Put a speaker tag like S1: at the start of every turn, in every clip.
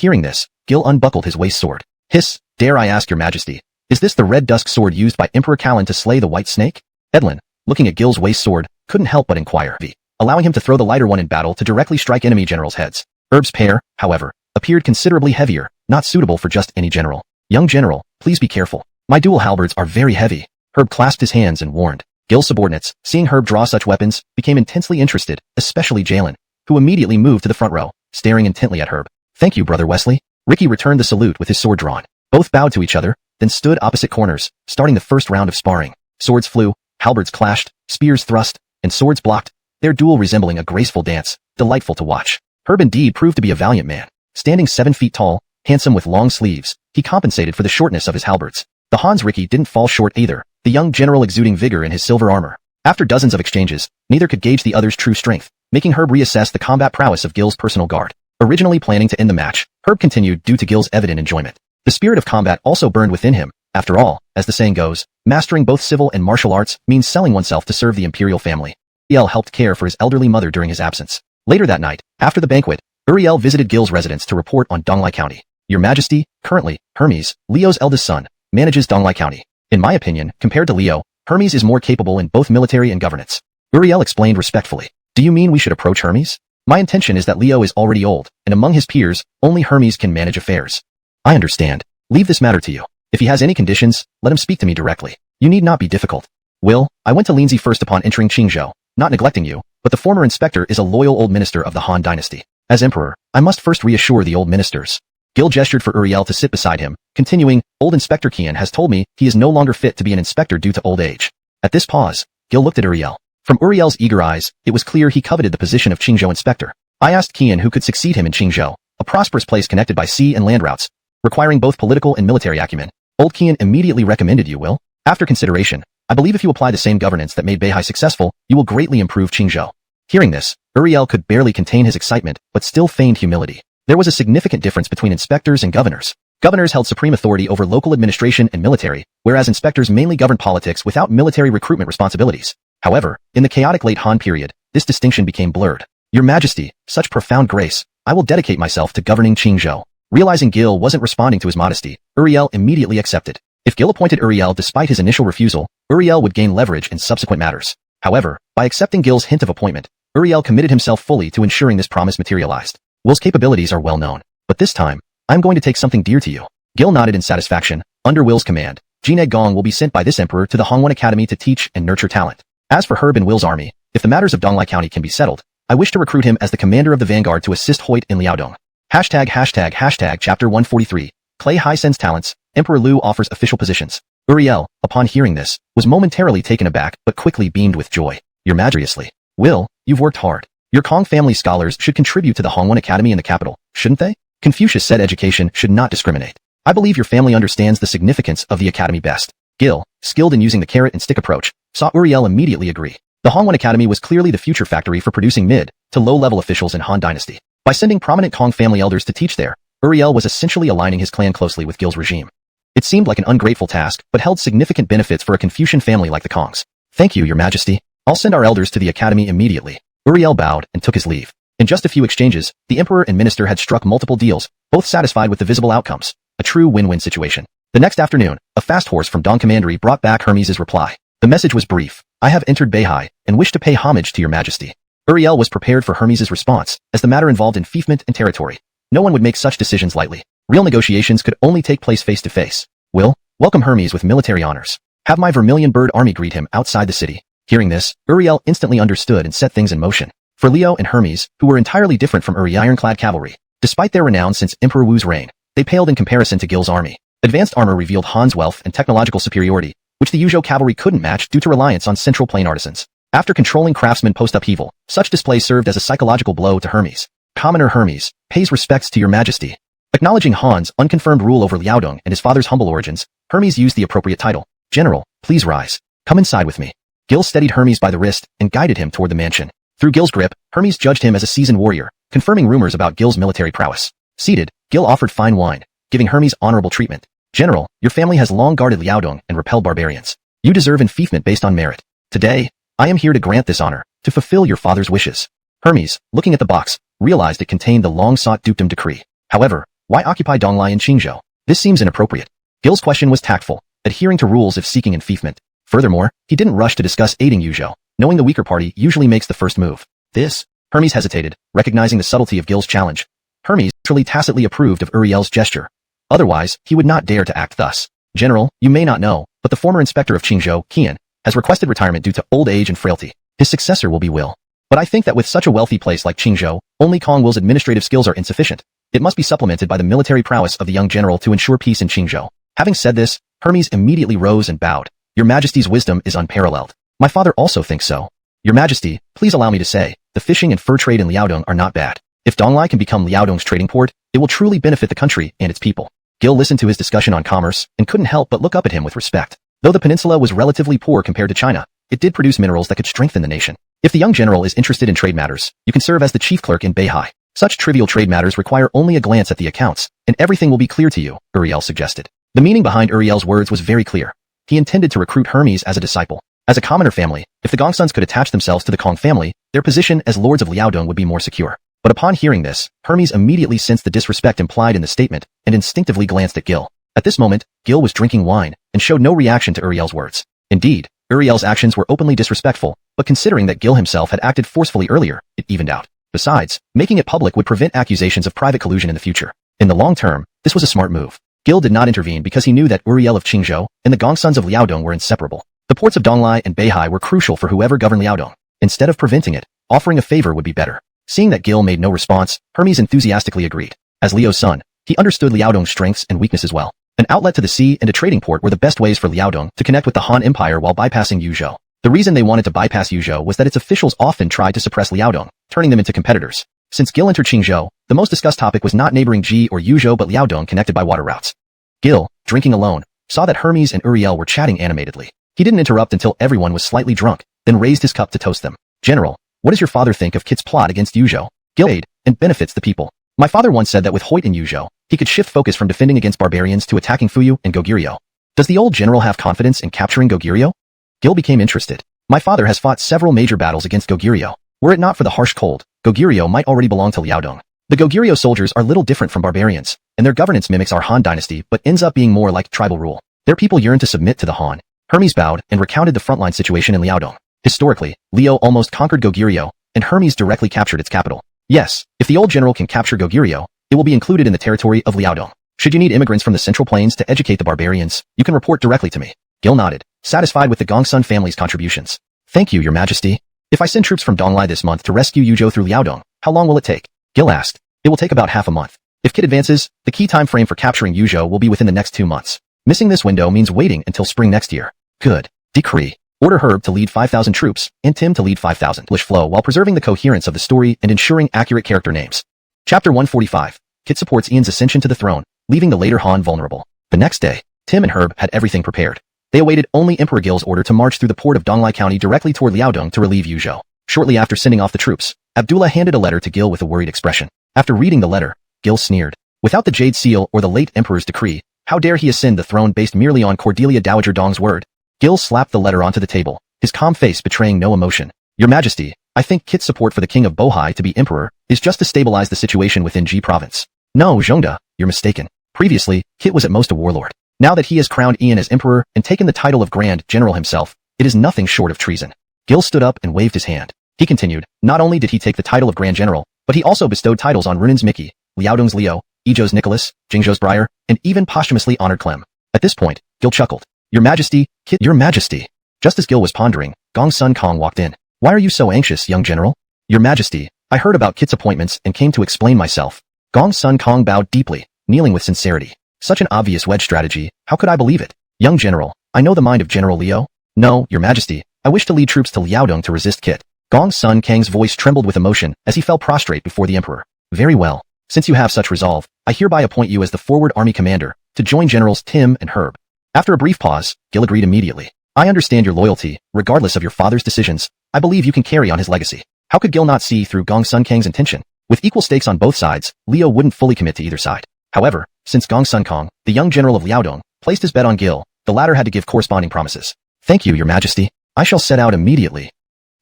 S1: Hearing this, Gil unbuckled his waist sword. Hiss, dare I ask your majesty, is this the red dusk sword used by Emperor Callan to slay the white snake? Edlin, looking at Gil's waist sword, couldn't help but inquire, allowing him to throw the lighter one in battle to directly strike enemy generals' heads. Herb's pair, however, appeared considerably heavier, not suitable for just any general. Young general, please be careful. My dual halberds are very heavy. Herb clasped his hands and warned. Gil's subordinates, seeing Herb draw such weapons, became intensely interested, especially Jalen, who immediately moved to the front row, staring intently at Herb. Thank you, Brother Wesley. Ricky returned the salute with his sword drawn. Both bowed to each other, then stood opposite corners, starting the first round of sparring. Swords flew, halberds clashed, spears thrust, and swords blocked, their duel resembling a graceful dance, delightful to watch. Herb indeed proved to be a valiant man. Standing 7 feet tall, handsome with long sleeves, he compensated for the shortness of his halberds. The Hans Ricky didn't fall short either, the young general exuding vigor in his silver armor. After dozens of exchanges, neither could gauge the other's true strength, making Herb reassess the combat prowess of Gil's personal guard. Originally planning to end the match, Herb continued due to Gil's evident enjoyment. The spirit of combat also burned within him. After all, as the saying goes, mastering both civil and martial arts means selling oneself to serve the imperial family. Uriel helped care for his elderly mother during his absence. Later that night, after the banquet, Uriel visited Gil's residence to report on Donghua County. Your Majesty, currently, Hermes, Leo's eldest son, manages Donghua County. In my opinion, compared to Leo, Hermes is more capable in both military and governance. Uriel explained respectfully. Do you mean we should approach Hermes? My intention is that Leo is already old, and among his peers, only Hermes can manage affairs. I understand. Leave this matter to you. If he has any conditions, let him speak to me directly. You need not be difficult. Will, I went to Lindsay first upon entering Qingzhou, not neglecting you, but the former inspector is a loyal old minister of the Han dynasty. As emperor, I must first reassure the old ministers. Gil gestured for Uriel to sit beside him, continuing, Old Inspector Qian has told me he is no longer fit to be an inspector due to old age. At this pause, Gil looked at Uriel. From Uriel's eager eyes, it was clear he coveted the position of Qingzhou inspector. I asked Qian who could succeed him in Qingzhou, a prosperous place connected by sea and land routes, requiring both political and military acumen. Old Qian immediately recommended you, Will. After consideration, I believe if you apply the same governance that made Beihai successful, you will greatly improve Qingzhou. Hearing this, Uriel could barely contain his excitement, but still feigned humility. There was a significant difference between inspectors and governors. Governors held supreme authority over local administration and military, whereas inspectors mainly governed politics without military recruitment responsibilities. However, in the chaotic late Han period, this distinction became blurred. Your Majesty, such profound grace, I will dedicate myself to governing Qingzhou. Realizing Gil wasn't responding to his modesty, Uriel immediately accepted. If Gil appointed Uriel despite his initial refusal, Uriel would gain leverage in subsequent matters. However, by accepting Gil's hint of appointment, Uriel committed himself fully to ensuring this promise materialized. Will's capabilities are well known, but this time, I'm going to take something dear to you. Gil nodded in satisfaction. Under Will's command, Jin Gong will be sent by this emperor to the Hongwen Academy to teach and nurture talent. As for Herb and Will's army, if the matters of Donghua County can be settled, I wish to recruit him as the commander of the vanguard to assist Hoyt in Liaodong. ##### Chapter 143. Clay Hai sends talents. Emperor Liu offers official positions. Uriel, upon hearing this, was momentarily taken aback but quickly beamed with joy. Your Majesty. Will, you've worked hard. Your Kong family scholars should contribute to the Hongwen Academy in the capital, shouldn't they? Confucius said education should not discriminate. I believe your family understands the significance of the academy best. Gil, skilled in using the carrot and stick approach, saw Uriel immediately agree. The Hongwen Academy was clearly the future factory for producing mid to low-level officials in Han Dynasty. By sending prominent Kong family elders to teach there, Uriel was essentially aligning his clan closely with Gil's regime. It seemed like an ungrateful task, but held significant benefits for a Confucian family like the Kongs. Thank you, Your Majesty. I'll send our elders to the academy immediately. Uriel bowed and took his leave. In just a few exchanges, the emperor and minister had struck multiple deals, both satisfied with the visible outcomes. A true win-win situation. The next afternoon, a fast horse from Dong Commandery brought back Hermes' reply. The message was brief. I have entered Beihai, and wish to pay homage to Your Majesty. Uriel was prepared for Hermes' response, as the matter involved enfeoffment and territory. No one would make such decisions lightly. Real negotiations could only take place face-to-face. Will, welcome Hermes with military honors. Have my Vermilion Bird army greet him outside the city. Hearing this, Uriel instantly understood and set things in motion. For Leo and Hermes, who were entirely different from Uri ironclad cavalry, despite their renown since Emperor Wu's reign, they paled in comparison to Gil's army. Advanced armor revealed Han's wealth and technological superiority, which the Yuzhou cavalry couldn't match due to reliance on Central Plain artisans. After controlling craftsmen post-upheaval, such display served as a psychological blow to Hermes. Commoner Hermes, pays respects to Your Majesty. Acknowledging Han's unconfirmed rule over Liaodong and his father's humble origins, Hermes used the appropriate title. General, please rise. Come inside with me. Gil steadied Hermes by the wrist and guided him toward the mansion. Through Gil's grip, Hermes judged him as a seasoned warrior, confirming rumors about Gil's military prowess. Seated, Gil offered fine wine, giving Hermes honorable treatment. General, your family has long guarded Liaodong and repelled barbarians. You deserve enfeoffment based on merit. Today, I am here to grant this honor, to fulfill your father's wishes. Hermes, looking at the box, realized it contained the long-sought dukedom decree. However, Why occupy Donglai and Qingzhou? This seems inappropriate. Gil's question was tactful, adhering to rules if seeking enfeoffment. Furthermore, he didn't rush to discuss aiding Yuzhou, knowing the weaker party usually makes the first move. Hermes hesitated, recognizing the subtlety of Gil's challenge. Hermes naturally tacitly approved of Uriel's gesture. Otherwise, he would not dare to act thus. General, you may not know, but the former inspector of Qingzhou, Qian, has requested retirement due to old age and frailty. His successor will be Will. But I think that with such a wealthy place like Qingzhou, only Kong Will's administrative skills are insufficient. It must be supplemented by the military prowess of the young general to ensure peace in Qingzhou. Having said this, Hermes immediately rose and bowed. Your Majesty's wisdom is unparalleled. My father also thinks so. Your Majesty, please allow me to say, the fishing and fur trade in Liaodong are not bad. If Donglai can become Liaodong's trading port, it will truly benefit the country and its people. Gil listened to his discussion on commerce and couldn't help but look up at him with respect. Though the peninsula was relatively poor compared to China, it did produce minerals that could strengthen the nation. If the young general is interested in trade matters, you can serve as the chief clerk in Beihai. Such trivial trade matters require only a glance at the accounts, and everything will be clear to you, Uriel suggested. The meaning behind Uriel's words was very clear. He intended to recruit Hermes as a disciple. As a commoner family, if the Gongsons could attach themselves to the Kong family, their position as lords of Liaodong would be more secure. But upon hearing this, Hermes immediately sensed the disrespect implied in the statement and instinctively glanced at Gil. At this moment, Gil was drinking wine and showed no reaction to Uriel's words. Indeed, Uriel's actions were openly disrespectful, but considering that Gil himself had acted forcefully earlier, it evened out. Besides, making it public would prevent accusations of private collusion in the future. In the long term, this was a smart move. Gil did not intervene because he knew that Uriel of Qingzhou and the Gongsons of Liaodong were inseparable. The ports of Donglai and Beihai were crucial for whoever governed Liaodong. Instead of preventing it, offering a favor would be better. Seeing that Gil made no response, Hermes enthusiastically agreed. As Liu's son, he understood Liaodong's strengths and weaknesses well. An outlet to the sea and a trading port were the best ways for Liaodong to connect with the Han Empire while bypassing Yuzhou. The reason they wanted to bypass Yuzhou was that its officials often tried to suppress Liaodong, turning them into competitors. Since Gil entered Qingzhou, the most discussed topic was not neighboring Ji or Yuzhou but Liaodong connected by water routes. Gil, drinking alone, saw that Hermes and Uriel were chatting animatedly. He didn't interrupt until everyone was slightly drunk, then raised his cup to toast them. General, what does your father think of Kit's plot against Yuzhou? Gil aid and benefits the people. My father once said that with Hoyt in Yuzhou, he could shift focus from defending against barbarians to attacking Fuyu and Goguryeo. Does the old general have confidence in capturing Goguryeo? Gil became interested. My father has fought several major battles against Goguryeo. Were it not for the harsh cold, Goguryeo might already belong to Liaodong. The Goguryeo soldiers are little different from barbarians, and their governance mimics our Han dynasty but ends up being more like tribal rule. Their people yearn to submit to the Han. Hermes bowed and recounted the frontline situation in Liaodong. Historically, Liu almost conquered Goguryeo, and Hermes directly captured its capital. Yes, if the old general can capture Goguryeo, it will be included in the territory of Liaodong. Should you need immigrants from the Central Plains to educate the barbarians, you can report directly to me. Gil nodded, satisfied with the Gongsun family's contributions. Thank you, Your Majesty. If I send troops from Donglai this month to rescue Yuzhou through Liaodong, how long will it take? Gil asked. It will take about half a month. If Kit advances, the key time frame for capturing Yuzhou will be within the next 2 months. Missing this window means waiting until spring next year. Good. Decree. Order Herb to lead 5,000 troops, and Tim to lead 5,000. English flow while preserving the coherence of the story and ensuring accurate character names. Chapter 145. Kit supports Ian's ascension to the throne, leaving the later Han vulnerable. The next day, Tim and Herb had everything prepared. They awaited only Emperor Gil's order to march through the port of Donglai County directly toward Liaodong to relieve Yuzhou. Shortly after sending off the troops, Abdullah handed a letter to Gil with a worried expression. After reading the letter, Gil sneered. Without the Jade Seal or the late Emperor's decree, how dare he ascend the throne based merely on Cordelia Dowager Dong's word? Gil slapped the letter onto the table, his calm face betraying no emotion. Your Majesty, I think Kit's support for the King of Bohai to be Emperor is just to stabilize the situation within Ji Province. No, Zhongda, you're mistaken. Previously, Kit was at most a warlord. Now that he has crowned Ian as Emperor and taken the title of Grand General himself, it is nothing short of treason. Gil stood up and waved his hand. He continued, not only did he take the title of Grand General, but he also bestowed titles on Runan's Mickey, Liaodong's Leo, Izhou's Nicholas, Jingzhou's Briar, and even posthumously honored Clem. At this point, Gil chuckled. Your Majesty, Kit, Your Majesty. Just as Gil was pondering, Gongsun Kong walked in. Why are you so anxious, young general? Your Majesty, I heard about Kit's appointments and came to explain myself. Gongsun Kong bowed deeply, kneeling with sincerity. Such an obvious wedge strategy, how could I believe it? Young general, I know the mind of General Leo. No, Your Majesty, I wish to lead troops to Liaodong to resist Kit. Gongsun Kang's voice trembled with emotion as he fell prostrate before the emperor. Very well. Since you have such resolve, I hereby appoint you as the forward army commander to join Generals Tim and Herb. After a brief pause, Gil agreed immediately. I understand your loyalty, regardless of your father's decisions. I believe you can carry on his legacy. How could Gil not see through Gongsun Kang's intention? With equal stakes on both sides, Leo wouldn't fully commit to either side. However, since Gongsun Kong, the young general of Liaodong, placed his bet on Gil, the latter had to give corresponding promises. Thank you, Your Majesty. I shall set out immediately.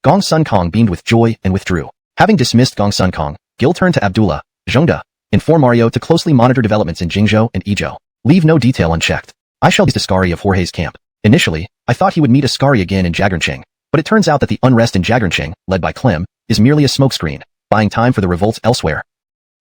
S1: Gongsun Kong beamed with joy and withdrew. Having dismissed Gongsun Kong, Gil turned to Abdullah. Zhongda, Inform Mario to closely monitor developments in Jingzhou and Izhou. Leave no detail unchecked. I shall be Ascari of Jorge's camp. Initially, I thought he would meet Ascari again in Jagerncheng, but it turns out that the unrest in Jagerncheng, led by Clem, is merely a smokescreen, buying time for the revolts elsewhere.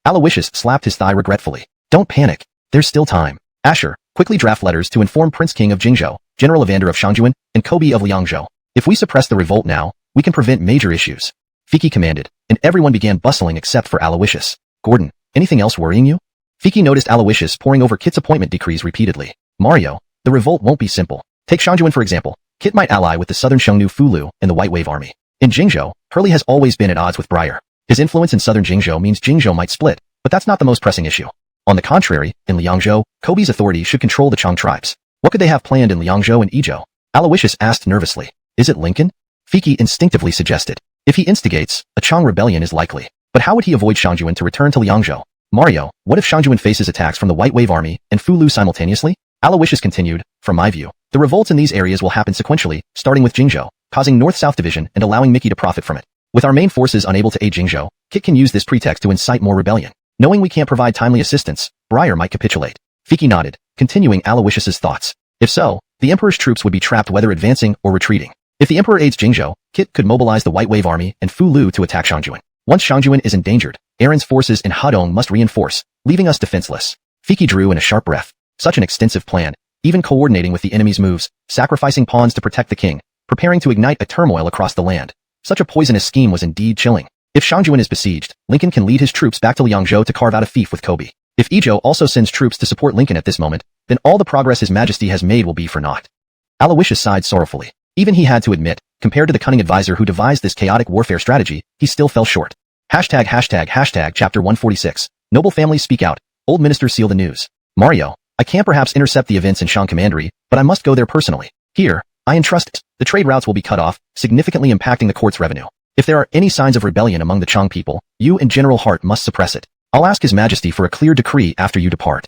S1: Aloysius slapped his thigh regretfully. Don't panic. There's still time. Asher, quickly draft letters to inform Prince King of Jingzhou, General Evander of Shangjuan, and Kobe of Liangzhou. If we suppress the revolt now, we can prevent major issues. Fiki commanded, and everyone began bustling except for Aloysius. Gordon, anything else worrying you? Fiki noticed Aloysius poring over Kit's appointment decrees repeatedly. Mario, the revolt won't be simple. Take Shangjuan for example. Kit might ally with the southern Xiongnu Fulu and the White Wave Army. In Jingzhou, Hurley has always been at odds with Briar. His influence in southern Jingzhou means Jingzhou might split, but that's not the most pressing issue. On the contrary, in Liangzhou, Kobe's authority should control the Chang tribes. What could they have planned in Liangzhou and Izhou? Aloysius asked nervously. Is it Lincoln? Fiki instinctively suggested. If he instigates, a Chang rebellion is likely. But how would he avoid Shangjuan to return to Liangzhou? Mario, what if Shangjuan faces attacks from the White Wave Army and Fulu simultaneously? Aloysius continued, from my view, the revolts in these areas will happen sequentially, starting with Jingzhou, causing north-south division and allowing Mickey to profit from it. With our main forces unable to aid Jingzhou, Kit can use this pretext to incite more rebellion. Knowing we can't provide timely assistance, Briar might capitulate. Fiki nodded, continuing Aloysius's thoughts. If so, the Emperor's troops would be trapped whether advancing or retreating. If the Emperor aids Jingzhou, Kit could mobilize the White Wave Army and Fulu to attack Shangjuan. Once Shangjuan is endangered, Aaron's forces in Hadong must reinforce, leaving us defenseless. Fiki drew in a sharp breath. Such an extensive plan, even coordinating with the enemy's moves, sacrificing pawns to protect the king, preparing to ignite a turmoil across the land. Such a poisonous scheme was indeed chilling. If Shangjuan is besieged, Lincoln can lead his troops back to Liangzhou to carve out a fief with Kobe. If Izhou also sends troops to support Lincoln at this moment, then all the progress His Majesty has made will be for naught. Aloysius sighed sorrowfully. Even he had to admit, compared to the cunning advisor who devised this chaotic warfare strategy, he still fell short. Hashtag chapter 146. Noble families speak out. Old ministers seal the news. Mario, I can perhaps intercept the events in Shang Commandery, but I must go there personally. Here, I entrust the trade routes will be cut off, significantly impacting the court's revenue. If there are any signs of rebellion among the Chang people, you and General Hart must suppress it. I'll ask His Majesty for a clear decree after you depart.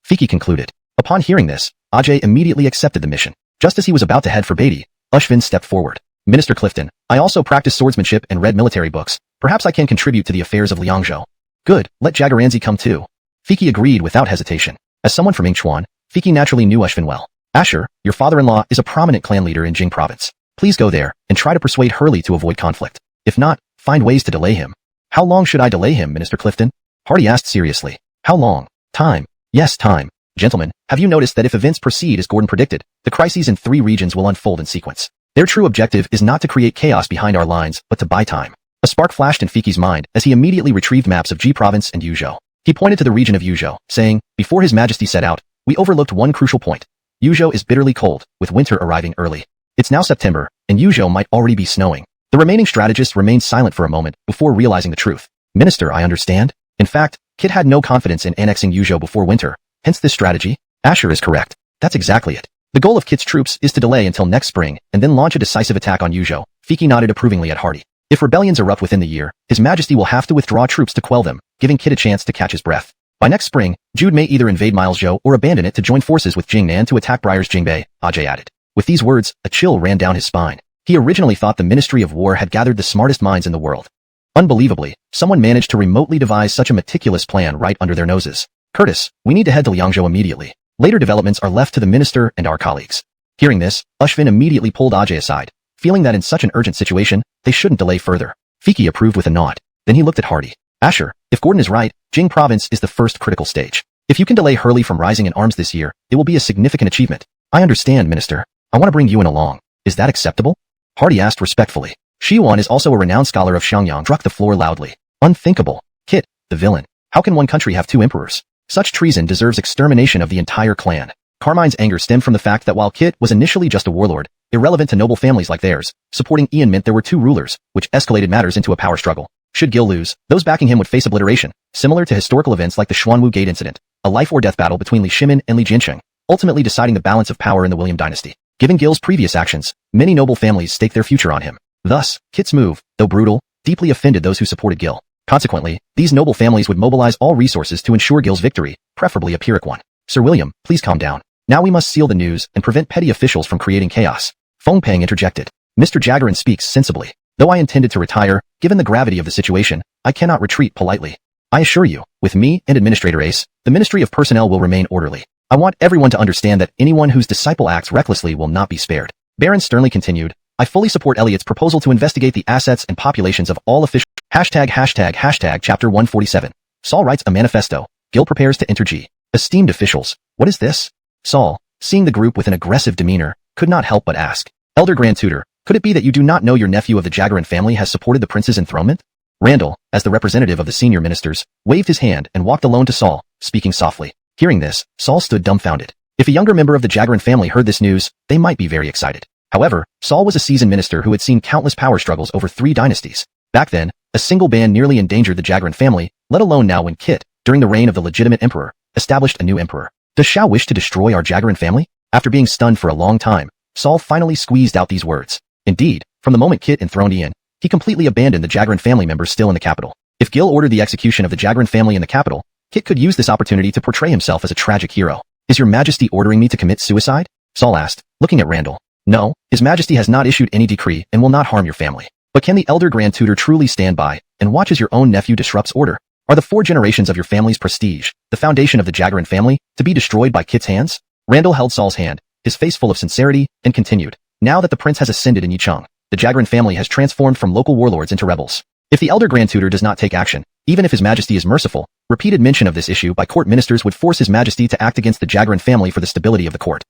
S1: Fiki concluded. Upon hearing this, Ajay immediately accepted the mission. Just as he was about to head for Beatty, Ushvin stepped forward. Minister Clifton, I also practice swordsmanship and read military books. Perhaps I can contribute to the affairs of Liangzhou. Good, let Jagaranzi come too. Fiki agreed without hesitation. As someone from Yingchuan, Fiki naturally knew Ushvin well. Asher, your father-in-law is a prominent clan leader in Jing province. Please go there, and try to persuade Hurley to avoid conflict. If not, find ways to delay him. How long should I delay him, Minister Clifton? Hardy asked seriously. How long? Time. Yes, time. Gentlemen, have you noticed that if events proceed as Gordon predicted, the crises in 3 regions will unfold in sequence? Their true objective is not to create chaos behind our lines, but to buy time. A spark flashed in Fiki's mind as he immediately retrieved maps of Ji Province and Yuzhou. He pointed to the region of Yuzhou, saying, before His Majesty set out, we overlooked one crucial point. Yuzhou is bitterly cold, with winter arriving early. It's now September, and Yuzhou might already be snowing. The remaining strategists remained silent for a moment before realizing the truth. Minister, I understand. In fact, Kit had no confidence in annexing Yuzhou before winter, hence this strategy. Asher is correct. That's exactly it. The goal of Kit's troops is to delay until next spring and then launch a decisive attack on Yuzhou. Fiki nodded approvingly at Hardy. If rebellions erupt within the year, His Majesty will have to withdraw troops to quell them, giving Kit a chance to catch his breath. By next spring, Jude may either invade Mileszhou or abandon it to join forces with Jingnan to attack Briar's Jingbei, Ajay added. With these words, a chill ran down his spine. He originally thought the Ministry of War had gathered the smartest minds in the world. Unbelievably, someone managed to remotely devise such a meticulous plan right under their noses. Curtis, we need to head to Liangzhou immediately. Later developments are left to the minister and our colleagues. Hearing this, Ushvin immediately pulled Ajay aside, feeling that in such an urgent situation, they shouldn't delay further. Fiki approved with a nod. Then he looked at Hardy. Asher, if Gordon is right, Jing Province is the first critical stage. If you can delay Hurley from rising in arms this year, it will be a significant achievement. I understand, Minister. I want to bring Yuan along. Is that acceptable? Hardy asked respectfully. Shi Yuan is also a renowned scholar of Xiangyang. Struck the floor loudly. Unthinkable. Kit, the villain. How can one country have 2 emperors? Such treason deserves extermination of the entire clan. Carmine's anger stemmed from the fact that while Kit was initially just a warlord, irrelevant to noble families like theirs, supporting Ian meant there were 2 rulers, which escalated matters into a power struggle. Should Gil lose, those backing him would face obliteration, similar to historical events like the Xuanwu Gate incident, a life-or-death battle between Li Shimin and Li Jincheng, ultimately deciding the balance of power in the William dynasty. Given Gil's previous actions, many noble families staked their future on him. Thus, Kit's move, though brutal, deeply offended those who supported Gil. Consequently, these noble families would mobilize all resources to ensure Gil's victory, preferably a Pyrrhic one. Sir William, please calm down. Now we must seal the news and prevent petty officials from creating chaos. Feng Peng interjected. Mr. Jagaran speaks sensibly. Though I intended to retire, given the gravity of the situation, I cannot retreat politely. I assure you, with me and Administrator Ace, the Ministry of Personnel will remain orderly. I want everyone to understand that anyone whose disciple acts recklessly will not be spared. Baron sternly continued, I fully support Elliot's proposal to investigate the assets and populations of all official #####. Chapter 147. Saul writes a manifesto. Gil prepares to enter G. Esteemed officials, what is this? Saul, seeing the group with an aggressive demeanor, could not help but ask. Elder Grand Tutor, could it be that you do not know your nephew of the Jagarin family has supported the prince's enthronement? Randall, as the representative of the senior ministers, waved his hand and walked alone to Saul, speaking softly. Hearing this, Saul stood dumbfounded. If a younger member of the Jagarin family heard this news, they might be very excited. However, Saul was a seasoned minister who had seen countless power struggles over 3 dynasties. Back then, a single ban nearly endangered the Jagarin family, let alone now when Kit, during the reign of the legitimate emperor, established a new emperor. Does Shao wish to destroy our Jagarin family? After being stunned for a long time, Saul finally squeezed out these words. Indeed, from the moment Kit enthroned Ian, he completely abandoned the Jagarin family members still in the capital. If Gil ordered the execution of the Jagarin family in the capital, Kit could use this opportunity to portray himself as a tragic hero. Is your majesty ordering me to commit suicide? Saul asked, looking at Randall. No, his majesty has not issued any decree and will not harm your family. But can the elder Grand Tutor truly stand by and watch as your own nephew disrupts order? Are the 4 generations of your family's prestige, the foundation of the Jagarin family, to be destroyed by Kit's hands? Randall held Saul's hand, his face full of sincerity, and continued. Now that the prince has ascended in Yicheng, the Jagarin family has transformed from local warlords into rebels. If the elder Grand Tutor does not take action, even if his majesty is merciful, repeated mention of this issue by court ministers would force his majesty to act against the Jagarin family for the stability of the court.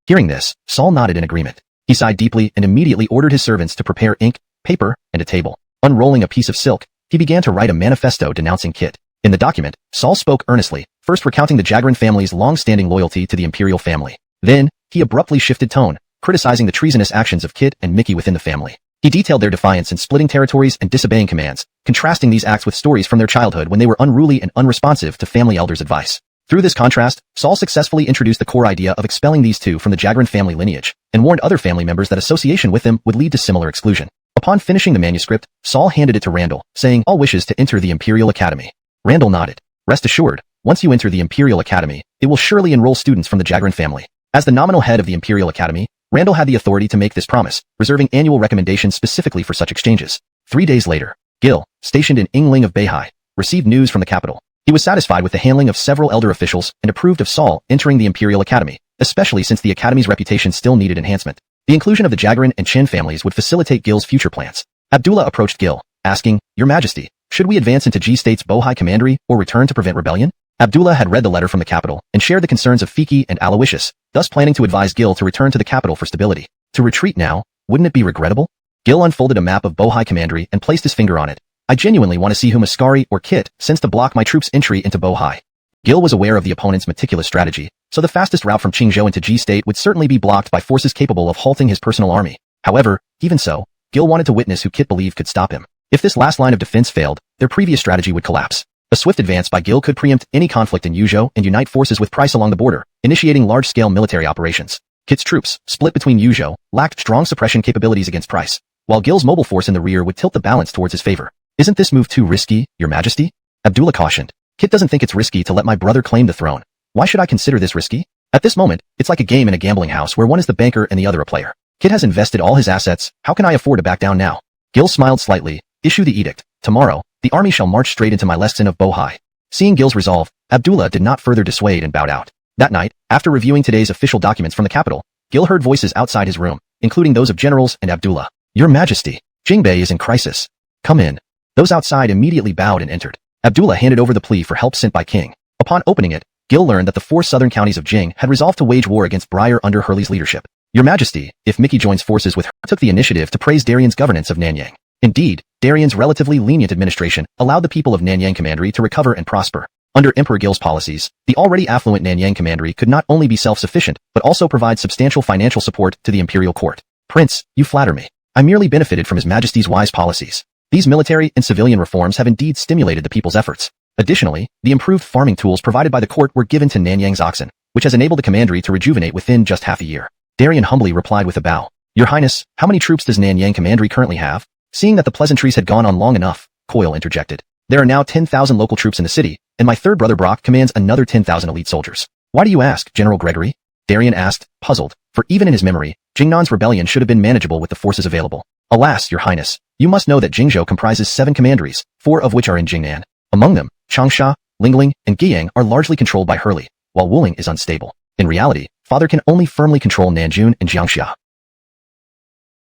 S1: Hearing this, Saul nodded in agreement. He sighed deeply and immediately ordered his servants to prepare ink, paper, and a table. Unrolling a piece of silk, he began to write a manifesto denouncing Kit. In the document, Saul spoke earnestly, first recounting the Jagarin family's long-standing loyalty to the imperial family. Then, he abruptly shifted tone, criticizing the treasonous actions of Kit and Mickey within the family. He detailed their defiance in splitting territories and disobeying commands, contrasting these acts with stories from their childhood when they were unruly and unresponsive to family elders' advice. Through this contrast, Saul successfully introduced the core idea of expelling these 2 from the Jagarin family lineage, and warned other family members that association with them would lead to similar exclusion. Upon finishing the manuscript, Saul handed it to Randall, saying, all wishes to enter the Imperial Academy. Randall nodded. Rest assured, once you enter the Imperial Academy, it will surely enroll students from the Jagarin family. As the nominal head of the Imperial Academy, Randall had the authority to make this promise, reserving annual recommendations specifically for such exchanges. 3 days later, Gil, stationed in Yingling of Beihai, received news from the capital. He was satisfied with the handling of several elder officials and approved of Saul entering the Imperial Academy, especially since the Academy's reputation still needed enhancement. The inclusion of the Jagarin and Chen families would facilitate Gil's future plans. Abdullah approached Gil, asking, Your Majesty, should we advance into G State's Bohai Commandery or return to prevent rebellion? Abdullah had read the letter from the capital and shared the concerns of Fiki and Aloysius, thus planning to advise Gil to return to the capital for stability. To retreat now, wouldn't it be regrettable? Gil unfolded a map of Bohai Commandery and placed his finger on it. I genuinely want to see who Mascari or Kit sends to block my troops' entry into Bohai. Gil was aware of the opponent's meticulous strategy, so the fastest route from Qingzhou into G State would certainly be blocked by forces capable of halting his personal army. However, even so, Gil wanted to witness who Kit believed could stop him. If this last line of defense failed, their previous strategy would collapse. A swift advance by Gil could preempt any conflict in Yuzhou and unite forces with Price along the border, initiating large-scale military operations. Kit's troops, split between Yuzhou, lacked strong suppression capabilities against Price, while Gil's mobile force in the rear would tilt the balance towards his favor. Isn't this move too risky, Your Majesty? Abdullah cautioned. Kit doesn't think it's risky to let my brother claim the throne. Why should I consider this risky? At this moment, it's like a game in a gambling house where one is the banker and the other a player. Kit has invested all his assets, how can I afford to back down now? Gil smiled slightly. Issue the edict. Tomorrow, the army shall march straight into my lesson of Bohai. Seeing Gil's resolve, Abdullah did not further dissuade and bowed out. That night, after reviewing today's official documents from the capital, Gil heard voices outside his room, including those of generals and Abdullah. Your Majesty, Jingbei is in crisis. Come in. Those outside immediately bowed and entered. Abdullah handed over the plea for help sent by King. Upon opening it, Gil learned that the 4 southern counties of Jing had resolved to wage war against Briar under Hurley's leadership. Your Majesty, if Mickey joins forces with her, took the initiative to praise Darian's governance of Nanyang. Indeed, Darian's relatively lenient administration allowed the people of Nanyang Commandery to recover and prosper. Under Emperor Gil's policies, the already affluent Nanyang Commandery could not only be self-sufficient, but also provide substantial financial support to the imperial court. Prince, you flatter me. I merely benefited from His Majesty's wise policies. These military and civilian reforms have indeed stimulated the people's efforts. Additionally, the improved farming tools provided by the court were given to Nanyang's oxen, which has enabled the commandery to rejuvenate within just half a year. Darian humbly replied with a bow. Your Highness, how many troops does Nanyang Commandery currently have? Seeing that the pleasantries had gone on long enough, Coyle interjected. There are now 10,000 local troops in the city, and my third brother Brock commands another 10,000 elite soldiers. Why do you ask, General Gregory? Darian asked, puzzled, for even in his memory, Jingnan's rebellion should have been manageable with the forces available. Alas, Your Highness, you must know that Jingzhou comprises 7 commanderies, 4 of which are in Jingnan. Among them, Changsha, Lingling, and Guiyang are largely controlled by Hurley, while Wuling is unstable. In reality, Father can only firmly control Nanjun and Jiangxia.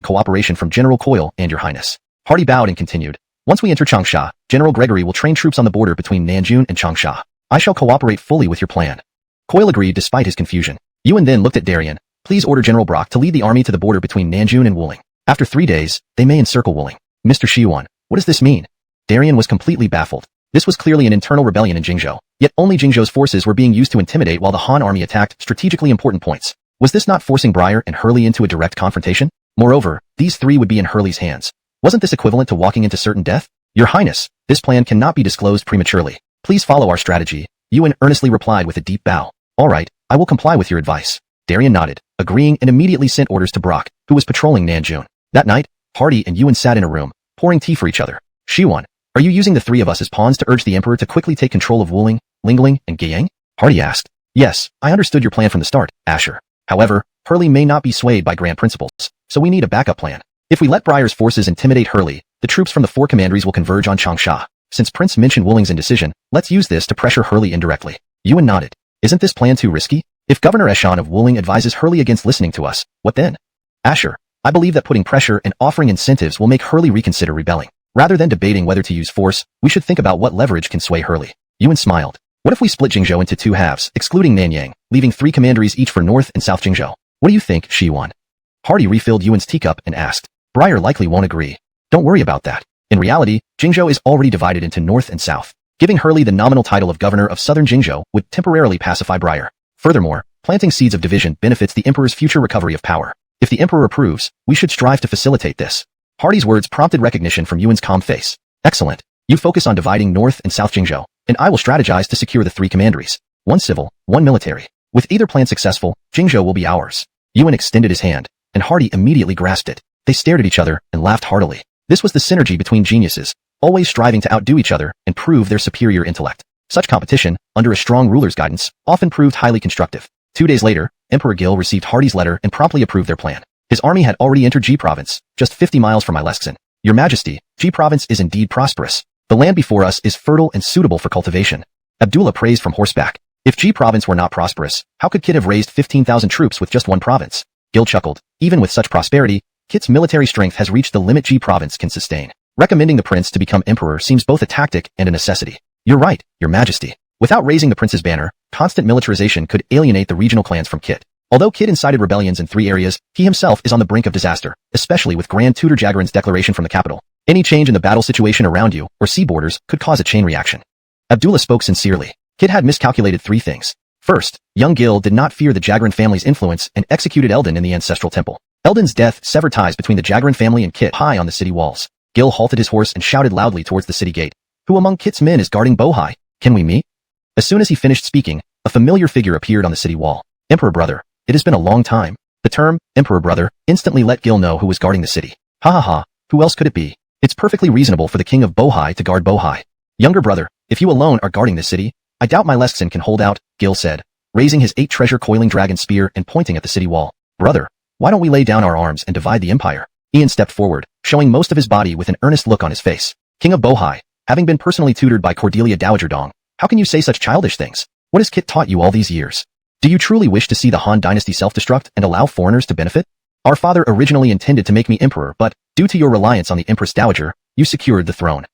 S1: Cooperation from General Coyle and Your Highness. Hardy bowed and continued. Once we enter Changsha, General Gregory will train troops on the border between Nanjun and Changsha. I shall cooperate fully with your plan. Coyle agreed despite his confusion. Yuan then looked at Darien. Please order General Brock to lead the army to the border between Nanjun and Wuling. After 3 days, they may encircle Wuling. Mr. Shiyuan, what does this mean? Darien was completely baffled. This was clearly an internal rebellion in Jingzhou, yet only Jingzhou's forces were being used to intimidate while the Han army attacked strategically important points. Was this not forcing Breyer and Hurley into a direct confrontation? Moreover, these three would be in Hurley's hands. Wasn't this equivalent to walking into certain death? Your Highness, this plan cannot be disclosed prematurely. Please follow our strategy. Yuan earnestly replied with a deep bow. All right, I will comply with your advice. Darien nodded, agreeing and immediately sent orders to Brock, who was patrolling Nanjun. That night, Hardy and Yuan sat in a room, pouring tea for each other. Shiyuan, are you using the three of us as pawns to urge the Emperor to quickly take control of Wuling, Lingling, and Guiyang? Hardy asked. Yes, I understood your plan from the start, Asher. However, Hurley may not be swayed by grand principles, so we need a backup plan. If we let Breyer's forces intimidate Hurley, the troops from the four commanderies will converge on Changsha. Since Prince mentioned Wuling's indecision, let's use this to pressure Hurley indirectly. Yuan nodded. Isn't this plan too risky? If Governor Eshan of Wuling advises Hurley against listening to us, what then? Asher, I believe that putting pressure and offering incentives will make Hurley reconsider rebelling. Rather than debating whether to use force, we should think about what leverage can sway Hurley. Yuan smiled. What if we split Jingzhou into two halves, excluding Nanyang, leaving 3 commanderies each for North and South Jingzhou? What do you think, Shiyuan? Hardy refilled Yuan's teacup and asked. Breyer likely won't agree. Don't worry about that. In reality, Jingzhou is already divided into North and South. Giving Hurley the nominal title of governor of southern Jingzhou would temporarily pacify Breyer. Furthermore, planting seeds of division benefits the Emperor's future recovery of power. If the Emperor approves, we should strive to facilitate this. Hardy's words prompted recognition from Yuan's calm face. Excellent. You focus on dividing North and South Jingzhou, and I will strategize to secure the 3 commanderies. 1 civil, 1 military. With either plan successful, Jingzhou will be ours. Yuan extended his hand, and Hardy immediately grasped it. They stared at each other and laughed heartily. This was the synergy between geniuses, always striving to outdo each other and prove their superior intellect. Such competition, under a strong ruler's guidance, often proved highly constructive. 2 days later, Emperor Gil received Hardy's letter and promptly approved their plan. His army had already entered Ji Province, just 50 miles from Ilesksan. Your Majesty, Ji Province is indeed prosperous. The land before us is fertile and suitable for cultivation. Abdullah praised from horseback. If Ji Province were not prosperous, how could Kit have raised 15,000 troops with just 1 province? Gil chuckled. Even with such prosperity, Kit's military strength has reached the limit Ji Province can sustain. Recommending the prince to become emperor seems both a tactic and a necessity. You're right, Your Majesty. Without raising the prince's banner, constant militarization could alienate the regional clans from Kit. Although Kit incited rebellions in 3 areas, he himself is on the brink of disaster, especially with Grand Tutor Jagarin's declaration from the capital. Any change in the battle situation around you or sea borders could cause a chain reaction. Abdullah spoke sincerely. Kit had miscalculated 3 things. First, young Gil did not fear the Jagarin family's influence and executed Eldon in the ancestral temple. Eldon's death severed ties between the Jagarin family and Kit high on the city walls. Gil halted his horse and shouted loudly towards the city gate. Who among Kit's men is guarding Bohai? Can we meet? As soon as he finished speaking, a familiar figure appeared on the city wall. Emperor brother. It has been a long time. The term, Emperor brother, instantly let Gil know who was guarding the city. Ha ha ha, who else could it be? It's perfectly reasonable for the king of Bohai to guard Bohai. Younger brother, if you alone are guarding this city, I doubt my Leskson can hold out, Gil said, raising his 8-treasure coiling dragon spear and pointing at the city wall. Brother, why don't we lay down our arms and divide the empire? Ian stepped forward, showing most of his body with an earnest look on his face. King of Bohai, having been personally tutored by Cordelia Dowager Dong, how can you say such childish things? What has Kit taught you all these years? Do you truly wish to see the Han dynasty self-destruct and allow foreigners to benefit? Our father originally intended to make me emperor, but, due to your reliance on the Empress Dowager, you secured the throne.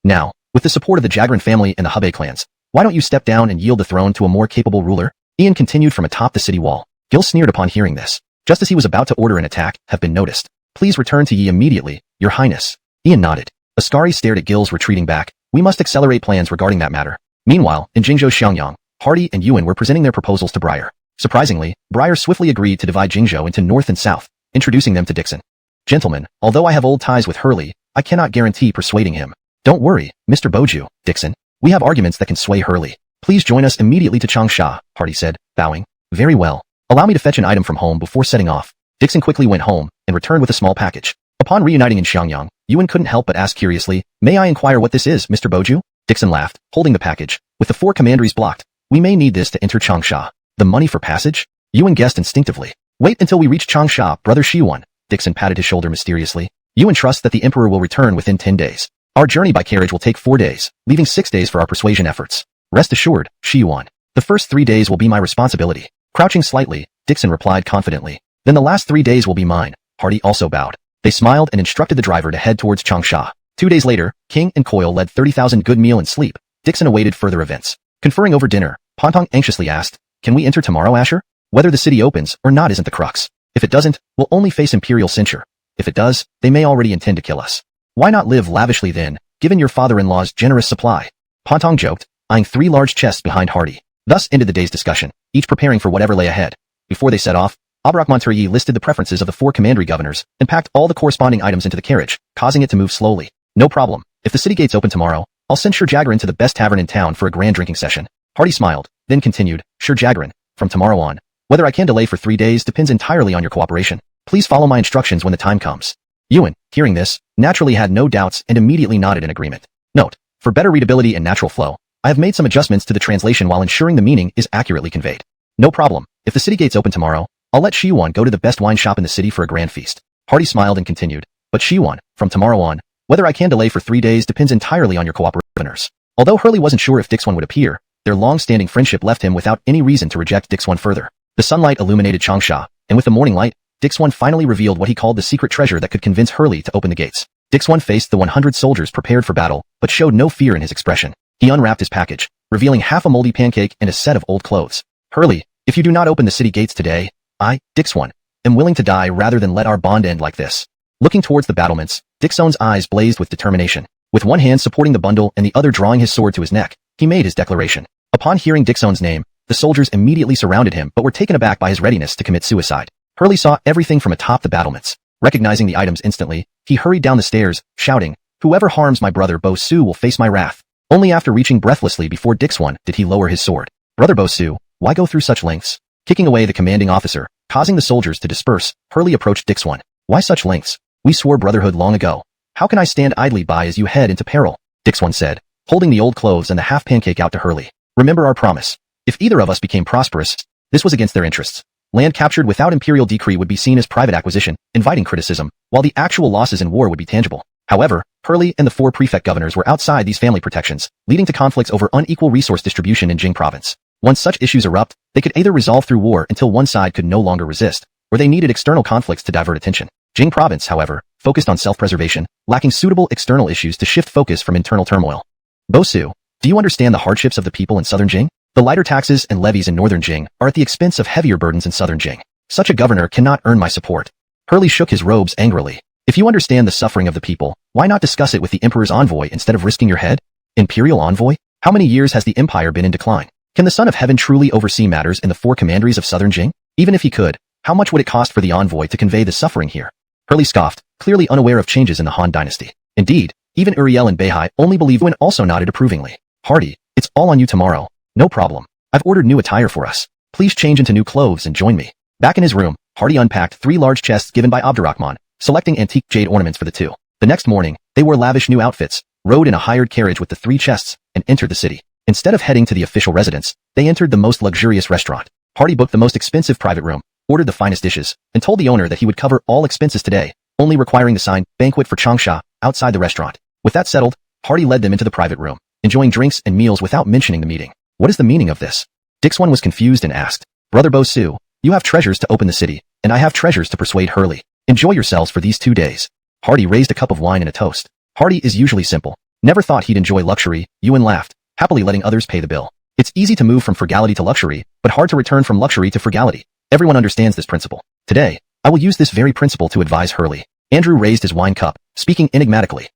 S1: Now, with the support of the Jagarin family and the Hubei clans, why don't you step down and yield the throne to a more capable ruler? Ian continued from atop the city wall. Gil sneered upon hearing this. Just as he was about to order an attack, have been noticed. Please return to Yi immediately, Your Highness. Ian nodded. Ascari stared at Gil's retreating back. We must accelerate plans regarding that matter. Meanwhile, in Jingzhou Xiangyang, Hardy and Yuan were presenting their proposals to Breyer. Surprisingly, Breyer swiftly agreed to divide Jingzhou into North and South, introducing them to Dixon. Gentlemen, although I have old ties with Hurley, I cannot guarantee persuading him. Don't worry, Mr. Boju, Dixon. We have arguments that can sway Hurley. Please join us immediately to Changsha, Hardy said, bowing. Very well. Allow me to fetch an item from home before setting off. Dixon quickly went home and returned with a small package. Upon reuniting in Xiangyang, Yuan couldn't help but ask curiously, may I inquire what this is, Mr. Boju? Dixon laughed, holding the package. With the 4 commanderies blocked, we may need this to enter Changsha. The money for passage? Yuan guessed instinctively. Wait until we reach Changsha, brother Shiyuan. Dixon patted his shoulder mysteriously. Yuan trusts that the emperor will return within 10 days. Our journey by carriage will take 4 days, leaving 6 days for our persuasion efforts. Rest assured, Shi Yuan. The first 3 days will be my responsibility. Crouching slightly, Dixon replied confidently. Then the last 3 days will be mine. Hardy also bowed. They smiled and instructed the driver to head towards Changsha. 2 days later, King and Coil led 30,000 good meal and sleep. Dixon awaited further events. Conferring over dinner, Pontong anxiously asked, "Can we enter tomorrow, Asher? Whether the city opens or not isn't the crux. If it doesn't, we'll only face imperial censure. If it does, they may already intend to kill us. Why not live lavishly then, given your father-in-law's generous supply?" Pontong joked, eyeing 3 large chests behind Hardy. Thus ended the day's discussion, each preparing for whatever lay ahead. Before they set off, Abrak Monterey listed the preferences of the 4 commandery governors and packed all the corresponding items into the carriage, causing it to move slowly. "No problem. If the city gates open tomorrow, I'll send Sir Jaggerin to the best tavern in town for a grand drinking session." Hardy smiled, then continued, "Sir Jaggerin, from tomorrow on, whether I can delay for 3 days depends entirely on your cooperation. Please follow my instructions when the time comes." Yuan, hearing this, naturally had no doubts and immediately nodded in agreement. Note: for better readability and natural flow, I have made some adjustments to the translation while ensuring the meaning is accurately conveyed. "No problem. If the city gates open tomorrow, I'll let Shi Yuan go to the best wine shop in the city for a grand feast." Hardy smiled and continued, "But Shi Yuan, from tomorrow on, whether I can delay for 3 days depends entirely on your cooperators." Although Hurley wasn't sure if Dixon would appear, their long-standing friendship left him without any reason to reject Dixon further. The sunlight illuminated Changsha, and with the morning light, Dixon finally revealed what he called the secret treasure that could convince Hurley to open the gates. Dixon faced the 100 soldiers prepared for battle, but showed no fear in his expression. He unwrapped his package, revealing half a moldy pancake and a set of old clothes. "Hurley, if you do not open the city gates today, I, Dixon, am willing to die rather than let our bond end like this." Looking towards the battlements, Dixon's eyes blazed with determination. With one hand supporting the bundle and the other drawing his sword to his neck, he made his declaration. Upon hearing Dixon's name, the soldiers immediately surrounded him but were taken aback by his readiness to commit suicide. Hurley saw everything from atop the battlements. Recognizing the items instantly, he hurried down the stairs, shouting, "Whoever harms my brother Bo-Su will face my wrath." Only after reaching breathlessly before Dixon did he lower his sword. "Brother Bo-Su, why go through such lengths?" Kicking away the commanding officer, causing the soldiers to disperse, Hurley approached Dixon. "Why such lengths? We swore brotherhood long ago. How can I stand idly by as you head into peril?" Dixon said, holding the old clothes and the half pancake out to Hurley. "Remember our promise. If either of us became prosperous, this was against their interests. Land captured without imperial decree would be seen as private acquisition, inviting criticism, while the actual losses in war would be tangible. However, Hurley and the 4 prefect governors were outside these family protections, leading to conflicts over unequal resource distribution in Jing province. Once such issues erupt, they could either resolve through war until one side could no longer resist, or they needed external conflicts to divert attention. Jing province, however, focused on self-preservation, lacking suitable external issues to shift focus from internal turmoil. "Bo-Su, do you understand the hardships of the people in southern Jing? The lighter taxes and levies in northern Jing are at the expense of heavier burdens in southern Jing. Such a governor cannot earn my support." Hurley shook his robes angrily. "If you understand the suffering of the people, why not discuss it with the Emperor's envoy instead of risking your head? Imperial envoy? How many years has the Empire been in decline? Can the Son of Heaven truly oversee matters in the 4 commanderies of southern Jing? Even if he could, how much would it cost for the envoy to convey the suffering here?" Hurley scoffed, clearly unaware of changes in the Han dynasty. Indeed, even Uriel and Beihai only believed when also nodded approvingly. "Hardy, it's all on you tomorrow. No problem. I've ordered new attire for us. Please change into new clothes and join me." Back in his room, Hardy unpacked 3 large chests given by Abdurrahman, selecting antique jade ornaments for the 2. The next morning, they wore lavish new outfits, rode in a hired carriage with the 3 chests, and entered the city. Instead of heading to the official residence, they entered the most luxurious restaurant. Hardy booked the most expensive private room, ordered the finest dishes, and told the owner that he would cover all expenses today, only requiring the sign, "Banquet for Changsha," outside the restaurant. With that settled, Hardy led them into the private room, enjoying drinks and meals without mentioning the meeting. "What is the meaning of this?" Dixon was confused and asked. "Brother Bo-Su, you have treasures to open the city, and I have treasures to persuade Hurley. Enjoy yourselves for these 2 days." Hardy raised a cup of wine and a toast. Hardy is usually simple. Never thought he'd enjoy luxury. Yuan laughed, happily letting others pay the bill. It's easy to move from frugality to luxury, but hard to return from luxury to frugality. Everyone understands this principle. Today, I will use this very principle to advise Hurley. Andrew raised his wine cup, speaking enigmatically.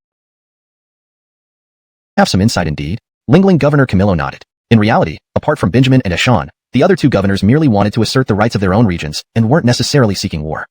S1: "Have some insight indeed." Lingling Governor Camillo nodded. In reality, apart from Benjamin and Ashan, the other 2 governors merely wanted to assert the rights of their own regions and weren't necessarily seeking war.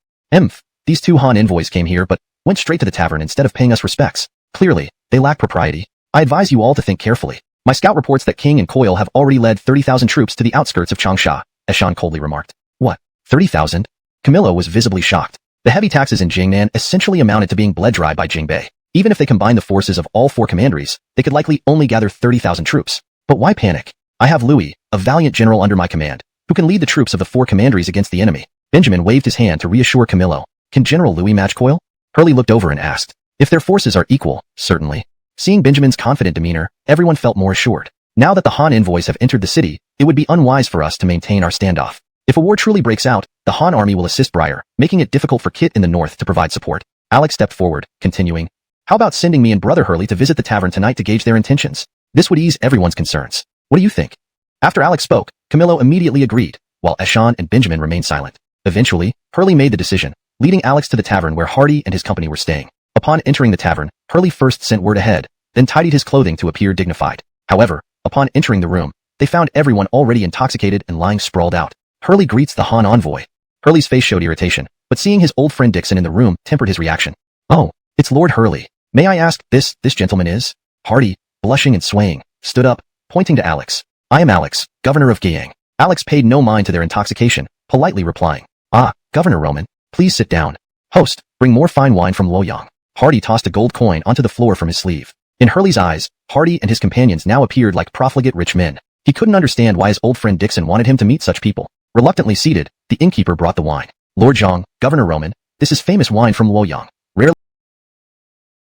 S1: These 2 Han envoys came here but went straight to the tavern instead of paying us respects. Clearly, they lack propriety. I advise you all to think carefully. My scout reports that King and Coil have already led 30,000 troops to the outskirts of Changsha, Ashan coldly remarked. "What? 30,000? Camillo was visibly shocked. The heavy taxes in Jingnan essentially amounted to being bled dry by Jingbei. Even if they combined the forces of all 4 commanderies, they could likely only gather 30,000 troops. But why panic? I have Louis, a valiant general under my command, who can lead the troops of the 4 commanderies against the enemy." Benjamin waved his hand to reassure Camillo. "Can General Louis match Coil?" Hurley looked over and asked. "If their forces are equal, certainly. Seeing Benjamin's confident demeanor, everyone felt more assured. Now that the Han envoys have entered the city, it would be unwise for us to maintain our standoff. If a war truly breaks out, the Han army will assist Briar, making it difficult for Kit in the north to provide support. Alex stepped forward, continuing, "How about sending me and Brother Hurley to visit the tavern tonight to gauge their intentions? This would ease everyone's concerns. What do you think?" After Alex spoke, Camillo immediately agreed, while Eshan and Benjamin remained silent. Eventually, Hurley made the decision, leading Alex to the tavern where Hardy and his company were staying. Upon entering the tavern, Hurley first sent word ahead, then tidied his clothing to appear dignified. However, upon entering the room, they found everyone already intoxicated and lying sprawled out. Hurley greets the Han envoy. Hurley's face showed irritation, but seeing his old friend Dixon in the room tempered his reaction. "Oh, it's Lord Hurley. May I ask, this gentleman is?" Hardy, blushing and swaying, stood up, pointing to Alex. "I am Alex, governor of Geyang." Alex paid no mind to their intoxication, politely replying, "Ah, Governor Roman, please sit down. Host, bring more fine wine from Luoyang." Hardy tossed a gold coin onto the floor from his sleeve. In Hurley's eyes, Hardy and his companions now appeared like profligate rich men. He couldn't understand why his old friend Dixon wanted him to meet such people. Reluctantly seated, the innkeeper brought the wine. "Lord Zhang, Governor Roman, this is famous wine from Luoyang.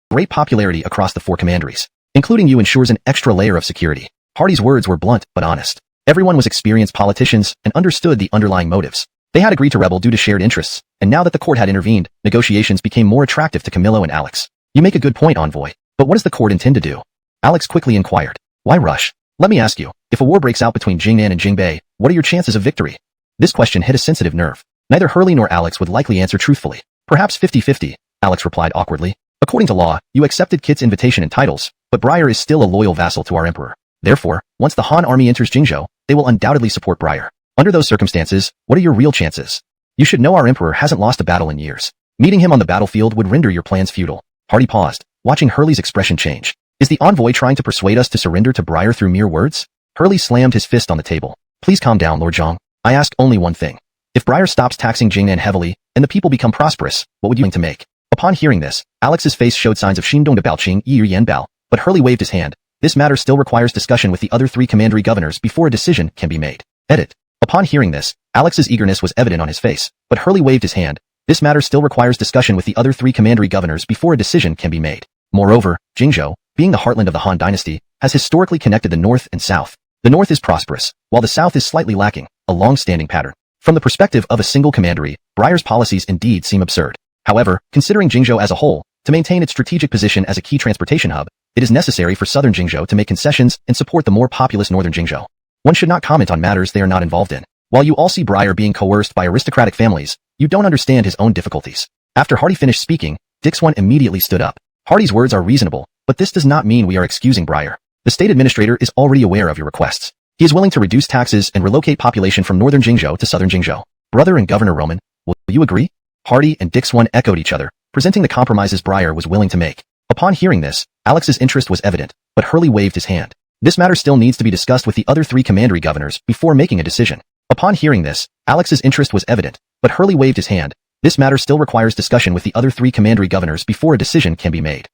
S1: Great popularity across the 4 commanderies. Including you ensures an extra layer of security." Hardy's words were blunt but honest. Everyone was experienced politicians and understood the underlying motives. They had agreed to rebel due to shared interests, and now that the court had intervened, negotiations became more attractive to Camillo and Alex. "You make a good point, envoy. But what does the court intend to do?" Alex quickly inquired. "Why rush? Let me ask you, if a war breaks out between Jingnan and Jingbei, what are your chances of victory?" This question hit a sensitive nerve. Neither Hurley nor Alex would likely answer truthfully. "Perhaps 50-50, Alex replied awkwardly. "According to law, you accepted Kit's invitation and titles, but Briar is still a loyal vassal to our emperor. Therefore, once the Han army enters Jingzhou, they will undoubtedly support Briar. Under those circumstances, what are your real chances? You should know our emperor hasn't lost a battle in years. Meeting him on the battlefield would render your plans futile." Hardy paused, watching Hurley's expression change. Is the envoy trying to persuade us to surrender to Briar through mere words? Hurley slammed his fist on the table. "Please calm down, Lord Zhang. I ask only one thing. If Briar stops taxing Jingnan heavily, and the people become prosperous, what would you think to make?" Upon hearing this, Alex's face showed signs of Xindong de Baoqing Yi Yan Bao, but Hurley waved his hand. "This matter still requires discussion with the other 3 commandery governors before a decision can be made." Edit. Upon hearing this, Alex's eagerness was evident on his face, but Hurley waved his hand. "This matter still requires discussion with the other 3 commandery governors before a decision can be made." Moreover, Jingzhou, being the heartland of the Han dynasty, has historically connected the north and south. The north is prosperous, while the south is slightly lacking, a long-standing pattern. From the perspective of a single commandery, Briar's policies indeed seem absurd. However, considering Jingzhou as a whole, to maintain its strategic position as a key transportation hub, it is necessary for southern Jingzhou to make concessions and support the more populous northern Jingzhou. One should not comment on matters they are not involved in. While you all see Briar being coerced by aristocratic families, you don't understand his own difficulties. After Hardy finished speaking, Dixon immediately stood up. Hardy's words are reasonable, but this does not mean we are excusing Briar. The state administrator is already aware of your requests. He is willing to reduce taxes and relocate population from northern Jingzhou to southern Jingzhou. Brother and Governor Roman, will you agree? Hardy and Dixon echoed each other, presenting the compromises Briar was willing to make. Upon hearing this, Alex's interest was evident, but Hurley waved his hand. This matter still needs to be discussed with the other 3 commandery governors before making a decision. Upon hearing this, Alex's interest was evident, but Hurley waved his hand. This matter still requires discussion with the other 3 commandery governors before a decision can be made.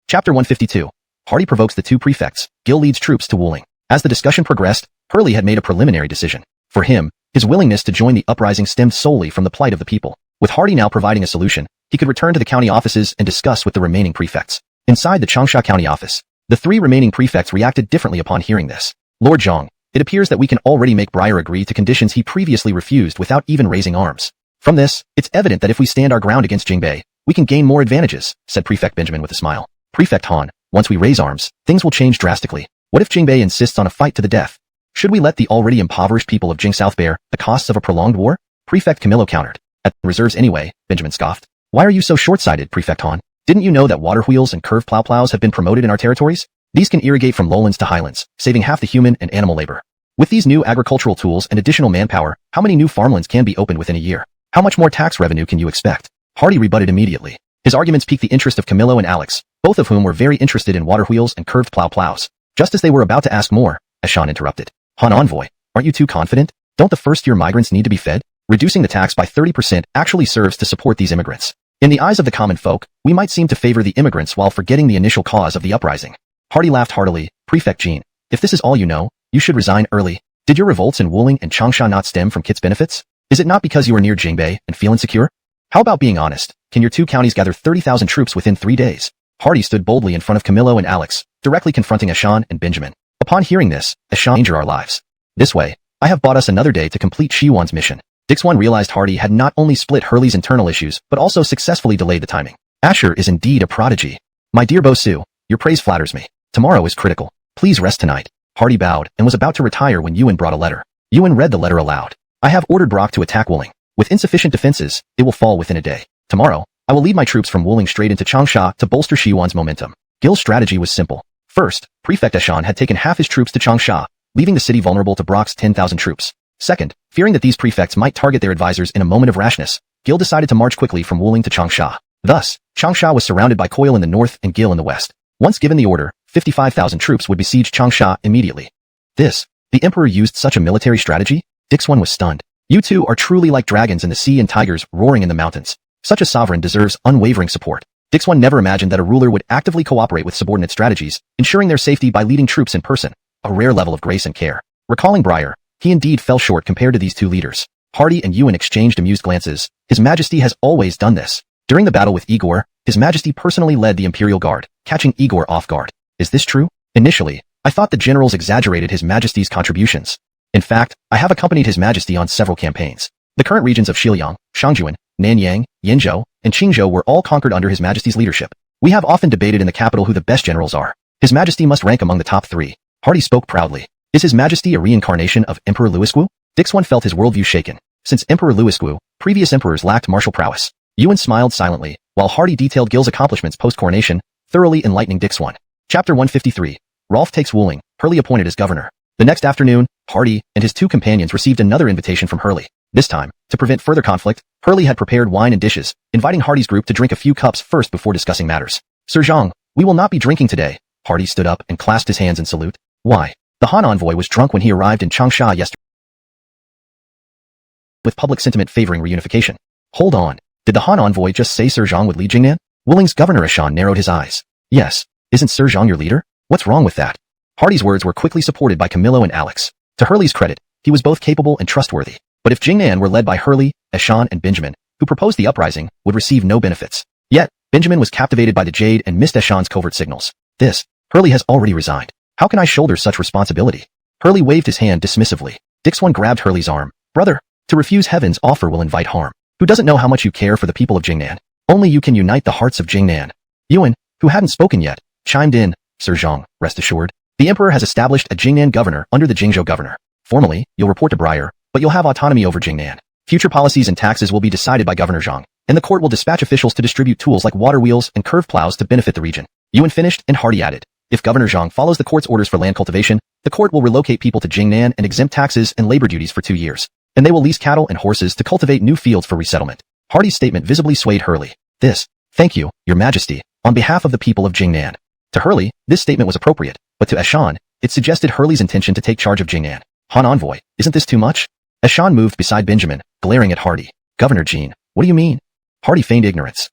S1: Chapter 152. Hardy provokes the 2 prefects. Gil leads troops to Wuling. As the discussion progressed, Hurley had made a preliminary decision. For him, his willingness to join the uprising stemmed solely from the plight of the people. With Hardy now providing a solution, he could return to the county offices and discuss with the remaining prefects. Inside the Changsha County office, the 3 remaining prefects reacted differently upon hearing this. "Lord Zhang, it appears that we can already make Briar agree to conditions he previously refused without even raising arms. From this, it's evident that if we stand our ground against Jingbei, we can gain more advantages," said Prefect Benjamin with a smile. "Prefect Han, once we raise arms, things will change drastically. What if Jingbei insists on a fight to the death? Should we let the already impoverished people of Jing South bear the costs of a prolonged war?" Prefect Camillo countered. "At reserves anyway," Benjamin scoffed. "Why are you so short-sighted, Prefect Han? Didn't you know that water wheels and curved plows have been promoted in our territories? These can irrigate from lowlands to highlands, saving half the human and animal labor. With these new agricultural tools and additional manpower, how many new farmlands can be opened within a year? How much more tax revenue can you expect?" Hardy rebutted immediately. His arguments piqued the interest of Camillo and Alex, both of whom were very interested in water wheels and curved plows. Just as they were about to ask more, Eshan interrupted. "Han envoy, aren't you too confident? Don't the first-year migrants need to be fed? Reducing the tax by 30% actually serves to support these immigrants. In the eyes of the common folk, we might seem to favor the immigrants while forgetting the initial cause of the uprising." Hardy laughed heartily. "Prefect Jean, if this is all you know, you should resign early. Did your revolts in Wuling and Changsha not stem from Kit's benefits? Is it not because you are near Jingbei and feel insecure? How about being honest? Can your 2 counties gather 30,000 troops within 3 days? Hardy stood boldly in front of Camillo and Alex, directly confronting Ashan and Benjamin. Upon hearing this, Ashan endangered our lives. This way, I have bought us another day to complete Shiwan's mission. Dixon realized Hardy had not only split Hurley's internal issues, but also successfully delayed the timing. Asher is indeed a prodigy. My dear Bosu, your praise flatters me. Tomorrow is critical. Please rest tonight. Hardy bowed and was about to retire when Yuan brought a letter. Yuan read the letter aloud. I have ordered Brock to attack Wuling. With insufficient defenses, it will fall within a day. Tomorrow, I will lead my troops from Wuling straight into Changsha to bolster Shiwan's momentum. Gil's strategy was simple. First, Prefect Ashan had taken half his troops to Changsha, leaving the city vulnerable to Brock's 10,000 troops. Second, fearing that these prefects might target their advisors in a moment of rashness, Gil decided to march quickly from Wuling to Changsha. Thus, Changsha was surrounded by Coil in the north and Gil in the west. Once given the order, 55,000 troops would besiege Changsha immediately. The Emperor used such a military strategy? Dixon was stunned. You two are truly like dragons in the sea and tigers roaring in the mountains. Such a sovereign deserves unwavering support. Dixon never imagined that a ruler would actively cooperate with subordinate strategies, ensuring their safety by leading troops in person, a rare level of grace and care. Recalling Briar, he indeed fell short compared to these two leaders. Hardy and Yuan exchanged amused glances. His Majesty has always done this. During the battle with Igor, His Majesty personally led the Imperial Guard, catching Igor off guard. Is this true? Initially, I thought the generals exaggerated His Majesty's contributions. In fact, I have accompanied His Majesty on several campaigns. The current regions of Xiliang, Shangjuan, Nanyang, Yenzhou, and Qingzhou were all conquered under His Majesty's leadership. We have often debated in the capital who the best generals are. His Majesty must rank among the top 3. Hardy spoke proudly. Is His Majesty a reincarnation of Emperor Louisgu? Dixon felt his worldview shaken. Since Emperor Louisgu, previous emperors lacked martial prowess. Yuan smiled silently, while Hardy detailed Gil's accomplishments post-coronation, thoroughly enlightening Dixon. Chapter 153. Rolf takes Wuling, Hurley appointed as governor. The next afternoon, Hardy and his two companions received another invitation from Hurley. This time, to prevent further conflict, Hurley had prepared wine and dishes, inviting Hardy's group to drink a few cups first before discussing matters. Sir Zhang, we will not be drinking today. Hardy stood up and clasped his hands in salute. Why? The Han envoy was drunk when he arrived in Changsha yesterday, with public sentiment favoring reunification. Hold on. Did the Han envoy just say Sir Zhang would lead Jingnan? Wuling's governor Ashan narrowed his eyes. Yes. Isn't Sir Zhang your leader? What's wrong with that? Hardy's words were quickly supported by Camillo and Alex. To Hurley's credit, he was both capable and trustworthy. But if Jingnan were led by Hurley, Ashan, and Benjamin, who proposed the uprising, would receive no benefits. Yet, Benjamin was captivated by the Jade and missed Ashan's covert signals. Hurley has already resigned. How can I shoulder such responsibility? Hurley waved his hand dismissively. Dixon grabbed Hurley's arm. Brother, to refuse heaven's offer will invite harm. Who doesn't know how much you care for the people of Jingnan? Only you can unite the hearts of Jingnan. Yuan, who hadn't spoken yet, chimed in. Sir Zhang, rest assured. The Emperor has established a Jingnan governor under the Jingzhou governor. Formally, you'll report to Briar, but you'll have autonomy over Jingnan. Future policies and taxes will be decided by Governor Zhang, and the court will dispatch officials to distribute tools like water wheels and curved plows to benefit the region. Yuan finished, and Hardy added. If Governor Zhang follows the court's orders for land cultivation, the court will relocate people to Jingnan and exempt taxes and labor duties for 2 years. And they will lease cattle and horses to cultivate new fields for resettlement. Hardy's statement visibly swayed Hurley. Thank you, Your Majesty, on behalf of the people of Jingnan. To Hurley, this statement was appropriate, but to Ashan, it suggested Hurley's intention to take charge of Jingnan. Han envoy, isn't this too much? Ashan moved beside Benjamin, glaring at Hardy. Governor Jean, what do you mean? Hardy feigned ignorance.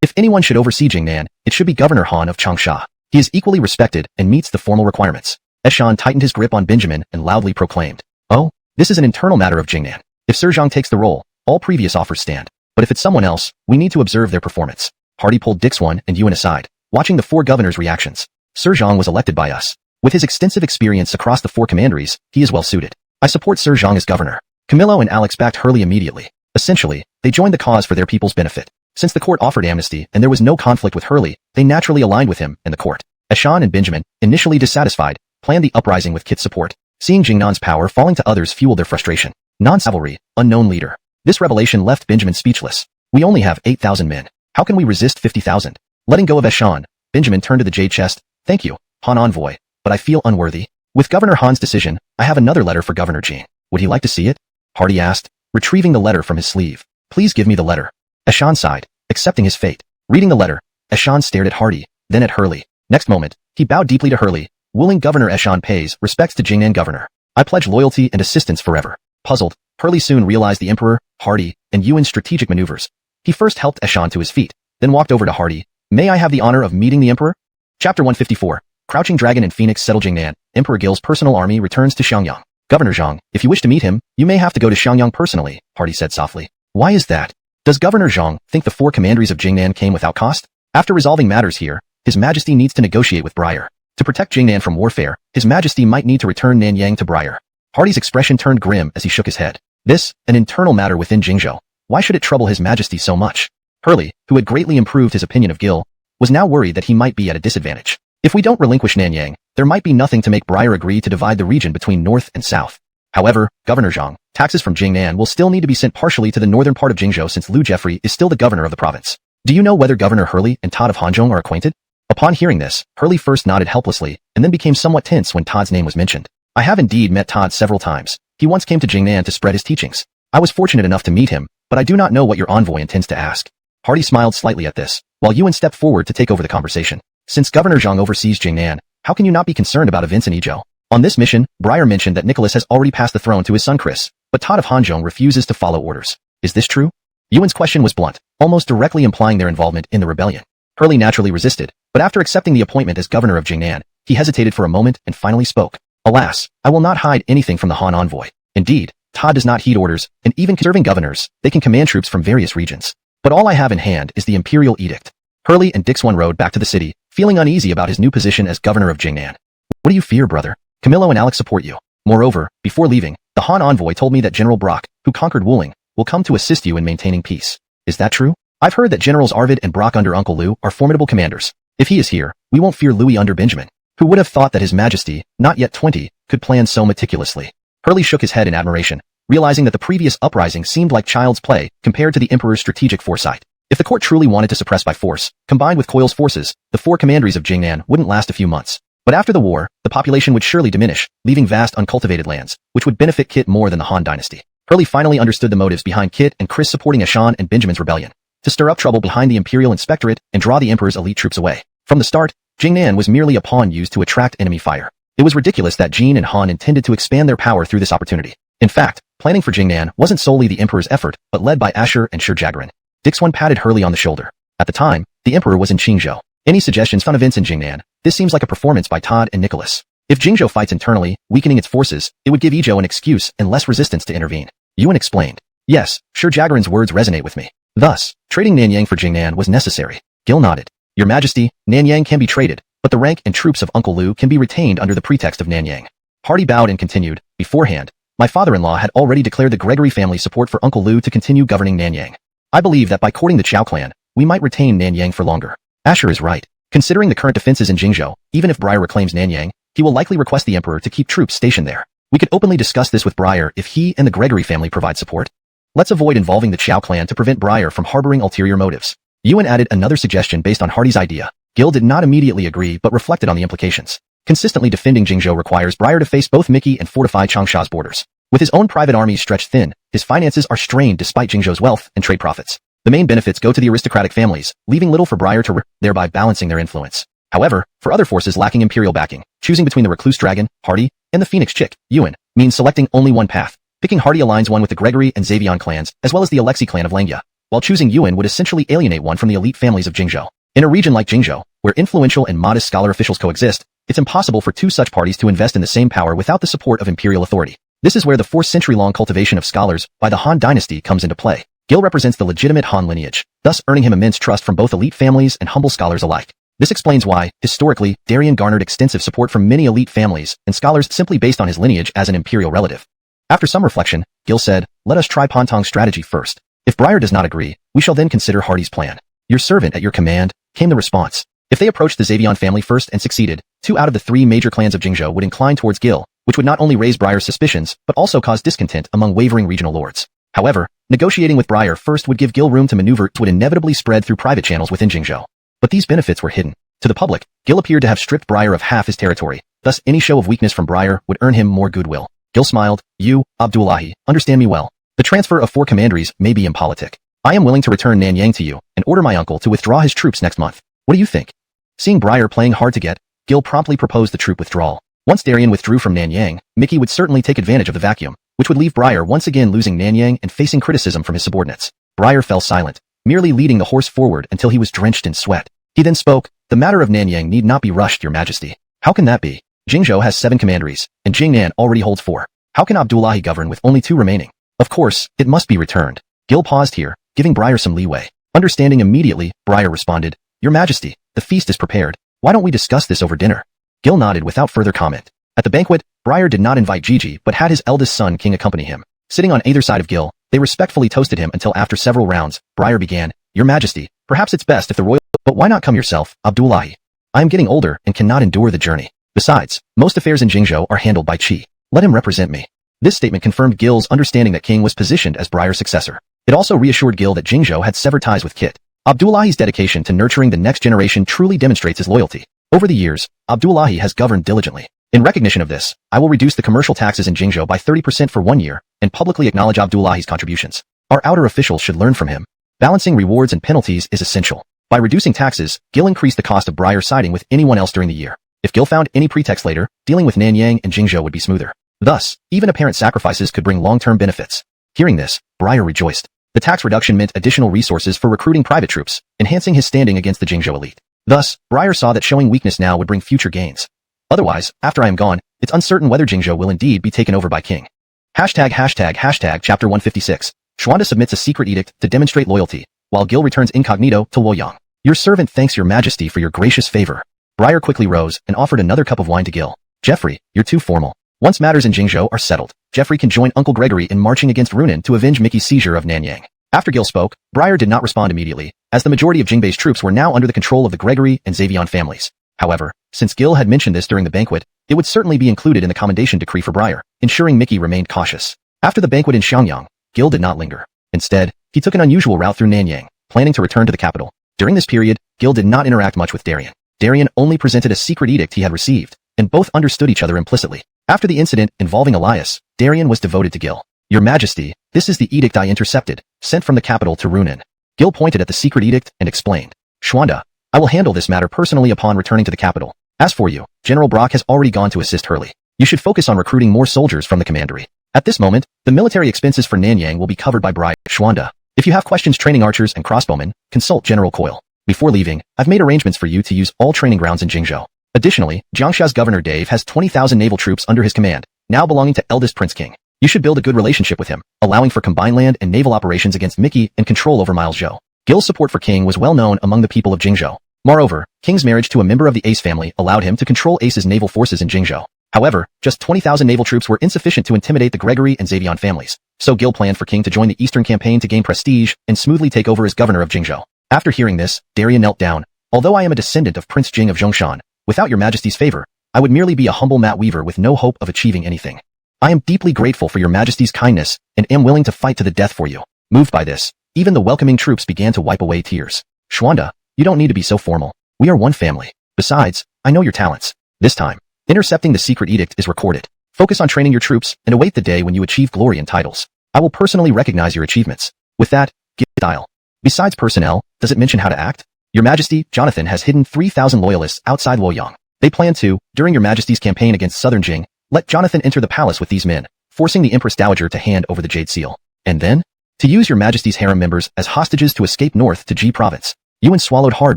S1: If anyone should oversee Jingnan, it should be Governor Han of Changsha. He is equally respected and meets the formal requirements. Ashan tightened his grip on Benjamin and loudly proclaimed. Oh, this is an internal matter of Jingnan. If Sir Zhang takes the role, all previous offers stand. But if it's someone else, we need to observe their performance. Hardy pulled Dixon and Yuan aside, watching the 4 governors' reactions. Sir Zhang was elected by us. With his extensive experience across the 4 commanderies, he is well suited. I support Sir Zhang as governor. Camillo and Alex backed Hurley immediately. Essentially, they joined the cause for their people's benefit. Since the court offered amnesty and there was no conflict with Hurley, they naturally aligned with him and the court. Ashan and Benjamin, initially dissatisfied, planned the uprising with Kit's support. Seeing Jingnan's power falling to others fueled their frustration. Non-cavalry, unknown leader. This revelation left Benjamin speechless. We only have 8,000 men. How can we resist 50,000? Letting go of Ashan, Benjamin turned to the jade chest. Thank you, Han envoy, but I feel unworthy. With Governor Han's decision, I have another letter for Governor Jean. Would he like to see it? Hardy asked, retrieving the letter from his sleeve. Please give me the letter. Ashan sighed, accepting his fate. Reading the letter, Ashan stared at Hardy, then at Hurley. Next moment, he bowed deeply to Hurley. Wuling Governor Ashan pays respects to Jingnan Governor. I pledge loyalty and assistance forever. Puzzled, Hurley soon realized the Emperor, Hardy, and Yuan's strategic maneuvers. He first helped Ashan to his feet, then walked over to Hardy. May I have the honor of meeting the Emperor? Chapter 154. Crouching Dragon and Phoenix settle Jingnan. Emperor Gil's personal army returns to Xiangyang. Governor Zhang, if you wish to meet him, you may have to go to Xiangyang personally, Hardy said softly. Why is that? Does Governor Zhang think the 4 commanderies of Jingnan came without cost? After resolving matters here, His Majesty needs to negotiate with Briar. To protect Jingnan from warfare, His Majesty might need to return Nanyang to Briar. Hardy's expression turned grim as he shook his head. This, an internal matter within Jingzhou. Why should it trouble His Majesty so much? Hurley, who had greatly improved his opinion of Gil, was now worried that he might be at a disadvantage. If we don't relinquish Nanyang, there might be nothing to make Briar agree to divide the region between north and south. However, Governor Zhang, taxes from Jingnan will still need to be sent partially to the northern part of Jingzhou since Liu Jeffrey is still the governor of the province. Do you know whether Governor Hurley and Todd of Hanzhong are acquainted? Upon hearing this, Hurley first nodded helplessly, and then became somewhat tense when Todd's name was mentioned. I have indeed met Todd several times. He once came to Jingnan to spread his teachings. I was fortunate enough to meet him, but I do not know what your envoy intends to ask. Hardy smiled slightly at this, while Yuan stepped forward to take over the conversation. Since Governor Zhang oversees Jingnan, how can you not be concerned about events in Ezhou? On this mission, Briar mentioned that Nicholas has already passed the throne to his son Chris, but Todd of Hanzhong refuses to follow orders. Is this true? Yuan's question was blunt, almost directly implying their involvement in the rebellion. Hurley naturally resisted, but after accepting the appointment as governor of Jingnan, he hesitated for a moment and finally spoke. Alas, I will not hide anything from the Han envoy. Indeed, Todd does not heed orders, and even serving governors, they can command troops from various regions. But all I have in hand is the imperial edict. Hurley and Dixon rode back to the city, feeling uneasy about his new position as governor of Jingnan. What do you fear, brother? Camillo and Alex support you. Moreover, before leaving, the Han envoy told me that General Brock, who conquered Wuling, will come to assist you in maintaining peace. Is that true? I've heard that Generals Arvid and Brock under Uncle Liu are formidable commanders. If he is here, we won't fear Louis under Benjamin. Who would have thought that His Majesty, not yet 20, could plan so meticulously? Hurley shook his head in admiration, realizing that the previous uprising seemed like child's play compared to the Emperor's strategic foresight. If the court truly wanted to suppress by force, combined with Coil's forces, the 4 commanderies of Jingnan wouldn't last a few months. But after the war, the population would surely diminish, leaving vast uncultivated lands, which would benefit Kit more than the Han dynasty. Hurley finally understood the motives behind Kit and Chris supporting Ashan and Benjamin's rebellion, to stir up trouble behind the Imperial Inspectorate and draw the Emperor's elite troops away. From the start, Jingnan was merely a pawn used to attract enemy fire. It was ridiculous that Jin and Han intended to expand their power through this opportunity. In fact, planning for Jingnan wasn't solely the Emperor's effort, but led by Asher and Shurjagaran. Dixon patted Hurley on the shoulder. At the time, the Emperor was in Qingzhou. Any suggestions on events in Jingnan? This seems like a performance by Todd and Nicholas. If Jingzhou fights internally, weakening its forces, it would give Ezhou an excuse and less resistance to intervene. Yuan explained. Yes, Shurjagaran's words resonate with me. Thus, trading Nanyang for Jingnan was necessary. Gil nodded. Your Majesty, Nanyang can be traded, but the rank and troops of Uncle Liu can be retained under the pretext of Nanyang. Hardy bowed and continued. Beforehand, my father-in-law had already declared the Gregory family support for Uncle Liu to continue governing Nanyang. I believe that by courting the Chao clan, we might retain Nanyang for longer. Asher is right. Considering the current defenses in Jingzhou, even if Briar reclaims Nanyang, he will likely request the Emperor to keep troops stationed there. We could openly discuss this with Briar if he and the Gregory family provide support. Let's avoid involving the Chao clan to prevent Briar from harboring ulterior motives. Yuan added another suggestion based on Hardy's idea. Gil did not immediately agree but reflected on the implications. Consistently defending Jingzhou requires Briar to face both Mickey and fortify Changsha's borders. With his own private armies stretched thin, his finances are strained despite Jingzhou's wealth and trade profits. The main benefits go to the aristocratic families, leaving little for Briar to thereby balancing their influence. However, for other forces lacking imperial backing, choosing between the Recluse Dragon, Hardy, and the Phoenix Chick, Yuan, means selecting only one path. Picking Hardy aligns one with the Gregory and Xavion clans, as well as the Alexei clan of Langya, while choosing Yuan would essentially alienate one from the elite families of Jingzhou. In a region like Jingzhou, where influential and modest scholar officials coexist, it's impossible for two such parties to invest in the same power without the support of imperial authority. This is where the 4-century-long cultivation of scholars by the Han dynasty comes into play. Gil represents the legitimate Han lineage, thus earning him immense trust from both elite families and humble scholars alike. This explains why, historically, Darien garnered extensive support from many elite families and scholars simply based on his lineage as an imperial relative. After some reflection, Gil said, let us try Pontong's strategy first. If Briar does not agree, we shall then consider Hardy's plan. Your servant at your command, came the response. If they approached the Xavion family first and succeeded, 2 out of the 3 major clans of Jingzhou would incline towards Gil, which would not only raise Briar's suspicions, but also cause discontent among wavering regional lords. However, negotiating with Briar first would give Gil room to maneuver would inevitably spread through private channels within Jingzhou. But these benefits were hidden. To the public, Gil appeared to have stripped Briar of half his territory, thus any show of weakness from Briar would earn him more goodwill. Gil smiled. You, Abdullahi, understand me well. The transfer of 4 commanderies may be impolitic. I am willing to return Nanyang to you, and order my uncle to withdraw his troops next month. What do you think? Seeing Briar playing hard to get, Gil promptly proposed the troop withdrawal. Once Darien withdrew from Nanyang, Mickey would certainly take advantage of the vacuum, which would leave Briar once again losing Nanyang and facing criticism from his subordinates. Briar fell silent, merely leading the horse forward until he was drenched in sweat. He then spoke, the matter of Nanyang need not be rushed, Your Majesty. How can that be? Jingzhou has 7 commanderies, and Jingnan already holds 4. How can Abdullahi govern with only 2 remaining? Of course, it must be returned. Gil paused here, giving Briar some leeway. Understanding immediately, Briar responded, Your Majesty, the feast is prepared. Why don't we discuss this over dinner? Gil nodded without further comment. At the banquet, Briar did not invite Gigi but had his eldest son King accompany him. Sitting on either side of Gil, they respectfully toasted him until after several rounds, Briar began, Your Majesty, perhaps it's best if the royal— But why not come yourself, Abdullahi? I am getting older and cannot endure the journey. Besides, most affairs in Jingzhou are handled by Qi. Let him represent me. This statement confirmed Gil's understanding that King was positioned as Briar's successor. It also reassured Gil that Jingzhou had severed ties with Kit. Abdullahi's dedication to nurturing the next generation truly demonstrates his loyalty. Over the years, Abdullahi has governed diligently. In recognition of this, I will reduce the commercial taxes in Jingzhou by 30% for 1 year, and publicly acknowledge Abdullahi's contributions. Our outer officials should learn from him. Balancing rewards and penalties is essential. By reducing taxes, Gil increased the cost of Briar siding with anyone else during the year. If Gil found any pretext later, dealing with Nanyang and Jingzhou would be smoother. Thus, even apparent sacrifices could bring long-term benefits. Hearing this, Briar rejoiced. The tax reduction meant additional resources for recruiting private troops, enhancing his standing against the Jingzhou elite. Thus, Briar saw that showing weakness now would bring future gains. Otherwise, after I am gone, it's uncertain whether Jingzhou will indeed be taken over by King. Chapter 156. Xuanda submits a secret edict to demonstrate loyalty, while Gil returns incognito to Luoyang. Your servant thanks your majesty for your gracious favor. Briar quickly rose and offered another cup of wine to Gil. Jeffrey, you're too formal. Once matters in Jingzhou are settled, Jeffrey can join Uncle Gregory in marching against Runan to avenge Mickey's seizure of Nanyang. After Gil spoke, Briar did not respond immediately, as the majority of Jingbei's troops were now under the control of the Gregory and Xavion families. However, since Gil had mentioned this during the banquet, it would certainly be included in the commendation decree for Briar, ensuring Mickey remained cautious. After the banquet in Xiangyang, Gil did not linger. Instead, he took an unusual route through Nanyang, planning to return to the capital. During this period, Gil did not interact much with Darien. Darien only presented a secret edict he had received, and both understood each other implicitly. After the incident involving Elias, Darien was devoted to Gil. Your Majesty, this is the edict I intercepted, sent from the capital to Runan. Gil pointed at the secret edict and explained. Xuanda, I will handle this matter personally upon returning to the capital. As for you, General Brock has already gone to assist Hurley. You should focus on recruiting more soldiers from the commandery. At this moment, the military expenses for Nanyang will be covered by Briar. Xuanda, if you have questions training archers and crossbowmen, consult General Coyle. Before leaving, I've made arrangements for you to use all training grounds in Jingzhou. Additionally, Jiangsha's Governor Dave has 20,000 naval troops under his command, now belonging to eldest Prince King. You should build a good relationship with him, allowing for combined land and naval operations against Mickey and control over Miles Zhou. Gil's support for King was well known among the people of Jingzhou. Moreover, King's marriage to a member of the Ace family allowed him to control Ace's naval forces in Jingzhou. However, just 20,000 naval troops were insufficient to intimidate the Gregory and Xavion families, so Gil planned for King to join the Eastern campaign to gain prestige and smoothly take over as governor of Jingzhou. After hearing this, Darien knelt down. Although I am a descendant of Prince Jing of Zhongshan, without your majesty's favor, I would merely be a humble mat weaver with no hope of achieving anything. I am deeply grateful for your majesty's kindness and am willing to fight to the death for you. Moved by this, even the welcoming troops began to wipe away tears. Xuanda, you don't need to be so formal. We are one family. Besides, I know your talents. This time, intercepting the secret edict is recorded. Focus on training your troops and await the day when you achieve glory and titles. I will personally recognize your achievements. With that, give style. Besides personnel, does it mention how to act? Your Majesty, Jonathan has hidden 3,000 loyalists outside Luoyang. They plan to, during your Majesty's campaign against Southern Jing, let Jonathan enter the palace with these men, forcing the Empress Dowager to hand over the Jade Seal. And then, to use your Majesty's harem members as hostages to escape north to Ji Province. Yuan swallowed hard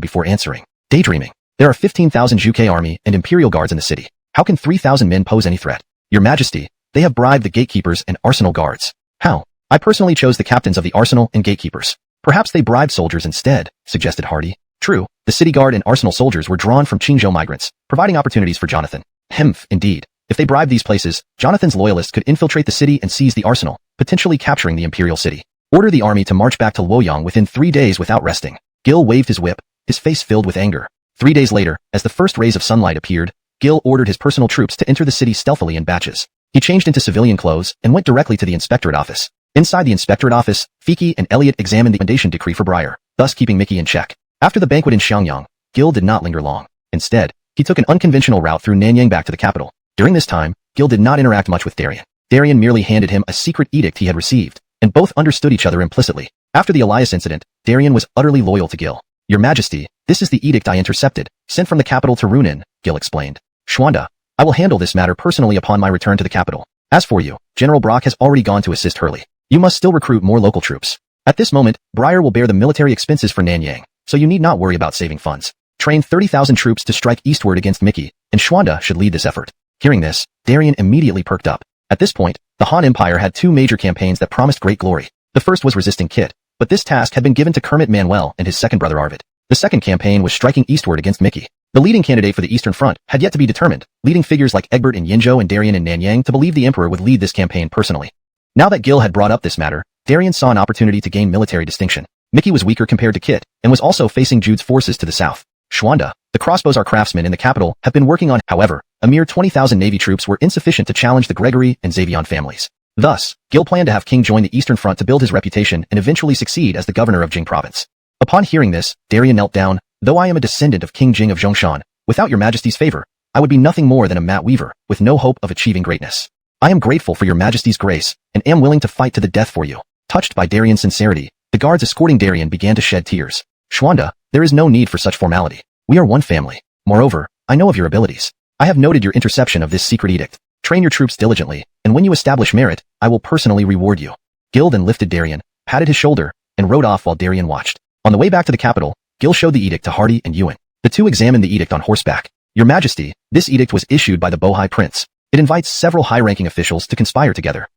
S1: before answering. Daydreaming. There are 15,000 Zhuge army and Imperial Guards in the city. How can 3,000 men pose any threat? Your Majesty, they have bribed the gatekeepers and arsenal guards. How? I personally chose the captains of the arsenal and gatekeepers. Perhaps they bribed soldiers instead, suggested Hardy. True, the city guard and arsenal soldiers were drawn from Qingzhou migrants, providing opportunities for Jonathan. Indeed. If they bribed these places, Jonathan's loyalists could infiltrate the city and seize the arsenal, potentially capturing the imperial city. Order the army to march back to Luoyang within 3 days without resting. Gil waved his whip, his face filled with anger. 3 days later, as the first rays of sunlight appeared, Gil ordered his personal troops to enter the city stealthily in batches. He changed into civilian clothes and went directly to the inspectorate office. Inside the inspectorate office, Fiki and Elliot examined the commendation decree for Briar, thus keeping Mickey in check. After the banquet in Xiangyang, Gil did not linger long. Instead, he took an unconventional route through Nanyang back to the capital. During this time, Gil did not interact much with Darien. Darien merely handed him a secret edict he had received, and both understood each other implicitly. After the Elias incident, Darien was utterly loyal to Gil. Your Majesty, this is the edict I intercepted, sent from the capital to Runan, Gil explained. Xuanda, I will handle this matter personally upon my return to the capital. As for you, General Brock has already gone to assist Hurley. You must still recruit more local troops. At this moment, Briar will bear the military expenses for Nanyang, so you need not worry about saving funds. Train 30,000 troops to strike eastward against Mickey, and Xuanda should lead this effort. Hearing this, Darien immediately perked up. At this point, the Han Empire had 2 major campaigns that promised great glory. The first was resisting Kit, but this task had been given to Kermit Manuel and his second brother Arvid. The second campaign was striking eastward against Mickey. The leading candidate for the Eastern Front had yet to be determined, leading figures like Egbert in Yinzhou and Darien in Nanyang to believe the Emperor would lead this campaign personally. Now that Gil had brought up this matter, Darien saw an opportunity to gain military distinction. Mickey was weaker compared to Kit, and was also facing Jude's forces to the south. Xuanda, the crossbows craftsmen in the capital, have been working on. However, a mere 20,000 Navy troops were insufficient to challenge the Gregory and Xavion families. Thus, Gil planned to have King join the Eastern Front to build his reputation and eventually succeed as the governor of Jing province. Upon hearing this, Darien knelt down. Though I am a descendant of King Jing of Zhongshan, without your majesty's favor, I would be nothing more than a mat weaver, with no hope of achieving greatness. I am grateful for your majesty's grace, and am willing to fight to the death for you. Touched by Darien's sincerity, the guards escorting Darien began to shed tears. Xuanda, there is no need for such formality. We are one family. Moreover, I know of your abilities. I have noted your interception of this secret edict. Train your troops diligently, and when you establish merit, I will personally reward you. Gil then lifted Darien, patted his shoulder, and rode off while Darien watched. On the way back to the capital, Gil showed the edict to Hardy and Yuan. The two examined the edict on horseback. Your Majesty, this edict was issued by the Bohai Prince. It invites several high-ranking officials to conspire together.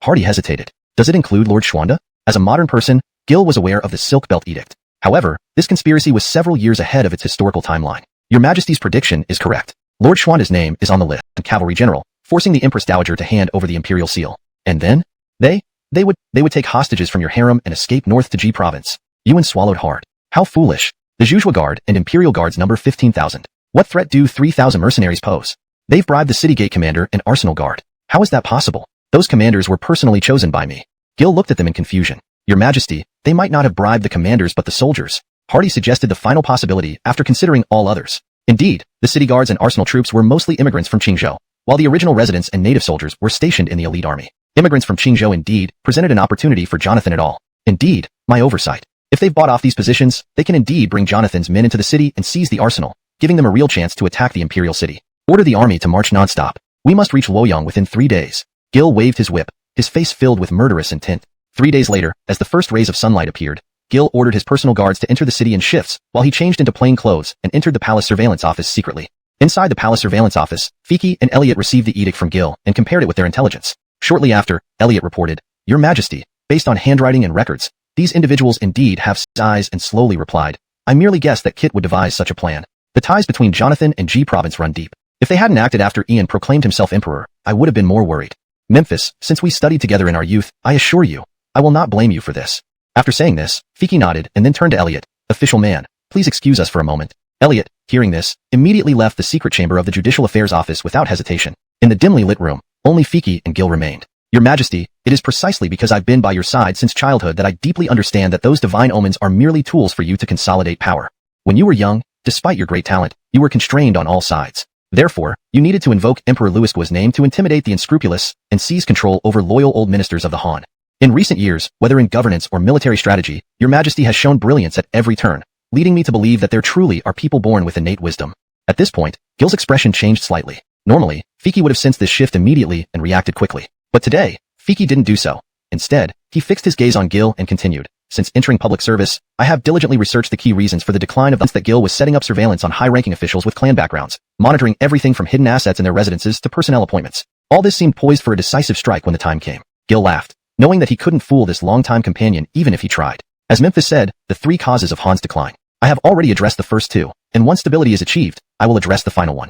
S1: Hardy hesitated. Does it include Lord Xuanda? As a modern person, Gil was aware of the Silk Belt Edict. However, this conspiracy was several years ahead of its historical timeline. Your Majesty's prediction is correct. Lord Xuanda's name is on the list, a cavalry general, forcing the Empress Dowager to hand over the imperial seal. And then? They would take hostages from your harem and escape north to Ji province. Yuan swallowed hard. How foolish. The Zhuge Guard and Imperial Guards number 15,000. What threat do 3,000 mercenaries pose? They've bribed the City Gate Commander and Arsenal Guard. How is that possible? Those commanders were personally chosen by me. Gil looked at them in confusion. Your Majesty, they might not have bribed the commanders but the soldiers. Hardy suggested the final possibility after considering all others. Indeed, the city guards and arsenal troops were mostly immigrants from Qingzhou, while the original residents and native soldiers were stationed in the elite army. Immigrants from Qingzhou indeed presented an opportunity for Jonathan et al. Indeed, my oversight. If they've bought off these positions, they can indeed bring Jonathan's men into the city and seize the arsenal, giving them a real chance to attack the imperial city. Order the army to march non-stop. We must reach Luoyang within 3 days. Gil waved his whip, his face filled with murderous intent. 3 days later, as the first rays of sunlight appeared, Gil ordered his personal guards to enter the city in shifts, while he changed into plain clothes and entered the palace surveillance office secretly. Inside the palace surveillance office, Fiki and Elliot received the edict from Gil and compared it with their intelligence. Shortly after, Elliot reported, Your Majesty, based on handwriting and records, these individuals indeed have eyes, and slowly replied, I merely guessed that Kit would devise such a plan. The ties between Jonathan and Ji province run deep. If they hadn't acted after Ian proclaimed himself emperor, I would have been more worried. Memphis, since we studied together in our youth, I assure you, I will not blame you for this. After saying this, Fiki nodded and then turned to Elliot. Official man, please excuse us for a moment. Elliot, hearing this, immediately left the secret chamber of the Judicial Affairs Office without hesitation. In the dimly lit room, only Fiki and Gil remained. Your Majesty, it is precisely because I've been by your side since childhood that I deeply understand that those divine omens are merely tools for you to consolidate power. When you were young, despite your great talent, you were constrained on all sides. Therefore, you needed to invoke Emperor Louisgua's name to intimidate the unscrupulous and seize control over loyal old ministers of the Han. In recent years, whether in governance or military strategy, your Majesty has shown brilliance at every turn, leading me to believe that there truly are people born with innate wisdom. At this point, Gil's expression changed slightly. Normally, Fiki would have sensed this shift immediately and reacted quickly. But today, Fiki didn't do so. Instead, he fixed his gaze on Gil and continued, Since entering public service, I have diligently researched the key reasons for the decline of that Gil was setting up surveillance on high-ranking officials with clan backgrounds, monitoring everything from hidden assets in their residences to personnel appointments. All this seemed poised for a decisive strike when the time came. Gil laughed, knowing that he couldn't fool this longtime companion even if he tried. As Memphis said, the 3 causes of Han's decline. I have already addressed the first 2, and once stability is achieved, I will address the final one.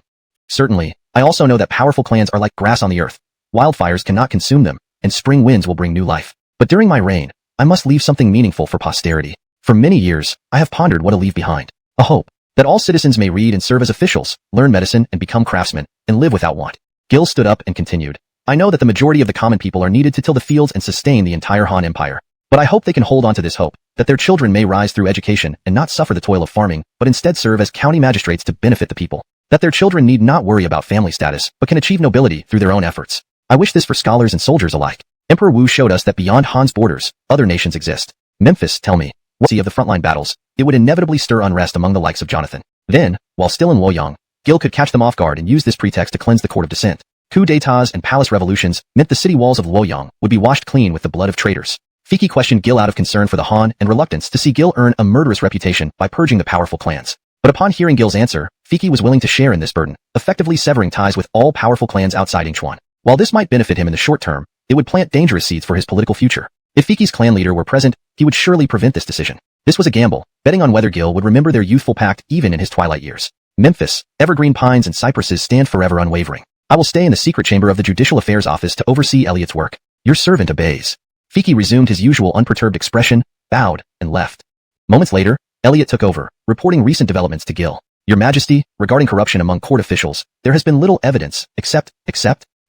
S1: Certainly, I also know that powerful clans are like grass on the earth. Wildfires cannot consume them, and spring winds will bring new life. But during my reign, I must leave something meaningful for posterity. For many years, I have pondered what to leave behind. A hope that all citizens may read and serve as officials, learn medicine and become craftsmen, and live without want. Gil stood up and continued. I know that the majority of the common people are needed to till the fields and sustain the entire Han Empire. But I hope they can hold on to this hope, that their children may rise through education and not suffer the toil of farming, but instead serve as county magistrates to benefit the people. That their children need not worry about family status, but can achieve nobility through their own efforts. I wish this for scholars and soldiers alike. Emperor Wu showed us that beyond Han's borders, other nations exist. Memphis, tell me, what of the frontline battles, it would inevitably stir unrest among the likes of Jonathan. Then, while still in Luoyang, Gil could catch them off guard and use this pretext to cleanse the court of dissent. Coup d'états and palace revolutions meant the city walls of Luoyang would be washed clean with the blood of traitors. Fiki questioned Gil out of concern for the Han and reluctance to see Gil earn a murderous reputation by purging the powerful clans. But upon hearing Gil's answer, Fiki was willing to share in this burden, effectively severing ties with all powerful clans outside Yingchuan. While this might benefit him in the short term, it would plant dangerous seeds for his political future. If Fiki's clan leader were present, he would surely prevent this decision. This was a gamble, betting on whether Gil would remember their youthful pact even in his twilight years. Memphis, evergreen pines and cypresses stand forever unwavering. I will stay in the secret chamber of the Judicial Affairs Office to oversee Elliot's work. Your servant obeys. Fiki resumed his usual unperturbed expression, bowed, and left. Moments later, Elliot took over, reporting recent developments to Gil. Your Majesty, regarding corruption among court officials, there has been little evidence, except,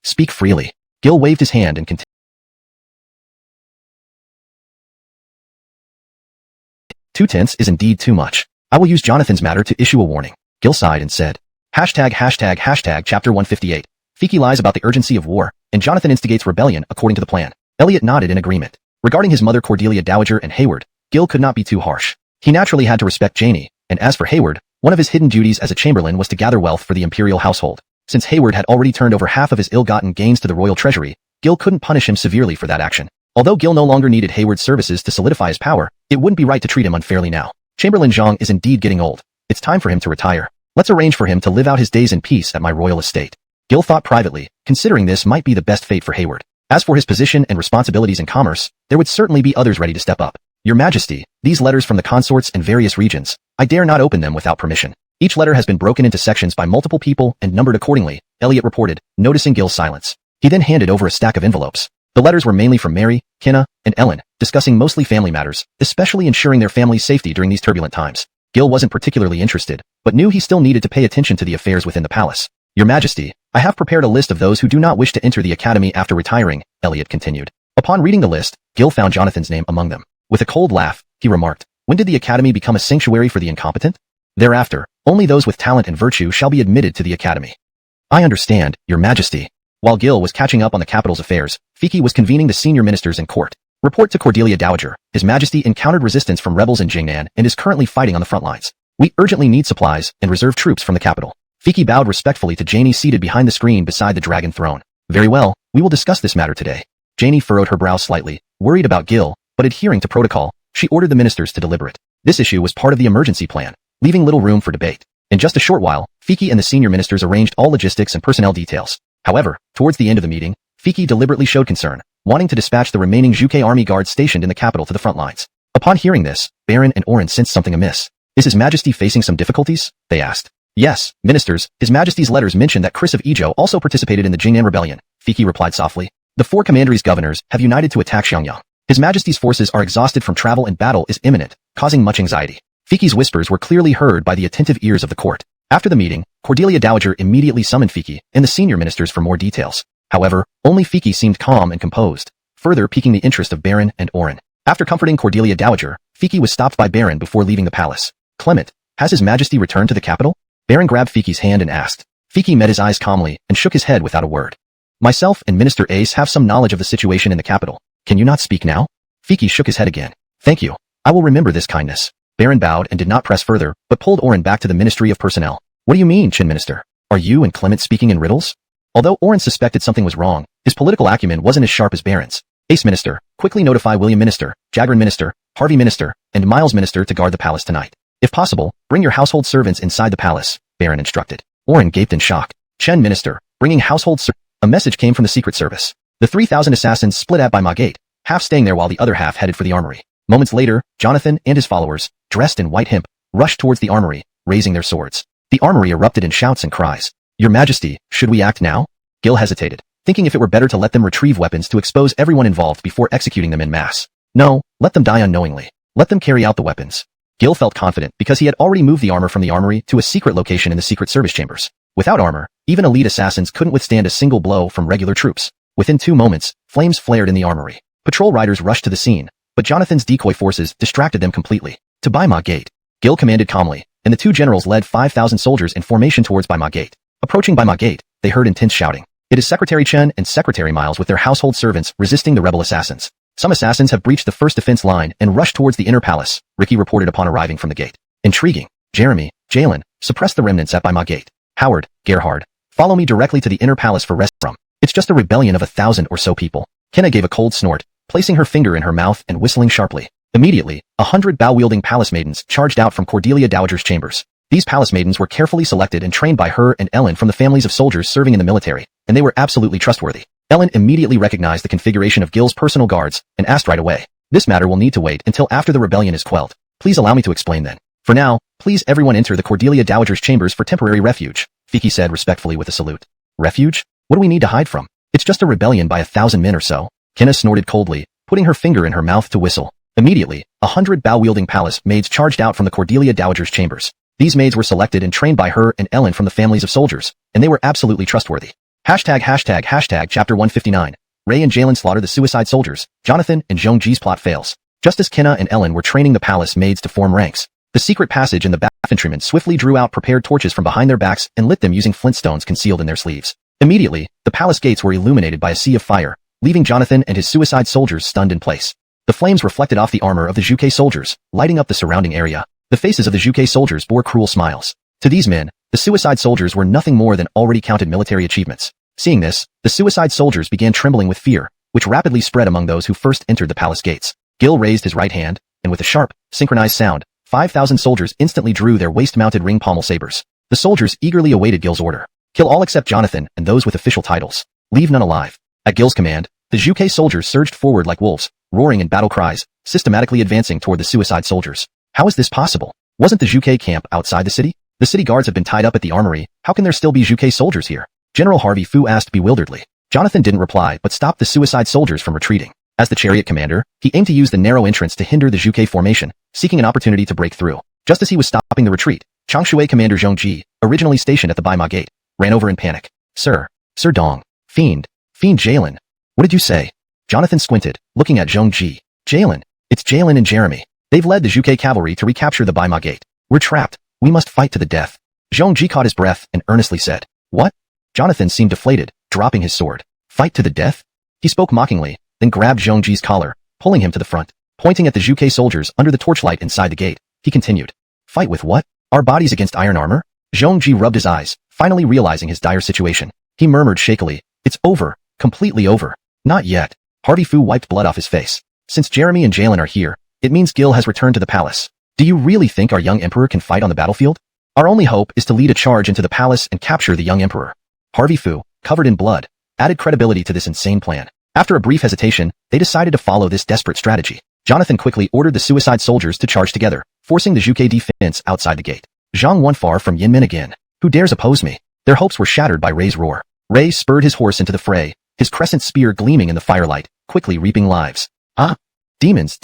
S1: speak freely. Gil waved his hand and continued. 2/10 is indeed too much. I will use Jonathan's matter to issue a warning. Gil sighed and said, ##### Chapter 158. Fiki lies about the urgency of war, and Jonathan instigates rebellion according to the plan. Elliot nodded in agreement. Regarding his mother Cordelia Dowager and Hayward, Gil could not be too harsh. He naturally had to respect Janie, and as for Hayward, one of his hidden duties as a chamberlain was to gather wealth for the imperial household. Since Hayward had already turned over half of his ill-gotten gains to the royal treasury, Gil couldn't punish him severely for that action. Although Gil no longer needed Hayward's services to solidify his power, it wouldn't be right to treat him unfairly now. Chamberlain Zhang is indeed getting old. It's time for him to retire. Let's arrange for him to live out his days in peace at my royal estate. Gil thought privately, considering this might be the best fate for Hayward. As for his position and responsibilities in commerce, there would certainly be others ready to step up. Your Majesty, these letters from the consorts in various regions, I dare not open them without permission. Each letter has been broken into sections by multiple people and numbered accordingly, Elliot reported, noticing Gil's silence. He then handed over a stack of envelopes. The letters were mainly from Mary, Kenna, and Ellen, discussing mostly family matters, especially ensuring their family's safety during these turbulent times. Gil wasn't particularly interested, but knew he still needed to pay attention to the affairs within the palace. Your Majesty, I have prepared a list of those who do not wish to enter the academy after retiring, Elliot continued. Upon reading the list, Gil found Jonathan's name among them. With a cold laugh, he remarked, when did the academy become a sanctuary for the incompetent? Thereafter, only those with talent and virtue shall be admitted to the academy. I understand, Your Majesty. While Gil was catching up on the capital's affairs, Fiki was convening the senior ministers in court. Report to Cordelia Dowager, His Majesty encountered resistance from rebels in Jingnan and is currently fighting on the front lines. We urgently need supplies and reserve troops from the capital. Fiki bowed respectfully to Janie seated behind the screen beside the dragon throne. Very well, we will discuss this matter today. Janie furrowed her brow slightly, worried about Gil, but adhering to protocol, she ordered the ministers to deliberate. This issue was part of the emergency plan, leaving little room for debate. In just a short while, Fiki and the senior ministers arranged all logistics and personnel details. However, towards the end of the meeting, Fiki deliberately showed concern, wanting to dispatch the remaining Zhuge army guards stationed in the capital to the front lines. Upon hearing this, Baron and Oren sensed something amiss. Is His Majesty facing some difficulties? They asked. Yes, ministers, His Majesty's letters mention that Chris of Ijo also participated in the Jingnan rebellion, Fiki replied softly. The four commanderies governors have united to attack Xiangyang. His Majesty's forces are exhausted from travel and battle is imminent, causing much anxiety. Fiki's whispers were clearly heard by the attentive ears of the court. After the meeting, Cordelia Dowager immediately summoned Fiki and the senior ministers for more details. However, only Fiki seemed calm and composed, further piquing the interest of Baron and Oren. After comforting Cordelia Dowager, Fiki was stopped by Baron before leaving the palace. Clement, has His Majesty returned to the capital? Baron grabbed Fiki's hand and asked. Fiki met his eyes calmly and shook his head without a word. Myself and Minister Ace have some knowledge of the situation in the capital. Can you not speak now? Fiki shook his head again. Thank you. I will remember this kindness. Baron bowed and did not press further, but pulled Oren back to the Ministry of Personnel. What do you mean, Chin Minister? Are you and Clement speaking in riddles? Although Oren suspected something was wrong, his political acumen wasn't as sharp as Baron's. Ace Minister, quickly notify William Minister, Jagran Minister, Harvey Minister, and Miles Minister to guard the palace tonight. If possible, bring your household servants inside the palace, Baron instructed. Oren gaped in shock. Chen Minister, bringing household servants. A message came from the Secret Service. The 3,000 assassins split at Baima Gate, half staying there while the other half headed for the armory. Moments later, Jonathan and his followers, dressed in white hemp, rushed towards the armory, raising their swords. The armory erupted in shouts and cries. Your Majesty, should we act now? Gil hesitated, thinking if it were better to let them retrieve weapons to expose everyone involved before executing them en masse. No, let them die unknowingly. Let them carry out the weapons. Gil felt confident because he had already moved the armor from the armory to a secret location in the secret service chambers. Without armor, even elite assassins couldn't withstand a single blow from regular troops. Within 2 moments, flames flared in the armory. Patrol riders rushed to the scene, but Jonathan's decoy forces distracted them completely. To Baima Gate, Gil commanded calmly, and the 2 generals led 5,000 soldiers in formation towards Baima Gate. Approaching Baima Gate, they heard intense shouting. It is Secretary Chen and Secretary Miles with their household servants resisting the rebel assassins. Some assassins have breached the first defense line and rushed towards the inner palace, Ricky reported upon arriving from the gate. Intriguing. Jeremy, Jalen, suppress the remnants at Baima Gate. Howard, Gerhard, follow me directly to the inner palace for rest from. It's just a rebellion of 1,000 or so people. Kenna gave a cold snort, placing her finger in her mouth and whistling sharply. Immediately, 100 bow-wielding palace maidens charged out from Cordelia Dowager's chambers. These palace maidens were carefully selected and trained by her and Ellen from the families of soldiers serving in the military, and they were absolutely trustworthy. Ellen immediately recognized the configuration of Gil's personal guards and asked right away. This matter will need to wait until after the rebellion is quelled. Please allow me to explain then. For now, please everyone enter the Cordelia Dowager's chambers for temporary refuge, Fiki said respectfully with a salute. Refuge? What do we need to hide from? It's just a rebellion by 1,000 men or so. Kenna snorted coldly, putting her finger in her mouth to whistle. Immediately, 100 bow-wielding palace maids charged out from the Cordelia Dowager's chambers. These maids were selected and trained by her and Ellen from the families of soldiers, and they were absolutely trustworthy. Hashtag chapter 159. Ray and Jalen slaughter the suicide soldiers. Jonathan and Zhongji's plot fails. Just as Kenna and Ellen were training the palace maids to form ranks, the secret passage and the infantrymen swiftly drew out prepared torches from behind their backs and lit them using flintstones concealed in their sleeves. Immediately, the palace gates were illuminated by a sea of fire, leaving Jonathan and his suicide soldiers stunned in place. The flames reflected off the armor of the Zhuge soldiers, lighting up the surrounding area. The faces of the Zhuge soldiers bore cruel smiles. To these men, the suicide soldiers were nothing more than already counted military achievements. Seeing this, the suicide soldiers began trembling with fear, which rapidly spread among those who first entered the palace gates. Gil raised his right hand, and with a sharp, synchronized sound, 5,000 soldiers instantly drew their waist-mounted ring pommel sabers. The soldiers eagerly awaited Gil's order. Kill all except Jonathan and those with official titles. Leave none alive. At Gil's command, the Zhuge soldiers surged forward like wolves, roaring in battle cries, systematically advancing toward the suicide soldiers. How is this possible? Wasn't the Zhuge camp outside the city? The city guards have been tied up at the armory. How can there still be Zhuge soldiers here? General Harvey Fu asked bewilderedly. Jonathan didn't reply but stopped the suicide soldiers from retreating. As the chariot commander, he aimed to use the narrow entrance to hinder the Zhuge formation, seeking an opportunity to break through. Just as he was stopping the retreat, Changshui commander Zhongji, originally stationed at the Baima gate, ran over in panic. Sir Dong. Fiend Jalen. What did you say? Jonathan squinted, looking at Zhongji. Jalen. It's Jalen and Jeremy. They've led the Zhuge cavalry to recapture the Baima gate. We're trapped. We must fight to the death. Zhongji caught his breath and earnestly said. What? Jonathan seemed deflated, dropping his sword. Fight to the death? He spoke mockingly, then grabbed Zhongji's collar, pulling him to the front. Pointing at the Zhuge soldiers under the torchlight inside the gate, he continued. Fight with what? Our bodies against iron armor? Zhongji rubbed his eyes, finally realizing his dire situation. He murmured shakily. It's over. Completely over. Not yet. Harvey Fu wiped blood off his face. Since Jeremy and Jalen are here, it means Gil has returned to the palace. Do you really think our young emperor can fight on the battlefield? Our only hope is to lead a charge into the palace and capture the young emperor. Harvey Fu, covered in blood, added credibility to this insane plan. After a brief hesitation, they decided to follow this desperate strategy. Jonathan quickly ordered the suicide soldiers to charge together, forcing the Zhuge defense outside the gate. Zhang won far from Yinmin again. Who dares oppose me? Their hopes were shattered by Ray's roar. Ray spurred his horse into the fray, his crescent spear gleaming in the firelight, quickly reaping lives. Ah! Demons!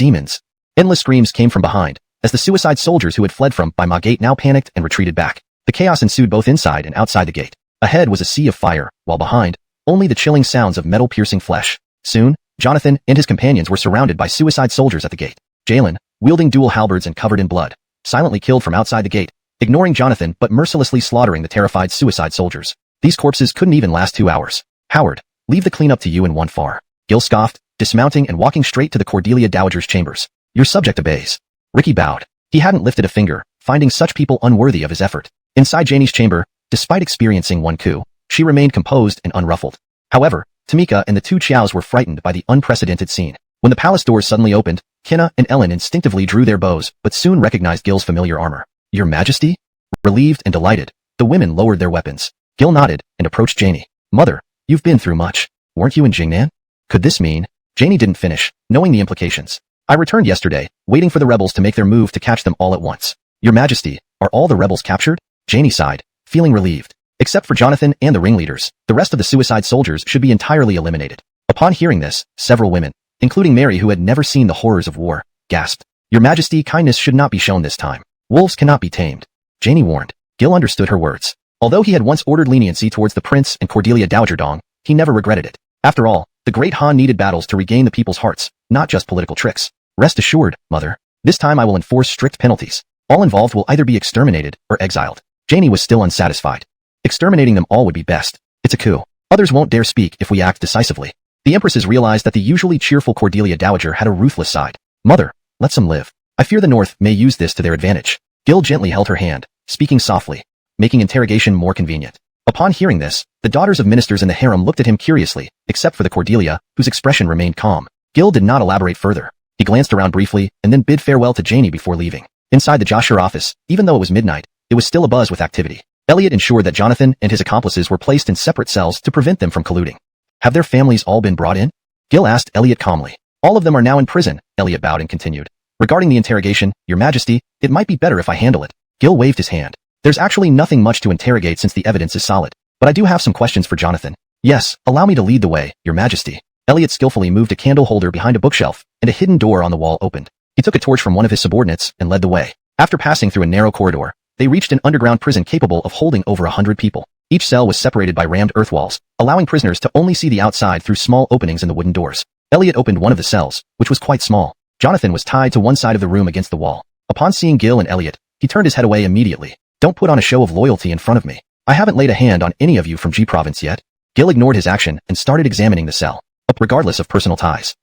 S1: Endless screams came from behind, as the suicide soldiers who had fled from Baima gate now panicked and retreated back. The chaos ensued both inside and outside the gate. Ahead was a sea of fire, while behind, only the chilling sounds of metal-piercing flesh. Soon, Jonathan and his companions were surrounded by suicide soldiers at the gate. Jalen, wielding dual halberds and covered in blood, silently killed from outside the gate, ignoring Jonathan but mercilessly slaughtering the terrified suicide soldiers. These corpses couldn't even last 2 hours. Howard, leave the cleanup to you and one far. Gil scoffed, dismounting and walking straight to the Cordelia Dowager's chambers. Your subject obeys. Ricky bowed. He hadn't lifted a finger, finding such people unworthy of his effort. Inside Janie's chamber, despite experiencing one coup, she remained composed and unruffled. However, Tamika and the two Chiaos were frightened by the unprecedented scene. When the palace doors suddenly opened, Kenna and Ellen instinctively drew their bows but soon recognized Gil's familiar armor. Your Majesty? Relieved and delighted, the women lowered their weapons. Gil nodded and approached Janie. Mother, you've been through much. Weren't you in Jingnan? Could this mean? Janie didn't finish, knowing the implications. I returned yesterday, waiting for the rebels to make their move to catch them all at once. Your Majesty, are all the rebels captured? Janie sighed, feeling relieved. Except for Jonathan and the ringleaders, the rest of the suicide soldiers should be entirely eliminated. Upon hearing this, several women, including Mary who had never seen the horrors of war, gasped. Your Majesty, kindness should not be shown this time. Wolves cannot be tamed. Janie warned. Gil understood her words. Although he had once ordered leniency towards the prince and Cordelia Dowager Dong, he never regretted it. After all, the great Han needed battles to regain the people's hearts, not just political tricks. Rest assured, Mother. This time I will enforce strict penalties. All involved will either be exterminated or exiled. Janie was still unsatisfied. Exterminating them all would be best. It's a coup. Others won't dare speak if we act decisively. The empresses realized that the usually cheerful Cordelia Dowager had a ruthless side. Mother, let some live. I fear the North may use this to their advantage. Gil gently held her hand, speaking softly, making interrogation more convenient. Upon hearing this, the daughters of ministers in the harem looked at him curiously, except for the Cordelia, whose expression remained calm. Gil did not elaborate further. He glanced around briefly and then bid farewell to Janie before leaving. Inside the Joshua office, even though it was midnight, it was still abuzz with activity. Elliot ensured that Jonathan and his accomplices were placed in separate cells to prevent them from colluding. Have their families all been brought in? Gil asked Elliot calmly. All of them are now in prison, Elliot bowed and continued. Regarding the interrogation, Your Majesty, it might be better if I handle it. Gil waved his hand. There's actually nothing much to interrogate since the evidence is solid. But I do have some questions for Jonathan. Yes, allow me to lead the way, Your Majesty. Elliot skillfully moved a candle holder behind a bookshelf, and a hidden door on the wall opened. He took a torch from one of his subordinates and led the way. After passing through a narrow corridor, they reached an underground prison capable of holding over 100 people. Each cell was separated by rammed earth walls, allowing prisoners to only see the outside through small openings in the wooden doors. Elliot opened one of the cells, which was quite small. Jonathan was tied to one side of the room against the wall. Upon seeing Gil and Elliot, he turned his head away immediately. Don't put on a show of loyalty in front of me. I haven't laid a hand on any of you from G Province yet. Gil ignored his action and started examining the cell, regardless of personal ties.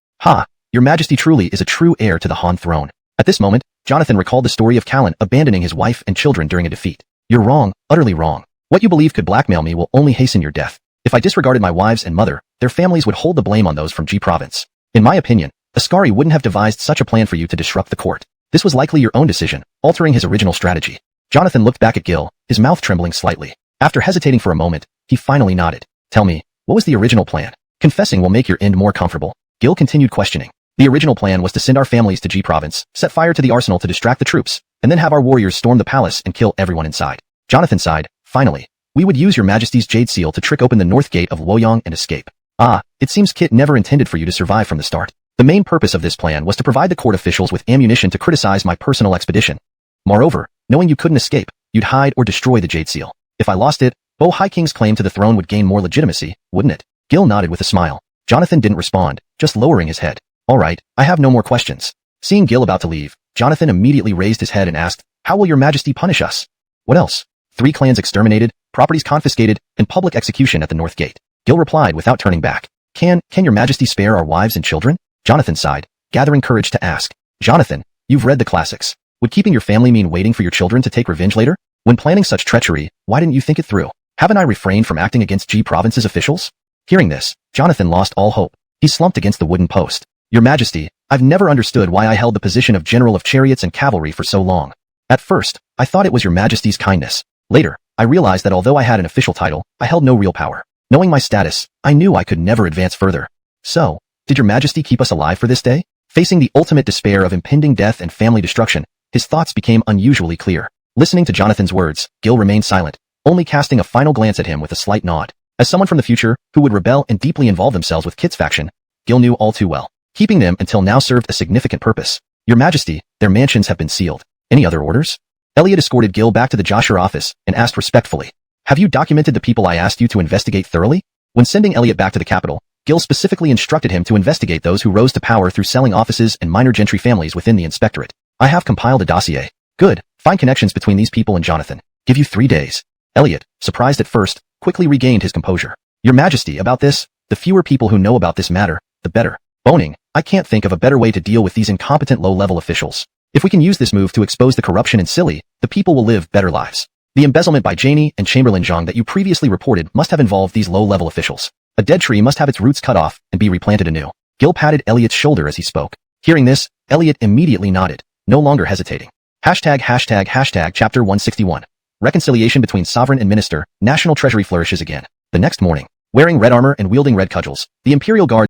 S1: Your Majesty truly is a true heir to the Han throne. At this moment, Jonathan recalled the story of Callan abandoning his wife and children during a defeat. You're wrong, utterly wrong. What you believe could blackmail me will only hasten your death. If I disregarded my wives and mother, their families would hold the blame on those from G Province. In my opinion, Ascari wouldn't have devised such a plan for you to disrupt the court. This was likely your own decision, altering his original strategy. Jonathan looked back at Gil, his mouth trembling slightly. After hesitating for a moment, he finally nodded. Tell me, what was the original plan? Confessing will make your end more comfortable. Gil continued questioning. The original plan was to send our families to G Province, set fire to the arsenal to distract the troops, and then have our warriors storm the palace and kill everyone inside. Jonathan sighed. Finally, we would use Your Majesty's Jade Seal to trick open the north gate of Luoyang and escape. It seems Kit never intended for you to survive from the start. The main purpose of this plan was to provide the court officials with ammunition to criticize my personal expedition. Moreover, knowing you couldn't escape, you'd hide or destroy the Jade Seal. If I lost it, Bo High King's claim to the throne would gain more legitimacy, wouldn't it? Gil nodded with a smile. Jonathan didn't respond, just lowering his head. All right, I have no more questions. Seeing Gil about to leave, Jonathan immediately raised his head and asked, how will Your Majesty punish us? What else? 3 clans exterminated, properties confiscated, and public execution at the North Gate. Gil replied without turning back. Can Your Majesty spare our wives and children? Jonathan sighed, gathering courage to ask. Jonathan, you've read the classics. Would keeping your family mean waiting for your children to take revenge later? When planning such treachery, why didn't you think it through? Haven't I refrained from acting against G Province's officials? Hearing this, Jonathan lost all hope. He slumped against the wooden post. Your Majesty, I've never understood why I held the position of General of Chariots and Cavalry for so long. At first, I thought it was Your Majesty's kindness. Later, I realized that although I had an official title, I held no real power. Knowing my status, I knew I could never advance further. So, did Your Majesty keep us alive for this day? Facing the ultimate despair of impending death and family destruction, his thoughts became unusually clear. Listening to Jonathan's words, Gil remained silent, only casting a final glance at him with a slight nod. As someone from the future, who would rebel and deeply involve themselves with Kit's faction, Gil knew all too well. Keeping them until now served a significant purpose. Your Majesty, their mansions have been sealed. Any other orders? Elliot escorted Gil back to the Joshua office and asked respectfully, have you documented the people I asked you to investigate thoroughly? When sending Elliot back to the capital, Gil specifically instructed him to investigate those who rose to power through selling offices and minor gentry families within the inspectorate. I have compiled a dossier. Good, find connections between these people and Jonathan. Give you 3 days. Elliot, surprised at first, quickly regained his composure. Your Majesty, about this, the fewer people who know about this matter, the better. Boning, I can't think of a better way to deal with these incompetent low-level officials. If we can use this move to expose the corruption in Silly, the people will live better lives. The embezzlement by Janie and Chamberlain Zhang that you previously reported must have involved these low-level officials. A dead tree must have its roots cut off and be replanted anew. Gil patted Elliot's shoulder as he spoke. Hearing this, Elliot immediately nodded, no longer hesitating. Hashtag Chapter 161. Reconciliation between Sovereign and Minister, National Treasury flourishes again. The next morning, wearing red armor and wielding red cudgels, the Imperial Guard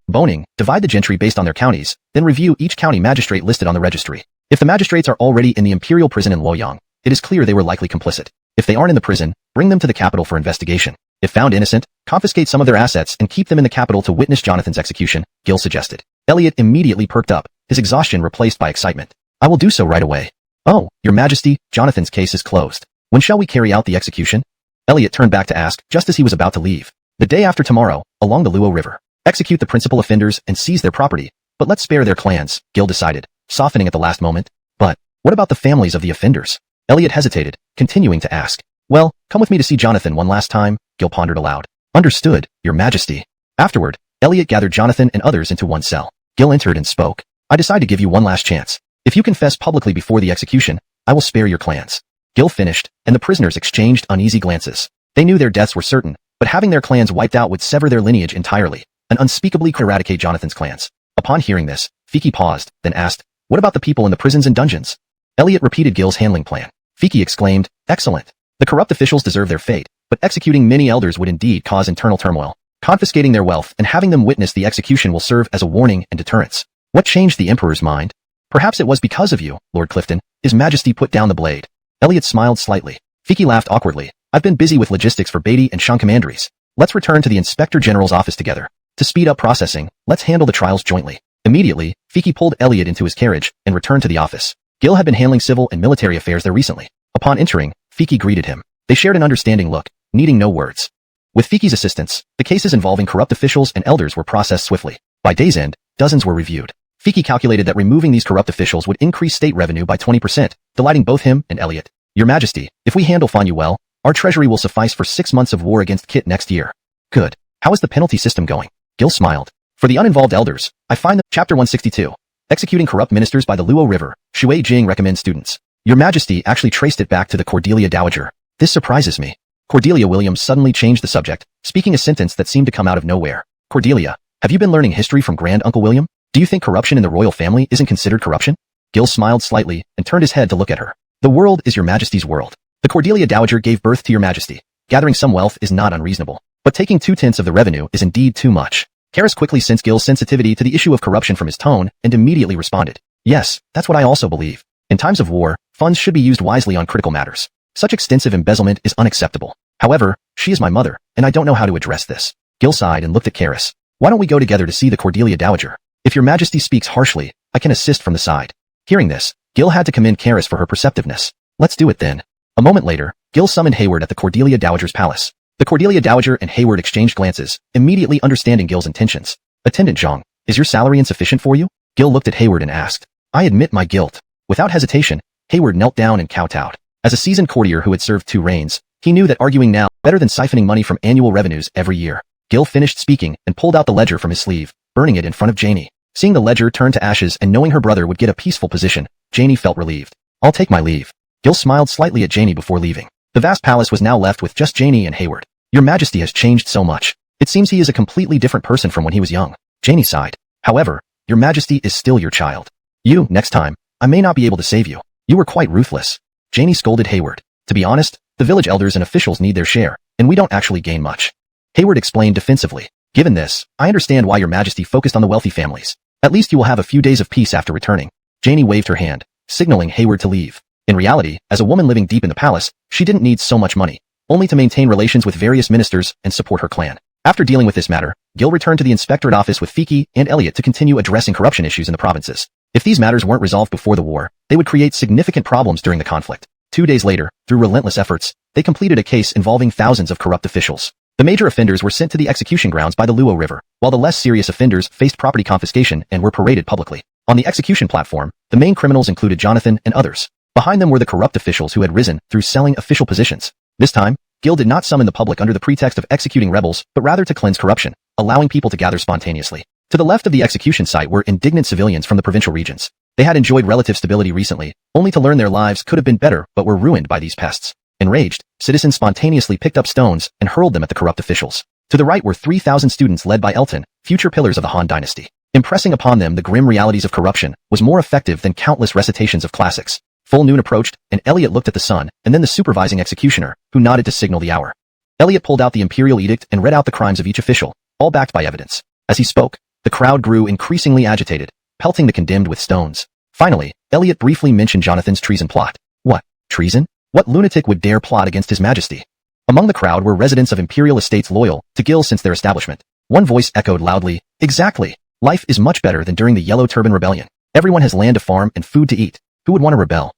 S1: Boning, divide the gentry based on their counties, then review each county magistrate listed on the registry. If the magistrates are already in the Imperial prison in Luoyang, it is clear they were likely complicit. If they aren't in the prison, bring them to the capital for investigation. If found innocent, confiscate some of their assets and keep them in the capital to witness Jonathan's execution, Gil suggested. Elliot immediately perked up, his exhaustion replaced by excitement. I will do so right away. Oh, Your Majesty, Jonathan's case is closed. When shall we carry out the execution? Elliot turned back to ask, just as he was about to leave. The day after tomorrow, along the Luo River. Execute the principal offenders and seize their property, but let's spare their clans, Gil decided, softening at the last moment. But, what about the families of the offenders? Elliot hesitated, continuing to ask. Well, come with me to see Jonathan one last time, Gil pondered aloud. Understood, Your Majesty. Afterward, Elliot gathered Jonathan and others into one cell. Gil entered and spoke. I decide to give you one last chance. If you confess publicly before the execution, I will spare your clans. Gil finished, and the prisoners exchanged uneasy glances. They knew their deaths were certain, but having their clans wiped out would sever their lineage entirely, and unspeakably eradicate Jonathan's clans. Upon hearing this, Fiki paused, then asked, what about the people in the prisons and dungeons? Elliot repeated Gil's handling plan. Fiki exclaimed, excellent. The corrupt officials deserve their fate, but executing many elders would indeed cause internal turmoil. Confiscating their wealth and having them witness the execution will serve as a warning and deterrence. What changed the Emperor's mind? Perhaps it was because of you, Lord Clifton. His Majesty put down the blade. Elliot smiled slightly. Fiki laughed awkwardly. I've been busy with logistics for Beatty and Sean Commanderies. Let's return to the Inspector General's office together. To speed up processing, let's handle the trials jointly. Immediately, Fiki pulled Elliot into his carriage and returned to the office. Gil had been handling civil and military affairs there recently. Upon entering, Fiki greeted him. They shared an understanding look, needing no words. With Fiki's assistance, the cases involving corrupt officials and elders were processed swiftly. By day's end, dozens were reviewed. Fiki calculated that removing these corrupt officials would increase state revenue by 20%, delighting both him and Elliot. Your Majesty, if we handle Fanyu well, our treasury will suffice for 6 months of war against Kit next year. Good. How is the penalty system going? Gil smiled. For the uninvolved elders, I find that Chapter 162. Executing corrupt ministers by the Luo River, Shui Jing recommends students. Your Majesty actually traced it back to the Cordelia Dowager. This surprises me. Cordelia Williams suddenly changed the subject, speaking a sentence that seemed to come out of nowhere. Cordelia, have you been learning history from Grand Uncle William? Do you think corruption in the royal family isn't considered corruption? Gil smiled slightly and turned his head to look at her. The world is your Majesty's world. The Cordelia Dowager gave birth to your Majesty. Gathering some wealth is not unreasonable, but taking 2/10 of the revenue is indeed too much. Karis quickly sensed Gil's sensitivity to the issue of corruption from his tone and immediately responded. Yes, that's what I also believe. In times of war, funds should be used wisely on critical matters. Such extensive embezzlement is unacceptable. However, she is my mother, and I don't know how to address this. Gil sighed and looked at Karis. Why don't we go together to see the Cordelia Dowager? If your Majesty speaks harshly, I can assist from the side. Hearing this, Gil had to commend Karis for her perceptiveness. Let's do it then. A moment later, Gil summoned Hayward at the Cordelia Dowager's palace. The Cordelia Dowager and Hayward exchanged glances, immediately understanding Gil's intentions. Attendant Zhang, is your salary insufficient for you? Gil looked at Hayward and asked. I admit my guilt. Without hesitation, Hayward knelt down and kowtowed. As a seasoned courtier who had served 2 reigns, he knew that arguing now better than siphoning money from annual revenues every year. Gil finished speaking and pulled out the ledger from his sleeve, burning it in front of Janie. Seeing the ledger turn to ashes and knowing her brother would get a peaceful position, Janie felt relieved. I'll take my leave. Gil smiled slightly at Janie before leaving. The vast palace was now left with just Janie and Hayward. Your Majesty has changed so much. It seems he is a completely different person from when he was young. Janie sighed. However, your Majesty is still your child. You, next time, I may not be able to save you. You were quite ruthless. Janie scolded Hayward. To be honest, the village elders and officials need their share, and we don't actually gain much. Hayward explained defensively. Given this, I understand why your Majesty focused on the wealthy families. At least you will have a few days of peace after returning. Janie waved her hand, signaling Hayward to leave. In reality, as a woman living deep in the palace, she didn't need so much money, only to maintain relations with various ministers and support her clan. After dealing with this matter, Gil returned to the inspectorate office with Fiki and Elliot to continue addressing corruption issues in the provinces. If these matters weren't resolved before the war, they would create significant problems during the conflict. 2 days later, through relentless efforts, they completed a case involving thousands of corrupt officials. The major offenders were sent to the execution grounds by the Luo River, while the less serious offenders faced property confiscation and were paraded publicly. On the execution platform, the main criminals included Jonathan and others. Behind them were the corrupt officials who had risen through selling official positions. This time, Gil did not summon the public under the pretext of executing rebels, but rather to cleanse corruption, allowing people to gather spontaneously. To the left of the execution site were indignant civilians from the provincial regions. They had enjoyed relative stability recently, only to learn their lives could have been better but were ruined by these pests. Enraged, citizens spontaneously picked up stones and hurled them at the corrupt officials. To the right were 3,000 students led by Elton, future pillars of the Han dynasty. Impressing upon them the grim realities of corruption was more effective than countless recitations of classics. Full noon approached, and Elliot looked at the sun, and then the supervising executioner, who nodded to signal the hour. Elliot pulled out the imperial edict and read out the crimes of each official, all backed by evidence. As he spoke, the crowd grew increasingly agitated, pelting the condemned with stones. Finally, Elliot briefly mentioned Jonathan's treason plot. What? Treason? What lunatic would dare plot against His Majesty? Among the crowd were residents of imperial estates loyal to Gil since their establishment. One voice echoed loudly, exactly. Life is much better than during the Yellow Turban Rebellion. Everyone has land to farm and food to eat. Who would want to rebel?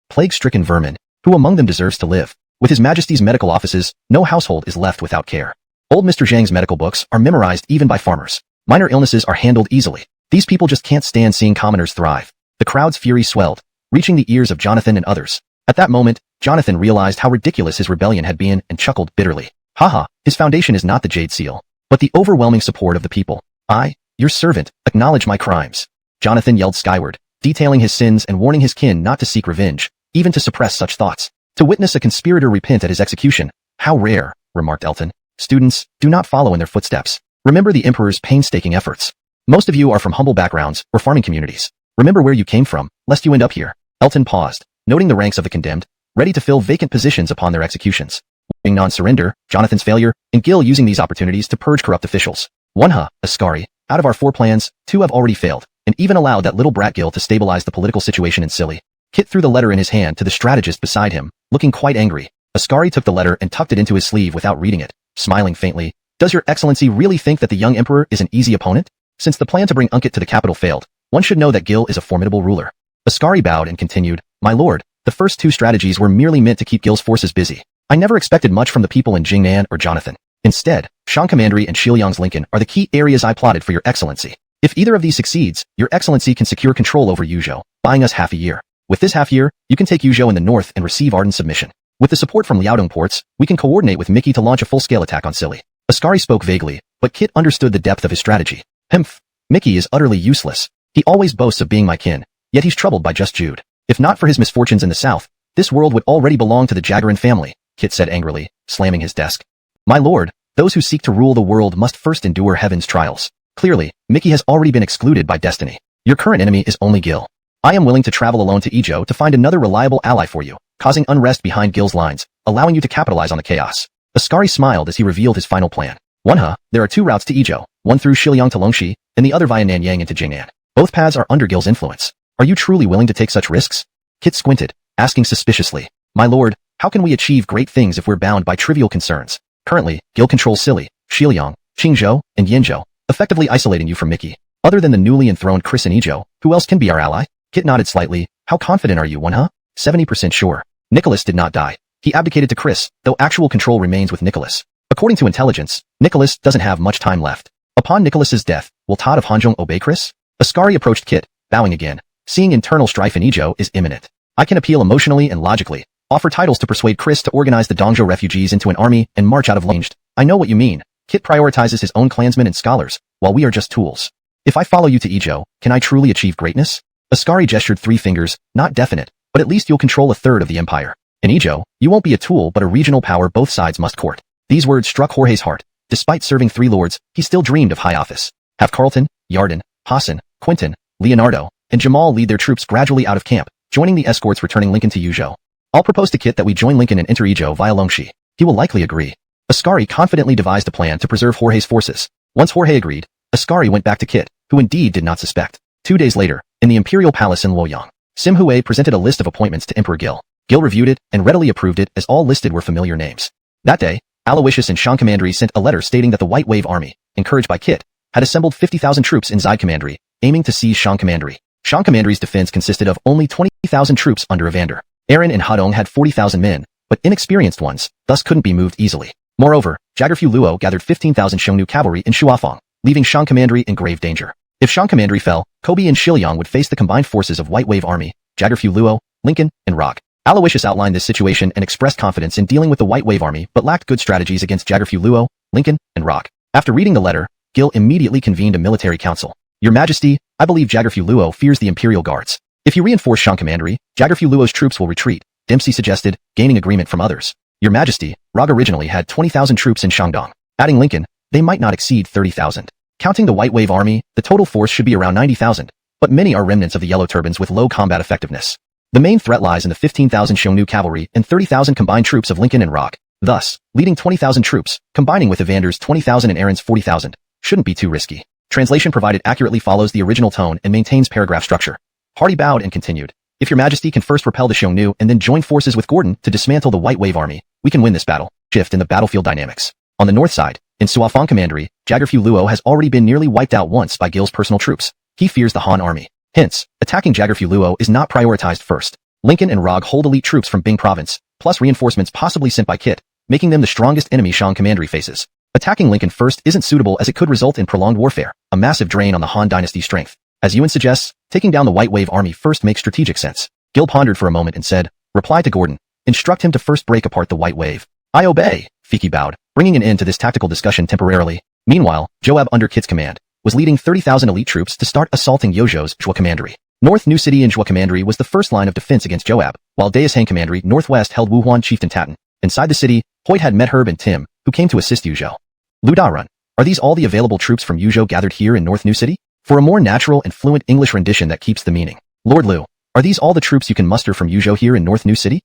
S1: Plague-stricken vermin. Who among them deserves to live? With His Majesty's medical offices, no household is left without care. Old Mr. Zhang's medical books are memorized even by farmers. Minor illnesses are handled easily. These people just can't stand seeing commoners thrive. The crowd's fury swelled, reaching the ears of Jonathan and others. At that moment, Jonathan realized how ridiculous his rebellion had been and chuckled bitterly. Haha, his foundation is not the Jade Seal, but the overwhelming support of the people. I, your servant, acknowledge my crimes. Jonathan yelled skyward, detailing his sins and warning his kin not to seek revenge, even to suppress such thoughts. To witness a conspirator repent at his execution, how rare, remarked Elton. Students, do not follow in their footsteps. Remember the Emperor's painstaking efforts. Most of you are from humble backgrounds or farming communities. Remember where you came from, lest you end up here. Elton paused, noting the ranks of the condemned, ready to fill vacant positions upon their executions. Being non-surrender, Jonathan's failure, and Gil using these opportunities to purge corrupt officials. Donghua, Ascari, out of our 4 plans, 2 have already failed. and even allowed that little brat Gil to stabilize the political situation in Scilly. Kit threw the letter in his hand to the strategist beside him, looking quite angry. Ascari took the letter and tucked it into his sleeve without reading it, smiling faintly. Does your excellency really think that the young emperor is an easy opponent? Since the plan to bring Unkit to the capital failed, one should know that Gil is a formidable ruler. Ascari bowed and continued, My lord, the first two strategies were merely meant to keep Gil's forces busy. I never expected much from the people in Jingnan or Jonathan. Instead, Shang Commandery and Shiliang's Lincoln are the key areas I plotted for your excellency. If either of these succeeds, your excellency can secure control over Yuzhou, buying us half a year. With this half year, you can take Yuzhou in the north and receive Arden's submission. With the support from Liaodong ports, we can coordinate with Mickey to launch a full-scale attack on Scilly. Ascari spoke vaguely, but Kit understood the depth of his strategy. Humph. Mickey is utterly useless. He always boasts of being my kin, yet he's troubled by just Jude. If not for his misfortunes in the south, this world would already belong to the Jagarin family, Kit said angrily, slamming his desk. My lord, those who seek to rule the world must first endure heaven's trials. Clearly, Mickey has already been excluded by destiny. Your current enemy is only Gil. I am willing to travel alone to Yuzhou to find another reliable ally for you, causing unrest behind Gil's lines, allowing you to capitalize on the chaos. Ascari smiled as he revealed his final plan. There are two routes to Yuzhou, one through Shiliang to Longxi, and the other via Nanyang into Jingnan. Both paths are under Gil's influence. Are you truly willing to take such risks? Kit squinted, asking suspiciously, My lord, how can we achieve great things if we're bound by trivial concerns? Currently, Gil controls Scilly, Shiliang, Qingzhou, and Yanzhou, effectively isolating you from Mickey. Other than the newly enthroned Chris in Yuzhou, who else can be our ally? Kit nodded slightly. How confident are you, 70% sure. Nicholas did not die. He abdicated to Chris, though actual control remains with Nicholas. According to intelligence, Nicholas doesn't have much time left. Upon Nicholas's death, will Todd of Hanzhong obey Chris? Ascari approached Kit, bowing again. Seeing internal strife in Yuzhou is imminent. I can appeal emotionally and logically, offer titles to persuade Chris to organize the Donghua refugees into an army and march out of Longed. I know what you mean. Kit prioritizes his own clansmen and scholars, while we are just tools. If I follow you to Yuzhou, can I truly achieve greatness? Ascari gestured 3 fingers, not definite, but at least you'll control a third of the empire. In Yuzhou, you won't be a tool but a regional power both sides must court. These words struck Jorge's heart. Despite serving 3 lords, he still dreamed of high office. Have Carlton, Yarden, Hassan, Quentin, Leonardo, and Jamal lead their troops gradually out of camp, joining the escorts returning Lincoln to Yuzhou. I'll propose to Kit that we join Lincoln and enter Yuzhou via Longxi. He will likely agree. Ascari confidently devised a plan to preserve Jorge's forces. Once Jorge agreed, Ascari went back to Kit, who indeed did not suspect. 2 days later, in the imperial palace in Luoyang, Sim Hui presented a list of appointments to Emperor Gil. Gil reviewed it and readily approved it as all listed were familiar names. That day, Aloysius and Shang Commandery sent a letter stating that the White Wave Army, encouraged by Kit, had assembled 50,000 troops in Zide Commandery, aiming to seize Shang Commandery. Shang Commandery's defense consisted of only 20,000 troops under Evander. Aaron and Hadong had 40,000 men, but inexperienced ones, thus couldn't be moved easily. Moreover, Jagerfu Luo gathered 15,000 Xiongnu cavalry in Shuafang, leaving Shang Commandery in grave danger. If Shang Commandery fell, Kobe and Shiliang would face the combined forces of White Wave Army, Jagerfu Luo, Lincoln, and Rock. Aloysius outlined this situation and expressed confidence in dealing with the White Wave Army but lacked good strategies against Jagerfu Luo, Lincoln, and Rock. After reading the letter, Gil immediately convened a military council. Your Majesty, I believe Jagerfu Luo fears the Imperial Guards. If you reinforce Shang Commandery, Jagerfu Luo's troops will retreat, Dempsey suggested, gaining agreement from others. Your Majesty, Rock originally had 20,000 troops in Shandong. Adding Lincoln, they might not exceed 30,000. Counting the White Wave Army, the total force should be around 90,000, but many are remnants of the Yellow Turbans with low combat effectiveness. The main threat lies in the 15,000 Xiongnu cavalry and 30,000 combined troops of Lincoln and Rock. Thus, leading 20,000 troops, combining with Evander's 20,000 and Aaron's 40,000, shouldn't be too risky. Translation provided accurately follows the original tone and maintains paragraph structure. Hardy bowed and continued. If your Majesty can first repel the Xiongnu and then join forces with Gordon to dismantle the White Wave Army, we can win this battle. Shift in the battlefield dynamics. On the north side, in Suafang Commandery, Jagerfu Luo has already been nearly wiped out once by Gil's personal troops. He fears the Han army. Hence, attacking Jagerfu Luo is not prioritized first. Lincoln and Rog hold elite troops from Bing Province, plus reinforcements possibly sent by Kit, making them the strongest enemy Shang Commandery faces. Attacking Lincoln first isn't suitable as it could result in prolonged warfare, a massive drain on the Han dynasty's strength. As Ewan suggests, taking down the White Wave Army first makes strategic sense. Gil pondered for a moment and said, reply to Gordon. Instruct him to first break apart the White Wave. I obey, Fiki bowed, bringing an end to this tactical discussion temporarily. Meanwhile, Joab under Kit's command, was leading 30,000 elite troops to start assaulting Yozhou's Zhuo Commandery. North New City in Zhuo Commandery was the first line of defense against Joab, while Deishang Commandery northwest held Wuhuan Chieftain Tatten. Inside the city, Hoyt had met Herb and Tim, who came to assist Yuzhou. Lu Darun, are these all the available troops from Yuzhou gathered here in North New City? For a more natural and fluent English rendition that keeps the meaning. Lord Lu, are these all the troops you can muster from Yuzhou here in North New City?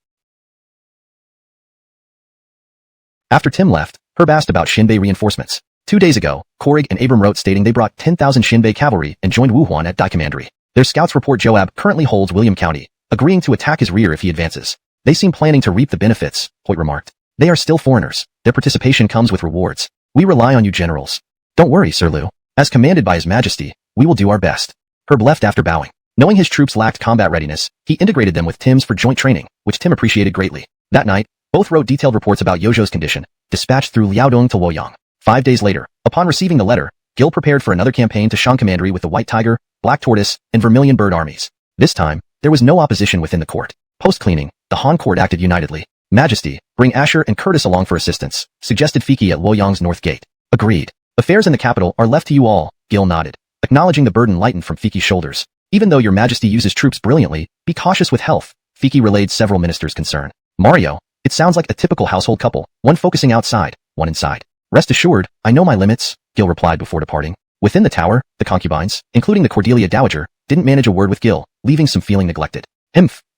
S1: After Tim left, Herb asked about Shinbei reinforcements. 2 days ago, Korig and Abram wrote stating they brought 10,000 Shinbei cavalry and joined Wuhuan at Dai Commandery. Their scouts report Joab currently holds William County, agreeing to attack his rear if he advances. They seem planning to reap the benefits, Hoyt remarked. They are still foreigners. Their participation comes with rewards. We rely on you generals. Don't worry, Sir Liu. As commanded by His Majesty, we will do our best. Herb left after bowing. Knowing his troops lacked combat readiness, he integrated them with Tim's for joint training, which Tim appreciated greatly. That night, both wrote detailed reports about Yojo's condition, dispatched through Liaodong to Luoyang. 5 days later, upon receiving the letter, Gil prepared for another campaign to Shan Commandery with the White Tiger, Black Tortoise, and Vermilion Bird armies. This time, there was no opposition within the court. Post-cleaning, the Han court acted unitedly. Majesty, bring Asher and Curtis along for assistance, suggested Fiki at Luoyang's north gate. Agreed. Affairs in the capital are left to you all, Gil nodded, acknowledging the burden lightened from Fiki's shoulders. Even though your majesty uses troops brilliantly, be cautious with health, Fiki relayed several ministers' concern. Mario, it sounds like a typical household couple, one focusing outside, one inside. Rest assured, I know my limits, Gil replied before departing. Within the tower, the concubines, including the Cordelia Dowager, didn't manage a word with Gil, leaving some feeling neglected.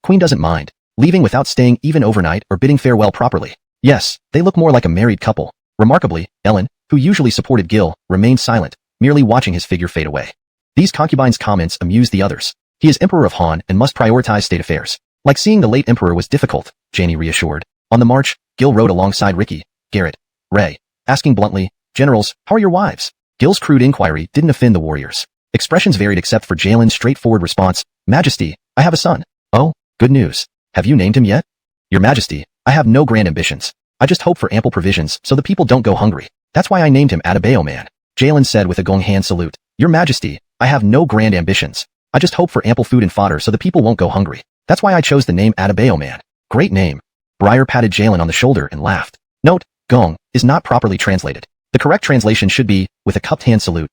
S1: Queen doesn't mind. Leaving without staying even overnight or bidding farewell properly. Yes, they look more like a married couple. Remarkably, Ellen, who usually supported Gil, remained silent, merely watching his figure fade away. These concubines' comments amused the others. He is Emperor of Han and must prioritize state affairs. Like seeing the late Emperor was difficult, Janie reassured. On the march, Gil rode alongside Ricky, Garrett, Ray, asking bluntly, Generals, how are your wives? Gil's crude inquiry didn't offend the warriors. Expressions varied except for Jalen's straightforward response, Majesty, I have a son. Oh, good news. Have you named him yet? Your Majesty, I have no grand ambitions. I just hope for ample provisions so the people don't go hungry. That's why I named him Atabeo Man. Jalen said with a gong hand salute. Your Majesty, I have no grand ambitions. I just hope for ample food and fodder so the people won't go hungry. That's why I chose the name Atabeo Man. Great name. Briar patted Jalen on the shoulder and laughed. Note, gong is not properly translated. The correct translation should be, with a cupped hand salute.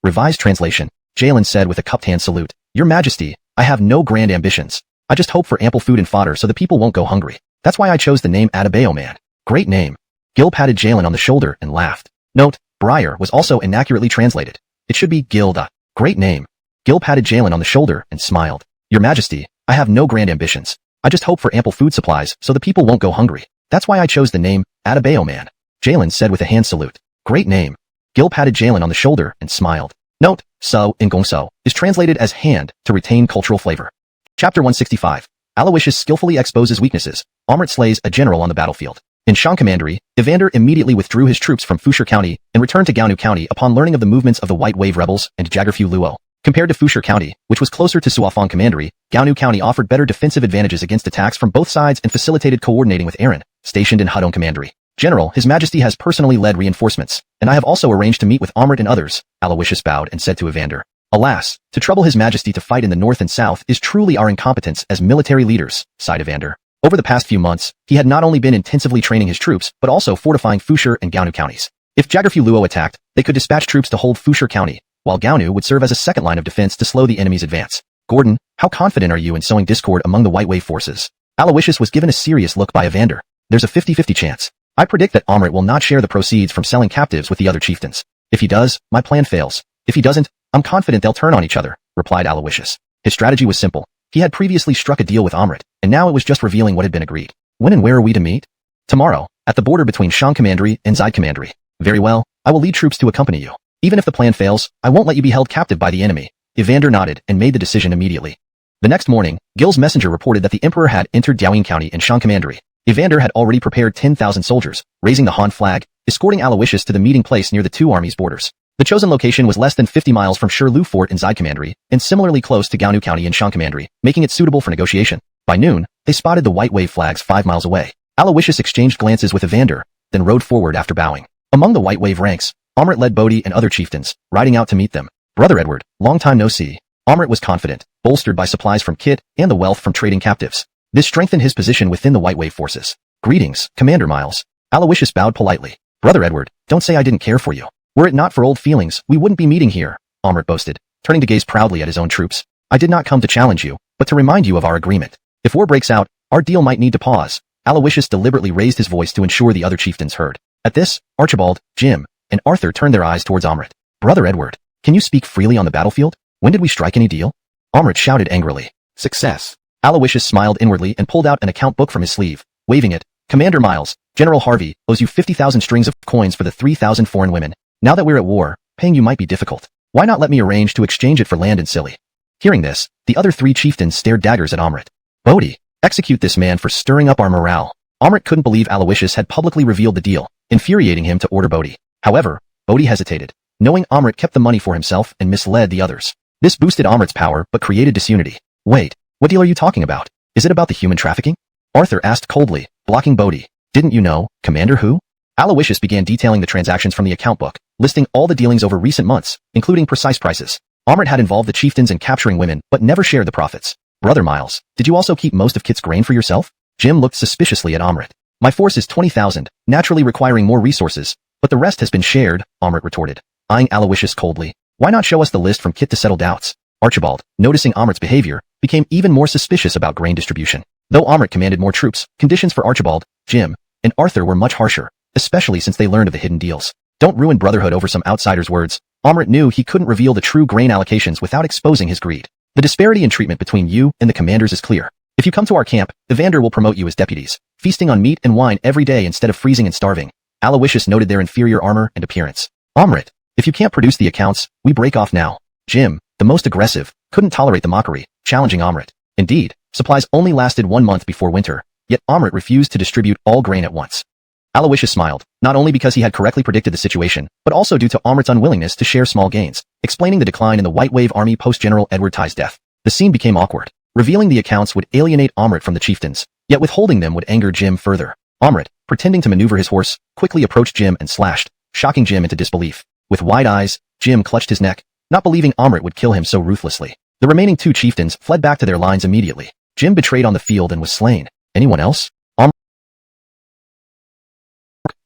S1: Revised translation, Jalen said with a cupped hand salute. Your Majesty, I have no grand ambitions. I just hope for ample food and fodder so the people won't go hungry. That's why I chose the name Atabeo Man. Great name. Gil patted Jalen on the shoulder and laughed. Note, Briar was also inaccurately translated. It should be Gilda. Great name. Gil patted Jalen on the shoulder and smiled. Your Majesty, I have no grand ambitions. I just hope for ample food supplies so the people won't go hungry. That's why I chose the name Atabeo Man. Jalen said with a hand salute. Great name. Gil patted Jalen on the shoulder and smiled. Note, so in Gongso is translated as hand to retain cultural flavor. Chapter 165. Aloysius skillfully exposes weaknesses. Amrit slays a general on the battlefield. In Shan Commandery, Evander immediately withdrew his troops from Fusher County and returned to Gaonu County upon learning of the movements of the White Wave rebels and Jaggerfu Luo. Compared to Fusher County, which was closer to Suafong Commandery, Gaonu County offered better defensive advantages against attacks from both sides and facilitated coordinating with Aaron, stationed in Hudong Commandery. General, His Majesty has personally led reinforcements, and I have also arranged to meet with Amrit and others, Aloysius bowed and said to Evander. Alas, to trouble His Majesty to fight in the north and south is truly our incompetence as military leaders, sighed Evander. Over the past few months, he had not only been intensively training his troops, but also fortifying Fusher and Gaonu counties. If Jaggerfu Luo attacked, they could dispatch troops to hold Fusher County, while Gaonu would serve as a second line of defense to slow the enemy's advance. Gordon, how confident are you in sowing discord among the White Wave forces? Aloysius was given a serious look by Evander. There's a 50-50 chance. I predict that Amrit will not share the proceeds from selling captives with the other chieftains. If he does, my plan fails. If he doesn't, I'm confident they'll turn on each other, replied Aloysius. His strategy was simple. He had previously struck a deal with Amrit, and now it was just revealing what had been agreed. When and where are we to meet? Tomorrow, at the border between Shan Commandery and Zide Commandery. Very well, I will lead troops to accompany you. Even if the plan fails, I won't let you be held captive by the enemy. Evander nodded and made the decision immediately. The next morning, Gil's messenger reported that the Emperor had entered Diaoying County in Shan Commandery. Evander had already prepared 10,000 soldiers, raising the Han flag, escorting Aloysius to the meeting place near the two armies' borders. The chosen location was less than 50 miles from Shirlu Fort in Zide Commandery, and similarly close to Gaonu County in Shan Commandery, making it suitable for negotiation. By noon, they spotted the White Wave flags 5 miles away. Aloysius exchanged glances with Evander, then rode forward after bowing. Among the White Wave ranks, Amrit led Bodhi and other chieftains, riding out to meet them. Brother Edward, long time no see. Amrit was confident, bolstered by supplies from Kit and the wealth from trading captives. This strengthened his position within the White Wave forces. Greetings, Commander Miles. Aloysius bowed politely. Brother Edward, don't say I didn't care for you. Were it not for old feelings, we wouldn't be meeting here, Amrit boasted, turning to gaze proudly at his own troops. I did not come to challenge you, but to remind you of our agreement. If war breaks out, our deal might need to pause. Aloysius deliberately raised his voice to ensure the other chieftains heard. At this, Archibald, Jim, and Arthur turned their eyes towards Amrit. Brother Edward, can you speak freely on the battlefield? When did we strike any deal? Amrit shouted angrily. Success. Aloysius smiled inwardly and pulled out an account book from his sleeve, waving it. Commander Miles, General Harvey owes you 50,000 strings of coins for the 3,000 foreign women. Now that we're at war, paying you might be difficult. Why not let me arrange to exchange it for land in Scilly? Hearing this, the other 3 chieftains stared daggers at Amrit. Bodhi, execute this man for stirring up our morale. Amrit couldn't believe Aloysius had publicly revealed the deal, infuriating him to order Bodhi. However, Bodhi hesitated, knowing Amrit kept the money for himself and misled the others. This boosted Amrit's power but created disunity. Wait, what deal are you talking about? Is it about the human trafficking? Arthur asked coldly, blocking Bodhi. Didn't you know, Commander who? Aloysius began detailing the transactions from the account book, listing all the dealings over recent months, including precise prices. Amrit had involved the chieftains in capturing women, but never shared the profits. Brother Miles, did you also keep most of Kit's grain for yourself? Jim looked suspiciously at Amrit. My force is 20,000, naturally requiring more resources, but the rest has been shared, Amrit retorted, eyeing Aloysius coldly. Why not show us the list from Kit to settle doubts? Archibald, noticing Amrit's behavior, became even more suspicious about grain distribution. Though Amrit commanded more troops, conditions for Archibald, Jim, and Arthur were much harsher, especially since they learned of the hidden deals. Don't ruin brotherhood over some outsider's words. Amrit knew he couldn't reveal the true grain allocations without exposing his greed. The disparity in treatment between you and the commanders is clear. If you come to our camp, Evander will promote you as deputies, feasting on meat and wine every day instead of freezing and starving. Aloysius noted their inferior armor and appearance. Amrit, if you can't produce the accounts, we break off now. Jim, the most aggressive, couldn't tolerate the mockery, challenging Amrit. Indeed, supplies only lasted 1 month before winter, yet Amrit refused to distribute all grain at once. Aloysius smiled, not only because he had correctly predicted the situation, but also due to Amrit's unwillingness to share small gains, explaining the decline in the White Wave Army post-General Edward Tye's death. The scene became awkward. Revealing the accounts would alienate Amrit from the chieftains, yet withholding them would anger Jim further. Amrit, pretending to maneuver his horse, quickly approached Jim and slashed, shocking Jim into disbelief. With wide eyes, Jim clutched his neck, not believing Amrit would kill him so ruthlessly. The remaining 2 chieftains fled back to their lines immediately. Jim betrayed on the field and was slain. Anyone else? Amrit,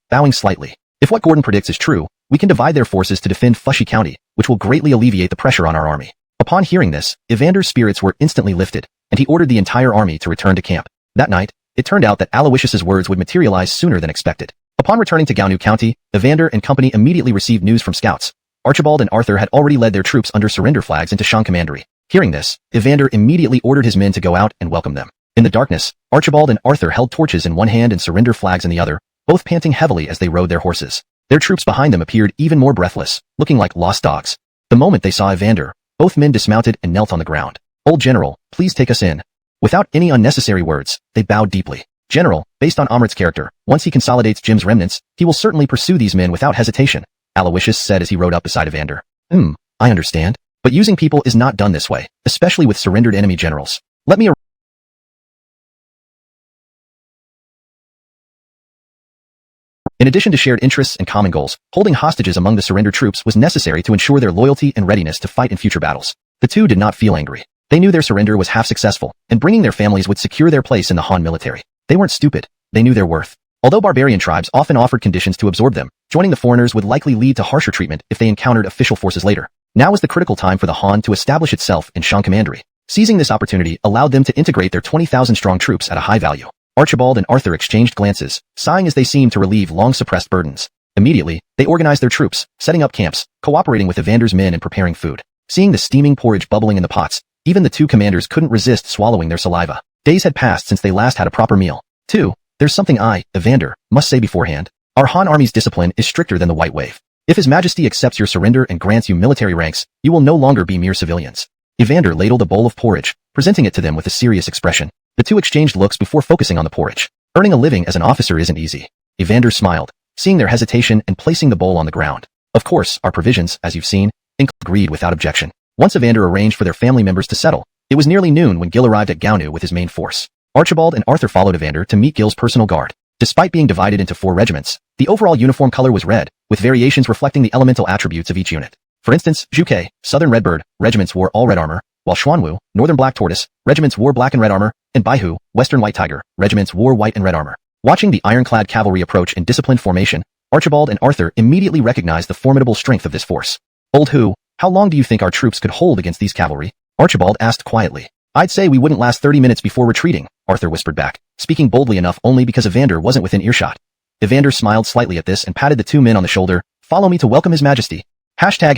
S1: bowing slightly. If what Gordon predicts is true, we can divide their forces to defend Fushy County, which will greatly alleviate the pressure on our army. Upon hearing this, Evander's spirits were instantly lifted, and he ordered the entire army to return to camp. That night, it turned out that Aloysius's words would materialize sooner than expected. Upon returning to Gaonu County, Evander and company immediately received news from scouts. Archibald and Arthur had already led their troops under surrender flags into Shan Commandery. Hearing this, Evander immediately ordered his men to go out and welcome them. In the darkness, Archibald and Arthur held torches in one hand and surrender flags in the other, both panting heavily as they rode their horses. Their troops behind them appeared even more breathless, looking like lost dogs. The moment they saw Evander, both men dismounted and knelt on the ground. Old General, please take us in. Without any unnecessary words, they bowed deeply. General, based on Amrit's character, once he consolidates Jim's remnants, he will certainly pursue these men without hesitation, Aloysius said as he rode up beside Evander. I understand. But using people is not done this way, especially with surrendered enemy generals. Let me In addition to shared interests and common goals, holding hostages among the surrendered troops was necessary to ensure their loyalty and readiness to fight in future battles. The 2 did not feel angry. They knew their surrender was half successful, and bringing their families would secure their place in the Han military. They weren't stupid. They knew their worth. Although barbarian tribes often offered conditions to absorb them, joining the foreigners would likely lead to harsher treatment if they encountered official forces later. Now was the critical time for the Han to establish itself in Shan Commandery. Seizing this opportunity allowed them to integrate their 20,000-strong troops at a high value. Archibald and Arthur exchanged glances, sighing as they seemed to relieve long-suppressed burdens. Immediately, they organized their troops, setting up camps, cooperating with Evander's men and preparing food. Seeing the steaming porridge bubbling in the pots, even the 2 commanders couldn't resist swallowing their saliva. Days had passed since they last had a proper meal. 2. There's something I, Evander, must say beforehand. Our Han army's discipline is stricter than the White Wave. If His Majesty accepts your surrender and grants you military ranks, you will no longer be mere civilians. Evander ladled a bowl of porridge, presenting it to them with a serious expression. The 2 exchanged looks before focusing on the porridge. Earning a living as an officer isn't easy. Evander smiled, seeing their hesitation and placing the bowl on the ground. Of course, our provisions, as you've seen, agreed without objection. Once Evander arranged for their family members to settle, it was nearly noon when Gil arrived at Gaonu with his main force. Archibald and Arthur followed Evander to meet Gil's personal guard. Despite being divided into 4 regiments, the overall uniform color was red, with variations reflecting the elemental attributes of each unit. For instance, Zhuke, Southern Redbird, regiments wore all red armor, while Xuanwu, Northern Black Tortoise, regiments wore black and red armor, and Baihu, Western White Tiger, regiments wore white and red armor. Watching the ironclad cavalry approach in disciplined formation, Archibald and Arthur immediately recognized the formidable strength of this force. Old Hu, how long do you think our troops could hold against these cavalry? Archibald asked quietly. I'd say we wouldn't last 30 minutes before retreating, Arthur whispered back, speaking boldly enough only because Evander wasn't within earshot. Evander smiled slightly at this and patted the 2 men on the shoulder. Follow me to welcome His Majesty. Chapter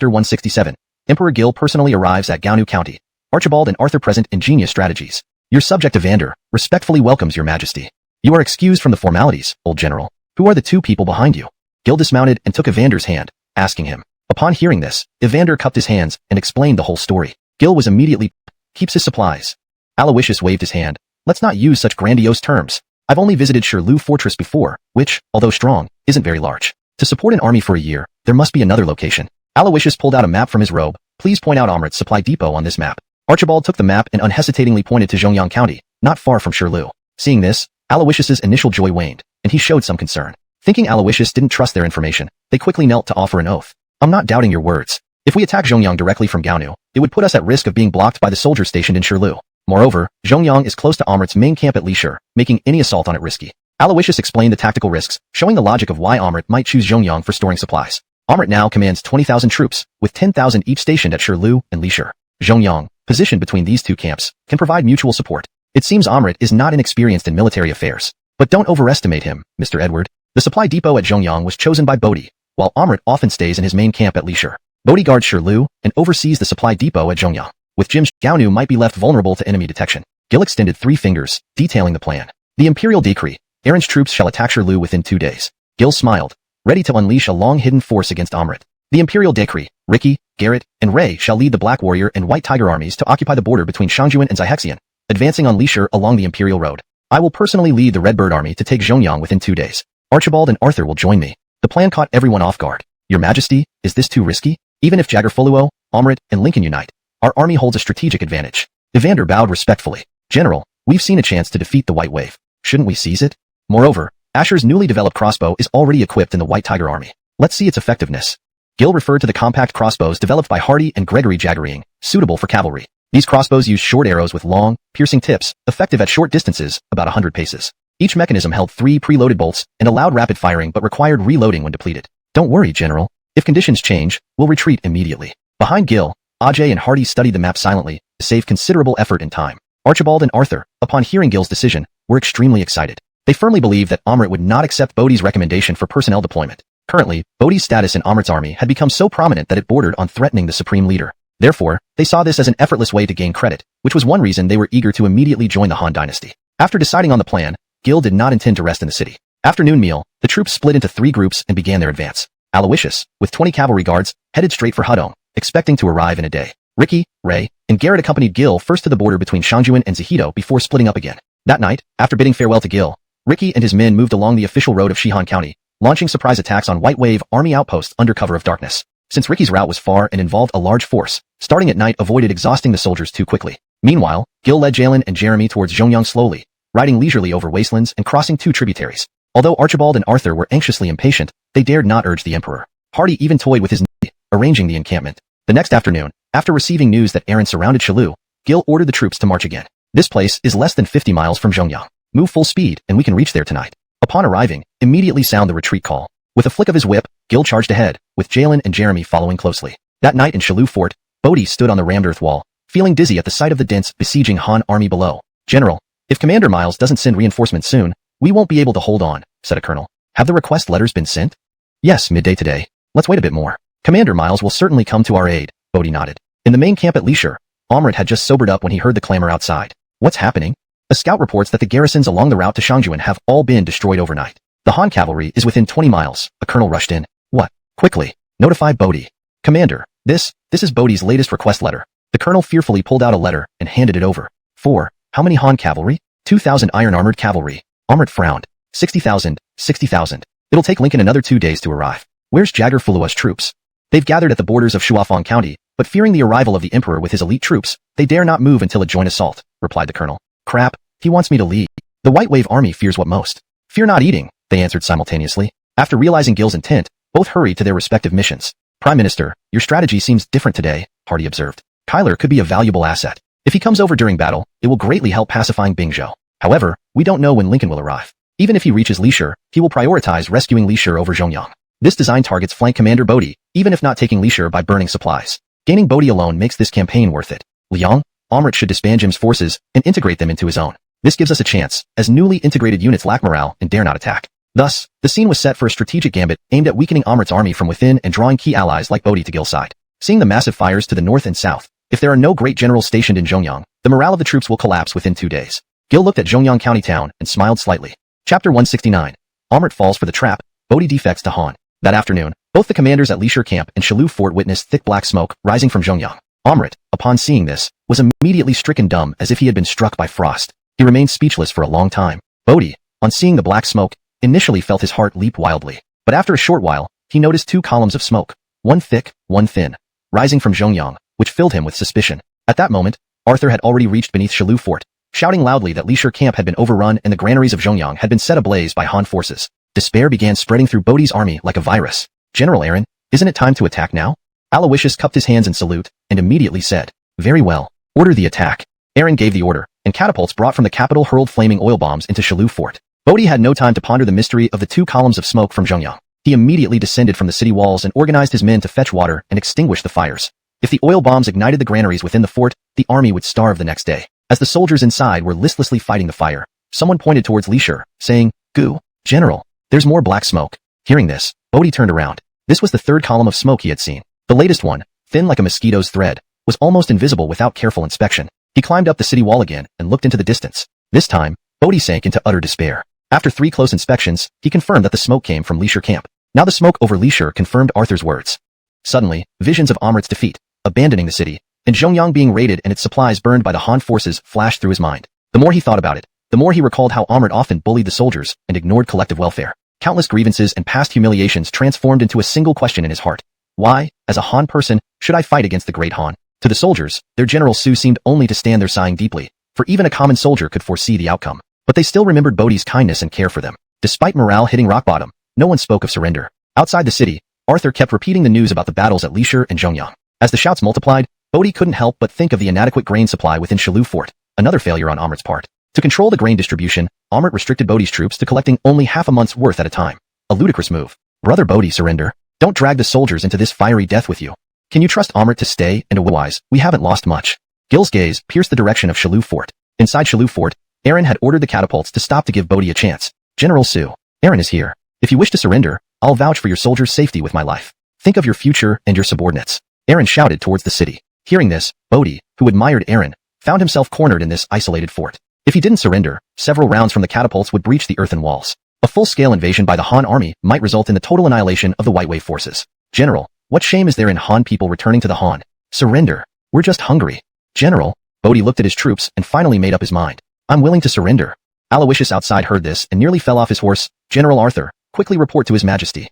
S1: 167. Emperor Gil personally arrives at Gaonu County. Archibald and Arthur present ingenious strategies. Your subject Evander respectfully welcomes your majesty. You are excused from the formalities, old general. Who are the 2 people behind you? Gil dismounted and took Evander's hand, asking him. Upon hearing this, Evander cupped his hands and explained the whole story. Gil was immediately keeps his supplies. Aloysius waved his hand. Let's not use such grandiose terms. I've only visited Shirlu Fortress before, which, although strong, isn't very large. To support an army for a year, there must be another location. Aloysius pulled out a map from his robe. Please point out Amrit's supply depot on this map. Archibald took the map and unhesitatingly pointed to Zhongyang County, not far from Shirlu. Seeing this, Aloysius's initial joy waned, and he showed some concern. Thinking Aloysius didn't trust their information, they quickly knelt to offer an oath. I'm not doubting your words. If we attack Zhongyang directly from Gaonu, it would put us at risk of being blocked by the soldiers stationed in Shirlu. Moreover, Zhongyang is close to Amrit's main camp at Lishur, making any assault on it risky. Aloysius explained the tactical risks, showing the logic of why Amrit might choose Zhongyang for storing supplies. Amrit now commands 20,000 troops, with 10,000 each stationed at Shirlu and Lishur. Zhongyang, positioned between these two camps, can provide mutual support. It seems Amrit is not inexperienced in military affairs. But don't overestimate him, Mr. Edward. The supply depot at Zhongyang was chosen by Bodhi, while Amrit often stays in his main camp at Lishur. Bodhi guards Shirlu and oversees the supply depot at Zhongyang. With Jim's, Gaonu might be left vulnerable to enemy detection. Gil extended 3 fingers, detailing the plan. The Imperial Decree. Aaron's troops shall attack Shirlu within 2 days. Gil smiled, ready to unleash a long-hidden force against Amrit. The Imperial Decree. Ricky, Garrett, and Ray shall lead the Black Warrior and White Tiger armies to occupy the border between Shangjuan and Xihexian, advancing on Lishur along the Imperial Road. I will personally lead the Redbird army to take Zhongyang within 2 days. Archibald and Arthur will join me. The plan caught everyone off guard. Your Majesty, is this too risky? Even if Jagger-Fuluo, Amrit, and Lincoln unite, our army holds a strategic advantage. Evander bowed respectfully. General, we've seen a chance to defeat the White Wave. Shouldn't we seize it? Moreover, Asher's newly developed crossbow is already equipped in the White Tiger army. Let's see its effectiveness. Gil referred to the compact crossbows developed by Hardy and Gregory Jaggering, suitable for cavalry. These crossbows use short arrows with long, piercing tips, effective at short distances, about 100 paces. Each mechanism held 3 preloaded bolts and allowed rapid firing but required reloading when depleted. Don't worry, General. If conditions change, we'll retreat immediately. Behind Gil, Ajay and Hardy studied the map silently to save considerable effort and time. Archibald and Arthur, upon hearing Gil's decision, were extremely excited. They firmly believed that Amrit would not accept Bodhi's recommendation for personnel deployment. Currently, Bodhi's status in Amrit's army had become so prominent that it bordered on threatening the supreme leader. Therefore, they saw this as an effortless way to gain credit, which was one reason they were eager to immediately join the Han dynasty. After deciding on the plan, Gil did not intend to rest in the city. After noon-meal, the troops split into 3 groups and began their advance. Aloysius, with 20 cavalry guards, headed straight for Hudong, expecting to arrive in a day. Ricky, Ray, and Garrett accompanied Gil first to the border between Shangjuan and Zihido before splitting up again. That night, after bidding farewell to Gil, Ricky and his men moved along the official road of Shihan County, launching surprise attacks on White Wave army outposts under cover of darkness. Since Ricky's route was far and involved a large force, starting at night avoided exhausting the soldiers too quickly. Meanwhile, Gil led Jalen and Jeremy towards Zhongyang slowly, riding leisurely over wastelands and crossing 2 tributaries. Although Archibald and Arthur were anxiously impatient, they dared not urge the Emperor. Hardy even toyed with his knee, arranging the encampment. The next afternoon, after receiving news that Aaron surrounded Shirlu, Gil ordered the troops to march again. This place is less than 50 miles from Zhongyang. Move full speed and we can reach there tonight. Upon arriving, immediately sound the retreat call. With a flick of his whip, Gil charged ahead, with Jalen and Jeremy following closely. That night in Shirlu Fort, Bodhi stood on the rammed earth wall, feeling dizzy at the sight of the dense, besieging Han army below. General, if Commander Miles doesn't send reinforcements soon, we won't be able to hold on, said a colonel. Have the request letters been sent? Yes, midday today. Let's wait a bit more. Commander Miles will certainly come to our aid, Bodhi nodded. In the main camp at Lishur, Amrit had just sobered up when he heard the clamor outside. What's happening? A scout reports that the garrisons along the route to Shangjuan have all been destroyed overnight. The Han cavalry is within 20 miles, a colonel rushed in. What? Quickly, notify Bodhi. Commander, this is Bodhi's latest request letter. The colonel fearfully pulled out a letter and handed it over. How many Han cavalry? 2,000 iron-armored cavalry. Amrit frowned. 60,000, 60,000. It'll take Lincoln another 2 days to arrive. Where's Jagger-Fuluo's troops? They've gathered at the borders of Shuafang County, but fearing the arrival of the Emperor with his elite troops, they dare not move until a joint assault, replied the colonel. Crap, he wants me to lead. The White Wave army fears what most? Fear not eating, they answered simultaneously. After realizing Gil's intent, both hurried to their respective missions. Prime Minister, your strategy seems different today, Hardy observed. Kyler could be a valuable asset. If he comes over during battle, it will greatly help pacifying Bingzhou. However, we don't know when Lincoln will arrive. Even if he reaches Lishur, he will prioritize rescuing Lishur over Zhongyang. This design targets flank Commander Bodhi, even if not taking Lishur by burning supplies. Gaining Bodhi alone makes this campaign worth it. Liang, Amrit should disband Jim's forces and integrate them into his own. This gives us a chance, as newly integrated units lack morale and dare not attack. Thus, the scene was set for a strategic gambit aimed at weakening Amrit's army from within and drawing key allies like Bodhi to Gil's side. Seeing the massive fires to the north and south, if there are no great generals stationed in Zhongyang, the morale of the troops will collapse within 2 days. Gil looked at Zhongyang County town and smiled slightly. Chapter 169. Amrit falls for the trap, Bodhi defects to Han. That afternoon, both the commanders at Lishur Camp and Shalu Fort witnessed thick black smoke rising from Zhongyang. Amrit, upon seeing this, was immediately stricken dumb as if he had been struck by frost. He remained speechless for a long time. Bodhi, on seeing the black smoke, initially felt his heart leap wildly. But after a short while, he noticed two columns of smoke, one thick, one thin, rising from Zhongyang, which filled him with suspicion. At that moment, Arthur had already reached beneath Shalu Fort, shouting loudly that Lishur Camp had been overrun and the granaries of Zhongyang had been set ablaze by Han forces. Despair began spreading through Bodhi's army like a virus. General Aaron, isn't it time to attack now? Aloysius cupped his hands in salute and immediately said, "Very well. Order the attack." Aaron gave the order, and catapults brought from the capital hurled flaming oil bombs into Shalu Fort. Bodhi had no time to ponder the mystery of the two columns of smoke from Zhongyang. He immediately descended from the city walls and organized his men to fetch water and extinguish the fires. If the oil bombs ignited the granaries within the fort, the army would starve the next day. As the soldiers inside were listlessly fighting the fire, someone pointed towards Lishur, saying, "Gu, General, there's more black smoke." Hearing this, Bodhi turned around. This was the third column of smoke he had seen. The latest one, thin like a mosquito's thread, was almost invisible without careful inspection. He climbed up the city wall again and looked into the distance. This time, Bodhi sank into utter despair. After 3 close inspections, he confirmed that the smoke came from Lishur Camp. Now the smoke over Lishur confirmed Arthur's words. Suddenly, visions of Amrit's defeat, abandoning the city, and Zhongyang being raided and its supplies burned by the Han forces flashed through his mind. The more he thought about it, the more he recalled how Amrit often bullied the soldiers and ignored collective welfare. Countless grievances and past humiliations transformed into a single question in his heart. Why, as a Han person, should I fight against the great Han? To the soldiers, their General Su seemed only to stand there sighing deeply, for even a common soldier could foresee the outcome. But they still remembered Bodhi's kindness and care for them. Despite morale hitting rock bottom, no one spoke of surrender. Outside the city, Arthur kept repeating the news about the battles at Lishur and Zhongyang. As the shouts multiplied, Bodhi couldn't help but think of the inadequate grain supply within Shalu Fort, another failure on Amrit's part. To control the grain distribution, Amrit restricted Bodhi's troops to collecting only half a month's worth at a time. A ludicrous move. Brother Bodhi, surrender. Don't drag the soldiers into this fiery death with you. Can you trust Amrit to stay? And otherwise, we haven't lost much. Gil's gaze pierced the direction of Shalu Fort. Inside Shalu Fort, Aaron had ordered the catapults to stop to give Bodhi a chance. General Su, Aaron is here. If you wish to surrender, I'll vouch for your soldiers' safety with my life. Think of your future and your subordinates. Aaron shouted towards the city. Hearing this, Bodhi, who admired Aaron, found himself cornered in this isolated fort. If he didn't surrender, several rounds from the catapults would breach the earthen walls. A full-scale invasion by the Han army might result in the total annihilation of the White Wave forces. General, what shame is there in Han people returning to the Han? Surrender. We're just hungry. General, Bodhi looked at his troops and finally made up his mind. I'm willing to surrender. Aloysius outside heard this and nearly fell off his horse. General Arthur, quickly report to His Majesty.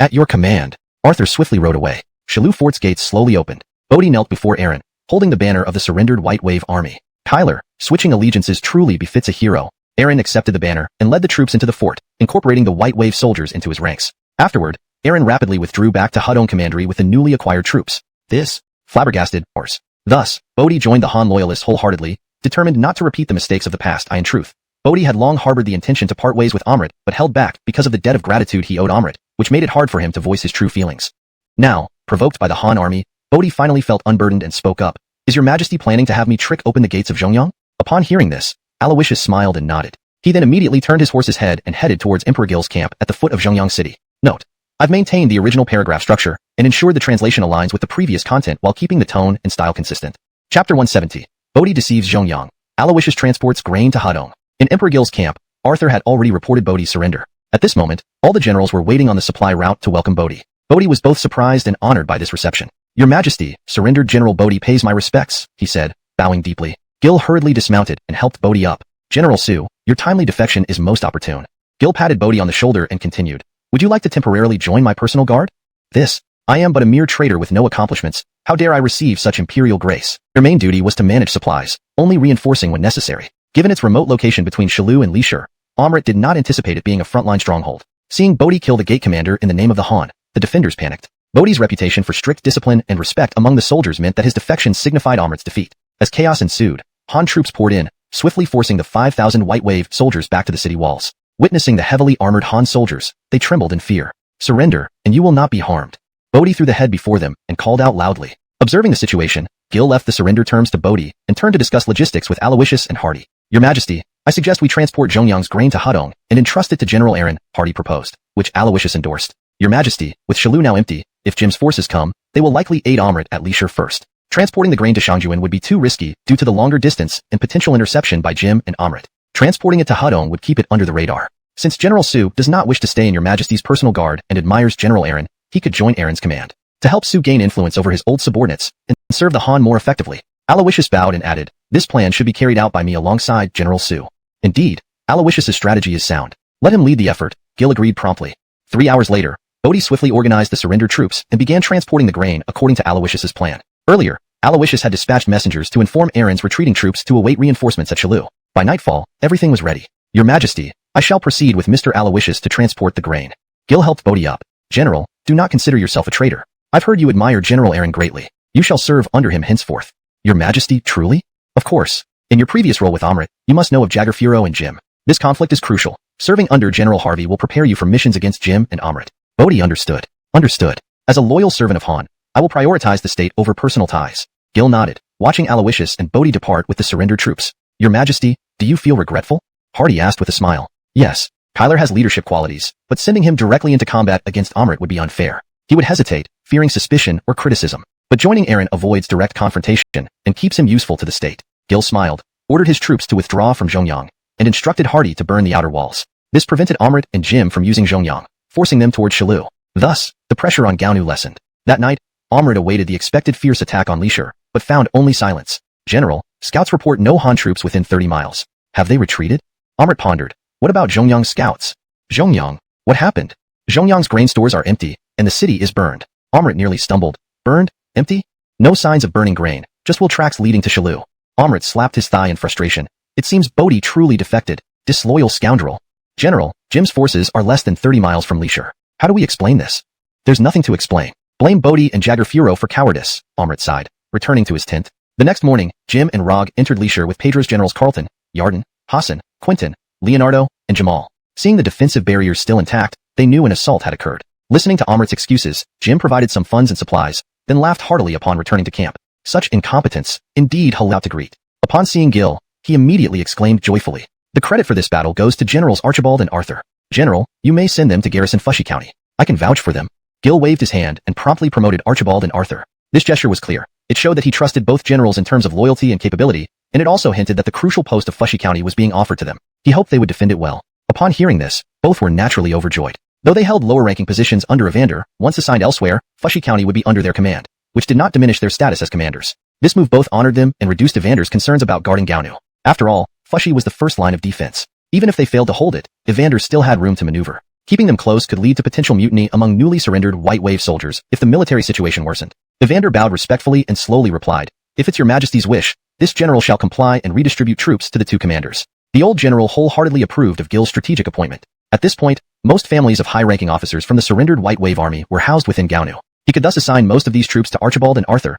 S1: At your command. Arthur swiftly rode away. Shalu Fort's gates slowly opened. Bodhi knelt before Aaron, holding the banner of the surrendered White Wave army. Kyler, switching allegiances truly befits a hero. Aaron accepted the banner and led the troops into the fort, incorporating the White Wave soldiers into his ranks. Afterward, Aaron rapidly withdrew back to Hudong Commandery with the newly acquired troops. This, flabbergasted, Ors. Thus, Bodhi joined the Han loyalists wholeheartedly, determined not to repeat the mistakes of the past. In truth, Bodhi had long harbored the intention to part ways with Amrit, but held back because of the debt of gratitude he owed Amrit, which made it hard for him to voice his true feelings. Now, provoked by the Han army, Bodhi finally felt unburdened and spoke up. Is your Majesty planning to have me trick open the gates of Zhongyang? Upon hearing this, Aloysius smiled and nodded. He then immediately turned his horse's head and headed towards Emperor Gil's camp at the foot of Zhongyang City. Note: I've maintained the original paragraph structure and ensured the translation aligns with the previous content while keeping the tone and style consistent. Chapter 170. Bodhi deceives Zhongyang. Aloysius transports grain to Hudong. In Emperor Gil's camp, Arthur had already reported Bodhi's surrender. At this moment, all the generals were waiting on the supply route to welcome Bodhi. Bodhi was both surprised and honored by this reception. Your Majesty, surrendered General Bodhi pays my respects, he said, bowing deeply. Gil hurriedly dismounted and helped Bodhi up. General Su, your timely defection is most opportune. Gil patted Bodhi on the shoulder and continued. Would you like to temporarily join my personal guard? I am but a mere traitor with no accomplishments. How dare I receive such imperial grace? Your main duty was to manage supplies, only reinforcing when necessary. Given its remote location between Shalu and Lishur, Amrit did not anticipate it being a frontline stronghold. Seeing Bodhi kill the gate commander in the name of the Han, the defenders panicked. Bodhi's reputation for strict discipline and respect among the soldiers meant that his defection signified Amrit's defeat. As chaos ensued, Han troops poured in, swiftly forcing the 5,000 White Wave soldiers back to the city walls. Witnessing the heavily armored Han soldiers, they trembled in fear. Surrender, and you will not be harmed. Bodhi threw the head before them and called out loudly. Observing the situation, Gil left the surrender terms to Bodhi and turned to discuss logistics with Aloysius and Hardy. Your Majesty, I suggest we transport Zhongyang's grain to Hudong and entrust it to General Aaron, Hardy proposed, which Aloysius endorsed. Your Majesty, with Shalu now empty, if Jim's forces come, they will likely aid Amrit at Lishur first. Transporting the grain to Shangjuan would be too risky due to the longer distance and potential interception by Jim and Amrit. Transporting it to Hudong would keep it under the radar. Since General Su does not wish to stay in your majesty's personal guard and admires General Aaron, he could join Aaron's command. To help Su gain influence over his old subordinates and serve the Han more effectively, Aloysius bowed and added, this plan should be carried out by me alongside General Su. Indeed, Aloysius's strategy is sound. Let him lead the effort, Gil agreed promptly. 3 hours later, Bodhi swiftly organized the surrendered troops and began transporting the grain according to Aloysius's plan. Earlier, Aloysius had dispatched messengers to inform Aaron's retreating troops to await reinforcements at Shilu. By nightfall, everything was ready. Your Majesty, I shall proceed with Mr. Aloysius to transport the grain. Gil helped Bodhi up. General, do not consider yourself a traitor. I've heard you admire General Aaron greatly. You shall serve under him henceforth. Your Majesty, truly? Of course. In your previous role with Amrit, you must know of Jagger Furo and Jim. This conflict is crucial. Serving under General Harvey will prepare you for missions against Jim and Amrit. Bodhi understood. Understood. As a loyal servant of Han, I will prioritize the state over personal ties. Gil nodded, watching Aloysius and Bodhi depart with the surrendered troops. Your Majesty, do you feel regretful? Hardy asked with a smile. Yes. Kyler has leadership qualities, but sending him directly into combat against Amrit would be unfair. He would hesitate, fearing suspicion or criticism. But joining Aaron avoids direct confrontation and keeps him useful to the state. Gil smiled, ordered his troops to withdraw from Zhongyang, and instructed Hardy to burn the outer walls. This prevented Amrit and Jim from using Zhongyang, forcing them toward Shilu. Thus, the pressure on Gaonu lessened. That night, Amrit awaited the expected fierce attack on Lishur, but found only silence. General, scouts report no Han troops within 30 miles. Have they retreated? Amrit pondered. What about Zhongyang's scouts? Zhongyang? What happened? Zhongyang's grain stores are empty, and the city is burned. Amrit nearly stumbled. Burned? Empty? No signs of burning grain, just wool tracks leading to Shilu. Amrit slapped his thigh in frustration. It seems Bodhi truly defected. Disloyal scoundrel. General, Jim's forces are less than 30 miles from Lishur. How do we explain this? There's nothing to explain. Blame Bodhi and Jagger Furo for cowardice, Amrit sighed, returning to his tent. The next morning, Jim and Rog entered Lishur with Pedro's generals Carlton, Yarden, Hassan, Quentin, Leonardo, and Jamal. Seeing the defensive barriers still intact, they knew an assault had occurred. Listening to Amrit's excuses, Jim provided some funds and supplies, then laughed heartily upon returning to camp. Such incompetence, indeed, Hull out to greet. Upon seeing Gil, he immediately exclaimed joyfully. The credit for this battle goes to Generals Archibald and Arthur. General, you may send them to garrison Fushi County. I can vouch for them. Gil waved his hand and promptly promoted Archibald and Arthur. This gesture was clear. It showed that he trusted both generals in terms of loyalty and capability, and it also hinted that the crucial post of Fushi County was being offered to them. He hoped they would defend it well. Upon hearing this, both were naturally overjoyed. Though they held lower-ranking positions under Evander, once assigned elsewhere, Fushi County would be under their command, which did not diminish their status as commanders. This move both honored them and reduced Evander's concerns about guarding Gaonu. After all, Fushi was the first line of defense. Even if they failed to hold it, Evander still had room to maneuver. Keeping them close could lead to potential mutiny among newly surrendered White Wave soldiers if the military situation worsened. Evander bowed respectfully and slowly replied, if it's your majesty's wish, this general shall comply and redistribute troops to the two commanders. The old general wholeheartedly approved of Gil's strategic appointment. At this point, most families of high-ranking officers from the surrendered White Wave army were housed within Gaonu. He could thus assign most of these troops to Archibald and Arthur.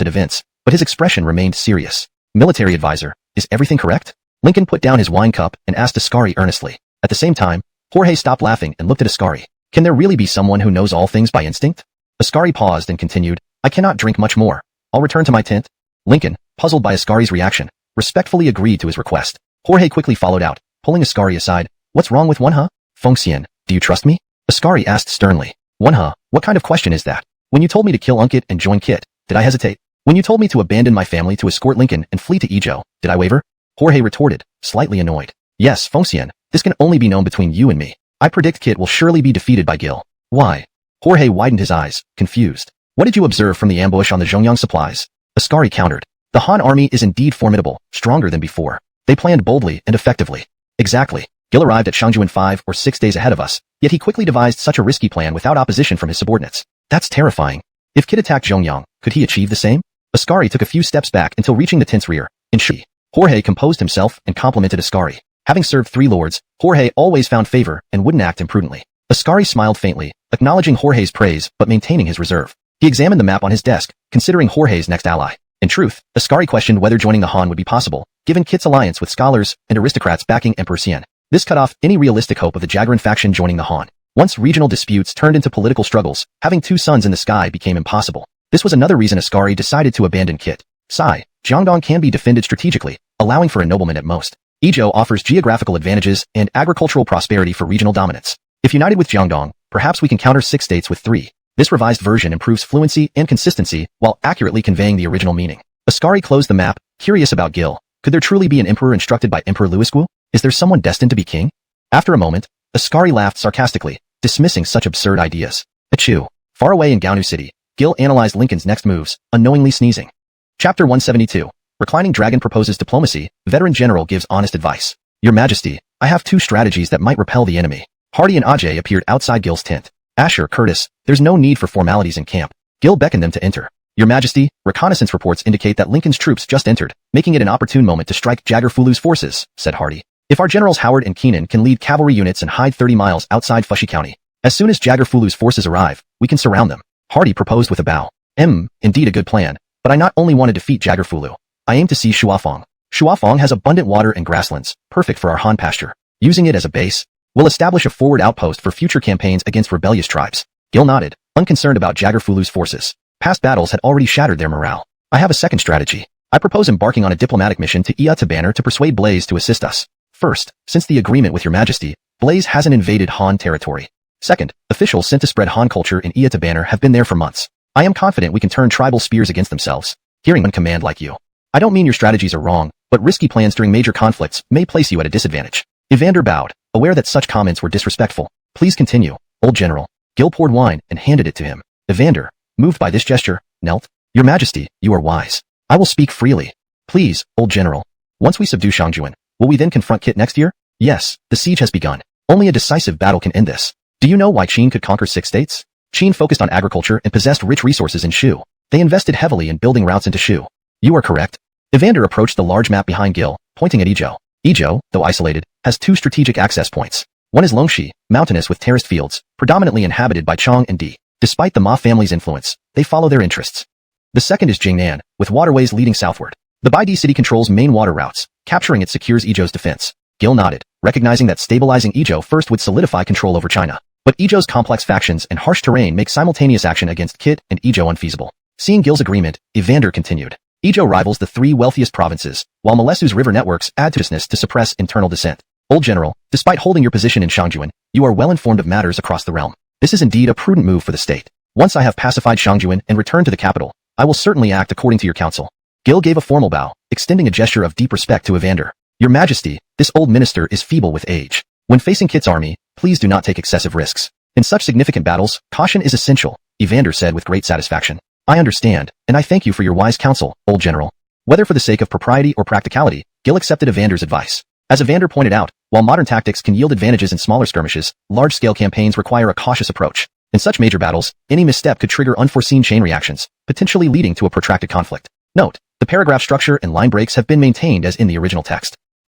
S1: Events, but his expression remained serious. Military advisor, is everything correct? Lincoln put down his wine cup and asked Ascari earnestly. At the same time, Jorge stopped laughing and looked at Ascari. Can there really be someone who knows all things by instinct? Ascari paused and continued, I cannot drink much more. I'll return to my tent. Lincoln, puzzled by Ascari's reaction, respectfully agreed to his request. Jorge quickly followed out, pulling Ascari aside. What's wrong with Wenha? Fengxian, do you trust me? Ascari asked sternly. Wenha, what kind of question is that? When you told me to kill Unkit and join Kit, did I hesitate? When you told me to abandon my family to escort Lincoln and flee to Ijo, did I waver? Jorge retorted, slightly annoyed. Yes, Fengxian, this can only be known between you and me. I predict Kit will surely be defeated by Gil. Why? Jorge widened his eyes, confused. What did you observe from the ambush on the Zhongyang supplies? Ascari countered. The Han army is indeed formidable, stronger than before. They planned boldly and effectively. Exactly. Gil arrived at Shangju in 5 or 6 days ahead of us, yet he quickly devised such a risky plan without opposition from his subordinates. That's terrifying. If Kit attacked Zhongyang, could he achieve the same? Ascari took a few steps back until reaching the tent's rear. In Shi, Jorge composed himself and complimented Ascari. Having served 3 lords, Jorge always found favor and wouldn't act imprudently. Ascari smiled faintly, acknowledging Jorge's praise but maintaining his reserve. He examined the map on his desk, considering Jorge's next ally. In truth, Ascari questioned whether joining the Han would be possible, given Kit's alliance with scholars and aristocrats backing Emperor Xian. This cut off any realistic hope of the Jagaran faction joining the Han. Once regional disputes turned into political struggles, having 2 suns in the sky became impossible. This was another reason Ascari decided to abandon Kit. Jiangdong can be defended strategically, allowing for ennoblement at most. Ijo offers geographical advantages and agricultural prosperity for regional dominance. If united with Jiangdong, perhaps we can counter 6 states with 3. This revised version improves fluency and consistency while accurately conveying the original meaning. Ascari closed the map, curious about Gil. Could there truly be an emperor instructed by Emperor Louis Guo? Is there someone destined to be king? After a moment, Ascari laughed sarcastically, dismissing such absurd ideas. Achoo. Far away in Gaonu City, Gil analyzed Lincoln's next moves, unknowingly sneezing. Chapter 172. Reclining Dragon proposes diplomacy, Veteran General gives honest advice. Your Majesty, I have two strategies that might repel the enemy. Hardy and Ajay appeared outside Gil's tent. Asher, Curtis, there's no need for formalities in camp. Gil beckoned them to enter. Your Majesty, reconnaissance reports indicate that Lincoln's troops just entered, making it an opportune moment to strike Jagar-Fulu's forces, said Hardy. If our generals Howard and Keenan can lead cavalry units and hide 30 miles outside Fushi County, as soon as Jagar-Fulu's forces arrive, we can surround them. Hardy proposed with a bow. Indeed a good plan, but I not only want to defeat Jagar-Fulu, I aim to seize Shuafang. Shuafang has abundant water and grasslands, perfect for our Han pasture. Using it as a base, we'll establish a forward outpost for future campaigns against rebellious tribes. Gil nodded, unconcerned about Jagar-Fulu's forces. Past battles had already shattered their morale. I have a second strategy. I propose embarking on a diplomatic mission to Ia Tabanner to persuade Blaze to assist us. First, since the agreement with Your Majesty, Blaze hasn't invaded Han territory. Second, officials sent to spread Han culture in Ia Tabanner have been there for months. I am confident we can turn tribal spears against themselves. Hearing one command like you. I don't mean your strategies are wrong, but risky plans during major conflicts may place you at a disadvantage. Evander bowed, aware that such comments were disrespectful. Please continue, old general. Gil poured wine and handed it to him. Evander, moved by this gesture, knelt. Your Majesty, you are wise. I will speak freely. Please, old general. Once we subdue Shangjuan, will we then confront Kit next year? Yes, the siege has begun. Only a decisive battle can end this. Do you know why Qin could conquer 6 states? Qin focused on agriculture and possessed rich resources in Shu. They invested heavily in building routes into Shu. You are correct. Evander approached the large map behind Gil, pointing at Izhou. Izhou, though isolated, has 2 strategic access points. One is Longxi, mountainous with terraced fields, predominantly inhabited by Chong and Di. Despite the Ma family's influence, they follow their interests. The second is Jingnan, with waterways leading southward. The Baidi city controls main water routes. Capturing it secures Izhou's defense. Gil nodded, recognizing that stabilizing Izhou first would solidify control over China. But Izhou's complex factions and harsh terrain make simultaneous action against Kit and Izhou unfeasible. Seeing Gil's agreement, Evander continued. Izhou rivals the 3 wealthiest provinces, while Malesu's river networks add to to suppress internal dissent. Old general, despite holding your position in Shangjuan, you are well informed of matters across the realm. This is indeed a prudent move for the state. Once I have pacified Shangjuan and returned to the capital, I will certainly act according to your counsel. Gil gave a formal bow, extending a gesture of deep respect to Evander. Your Majesty, this old minister is feeble with age. When facing Kit's army, please do not take excessive risks. In such significant battles, caution is essential, Evander said with great satisfaction. I understand, and I thank you for your wise counsel, old general. Whether for the sake of propriety or practicality, Gil accepted Evander's advice. As Evander pointed out, while modern tactics can yield advantages in smaller skirmishes, large-scale campaigns require a cautious approach. In such major battles, any misstep could trigger unforeseen chain reactions, potentially leading to a protracted conflict. Note, the paragraph structure and line breaks have been maintained as in the original text.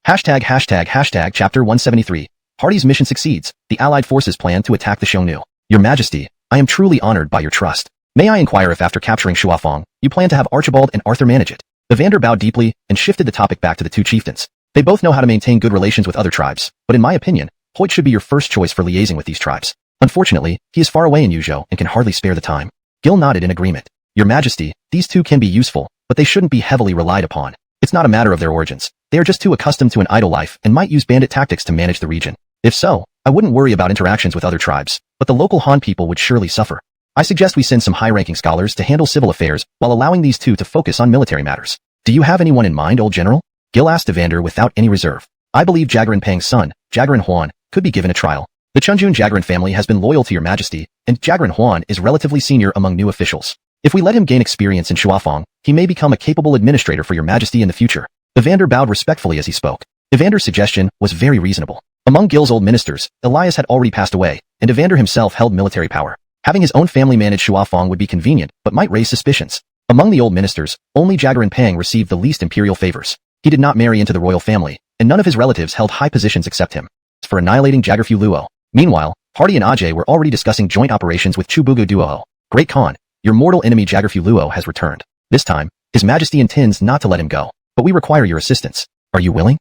S1: ###Chapter 173. Hardy's mission succeeds. The Allied forces plan to attack the Xiongnu. Your Majesty, I am truly honored by your trust. May I inquire if after capturing Shuafang, you plan to have Archibald and Arthur manage it? Evander bowed deeply and shifted the topic back to the 2 chieftains. They both know how to maintain good relations with other tribes, but in my opinion, Hoyt should be your first choice for liaising with these tribes. Unfortunately, he is far away in Yuzhou and can hardly spare the time. Gil nodded in agreement. Your Majesty, these 2 can be useful, but they shouldn't be heavily relied upon. It's not a matter of their origins. They are just too accustomed to an idle life and might use bandit tactics to manage the region. If so, I wouldn't worry about interactions with other tribes, but the local Han people would surely suffer. I suggest we send some high-ranking scholars to handle civil affairs while allowing these 2 to focus on military matters. Do you have anyone in mind, old general? Gil asked Evander without any reserve. I believe Jagarin Pang's son, Jagarin Huan, could be given a trial. The Chunjun Jagarin family has been loyal to your Majesty, and Jagarin Huan is relatively senior among new officials. If we let him gain experience in Shuafang, he may become a capable administrator for your Majesty in the future. Evander bowed respectfully as he spoke. Evander's suggestion was very reasonable. Among Gil's old ministers, Elias had already passed away, and Evander himself held military power. Having his own family manage Shuafang would be convenient, but might raise suspicions. Among the old ministers, only Jagarin Pang received the least imperial favors. He did not marry into the royal family, and none of his relatives held high positions except him. For annihilating Jagar-Fu Luo. Meanwhile, Hardy and Ajay were already discussing joint operations with Chubugu Duoho. Great Khan, your mortal enemy Jagar-Fu Luo has returned. This time, His Majesty intends not to let him go, but we require your assistance. Are you willing?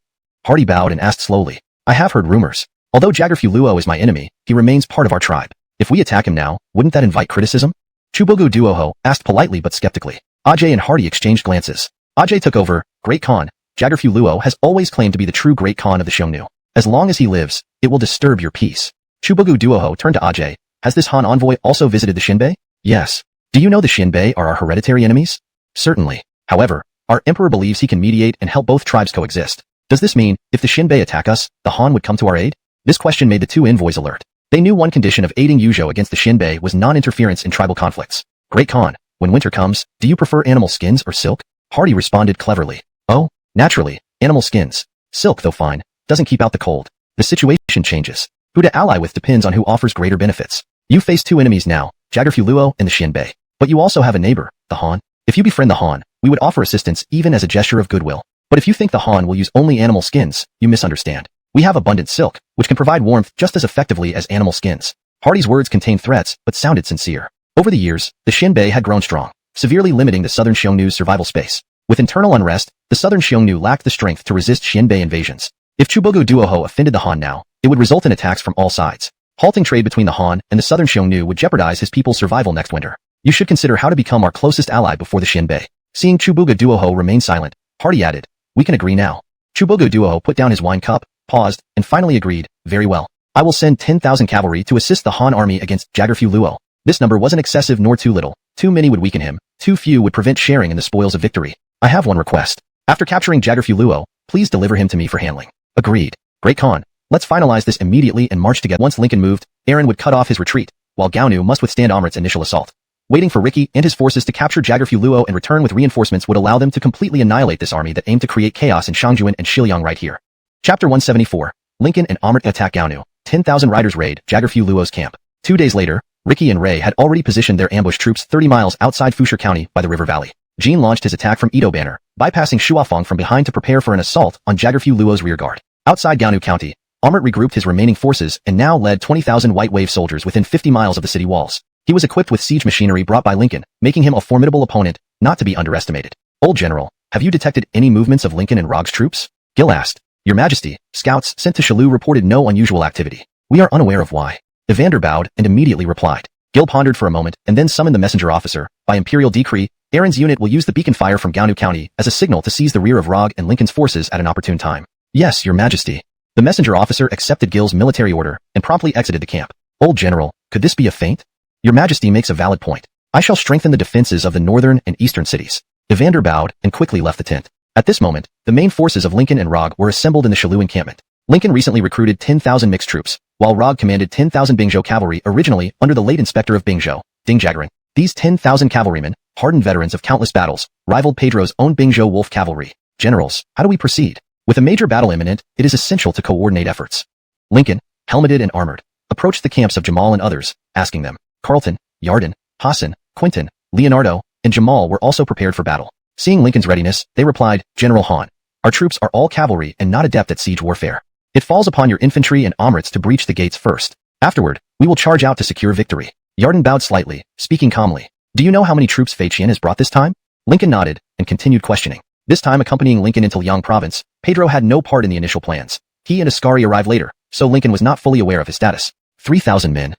S1: Hardy bowed and asked slowly. I have heard rumors. Although Jagar-Fu Luo is my enemy, he remains part of our tribe. If we attack him now, wouldn't that invite criticism? Chubugu Duoho asked politely but skeptically. Ajay and Hardy exchanged glances. Ajay took over. Great Khan, Jagar-Fu Luo has always claimed to be the true Great Khan of the Xiongnu. As long as he lives, it will disturb your peace. Chubugu Duoho turned to Ajay. Has this Han envoy also visited the Shinbei? Yes. Do you know the Shinbei are our hereditary enemies? Certainly. However, our emperor believes he can mediate and help both tribes coexist. Does this mean, if the Shinbei attack us, the Han would come to our aid? This question made the two envoys alert. They knew one condition of aiding Yuzhou against the Shinbei was non-interference in tribal conflicts. Great Khan, when winter comes, do you prefer animal skins or silk? Hardy responded cleverly. Oh, naturally, animal skins. Silk, though fine, doesn't keep out the cold. The situation changes. Who to ally with depends on who offers greater benefits. You face two enemies now, Jaggerfu Luo and the Shinbei. But you also have a neighbor, the Han. If you befriend the Han, we would offer assistance even as a gesture of goodwill. But if you think the Han will use only animal skins, you misunderstand. We have abundant silk, which can provide warmth just as effectively as animal skins. Hardy's words contained threats, but sounded sincere. Over the years, the Shinbei had grown strong, severely limiting the southern Xiongnu's survival space. With internal unrest, the southern Xiongnu lacked the strength to resist Shinbei invasions. If Chubogu Duoho offended the Han now, it would result in attacks from all sides. Halting trade between the Han and the southern Xiongnu would jeopardize his people's survival next winter. You should consider how to become our closest ally before the Shinbei. Seeing Chubogu Duoho remain silent, Hardy added, we can agree now. Chubogu Duoho put down his wine cup, paused, and finally agreed, very well. I will send 10,000 cavalry to assist the Han army against Jaggerfu Luo. This number wasn't excessive nor too little. Too many would weaken him. Too few would prevent sharing in the spoils of victory. I have one request. After capturing Jaggerfu Luo, please deliver him to me for handling. Agreed. Great Khan. Let's finalize this immediately and march together. Once Lincoln moved, Eren would cut off his retreat, while Gaonu must withstand Amrit's initial assault. Waiting for Ricky and his forces to capture Jaggerfu Luo and return with reinforcements would allow them to completely annihilate this army that aimed to create chaos in Shangjuan and Xiliang right here. Chapter 174. Lincoln and Amrit attack Gaonu. 10,000 riders raid Jaggerfu Luo's camp. 2 days later, Ricky and Ray had already positioned their ambush troops 30 miles outside Fusher County by the river valley. Jean launched his attack from Edo Banner, bypassing Shuafeng from behind to prepare for an assault on Jaggerfu Luo's rearguard. Outside Gaonu County, Amrit regrouped his remaining forces and now led 20,000 White Wave soldiers within 50 miles of the city walls. He was equipped with siege machinery brought by Lincoln, making him a formidable opponent, not to be underestimated. Old General, have you detected any movements of Lincoln and Rog's troops? Gil asked. Your Majesty, scouts sent to Shalu reported no unusual activity. We are unaware of why. Evander bowed and immediately replied. Gil pondered for a moment and then summoned the messenger officer. By imperial decree, Eren's unit will use the beacon fire from Gaonu County as a signal to seize the rear of Rog and Lincoln's forces at an opportune time. Yes, Your Majesty. The messenger officer accepted Gil's military order and promptly exited the camp. Old General, could this be a feint? Your Majesty makes a valid point. I shall strengthen the defenses of the northern and eastern cities. Evander bowed and quickly left the tent. At this moment, the main forces of Lincoln and Rog were assembled in the Shalu encampment. Lincoln recently recruited 10,000 mixed troops, while Rog commanded 10,000 Bingzhou cavalry originally under the late inspector of Bingzhou, Ding Jaggerin. These 10,000 cavalrymen, hardened veterans of countless battles, rivaled Pedro's own Bingzhou Wolf cavalry. Generals, how do we proceed? With a major battle imminent, it is essential to coordinate efforts. Lincoln, helmeted and armored, approached the camps of Jamal and others, asking them. Carlton, Yarden, Hassan, Quinton, Leonardo, and Jamal were also prepared for battle. Seeing Lincoln's readiness, they replied, General Han, our troops are all cavalry and not adept at siege warfare. It falls upon your infantry and Amrits to breach the gates first. Afterward, we will charge out to secure victory. Yarden bowed slightly, speaking calmly. Do you know how many troops Fei Qian has brought this time? Lincoln nodded and continued questioning. This time accompanying Lincoln into Liang province, Pedro had no part in the initial plans. He and Ascari arrived later, so Lincoln was not fully aware of his status. 3,000 men.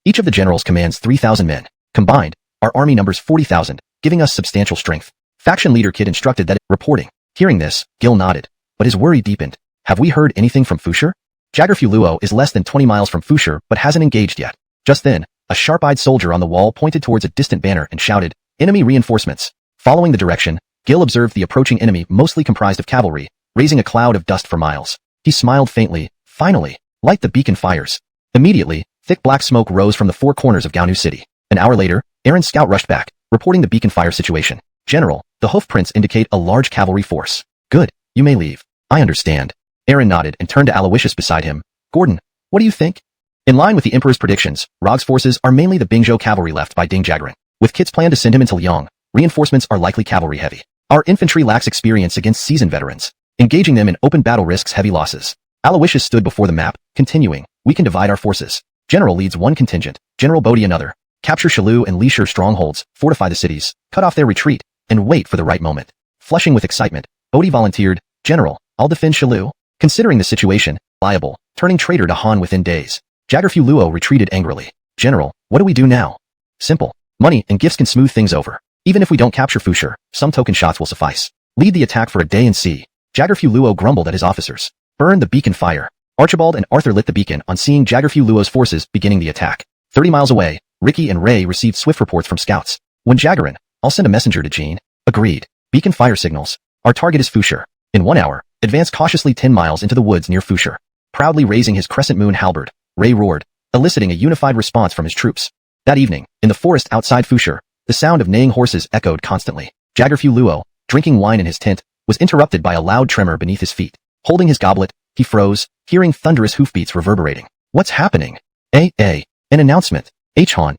S1: Each of the generals commands 3,000 men. Combined, our army numbers 40,000, giving us substantial strength. Faction leader Kid instructed that reporting. Hearing this, Gil nodded, but his worry deepened. Have we heard anything from Fusher? Jaggerfu Luo is less than 20 miles from Fusher but hasn't engaged yet. Just then, a sharp-eyed soldier on the wall pointed towards a distant banner and shouted, enemy reinforcements. Following the direction, Gil observed the approaching enemy mostly comprised of cavalry, raising a cloud of dust for miles. He smiled faintly. Finally, light the beacon fires. Immediately, thick black smoke rose from the four corners of Gaonu City. An hour later, Eren's scout rushed back, reporting the beacon fire situation. General, the hoof prints indicate a large cavalry force. Good, you may leave. I understand. Eren nodded and turned to Aloysius beside him. Gordon, what do you think? In line with the Emperor's predictions, Rog's forces are mainly the Bingzhou cavalry left by Ding Jaggerin. With Kit's plan to send him into Liang, reinforcements are likely cavalry-heavy. Our infantry lacks experience against seasoned veterans. Engaging them in open battle risks heavy losses. Aloysius stood before the map, continuing, we can divide our forces. General leads one contingent, General Bodhi another. Capture Shalu and Lishur strongholds, fortify the cities, cut off their retreat, and wait for the right moment. Flushing with excitement, Bodhi volunteered, General, I'll defend Shalu. Considering the situation, liable, turning traitor to Han within days. Jaggerfu Luo retreated angrily. General, what do we do now? Simple. Money and gifts can smooth things over. Even if we don't capture Fusher, some token shots will suffice. Lead the attack for a day and see. Jaggerfu Luo grumbled at his officers. Burn the beacon fire. Archibald and Arthur lit the beacon on seeing Jaggerfu Luo's forces beginning the attack. 30 miles away, Ricky and Ray received swift reports from scouts. When Jaggerin, I'll send a messenger to Jean. Agreed. Beacon fire signals. Our target is Fusher. In 1 hour, advanced cautiously 10 miles into the woods near Fusher. Proudly raising his crescent moon halberd, Ray roared, eliciting a unified response from his troops. That evening, in the forest outside Fusher, the sound of neighing horses echoed constantly. Jaggerfu Luo, drinking wine in his tent, was interrupted by a loud tremor beneath his feet. Holding his goblet, he froze, hearing thunderous hoofbeats reverberating. What's happening? An announcement. H-Han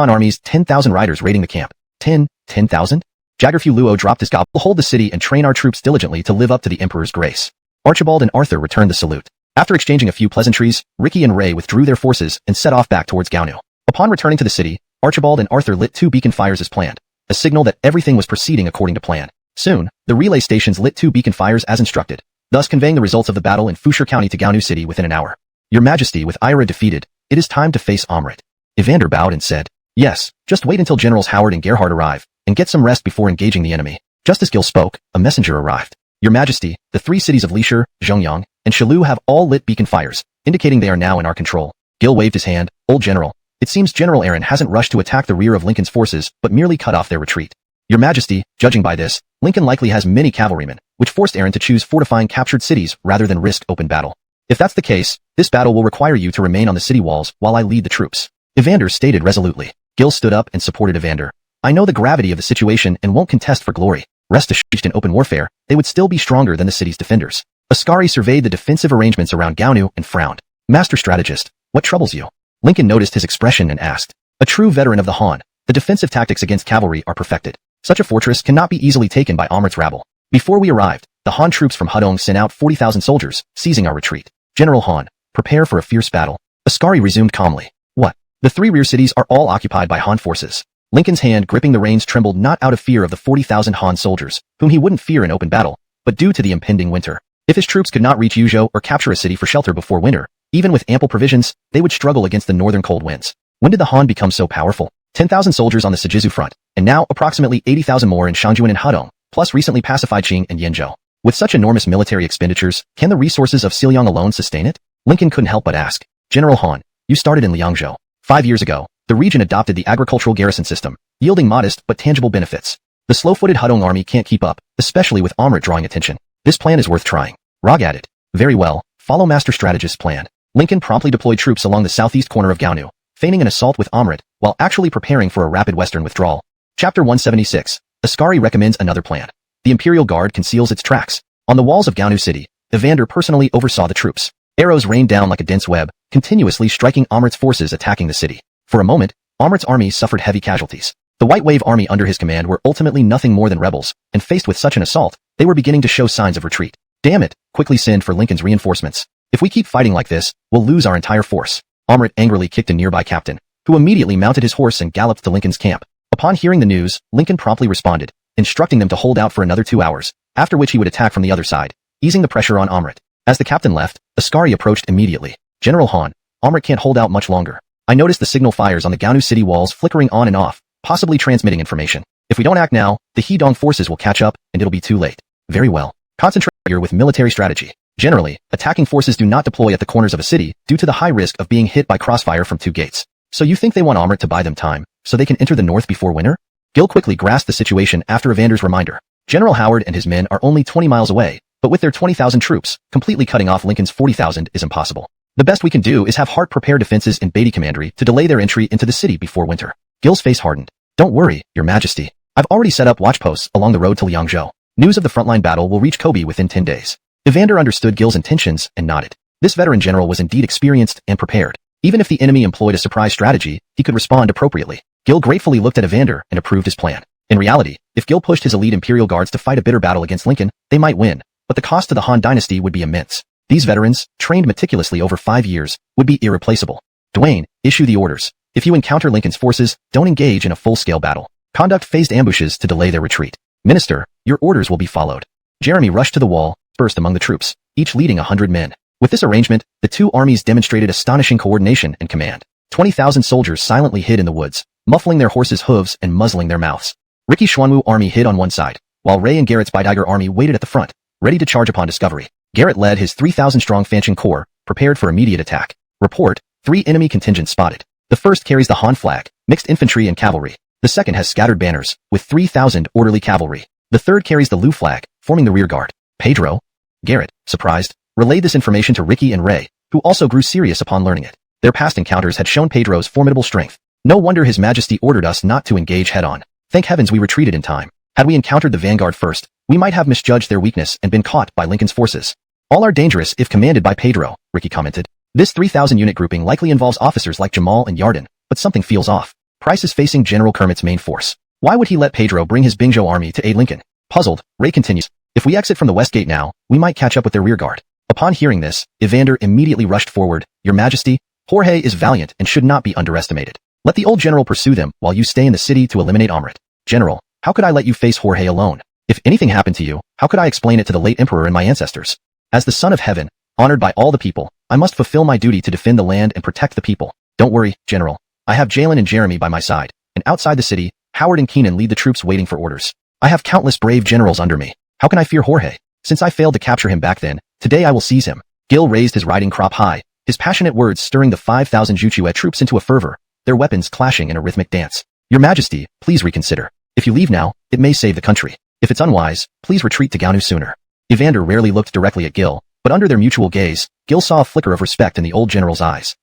S1: army's 10,000 riders raiding the camp. 10,000? Jaggerfu Luo dropped his goblet. We'll hold the city and train our troops diligently to live up to the Emperor's grace. Archibald and Arthur returned the salute. After exchanging a few pleasantries, Ricky and Ray withdrew their forces and set off back towards Gaonu. Upon returning to the city, Archibald and Arthur lit 2 beacon fires as planned, a signal that everything was proceeding according to plan. Soon, the relay stations lit 2 beacon fires as instructed, thus conveying the results of the battle in Fusher County to Gaonu City within an hour. Your Majesty, with Ira defeated, it is time to face Amrit. Evander bowed and said, yes, just wait until Generals Howard and Gerhard arrive, and get some rest before engaging the enemy. Just as Gil spoke, a messenger arrived. Your Majesty, the 3 cities of Lishur, Zhongyang, and Shilu have all lit beacon fires, indicating they are now in our control. Gil waved his hand. Old General, it seems General Aaron hasn't rushed to attack the rear of Lincoln's forces, but merely cut off their retreat. Your Majesty, judging by this, Lincoln likely has many cavalrymen, which forced Aaron to choose fortifying captured cities rather than risk open battle. If that's the case, this battle will require you to remain on the city walls while I lead the troops. Evander stated resolutely. Gil stood up and supported Evander. I know the gravity of the situation and won't contest for glory. Rest assured, in open warfare, they would still be stronger than the city's defenders. Ascari surveyed the defensive arrangements around Gaonu and frowned. Master strategist, what troubles you? Lincoln noticed his expression and asked. A true veteran of the Han, the defensive tactics against cavalry are perfected. Such a fortress cannot be easily taken by Amrit's rabble. Before we arrived, the Han troops from Hudong sent out 40,000 soldiers, seizing our retreat. General Han, prepare for a fierce battle. Ascari resumed calmly. What? The 3 rear cities are all occupied by Han forces. Lincoln's hand gripping the reins trembled not out of fear of the 40,000 Han soldiers, whom he wouldn't fear in open battle, but due to the impending winter. If his troops could not reach Yuzhou or capture a city for shelter before winter, even with ample provisions, they would struggle against the northern cold winds. When did the Han become so powerful? 10,000 soldiers on the Sijizu front, and now approximately 80,000 more in Shangjuan and Hudong, plus recently pacified Qing and Yenzhou. With such enormous military expenditures, can the resources of Xiliang alone sustain it? Lincoln couldn't help but ask. General Han, you started in Liangzhou. 5 years ago, the region adopted the agricultural garrison system, yielding modest but tangible benefits. The slow-footed Hudong army can't keep up, especially with Amrit drawing attention. This plan is worth trying. Rog added. Very well, follow Master Strategist's plan. Lincoln promptly deployed troops along the southeast corner of Gaonu, feigning an assault with Amrit, while actually preparing for a rapid western withdrawal. Chapter 176. Ascari recommends another plan. The Imperial Guard conceals its tracks. On the walls of Gaonu City, Evander personally oversaw the troops. Arrows rained down like a dense web, continuously striking Amrit's forces attacking the city. For a moment, Amrit's army suffered heavy casualties. The White Wave army under his command were ultimately nothing more than rebels, and faced with such an assault, they were beginning to show signs of retreat. Damn it, quickly send for Lincoln's reinforcements. If we keep fighting like this, we'll lose our entire force. Amrit angrily kicked a nearby captain, who immediately mounted his horse and galloped to Lincoln's camp. Upon hearing the news, Lincoln promptly responded, instructing them to hold out for another 2 hours, after which he would attack from the other side, easing the pressure on Amrit. As the captain left, Ascari approached immediately. General Han, Amrit can't hold out much longer. I noticed the signal fires on the Gaonu city walls flickering on and off, possibly transmitting information. If we don't act now, the Hedong forces will catch up, and it'll be too late. Very well. Concentrate here with military strategy. Generally, attacking forces do not deploy at the corners of a city due to the high risk of being hit by crossfire from 2 gates. So you think they want Amrit to buy them time, so they can enter the north before winter? Gil quickly grasped the situation after Evander's reminder. General Howard and his men are only 20 miles away, but with their 20,000 troops, completely cutting off Lincoln's 40,000 is impossible. The best we can do is have Hart prepare defenses in Beatty Commandery to delay their entry into the city before winter. Gil's face hardened. Don't worry, Your Majesty. I've already set up watchposts along the road to Liangzhou. News of the frontline battle will reach Kobe within 10 days. Evander understood Gil's intentions and nodded. This veteran general was indeed experienced and prepared. Even if the enemy employed a surprise strategy, he could respond appropriately. Gil gratefully looked at Evander and approved his plan. In reality, if Gil pushed his elite Imperial Guards to fight a bitter battle against Lincoln, they might win, but the cost to the Han dynasty would be immense. These veterans, trained meticulously over 5 years, would be irreplaceable. Dwayne, issue the orders. If you encounter Lincoln's forces, don't engage in a full-scale battle. Conduct phased ambushes to delay their retreat. Minister, your orders will be followed. Jeremy rushed to the wall, dispersed among the troops, each leading 100 men. With this arrangement, the 2 armies demonstrated astonishing coordination and command. 20,000 soldiers silently hid in the woods, muffling their horses' hooves and muzzling their mouths. Ricky Xuanwu army hid on one side, while Ray and Garrett's Beidiger army waited at the front, ready to charge upon discovery. Garrett led his 3,000-strong Fancheng Corps, prepared for immediate attack. Report, 3 enemy contingents spotted. The first carries the Han flag, mixed infantry and cavalry. The second has scattered banners, with 3,000 orderly cavalry. The third carries the Lu flag, forming the rear guard. Pedro? Garrett, surprised, relayed this information to Ricky and Ray, who also grew serious upon learning it. Their past encounters had shown Pedro's formidable strength. No wonder His Majesty ordered us not to engage head-on. Thank heavens we retreated in time. Had we encountered the vanguard first, we might have misjudged their weakness and been caught by Lincoln's forces. All are dangerous if commanded by Pedro, Ricky commented. This 3,000-unit grouping likely involves officers like Jamal and Yarden, but something feels off. Price is facing General Kermit's main force. Why would he let Pedro bring his Bingzhou army to aid Lincoln? Puzzled, Ray continues. If we exit from the west gate now, we might catch up with their rearguard. Upon hearing this, Evander immediately rushed forward. Your Majesty, Jorge is valiant and should not be underestimated. Let the old general pursue them while you stay in the city to eliminate Amrit. General, how could I let you face Jorge alone? If anything happened to you, how could I explain it to the late emperor and my ancestors? As the son of heaven, honored by all the people, I must fulfill my duty to defend the land and protect the people. Don't worry, General. I have Jalen and Jeremy by my side, and outside the city, Howard and Keenan lead the troops waiting for orders. I have countless brave generals under me. How can I fear Jorge? Since I failed to capture him back then, today I will seize him. Gil raised his riding crop high, his passionate words stirring the 5,000 Juchue troops into a fervor, their weapons clashing in a rhythmic dance. Your Majesty, please reconsider. If you leave now, it may save the country. If it's unwise, please retreat to Gaonu sooner. Evander rarely looked directly at Gil, but under their mutual gaze, Gil saw a flicker of respect in the old general's eyes.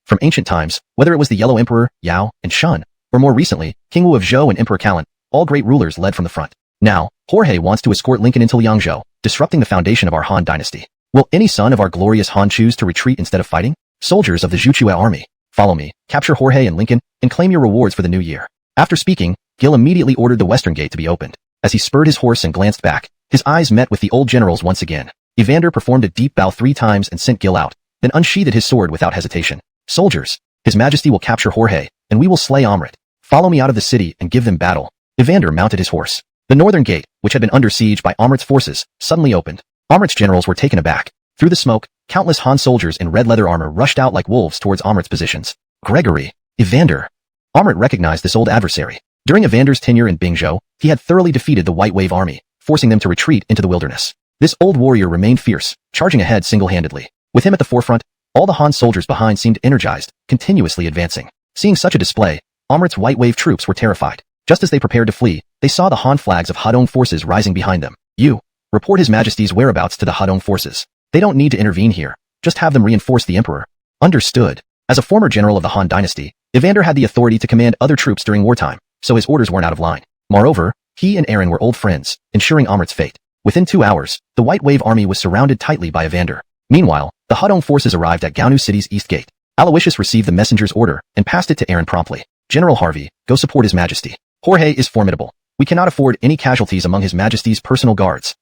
S1: From ancient times, whether it was the Yellow Emperor, Yao, and Shun, or more recently, King Wu of Zhou and Emperor Callan, all great rulers led from the front. Now, Jorge wants to escort Lincoln into Liangzhou, disrupting the foundation of our Han dynasty. Will any son of our glorious Han choose to retreat instead of fighting? Soldiers of the Juchue army, follow me, capture Jorge and Lincoln, and claim your rewards for the new year. After speaking, Gil immediately ordered the western gate to be opened. As he spurred his horse and glanced back, his eyes met with the old general's once again. Evander performed a deep bow 3 times and sent Gil out, then unsheathed his sword without hesitation. Soldiers, His Majesty will capture Jorge, and we will slay Amrit. Follow me out of the city and give them battle. Evander mounted his horse. The northern gate, which had been under siege by Amrit's forces, suddenly opened. Amrit's generals were taken aback. Through the smoke, countless Han soldiers in red leather armor rushed out like wolves towards Amrit's positions. Gregory, Evander. Amrit recognized this old adversary. During Evander's tenure in Bingzhou, he had thoroughly defeated the White Wave army, forcing them to retreat into the wilderness. This old warrior remained fierce, charging ahead single-handedly. With him at the forefront, all the Han soldiers behind seemed energized, continuously advancing. Seeing such a display, Amrit's White Wave troops were terrified. Just as they prepared to flee, they saw the Han flags of Hadong forces rising behind them. You, report His Majesty's whereabouts to the Hadong forces. They don't need to intervene here. Just have them reinforce the Emperor. Understood. As a former general of the Han dynasty, Evander had the authority to command other troops during wartime, so his orders weren't out of line. Moreover, he and Aaron were old friends, ensuring Amrit's fate. Within 2 hours, the White Wave army was surrounded tightly by Evander. Meanwhile, the Hadong forces arrived at Gaonu City's east gate. Aloysius received the messenger's order and passed it to Aaron promptly. General Harvey, go support His Majesty. Jorge is formidable. We cannot afford any casualties among His Majesty's personal guards.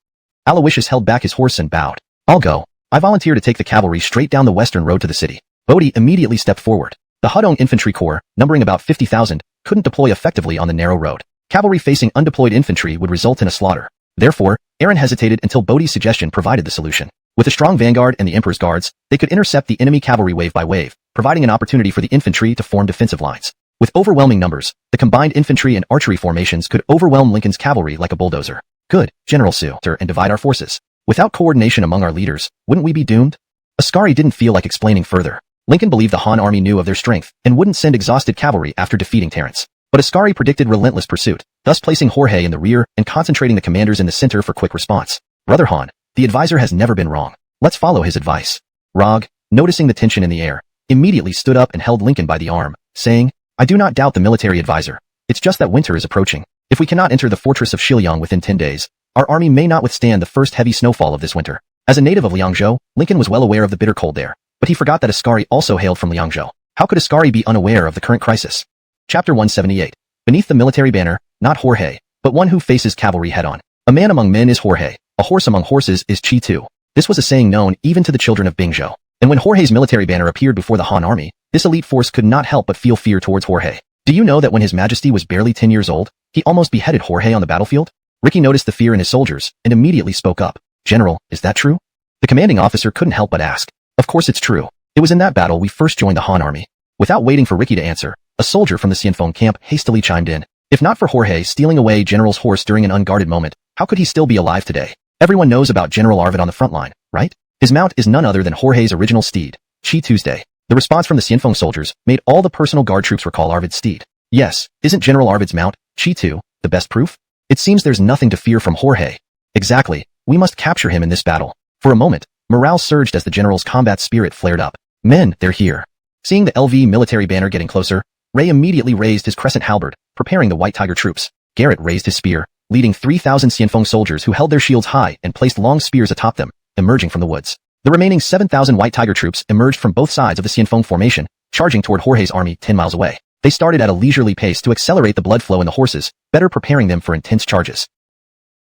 S1: Aloysius held back his horse and bowed. I'll go. I volunteer to take the cavalry straight down the western road to the city. Bodhi immediately stepped forward. The Hadong infantry corps, numbering about 50,000, couldn't deploy effectively on the narrow road. Cavalry facing undeployed infantry would result in a slaughter. Therefore, Aaron hesitated until Bodhi's suggestion provided the solution. With a strong vanguard and the Emperor's guards, they could intercept the enemy cavalry wave by wave, providing an opportunity for the infantry to form defensive lines. With overwhelming numbers, the combined infantry and archery formations could overwhelm Lincoln's cavalry like a bulldozer. Good, General Suter, and divide our forces. Without coordination among our leaders, wouldn't we be doomed? Ascari didn't feel like explaining further. Lincoln believed the Han army knew of their strength and wouldn't send exhausted cavalry after defeating Terrence. But Ascari predicted relentless pursuit, thus placing Jorge in the rear and concentrating the commanders in the center for quick response. Brother Han, the advisor has never been wrong. Let's follow his advice. Rog, noticing the tension in the air, immediately stood up and held Lincoln by the arm, saying, I do not doubt the military advisor. It's just that winter is approaching. If we cannot enter the fortress of Shiliang within 10 days, our army may not withstand the first heavy snowfall of this winter. As a native of Liangzhou, Lincoln was well aware of the bitter cold there, but he forgot that Ascari also hailed from Liangzhou. How could Ascari be unaware of the current crisis? Chapter 178. Beneath the military banner, not Jorge, but one who faces cavalry head-on. A man among men is Jorge, a horse among horses is Chi Tu. This was a saying known even to the children of Bingzhou. And when Jorge's military banner appeared before the Han army, this elite force could not help but feel fear towards Jorge. Do you know that when His Majesty was barely 10 years old, he almost beheaded Jorge on the battlefield? Ricky noticed the fear in his soldiers and immediately spoke up. General, is that true? The commanding officer couldn't help but ask. Of course it's true. It was in that battle we first joined the Han army. Without waiting for Ricky to answer, a soldier from the Xianfeng camp hastily chimed in. If not for Jorge stealing away General's horse during an unguarded moment, how could he still be alive today? Everyone knows about General Arvid on the front line, right? His mount is none other than Jorge's original steed, Chi Tuesday. The response from the Xianfeng soldiers made all the personal guard troops recall Arvid's steed. Yes, isn't General Arvid's mount, Chi Tu, the best proof? It seems there's nothing to fear from Jorge. Exactly, we must capture him in this battle. For a moment, morale surged as the general's combat spirit flared up. Men, they're here. Seeing the LV military banner getting closer, Ray immediately raised his crescent halberd, preparing the White Tiger troops. Garrett raised his spear, leading 3,000 Xianfeng soldiers who held their shields high and placed long spears atop them, emerging from the woods. The remaining 7,000 White Tiger troops emerged from both sides of the Xianfeng formation, charging toward Jorge's army 10 miles away. They started at a leisurely pace to accelerate the blood flow in the horses, better preparing them for intense charges.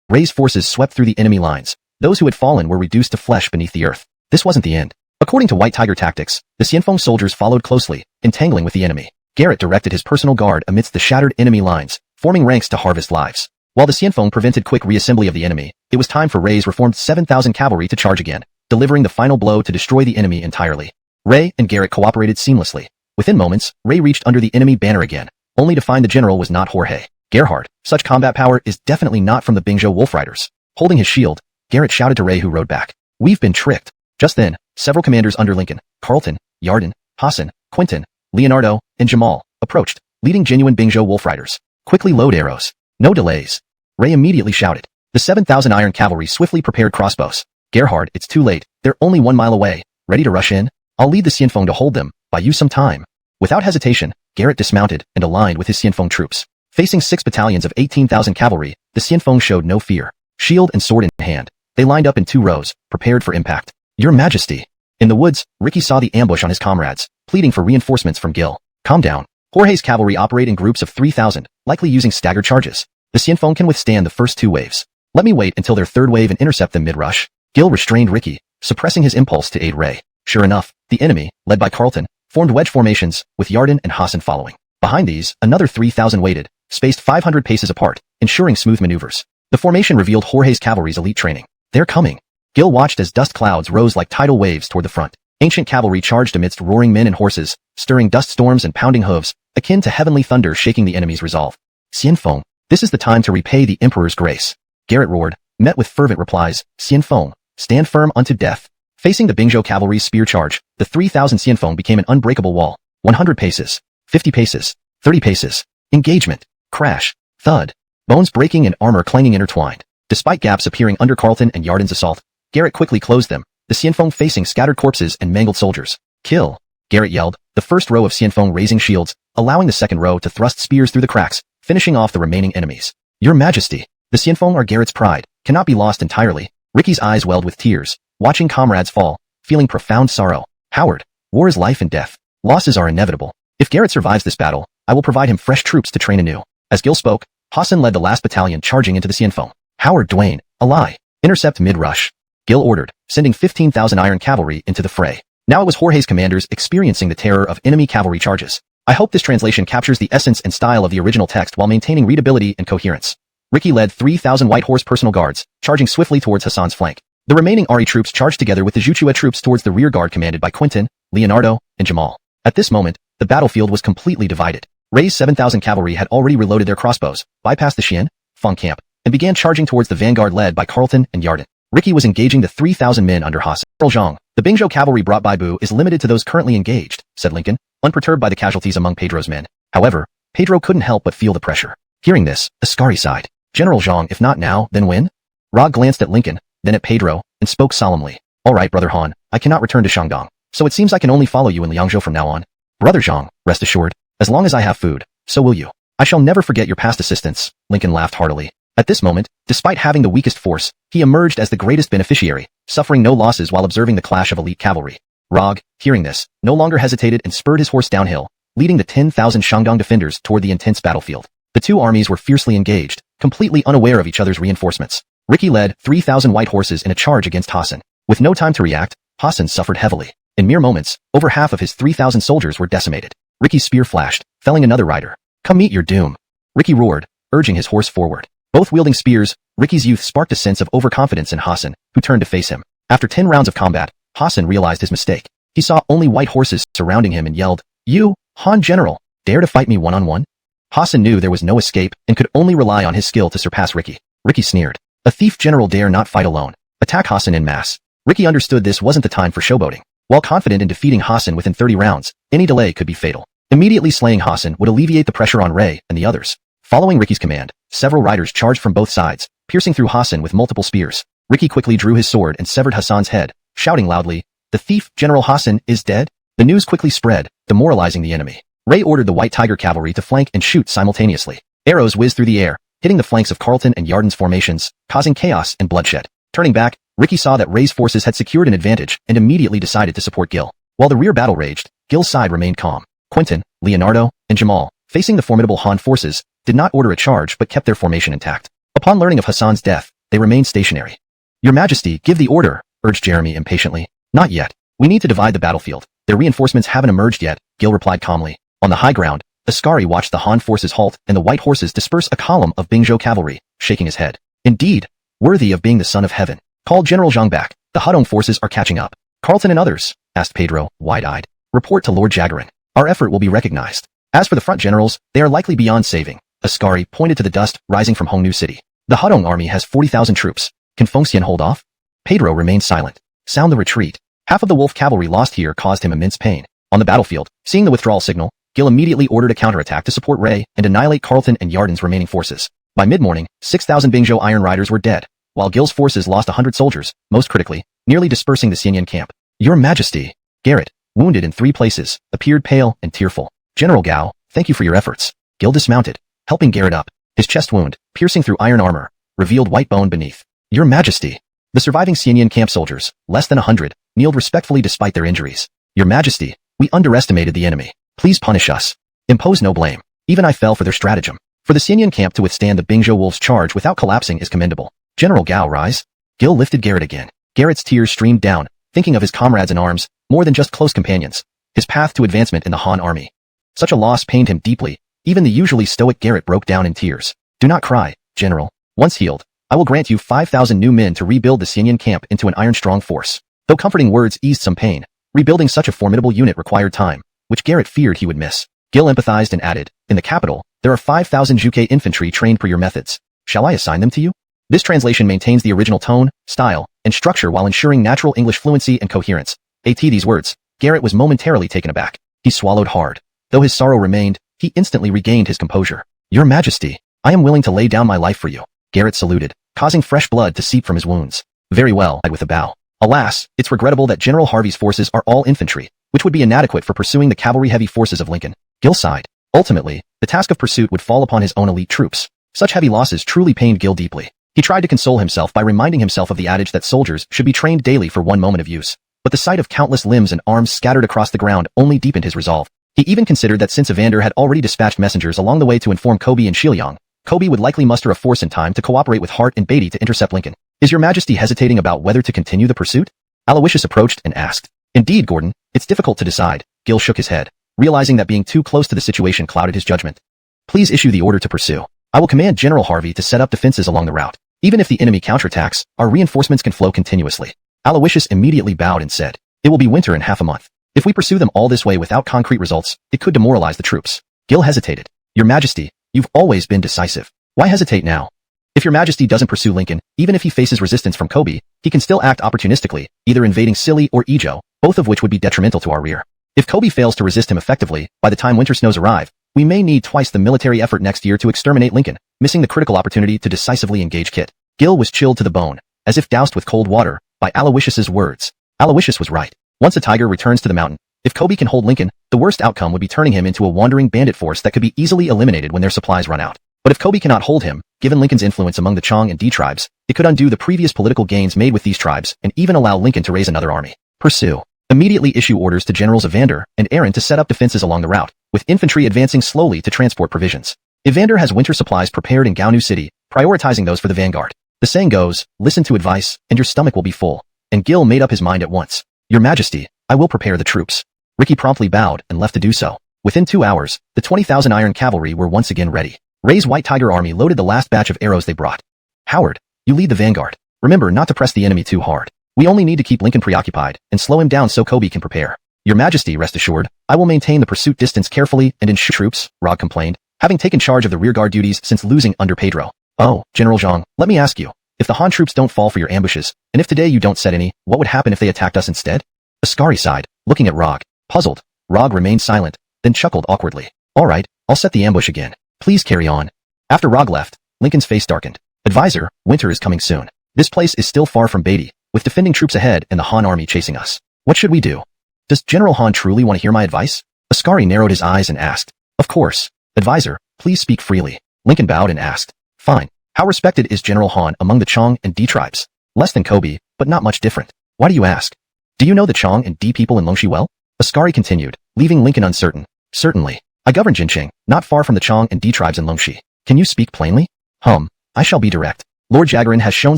S1: Ray's forces swept through the enemy lines. Those who had fallen were reduced to flesh beneath the earth. This wasn't the end. According to White Tiger tactics, the Xianfeng soldiers followed closely, entangling with the enemy. Garrett directed his personal guard amidst the shattered enemy lines, forming ranks to harvest lives. While the Xianfeng prevented quick reassembly of the enemy, it was time for Ray's reformed 7,000 cavalry to charge again, delivering the final blow to destroy the enemy entirely. Ray and Garrett cooperated seamlessly. Within moments, Ray reached under the enemy banner again, only to find the general was not Jorge. Gerhard, such combat power is definitely not from the Bingzhou Wolf Riders. Holding his shield, Garrett shouted to Ray, who rode back. We've been tricked. Just then, several commanders under Lincoln, Carlton, Yarden, Hassan, Quentin, Leonardo, and Jamal, approached, leading genuine Bingzhou Wolf Riders. Quickly load arrows. No delays. Ray immediately shouted. The 7,000 iron cavalry swiftly prepared crossbows. Gerhard, it's too late. They're only 1 mile away. Ready to rush in? I'll lead the Xianfeng to hold them. Buy you some time. Without hesitation, Garrett dismounted and aligned with his Xianfeng troops. Facing 6 battalions of 18,000 cavalry, the Xianfeng showed no fear. Shield and sword in hand, they lined up in 2 rows, prepared for impact. Your Majesty. In the woods, Ricky saw the ambush on his comrades, pleading for reinforcements from Gil. Calm down. Jorge's cavalry operate in groups of 3,000, likely using staggered charges. The Xianfeng can withstand the first 2 waves. Let me wait until their 3rd wave and intercept them mid-rush. Gil restrained Ricky, suppressing his impulse to aid Ray. Sure enough, the enemy, led by Carlton, formed wedge formations, with Yarden and Hassan following. Behind these, another 3,000 waited, spaced 500 paces apart, ensuring smooth maneuvers. The formation revealed Jorge's cavalry's elite training. They're coming. Gil watched as dust clouds rose like tidal waves toward the front. Ancient cavalry charged amidst roaring men and horses, stirring dust storms and pounding hooves, akin to heavenly thunder shaking the enemy's resolve. Xianfeng, this is the time to repay the Emperor's grace. Garrett roared, met with fervent replies. Xianfeng, stand firm unto death. Facing the Bingzhou cavalry's spear charge, the 3,000 Xianfeng became an unbreakable wall. 100 paces, 50 paces, 30 paces. Engagement. Crash. Thud. Bones breaking and armor clanging intertwined. Despite gaps appearing under Carlton and Yarden's assault, Garrett quickly closed them, the Xianfeng facing scattered corpses and mangled soldiers. Kill. Garrett yelled, the first row of Xianfeng raising shields, allowing the second row to thrust spears through the cracks, finishing off the remaining enemies. Your Majesty. The Xianfeng are Garrett's pride, cannot be lost entirely. Ricky's eyes welled with tears, watching comrades fall, feeling profound sorrow. Howard. War is life and death. Losses are inevitable. If Garrett survives this battle, I will provide him fresh troops to train anew. As Gil spoke, Hassan led the last battalion charging into the Xianfeng. Howard Dwayne, ally. Intercept mid-rush. Gil ordered, sending 15,000 iron cavalry into the fray. Now it was Jorge's commanders experiencing the terror of enemy cavalry charges. I hope this translation captures the essence and style of the original text while maintaining readability and coherence. Ricky led 3,000 white horse personal guards, charging swiftly towards Hassan's flank. The remaining Ari troops charged together with the Zhuchua troops towards the rear guard commanded by Quentin, Leonardo, and Jamal. At this moment, the battlefield was completely divided. Ray's 7,000 cavalry had already reloaded their crossbows, bypassed the Xian, Feng camp, and began charging towards the vanguard led by Carlton and Yarden. Ricky was engaging the 3,000 men under Hassan. General Zhang, the Bingzhou cavalry brought by Bu is limited to those currently engaged, said Lincoln, unperturbed by the casualties among Pedro's men. However, Pedro couldn't help but feel the pressure. Hearing this, Ascari sighed. General Zhang, if not now, then when? Rog glanced at Lincoln, then at Pedro, and spoke solemnly. All right, Brother Han, I cannot return to Shandong, so it seems I can only follow you in Liangzhou from now on. Brother Zhang, rest assured, as long as I have food, so will you. I shall never forget your past assistance, Lincoln laughed heartily. At this moment, despite having the weakest force, he emerged as the greatest beneficiary, suffering no losses while observing the clash of elite cavalry. Rog, hearing this, no longer hesitated and spurred his horse downhill, leading the 10,000 Shandong defenders toward the intense battlefield. The two armies were fiercely engaged, completely unaware of each other's reinforcements. Ricky led 3,000 white horses in a charge against Hassan. With no time to react, Hassan suffered heavily. In mere moments, over half of his 3,000 soldiers were decimated. Ricky's spear flashed, felling another rider. Come meet your doom. Ricky roared, urging his horse forward. Both wielding spears, Ricky's youth sparked a sense of overconfidence in Hassan, who turned to face him. After 10 rounds of combat, Hassan realized his mistake. He saw only white horses surrounding him and yelled, You, Han General, dare to fight me one-on-one? Hassan knew there was no escape and could only rely on his skill to surpass Ricky. Ricky sneered. A thief general dare not fight alone. Attack Hassan en masse. Ricky understood this wasn't the time for showboating. While confident in defeating Hassan within 30 rounds, any delay could be fatal. Immediately slaying Hassan would alleviate the pressure on Ray and the others. Following Ricky's command, several riders charged from both sides, piercing through Hassan with multiple spears. Ricky quickly drew his sword and severed Hassan's head, shouting loudly, "The thief, General Hassan, is dead?" The news quickly spread, demoralizing the enemy. Ray ordered the White Tiger cavalry to flank and shoot simultaneously. Arrows whizzed through the air, hitting the flanks of Carlton and Yarden's formations, causing chaos and bloodshed. Turning back, Ricky saw that Ray's forces had secured an advantage and immediately decided to support Gil. While the rear battle raged, Gil's side remained calm. Quentin, Leonardo, and Jamal, facing the formidable Han forces, did not order a charge but kept their formation intact. Upon learning of Hassan's death, they remained stationary. "Your Majesty, give the order," urged Jeremy impatiently. "Not yet. We need to divide the battlefield. Their reinforcements haven't emerged yet," Gil replied calmly. On the high ground, Askari watched the Han forces halt and the white horses disperse a column of Bingzhou cavalry, shaking his head. "Indeed, worthy of being the son of heaven. Call General Zhang back. The Hudong forces are catching up." "Carlton and others?" asked Pedro, wide-eyed. "Report to Lord Jagarin. Our effort will be recognized. As for the front generals, they are likely beyond saving." Askari pointed to the dust rising from Hongnu City. "The Hudong army has 40,000 troops. Can Fengxian hold off?" Pedro remained silent. "Sound the retreat." Half of the wolf cavalry lost here caused him immense pain. On the battlefield, seeing the withdrawal signal, Gil immediately ordered a counterattack to support Ray and annihilate Carlton and Yarden's remaining forces. By mid-morning, 6,000 Bingzhou Iron Riders were dead, while Gil's forces lost 100 soldiers, most critically, nearly dispersing the Xianyan camp. "Your Majesty!" Garrett, wounded in 3 places, appeared pale and tearful. "General Gao, thank you for your efforts." Gil dismounted, helping Garrett up. His chest wound, piercing through iron armor, revealed white bone beneath. "Your Majesty!" The surviving Xianyan camp soldiers, less than 100, kneeled respectfully despite their injuries. "Your Majesty, we underestimated the enemy. Please punish us. Impose no blame. Even I fell for their stratagem. For the Xianyan camp to withstand the Bingzhou wolves' charge without collapsing is commendable. General Gao, rise." Gil lifted Garrett again. Garrett's tears streamed down, thinking of his comrades in arms, more than just close companions. His path to advancement in the Han army. Such a loss pained him deeply. Even the usually stoic Garrett broke down in tears. "Do not cry, General. Once healed, I will grant you 5,000 new men to rebuild the Xianyan camp into an iron-strong force." Though comforting words eased some pain, rebuilding such a formidable unit required time, which Garrett feared he would miss. Gil empathized and added, "In the capital, there are 5,000 Zhuge infantry trained per your methods. Shall I assign them to you?" This translation maintains the original tone, style, and structure while ensuring natural English fluency and coherence. At these words, Garrett was momentarily taken aback. He swallowed hard. Though his sorrow remained, he instantly regained his composure. "Your Majesty, I am willing to lay down my life for you." Garrett saluted, causing fresh blood to seep from his wounds. "Very well," with a bow. "Alas, it's regrettable that General Harvey's forces are all infantry, which would be inadequate for pursuing the cavalry-heavy forces of Lincoln." Gil sighed. Ultimately, the task of pursuit would fall upon his own elite troops. Such heavy losses truly pained Gil deeply. He tried to console himself by reminding himself of the adage that soldiers should be trained daily for one moment of use. But the sight of countless limbs and arms scattered across the ground only deepened his resolve. He even considered that since Evander had already dispatched messengers along the way to inform Kobe and Shiliang, Kobe would likely muster a force in time to cooperate with Hart and Beatty to intercept Lincoln. "Is your Majesty hesitating about whether to continue the pursuit?" Aloysius approached and asked. "Indeed, Gordon, it's difficult to decide." Gil shook his head, realizing that being too close to the situation clouded his judgment. "Please issue the order to pursue. I will command General Harvey to set up defenses along the route. Even if the enemy counterattacks, our reinforcements can flow continuously." Aloysius immediately bowed and said, "It will be winter in half a month. If we pursue them all this way without concrete results, it could demoralize the troops." Gil hesitated. "Your Majesty, you've always been decisive. Why hesitate now? If your Majesty doesn't pursue Lincoln, even if he faces resistance from Kobe, he can still act opportunistically, either invading Scilly or Ijo, both of which would be detrimental to our rear. If Kobe fails to resist him effectively, by the time winter snows arrive, we may need twice the military effort next year to exterminate Lincoln, missing the critical opportunity to decisively engage Kit." Gil was chilled to the bone, as if doused with cold water, by Aloysius's words. Aloysius was right. Once a tiger returns to the mountain, if Kobe can hold Lincoln, the worst outcome would be turning him into a wandering bandit force that could be easily eliminated when their supplies run out. But if Kobe cannot hold him, given Lincoln's influence among the Chong and D tribes, it could undo the previous political gains made with these tribes and even allow Lincoln to raise another army. Pursue. Immediately issue orders to Generals Evander and Aaron to set up defenses along the route, with infantry advancing slowly to transport provisions. Evander has winter supplies prepared in Gaonu City, prioritizing those for the vanguard. The saying goes, listen to advice, and your stomach will be full. And Gil made up his mind at once. "Your Majesty, I will prepare the troops." Ricky promptly bowed and left to do so. Within 2 hours, the 20,000 iron cavalry were once again ready. Ray's White Tiger army loaded the last batch of arrows they brought. "Howard, you lead the vanguard. Remember not to press the enemy too hard. We only need to keep Lincoln preoccupied and slow him down so Kobe can prepare." "Your Majesty, rest assured, I will maintain the pursuit distance carefully and ensure troops," Rog complained, having taken charge of the rearguard duties since losing under Pedro. "Oh, General Zhang, let me ask you, if the Han troops don't fall for your ambushes, and if today you don't set any, what would happen if they attacked us instead?" Askari sighed, looking at Rog. Puzzled, Rog remained silent, then chuckled awkwardly. "All right, I'll set the ambush again. Please carry on." After Rog left, Lincoln's face darkened. "Advisor, winter is coming soon. This place is still far from Beatty, with defending troops ahead and the Han army chasing us. What should we do? Does General Han truly want to hear my advice? Ascari narrowed his eyes and asked. Of course. Advisor, please speak freely. Lincoln bowed and asked. Fine. How respected is General Han among the Chong and D tribes? Less than Kobe, but not much different. Why do you ask? Do you know the Chong and D people in Longxi well? Ascari continued, leaving Lincoln uncertain. Certainly. I govern Jinqing, not far from the Chong and D tribes in Longxi. Can you speak plainly? I shall be direct. Lord Jagarin has shown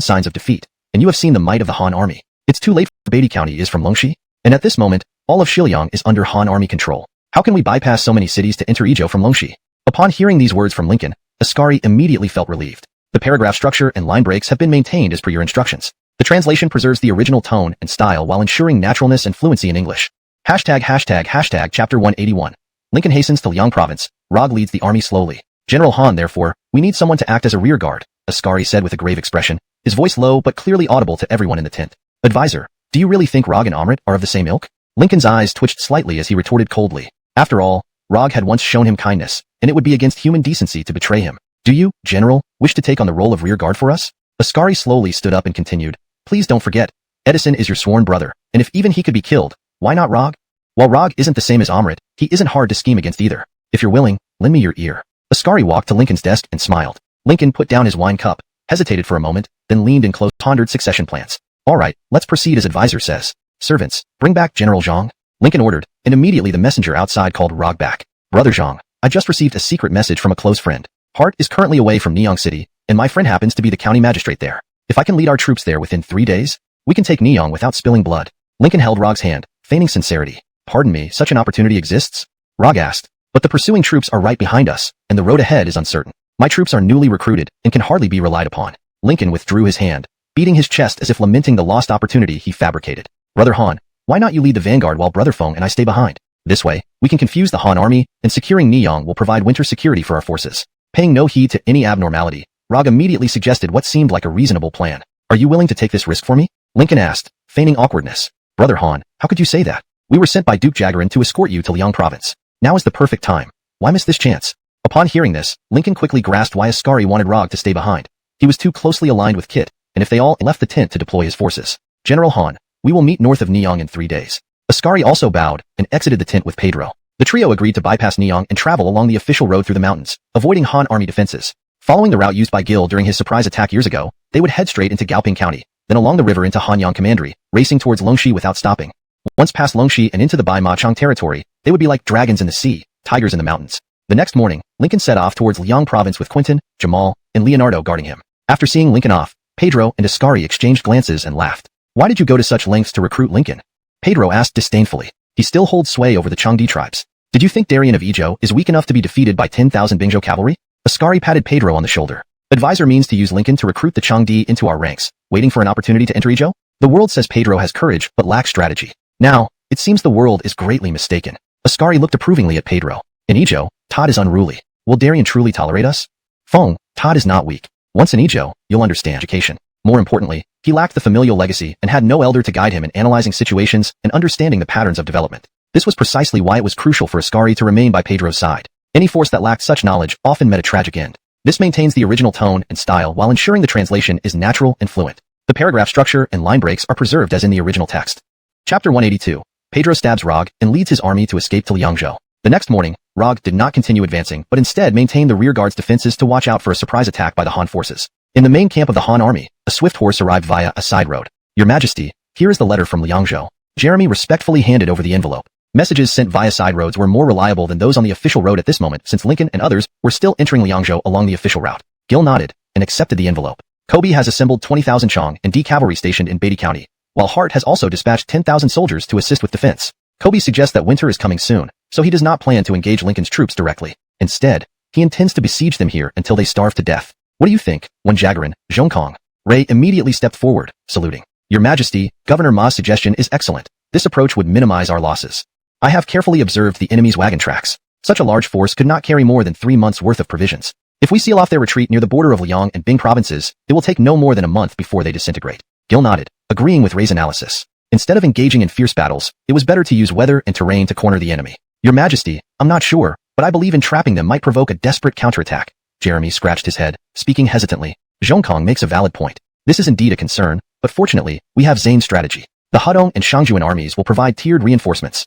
S1: signs of defeat, and you have seen the might of the Han army. It's too late for Beatty County is from Longxi, and at this moment, all of Xiliang is under Han army control. How can we bypass so many cities to enter Izhou from Longxi? Upon hearing these words from Lincoln, Ascari immediately felt relieved. The paragraph structure and line breaks have been maintained as per your instructions. The translation preserves the original tone and style while ensuring naturalness and fluency in English. Hashtag Chapter 181. Lincoln hastens to Liang Province. Rog leads the army slowly. General Han, therefore, we need someone to act as a rear guard, Ascari said with a grave expression, his voice low but clearly audible to everyone in the tent. Advisor, do you really think Rog and Amrit are of the same ilk? Lincoln's eyes twitched slightly as he retorted coldly. After all, Rog had once shown him kindness, and it would be against human decency to betray him. Do you, General, wish to take on the role of rear guard for us? Ascari slowly stood up and continued. Please don't forget, Edison is your sworn brother, and if even he could be killed, why not Rog? While Rog isn't the same as Amrit, he isn't hard to scheme against either. If you're willing, lend me your ear. Ascari walked to Lincoln's desk and smiled. Lincoln put down his wine cup, hesitated for a moment, then leaned and pondered succession plans. All right, let's proceed as advisor says. Servants, bring back General Zhang. Lincoln ordered, and immediately the messenger outside called Rog back. Brother Zhang, I just received a secret message from a close friend. Hart is currently away from Niyang City, and my friend happens to be the county magistrate there. If I can lead our troops there within 3 days, we can take Niyang without spilling blood. Lincoln held Rog's hand, feigning sincerity. Pardon me, such an opportunity exists? Rog asked. But the pursuing troops are right behind us, and the road ahead is uncertain. My troops are newly recruited and can hardly be relied upon. Lincoln withdrew his hand, beating his chest as if lamenting the lost opportunity he fabricated. Brother Han, why not you lead the vanguard while Brother Feng and I stay behind? This way, we can confuse the Han army, and securing Niyang will provide winter security for our forces. Paying no heed to any abnormality, Rog immediately suggested what seemed like a reasonable plan. Are you willing to take this risk for me? Lincoln asked, feigning awkwardness. Brother Han, how could you say that? We were sent by Duke Jagarin to escort you to Liang Province. Now is the perfect time. Why miss this chance? Upon hearing this, Lincoln quickly grasped why Ascari wanted Rog to stay behind. He was too closely aligned with Kit, and if they all left the tent to deploy his forces. General Han, we will meet north of Niyang in 3 days. Ascari also bowed and exited the tent with Pedro. The trio agreed to bypass Niyang and travel along the official road through the mountains, avoiding Han army defenses. Following the route used by Gil during his surprise attack years ago, they would head straight into Gaoping County, then along the river into Hanyang Commandery, racing towards Longxi without stopping. Once past Longxi and into the Bai Ma Chang territory, they would be like dragons in the sea, tigers in the mountains. The next morning, Lincoln set off towards Liang Province with Quentin, Jamal, and Leonardo guarding him. After seeing Lincoln off, Pedro and Ascari exchanged glances and laughed. Why did you go to such lengths to recruit Lincoln? Pedro asked disdainfully. He still holds sway over the Changdi tribes. Did you think Darien of Izhou is weak enough to be defeated by 10,000 Bingzhou cavalry? Ascari patted Pedro on the shoulder. Advisor means to use Lincoln to recruit the Changdi into our ranks, waiting for an opportunity to enter Izhou? The world says Pedro has courage but lacks strategy. Now, it seems the world is greatly mistaken. Ascari looked approvingly at Pedro. In Izhou, Todd is unruly. Will Darien truly tolerate us? Feng, Todd is not weak. Once in Izhou, you'll understand education. More importantly, he lacked the familial legacy and had no elder to guide him in analyzing situations and understanding the patterns of development. This was precisely why it was crucial for Ascari to remain by Pedro's side. Any force that lacked such knowledge often met a tragic end. This maintains the original tone and style while ensuring the translation is natural and fluent. The paragraph structure and line breaks are preserved as in the original text. Chapter 182. Pedro stabs Rog and leads his army to escape to Liangzhou. The next morning, Rog did not continue advancing but instead maintained the rearguard's defenses to watch out for a surprise attack by the Han forces. In the main camp of the Han army, a swift horse arrived via a side road. Your Majesty, here is the letter from Liangzhou. Jeremy respectfully handed over the envelope. Messages sent via side roads were more reliable than those on the official road at this moment since Lincoln and others were still entering Liangzhou along the official route. Gil nodded and accepted the envelope. Kobe has assembled 20,000 Chong and D cavalry stationed in Beatty County, while Hart has also dispatched 10,000 soldiers to assist with defense. Kobe suggests that winter is coming soon, so he does not plan to engage Lincoln's troops directly. Instead, he intends to besiege them here until they starve to death. What do you think? When Jagarin, Zhongkong, Ray immediately stepped forward, saluting. Your Majesty, Governor Ma's suggestion is excellent. This approach would minimize our losses. I have carefully observed the enemy's wagon tracks. Such a large force could not carry more than 3 months' worth of provisions. If we seal off their retreat near the border of Liang and Bing provinces, it will take no more than a month before they disintegrate. Gil nodded, agreeing with Ray's analysis. Instead of engaging in fierce battles, it was better to use weather and terrain to corner the enemy. Your Majesty, I'm not sure, but I believe entrapping them might provoke a desperate counterattack. Jeremy scratched his head, speaking hesitantly. Zhongkong makes a valid point. This is indeed a concern, but fortunately, we have Zane's strategy. The Hudong and Shangjuan armies will provide tiered reinforcements.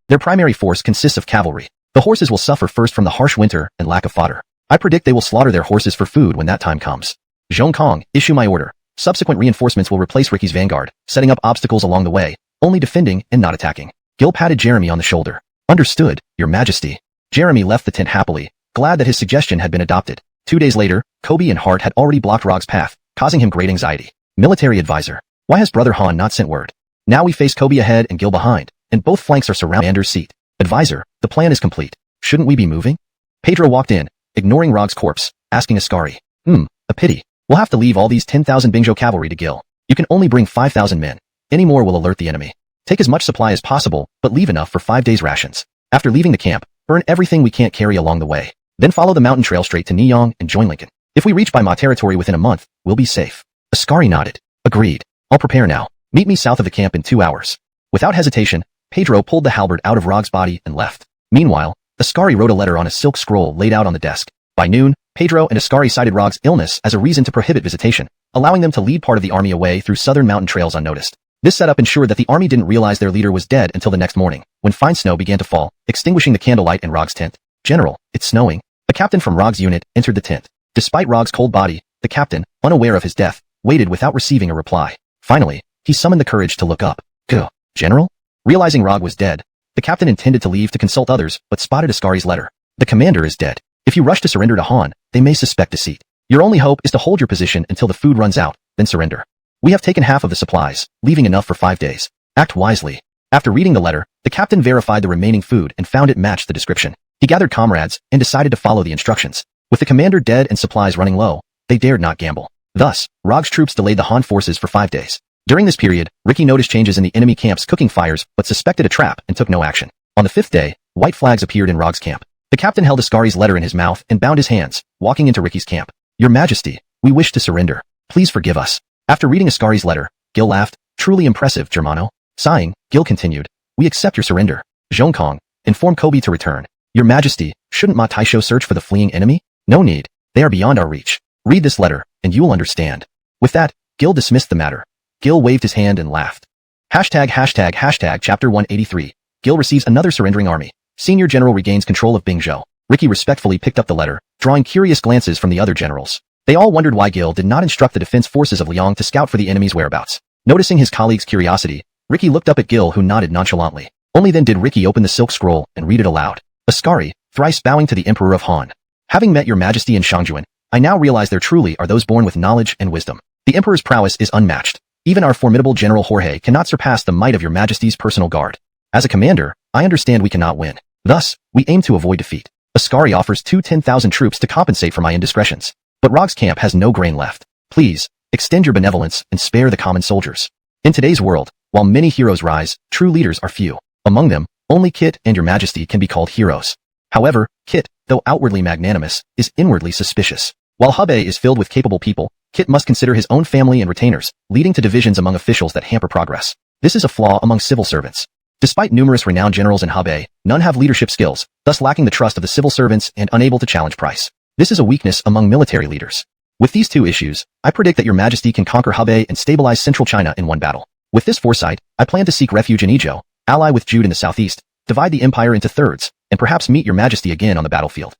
S1: Their primary force consists of cavalry. The horses will suffer first from the harsh winter and lack of fodder. I predict they will slaughter their horses for food when that time comes. Zhong Kong, issue my order. Subsequent reinforcements will replace Ricky's vanguard, setting up obstacles along the way, only defending and not attacking. Gil patted Jeremy on the shoulder. Understood, Your Majesty. Jeremy left the tent happily, glad that his suggestion had been adopted. 2 days later, Kobe and Hart had already blocked Rog's path, causing him great anxiety. Military advisor. Why has Brother Han not sent word? Now we face Kobe ahead and Gil behind, and both flanks are surrounding Commander's seat. Advisor, the plan is complete. Shouldn't we be moving? Pedro walked in, ignoring Rog's corpse, asking Ascari. A pity. We'll have to leave all these 10,000 Bingzhou cavalry to Gil. You can only bring 5,000 men. Any more will alert the enemy. Take as much supply as possible, but leave enough for 5 days' rations. After leaving the camp, burn everything we can't carry along the way. Then follow the mountain trail straight to Niyang and join Lincoln. If we reach Bai Ma territory within a month, we'll be safe. Ascari nodded. Agreed. I'll prepare now. Meet me south of the camp in 2 hours. Without hesitation, Pedro pulled the halberd out of Rog's body and left. Meanwhile, Ascari wrote a letter on a silk scroll laid out on the desk. By noon, Pedro and Ascari cited Rog's illness as a reason to prohibit visitation, allowing them to lead part of the army away through southern mountain trails unnoticed. This setup ensured that the army didn't realize their leader was dead until the next morning, when fine snow began to fall, extinguishing the candlelight in Rog's tent. General, it's snowing. A captain from Rog's unit entered the tent. Despite Rog's cold body, the captain, unaware of his death, waited without receiving a reply. Finally, he summoned the courage to look up. Go, General? Realizing Rog was dead, the captain intended to leave to consult others, but spotted Ascari's letter. The commander is dead. If you rush to surrender to Han, they may suspect deceit. Your only hope is to hold your position until the food runs out, then surrender. We have taken half of the supplies, leaving enough for 5 days. Act wisely. After reading the letter, the captain verified the remaining food and found it matched the description. He gathered comrades and decided to follow the instructions. With the commander dead and supplies running low, they dared not gamble. Thus, Rog's troops delayed the Han forces for 5 days. During this period, Ricky noticed changes in the enemy camp's cooking fires but suspected a trap and took no action. On the 5th day, white flags appeared in Rog's camp. The captain held Ascari's letter in his mouth and bound his hands, walking into Ricky's camp. Your Majesty, we wish to surrender. Please forgive us. After reading Ascari's letter, Gil laughed. Truly impressive, Germano. Sighing, Gil continued. We accept your surrender. Zhong Kong, inform Kobe to return. Your Majesty, shouldn't Ma Taisho search for the fleeing enemy? No need. They are beyond our reach. Read this letter, and you will understand. With that, Gil dismissed the matter. Gil waved his hand and laughed. Chapter 183. Gil receives another surrendering army. Senior General regains control of Bingzhou. Ricky respectfully picked up the letter, drawing curious glances from the other generals. They all wondered why Gil did not instruct the defense forces of Liang to scout for the enemy's whereabouts. Noticing his colleague's curiosity, Ricky looked up at Gil, who nodded nonchalantly. Only then did Ricky open the silk scroll and read it aloud. Ascari, thrice bowing to the Emperor of Han. Having met your Majesty in Shangjuan, I now realize there truly are those born with knowledge and wisdom. The Emperor's prowess is unmatched. Even our formidable General Jorge cannot surpass the might of your Majesty's personal guard. As a commander, I understand we cannot win. Thus, we aim to avoid defeat. Ascari offers 10,000 troops to compensate for my indiscretions. But Rog's camp has no grain left. Please, extend your benevolence and spare the common soldiers. In today's world, while many heroes rise, true leaders are few. Among them, only Kit and your Majesty can be called heroes. However, Kit, though outwardly magnanimous, is inwardly suspicious. While Hebei is filled with capable people, Kit must consider his own family and retainers, leading to divisions among officials that hamper progress. This is a flaw among civil servants. Despite numerous renowned generals in Hebei, none have leadership skills, thus lacking the trust of the civil servants and unable to challenge price. This is a weakness among military leaders. With these two issues, I predict that your Majesty can conquer Hebei and stabilize central China in one battle. With this foresight, I plan to seek refuge in Izhou, ally with Jude in the southeast, divide the empire into thirds, and perhaps meet your Majesty again on the battlefield.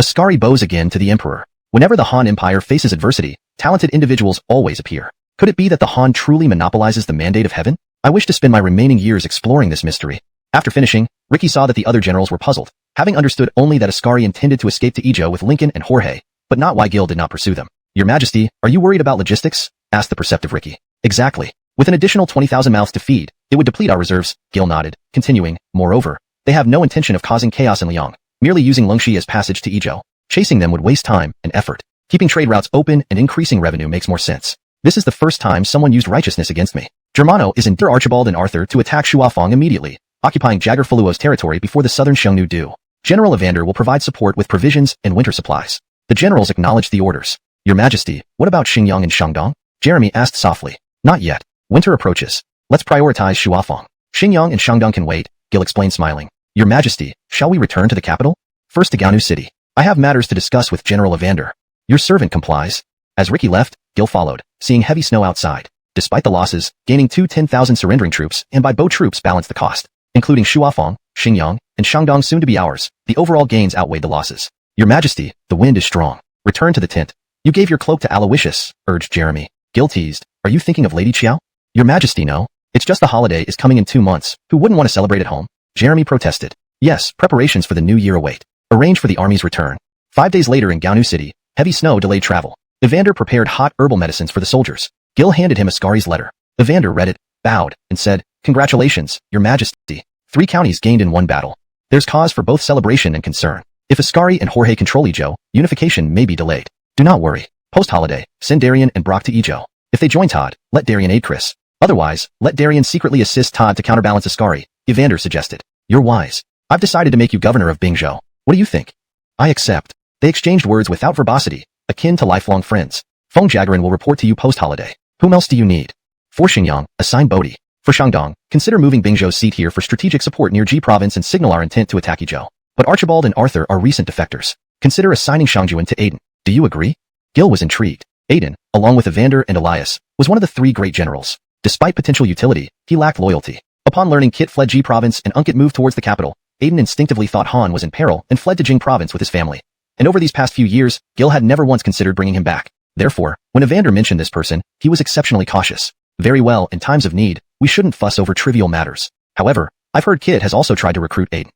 S1: Ascari bows again to the Emperor. Whenever the Han Empire faces adversity, talented individuals always appear. Could it be that the Han truly monopolizes the mandate of heaven? I wish to spend my remaining years exploring this mystery. After finishing, Ricky saw that the other generals were puzzled, having understood only that Ascari intended to escape to Izhou with Lincoln and Jorge, but not why Gil did not pursue them. Your Majesty, are you worried about logistics? Asked the perceptive Ricky. Exactly. With an additional 20,000 mouths to feed, it would deplete our reserves, Gil nodded, continuing, moreover, they have no intention of causing chaos in Liang, merely using Lengxi as passage to Izhou. Chasing them would waste time and effort. Keeping trade routes open and increasing revenue makes more sense. This is the first time someone used righteousness against me. Germano is in Archibald and Arthur to attack Shuafang immediately, occupying Jagger Faluo's territory before the southern Xiongnu do. General Evander will provide support with provisions and winter supplies. The generals acknowledged the orders. Your Majesty, what about Xingyang and Shandong? Jeremy asked softly. Not yet. Winter approaches. Let's prioritize Shuafang. Xingyang and Shandong can wait, Gil explained smiling. Your Majesty, shall we return to the capital? First to Ganu City. I have matters to discuss with General Evander. Your servant complies. As Ricky left, Gil followed, seeing heavy snow outside. Despite the losses, gaining 10,000 surrendering troops and by bow troops balanced the cost. Including Shuafang, Xingyang, and Shandong soon to be ours, the overall gains outweighed the losses. Your Majesty, the wind is strong. Return to the tent. You gave your cloak to Aloysius, urged Jeremy. Gil teased. Are you thinking of Lady Qiao? Your Majesty, no. It's just the holiday is coming in 2 months. Who wouldn't want to celebrate at home? Jeremy protested. Yes, preparations for the new year await. Arrange for the army's return. 5 days later in Gaonu City, heavy snow delayed travel. Evander prepared hot herbal medicines for the soldiers. Gil handed him Ascari's letter. Evander read it, bowed, and said, Congratulations, Your Majesty. 3 counties gained in 1 battle. There's cause for both celebration and concern. If Ascari and Jorge control Ijo, unification may be delayed. Do not worry. Post-holiday, send Darien and Brock to Ijo. If they join Todd, let Darien aid Chris. Otherwise, let Darien secretly assist Todd to counterbalance Ascari, Evander suggested. You're wise. I've decided to make you governor of Bingzhou. What do you think? I accept. They exchanged words without verbosity, akin to lifelong friends. Feng Jagarin will report to you post-holiday. Whom else do you need? For Xingyang, assign Bodhi. For Shandong, consider moving Bingzhou's seat here for strategic support near Ji Province and signal our intent to attack Ijo. But Archibald and Arthur are recent defectors. Consider assigning Shangjuan to Aiden. Do you agree? Gil was intrigued. Aiden, along with Evander and Elias, was one of the 3 great generals. Despite potential utility, he lacked loyalty. Upon learning Kit fled Ji Province and Unkit moved towards the capital, Aiden instinctively thought Han was in peril and fled to Jing Province with his family. And over these past few years, Gil had never once considered bringing him back. Therefore, when Evander mentioned this person, he was exceptionally cautious. Very well, in times of need, we shouldn't fuss over trivial matters. However, I've heard Kit has also tried to recruit Aiden.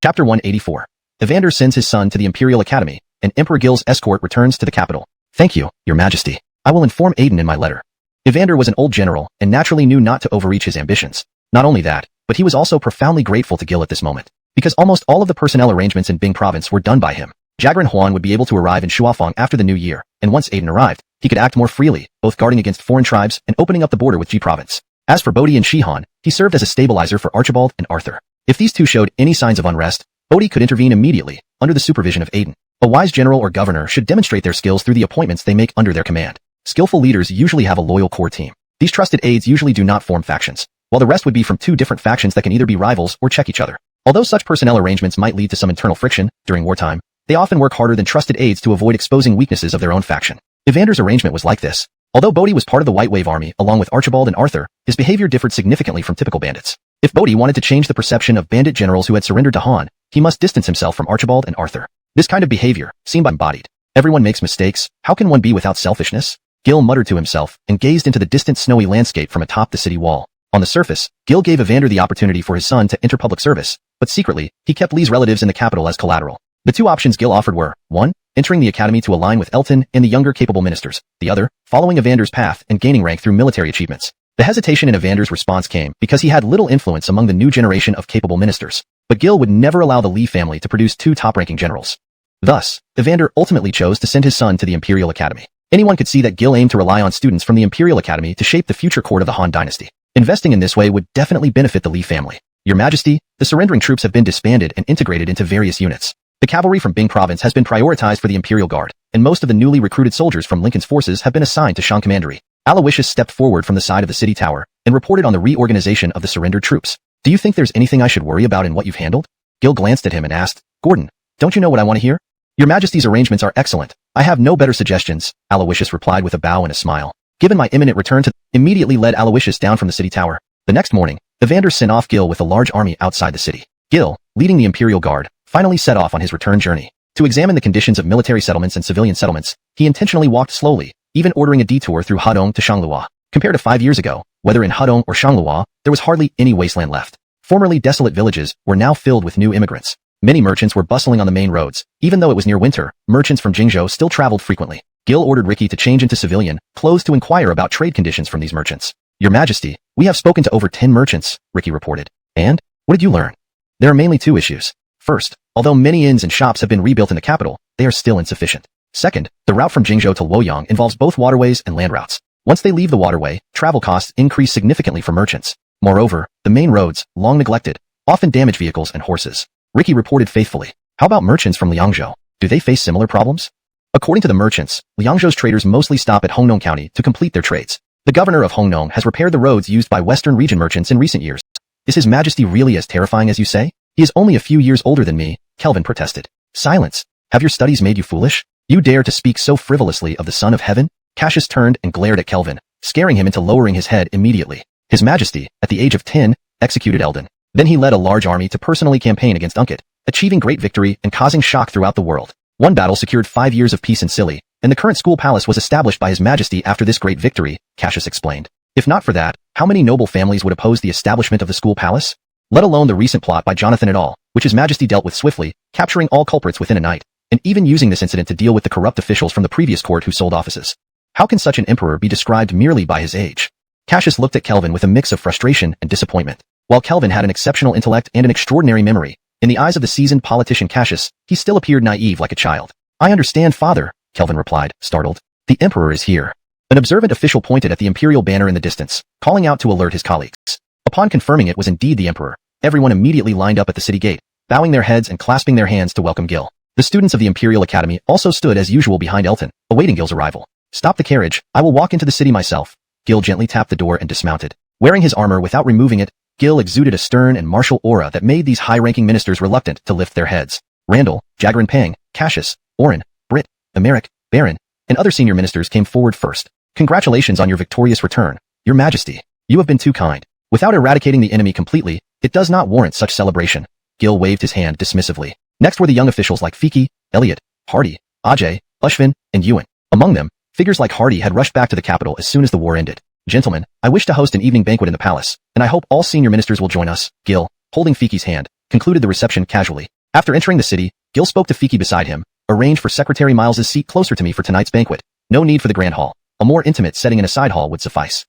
S1: Chapter 184. Evander sends his son to the Imperial Academy, and Emperor Gil's escort returns to the capital. Thank you, Your Majesty. I will inform Aiden in my letter. Evander was an old general and naturally knew not to overreach his ambitions. Not only that, but he was also profoundly grateful to Gil at this moment, because almost all of the personnel arrangements in Bing Province were done by him. Jagarin Huan would be able to arrive in Shuafang after the new year, and once Aiden arrived, he could act more freely, both guarding against foreign tribes and opening up the border with Ji Province. As for Bodhi and Shihan, he served as a stabilizer for Archibald and Arthur. If these two showed any signs of unrest, Bodhi could intervene immediately, under the supervision of Aiden. A wise general or governor should demonstrate their skills through the appointments they make under their command. Skillful leaders usually have a loyal core team. These trusted aides usually do not form factions, while the rest would be from 2 different factions that can either be rivals or check each other. Although such personnel arrangements might lead to some internal friction during wartime, they often work harder than trusted aides to avoid exposing weaknesses of their own faction. Evander's arrangement was like this. Although Bodhi was part of the White Wave Army along with Archibald and Arthur, his behavior differed significantly from typical bandits. If Bodhi wanted to change the perception of bandit generals who had surrendered to Han, he must distance himself from Archibald and Arthur. This kind of behavior, seen by embodied. Everyone makes mistakes, how can one be without selfishness? Gil muttered to himself and gazed into the distant snowy landscape from atop the city wall. On the surface, Gil gave Evander the opportunity for his son to enter public service, but secretly, he kept Lee's relatives in the capital as collateral. The 2 options Gil offered were, 1, entering the academy to align with Elton and the younger capable ministers, the other, following Evander's path and gaining rank through military achievements. The hesitation in Evander's response came because he had little influence among the new generation of capable ministers, but Gil would never allow the Lee family to produce 2 top-ranking generals. Thus, Evander ultimately chose to send his son to the Imperial Academy. Anyone could see that Gil aimed to rely on students from the Imperial Academy to shape the future court of the Han dynasty. Investing in this way would definitely benefit the Lee family. Your Majesty, the surrendering troops have been disbanded and integrated into various units. The cavalry from Bing Province has been prioritized for the Imperial Guard, and most of the newly recruited soldiers from Lincoln's forces have been assigned to Shan Commandery. Aloysius stepped forward from the side of the city tower and reported on the reorganization of the surrendered troops. Do you think there's anything I should worry about in what you've handled? Gil glanced at him and asked, Gordon, don't you know what I want to hear? Your Majesty's arrangements are excellent. I have no better suggestions, Aloysius replied with a bow and a smile. Given my imminent return to immediately led Aloysius down from the city tower. The next morning, Evander sent off Gil with a large army outside the city. Gil, leading the Imperial Guard, finally set off on his return journey. To examine the conditions of military settlements and civilian settlements, he intentionally walked slowly, even ordering a detour through Hadong to Shanglua. Compared to 5 years ago, whether in Hadong or Shanglua, there was hardly any wasteland left. Formerly desolate villages were now filled with new immigrants. Many merchants were bustling on the main roads. Even though it was near winter, merchants from Jingzhou still traveled frequently. Gil ordered Ricky to change into civilian clothes to inquire about trade conditions from these merchants. Your Majesty, we have spoken to over 10 merchants, Ricky reported. And? What did you learn? There are mainly 2 issues. First, although many inns and shops have been rebuilt in the capital, they are still insufficient. Second, the route from Jingzhou to Luoyang involves both waterways and land routes. Once they leave the waterway, travel costs increase significantly for merchants. Moreover, the main roads, long neglected, often damage vehicles and horses. Ricky reported faithfully. How about merchants from Liangzhou? Do they face similar problems? According to the merchants, Liangzhou's traders mostly stop at Hongnong County to complete their trades. The governor of Hongnong has repaired the roads used by Western region merchants in recent years. Is His Majesty really as terrifying as you say? He is only a few years older than me, Kelvin protested. Silence. Have your studies made you foolish? You dare to speak so frivolously of the Son of Heaven? Cassius turned and glared at Kelvin, scaring him into lowering his head immediately. His Majesty, at the age of 10, executed Eldon. Then he led a large army to personally campaign against Unkit, achieving great victory and causing shock throughout the world. One battle secured 5 years of peace in Scilly, and the current school palace was established by His Majesty after this great victory, Cassius explained. If not for that, how many noble families would oppose the establishment of the school palace? Let alone the recent plot by Jonathan et al., which His Majesty dealt with swiftly, capturing all culprits within a night, and even using this incident to deal with the corrupt officials from the previous court who sold offices. How can such an emperor be described merely by his age? Cassius looked at Kelvin with a mix of frustration and disappointment. While Kelvin had an exceptional intellect and an extraordinary memory, in the eyes of the seasoned politician Cassius, he still appeared naive like a child. I understand, father, Kelvin replied, startled. The emperor is here. An observant official pointed at the imperial banner in the distance, calling out to alert his colleagues. Upon confirming it was indeed the emperor, everyone immediately lined up at the city gate, bowing their heads and clasping their hands to welcome Gil. The students of the Imperial Academy also stood as usual behind Elton, awaiting Gil's arrival. Stop the carriage, I will walk into the city myself. Gil gently tapped the door and dismounted. Wearing his armor without removing it, Gil exuded a stern and martial aura that made these high-ranking ministers reluctant to lift their heads. Randall, Jagarin Pang, Cassius, Orin, Britt, Emeric, Baron, and other senior ministers came forward first. Congratulations on your victorious return, Your Majesty. You have been too kind. Without eradicating the enemy completely, it does not warrant such celebration. Gil waved his hand dismissively. Next were the young officials like Fiki, Elliot, Hardy, Ajay, Ushvin, and Ewan. Among them, figures like Hardy had rushed back to the capital as soon as the war ended. Gentlemen, I wish to host an evening banquet in the palace, and I hope all senior ministers will join us. Gil, holding Fiki's hand, concluded the reception casually. After entering the city, Gil spoke to Fiki beside him. Arrange for Secretary Miles's seat closer to me for tonight's banquet. No need for the grand hall. A more intimate setting in a side hall would suffice.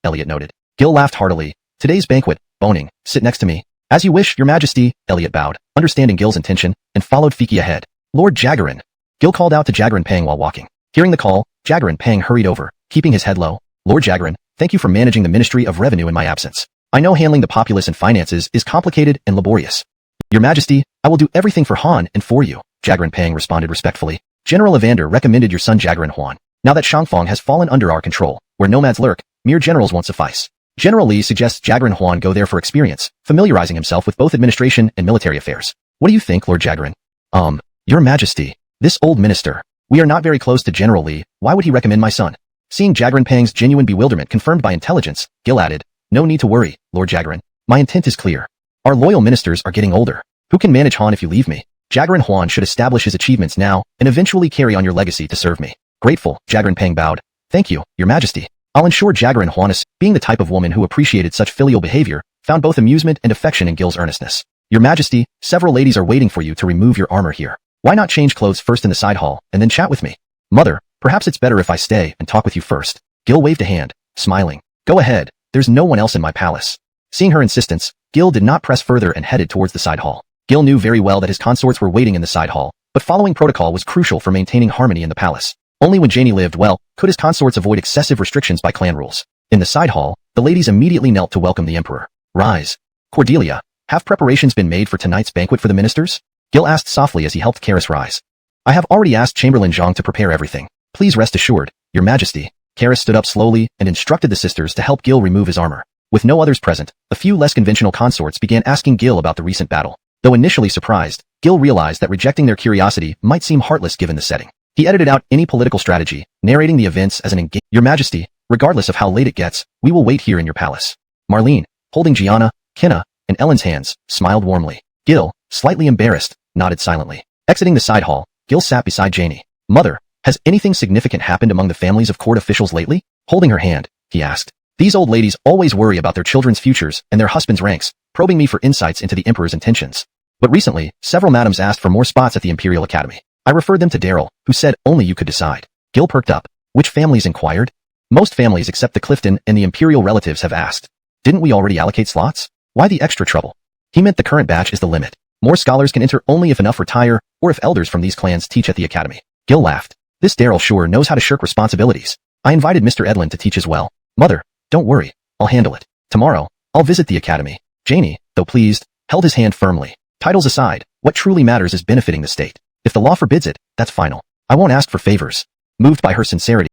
S1: Elliot noted. Gil laughed heartily. Today's banquet, boning, sit next to me. As you wish, Your Majesty, Elliot bowed, understanding Gil's intention, and followed Fiki ahead. Lord Jagarin. Gil called out to Jagarin Pang while walking. Hearing the call, Jagarin Pang hurried over, keeping his head low. Lord Jagarin, thank you for managing the Ministry of Revenue in my absence. I know handling the populace and finances is complicated and laborious. Your Majesty, I will do everything for Han and for you, Jagarin Pang responded respectfully. General Evander recommended your son Jagarin Huan. Now that Shangfang has fallen under our control, where nomads lurk, mere generals won't suffice. General Li suggests Jagarin Huan go there for experience, familiarizing himself with both administration and military affairs. What do you think, Lord Jagarin? Your Majesty, this old minister. We are not very close to General Li, why would he recommend my son? Seeing Jagarin Pang's genuine bewilderment confirmed by intelligence, Gil added, no need to worry, Lord Jagarin. My intent is clear. Our loyal ministers are getting older. Who can manage Han if you leave me? Jagarin Huan should establish his achievements now, and eventually carry on your legacy to serve me. Grateful, Jagarin Pang bowed. Thank you, Your Majesty. I'll ensure Jagarin Huan, being the type of woman who appreciated such filial behavior, found both amusement and affection in Gil's earnestness. Your Majesty, several ladies are waiting for you to remove your armor here. Why not change clothes first in the side hall, and then chat with me? Mother, perhaps it's better if I stay and talk with you first. Gil waved a hand, smiling. Go ahead, there's no one else in my palace. Seeing her insistence, Gil did not press further and headed towards the side hall. Gil knew very well that his consorts were waiting in the side hall, but following protocol was crucial for maintaining harmony in the palace. Only when Janie lived well, could his consorts avoid excessive restrictions by clan rules. In the side hall, the ladies immediately knelt to welcome the emperor. Rise. Cordelia, have preparations been made for tonight's banquet for the ministers? Gil asked softly as he helped Karis rise. I have already asked Chamberlain Zhang to prepare everything. Please rest assured, Your Majesty. Karis stood up slowly and instructed the sisters to help Gil remove his armor. With no others present, a few less conventional consorts began asking Gil about the recent battle. Though initially surprised, Gil realized that rejecting their curiosity might seem heartless given the setting. He edited out any political strategy, narrating the events as an engagement. Your Majesty, regardless of how late it gets, we will wait here in your palace. Marlene, holding Gianna, Kenna, and Ellen's hands, smiled warmly. Gil, slightly embarrassed, nodded silently. Exiting the side hall, Gil sat beside Janie. Mother, has anything significant happened among the families of court officials lately? Holding her hand, he asked. These old ladies always worry about their children's futures and their husbands' ranks, probing me for insights into the emperor's intentions. But recently, several madams asked for more spots at the Imperial Academy. I referred them to Daryl, who said only you could decide. Gil perked up. Which families inquired? Most families except the Clifton and the Imperial relatives have asked. Didn't we already allocate slots? Why the extra trouble? He meant the current batch is the limit. More scholars can enter only if enough retire, or if elders from these clans teach at the academy. Gil laughed. This Daryl sure knows how to shirk responsibilities. I invited Mr. Edlin to teach as well. Mother, don't worry, I'll handle it. Tomorrow, I'll visit the academy. Janie, though pleased, held his hand firmly. Titles aside, what truly matters is benefiting the state. If the law forbids it, that's final. I won't ask for favors. Moved by her sincerity,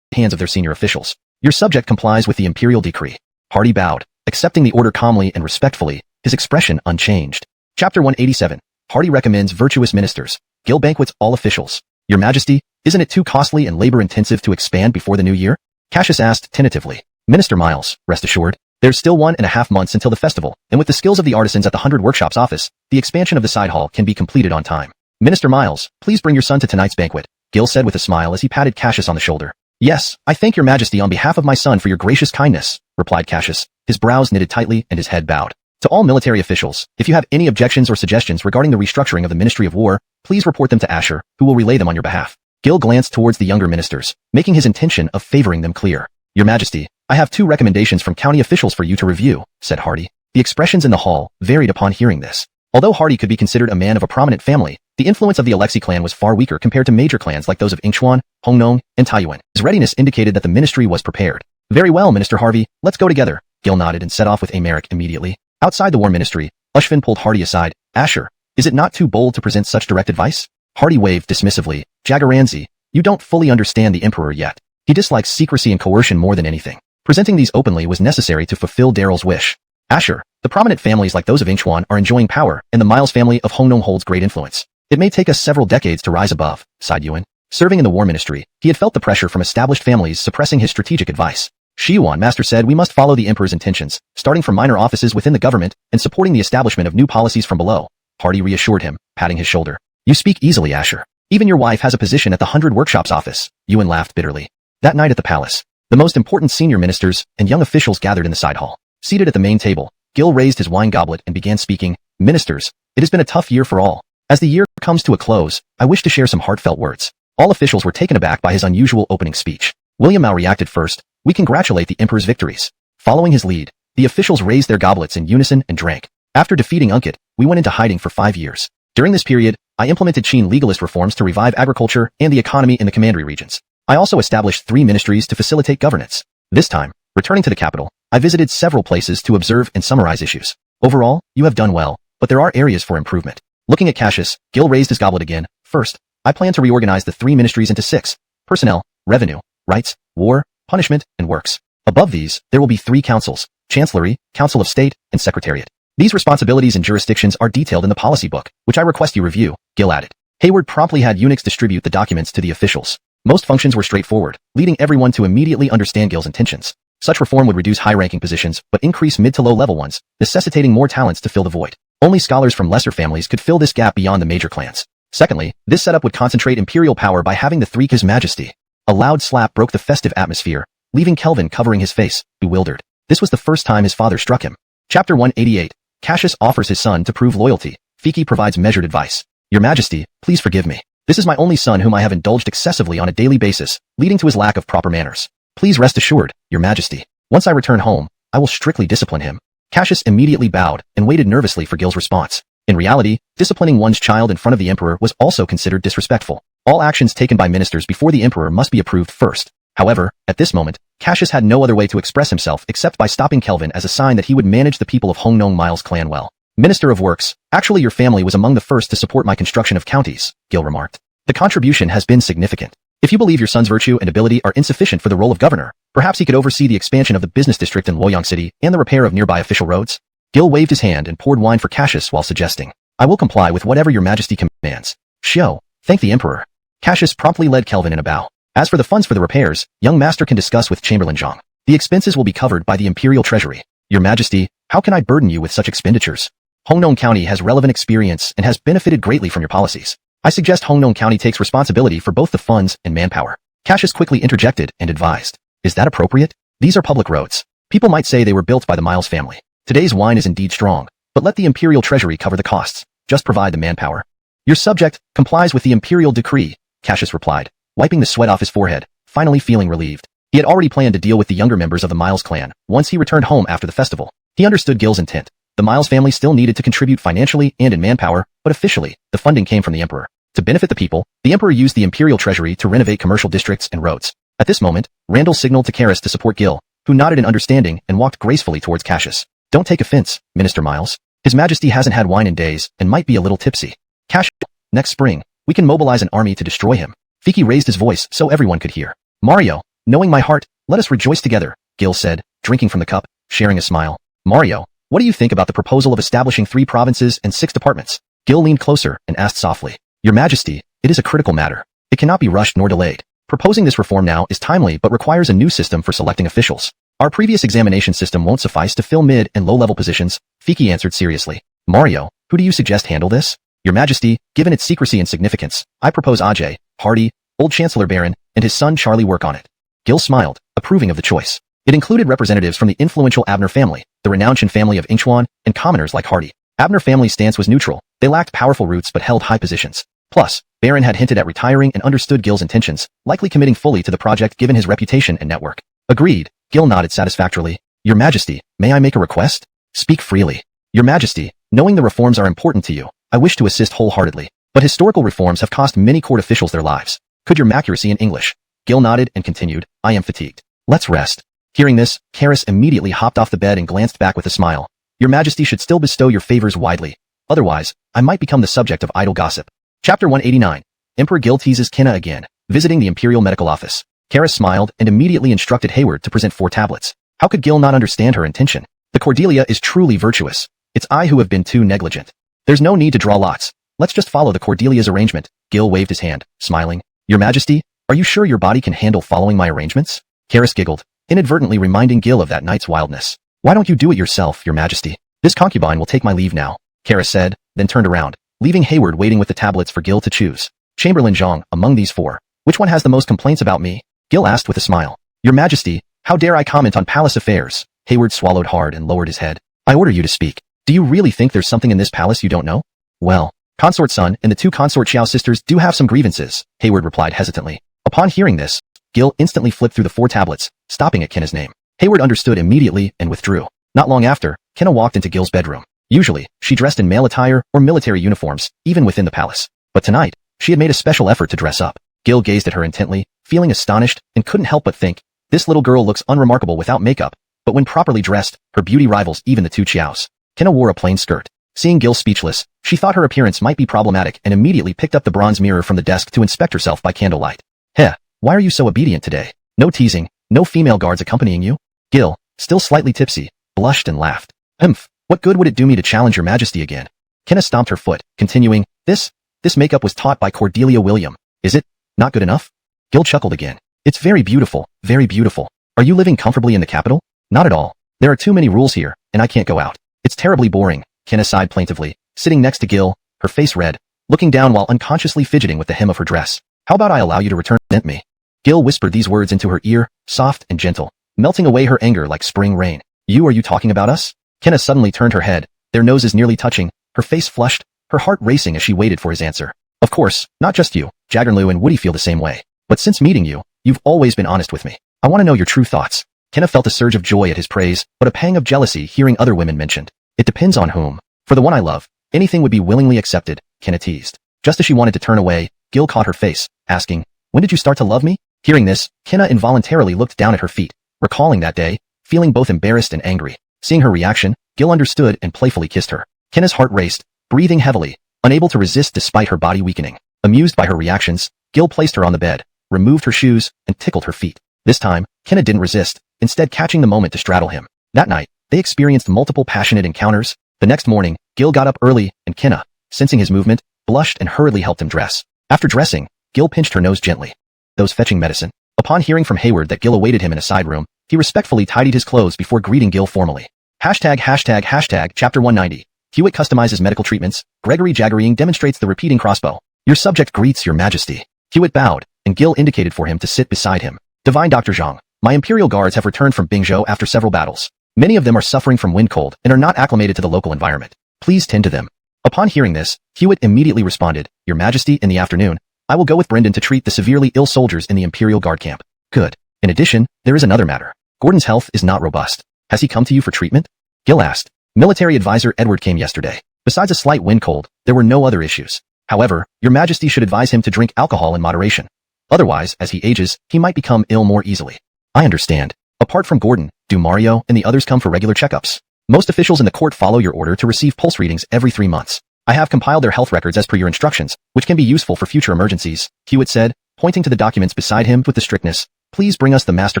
S1: hands of their senior officials. Your subject complies with the imperial decree. Hardy bowed, accepting the order calmly and respectfully, his expression unchanged. Chapter 187. Hardy recommends virtuous ministers. Gil banquets all officials. Your Majesty, Isn't it too costly and labor-intensive to expand before the new year? Cassius asked tentatively. Minister Miles, rest assured, there's still 1.5 months until the festival, and with the skills of the artisans at the 100 Workshops office, the expansion of the side hall can be completed on time. Minister Miles, please bring your son to tonight's banquet, Gil said with a smile as he patted Cassius on the shoulder. Yes, I thank your majesty on behalf of my son for your gracious kindness, replied Cassius, his brows knitted tightly and his head bowed. To all military officials, if you have any objections or suggestions regarding the restructuring of the Ministry of War, please report them to Asher, who will relay them on your behalf. Gil glanced towards the younger ministers, making his intention of favoring them clear. Your majesty, I have 2 recommendations from county officials for you to review, said Hardy. The expressions in the hall varied upon hearing this. Although Hardy could be considered a man of a prominent family, the influence of the Alexi clan was far weaker compared to major clans like those of Ingchuan, Hongnong, and Taiyuan. His readiness indicated that the ministry was prepared. Very well, Minister Harvey, let's go together. Gil nodded and set off with Americ immediately. Outside the war ministry, Ushvin pulled Hardy aside. Asher, is it not too bold to present such direct advice? Hardy waved dismissively. Jagaranzi, you don't fully understand the Emperor yet. He dislikes secrecy and coercion more than anything. Presenting these openly was necessary to fulfill Daryl's wish. Asher, the prominent families like those of Ingchuan are enjoying power, and the Miles family of Hongnong holds great influence. It may take us several decades to rise above, sighed Yuan. Serving in the war ministry, he had felt the pressure from established families suppressing his strategic advice. Shiyuan Master said we must follow the Emperor's intentions, starting from minor offices within the government and supporting the establishment of new policies from below. Hardy reassured him, patting his shoulder. You speak easily, Asher. Even your wife has a position at the 100 Workshops office. Yuan laughed bitterly. That night at the palace, the most important senior ministers and young officials gathered in the side hall. Seated at the main table, Gil raised his wine goblet and began speaking. Ministers, it has been a tough year for all. As the year comes to a close, I wish to share some heartfelt words. All officials were taken aback by his unusual opening speech. William Mao reacted first. We congratulate the Emperor's victories. Following his lead, the officials raised their goblets in unison and drank. After defeating Unkit, we went into hiding for 5 years. During this period, I implemented Qin legalist reforms to revive agriculture and the economy in the commandery regions. I also established 3 ministries to facilitate governance. This time, returning to the capital, I visited several places to observe and summarize issues. Overall, you have done well, but there are areas for improvement. Looking at Cassius, Gil raised his goblet again. First, I plan to reorganize the 3 ministries into 6. Personnel, revenue, rights, war, punishment, and works. Above these, there will be 3 councils, Chancellery, Council of State, and Secretariat. These responsibilities and jurisdictions are detailed in the policy book, which I request you review, Gil added. Hayward promptly had eunuchs distribute the documents to the officials. Most functions were straightforward, leading everyone to immediately understand Gil's intentions. Such reform would reduce high-ranking positions, but increase mid to low-level ones, necessitating more talents to fill the void. Only scholars from lesser families could fill this gap beyond the major clans. Secondly, this setup would concentrate imperial power by having the 3 His Majesty. A loud slap broke the festive atmosphere, leaving Kelvin covering his face, bewildered. This was the first time his father struck him. Chapter 188. Cassius offers his son to prove loyalty. Fiki provides measured advice. Your Majesty, please forgive me. This is my only son whom I have indulged excessively on a daily basis, leading to his lack of proper manners. Please rest assured, Your Majesty. Once I return home, I will strictly discipline him. Cassius immediately bowed and waited nervously for Gil's response. In reality, disciplining one's child in front of the Emperor was also considered disrespectful. All actions taken by ministers before the Emperor must be approved first. However, at this moment, Cassius had no other way to express himself except by stopping Kelvin as a sign that he would manage the people of Hongnong Miles clan well. Minister of Works, actually your family was among the first to support my construction of counties, Gil remarked. The contribution has been significant. If you believe your son's virtue and ability are insufficient for the role of governor, perhaps he could oversee the expansion of the business district in Luoyang City and the repair of nearby official roads. Gil waved his hand and poured wine for Cassius while suggesting, I will comply with whatever your Majesty commands. Shio, thank the Emperor. Cassius promptly led Kelvin in a bow. As for the funds for the repairs, young master can discuss with Chamberlain Zhang. The expenses will be covered by the Imperial Treasury. Your Majesty, how can I burden you with such expenditures? Hongnong County has relevant experience and has benefited greatly from your policies. I suggest Hongnong County takes responsibility for both the funds and manpower. Cassius quickly interjected and advised. Is that appropriate? These are public roads. People might say they were built by the Miles family. Today's wine is indeed strong, but let the Imperial Treasury cover the costs. Just provide the manpower. Your subject complies with the Imperial decree, Cassius replied, wiping the sweat off his forehead, finally feeling relieved. He had already planned to deal with the younger members of the Miles clan once he returned home after the festival. He understood Gil's intent. The Miles family still needed to contribute financially and in manpower, but officially, the funding came from the Emperor. To benefit the people, the Emperor used the Imperial Treasury to renovate commercial districts and roads. At this moment, Randall signaled to Karis to support Gil, who nodded in understanding and walked gracefully towards Cassius. Don't take offense, Minister Miles. His Majesty hasn't had wine in days and might be a little tipsy. Cassius, next spring, we can mobilize an army to destroy him. Fiki raised his voice so everyone could hear. Mario, knowing my heart, let us rejoice together, Gil said, drinking from the cup, sharing a smile. Mario, what do you think about the proposal of establishing 3 provinces and 6 departments? Gil leaned closer and asked softly. Your Majesty, it is a critical matter. It cannot be rushed nor delayed. Proposing this reform now is timely but requires a new system for selecting officials. Our previous examination system won't suffice to fill mid and low-level positions, Fiki answered seriously. Mario, who do you suggest handle this? Your Majesty, given its secrecy and significance, I propose Ajay, Hardy, old Chancellor Baron, and his son Charlie work on it. Gil smiled, approving of the choice. It included representatives from the influential Abner family, the renowned Chen family of Ingchuan, and commoners like Hardy. Abner family's stance was neutral. They lacked powerful roots but held high positions. Plus, Baron had hinted at retiring and understood Gil's intentions, likely committing fully to the project given his reputation and network. Agreed, Gil nodded satisfactorily. Your Majesty, may I make a request? Speak freely. Your Majesty, knowing the reforms are important to you, I wish to assist wholeheartedly. But historical reforms have cost many court officials their lives. Could your accuracy in English? Gil nodded and continued, I am fatigued. Let's rest. Hearing this, Karis immediately hopped off the bed and glanced back with a smile. Your Majesty should still bestow your favors widely. Otherwise, I might become the subject of idle gossip. Chapter 189. Emperor Gil teases Kenna again, visiting the Imperial Medical Office. Karis smiled and immediately instructed Hayward to present 4 tablets. How could Gil not understand her intention? The Cordelia is truly virtuous. It's I who have been too negligent. There's no need to draw lots. Let's just follow the Cordelia's arrangement. Gil waved his hand, smiling. Your Majesty, are you sure your body can handle following my arrangements? Karis giggled, inadvertently reminding Gil of that night's wildness. Why don't you do it yourself, Your Majesty? This concubine will take my leave now, Karis said, then turned around, leaving Hayward waiting with the tablets for Gil to choose. Chamberlain Zhang, among these 4, which one has the most complaints about me? Gil asked with a smile. Your Majesty, how dare I comment on palace affairs? Hayward swallowed hard and lowered his head. I order you to speak. Do you really think there's something in this palace you don't know? Well, Consort Sun and the 2 Consort Xiao sisters do have some grievances, Hayward replied hesitantly. Upon hearing this, Gil instantly flipped through the 4 tablets, stopping at Kenna's name. Hayward understood immediately and withdrew. Not long after, Kenna walked into Gil's bedroom. Usually, she dressed in male attire or military uniforms, even within the palace. But tonight, she had made a special effort to dress up. Gil gazed at her intently, feeling astonished, and couldn't help but think, this little girl looks unremarkable without makeup, but when properly dressed, her beauty rivals even the 2 Qiaos. Kenna wore a plain skirt. Seeing Gil speechless, she thought her appearance might be problematic and immediately picked up the bronze mirror from the desk to inspect herself by candlelight. Heh, why are you so obedient today? No teasing, no female guards accompanying you? Gil, still slightly tipsy, blushed and laughed. Humph, what good would it do me to challenge your Majesty again? Kenna stomped her foot, continuing, This makeup was taught by Cordelia William. Is it not good enough? Gil chuckled again. It's very beautiful, very beautiful. Are you living comfortably in the capital? Not at all. There are too many rules here, and I can't go out. It's terribly boring, Kenna sighed plaintively, sitting next to Gil, her face red, looking down while unconsciously fidgeting with the hem of her dress. How about I allow you to return to me? Gil whispered these words into her ear, soft and gentle, melting away her anger like spring rain. Are you talking about us? Kenna suddenly turned her head, their noses nearly touching, her face flushed, her heart racing as she waited for his answer. Of course, not just you, Jaggerloo and Woody feel the same way. But since meeting you, you've always been honest with me. I want to know your true thoughts. Kenna felt a surge of joy at his praise, but a pang of jealousy hearing other women mentioned. It depends on whom. For the one I love, anything would be willingly accepted, Kenna teased. Just as she wanted to turn away, Gil caught her face, asking, When did you start to love me? Hearing this, Kenna involuntarily looked down at her feet, recalling that day, feeling both embarrassed and angry. Seeing her reaction, Gil understood and playfully kissed her. Kenna's heart raced, breathing heavily, unable to resist despite her body weakening. Amused by her reactions, Gil placed her on the bed, removed her shoes, and tickled her feet. This time, Kenna didn't resist, instead catching the moment to straddle him. That night, they experienced multiple passionate encounters. The next morning, Gil got up early, and Kenna, sensing his movement, blushed and hurriedly helped him dress. After dressing, Gil pinched her nose gently. Those fetching medicine. Upon hearing from Hayward that Gil awaited him in a side room, he respectfully tidied his clothes before greeting Gil formally. Chapter 190. Hewitt customizes medical treatments. Gregory Jaggerying demonstrates the repeating crossbow. Your subject greets your Majesty. Hewitt bowed, and Gil indicated for him to sit beside him. Divine Dr. Zhang, my Imperial Guards have returned from Bingzhou after several battles. Many of them are suffering from wind cold and are not acclimated to the local environment. Please tend to them. Upon hearing this, Hewitt immediately responded, Your Majesty, in the afternoon, I will go with Brendan to treat the severely ill soldiers in the Imperial Guard camp. Good. In addition, there is another matter. Gordon's health is not robust. Has he come to you for treatment? Gil asked. Military advisor Edward came yesterday. Besides a slight wind cold, there were no other issues. However, your Majesty should advise him to drink alcohol in moderation. Otherwise, as he ages, he might become ill more easily. I understand. Apart from Gordon, do Mario and the others come for regular checkups? Most officials in the court follow your order to receive pulse readings every 3 months. I have compiled their health records as per your instructions, which can be useful for future emergencies, Hewitt said, pointing to the documents beside him with the strictness. Please bring us the master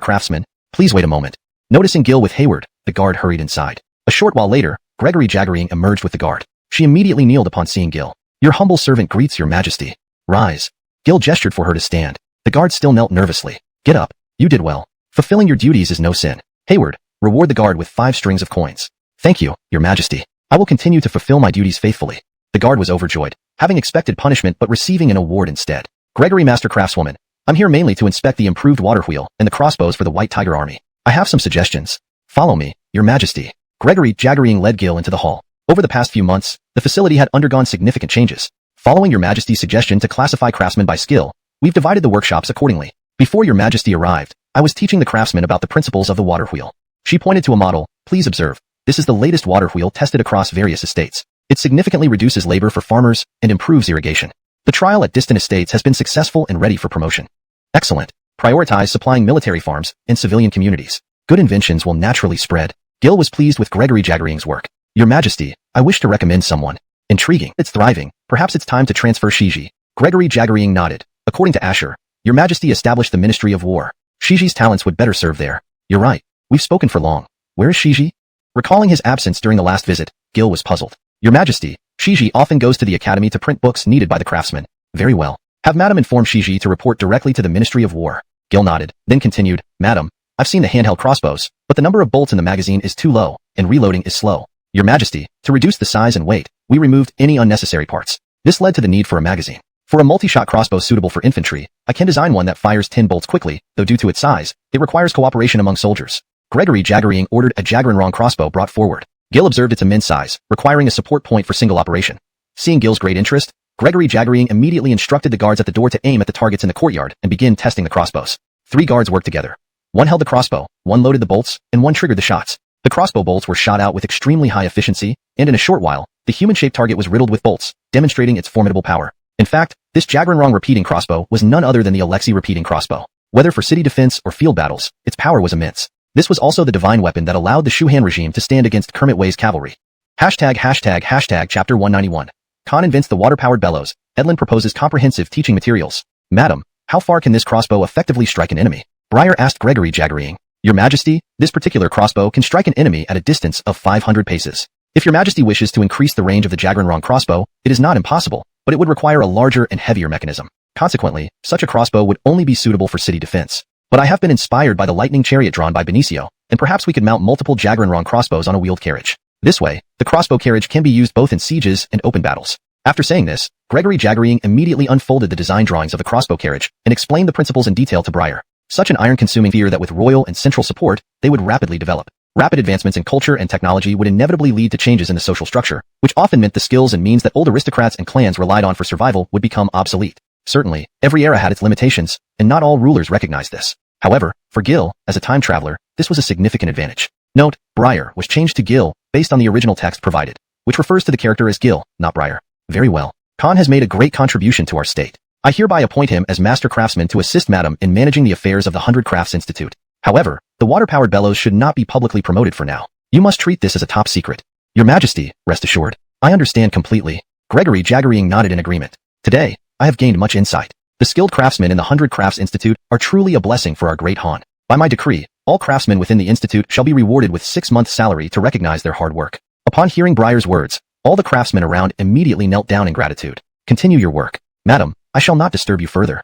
S1: craftsman. Please wait a moment. Noticing Gil with Hayward, the guard hurried inside. A short while later, Gregory Jaggerying emerged with the guard. She immediately kneeled upon seeing Gil. Your humble servant greets your Majesty. Rise. Gil gestured for her to stand. The guard still knelt nervously. Get up. You did well. Fulfilling your duties is no sin. Hayward, reward the guard with 5 strings of coins. Thank you, Your Majesty. I will continue to fulfill my duties faithfully. The guard was overjoyed, having expected punishment but receiving an award instead. Gregory, Master Craftswoman. I'm here mainly to inspect the improved water wheel and the crossbows for the White Tiger Army. I have some suggestions. Follow me, Your Majesty. Gregory Jaggerying led Gil into the hall. Over the past few months, the facility had undergone significant changes. Following Your Majesty's suggestion to classify craftsmen by skill, we've divided the workshops accordingly. Before Your Majesty arrived, I was teaching the craftsmen about the principles of the water wheel. She pointed to a model. Please observe. This is the latest water wheel tested across various estates. It significantly reduces labor for farmers and improves irrigation. The trial at distant estates has been successful and ready for promotion. Excellent. Prioritize supplying military farms and civilian communities. Good inventions will naturally spread. Gil was pleased with Gregory Jaggerying's work. Your Majesty, I wish to recommend someone. Intriguing. It's thriving. Perhaps it's time to transfer Shiji. Gregory Jaggerying nodded. According to Asher, Your Majesty established the Ministry of War. Shiji's talents would better serve there. You're right. We've spoken for long. Where is Shiji? Recalling his absence during the last visit, Gil was puzzled. Your Majesty, Shiji often goes to the academy to print books needed by the craftsmen. Very well. Have Madam inform Shiji to report directly to the Ministry of War. Gil nodded, then continued, Madam, I've seen the handheld crossbows, but the number of bolts in the magazine is too low, and reloading is slow. Your Majesty, to reduce the size and weight, we removed any unnecessary parts. This led to the need for a magazine. For a multi-shot crossbow suitable for infantry, I can design one that fires 10 bolts quickly, though due to its size, it requires cooperation among soldiers. Gregory Jaggerying ordered a Jaggeron crossbow brought forward. Gil observed its immense size, requiring a support point for single operation. Seeing Gil's great interest, Gregory Jaggerying immediately instructed the guards at the door to aim at the targets in the courtyard and begin testing the crossbows. 3 guards worked together. One held the crossbow, one loaded the bolts, and one triggered the shots. The crossbow bolts were shot out with extremely high efficiency, and in a short while, the human-shaped target was riddled with bolts, demonstrating its formidable power. In fact, this Jaggeron repeating crossbow was none other than the Alexei repeating crossbow. Whether for city defense or field battles, its power was immense. This was also the divine weapon that allowed the Shuhan regime to stand against Kermit Wei's cavalry. Chapter 191. Khan invents the water-powered bellows. Edlin proposes comprehensive teaching materials. Madam, how far can this crossbow effectively strike an enemy? Breyer asked Gregory Jaggerying. Your Majesty, this particular crossbow can strike an enemy at a distance of 500 paces. If Your Majesty wishes to increase the range of the Jaggeron crossbow, it is not impossible, but it would require a larger and heavier mechanism. Consequently, such a crossbow would only be suitable for city defense. But I have been inspired by the lightning chariot drawn by Benicio, and perhaps we could mount multiple Jaggeron crossbows on a wheeled carriage. This way, the crossbow carriage can be used both in sieges and open battles. After saying this, Gregory Jaggerying immediately unfolded the design drawings of the crossbow carriage and explained the principles in detail to Breyer. Such an iron-consuming fear that with royal and central support, they would rapidly develop. Rapid advancements in culture and technology would inevitably lead to changes in the social structure, which often meant the skills and means that old aristocrats and clans relied on for survival would become obsolete. Certainly, every era had its limitations, and not all rulers recognized this. However, for Gil, as a time traveler, this was a significant advantage. Note, Breyer was changed to Gil, based on the original text provided, which refers to the character as Gil, not Breyer. Very well. Khan has made a great contribution to our state. I hereby appoint him as Master Craftsman to assist Madam in managing the affairs of the 100 Crafts Institute. However, the water-powered bellows should not be publicly promoted for now. You must treat this as a top secret. Your Majesty, rest assured. I understand completely. Gregory Jaggerying nodded in agreement. Today, I have gained much insight. The skilled craftsmen in the 100 Crafts Institute are truly a blessing for our great Han. By my decree, all craftsmen within the institute shall be rewarded with 6 months' salary to recognize their hard work. Upon hearing Breyer's words, all the craftsmen around immediately knelt down in gratitude. Continue your work. Madam, I shall not disturb you further.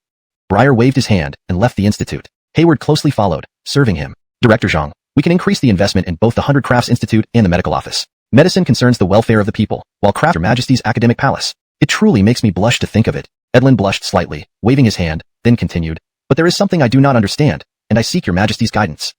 S1: Breyer waved his hand and left the institute. Hayward closely followed, serving him. Director Zhang, we can increase the investment in both the 100 Crafts Institute and the medical office. Medicine concerns the welfare of the people, while craft Your Majesty's academic palace. It truly makes me blush to think of it. Edlin blushed slightly, waving his hand, then continued. But there is something I do not understand, and I seek Your Majesty's guidance.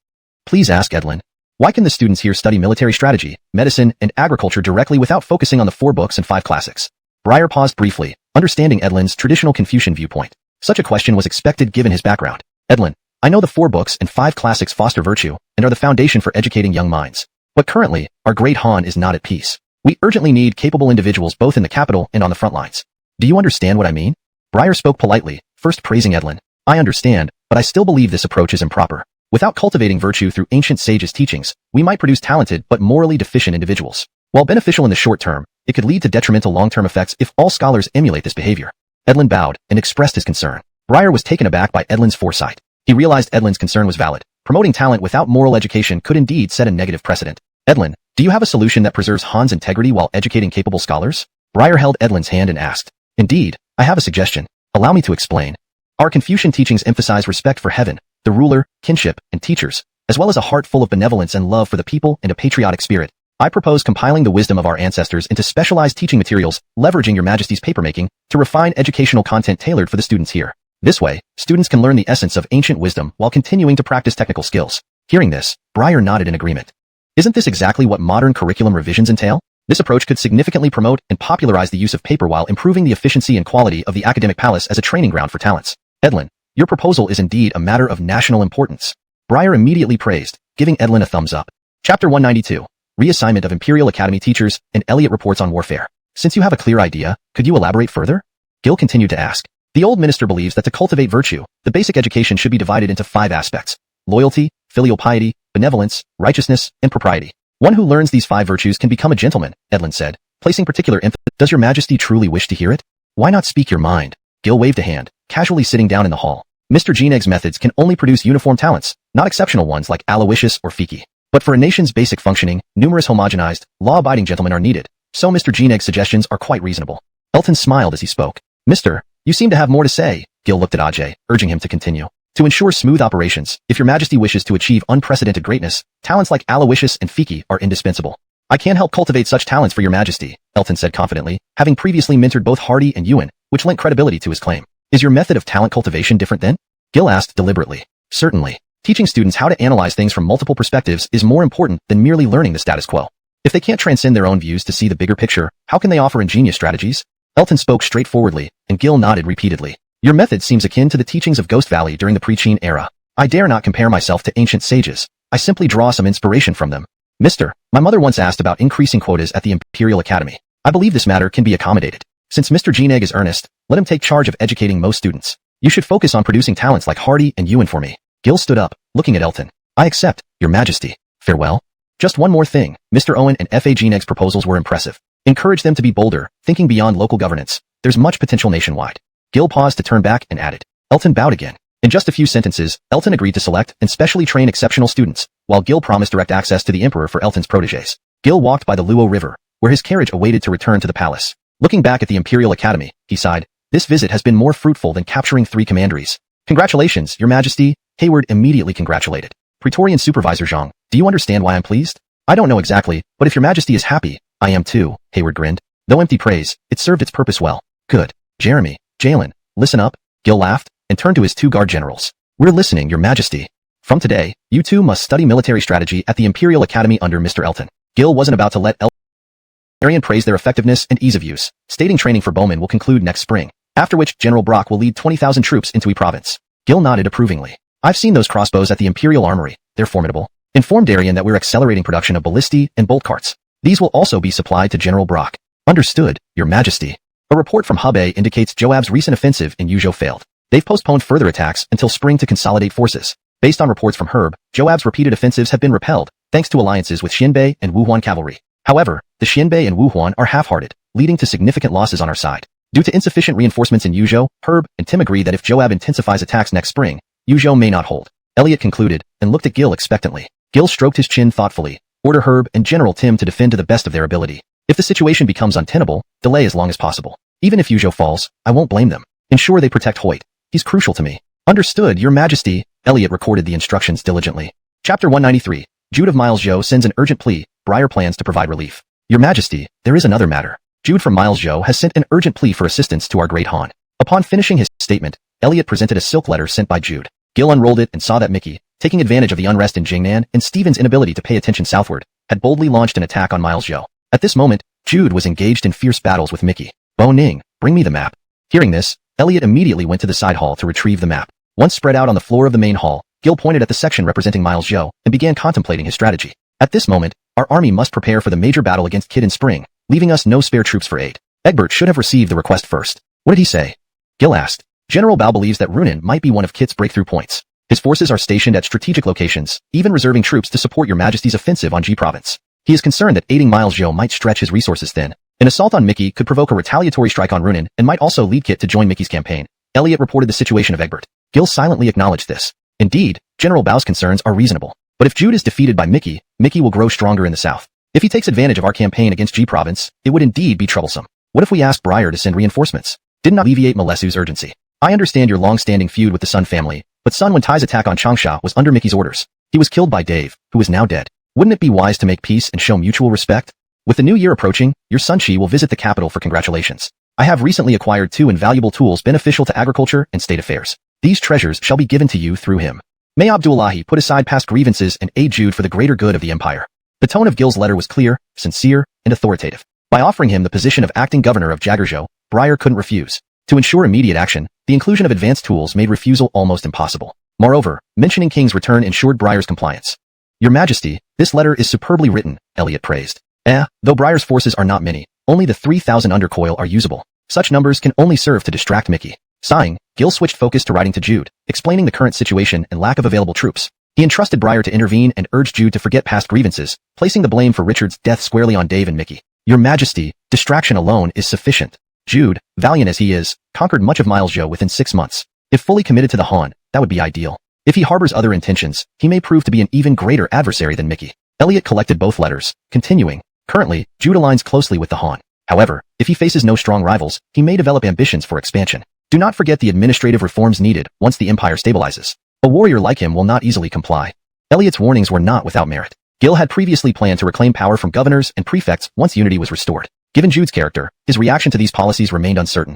S1: Please ask Edlin. Why can the students here study military strategy, medicine, and agriculture directly without focusing on the 4 books and 5 classics? Breyer paused briefly, understanding Edlin's traditional Confucian viewpoint. Such a question was expected given his background. Edlin, I know the 4 books and 5 classics foster virtue and are the foundation for educating young minds. But currently, our great Han is not at peace. We urgently need capable individuals both in the capital and on the front lines. Do you understand what I mean? Breyer spoke politely, first praising Edlin. I understand, but I still believe this approach is improper. Without cultivating virtue through ancient sages' teachings, we might produce talented but morally deficient individuals. While beneficial in the short term, it could lead to detrimental long-term effects if all scholars emulate this behavior. Edlin bowed and expressed his concern. Breyer was taken aback by Edlin's foresight. He realized Edlin's concern was valid. Promoting talent without moral education could indeed set a negative precedent. Edlin, do you have a solution that preserves Han's integrity while educating capable scholars? Breyer held Edlin's hand and asked. Indeed, I have a suggestion. Allow me to explain. Our Confucian teachings emphasize respect for heaven, the ruler, kinship, and teachers, as well as a heart full of benevolence and love for the people and a patriotic spirit. I propose compiling the wisdom of our ancestors into specialized teaching materials, leveraging Your Majesty's papermaking to refine educational content tailored for the students here. This way, students can learn the essence of ancient wisdom while continuing to practice technical skills. Hearing this, Breyer nodded in agreement. Isn't this exactly what modern curriculum revisions entail? This approach could significantly promote and popularize the use of paper while improving the efficiency and quality of the academic palace as a training ground for talents. Edlin, your proposal is indeed a matter of national importance. Breyer immediately praised, giving Edlin a thumbs up. Chapter 192. Reassignment of Imperial Academy teachers and Elliot reports on warfare. Since you have a clear idea, could you elaborate further? Gil continued to ask. The old minister believes that to cultivate virtue, the basic education should be divided into 5 aspects: loyalty, filial piety, benevolence, righteousness, and propriety. One who learns these 5 virtues can become a gentleman, Edlin said, placing particular emphasis. Does your majesty truly wish to hear it? Why not speak your mind? Gil waved a hand, casually sitting down in the hall. Mr. Geneg's methods can only produce uniform talents, not exceptional ones like Aloysius or Fiki. But for a nation's basic functioning, numerous homogenized, law-abiding gentlemen are needed, so Mr. Geneg's suggestions are quite reasonable. Elton smiled as he spoke. Mister, you seem to have more to say. Gil looked at Ajay, urging him to continue. To ensure smooth operations, if your majesty wishes to achieve unprecedented greatness, talents like Aloysius and Fiki are indispensable. I can help cultivate such talents for your majesty, Elton said confidently, having previously mentored both Hardy and Ewan, which lent credibility to his claim. Is your method of talent cultivation different then? Gil asked deliberately. Certainly. Teaching students how to analyze things from multiple perspectives is more important than merely learning the status quo. If they can't transcend their own views to see the bigger picture, how can they offer ingenious strategies? Elton spoke straightforwardly, and Gil nodded repeatedly. Your method seems akin to the teachings of Ghost Valley during the pre-Qin era. I dare not compare myself to ancient sages. I simply draw some inspiration from them. Mister, my mother once asked about increasing quotas at the Imperial Academy. I believe this matter can be accommodated. Since Mr. Geneg is earnest, let him take charge of educating most students. You should focus on producing talents like Hardy and Ewan for me. Gil stood up, looking at Elton. I accept, your majesty. Farewell. Just one more thing, Mr. Owen and F.A. Geneg's proposals were impressive. Encourage them to be bolder, thinking beyond local governance. There's much potential nationwide. Gil paused to turn back and added. Elton bowed again. In just a few sentences, Elton agreed to select and specially train exceptional students, while Gil promised direct access to the Emperor for Elton's protégés. Gil walked by the Luo River, where his carriage awaited to return to the palace. Looking back at the Imperial Academy, he sighed. This visit has been more fruitful than capturing 3 commanderies. Congratulations, your majesty. Hayward immediately congratulated. Praetorian Supervisor Zhang, do you understand why I'm pleased? I don't know exactly, but if your majesty is happy, I am too, Hayward grinned. Though empty praise, it served its purpose well. Good. Jeremy, Jalen, listen up. Gil laughed, and turned to his 2 guard generals. We're listening, your majesty. From today, you 2 must study military strategy at the Imperial Academy under Mr. Elton. Gil wasn't about to let Elton praise their effectiveness and ease of use, stating training for bowmen will conclude next spring, after which General Brock will lead 20,000 troops into Yi Province. Gil nodded approvingly. I've seen those crossbows at the Imperial Armory. They're formidable. Inform Darien that we're accelerating production of ballistae and bolt carts. These will also be supplied to General Brock. Understood, your majesty. A report from Hubei indicates Joab's recent offensive in Yuzhou failed. They've postponed further attacks until spring to consolidate forces. Based on reports from Herb, Joab's repeated offensives have been repelled, thanks to alliances with Xianbei and Wuhuan cavalry. However, the Xianbei and Wuhuan are half-hearted, leading to significant losses on our side. Due to insufficient reinforcements in Yuzhou, Herb and Tim agree that if Joab intensifies attacks next spring, Yuzhou may not hold. Elliot concluded, and looked at Gil expectantly. Gil stroked his chin thoughtfully. Order Herb and General Tim to defend to the best of their ability. If the situation becomes untenable, delay as long as possible. Even if Yuzhou falls, I won't blame them. Ensure they protect Hoyt. He's crucial to me. Understood, your majesty. Elliot recorded the instructions diligently. Chapter 193. Jude of Miles Zhou sends an urgent plea. Breyer plans to provide relief. Your majesty, there is another matter. Jude from Miles Zhou has sent an urgent plea for assistance to our great Han. Upon finishing his statement, Elliot presented a silk letter sent by Jude. Gil unrolled it and saw that Mickey, taking advantage of the unrest in Jingnan and Stephen's inability to pay attention southward, had boldly launched an attack on Miles Zhou. At this moment, Jude was engaged in fierce battles with Mickey. Bo Ning, bring me the map. Hearing this, Elliot immediately went to the side hall to retrieve the map. Once spread out on the floor of the main hall, Gil pointed at the section representing Miles Zhou and began contemplating his strategy. At this moment, our army must prepare for the major battle against Kid in spring, leaving us no spare troops for aid. Egbert should have received the request first. What did he say? Gil asked. General Bao believes that Runan might be one of Kit's breakthrough points. His forces are stationed at strategic locations, even reserving troops to support your majesty's offensive on Yi Province. He is concerned that aiding Miles Zhou might stretch his resources thin. An assault on Mickey could provoke a retaliatory strike on Runan and might also lead Kit to join Mickey's campaign. Elliot reported the situation of Egbert. Gil silently acknowledged this. Indeed, General Bao's concerns are reasonable. But if Jude is defeated by Mickey, Mickey will grow stronger in the south. If he takes advantage of our campaign against Yi Province, it would indeed be troublesome. What if we ask Breyer to send reinforcements? Didn't alleviate Malesu's urgency. I understand your long-standing feud with the Sun family, but Sun Wentai's attack on Changsha was under Mickey's orders. He was killed by Dave, who is now dead. Wouldn't it be wise to make peace and show mutual respect? With the new year approaching, your son Chi will visit the capital for congratulations. I have recently acquired 2 invaluable tools beneficial to agriculture and state affairs. These treasures shall be given to you through him. May Abdullahi put aside past grievances and aid Jude for the greater good of the empire. The tone of Gil's letter was clear, sincere, and authoritative. By offering him the position of acting governor of Jagarjo, Briar couldn't refuse. To ensure immediate action, the inclusion of advanced tools made refusal almost impossible. Moreover, mentioning King's return ensured Briar's compliance. Your Majesty, this letter is superbly written, Elliot praised. Though Briar's forces are not many, only the 3,000 under Coil are usable. Such numbers can only serve to distract Mickey. Sighing, Gil switched focus to writing to Jude, explaining the current situation and lack of available troops. He entrusted Briar to intervene and urged Jude to forget past grievances, placing the blame for Richard's death squarely on Dave and Mickey. Your Majesty, distraction alone is sufficient. Jude, valiant as he is, conquered much of Milesjo within 6 months. If fully committed to the Han, that would be ideal. If he harbors other intentions, he may prove to be an even greater adversary than Mickey. Elliot collected both letters, continuing. Currently, Jude aligns closely with the Han. However, if he faces no strong rivals, he may develop ambitions for expansion. Do not forget the administrative reforms needed once the empire stabilizes. A warrior like him will not easily comply. Elliot's warnings were not without merit. Gil had previously planned to reclaim power from governors and prefects once unity was restored. Given Jude's character, his reaction to these policies remained uncertain.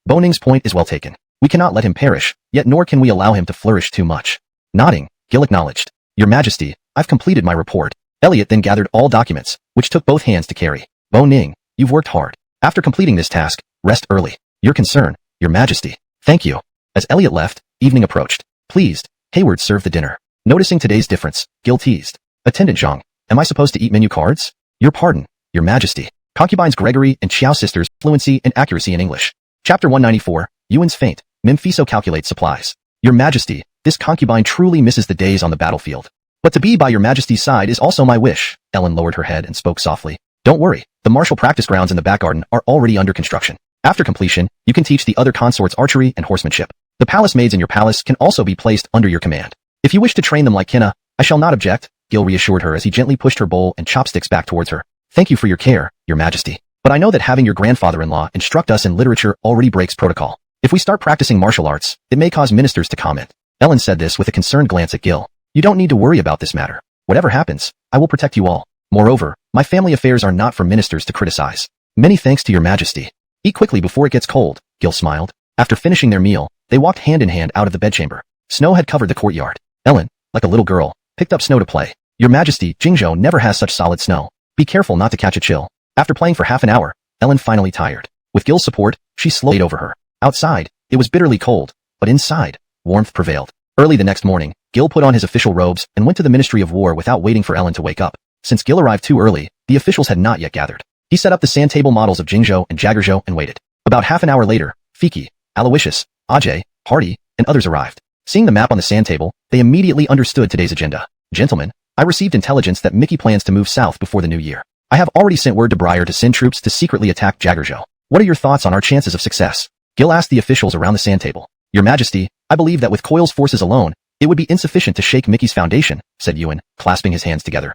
S1: Boning's point is well taken. We cannot let him perish, yet nor can we allow him to flourish too much. Nodding, Gil acknowledged. Your Majesty, I've completed my report. Elliot then gathered all documents, which took both hands to carry. Boning, you've worked hard. After completing this task, rest early. Your concern, Your Majesty. Thank you. As Elliot left, evening approached. Pleased, Hayward served the dinner. Noticing today's difference, Gil teased. Attendant Zhang, am I supposed to eat menu cards? Your pardon, Your Majesty. Concubines Gregory and Xiao sisters, fluency and accuracy in English. Chapter 194, Yuan's faint, Memphiso calculates supplies. Your Majesty, this concubine truly misses the days on the battlefield. But to be by Your Majesty's side is also my wish. Ellen lowered her head and spoke softly. Don't worry, the martial practice grounds in the back garden are already under construction. After completion, you can teach the other consorts archery and horsemanship. The palace maids in your palace can also be placed under your command. If you wish to train them like Kinna, I shall not object, Gil reassured her as he gently pushed her bowl and chopsticks back towards her. Thank you for your care, Your Majesty. But I know that having your grandfather-in-law instruct us in literature already breaks protocol. If we start practicing martial arts, it may cause ministers to comment. Ellen said this with a concerned glance at Gil. You don't need to worry about this matter. Whatever happens, I will protect you all. Moreover, my family affairs are not for ministers to criticize. Many thanks to Your Majesty. Eat quickly before it gets cold, Gil smiled. After finishing their meal, they walked hand in hand out of the bedchamber. Snow had covered the courtyard. Ellen, like a little girl, picked up snow to play. Your Majesty, Jingzhou never has such solid snow. Be careful not to catch a chill. After playing for half an hour, Ellen finally tired. With Gil's support, she slowed over her. Outside, it was bitterly cold, but inside, warmth prevailed. Early the next morning, Gil put on his official robes and went to the Ministry of War without waiting for Ellen to wake up. Since Gil arrived too early, the officials had not yet gathered. He set up the sand table models of Jingzhou and Jagarjo and waited. About half an hour later, Fiki, Aloysius, Ajay, Hardy, and others arrived. Seeing the map on the sand table, they immediately understood today's agenda. Gentlemen, I received intelligence that Mickey plans to move south before the new year. I have already sent word to Briar to send troops to secretly attack Jagarjo. What are your thoughts on our chances of success? Gil asked the officials around the sand table. Your Majesty, I believe that with Coil's forces alone, it would be insufficient to shake Mickey's foundation, said Yuan, clasping his hands together.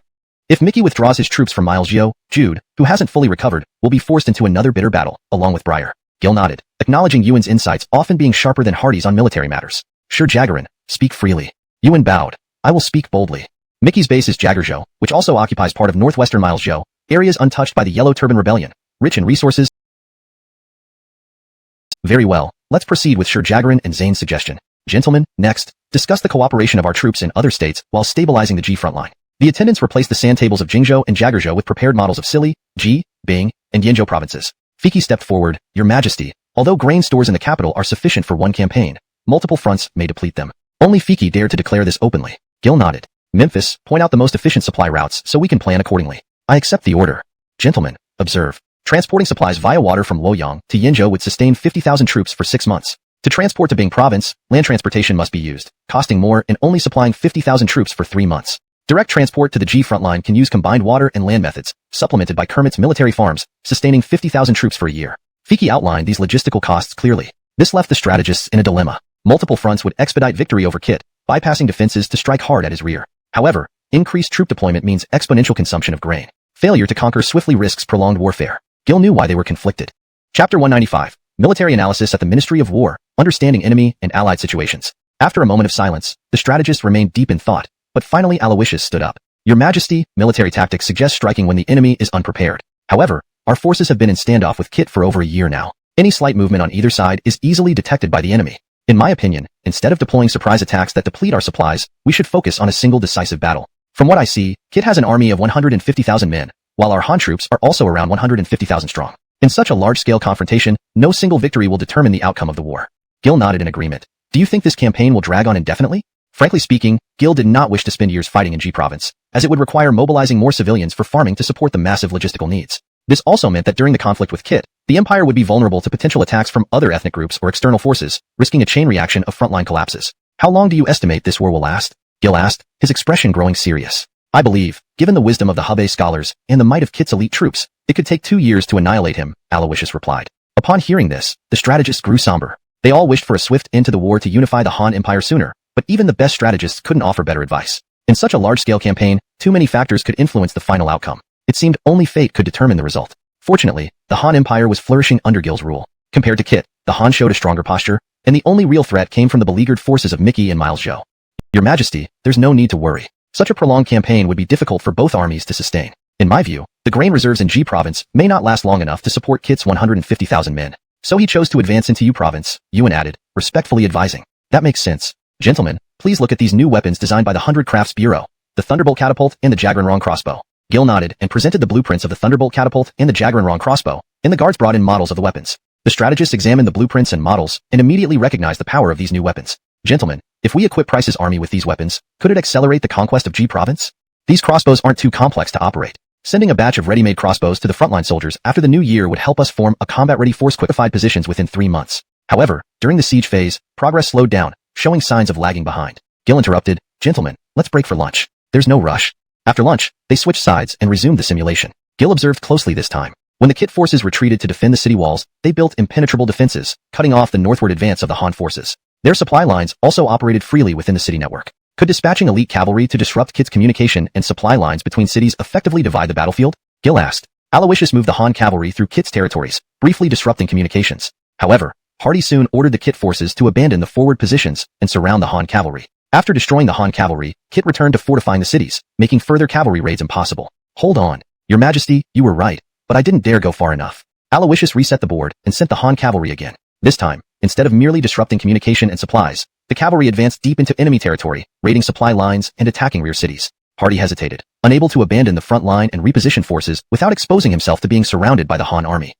S1: If Mickey withdraws his troops from Milesjo, Jude, who hasn't fully recovered, will be forced into another bitter battle, along with Briar. Gil nodded, acknowledging Yuan's insights often being sharper than Hardy's on military matters. Sure Jagarin, speak freely. Yuan bowed. I will speak boldly. Mickey's base is Jagarjo, which also occupies part of northwestern Milesjo, areas untouched by the Yellow Turban Rebellion, rich in resources. Very well, let's proceed with Sir Jagarin and Zane's suggestion. Gentlemen, next, discuss the cooperation of our troops in other states while stabilizing the G front line. The attendants replaced the sand tables of Jingzhou and Jagarjo with prepared models of Sili, Ji, Bing, and Yanzhou provinces. Fiki stepped forward. Your Majesty, although grain stores in the capital are sufficient for one campaign, multiple fronts may deplete them. Only Fiki dared to declare this openly. Gil nodded. Memphis, point out the most efficient supply routes so we can plan accordingly. I accept the order. Gentlemen, observe. Transporting supplies via water from Luoyang to Yanzhou would sustain 50,000 troops for 6 months. To transport to Bing province, land transportation must be used, costing more and only supplying 50,000 troops for 3 months. Direct transport to the G front line can use combined water and land methods, supplemented by Kermit's military farms, sustaining 50,000 troops for a year. Fiki outlined these logistical costs clearly. This left the strategists in a dilemma. Multiple fronts would expedite victory over Kit, bypassing defenses to strike hard at his rear. However, increased troop deployment means exponential consumption of grain. Failure to conquer swiftly risks prolonged warfare. Gil knew why they were conflicted. Chapter 195. Military Analysis at the Ministry of War, Understanding Enemy and Allied Situations. After a moment of silence, the strategist remained deep in thought, but finally Aloysius stood up. Your Majesty, military tactics suggest striking when the enemy is unprepared. However, our forces have been in standoff with Kit for over a year now. Any slight movement on either side is easily detected by the enemy. In my opinion, instead of deploying surprise attacks that deplete our supplies, we should focus on a single decisive battle. From what I see, Kit has an army of 150,000 men, while our Han troops are also around 150,000 strong. In such a large-scale confrontation, no single victory will determine the outcome of the war. Gil nodded in agreement. Do you think this campaign will drag on indefinitely? Frankly speaking, Gil did not wish to spend years fighting in G Province, as it would require mobilizing more civilians for farming to support the massive logistical needs. This also meant that during the conflict with Kit, the Empire would be vulnerable to potential attacks from other ethnic groups or external forces, risking a chain reaction of frontline collapses. How long do you estimate this war will last? Gil asked, his expression growing serious. I believe, given the wisdom of the Hebei scholars and the might of Kit's elite troops, it could take 2 years to annihilate him, Aloysius replied. Upon hearing this, the strategists grew somber. They all wished for a swift end to the war to unify the Han Empire sooner, but even the best strategists couldn't offer better advice. In such a large-scale campaign, too many factors could influence the final outcome. It seemed only fate could determine the result. Fortunately, the Han Empire was flourishing under Gil's rule. Compared to Kit, the Han showed a stronger posture, and the only real threat came from the beleaguered forces of Mickey and Miles Zhou. Your Majesty, there's no need to worry. Such a prolonged campaign would be difficult for both armies to sustain. In my view, the grain reserves in G Province may not last long enough to support Kit's 150,000 men. So he chose to advance into U Province, Yuan added, respectfully advising. That makes sense. Gentlemen, please look at these new weapons designed by the 100 Crafts Bureau, the Thunderbolt Catapult and the Jagranrong Crossbow. Gil nodded and presented the blueprints of the Thunderbolt Catapult and the Jagranrong Crossbow, and the guards brought in models of the weapons. The strategists examined the blueprints and models and immediately recognized the power of these new weapons. Gentlemen, if we equip Price's army with these weapons, could it accelerate the conquest of G Province? These crossbows aren't too complex to operate. Sending a batch of ready-made crossbows to the frontline soldiers after the new year would help us form a combat-ready force quick-fied positions within 3 months. However, during the siege phase, progress slowed down, showing signs of lagging behind. Gil interrupted, Gentlemen, let's break for lunch. There's no rush. After lunch, they switched sides and resumed the simulation. Gil observed closely this time. When the Kit forces retreated to defend the city walls, they built impenetrable defenses, cutting off the northward advance of the Han forces. Their supply lines also operated freely within the city network. Could dispatching elite cavalry to disrupt Kit's communication and supply lines between cities effectively divide the battlefield? Gil asked. Aloysius moved the Han cavalry through Kit's territories, briefly disrupting communications. However, Hardy soon ordered the Kit forces to abandon the forward positions and surround the Han cavalry. After destroying the Han cavalry, Kit returned to fortifying the cities, making further cavalry raids impossible. Hold on. Your Majesty, you were right, but I didn't dare go far enough. Aloysius reset the board and sent the Han cavalry again. This time, instead of merely disrupting communication and supplies, the cavalry advanced deep into enemy territory, raiding supply lines and attacking rear cities. Hardy hesitated, unable to abandon the front line and reposition forces without exposing himself to being surrounded by the Han army.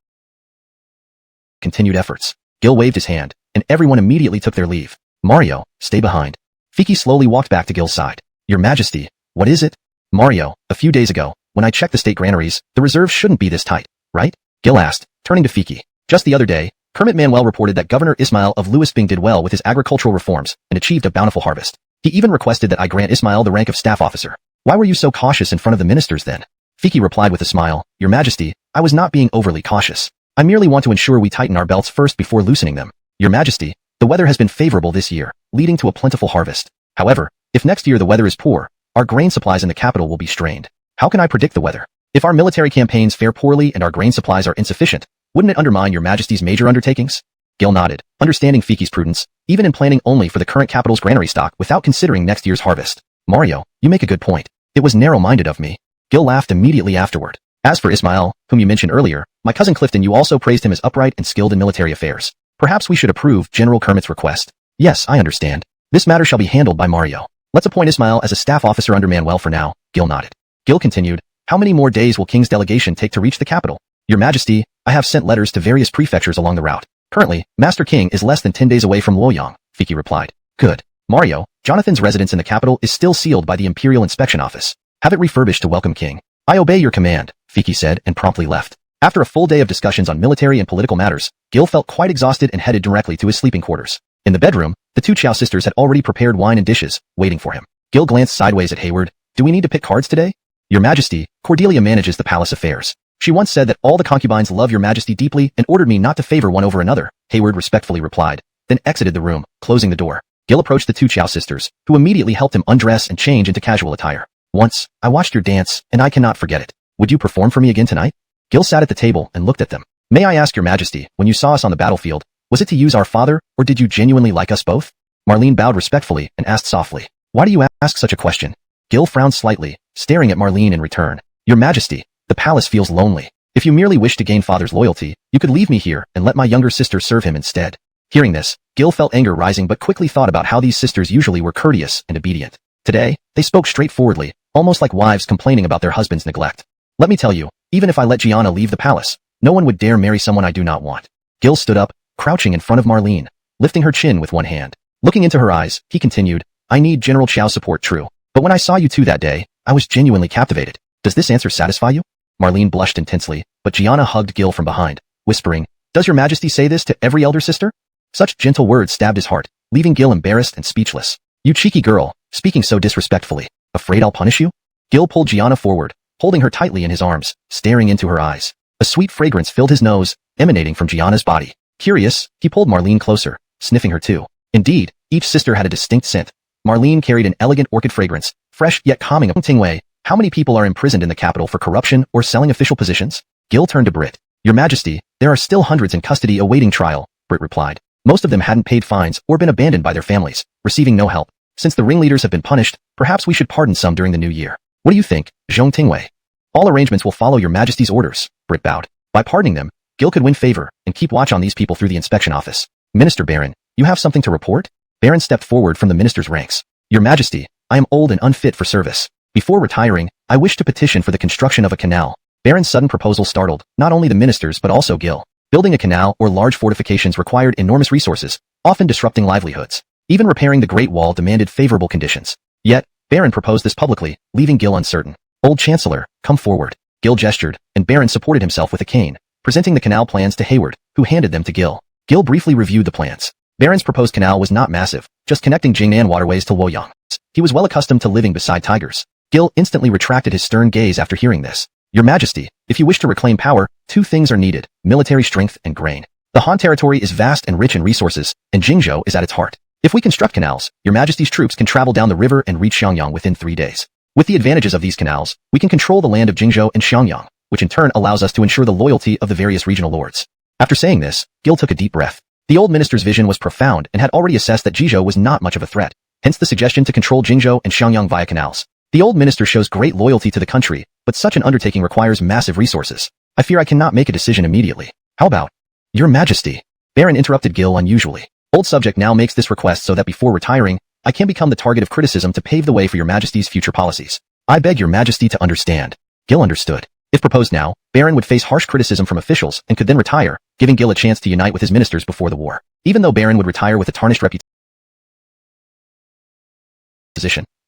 S1: Continued efforts. Gil waved his hand, and everyone immediately took their leave. Mario, stay behind. Fiki slowly walked back to Gil's side. Your Majesty, what is it? Mario, a few days ago, when I checked the state granaries, the reserves shouldn't be this tight, right? Gil asked, turning to Fiki. Just the other day, Kermit Manuel reported that Governor Ismail of Louisbing did well with his agricultural reforms and achieved a bountiful harvest. He even requested that I grant Ismail the rank of staff officer. Why were you so cautious in front of the ministers then? Fiki replied with a smile, Your Majesty, I was not being overly cautious. I merely want to ensure we tighten our belts first before loosening them. Your Majesty, the weather has been favorable this year, leading to a plentiful harvest. However, if next year the weather is poor, our grain supplies in the capital will be strained. How can I predict the weather? If our military campaigns fare poorly and our grain supplies are insufficient, wouldn't it undermine Your Majesty's major undertakings? Gil nodded, understanding Fiki's prudence, even in planning only for the current capital's granary stock without considering next year's harvest. Mario, you make a good point. It was narrow-minded of me. Gil laughed immediately afterward. As for Ismail, whom you mentioned earlier, my cousin Clifton, you also praised him as upright and skilled in military affairs. Perhaps we should approve General Kermit's request. Yes, I understand. This matter shall be handled by Mario. Let's appoint Ismail as a staff officer under Manuel for now, Gil nodded. Gil continued, how many more days will King's delegation take to reach the capital? Your Majesty, I have sent letters to various prefectures along the route. Currently, Master King is less than 10 days away from Luoyang, Fiki replied. Good. Mario, Jonathan's residence in the capital is still sealed by the Imperial Inspection Office. Have it refurbished to welcome King. I obey your command, Fiki said and promptly left. After a full day of discussions on military and political matters, Gil felt quite exhausted and headed directly to his sleeping quarters. In the bedroom, the two Chow sisters had already prepared wine and dishes, waiting for him. Gil glanced sideways at Hayward. Do we need to pick cards today? Your Majesty, Cordelia manages the palace affairs. She once said that all the concubines love Your Majesty deeply and ordered me not to favor one over another, Hayward respectfully replied, then exited the room, closing the door. Gil approached the two Chow sisters, who immediately helped him undress and change into casual attire. Once, I watched your dance, and I cannot forget it. Would you perform for me again tonight? Gil sat at the table and looked at them. May I ask your majesty, when you saw us on the battlefield, was it to use our father, or did you genuinely like us both? Marlene bowed respectfully and asked softly. Why do you ask such a question? Gil frowned slightly, staring at Marlene in return. Your majesty, the palace feels lonely. If you merely wish to gain father's loyalty, you could leave me here and let my younger sister serve him instead. Hearing this, Gil felt anger rising but quickly thought about how these sisters usually were courteous and obedient. Today, they spoke straightforwardly, almost like wives complaining about their husband's neglect. Let me tell you, even if I let Gianna leave the palace, no one would dare marry someone I do not want. Gil stood up, crouching in front of Marlene, lifting her chin with one hand. Looking into her eyes, he continued, I need General Qiao's support, true. But when I saw you two that day, I was genuinely captivated. Does this answer satisfy you? Marlene blushed intensely, but Gianna hugged Gil from behind, whispering, Does your majesty say this to every elder sister? Such gentle words stabbed his heart, leaving Gil embarrassed and speechless. You cheeky girl, speaking so disrespectfully. Afraid I'll punish you? Gil pulled Gianna forward, holding her tightly in his arms, staring into her eyes. A sweet fragrance filled his nose, emanating from Gianna's body. Curious, he pulled Marlene closer, sniffing her too. Indeed, each sister had a distinct scent. Marlene carried an elegant orchid fragrance, fresh yet calming. Tingwei, how many people are imprisoned in the capital for corruption or selling official positions? Gil turned to Brit. Your majesty, there are still hundreds in custody awaiting trial, Brit replied. Most of them hadn't paid fines or been abandoned by their families, receiving no help. Since the ringleaders have been punished, perhaps we should pardon some during the new year. What do you think, Zhong Tingwei? All arrangements will follow your majesty's orders, Brit bowed. By pardoning them, Gil could win favor and keep watch on these people through the inspection office. Minister Baron, you have something to report? Baron stepped forward from the minister's ranks. Your majesty, I am old and unfit for service. Before retiring, I wish to petition for the construction of a canal. Baron's sudden proposal startled not only the ministers but also Gil. Building a canal or large fortifications required enormous resources, often disrupting livelihoods. Even repairing the Great Wall demanded favorable conditions. Yet, Baron proposed this publicly, leaving Gil uncertain. Old Chancellor, come forward. Gil gestured, and Baron supported himself with a cane, presenting the canal plans to Hayward, who handed them to Gil. Gil briefly reviewed the plans. Baron's proposed canal was not massive, just connecting Jingnan waterways to Luoyang. He was well accustomed to living beside tigers. Gil instantly retracted his stern gaze after hearing this. Your majesty, if you wish to reclaim power, two things are needed, military strength and grain. The Han territory is vast and rich in resources, and Jingzhou is at its heart. If we construct canals, your majesty's troops can travel down the river and reach Xiangyang within 3 days. With the advantages of these canals, we can control the land of Jingzhou and Xiangyang, which in turn allows us to ensure the loyalty of the various regional lords. After saying this, Gil took a deep breath. The old minister's vision was profound and had already assessed that Jizhou was not much of a threat, hence the suggestion to control Jingzhou and Xiangyang via canals. The old minister shows great loyalty to the country, but such an undertaking requires massive resources. I fear I cannot make a decision immediately. How about? Your majesty. Baron interrupted Gil unusually. Old subject now makes this request so that before retiring, I can become the target of criticism to pave the way for your majesty's future policies. I beg your majesty to understand. Gil understood. If proposed now, Baron would face harsh criticism from officials and could then retire, giving Gil a chance to unite with his ministers before the war. Even though Baron would retire with a tarnished reputation.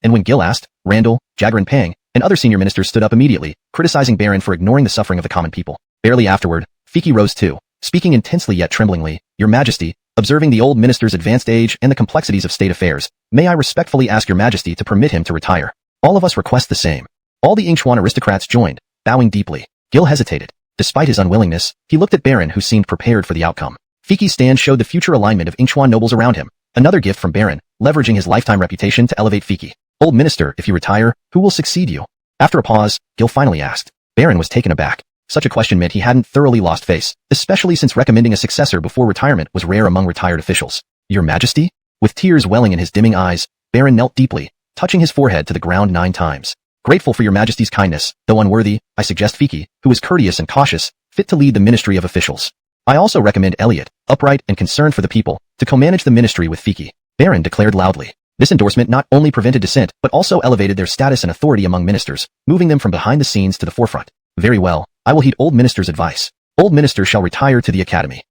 S1: And when Gil asked, Randall, Jagger and Pang, and other senior ministers stood up immediately, criticizing Baron for ignoring the suffering of the common people. Barely afterward, Fiki rose too, speaking intensely yet tremblingly, Your Majesty, observing the old minister's advanced age and the complexities of state affairs, may I respectfully ask your majesty to permit him to retire. All of us request the same. All the Yingchuan aristocrats joined, bowing deeply. Gil hesitated. Despite his unwillingness, he looked at Baron who seemed prepared for the outcome. Fiki's stand showed the future alignment of Yingchuan nobles around him, another gift from Baron, leveraging his lifetime reputation to elevate Fiki. Old minister, if you retire, who will succeed you? After a pause, Gil finally asked. Baron was taken aback. Such a question meant he hadn't thoroughly lost face, especially since recommending a successor before retirement was rare among retired officials. Your Majesty? With tears welling in his dimming eyes, Baron knelt deeply, touching his forehead to the ground 9 times. Grateful for your Majesty's kindness, though unworthy, I suggest Fiki, who is courteous and cautious, fit to lead the Ministry of Officials. I also recommend Elliot, upright and concerned for the people, to co-manage the ministry with Fiki. Baron declared loudly. This endorsement not only prevented dissent, but also elevated their status and authority among ministers, moving them from behind the scenes to the forefront. Very well, I will heed old minister's advice. Old minister shall retire to the academy.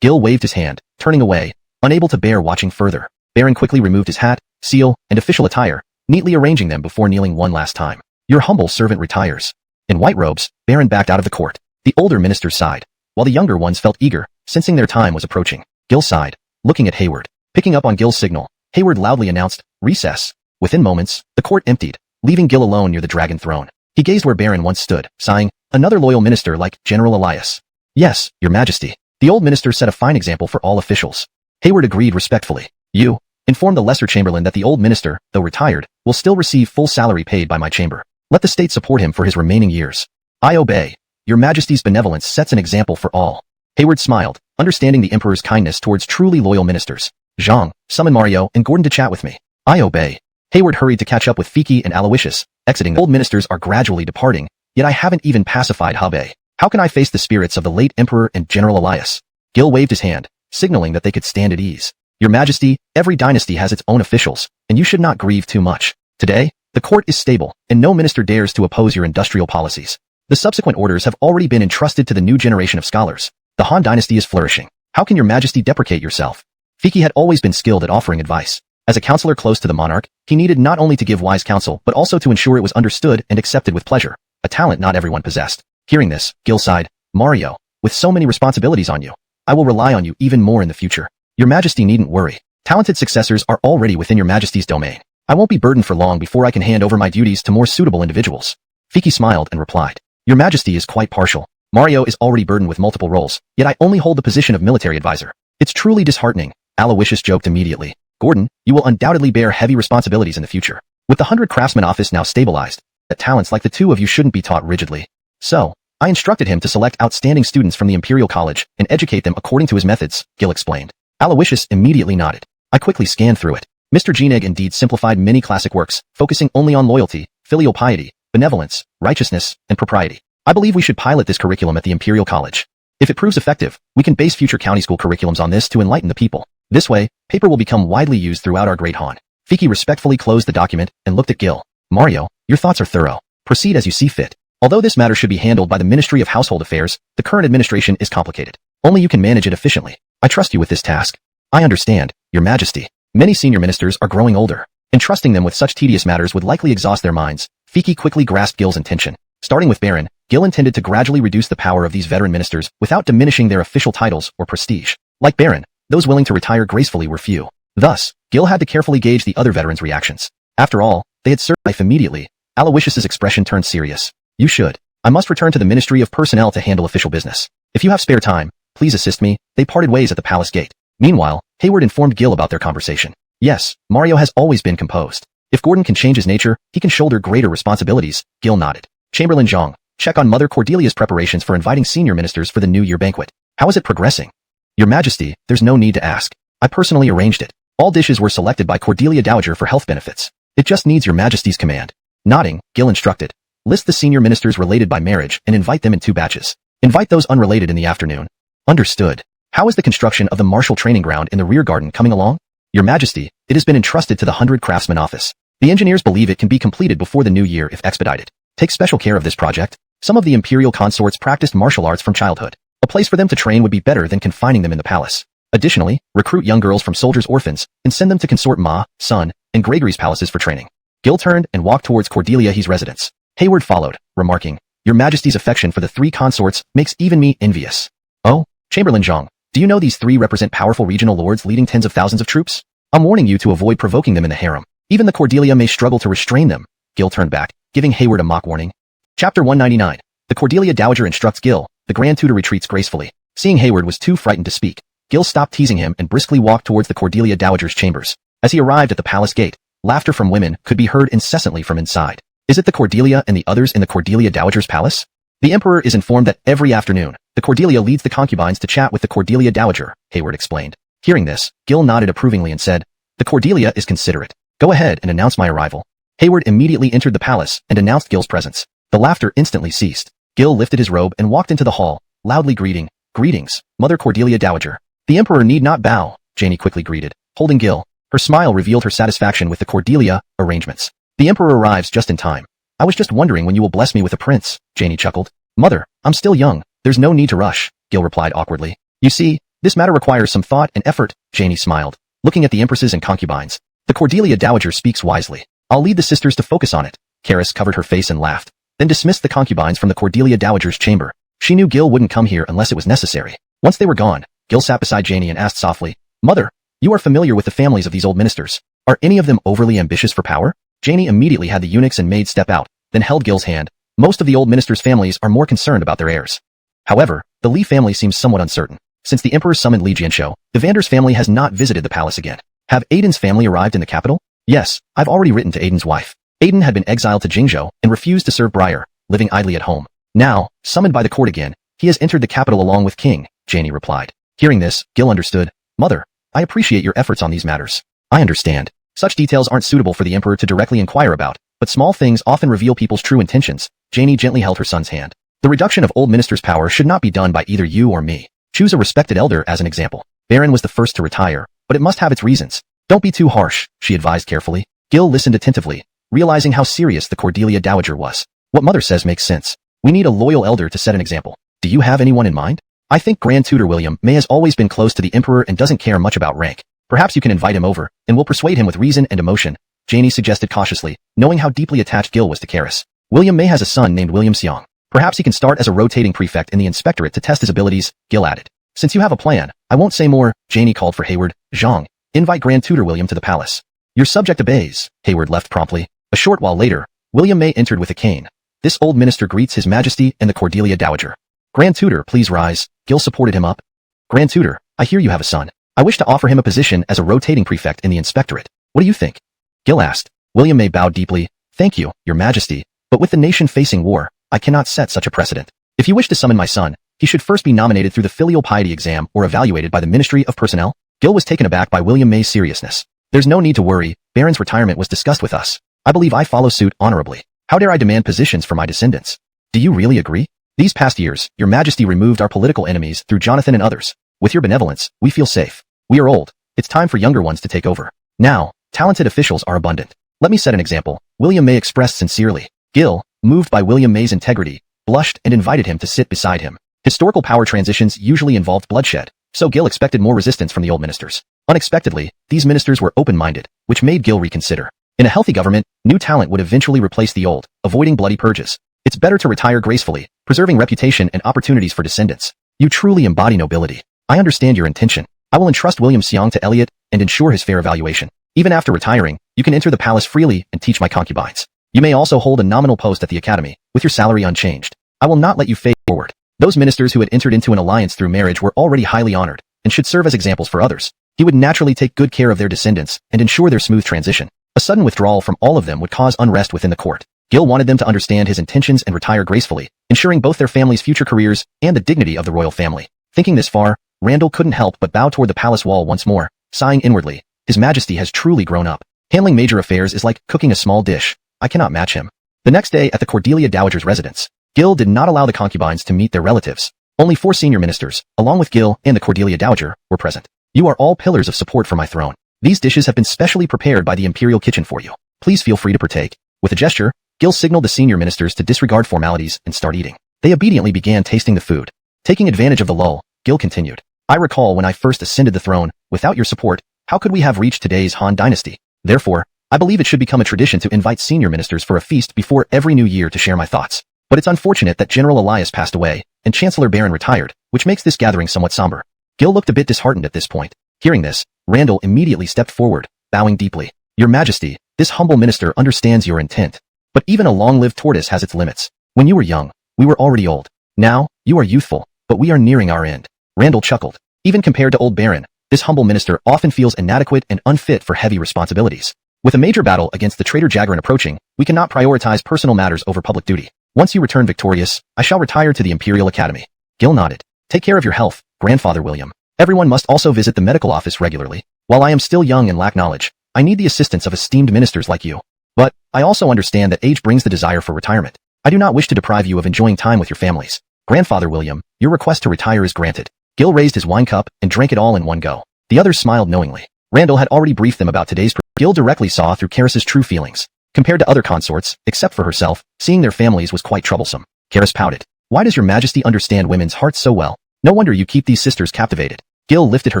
S1: Gil waved his hand, turning away, unable to bear watching further. Baron quickly removed his hat, seal, and official attire, neatly arranging them before kneeling one last time. Your humble servant retires. In white robes, Baron backed out of the court. The older ministers sighed, while the younger ones felt eager, sensing their time was approaching. Gil sighed, looking at Hayward. Picking up on Gil's signal, Hayward loudly announced, recess. Within moments, the court emptied, leaving Gil alone near the dragon throne. He gazed where Baron once stood, sighing, another loyal minister like General Elias. Yes, your majesty. The old minister set a fine example for all officials. Hayward agreed respectfully. You, inform the lesser chamberlain that the old minister, though retired, will still receive full salary paid by my chamber. Let the state support him for his remaining years. I obey. Your majesty's benevolence sets an example for all. Hayward smiled, understanding the Emperor's kindness towards truly loyal ministers. Zhang, summon Mario and Gordon to chat with me. I obey. Hayward hurried to catch up with Fiki and Aloysius, exiting. The old ministers are gradually departing, yet I haven't even pacified Habe. How can I face the spirits of the late Emperor and General Elias? Gil waved his hand, signaling that they could stand at ease. Your Majesty, every dynasty has its own officials, and you should not grieve too much. Today, the court is stable, and no minister dares to oppose your industrial policies. The subsequent orders have already been entrusted to the new generation of scholars. The Han dynasty is flourishing. How can your Majesty deprecate yourself? Fiki had always been skilled at offering advice. As a counselor close to the monarch, he needed not only to give wise counsel but also to ensure it was understood and accepted with pleasure, a talent not everyone possessed. Hearing this, Gil sighed. Mario, with so many responsibilities on you, I will rely on you even more in the future. Your Majesty needn't worry. Talented successors are already within your Majesty's domain. I won't be burdened for long before I can hand over my duties to more suitable individuals. Fiki smiled and replied. Your Majesty is quite partial. Mario is already burdened with multiple roles, yet I only hold the position of military advisor. It's truly disheartening, Aloysius joked immediately. Gordon, you will undoubtedly bear heavy responsibilities in the future. With the 100 Craftsman office now stabilized, that talents like the two of you shouldn't be taught rigidly. So, I instructed him to select outstanding students from the Imperial College and educate them according to his methods, Gil explained. Aloysius immediately nodded. I quickly scanned through it. Mr. Geneg indeed simplified many classic works, focusing only on loyalty, filial piety, benevolence, righteousness, and propriety. I believe we should pilot this curriculum at the Imperial College. If it proves effective, we can base future county school curriculums on this to enlighten the people. This way, paper will become widely used throughout our great Han. Fiki respectfully closed the document and looked at Gil. Mario, your thoughts are thorough. Proceed as you see fit. Although this matter should be handled by the Ministry of Household Affairs, the current administration is complicated. Only you can manage it efficiently. I trust you with this task. I understand, Your Majesty. Many senior ministers are growing older. Entrusting them with such tedious matters would likely exhaust their minds. Fiki quickly grasped Gil's intention. Starting with Baron, Gil intended to gradually reduce the power of these veteran ministers without diminishing their official titles or prestige. Like Baron, those willing to retire gracefully were few. Thus, Gil had to carefully gauge the other veterans' reactions. After all, they had served life immediately. Aloysius's expression turned serious. You should. I must return to the Ministry of Personnel to handle official business. If you have spare time, please assist me. They parted ways at the palace gate. Meanwhile, Hayward informed Gil about their conversation. Yes, Mario has always been composed. If Gordon can change his nature, he can shoulder greater responsibilities. Gil nodded. Chamberlain Zhang, check on Mother Cordelia's preparations for inviting senior ministers for the New Year banquet. How is it progressing? Your Majesty, there's no need to ask. I personally arranged it. All dishes were selected by Cordelia Dowager for health benefits. It just needs Your Majesty's command. Nodding, Gil instructed. List the senior ministers related by marriage and invite them in 2 batches. Invite those unrelated in the afternoon. Understood. How is the construction of the martial training ground in the rear garden coming along? Your Majesty, it has been entrusted to the 100 Craftsman office. The engineers believe it can be completed before the new year if expedited. Take special care of this project. Some of the imperial consorts practiced martial arts from childhood. A place for them to train would be better than confining them in the palace. Additionally, recruit young girls from soldiers' orphans and send them to consort Ma, Sun, and Gregory's palaces for training. Gil turned and walked towards Cordelia He's residence. Hayward followed, remarking, Your Majesty's affection for the 3 consorts makes even me envious. Oh, Chamberlain Zhang, do you know these 3 represent powerful regional lords leading tens of thousands of troops? I'm warning you to avoid provoking them in the harem. Even the Cordelia may struggle to restrain them. Gil turned back, giving Hayward a mock warning. Chapter 199. The Cordelia Dowager instructs Gil. The Grand Tutor retreats gracefully. Seeing Hayward was too frightened to speak, Gil stopped teasing him and briskly walked towards the Cordelia Dowager's chambers. As he arrived at the palace gate, laughter from women could be heard incessantly from inside. Is it the Cordelia and the others in the Cordelia Dowager's palace? The Emperor is informed that every afternoon, the Cordelia leads the concubines to chat with the Cordelia Dowager, Hayward explained. Hearing this, Gil nodded approvingly and said, The Cordelia is considerate. Go ahead and announce my arrival. Hayward immediately entered the palace and announced Gil's presence. The laughter instantly ceased. Gil lifted his robe and walked into the hall, loudly greeting, Greetings, Mother Cordelia Dowager. The Emperor need not bow, Janie quickly greeted, holding Gil. Her smile revealed her satisfaction with the Cordelia arrangements. The Emperor arrives just in time. I was just wondering when you will bless me with a prince, Janie chuckled. Mother, I'm still young. There's no need to rush, Gil replied awkwardly. You see, this matter requires some thought and effort, Janie smiled, looking at the empresses and concubines. The Cordelia Dowager speaks wisely. I'll lead the sisters to focus on it. Karis covered her face and laughed, then dismissed the concubines from the Cordelia Dowager's chamber. She knew Gil wouldn't come here unless it was necessary. Once they were gone, Gil sat beside Janie and asked softly, Mother, you are familiar with the families of these old ministers. Are any of them overly ambitious for power? Janie immediately had the eunuchs and maids step out, then held Gil's hand. Most of the old ministers' families are more concerned about their heirs. However, the Li family seems somewhat uncertain. Since the Emperor summoned Li Jianshou, the Vander's family has not visited the palace again. Have Aiden's family arrived in the capital? Yes, I've already written to Aiden's wife. Aiden had been exiled to Jingzhou and refused to serve Briar, living idly at home. Now, summoned by the court again, he has entered the capital along with King Janie replied. Hearing this, Gil understood. Mother, I appreciate your efforts on these matters. I understand. Such details aren't suitable for the Emperor to directly inquire about, but small things often reveal people's true intentions. Janie gently held her son's hand. The reduction of old minister's power should not be done by either you or me. Choose a respected elder as an example. Baron was the first to retire, but it must have its reasons. Don't be too harsh, she advised carefully. Gil listened attentively, realizing how serious the Cordelia Dowager was. What mother says makes sense. We need a loyal elder to set an example. Do you have anyone in mind? I think Grand Tutor William May has always been close to the Emperor and doesn't care much about rank. Perhaps you can invite him over, and we'll persuade him with reason and emotion, Janie suggested cautiously, knowing how deeply attached Gil was to Karis. William May has a son named William Seong. Perhaps he can start as a rotating prefect in the inspectorate to test his abilities, Gil added. Since you have a plan, I won't say more, Janie called for Hayward. Zhang, invite Grand Tutor William to the palace. Your subject obeys, Hayward left promptly. A short while later, William May entered with a cane. This old minister greets His Majesty and the Cordelia Dowager. Grand Tutor, please rise. Gil supported him up. Grand Tutor, I hear you have a son. I wish to offer him a position as a rotating prefect in the inspectorate. What do you think? Gil asked. William May bowed deeply. Thank you, Your Majesty, but with the nation facing war, I cannot set such a precedent. If you wish to summon my son, he should first be nominated through the filial piety exam or evaluated by the Ministry of Personnel. Gil was taken aback by William May's seriousness. There's no need to worry, Baron's retirement was discussed with us. I believe I follow suit honorably. How dare I demand positions for my descendants? Do you really agree? These past years, Your Majesty removed our political enemies through Jonathan and others. With your benevolence, we feel safe. We are old. It's time for younger ones to take over. Now, talented officials are abundant. Let me set an example. William May expressed sincerely. Gil, moved by William May's integrity, blushed and invited him to sit beside him. Historical power transitions usually involved bloodshed, so Gil expected more resistance from the old ministers. Unexpectedly, these ministers were open-minded, which made Gil reconsider. In a healthy government, new talent would eventually replace the old, avoiding bloody purges. It's better to retire gracefully, preserving reputation and opportunities for descendants. You truly embody nobility. I understand your intention. I will entrust William Seong to Elliot and ensure his fair evaluation. Even after retiring, you can enter the palace freely and teach my concubines. You may also hold a nominal post at the academy, with your salary unchanged. I will not let you fade forward. Those ministers who had entered into an alliance through marriage were already highly honored, and should serve as examples for others. He would naturally take good care of their descendants and ensure their smooth transition. A sudden withdrawal from all of them would cause unrest within the court. Gil wanted them to understand his intentions and retire gracefully, ensuring both their families' future careers and the dignity of the royal family. Thinking this far, Randall couldn't help but bow toward the palace wall once more, sighing inwardly. His Majesty has truly grown up. Handling major affairs is like cooking a small dish. I cannot match him. The next day at the Cordelia Dowager's residence, Gil did not allow the concubines to meet their relatives. Only 4 senior ministers, along with Gil and the Cordelia Dowager, were present. You are all pillars of support for my throne. These dishes have been specially prepared by the imperial kitchen for you. Please feel free to partake. With a gesture, Gil signaled the senior ministers to disregard formalities and start eating. They obediently began tasting the food. Taking advantage of the lull, Gil continued. I recall when I first ascended the throne, without your support, how could we have reached today's Han dynasty? Therefore, I believe it should become a tradition to invite senior ministers for a feast before every new year to share my thoughts. But it's unfortunate that General Elias passed away, and Chancellor Baron retired, which makes this gathering somewhat somber. Gil looked a bit disheartened at this point. Hearing this, Randall immediately stepped forward, bowing deeply. Your Majesty, this humble minister understands your intent. But even a long-lived tortoise has its limits. When you were young, we were already old. Now, you are youthful, but we are nearing our end. Randall chuckled. Even compared to old Baron, this humble minister often feels inadequate and unfit for heavy responsibilities. With a major battle against the traitor Jaggerin approaching, we cannot prioritize personal matters over public duty. Once you return victorious, I shall retire to the Imperial Academy. Gil nodded. Take care of your health, Grandfather William. Everyone must also visit the medical office regularly. While I am still young and lack knowledge, I need the assistance of esteemed ministers like you. But, I also understand that age brings the desire for retirement. I do not wish to deprive you of enjoying time with your families. Grandfather William, your request to retire is granted. Gil raised his wine cup and drank it all in one go. The others smiled knowingly. Randall had already briefed them about today's Gil directly saw through Karis's true feelings. Compared to other consorts, except for herself, seeing their families was quite troublesome. Karis pouted. Why does your Majesty understand women's hearts so well? No wonder you keep these sisters captivated. Gil lifted her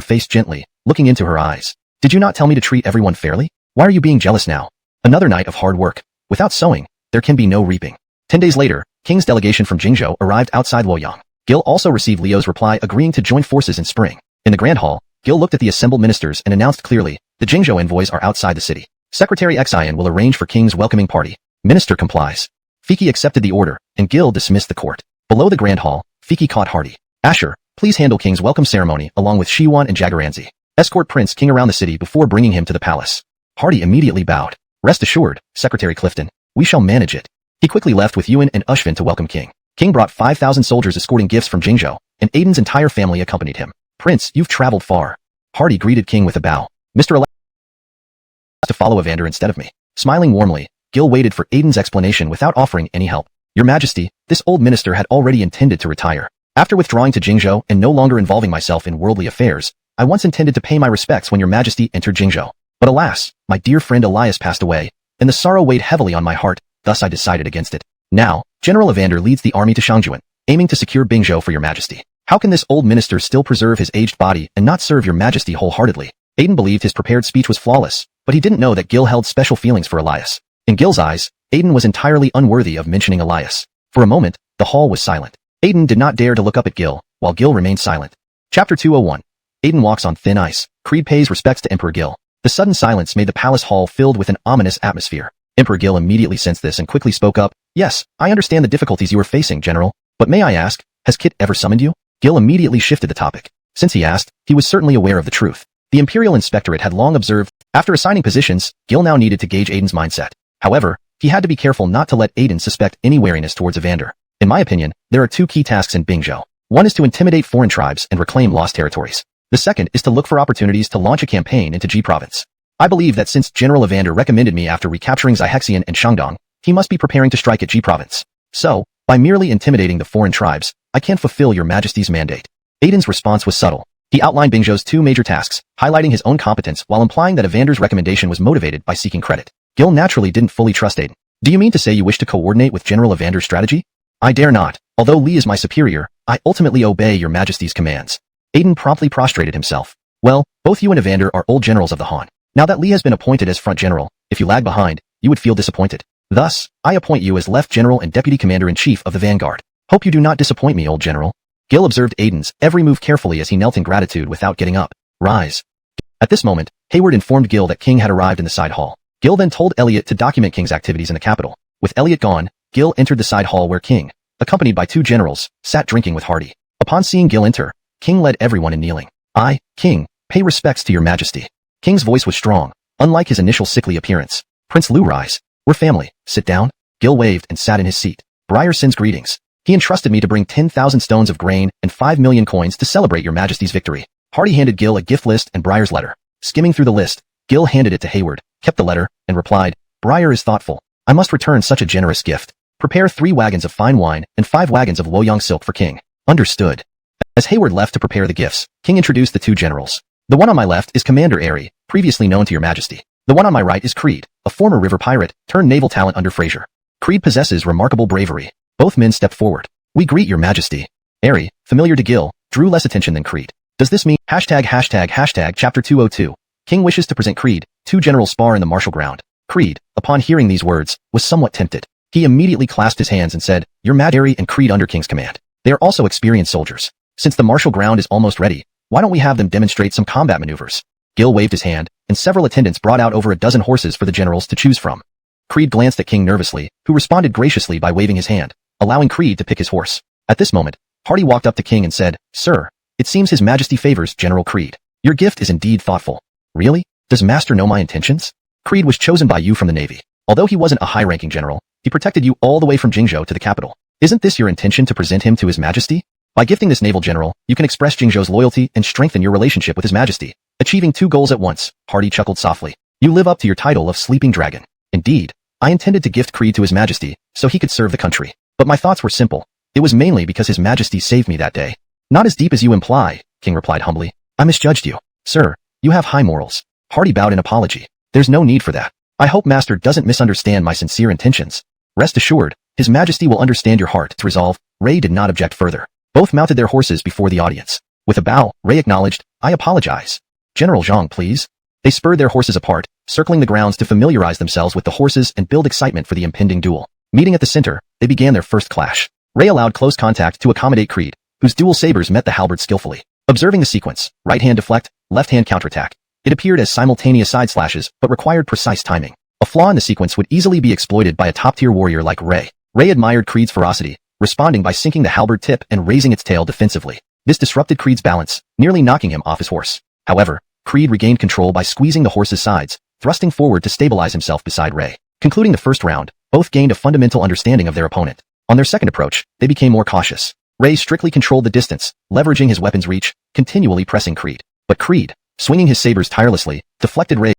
S1: face gently, looking into her eyes. Did you not tell me to treat everyone fairly? Why are you being jealous now? Another night of hard work. Without sowing, there can be no reaping. 10 days later, King's delegation from Jingzhou arrived outside Luoyang. Gil also received Liu's reply agreeing to join forces in spring. In the Grand Hall, Gil looked at the assembled ministers and announced clearly, the Jingzhou envoys are outside the city. Secretary Xian will arrange for King's welcoming party. Minister complies. Fiki accepted the order, and Gil dismissed the court. Below the Grand Hall, Fiki caught Hardy. Asher, please handle King's welcome ceremony along with Shiwan and Jagaranzi. Escort Prince King around the city before bringing him to the palace. Hardy immediately bowed. Rest assured, Secretary Clifton, we shall manage it. He quickly left with Yuan and Ushvin to welcome King. King brought 5,000 soldiers escorting gifts from Jingzhou, and Aiden's entire family accompanied him. Prince, you've traveled far. Hardy greeted King with a bow. Mr. Allows to follow Evander instead of me. Smiling warmly, Gil waited for Aiden's explanation without offering any help. Your Majesty, this old minister had already intended to retire. After withdrawing to Jingzhou and no longer involving myself in worldly affairs, I once intended to pay my respects when your Majesty entered Jingzhou. But alas, my dear friend Elias passed away, and the sorrow weighed heavily on my heart, thus I decided against it. Now, General Evander leads the army to Shangjuan, aiming to secure Bingzhou for your Majesty. How can this old minister still preserve his aged body and not serve your Majesty wholeheartedly? Aiden believed his prepared speech was flawless, but he didn't know that Gil held special feelings for Elias. In Gil's eyes, Aiden was entirely unworthy of mentioning Elias. For a moment, the hall was silent. Aiden did not dare to look up at Gil, while Gil remained silent. Chapter 201. Aiden walks on thin ice. Creed pays respects to Emperor Gil. The sudden silence made the palace hall filled with an ominous atmosphere. Emperor Gil immediately sensed this and quickly spoke up. Yes, I understand the difficulties you are facing, General. But may I ask, has Kit ever summoned you? Gil immediately shifted the topic. Since he asked, he was certainly aware of the truth. The Imperial Inspectorate had long observed. After assigning positions, Gil now needed to gauge Aiden's mindset. However, he had to be careful not to let Aiden suspect any wariness towards Evander. In my opinion, there are two key tasks in Bingzhou. One is to intimidate foreign tribes and reclaim lost territories. The second is to look for opportunities to launch a campaign into Ji Province. I believe that since General Evander recommended me after recapturing Xihexian and Shandong, he must be preparing to strike at Ji Province. So, by merely intimidating the foreign tribes, I can fulfill your Majesty's mandate. Aiden's response was subtle. He outlined Bingzhou's two major tasks, highlighting his own competence while implying that Evander's recommendation was motivated by seeking credit. Gil naturally didn't fully trust Aiden. Do you mean to say you wish to coordinate with General Evander's strategy? I dare not. Although Li is my superior, I ultimately obey your Majesty's commands. Aiden promptly prostrated himself. Well, both you and Evander are old generals of the Han. Now that Li has been appointed as front general, if you lag behind, you would feel disappointed. Thus, I appoint you as left general and deputy commander-in-chief of the vanguard. Hope you do not disappoint me, old general. Gil observed Aiden's every move carefully as he knelt in gratitude without getting up. Rise. At this moment, Hayward informed Gil that King had arrived in the side hall. Gil then told Elliot to document King's activities in the capital. With Elliot gone, Gil entered the side hall where King, accompanied by two generals, sat drinking with Hardy. Upon seeing Gil enter, King led everyone in kneeling. I, King, pay respects to your Majesty. King's voice was strong, unlike his initial sickly appearance. Prince Liu, rise. We're family. Sit down. Gil waved and sat in his seat. Briar sends greetings. He entrusted me to bring 10,000 stones of grain and 5 million coins to celebrate your Majesty's victory. Hardy handed Gil a gift list and Briar's letter. Skimming through the list, Gil handed it to Hayward, kept the letter, and replied, Briar is thoughtful. I must return such a generous gift. Prepare 3 wagons of fine wine and 5 wagons of Luoyang silk for King. Understood. As Hayward left to prepare the gifts, King introduced the two generals. The one on my left is Commander Airy, previously known to your Majesty. The one on my right is Creed, a former river pirate, turned naval talent under Fraser. Creed possesses remarkable bravery. Both men stepped forward. We greet your Majesty. Airy, familiar to Gil, drew less attention than Creed. Does this mean Chapter 202. King wishes to present Creed. Two generals spar in the martial ground. Creed, upon hearing these words, was somewhat tempted. He immediately clasped his hands and said, Your Majesty, Airy and Creed under King's command. They are also experienced soldiers. Since the martial ground is almost ready, why don't we have them demonstrate some combat maneuvers? Gil waved his hand, and several attendants brought out over a dozen horses for the generals to choose from. Creed glanced at King nervously, who responded graciously by waving his hand, allowing Creed to pick his horse. At this moment, Hardy walked up to King and said, Sir, it seems His Majesty favors General Creed. Your gift is indeed thoughtful. Really? Does Master know my intentions? Creed was chosen by you from the Navy. Although he wasn't a high-ranking general, he protected you all the way from Jingzhou to the capital. Isn't this your intention to present him to His Majesty? By gifting this naval general, you can express Jingzhou's loyalty and strengthen your relationship with His Majesty, achieving 2 goals at once. Hardy chuckled softly. You live up to your title of Sleeping Dragon. Indeed, I intended to gift Creed to His Majesty, so he could serve the country. But my thoughts were simple. It was mainly because His Majesty saved me that day. Not as deep as you imply, King replied humbly. I misjudged you. Sir, you have high morals. Hardy bowed in apology. There's no need for that. I hope Master doesn't misunderstand my sincere intentions. Rest assured, His Majesty will understand your heart's resolve. Ray did not object further. Both mounted their horses before the audience. With a bow, Ray acknowledged, I apologize. General Zhang, please. They spurred their horses apart, circling the grounds to familiarize themselves with the horses and build excitement for the impending duel. Meeting at the center, they began their first clash. Ray allowed close contact to accommodate Creed, whose dual sabers met the halberd skillfully. Observing the sequence, right hand deflect, left hand counterattack. It appeared as simultaneous side slashes, but required precise timing. A flaw in the sequence would easily be exploited by a top-tier warrior like Ray. Ray admired Creed's ferocity, responding by sinking the halberd tip and raising its tail defensively. This disrupted Creed's balance, nearly knocking him off his horse. However, Creed regained control by squeezing the horse's sides, thrusting forward to stabilize himself beside Ray. Concluding the first round, both gained a fundamental understanding of their opponent. On their second approach, they became more cautious. Ray strictly controlled the distance, leveraging his weapon's reach, continually pressing Creed. But Creed, swinging his sabers tirelessly, deflected Ray,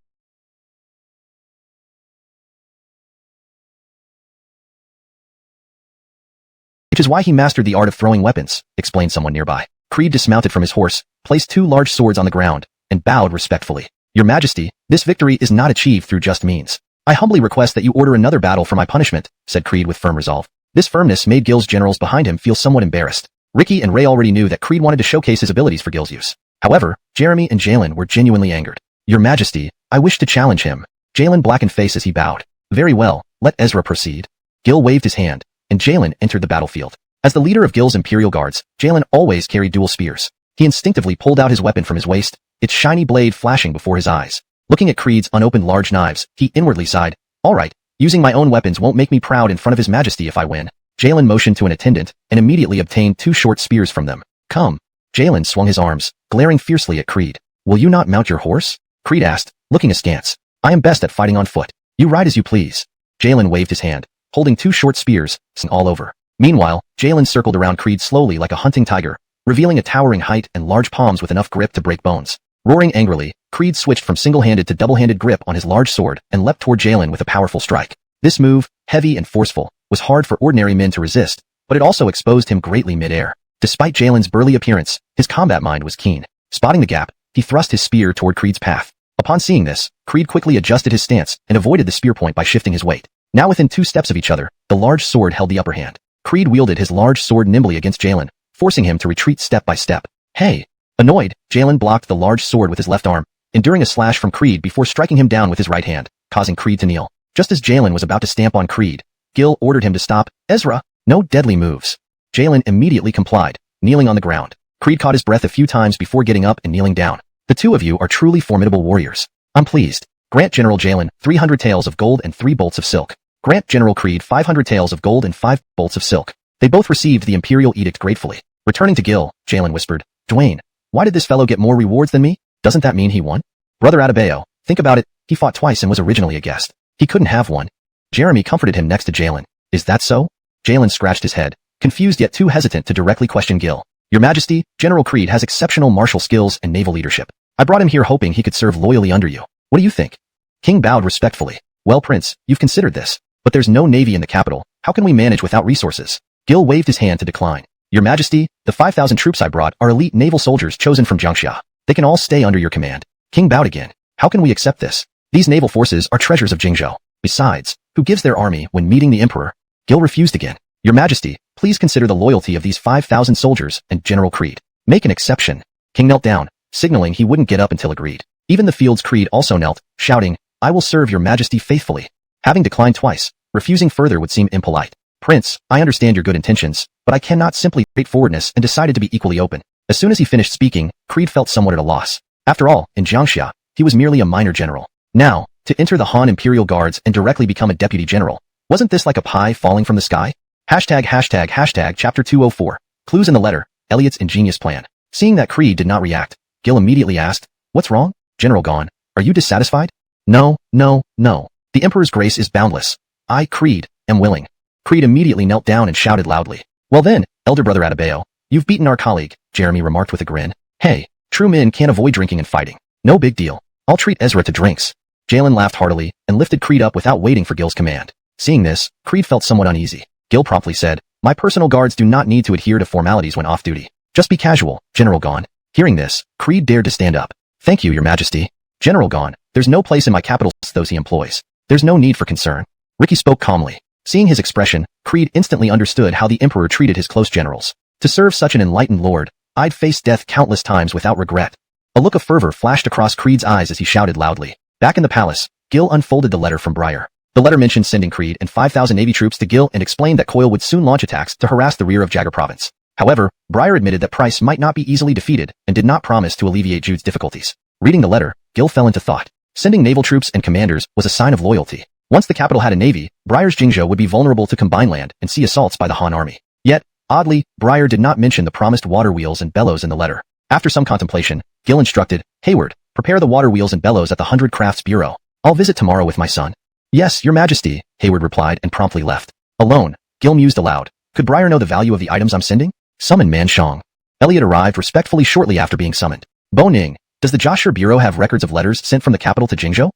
S1: which is why he mastered the art of throwing weapons, explained someone nearby. Creed dismounted from his horse, placed 2 large swords on the ground, and bowed respectfully. Your Majesty, this victory is not achieved through just means. I humbly request that you order another battle for my punishment, said Creed with firm resolve. This firmness made Gil's generals behind him feel somewhat embarrassed. Ricky and Ray already knew that Creed wanted to showcase his abilities for Gil's use. However, Jeremy and Jalen were genuinely angered. Your Majesty, I wish to challenge him. Jalen blackened face as he bowed. Very well, let Ezra proceed. Gil waved his hand, and Jalen entered the battlefield. As the leader of Gil's Imperial Guards, Jalen always carried dual spears. He instinctively pulled out his weapon from his waist, its shiny blade flashing before his eyes. Looking at Creed's unopened large knives, he inwardly sighed. All right, using my own weapons won't make me proud in front of His Majesty if I win. Jalen motioned to an attendant, and immediately obtained 2 short spears from them. Come. Jalen swung his arms, glaring fiercely at Creed. Will you not mount your horse? Creed asked, looking askance. I am best at fighting on foot. You ride as you please. Jalen waved his hand, holding 2 short spears, all over. Meanwhile, Jalen circled around Creed slowly like a hunting tiger, revealing a towering height and large palms with enough grip to break bones. Roaring angrily, Creed switched from single-handed to double-handed grip on his large sword and leapt toward Jalen with a powerful strike. This move, heavy and forceful, was hard for ordinary men to resist, but it also exposed him greatly mid-air. Despite Jalen's burly appearance, his combat mind was keen. Spotting the gap, he thrust his spear toward Creed's path. Upon seeing this, Creed quickly adjusted his stance and avoided the spear point by shifting his weight. Now within 2 steps of each other, the large sword held the upper hand. Creed wielded his large sword nimbly against Jalen, forcing him to retreat step by step. Hey! Annoyed, Jalen blocked the large sword with his left arm, enduring a slash from Creed before striking him down with his right hand, causing Creed to kneel. Just as Jalen was about to stamp on Creed, Gil ordered him to stop. Ezra, no deadly moves. Jalen immediately complied, kneeling on the ground. Creed caught his breath a few times before getting up and kneeling down. The 2 of you are truly formidable warriors. I'm pleased. Grant General Jalen 300 taels of gold and 3 bolts of silk. Grant General Creed 500 taels of gold and 5 bolts of silk. They both received the Imperial Edict gratefully. Returning to Gil, Jalen whispered, Dwayne, why did this fellow get more rewards than me? Doesn't that mean he won? Brother Adebayo, think about it, he fought twice and was originally a guest. He couldn't have won. Jeremy comforted him next to Jalen. Is that so? Jalen scratched his head, confused yet too hesitant to directly question Gil. Your Majesty, General Creed has exceptional martial skills and naval leadership. I brought him here hoping he could serve loyally under you. What do you think? King bowed respectfully. Well, Prince, you've considered this. But there's no navy in the capital. How can we manage without resources? Gil waved his hand to decline. Your Majesty, the 5,000 troops I brought are elite naval soldiers chosen from Jiangxia. They can all stay under your command. King bowed again. How can we accept this? These naval forces are treasures of Jingzhou. Besides, who gives their army when meeting the Emperor? Gil refused again. Your Majesty, please consider the loyalty of these 5,000 soldiers and General Creed. Make an exception. King knelt down, signaling he wouldn't get up until agreed. Even the field's Creed also knelt, shouting, I will serve your Majesty faithfully. Having declined twice, refusing further would seem impolite. Prince, I understand your good intentions, but I cannot simply straightforwardness and decided to be equally open. As soon as he finished speaking, Creed felt somewhat at a loss. After all, in Jiangxia, he was merely a minor general. Now, to enter the Han Imperial Guards and directly become a deputy general, wasn't this like a pie falling from the sky? ##### Chapter 204. Clues in the letter, Elliot's ingenious plan. Seeing that Creed did not react, Gil immediately asked, What's wrong? General Gon, are you dissatisfied? No. The Emperor's grace is boundless. I, Creed, am willing. Creed immediately knelt down and shouted loudly. Well then, elder brother Adebayo, you've beaten our colleague, Jeremy remarked with a grin. Hey, true men can't avoid drinking and fighting. No big deal. I'll treat Ezra to drinks. Jalen laughed heartily and lifted Creed up without waiting for Gil's command. Seeing this, Creed felt somewhat uneasy. Gil promptly said, My personal guards do not need to adhere to formalities when off duty. Just be casual, General Gon. Hearing this, Creed dared to stand up. Thank you, Your Majesty. General Gon, there's no place in my capital those he employs. There's no need for concern. Ricky spoke calmly. Seeing his expression, Creed instantly understood how the Emperor treated his close generals. To serve such an enlightened lord, I'd face death countless times without regret. A look of fervor flashed across Creed's eyes as he shouted loudly. Back in the palace, Gil unfolded the letter from Briar. The letter mentioned sending Creed and 5,000 Navy troops to Gil and explained that Coil would soon launch attacks to harass the rear of Jagger Province. However, Briar admitted that Price might not be easily defeated and did not promise to alleviate Jude's difficulties. Reading the letter, Gil fell into thought. Sending naval troops and commanders was a sign of loyalty. Once the capital had a navy, Briar's Jingzhou would be vulnerable to combined land and sea assaults by the Han army. Yet, oddly, Briar did not mention the promised water wheels and bellows in the letter. After some contemplation, Gil instructed, Hayward, prepare the water wheels and bellows at the 100 Crafts Bureau. I'll visit tomorrow with my son. Yes, Your Majesty, Hayward replied and promptly left. Alone, Gil mused aloud. Could Briar know the value of the items I'm sending? Summon Man Shang. Elliot arrived respectfully shortly after being summoned. Bo Ning, does the Joshua Bureau have records of letters sent from the capital to Jingzhou?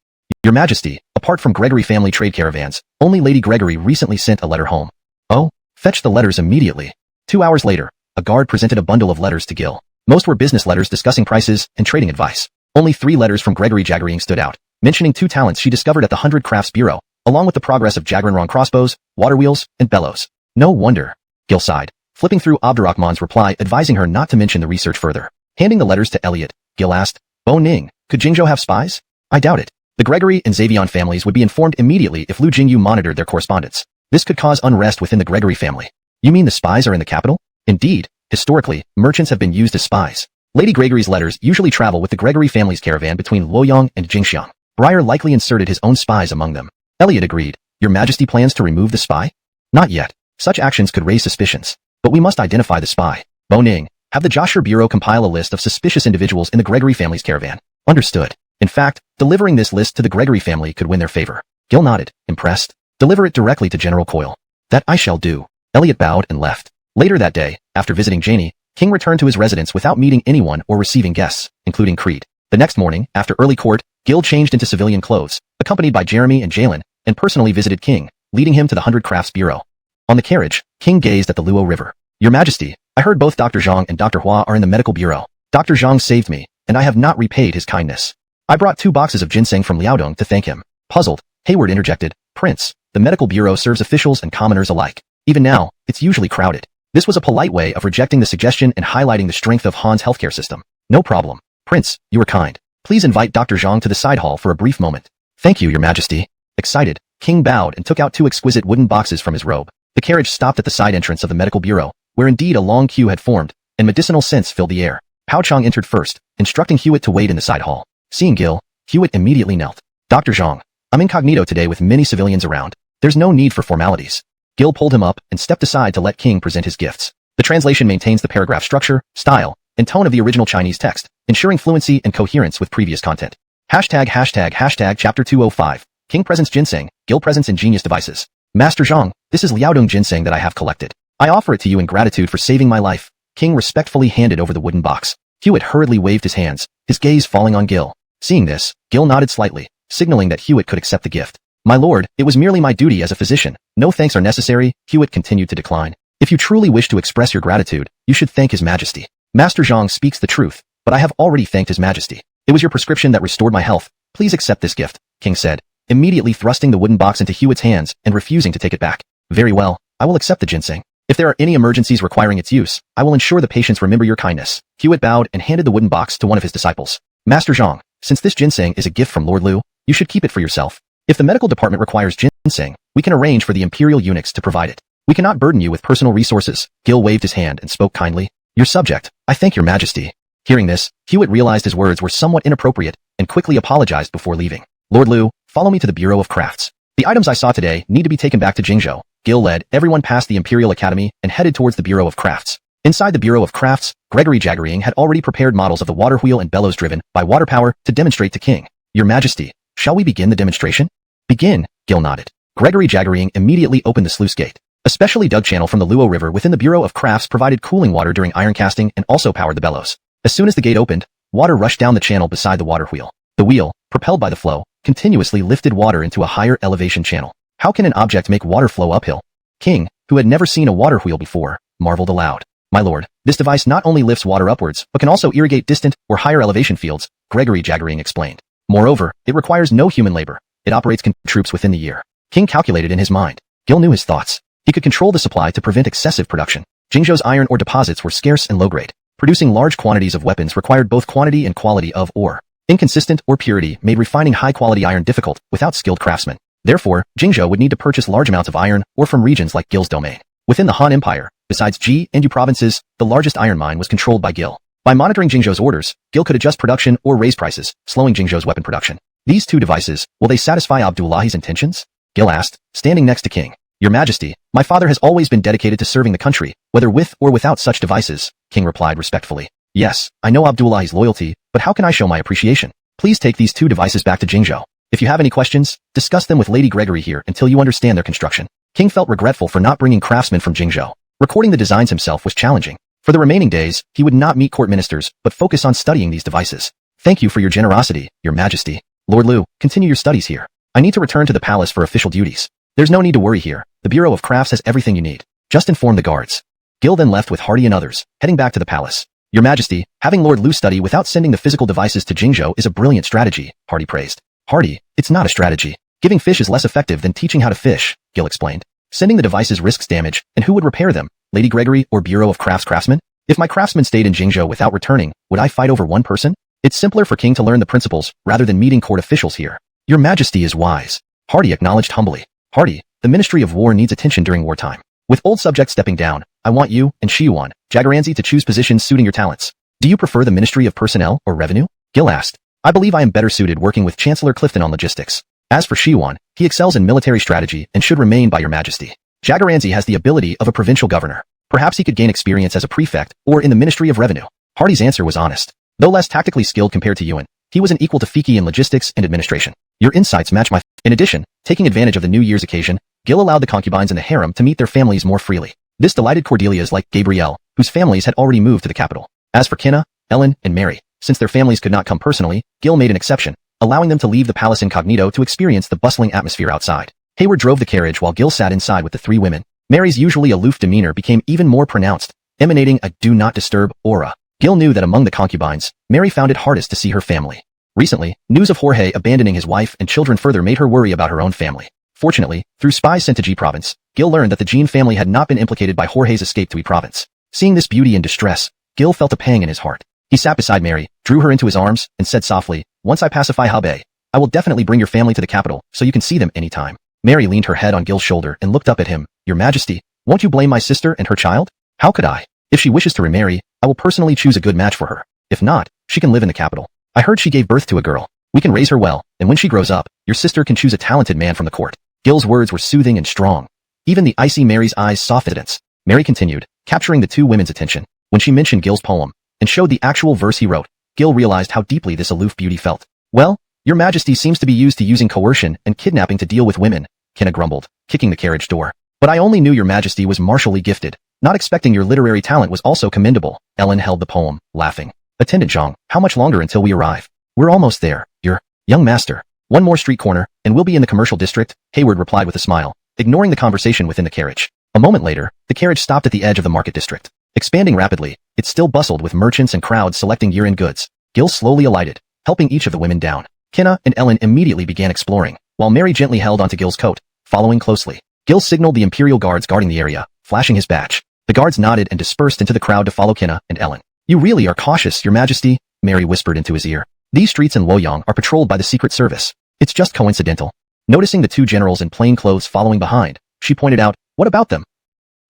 S1: Your Majesty, apart from Gregory family trade caravans, only Lady Gregory recently sent a letter home. Oh, fetch the letters immediately. 2 hours later, a guard presented a bundle of letters to Gil. Most were business letters discussing prices and trading advice. Only 3 letters from Gregory Jaggerying stood out, mentioning 2 talents she discovered at the 100 Crafts Bureau, along with the progress of Jaggeranrong crossbows, water wheels, and bellows. No wonder. Gil sighed, flipping through Abdurrahman's reply advising her not to mention the research further. Handing the letters to Elliot, Gil asked, Bo Ning, could Jingzhou have spies? I doubt it. The Gregory and Xavion families would be informed immediately if Lu Jingyu monitored their correspondence. This could cause unrest within the Gregory family. You mean the spies are in the capital? Indeed, historically, merchants have been used as spies. Lady Gregory's letters usually travel with the Gregory family's caravan between Luoyang and Jingxiang. Breyer likely inserted his own spies among them. Elliot agreed. Your Majesty plans to remove the spy? Not yet. Such actions could raise suspicions. But we must identify the spy. Bo Ning, have the Joshua Bureau compile a list of suspicious individuals in the Gregory family's caravan. Understood. In fact, delivering this list to the Gregory family could win their favor. Gil nodded, impressed. Deliver it directly to General Coyle. That I shall do. Elliot bowed and left. Later that day, after visiting Janie, King returned to his residence without meeting anyone or receiving guests, including Creed. The next morning, after early court, Gil changed into civilian clothes, accompanied by Jeremy and Jalen, and personally visited King, leading him to the 100 Crafts Bureau. On the carriage, King gazed at the Luo River. Your Majesty, I heard both Dr. Zhang and Dr. Hua are in the medical bureau. Dr. Zhang saved me, and I have not repaid his kindness. I brought 2 boxes of ginseng from Liaodong to thank him. Puzzled, Hayward interjected, Prince, the medical bureau serves officials and commoners alike. Even now, it's usually crowded. This was a polite way of rejecting the suggestion and highlighting the strength of Han's healthcare system. No problem. Prince, you are kind. Please invite Dr. Zhang to the side hall for a brief moment. Thank you, Your Majesty. Excited, King bowed and took out 2 exquisite wooden boxes from his robe. The carriage stopped at the side entrance of the medical bureau, where indeed a long queue had formed, and medicinal scents filled the air. Pao Chong entered first, instructing Hewitt to wait in the side hall. Seeing Gil, Hewitt immediately knelt. Dr. Zhang, I'm incognito today with many civilians around. There's no need for formalities. Gil pulled him up and stepped aside to let King present his gifts. The translation maintains the paragraph structure, style, and tone of the original Chinese text, ensuring fluency and coherence with previous content. ##### Chapter 205. King presents ginseng, Gil presents ingenious devices. Master Zhang, this is Liaodong ginseng that I have collected. I offer it to you in gratitude for saving my life. King respectfully handed over the wooden box. Hewitt hurriedly waved his hands, his gaze falling on Gil. Seeing this, Gil nodded slightly, signaling that Hewitt could accept the gift. My lord, it was merely my duty as a physician. No thanks are necessary, Hewitt continued to decline. If you truly wish to express your gratitude, you should thank His Majesty. Master Zhang speaks the truth, but I have already thanked His Majesty. It was your prescription that restored my health. Please accept this gift, King said, immediately thrusting the wooden box into Hewitt's hands and refusing to take it back. Very well, I will accept the ginseng. If there are any emergencies requiring its use, I will ensure the patients remember your kindness. Hewitt bowed and handed the wooden box to one of his disciples. Master Zhang, since this ginseng is a gift from Lord Liu, you should keep it for yourself. If the medical department requires ginseng, we can arrange for the imperial eunuchs to provide it. We cannot burden you with personal resources. Gil waved his hand and spoke kindly. Your subject, I thank your majesty. Hearing this, Hewitt realized his words were somewhat inappropriate and quickly apologized before leaving. Lord Liu, follow me to the Bureau of Crafts. The items I saw today need to be taken back to Jingzhou. Gil led everyone past the Imperial Academy and headed towards the Bureau of Crafts. Inside the Bureau of Crafts, Gregory Jaggerying had already prepared models of the water wheel and bellows driven by water power to demonstrate to King. Your Majesty, shall we begin the demonstration? Begin, Gil nodded. Gregory Jaggerying immediately opened the sluice gate. A specially dug channel from the Luo River within the Bureau of Crafts provided cooling water during iron casting and also powered the bellows. As soon as the gate opened, water rushed down the channel beside the water wheel. The wheel, propelled by the flow, continuously lifted water into a higher elevation channel. How can an object make water flow uphill? King, who had never seen a water wheel before, marveled aloud. My lord, this device not only lifts water upwards, but can also irrigate distant or higher elevation fields, Gregory Jaggerying explained. Moreover, it requires no human labor. It operates troops within the year. King calculated in his mind. Gil knew his thoughts. He could control the supply to prevent excessive production. Jingzhou's iron ore deposits were scarce and low-grade. Producing large quantities of weapons required both quantity and quality of ore. Inconsistent or purity made refining high-quality iron difficult without skilled craftsmen. Therefore, Jingzhou would need to purchase large amounts of iron ore from regions like Gil's domain. Within the Han Empire, besides Ji and Yu provinces, the largest iron mine was controlled by Gil. By monitoring Jingzhou's orders, Gil could adjust production or raise prices, slowing Jingzhou's weapon production. These two devices, will they satisfy Abdullahi's intentions? Gil asked, standing next to King. Your Majesty, my father has always been dedicated to serving the country, whether with or without such devices, King replied respectfully. Yes, I know Abdullahi's loyalty, but how can I show my appreciation? Please take these two devices back to Jingzhou. If you have any questions, discuss them with Lady Gregory here until you understand their construction. King felt regretful for not bringing craftsmen from Jingzhou. Recording the designs himself was challenging. For the remaining days, he would not meet court ministers, but focus on studying these devices. Thank you for your generosity, your majesty. Lord Liu, continue your studies here. I need to return to the palace for official duties. There's no need to worry here. The Bureau of Crafts has everything you need. Just inform the guards. Gil then left with Hardy and others, heading back to the palace. Your majesty, having Lord Liu study without sending the physical devices to Jingzhou is a brilliant strategy, Hardy praised. Hardy, it's not a strategy. Giving fish is less effective than teaching how to fish, Gil explained. Sending the devices risks damage, and who would repair them? Lady Gregory or Bureau of Crafts craftsmen? If my craftsmen stayed in Jingzhou without returning, would I fight over one person? It's simpler for King to learn the principles, rather than meeting court officials here. Your majesty is wise. Hardy acknowledged humbly. Hardy, the Ministry of War needs attention during wartime. With old subjects stepping down, I want you and Shiyuan, Jagaranzi to choose positions suiting your talents. Do you prefer the Ministry of Personnel or Revenue? Gil asked. I believe I am better suited working with Chancellor Clifton on logistics. As for Shiyuan, he excels in military strategy and should remain by your majesty. Jagaranzi has the ability of a provincial governor. Perhaps he could gain experience as a prefect or in the Ministry of Revenue. Hardy's answer was honest. Though less tactically skilled compared to Yuan, he was an equal to Fiki in logistics and administration. Your insights match my... In addition, taking advantage of the New Year's occasion, Gil allowed the concubines in the harem to meet their families more freely. This delighted Cordelias like Gabrielle, whose families had already moved to the capital. As for Kinna, Ellen, and Mary, since their families could not come personally, Gil made an exception, allowing them to leave the palace incognito to experience the bustling atmosphere outside. Hayward drove the carriage while Gil sat inside with the three women. Mary's usually aloof demeanor became even more pronounced, emanating a do not disturb aura. Gil knew that among the concubines, Mary found it hardest to see her family. Recently, news of Jorge abandoning his wife and children further made her worry about her own family. Fortunately, through spies sent to G Province, Gil learned that the Jean family had not been implicated by Jorge's escape to E Province. Seeing this beauty in distress, Gil felt a pang in his heart. He sat beside Mary, drew her into his arms, and said softly, once I pacify Habe, I will definitely bring your family to the capital so you can see them anytime. Mary leaned her head on Gil's shoulder and looked up at him. Your Majesty, won't you blame my sister and her child? How could I? If she wishes to remarry, I will personally choose a good match for her. If not, she can live in the capital. I heard she gave birth to a girl. We can raise her well, and when she grows up, your sister can choose a talented man from the court. Gil's words were soothing and strong. Even the icy Mary's eyes softened. Mary continued, capturing the two women's attention. When she mentioned Gil's poem, and showed the actual verse he wrote, Gil realized how deeply this aloof beauty felt. Well, your majesty seems to be used to using coercion and kidnapping to deal with women, Kinna grumbled, kicking the carriage door. But I only knew your majesty was martially gifted. Not expecting your literary talent was also commendable. Ellen held the poem, laughing. Attendant Zhang, how much longer until we arrive? We're almost there, your young master. One more street corner, and we'll be in the commercial district, Hayward replied with a smile, ignoring the conversation within the carriage. A moment later, the carriage stopped at the edge of the market district. Expanding rapidly, it still bustled with merchants and crowds selecting year-end goods. Gil slowly alighted, helping each of the women down. Kinna and Ellen immediately began exploring, while Mary gently held onto Gil's coat, following closely. Gil signaled the Imperial guards guarding the area, flashing his badge. The guards nodded and dispersed into the crowd to follow Kinna and Ellen. You really are cautious, your majesty, Mary whispered into his ear. These streets in Luoyang are patrolled by the Secret Service. It's just coincidental. Noticing the two generals in plain clothes following behind, she pointed out, what about them?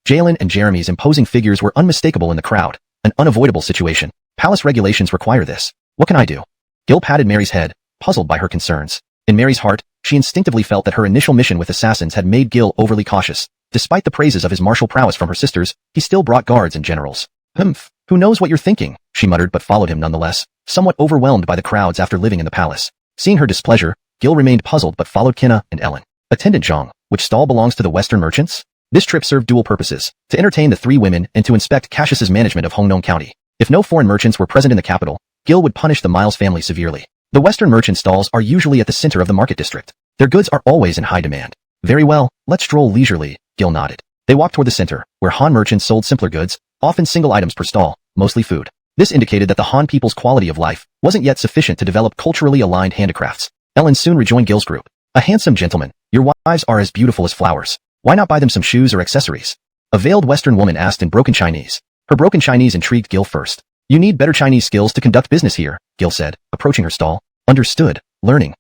S1: Jalen and Jeremy's imposing figures were unmistakable in the crowd, an unavoidable situation. Palace regulations require this. What can I do? Gil patted Mary's head, puzzled by her concerns. In Mary's heart, she instinctively felt that her initial mission with assassins had made Gil overly cautious. Despite the praises of his martial prowess from her sisters, he still brought guards and generals. Humph, who knows what you're thinking, she muttered but followed him nonetheless, somewhat overwhelmed by the crowds after living in the palace. Seeing her displeasure, Gil remained puzzled but followed Kinna and Ellen. Attendant Zhang, which stall belongs to the Western merchants? This trip served dual purposes, to entertain the three women and to inspect Cassius's management of Hongnong County. If no foreign merchants were present in the capital, Gil would punish the Miles family severely. The Western merchant stalls are usually at the center of the market district. Their goods are always in high demand. Very well, let's stroll leisurely, Gil nodded. They walked toward the center, where Han merchants sold simpler goods, often single items per stall, mostly food. This indicated that the Han people's quality of life wasn't yet sufficient to develop culturally aligned handicrafts. Ellen soon rejoined Gil's group. A handsome gentleman, your wives are as beautiful as flowers. Why not buy them some shoes or accessories? A veiled Western woman asked in broken Chinese. Her broken Chinese intrigued Gil first. You need better Chinese skills to conduct business here, Gil said, approaching her stall. Understood. Learning.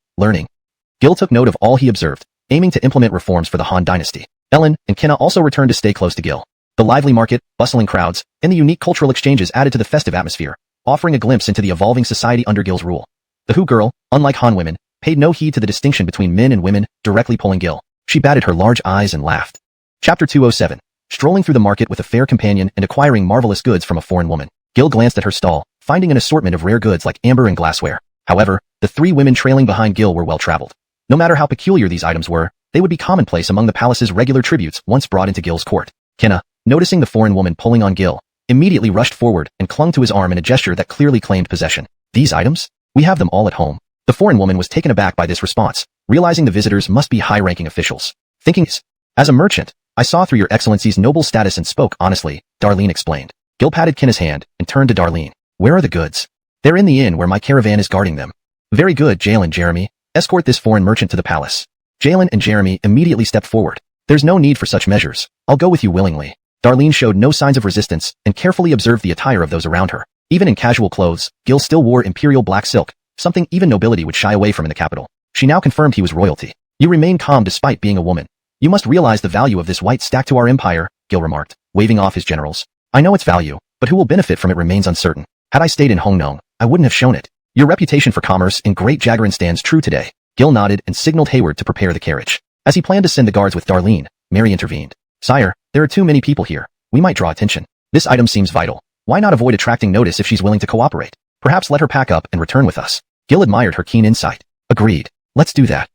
S1: Gil took note of all he observed, aiming to implement reforms for the Han dynasty. Ellen and Kinna also returned to stay close to Gil. The lively market, bustling crowds, and the unique cultural exchanges added to the festive atmosphere, offering a glimpse into the evolving society under Gil's rule. The Hu girl, unlike Han women, paid no heed to the distinction between men and women, directly pulling Gil. She batted her large eyes and laughed. Chapter 207. Strolling through the market with a fair companion and acquiring marvelous goods from a foreign woman. Gil glanced at her stall, finding an assortment of rare goods like amber and glassware. However, the three women trailing behind Gil were well-traveled. No matter how peculiar these items were, they would be commonplace among the palace's regular tributes once brought into Gil's court. Kinna, noticing the foreign woman pulling on Gil, immediately rushed forward and clung to his arm in a gesture that clearly claimed possession. These items? We have them all at home. The foreign woman was taken aback by this response, realizing the visitors must be high-ranking officials. Thinking, as a merchant, I saw through your excellency's noble status and spoke honestly, Darlene explained. Gil patted Kinna's hand and turned to Darlene. Where are the goods? They're in the inn where my caravan is guarding them. Very good, Jalen. Jeremy. Escort this foreign merchant to the palace. Jalen and Jeremy immediately stepped forward. There's no need for such measures. I'll go with you willingly. Darlene showed no signs of resistance and carefully observed the attire of those around her. Even in casual clothes, Gil still wore imperial black silk, something even nobility would shy away from in the capital. She now confirmed he was royalty. You remain calm despite being a woman. You must realize the value of this white stack to our empire, Gil remarked, waving off his generals. I know its value, but who will benefit from it remains uncertain. Had I stayed in Hongnong, I wouldn't have shown it. Your reputation for commerce in Great Jagarin stands true today. Gil nodded and signaled Hayward to prepare the carriage. As he planned to send the guards with Darlene, Mary intervened. Sire, there are too many people here. We might draw attention. This item seems vital. Why not avoid attracting notice if she's willing to cooperate? Perhaps let her pack up and return with us. Gil admired her keen insight. Agreed. Let's do that.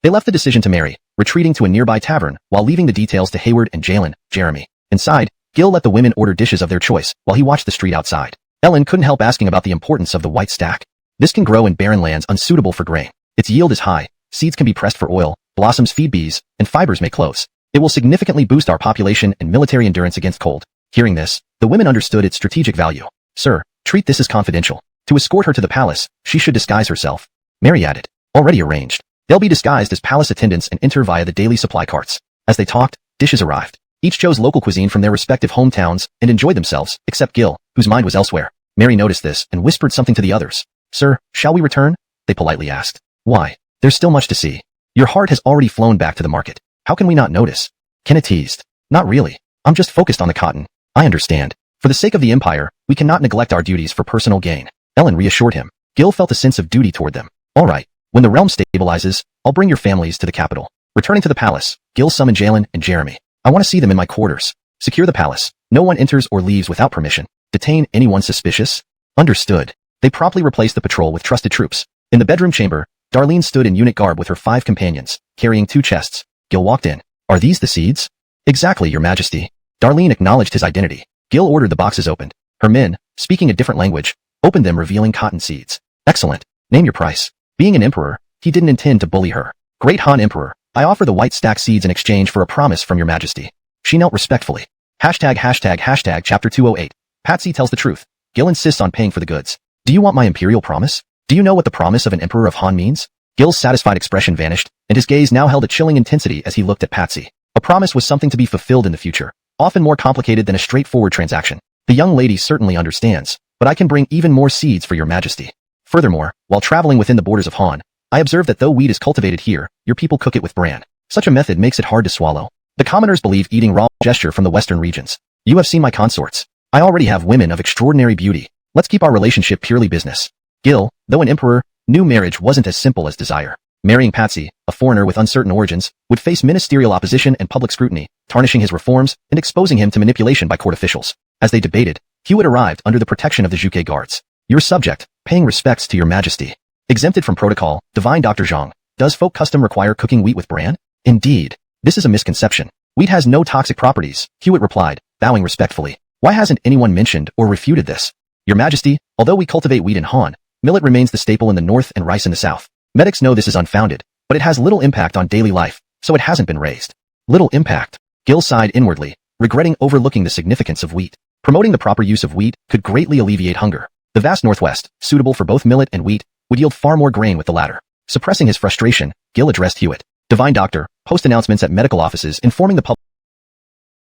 S1: They left the decision to Mary, retreating to a nearby tavern while leaving the details to Hayward and Jeremy. Inside, Gil let the women order dishes of their choice while he watched the street outside. Ellen couldn't help asking about the importance of the white stack. This can grow in barren lands unsuitable for grain. Its yield is high, seeds can be pressed for oil, blossoms feed bees, and fibers make clothes. It will significantly boost our population and military endurance against cold. Hearing this, the women understood its strategic value. Sir, treat this as confidential. To escort her to the palace, she should disguise herself. Mary added. Already arranged. They'll be disguised as palace attendants and enter via the daily supply carts. As they talked, dishes arrived. Each chose local cuisine from their respective hometowns and enjoyed themselves, except Gil, whose mind was elsewhere. Mary noticed this and whispered something to the others. Sir, shall we return? They politely asked. Why? There's still much to see. Your heart has already flown back to the market. How can we not notice? Kenna teased. Not really. I'm just focused on the cotton. I understand. For the sake of the empire, we cannot neglect our duties for personal gain. Ellen reassured him. Gil felt a sense of duty toward them. All right. When the realm stabilizes, I'll bring your families to the capital. Returning to the palace, Gil summoned Jalen and Jeremy. I want to see them in my quarters. Secure the palace. No one enters or leaves without permission. Detain anyone suspicious? Understood. They promptly replaced the patrol with trusted troops. In the bedroom chamber, Darlene stood in eunuch garb with her 5 companions, carrying 2 chests. Gil walked in. Are these the seeds? Exactly, Your Majesty. Darlene acknowledged his identity. Gil ordered the boxes opened. Her men, speaking a different language, opened them revealing cotton seeds. Excellent. Name your price. Being an emperor, he didn't intend to bully her. Great Han Emperor, I offer the white stack seeds in exchange for a promise from Your Majesty. She knelt respectfully. ##### Chapter 208. Patsy tells the truth. Gil insists on paying for the goods. Do you want my imperial promise? Do you know what the promise of an emperor of Han means? Gil's satisfied expression vanished, and his gaze now held a chilling intensity as he looked at Patsy. A promise was something to be fulfilled in the future, often more complicated than a straightforward transaction. The young lady certainly understands, but I can bring even more seeds for Your Majesty. Furthermore, while traveling within the borders of Han, I observed that though wheat is cultivated here, your people cook it with bran. Such a method makes it hard to swallow. The commoners believe eating raw gesture from the western regions. You have seen my consorts. I already have women of extraordinary beauty. Let's keep our relationship purely business. Gil, though an emperor, knew marriage wasn't as simple as desire. Marrying Patsy, a foreigner with uncertain origins, would face ministerial opposition and public scrutiny, tarnishing his reforms and exposing him to manipulation by court officials. As they debated, Hewitt arrived under the protection of the Juke guards. Your subject, paying respects to Your Majesty. Exempted from protocol, Divine Dr. Zhang. Does folk custom require cooking wheat with bran? Indeed. This is a misconception. Wheat has no toxic properties, Hewitt replied, bowing respectfully. Why hasn't anyone mentioned or refuted this? Your Majesty, although we cultivate wheat in Han, millet remains the staple in the north and rice in the south. Medics know this is unfounded, but it has little impact on daily life, so it hasn't been raised. Little impact. Gil sighed inwardly, regretting overlooking the significance of wheat. Promoting the proper use of wheat could greatly alleviate hunger. The vast northwest, suitable for both millet and wheat, would yield far more grain with the latter. Suppressing his frustration, Gil addressed Hewitt. Divine Doctor, post announcements at medical offices informing the public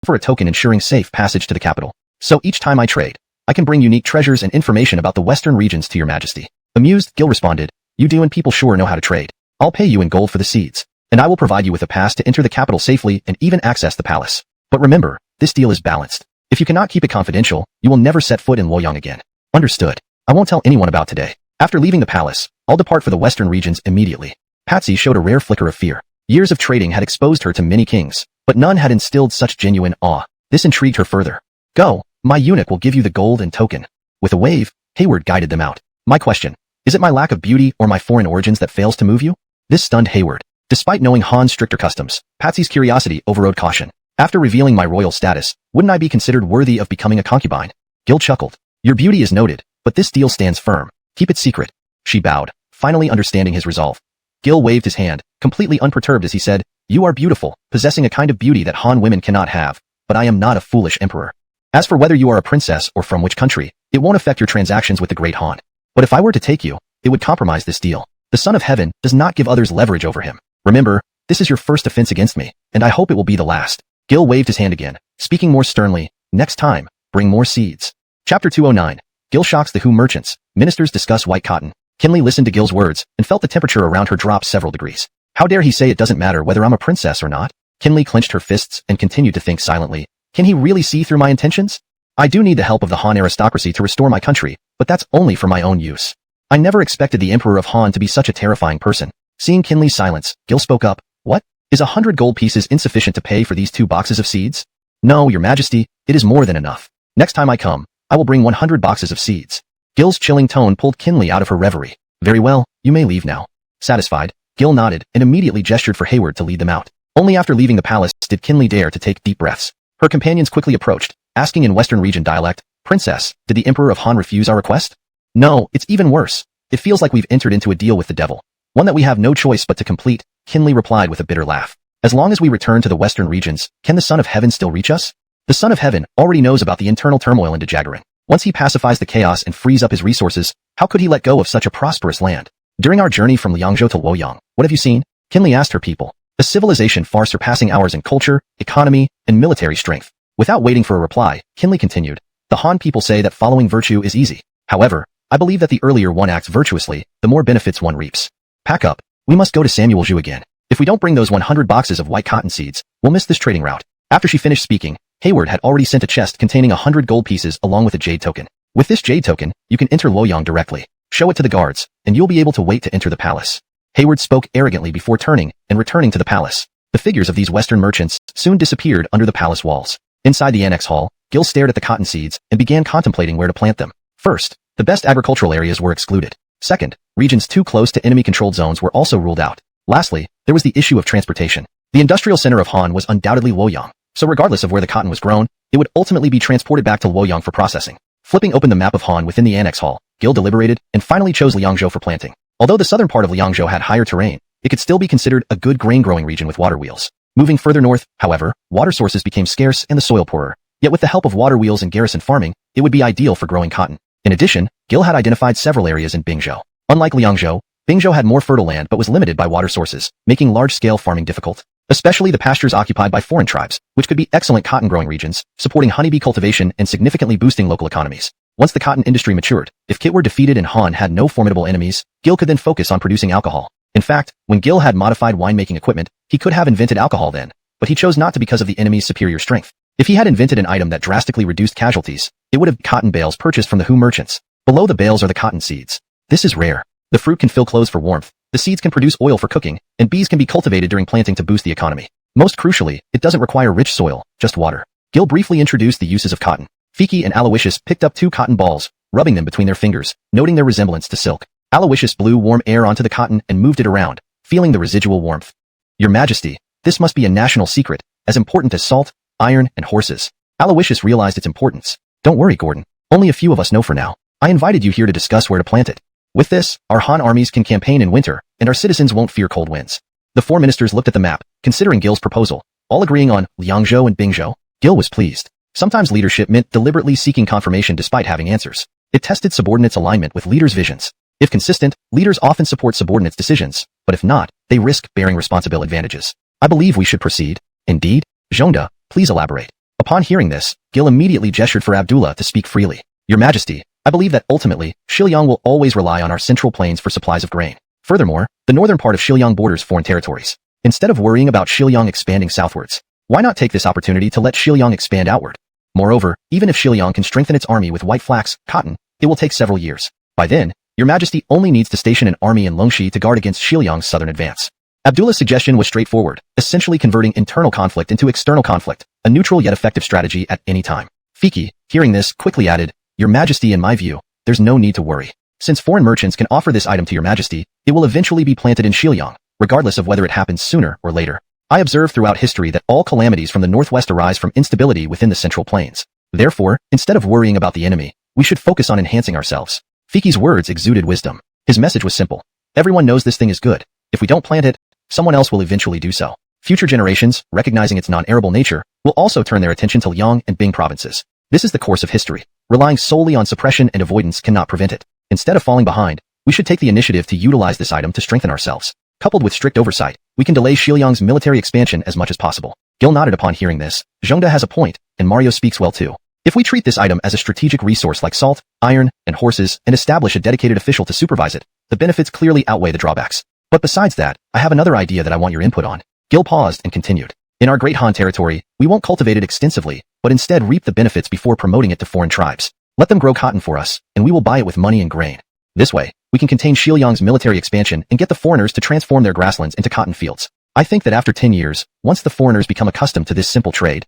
S1: for a token ensuring safe passage to the capital. So each time I trade, I can bring unique treasures and information about the western regions to Your Majesty. Amused, Gil responded, you do and people sure know how to trade. I'll pay you in gold for the seeds, and I will provide you with a pass to enter the capital safely and even access the palace. But remember, this deal is balanced. If you cannot keep it confidential, you will never set foot in Luoyang again. Understood. I won't tell anyone about today. After leaving the palace, I'll depart for the western regions immediately. Patsy showed a rare flicker of fear. Years of trading had exposed her to many kings, but none had instilled such genuine awe. This intrigued her further. Go, my eunuch will give you the gold and token. With a wave, Hayward guided them out. My question, is it my lack of beauty or my foreign origins that fails to move you? This stunned Hayward. Despite knowing Han's stricter customs, Patsy's curiosity overrode caution. After revealing my royal status, wouldn't I be considered worthy of becoming a concubine? Gil chuckled. Your beauty is noted, but this deal stands firm. Keep it secret. She bowed, finally understanding his resolve. Gil waved his hand, completely unperturbed as he said, You are beautiful, possessing a kind of beauty that Han women cannot have, but I am not a foolish emperor. As for whether you are a princess or from which country, it won't affect your transactions with the great Han. But if I were to take you, it would compromise this deal. The Son of Heaven does not give others leverage over him. Remember, this is your first offense against me, and I hope it will be the last. Gil waved his hand again, speaking more sternly, Next time, bring more seeds. Chapter 209. Gil shocks the Hu merchants. Ministers discuss white cotton. Kinley listened to Gil's words and felt the temperature around her drop several degrees. How dare he say it doesn't matter whether I'm a princess or not? Kinley clenched her fists and continued to think silently. Can he really see through my intentions? I do need the help of the Han aristocracy to restore my country, but that's only for my own use. I never expected the Emperor of Han to be such a terrifying person. Seeing Kinley's silence, Gil spoke up. What? Is 100 gold pieces insufficient to pay for these 2 boxes of seeds? No, your majesty, it is more than enough. Next time I come, I will bring 100 boxes of seeds. Gil's chilling tone pulled Kinley out of her reverie. Very well, you may leave now. Satisfied, Gil nodded and immediately gestured for Hayward to lead them out. Only after leaving the palace did Kinley dare to take deep breaths. Her companions quickly approached, asking in Western region dialect, Princess, did the Emperor of Han refuse our request? No, it's even worse. It feels like we've entered into a deal with the devil. One that we have no choice but to complete, Kinley replied with a bitter laugh. As long as we return to the Western regions, can the Son of Heaven still reach us? The Son of Heaven already knows about the internal turmoil in Dejagaran. Once he pacifies the chaos and frees up his resources, how could he let go of such a prosperous land? During our journey from Liangzhou to Luoyang, what have you seen? Kinley asked her people. A civilization far surpassing ours in culture, economy, and military strength. Without waiting for a reply, Kinley continued. The Han people say that following virtue is easy. However, I believe that the earlier one acts virtuously, the more benefits one reaps. Pack up. We must go to Samuel Zhu again. If we don't bring those 100 boxes of white cotton seeds, we'll miss this trading route. After she finished speaking, Hayward had already sent a chest containing 100 gold pieces along with a jade token. With this jade token, you can enter Luoyang directly. Show it to the guards, and you'll be able to wait to enter the palace. Hayward spoke arrogantly before turning and returning to the palace. The figures of these Western merchants soon disappeared under the palace walls. Inside the annex hall, Gil stared at the cotton seeds and began contemplating where to plant them. First, the best agricultural areas were excluded. Second, regions too close to enemy-controlled zones were also ruled out. Lastly, there was the issue of transportation. The industrial center of Han was undoubtedly Luoyang, so regardless of where the cotton was grown, it would ultimately be transported back to Luoyang for processing. Flipping open the map of Han within the annex hall, Gil deliberated and finally chose Liangzhou for planting. Although the southern part of Liangzhou had higher terrain, it could still be considered a good grain-growing region with water wheels. Moving further north, however, water sources became scarce and the soil poorer. Yet with the help of water wheels and garrison farming, it would be ideal for growing cotton. In addition, Gil had identified several areas in Bingzhou. Unlike Liangzhou, Bingzhou had more fertile land but was limited by water sources, making large-scale farming difficult. Especially the pastures occupied by foreign tribes, which could be excellent cotton-growing regions, supporting honeybee cultivation and significantly boosting local economies. Once the cotton industry matured, if Kit were defeated and Han had no formidable enemies, Gil could then focus on producing alcohol. In fact, when Gil had modified winemaking equipment, he could have invented alcohol then, but he chose not to because of the enemy's superior strength. If he had invented an item that drastically reduced casualties, it would have been cotton bales purchased from the Hu merchants. Below the bales are the cotton seeds. This is rare. The fruit can fill clothes for warmth, the seeds can produce oil for cooking, and bees can be cultivated during planting to boost the economy. Most crucially, it doesn't require rich soil, just water. Gil briefly introduced the uses of cotton. Fiki and Aloysius picked up 2 cotton balls, rubbing them between their fingers, noting their resemblance to silk. Aloysius blew warm air onto the cotton and moved it around, feeling the residual warmth. Your Majesty, this must be a national secret, as important as salt, iron, and horses. Aloysius realized its importance. Don't worry, Gordon. Only a few of us know for now. I invited you here to discuss where to plant it. With this, our Han armies can campaign in winter, and our citizens won't fear cold winds. The 4 ministers looked at the map, considering Gil's proposal, all agreeing on Liangzhou and Bingzhou. Gil was pleased. Sometimes leadership meant deliberately seeking confirmation despite having answers. It tested subordinates' alignment with leaders' visions. If consistent, leaders often support subordinates' decisions, but if not, they risk bearing responsible advantages. I believe we should proceed. Indeed? Zhongda, please elaborate. Upon hearing this, Gil immediately gestured for Abdullah to speak freely. Your Majesty, I believe that ultimately, Xiliang will always rely on our central plains for supplies of grain. Furthermore, the northern part of Xiliang borders foreign territories. Instead of worrying about Xiliang expanding southwards, why not take this opportunity to let Xiliang expand outward? Moreover, even if Xiliang can strengthen its army with white flax, cotton, it will take several years. By then, Your Majesty only needs to station an army in Longxi to guard against Xiliang's southern advance. Abdullah's suggestion was straightforward, essentially converting internal conflict into external conflict, a neutral yet effective strategy at any time. Fiki, hearing this, quickly added, Your Majesty, in my view, there's no need to worry. Since foreign merchants can offer this item to Your Majesty, it will eventually be planted in Xiliang, regardless of whether it happens sooner or later. I observe throughout history that all calamities from the northwest arise from instability within the central plains. Therefore, instead of worrying about the enemy, we should focus on enhancing ourselves. Fiki's words exuded wisdom. His message was simple. Everyone knows this thing is good. If we don't plant it, someone else will eventually do so. Future generations, recognizing its non-arable nature, will also turn their attention to Liang and Bing provinces. This is the course of history. Relying solely on suppression and avoidance cannot prevent it. Instead of falling behind, we should take the initiative to utilize this item to strengthen ourselves. Coupled with strict oversight, we can delay Xiliang's military expansion as much as possible. Gil nodded upon hearing this. Zhengda has a point, and Mario speaks well too. If we treat this item as a strategic resource like salt, iron, and horses, and establish a dedicated official to supervise it, the benefits clearly outweigh the drawbacks. But besides that, I have another idea that I want your input on. Gil paused and continued. In our Great Han territory, we won't cultivate it extensively, but instead reap the benefits before promoting it to foreign tribes. Let them grow cotton for us, and we will buy it with money and grain. This way, we can contain Xiliang's military expansion and get the foreigners to transform their grasslands into cotton fields. I think that after 10 years, once the foreigners become accustomed to this simple trade,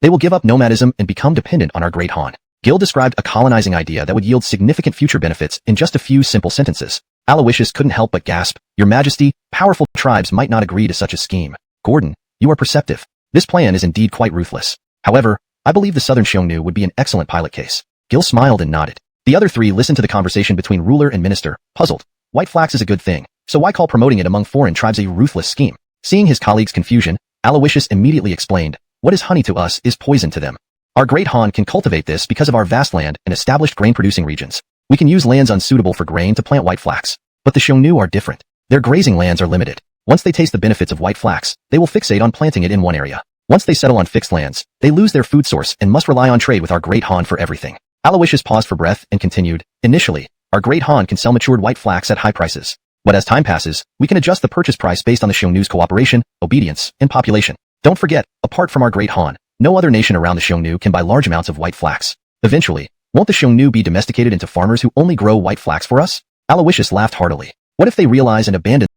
S1: they will give up nomadism and become dependent on our Great Han. Gil described a colonizing idea that would yield significant future benefits in just a few simple sentences. Aloysius couldn't help but gasp. Your Majesty, powerful tribes might not agree to such a scheme. Gordon, you are perceptive. This plan is indeed quite ruthless. However, I believe the Southern Xiongnu would be an excellent pilot case. Gil smiled and nodded. The other three listened to the conversation between ruler and minister, puzzled. White flax is a good thing, so why call promoting it among foreign tribes a ruthless scheme? Seeing his colleague's confusion, Aloysius immediately explained, what is honey to us is poison to them. Our Great Han can cultivate this because of our vast land and established grain-producing regions. We can use lands unsuitable for grain to plant white flax. But the Xiongnu are different. Their grazing lands are limited. Once they taste the benefits of white flax, they will fixate on planting it in one area. Once they settle on fixed lands, they lose their food source and must rely on trade with our Great Han for everything. Aloysius paused for breath and continued, initially, our Great Han can sell matured white flax at high prices. But as time passes, we can adjust the purchase price based on the Xiongnu's cooperation, obedience, and population. Don't forget, apart from our Great Han, no other nation around the Xiongnu can buy large amounts of white flax. Eventually, won't the Xiongnu be domesticated into farmers who only grow white flax for us? Aloysius laughed heartily. What if they realize and abandon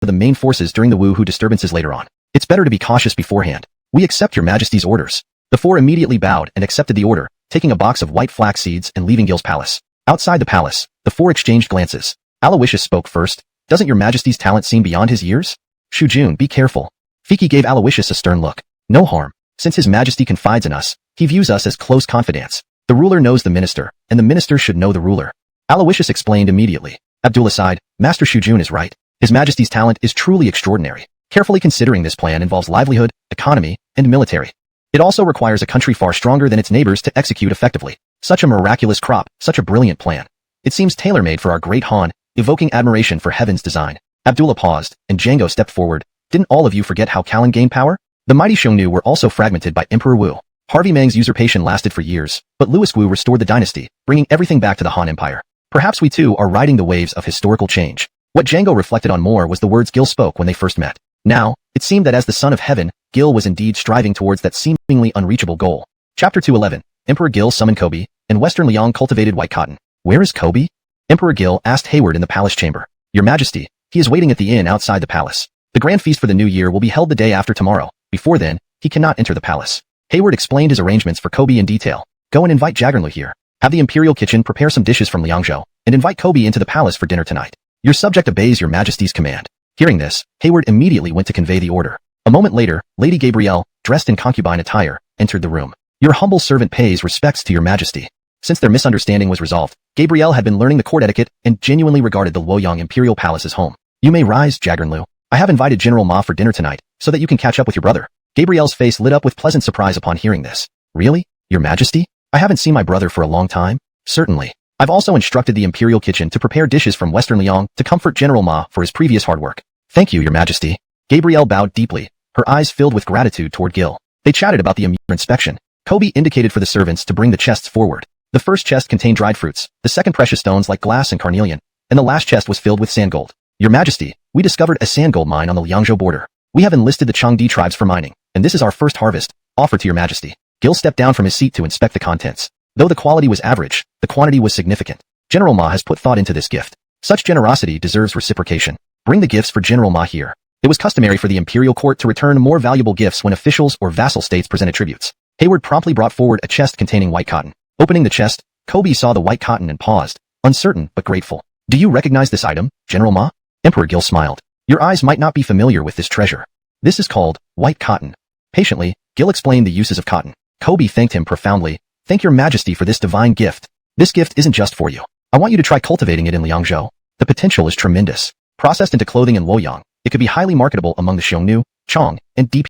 S1: the main forces during the Wu disturbances later on? It's better to be cautious beforehand. We accept your Majesty's orders. The four immediately bowed and accepted the order, taking a box of white flax seeds and leaving Gil's palace. Outside the palace, the four exchanged glances. Aloysius spoke first. Doesn't your Majesty's talent seem beyond his years? Shujun, be careful. Fiki gave Aloysius a stern look. No harm. Since his Majesty confides in us, he views us as close confidants. The ruler knows the minister, and the minister should know the ruler. Aloysius explained immediately. Abdullah sighed. Master Shujun is right. His Majesty's talent is truly extraordinary. Carefully considering this plan involves livelihood, economy, and military. It also requires a country far stronger than its neighbors to execute effectively. Such a miraculous crop, such a brilliant plan. It seems tailor-made for our Great Han, evoking admiration for heaven's design. Abdullah paused, and Django stepped forward. Didn't all of you forget how Callan gained power? The mighty Xiongnu were also fragmented by Emperor Wu. Harvey Mang's usurpation lasted for years, but Louis Wu restored the dynasty, bringing everything back to the Han Empire. Perhaps we too are riding the waves of historical change. What Django reflected on more was the words Gil spoke when they first met. Now, it seemed that as the son of heaven, Gil was indeed striving towards that seemingly unreachable goal. Chapter 211. Emperor Gil summoned Kobe, and Western Liang cultivated white cotton. Where is Kobe? Emperor Gil asked Hayward in the palace chamber. Your Majesty, he is waiting at the inn outside the palace. The grand feast for the new year will be held the day after tomorrow. Before then, he cannot enter the palace. Hayward explained his arrangements for Kobe in detail. Go and invite Jagernlu here. Have the imperial kitchen prepare some dishes from Liangzhou, and invite Kobe into the palace for dinner tonight. Your subject obeys your Majesty's command. Hearing this, Hayward immediately went to convey the order. A moment later, Lady Gabrielle, dressed in concubine attire, entered the room. Your humble servant pays respects to your Majesty. Since their misunderstanding was resolved, Gabrielle had been learning the court etiquette and genuinely regarded the Luoyang Imperial Palace as home. You may rise, Jagernlu. I have invited General Ma for dinner tonight, so that you can catch up with your brother. Gabrielle's face lit up with pleasant surprise upon hearing this. Really? Your Majesty? I haven't seen my brother for a long time? Certainly. I've also instructed the Imperial Kitchen to prepare dishes from Western Liang to comfort General Ma for his previous hard work. Thank you, Your Majesty. Gabrielle bowed deeply, her eyes filled with gratitude toward Gil. They chatted about the inspection. Kobe indicated for the servants to bring the chests forward. The first chest contained dried fruits, the second precious stones like glass and carnelian, and the last chest was filled with sand gold. Your Majesty, we discovered a sand gold mine on the Liangzhou border. We have enlisted the Changdi tribes for mining, and this is our first harvest, offered to Your Majesty. Gil stepped down from his seat to inspect the contents. Though the quality was average, the quantity was significant. General Ma has put thought into this gift. Such generosity deserves reciprocation. Bring the gifts for General Ma here. It was customary for the imperial court to return more valuable gifts when officials or vassal states presented tributes. Hayward promptly brought forward a chest containing white cotton. Opening the chest, Kobe saw the white cotton and paused, uncertain but grateful. Do you recognize this item, General Ma? Emperor Gil smiled. Your eyes might not be familiar with this treasure. This is called white cotton. Patiently, Gil explained the uses of cotton. Kobe thanked him profoundly. Thank your majesty for this divine gift. This gift isn't just for you. I want you to try cultivating it in Liangzhou. The potential is tremendous. Processed into clothing in Luoyang, it could be highly marketable among the Xiongnu, Chong, and DP.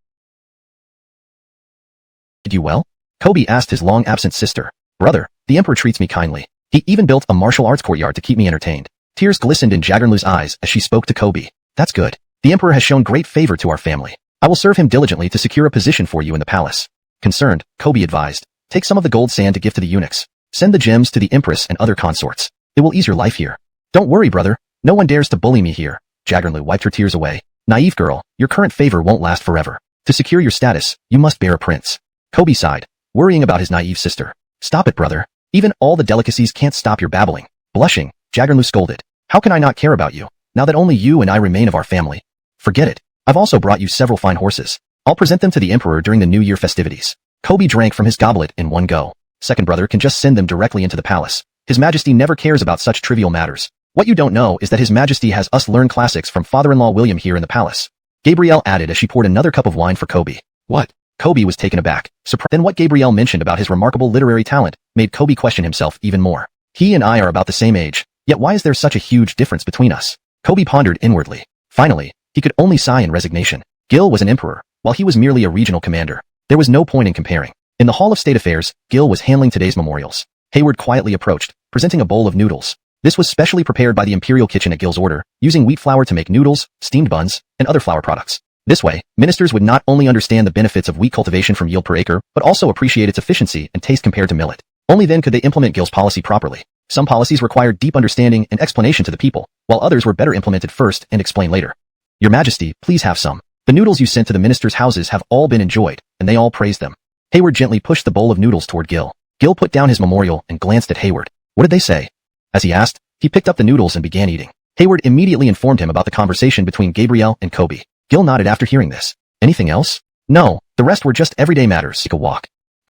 S1: Did you well? Kobe asked his long-absent sister. Brother, the emperor treats me kindly. He even built a martial arts courtyard to keep me entertained. Tears glistened in Jagernlu's eyes as she spoke to Kobe. That's good. The emperor has shown great favor to our family. I will serve him diligently to secure a position for you in the palace. Concerned, Kobe advised. Take some of the gold sand to give to the eunuchs. Send the gems to the empress and other consorts. It will ease your life here. Don't worry, brother. No one dares to bully me here. Jagernlu wiped her tears away. Naive girl, your current favor won't last forever. To secure your status, you must bear a prince. Kobe sighed, worrying about his naive sister. Stop it, brother. Even all the delicacies can't stop your babbling. Blushing, Jagernlu scolded. How can I not care about you, now that only you and I remain of our family? Forget it. I've also brought you several fine horses. I'll present them to the emperor during the New Year festivities. Kobe drank from his goblet in one go. Second brother can just send them directly into the palace. His majesty never cares about such trivial matters. What you don't know is that his majesty has us learn classics from father-in-law William here in the palace. Gabrielle added as she poured another cup of wine for Kobe. What? Kobe was taken aback. Then what Gabrielle mentioned about his remarkable literary talent made Kobe question himself even more. He and I are about the same age, yet why is there such a huge difference between us? Kobe pondered inwardly. Finally, he could only sigh in resignation. Gil was an emperor, while he was merely a regional commander. There was no point in comparing. In the Hall of State Affairs, Gil was handling today's memorials. Hayward quietly approached, presenting a bowl of noodles. This was specially prepared by the Imperial Kitchen at Gil's order, using wheat flour to make noodles, steamed buns, and other flour products. This way, ministers would not only understand the benefits of wheat cultivation from yield per acre, but also appreciate its efficiency and taste compared to millet. Only then could they implement Gil's policy properly. Some policies required deep understanding and explanation to the people, while others were better implemented first and explained later. Your Majesty, please have some. The noodles you sent to the ministers' houses have all been enjoyed, and they all praised them. Hayward gently pushed the bowl of noodles toward Gil. Gil put down his memorial and glanced at Hayward. What did they say? As he asked, he picked up the noodles and began eating. Hayward immediately informed him about the conversation between Gabrielle and Kobe. Gil nodded after hearing this. Anything else? No, the rest were just everyday matters. Take a walk.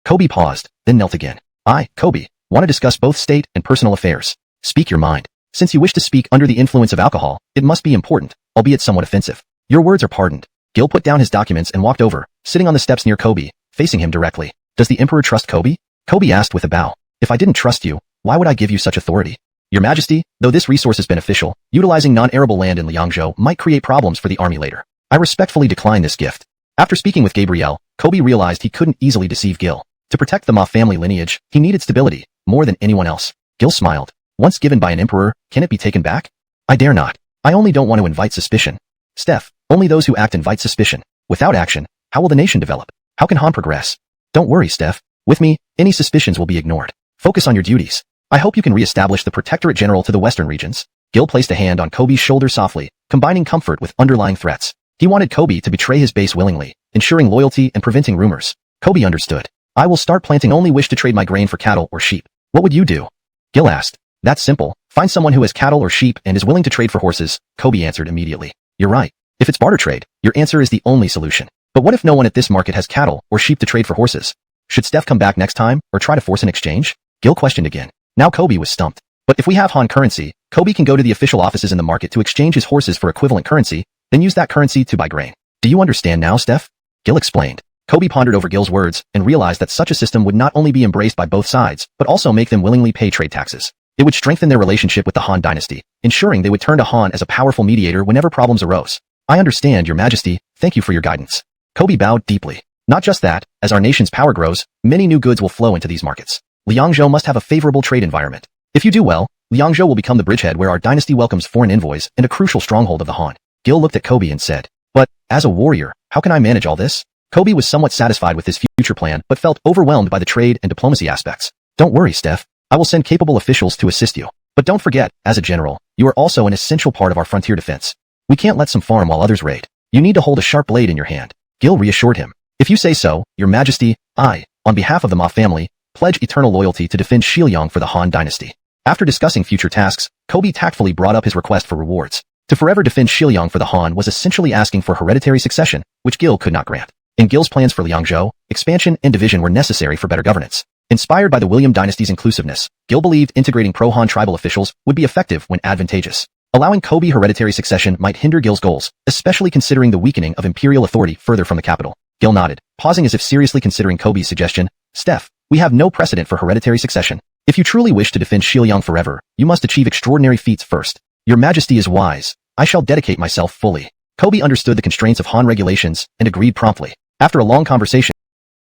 S1: Kobe paused, then knelt again. I, Kobe, want to discuss both state and personal affairs. Speak your mind. Since you wish to speak under the influence of alcohol, it must be important, albeit somewhat offensive. Your words are pardoned. Gil put down his documents and walked over, sitting on the steps near Kobe, facing him directly. Does the emperor trust Kobe? Kobe asked with a bow. If I didn't trust you, why would I give you such authority? Your Majesty, though this resource is beneficial, utilizing non-arable land in Liangzhou might create problems for the army later. I respectfully decline this gift. After speaking with Gabrielle, Kobe realized he couldn't easily deceive Gil. To protect the Ma family lineage, he needed stability, more than anyone else. Gil smiled. Once given by an emperor, can it be taken back? I dare not. I only don't want to invite suspicion. Steph, only those who act invite suspicion. Without action, how will the nation develop? How can Han progress? Don't worry, Steph. With me, any suspicions will be ignored. Focus on your duties. I hope you can re-establish the Protectorate General to the Western regions. Gil placed a hand on Kobe's shoulder softly, combining comfort with underlying threats. He wanted Kobe to betray his base willingly, ensuring loyalty and preventing rumors. Kobe understood. I will start planting. Only wish to trade my grain for cattle or sheep. What would you do? Gil asked. That's simple. Find someone who has cattle or sheep and is willing to trade for horses, Kobe answered immediately. You're right. If it's barter trade, your answer is the only solution. But what if no one at this market has cattle or sheep to trade for horses? Should Steph come back next time, or try to force an exchange? Gil questioned again. Now Kobe was stumped. But if we have Han currency, Kobe can go to the official offices in the market to exchange his horses for equivalent currency, then use that currency to buy grain. Do you understand now, Steph? Gil explained. Kobe pondered over Gil's words and realized that such a system would not only be embraced by both sides, but also make them willingly pay trade taxes. It would strengthen their relationship with the Han dynasty, ensuring they would turn to Han as a powerful mediator whenever problems arose. I understand, Your Majesty. Thank you for your guidance. Kobe bowed deeply. Not just that, as our nation's power grows, many new goods will flow into these markets. Liangzhou must have a favorable trade environment. If you do well, Liangzhou will become the bridgehead where our dynasty welcomes foreign envoys and a crucial stronghold of the Han. Gil looked at Kobe and said, but, as a warrior, how can I manage all this? Kobe was somewhat satisfied with his future plan but felt overwhelmed by the trade and diplomacy aspects. Don't worry, Steph. I will send capable officials to assist you. But don't forget, as a general, you are also an essential part of our frontier defense. We can't let some farm while others raid. You need to hold a sharp blade in your hand. Gil reassured him. If you say so, Your Majesty, I, on behalf of the Ma family, pledge eternal loyalty to defend Xiliang for the Han dynasty. After discussing future tasks, Kobe tactfully brought up his request for rewards. To forever defend Xiliang for the Han was essentially asking for hereditary succession, which Gil could not grant. In Gil's plans for Liangzhou, expansion and division were necessary for better governance. Inspired by the William dynasty's inclusiveness, Gil believed integrating pro-Han tribal officials would be effective when advantageous. Allowing Kobe hereditary succession might hinder Gil's goals, especially considering the weakening of imperial authority further from the capital. Gil nodded, pausing as if seriously considering Kobe's suggestion. Steph, we have no precedent for hereditary succession. If you truly wish to defend Xiliang forever, you must achieve extraordinary feats first. Your Majesty is wise. I shall dedicate myself fully. Kobe understood the constraints of Han regulations and agreed promptly. After a long conversation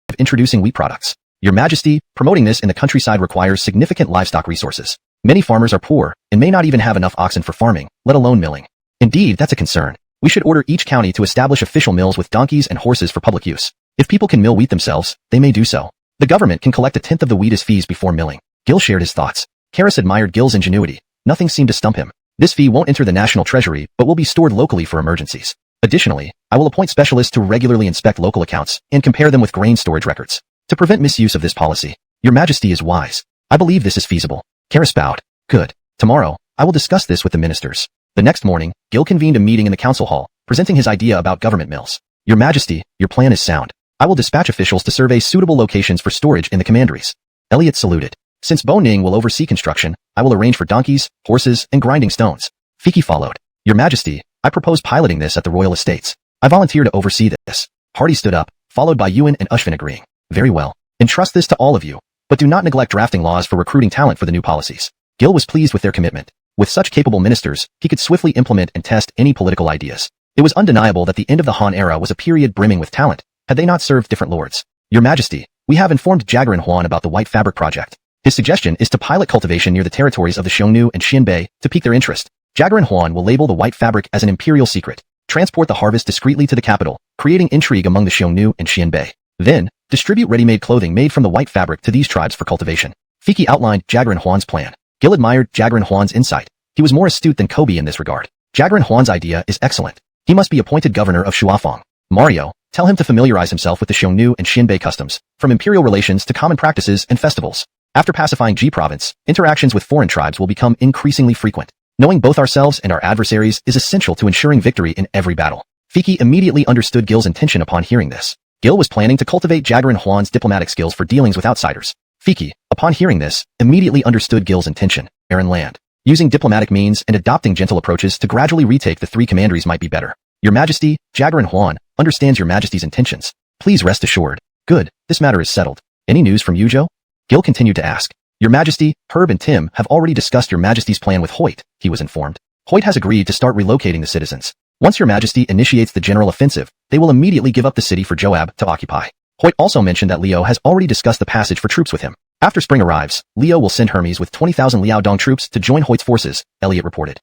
S1: of introducing wheat products, Your Majesty, promoting this in the countryside requires significant livestock resources. Many farmers are poor and may not even have enough oxen for farming, let alone milling. Indeed, that's a concern. We should order each county to establish official mills with donkeys and horses for public use. If people can mill wheat themselves, they may do so. The government can collect a tenth of the wheat as fees before milling. Gil shared his thoughts. Karis admired Gil's ingenuity. Nothing seemed to stump him. This fee won't enter the national treasury, but will be stored locally for emergencies. Additionally, I will appoint specialists to regularly inspect local accounts and compare them with grain storage records to prevent misuse of this policy. Your Majesty is wise. I believe this is feasible. Karis bowed. Good. Tomorrow, I will discuss this with the ministers. The next morning, Gil convened a meeting in the council hall, presenting his idea about government mills. Your Majesty, your plan is sound. I will dispatch officials to survey suitable locations for storage in the commanderies. Elliot saluted. Since Bo Ning will oversee construction, I will arrange for donkeys, horses, and grinding stones. Fiki followed. Your Majesty, I propose piloting this at the royal estates. I volunteer to oversee this. Hardy stood up, followed by Yuan and Ushvin agreeing. Very well. Entrust this to all of you, but do not neglect drafting laws for recruiting talent for the new policies. Gil was pleased with their commitment. With such capable ministers, he could swiftly implement and test any political ideas. It was undeniable that the end of the Han era was a period brimming with talent, had they not served different lords. Your Majesty, we have informed Jagarin Huan about the White Fabric project. His suggestion is to pilot cultivation near the territories of the Xiongnu and Xianbei to pique their interest. Jagarin Huan will label the White Fabric as an imperial secret, transport the harvest discreetly to the capital, creating intrigue among the Xiongnu and Xianbei. Then, distribute ready-made clothing made from the White Fabric to these tribes for cultivation. Fiki outlined Jagarin Huan's plan. Gil admired Jagarin Huan's insight. He was more astute than Kobe in this regard. Jagarin Huan's idea is excellent. He must be appointed governor of Shuafang. Mario, tell him to familiarize himself with the Xiongnu and Xianbei customs, from imperial relations to common practices and festivals. After pacifying Ji Province, interactions with foreign tribes will become increasingly frequent. Knowing both ourselves and our adversaries is essential to ensuring victory in every battle. Fiki immediately understood Gil's intention upon hearing this. Gil was planning to cultivate Jagarin Huan's diplomatic skills for dealings with outsiders. Fiki, upon hearing this, immediately understood Gil's intention. AnimeLand. Using diplomatic means and adopting gentle approaches to gradually retake the three commanderies might be better. Your Majesty, Jagarin Huan, understands your Majesty's intentions. Please rest assured. Good, this matter is settled. Any news from Yuzhou? Gil continued to ask. Your Majesty, Herb and Tim have already discussed your Majesty's plan with Hoyt, he was informed. Hoyt has agreed to start relocating the citizens. Once your Majesty initiates the general offensive, they will immediately give up the city for Joab to occupy. Hoyt also mentioned that Leo has already discussed the passage for troops with him. After spring arrives, Leo will send Hermes with 20,000 Liaodong troops to join Hoyt's forces, Elliot reported.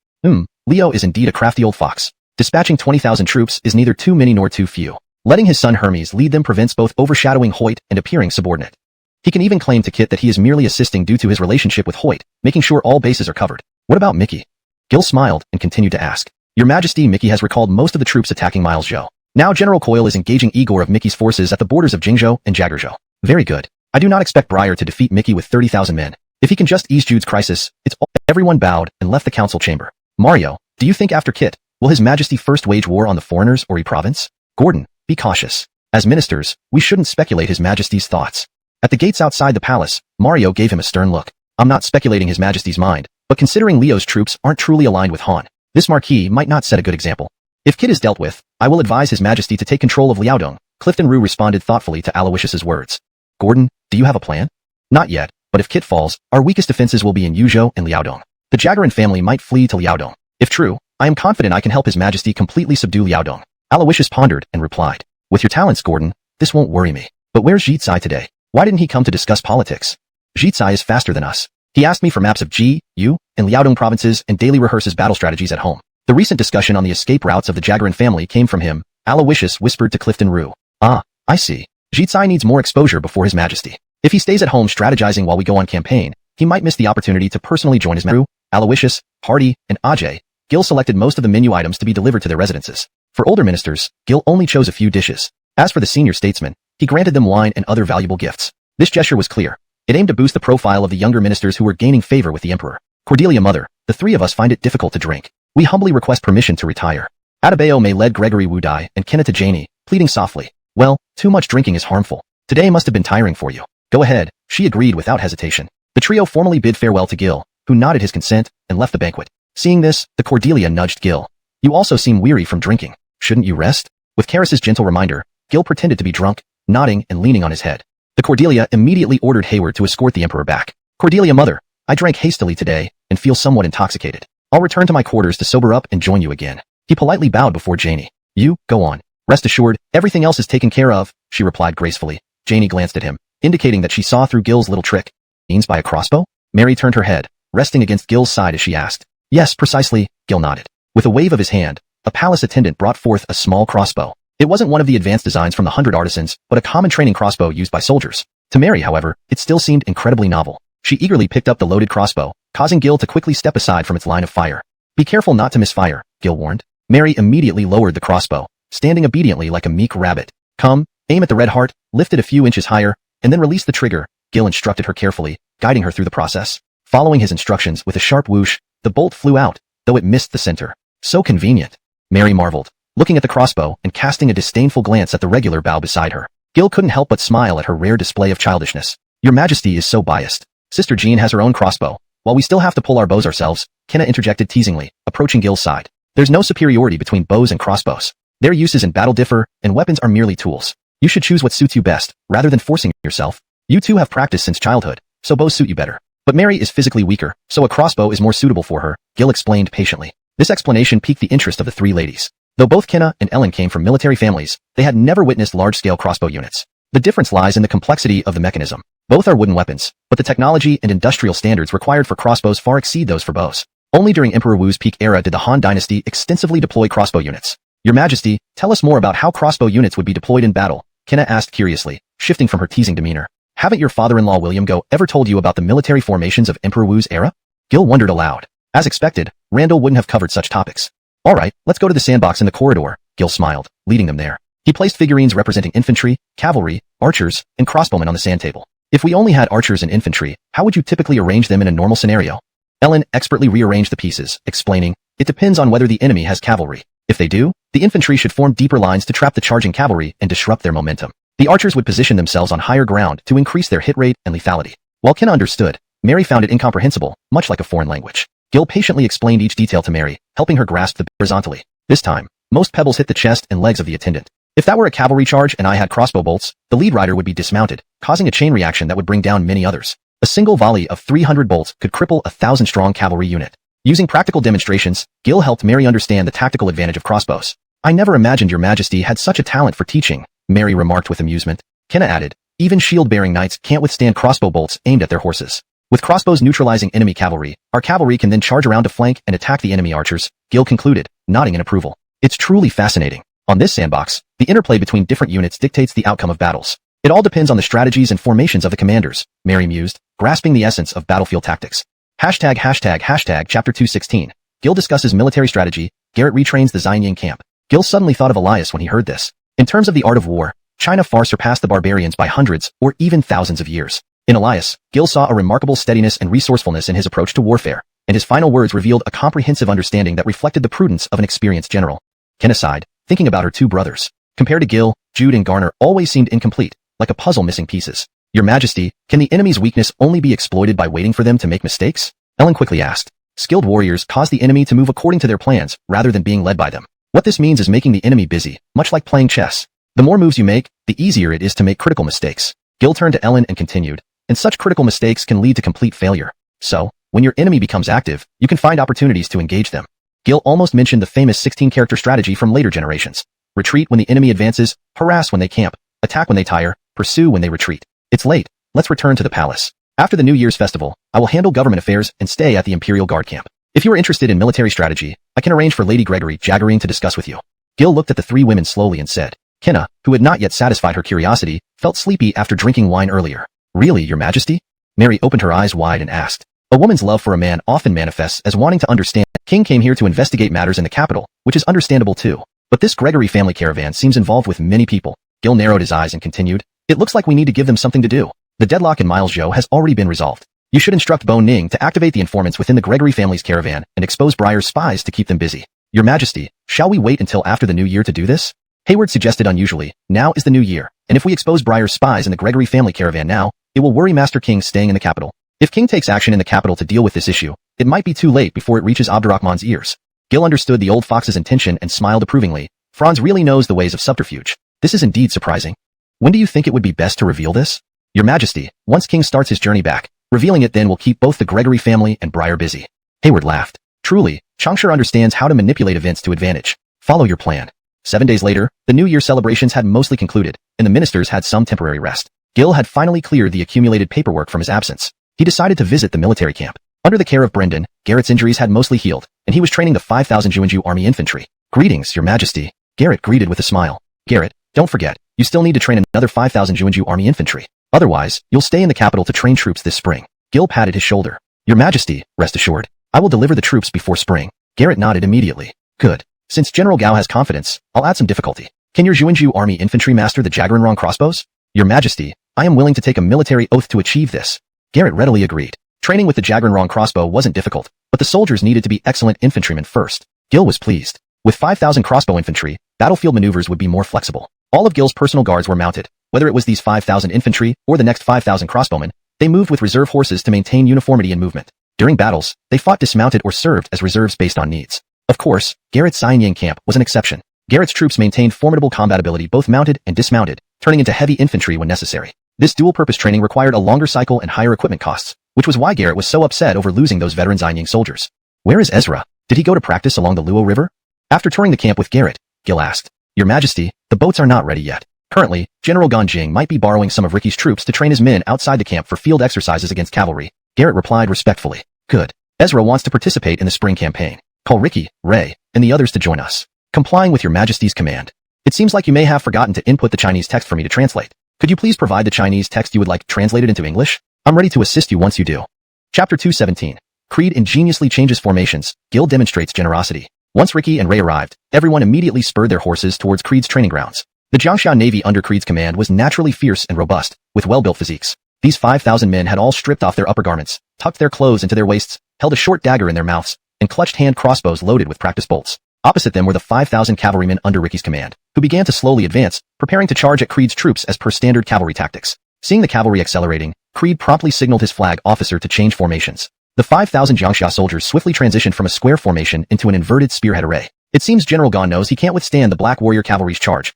S1: Leo is indeed a crafty old fox. Dispatching 20,000 troops is neither too many nor too few. Letting his son Hermes lead them prevents both overshadowing Hoyt and appearing subordinate. He can even claim to Kit that he is merely assisting due to his relationship with Hoyt, making sure all bases are covered. What about Mickey? Gil smiled and continued to ask. Your Majesty, Mickey has recalled most of the troops attacking Miles Zhou. Now General Coyle is engaging Igor of Mickey's forces at the borders of Jingzhou and Jagurzhou. Very good. I do not expect Breyer to defeat Mickey with 30,000 men. If he can just ease Jude's crisis, it's all. Everyone bowed and left the council chamber. Mario, do you think after Kit, will His Majesty first wage war on the foreigners or E-province? Gordon, be cautious. As ministers, we shouldn't speculate His Majesty's thoughts. At the gates outside the palace, Mario gave him a stern look. I'm not speculating His Majesty's mind, but considering Leo's troops aren't truly aligned with Han, this marquis might not set a good example. If Kit is dealt with, I will advise His Majesty to take control of Liaodong. Clifton Rue responded thoughtfully to Aloysius's words. Gordon, do you have a plan? Not yet, but if Kit falls, our weakest defenses will be in Yuzhou and Liaodong. The Jagarin family might flee to Liaodong. If true, I am confident I can help His Majesty completely subdue Liaodong. Aloysius pondered and replied. With your talents, Gordon, this won't worry me. But where's Jitsai today? Why didn't he come to discuss politics? Jitsai is faster than us. He asked me for maps of Ji, Yu, and Liaodong provinces and daily rehearses battle strategies at home. The recent discussion on the escape routes of the Jagarin family came from him, Aloysius whispered to Clifton Rue. Ah, I see. Jitsai needs more exposure before His Majesty. If he stays at home strategizing while we go on campaign, he might miss the opportunity to personally join his crew. Aloysius, Hardy, and Ajay. Gil selected most of the menu items to be delivered to their residences. For older ministers, Gil only chose a few dishes. As for the senior statesmen, he granted them wine and other valuable gifts. This gesture was clear. It aimed to boost the profile of the younger ministers who were gaining favor with the emperor. Cordelia Mother, the three of us find it difficult to drink. We humbly request permission to retire. Adebayo May led Gregory Wudai and Kenneth Janie, pleading softly. Well, too much drinking is harmful. Today must have been tiring for you. Go ahead, she agreed without hesitation. The trio formally bid farewell to Gil, who nodded his consent and left the banquet. Seeing this, the Cordelia nudged Gil. You also seem weary from drinking. Shouldn't you rest? With Karis's gentle reminder, Gil pretended to be drunk, nodding and leaning on his head. The Cordelia immediately ordered Hayward to escort the Emperor back. Cordelia, mother, I drank hastily today and feel somewhat intoxicated. I'll return to my quarters to sober up and join you again. He politely bowed before Janie. You, go on. Rest assured, everything else is taken care of, she replied gracefully. Janie glanced at him, indicating that she saw through Gil's little trick. Means by a crossbow? Mary turned her head, resting against Gil's side as she asked. Yes, precisely, Gil nodded. With a wave of his hand, a palace attendant brought forth a small crossbow. It wasn't one of the advanced designs from the 100 artisans, but a common training crossbow used by soldiers. To Mary, however, it still seemed incredibly novel. She eagerly picked up the loaded crossbow, causing Gil to quickly step aside from its line of fire. Be careful not to misfire, Gil warned. Mary immediately lowered the crossbow, standing obediently like a meek rabbit. Come, aim at the red heart, lift it a few inches higher, and then release the trigger, Gil instructed her carefully, guiding her through the process. Following his instructions with a sharp whoosh, the bolt flew out, though it missed the center. So convenient. Mary marveled, looking at the crossbow and casting a disdainful glance at the regular bow beside her. Gil couldn't help but smile at her rare display of childishness. Your Majesty is so biased. Sister Jean has her own crossbow. While we still have to pull our bows ourselves, Kenna interjected teasingly, approaching Gil's side. There's no superiority between bows and crossbows. Their uses in battle differ, and weapons are merely tools. You should choose what suits you best, rather than forcing yourself. You two have practiced since childhood, so bows suit you better. But Mary is physically weaker, so a crossbow is more suitable for her, Gil explained patiently. This explanation piqued the interest of the three ladies. Though both Kenna and Ellen came from military families, they had never witnessed large-scale crossbow units. The difference lies in the complexity of the mechanism. Both are wooden weapons, but the technology and industrial standards required for crossbows far exceed those for bows. Only during Emperor Wu's peak era did the Han Dynasty extensively deploy crossbow units. Your Majesty, tell us more about how crossbow units would be deployed in battle, Kenna asked curiously, shifting from her teasing demeanor. Haven't your father-in-law William Go ever told you about the military formations of Emperor Wu's era? Gil wondered aloud. As expected, Randall wouldn't have covered such topics. Alright, let's go to the sandbox in the corridor, Gil smiled, leading them there. He placed figurines representing infantry, cavalry, archers, and crossbowmen on the sand table. If we only had archers and infantry, how would you typically arrange them in a normal scenario? Ellen expertly rearranged the pieces, explaining, it depends on whether the enemy has cavalry. If they do, the infantry should form deeper lines to trap the charging cavalry and disrupt their momentum. The archers would position themselves on higher ground to increase their hit rate and lethality. While Kenna understood, Mary found it incomprehensible, much like a foreign language. Gil patiently explained each detail to Mary, helping her grasp the horizontally. This time, most pebbles hit the chest and legs of the attendant. If that were a cavalry charge and I had crossbow bolts, the lead rider would be dismounted, causing a chain reaction that would bring down many others. A single volley of 300 bolts could cripple a 1,000-strong cavalry unit. Using practical demonstrations, Gil helped Mary understand the tactical advantage of crossbows. I never imagined your Majesty had such a talent for teaching, Mary remarked with amusement. Kenna added, even shield-bearing knights can't withstand crossbow bolts aimed at their horses. With crossbows neutralizing enemy cavalry, our cavalry can then charge around to flank and attack the enemy archers, Gil concluded, nodding in approval. It's truly fascinating. On this sandbox, the interplay between different units dictates the outcome of battles. It all depends on the strategies and formations of the commanders, Mary mused, grasping the essence of battlefield tactics. Chapter 216. Gil discusses military strategy, Garrett retrains the Xianying camp. Gil suddenly thought of Elias when he heard this. In terms of the art of war, China far surpassed the barbarians by hundreds or even thousands of years. In Elias, Gil saw a remarkable steadiness and resourcefulness in his approach to warfare, and his final words revealed a comprehensive understanding that reflected the prudence of an experienced general. Kenna sighed, thinking about her two brothers. Compared to Gil, Jude and Garner always seemed incomplete, like a puzzle missing pieces. Your Majesty, can the enemy's weakness only be exploited by waiting for them to make mistakes? Ellen quickly asked. Skilled warriors cause the enemy to move according to their plans, rather than being led by them. What this means is making the enemy busy, much like playing chess. The more moves you make, the easier it is to make critical mistakes. Gil turned to Ellen and continued, and such critical mistakes can lead to complete failure. So, when your enemy becomes active, you can find opportunities to engage them. Gil almost mentioned the famous 16-character strategy from later generations. Retreat when the enemy advances, harass when they camp, attack when they tire, pursue when they retreat. It's late, let's return to the palace. After the New Year's festival, I will handle government affairs and stay at the Imperial Guard camp. If you are interested in military strategy, I can arrange for Lady Gregory Jaggerine to discuss with you. Gil looked at the three women slowly and said. Kenna, who had not yet satisfied her curiosity, felt sleepy after drinking wine earlier. Really, Your Majesty? Mary opened her eyes wide and asked. A woman's love for a man often manifests as wanting to understand. King came here to investigate matters in the capital, which is understandable too. But this Gregory family caravan seems involved with many people. Gil narrowed his eyes and continued. It looks like we need to give them something to do. The deadlock in Miles Zhou has already been resolved. You should instruct Bo Ning to activate the informants within the Gregory family's caravan and expose Briar's spies to keep them busy. Your Majesty, shall we wait until after the new year to do this? Hayward suggested unusually. Now is the new year, and if we expose Briar's spies in the Gregory family caravan now, it will worry Master King staying in the capital. If King takes action in the capital to deal with this issue, it might be too late before it reaches Abdurrahman's ears. Gil understood the old fox's intention and smiled approvingly. Franz really knows the ways of subterfuge. This is indeed surprising. When do you think it would be best to reveal this? Your Majesty, once King starts his journey back, revealing it then will keep both the Gregory family and Briar busy. Hayward laughed. Truly, Changsha understands how to manipulate events to advantage. Follow your plan. 7 days later, the New Year celebrations had mostly concluded, and the ministers had some temporary rest. Gil had finally cleared the accumulated paperwork from his absence. He decided to visit the military camp. Under the care of Brendan, Garrett's injuries had mostly healed, and he was training the 5,000 Juanju Army infantry. Greetings, Your Majesty. Garrett greeted with a smile. Garrett, don't forget, you still need to train another 5,000 Juanju Army infantry. Otherwise, you'll stay in the capital to train troops this spring. Gil patted his shoulder. Your Majesty, rest assured, I will deliver the troops before spring. Garrett nodded immediately. Good. Since General Gao has confidence, I'll add some difficulty. Can your Juanju Army infantry master the Jagranrong crossbows? Your Majesty, I am willing to take a military oath to achieve this. Garrett readily agreed. Training with the Jagranrong crossbow wasn't difficult, but the soldiers needed to be excellent infantrymen first. Gil was pleased. With 5,000 crossbow infantry, battlefield maneuvers would be more flexible. All of Gil's personal guards were mounted. Whether it was these 5,000 infantry or the next 5,000 crossbowmen, they moved with reserve horses to maintain uniformity in movement. During battles, they fought dismounted or served as reserves based on needs. Of course, Garrett's Xianyang camp was an exception. Garrett's troops maintained formidable combat ability both mounted and dismounted, turning into heavy infantry when necessary. This dual-purpose training required a longer cycle and higher equipment costs, which was why Garrett was so upset over losing those veteran Xianyang soldiers. Where is Ezra? Did he go to practice along the Luo River? After touring the camp with Garrett, Gil asked. Your Majesty, the boats are not ready yet. Currently, General Ganjing might be borrowing some of Ricky's troops to train his men outside the camp for field exercises against cavalry. Garrett replied respectfully. Good. Ezra wants to participate in the spring campaign. Call Ricky, Ray, and the others to join us. Complying with Your Majesty's command. It seems like you may have forgotten to input the Chinese text for me to translate. Could you please provide the Chinese text you would like translated into English? I'm ready to assist you once you do. Chapter 217. Creed ingeniously changes formations. Gil demonstrates generosity. Once Ricky and Ray arrived, everyone immediately spurred their horses towards Creed's training grounds. The Jiangxia Navy under Creed's command was naturally fierce and robust, with well-built physiques. These 5,000 men had all stripped off their upper garments, tucked their clothes into their waists, held a short dagger in their mouths, and clutched hand crossbows loaded with practice bolts. Opposite them were the 5,000 cavalrymen under Ricky's command, who began to slowly advance, preparing to charge at Creed's troops as per standard cavalry tactics. Seeing the cavalry accelerating, Creed promptly signaled his flag officer to change formations. The 5,000 Jiangxia soldiers swiftly transitioned from a square formation into an inverted spearhead array. It seems General Gan knows he can't withstand the Black Warrior Cavalry's charge,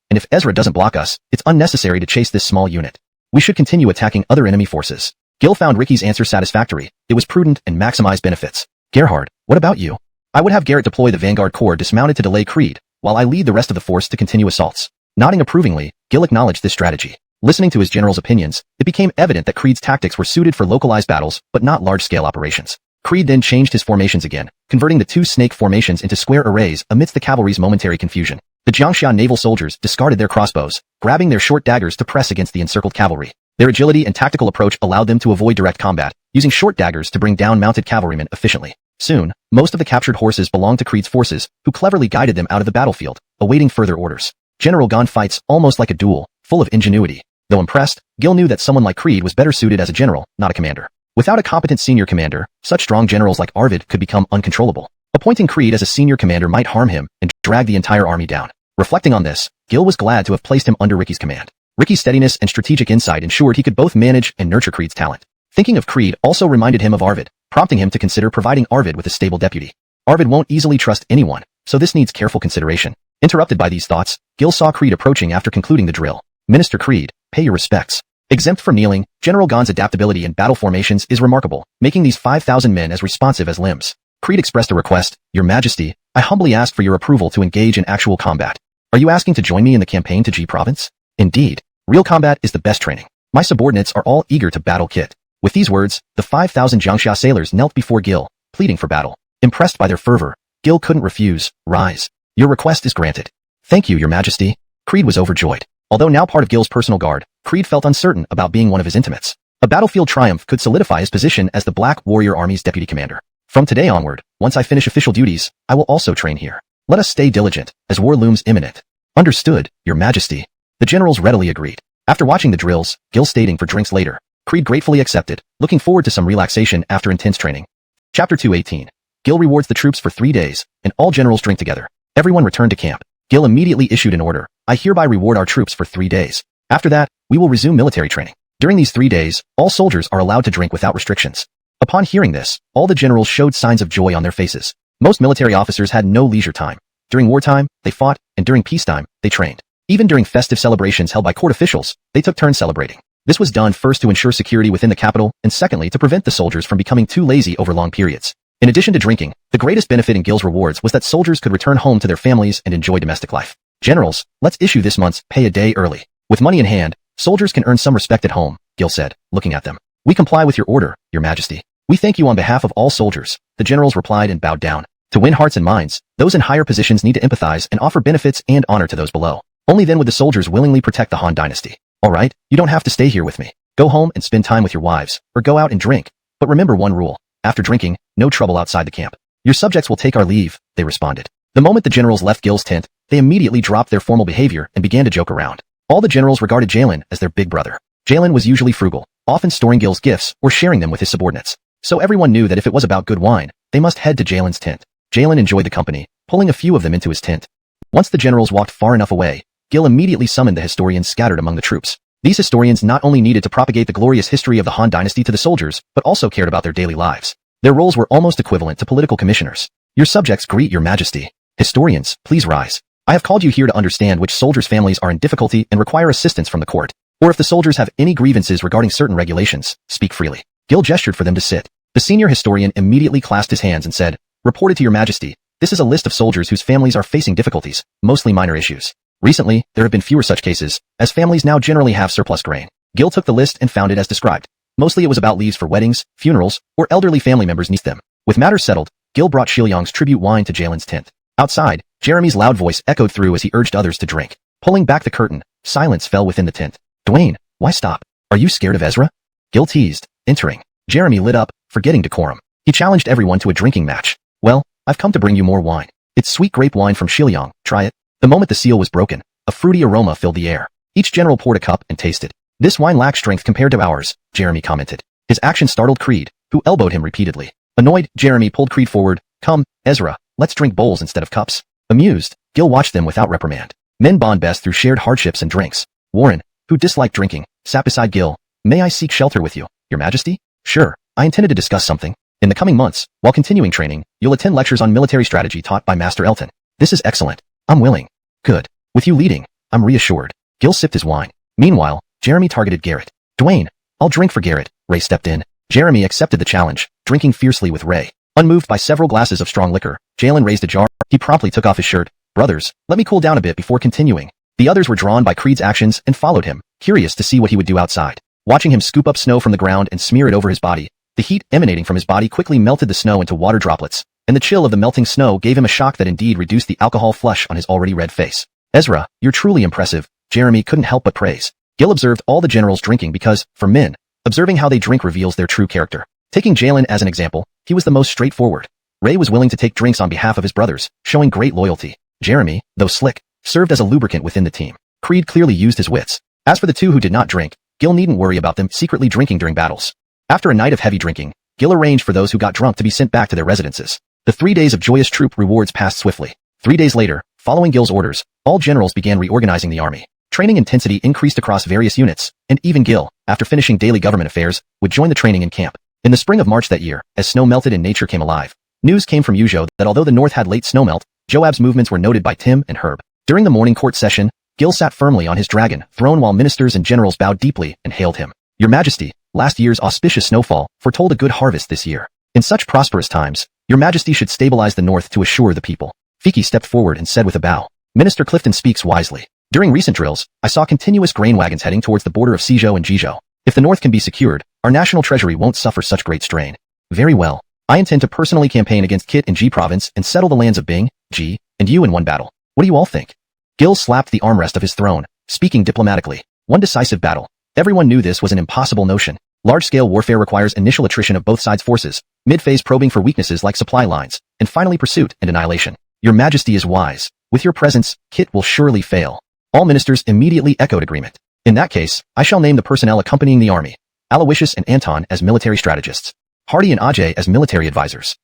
S1: and if Ezra doesn't block us, it's unnecessary to chase this small unit. We should continue attacking other enemy forces. Gil found Ricky's answer satisfactory. It was prudent and maximized benefits. Gerhard, what about you? I would have Garrett deploy the Vanguard Corps dismounted to delay Creed, while I lead the rest of the force to continue assaults. Nodding approvingly, Gil acknowledged this strategy. Listening to his general's opinions, it became evident that Creed's tactics were suited for localized battles, but not large-scale operations. Creed then changed his formations again, converting the two snake formations into square arrays amidst the cavalry's momentary confusion. The Jiangxia naval soldiers discarded their crossbows, grabbing their short daggers to press against the encircled cavalry. Their agility and tactical approach allowed them to avoid direct combat, using short daggers to bring down mounted cavalrymen efficiently. Soon, most of the captured horses belonged to Creed's forces, who cleverly guided them out of the battlefield, awaiting further orders. General Gan fights almost like a duel, full of ingenuity. Though impressed, Gil knew that someone like Creed was better suited as a general, not a commander. Without a competent senior commander, such strong generals like Arvid could become uncontrollable. Appointing Creed as a senior commander might harm him and drag the entire army down. Reflecting on this, Gil was glad to have placed him under Ricky's command. Ricky's steadiness and strategic insight ensured he could both manage and nurture Creed's talent. Thinking of Creed also reminded him of Arvid, prompting him to consider providing Arvid with a stable deputy. Arvid won't easily trust anyone, so this needs careful consideration. Interrupted by these thoughts, Gil saw Creed approaching after concluding the drill. Minister Creed, pay your respects. Exempt from kneeling, General Gan's adaptability in battle formations is remarkable, making these 5,000 men as responsive as limbs. Creed expressed a request. Your Majesty, I humbly ask for your approval to engage in actual combat. Are you asking to join me in the campaign to G Province? Indeed. Real combat is the best training. My subordinates are all eager to battle kit. With these words, the 5,000 Jiangxia sailors knelt before Gil, pleading for battle. Impressed by their fervor, Gil couldn't refuse. Rise. Your request is granted. Thank you, Your Majesty. Creed was overjoyed. Although now part of Gil's personal guard, Creed felt uncertain about being one of his intimates. A battlefield triumph could solidify his position as the Black Warrior Army's deputy commander. From today onward, once I finish official duties, I will also train here. Let us stay diligent, as war looms imminent. Understood, Your Majesty. The generals readily agreed. After watching the drills, Gil staying for drinks later. Creed gratefully accepted, looking forward to some relaxation after intense training. Chapter 218. Gil rewards the troops for 3 days, and all generals drink together. Everyone returned to camp. Gil immediately issued an order. I hereby reward our troops for 3 days. After that, we will resume military training. During these 3 days, all soldiers are allowed to drink without restrictions. Upon hearing this, all the generals showed signs of joy on their faces. Most military officers had no leisure time. During wartime, they fought, and during peacetime, they trained. Even during festive celebrations held by court officials, they took turns celebrating. This was done first to ensure security within the capital, and secondly to prevent the soldiers from becoming too lazy over long periods. In addition to drinking, the greatest benefit in Gil's rewards was that soldiers could return home to their families and enjoy domestic life. Generals, let's issue this month's pay a day early. With money in hand, soldiers can earn some respect at home, Gil said, looking at them. We comply with your order, Your Majesty. We thank you on behalf of all soldiers, the generals replied and bowed down. To win hearts and minds, those in higher positions need to empathize and offer benefits and honor to those below. Only then would the soldiers willingly protect the Han dynasty. All right, you don't have to stay here with me. Go home and spend time with your wives, or go out and drink. But remember one rule. After drinking, no trouble outside the camp. Your subjects will take our leave, they responded. The moment the generals left Gil's tent, they immediately dropped their formal behavior and began to joke around. All the generals regarded Jalen as their big brother. Jalen was usually frugal, often storing Gil's gifts or sharing them with his subordinates. So everyone knew that if it was about good wine, they must head to Jalen's tent. Jalen enjoyed the company, pulling a few of them into his tent. Once the generals walked far enough away, Gil immediately summoned the historians scattered among the troops. These historians not only needed to propagate the glorious history of the Han dynasty to the soldiers, but also cared about their daily lives. Their roles were almost equivalent to political commissioners. Your subjects greet your majesty. Historians, please rise. I have called you here to understand which soldiers' families are in difficulty and require assistance from the court. Or if the soldiers have any grievances regarding certain regulations, speak freely. Gil gestured for them to sit. The senior historian immediately clasped his hands and said, Reported to your majesty, this is a list of soldiers whose families are facing difficulties, mostly minor issues. Recently, there have been fewer such cases, as families now generally have surplus grain. Gil took the list and found it as described. Mostly it was about leaves for weddings, funerals, or elderly family members need them. With matters settled, Gil brought Shiliang's tribute wine to Jalen's tent. Outside, Jeremy's loud voice echoed through as he urged others to drink. Pulling back the curtain, silence fell within the tent. Dwayne, why stop? Are you scared of Ezra? Gil teased, entering. Jeremy lit up, forgetting decorum. He challenged everyone to a drinking match. Well, I've come to bring you more wine. It's sweet grape wine from Shiliang, try it. The moment the seal was broken, a fruity aroma filled the air. Each general poured a cup and tasted. This wine lacks strength compared to ours, Jeremy commented. His action startled Creed, who elbowed him repeatedly. Annoyed, Jeremy pulled Creed forward. Come, Ezra, let's drink bowls instead of cups. Amused, Gil watched them without reprimand. Men bond best through shared hardships and drinks. Warren, who disliked drinking, sat beside Gil. May I seek shelter with you, Your Majesty? Sure, I intended to discuss something. In the coming months, while continuing training, you'll attend lectures on military strategy taught by Master Elton. This is excellent. I'm willing. Good. With you leading, I'm reassured. Gil sipped his wine. Meanwhile, Jeremy targeted Garrett. Dwayne, I'll drink for Garrett. Ray stepped in. Jeremy accepted the challenge, drinking fiercely with Ray. Unmoved by several glasses of strong liquor, Jalen raised a jar. He promptly took off his shirt. Brothers, let me cool down a bit before continuing. The others were drawn by Creed's actions and followed him, curious to see what he would do outside. Watching him scoop up snow from the ground and smear it over his body, the heat emanating from his body quickly melted the snow into water droplets, and the chill of the melting snow gave him a shock that indeed reduced the alcohol flush on his already red face. Ezra, you're truly impressive, Jeremy couldn't help but praise. Gil observed all the generals drinking because, for men, observing how they drink reveals their true character. Taking Jalen as an example, he was the most straightforward. Ray was willing to take drinks on behalf of his brothers, showing great loyalty. Jeremy, though slick, served as a lubricant within the team. Creed clearly used his wits. As for the two who did not drink, Gil needn't worry about them secretly drinking during battles. After a night of heavy drinking, Gil arranged for those who got drunk to be sent back to their residences. The 3 days of joyous troop rewards passed swiftly. 3 days later, following Gil's orders, all generals began reorganizing the army. Training intensity increased across various units, and even Gil, after finishing daily government affairs, would join the training in camp. In the spring of March that year, as snow melted and nature came alive, news came from Yuzhou that although the north had late snowmelt, Joab's movements were noted by Tim and Herb. During the morning court session, Gil sat firmly on his dragon throne while ministers and generals bowed deeply and hailed him. Your Majesty, last year's auspicious snowfall foretold a good harvest this year. In such prosperous times, Your Majesty should stabilize the north to assure the people. Fiki stepped forward and said with a bow, Minister Clifton speaks wisely. During recent drills, I saw continuous grain wagons heading towards the border of Suzhou and Jizhou. If the north can be secured, our national treasury won't suffer such great strain. Very well. I intend to personally campaign against Kit and Ji province and settle the lands of Bing, Ji, and Yu in one battle. What do you all think? Gil slapped the armrest of his throne, speaking diplomatically. One decisive battle. Everyone knew this was an impossible notion. Large-scale warfare requires initial attrition of both sides' forces, mid-phase probing for weaknesses like supply lines, and finally pursuit and annihilation. Your Majesty is wise. With your presence, Kit will surely fail. All ministers immediately echoed agreement. In that case, I shall name the personnel accompanying the army. Aloysius and Anton as military strategists. Hardy and Ajay as military advisors.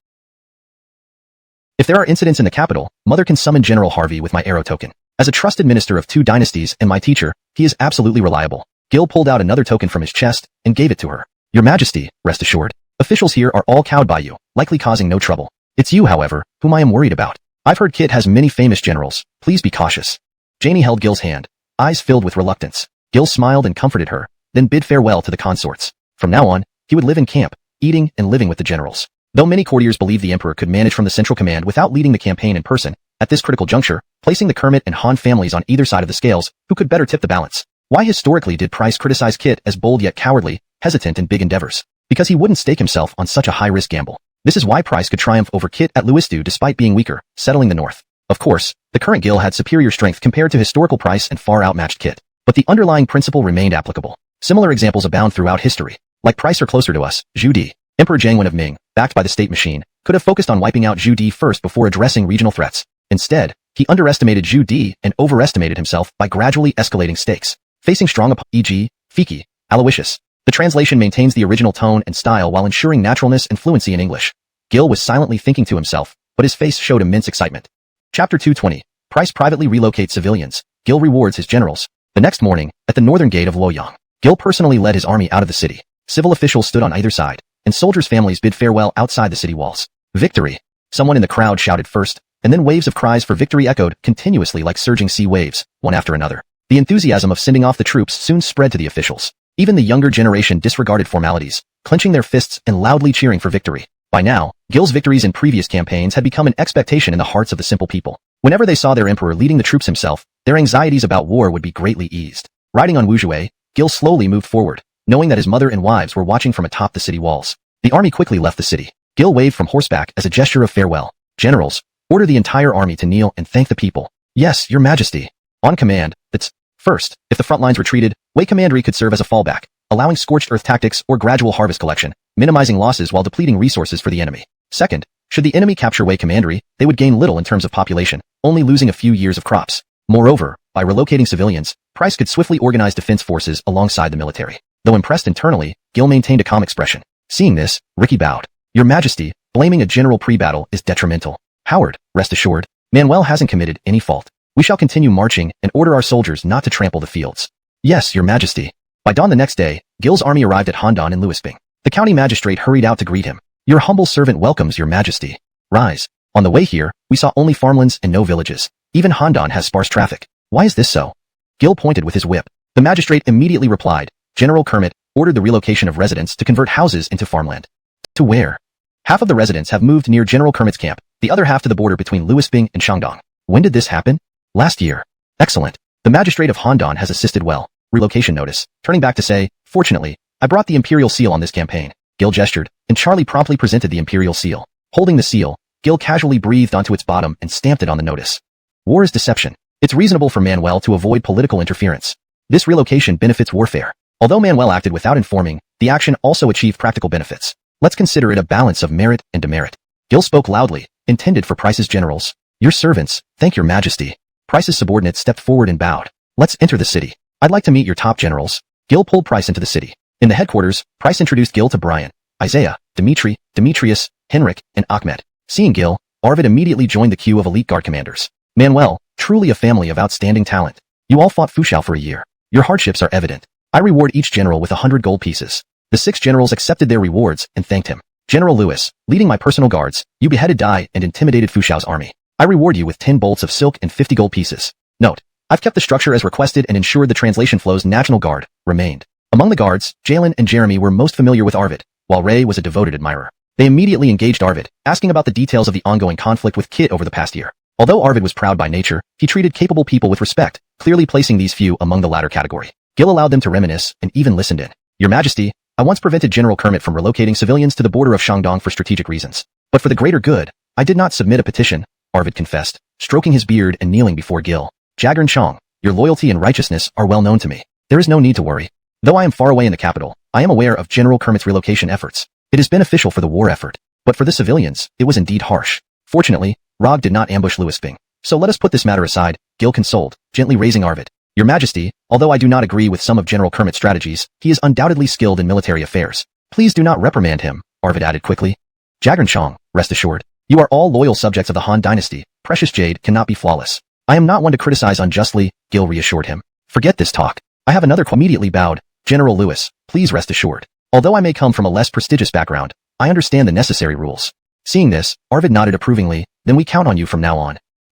S1: If there are incidents in the capital, Mother can summon General Harvey with my arrow token. As a trusted minister of 2 dynasties and my teacher, he is absolutely reliable. Gil pulled out another token from his chest and gave it to her. Your Majesty, rest assured, officials here are all cowed by you, likely causing no trouble. It's you, however, whom I am worried about. I've heard Kit has many famous generals. Please be cautious. Janie held Gil's hand, eyes filled with reluctance. Gil smiled and comforted her. then bid farewell to the consorts. From now on, he would live in camp, eating and living with the generals. Though many courtiers believed the emperor could manage from the central command without leading the campaign in person, at this critical juncture, placing the Kermit and Han families on either side of the scales, who could better tip the balance? Why historically did Price criticize Kit as bold yet cowardly, hesitant in big endeavors? Because he wouldn't stake himself on such a high-risk gamble. This is why Price could triumph over Kit at Lewistou despite being weaker, settling the north. Of course, the current Gil had superior strength compared to historical Price and far outmatched Kit. But the underlying principle remained applicable. Similar examples abound throughout history. Like Price or closer to us, Zhu Di, Emperor Jiangwen of Ming, backed by the state machine, could have focused on wiping out Zhu Di first before addressing regional threats. Instead, he underestimated Zhu Di and overestimated himself by gradually escalating stakes. Facing strong e.g., Fiki, Aloysius. The translation maintains the original tone and style while ensuring naturalness and fluency in English. Gil was silently thinking to himself, but his face showed immense excitement. Chapter 220. Price privately relocates civilians. Gil rewards his generals. The next morning, at the northern gate of Luoyang, Gil personally led his army out of the city. Civil officials stood on either side, and soldiers' families bid farewell outside the city walls. Victory! Someone in the crowd shouted first, and then waves of cries for victory echoed continuously like surging sea waves, one after another. The enthusiasm of sending off the troops soon spread to the officials. Even the younger generation disregarded formalities, clenching their fists and loudly cheering for victory. By now, Gil's victories in previous campaigns had become an expectation in the hearts of the simple people. Whenever they saw their emperor leading the troops himself, their anxieties about war would be greatly eased. Riding on Wuzhuai, Gil slowly moved forward, knowing that his mother and wives were watching from atop the city walls. The army quickly left the city. Gil waved from horseback as a gesture of farewell. Generals, order the entire army to kneel and thank the people. Yes, your majesty. On command, that's first, if the front lines retreated, Wei Commandery could serve as a fallback, allowing scorched earth tactics or gradual harvest collection, minimizing losses while depleting resources for the enemy. Second, should the enemy capture Wei Commandery, they would gain little in terms of population, only losing a few years of crops. Moreover, by relocating civilians, Price could swiftly organize defense forces alongside the military. Though impressed internally, Gil maintained a calm expression. Seeing this, Ricky bowed. Your majesty, blaming a general pre-battle is detrimental. Howard, rest assured, Manuel hasn't committed any fault. We shall continue marching and order our soldiers not to trample the fields. Yes, your majesty. By dawn the next day, Gil's army arrived at Handan in Lewisbing. The county magistrate hurried out to greet him. Your humble servant welcomes your majesty. Rise. On the way here, we saw only farmlands and no villages. Even Handan has sparse traffic. Why is this so? Gil pointed with his whip. The magistrate immediately replied, General Kermit ordered the relocation of residents to convert houses into farmland. To where? Half of the residents have moved near General Kermit's camp, the other half to the border between Lewisbing and Shandong. When did this happen? Last year. Excellent. The magistrate of Handan has assisted well. Relocation notice. Turning back to say, fortunately, I brought the imperial seal on this campaign. Gil gestured, and Charlie promptly presented the imperial seal. Holding the seal, Gil casually breathed onto its bottom and stamped it on the notice. War is deception. It's reasonable for Manuel to avoid political interference. This relocation benefits warfare. Although Manuel acted without informing, the action also achieved practical benefits. Let's consider it a balance of merit and demerit. Gil spoke loudly, intended for Price's generals. Your servants, thank your majesty. Price's subordinates stepped forward and bowed. Let's enter the city. I'd like to meet your top generals. Gil pulled Price into the city. In the headquarters, Price introduced Gil to Brian, Isaiah, Dmitri, Demetrius, Henrik, and Ahmed. Seeing Gil, Arvid immediately joined the queue of elite guard commanders. Manuel, truly a family of outstanding talent. You all fought Fushao for a year. Your hardships are evident. I reward each general with 100 gold pieces. The 6 generals accepted their rewards and thanked him. General Lewis, leading my personal guards, you beheaded Dai and intimidated Fushao's army. I reward you with 10 bolts of silk and 50 gold pieces. Note, I've kept the structure as requested and ensured the translation flows. National Guard remained. Among the guards, Jalen and Jeremy were most familiar with Arvid, while Ray was a devoted admirer. They immediately engaged Arvid, asking about the details of the ongoing conflict with Kit over the past year. Although Arvid was proud by nature, he treated capable people with respect, clearly placing these few among the latter category. Gil allowed them to reminisce and even listened in. Your Majesty, I once prevented General Kermit from relocating civilians to the border of Shandong for strategic reasons. But for the greater good, I did not submit a petition, Arvid confessed, stroking his beard and kneeling before Gil. Jagern Chong, your loyalty and righteousness are well known to me. There is no need to worry. Though I am far away in the capital, I am aware of General Kermit's relocation efforts. It is beneficial for the war effort. But for the civilians, it was indeed harsh. Fortunately, Rog did not ambush Lewisbing. So let us put this matter aside, Gil consoled, gently raising Arvid. Your Majesty, although I do not agree with some of General Kermit's strategies, he is undoubtedly skilled in military affairs. Please do not reprimand him, Arvid added quickly. Jagern Chong, rest assured. You are all loyal subjects of the Han dynasty. Precious Jade cannot be flawless. I am not one to criticize unjustly, Gil reassured him. Forget this talk. I have another immediately bowed. General Lewis, please rest assured. Although I may come from a less prestigious background, I understand the necessary rules. Seeing this, Arvid nodded approvingly, then we count on you from now on.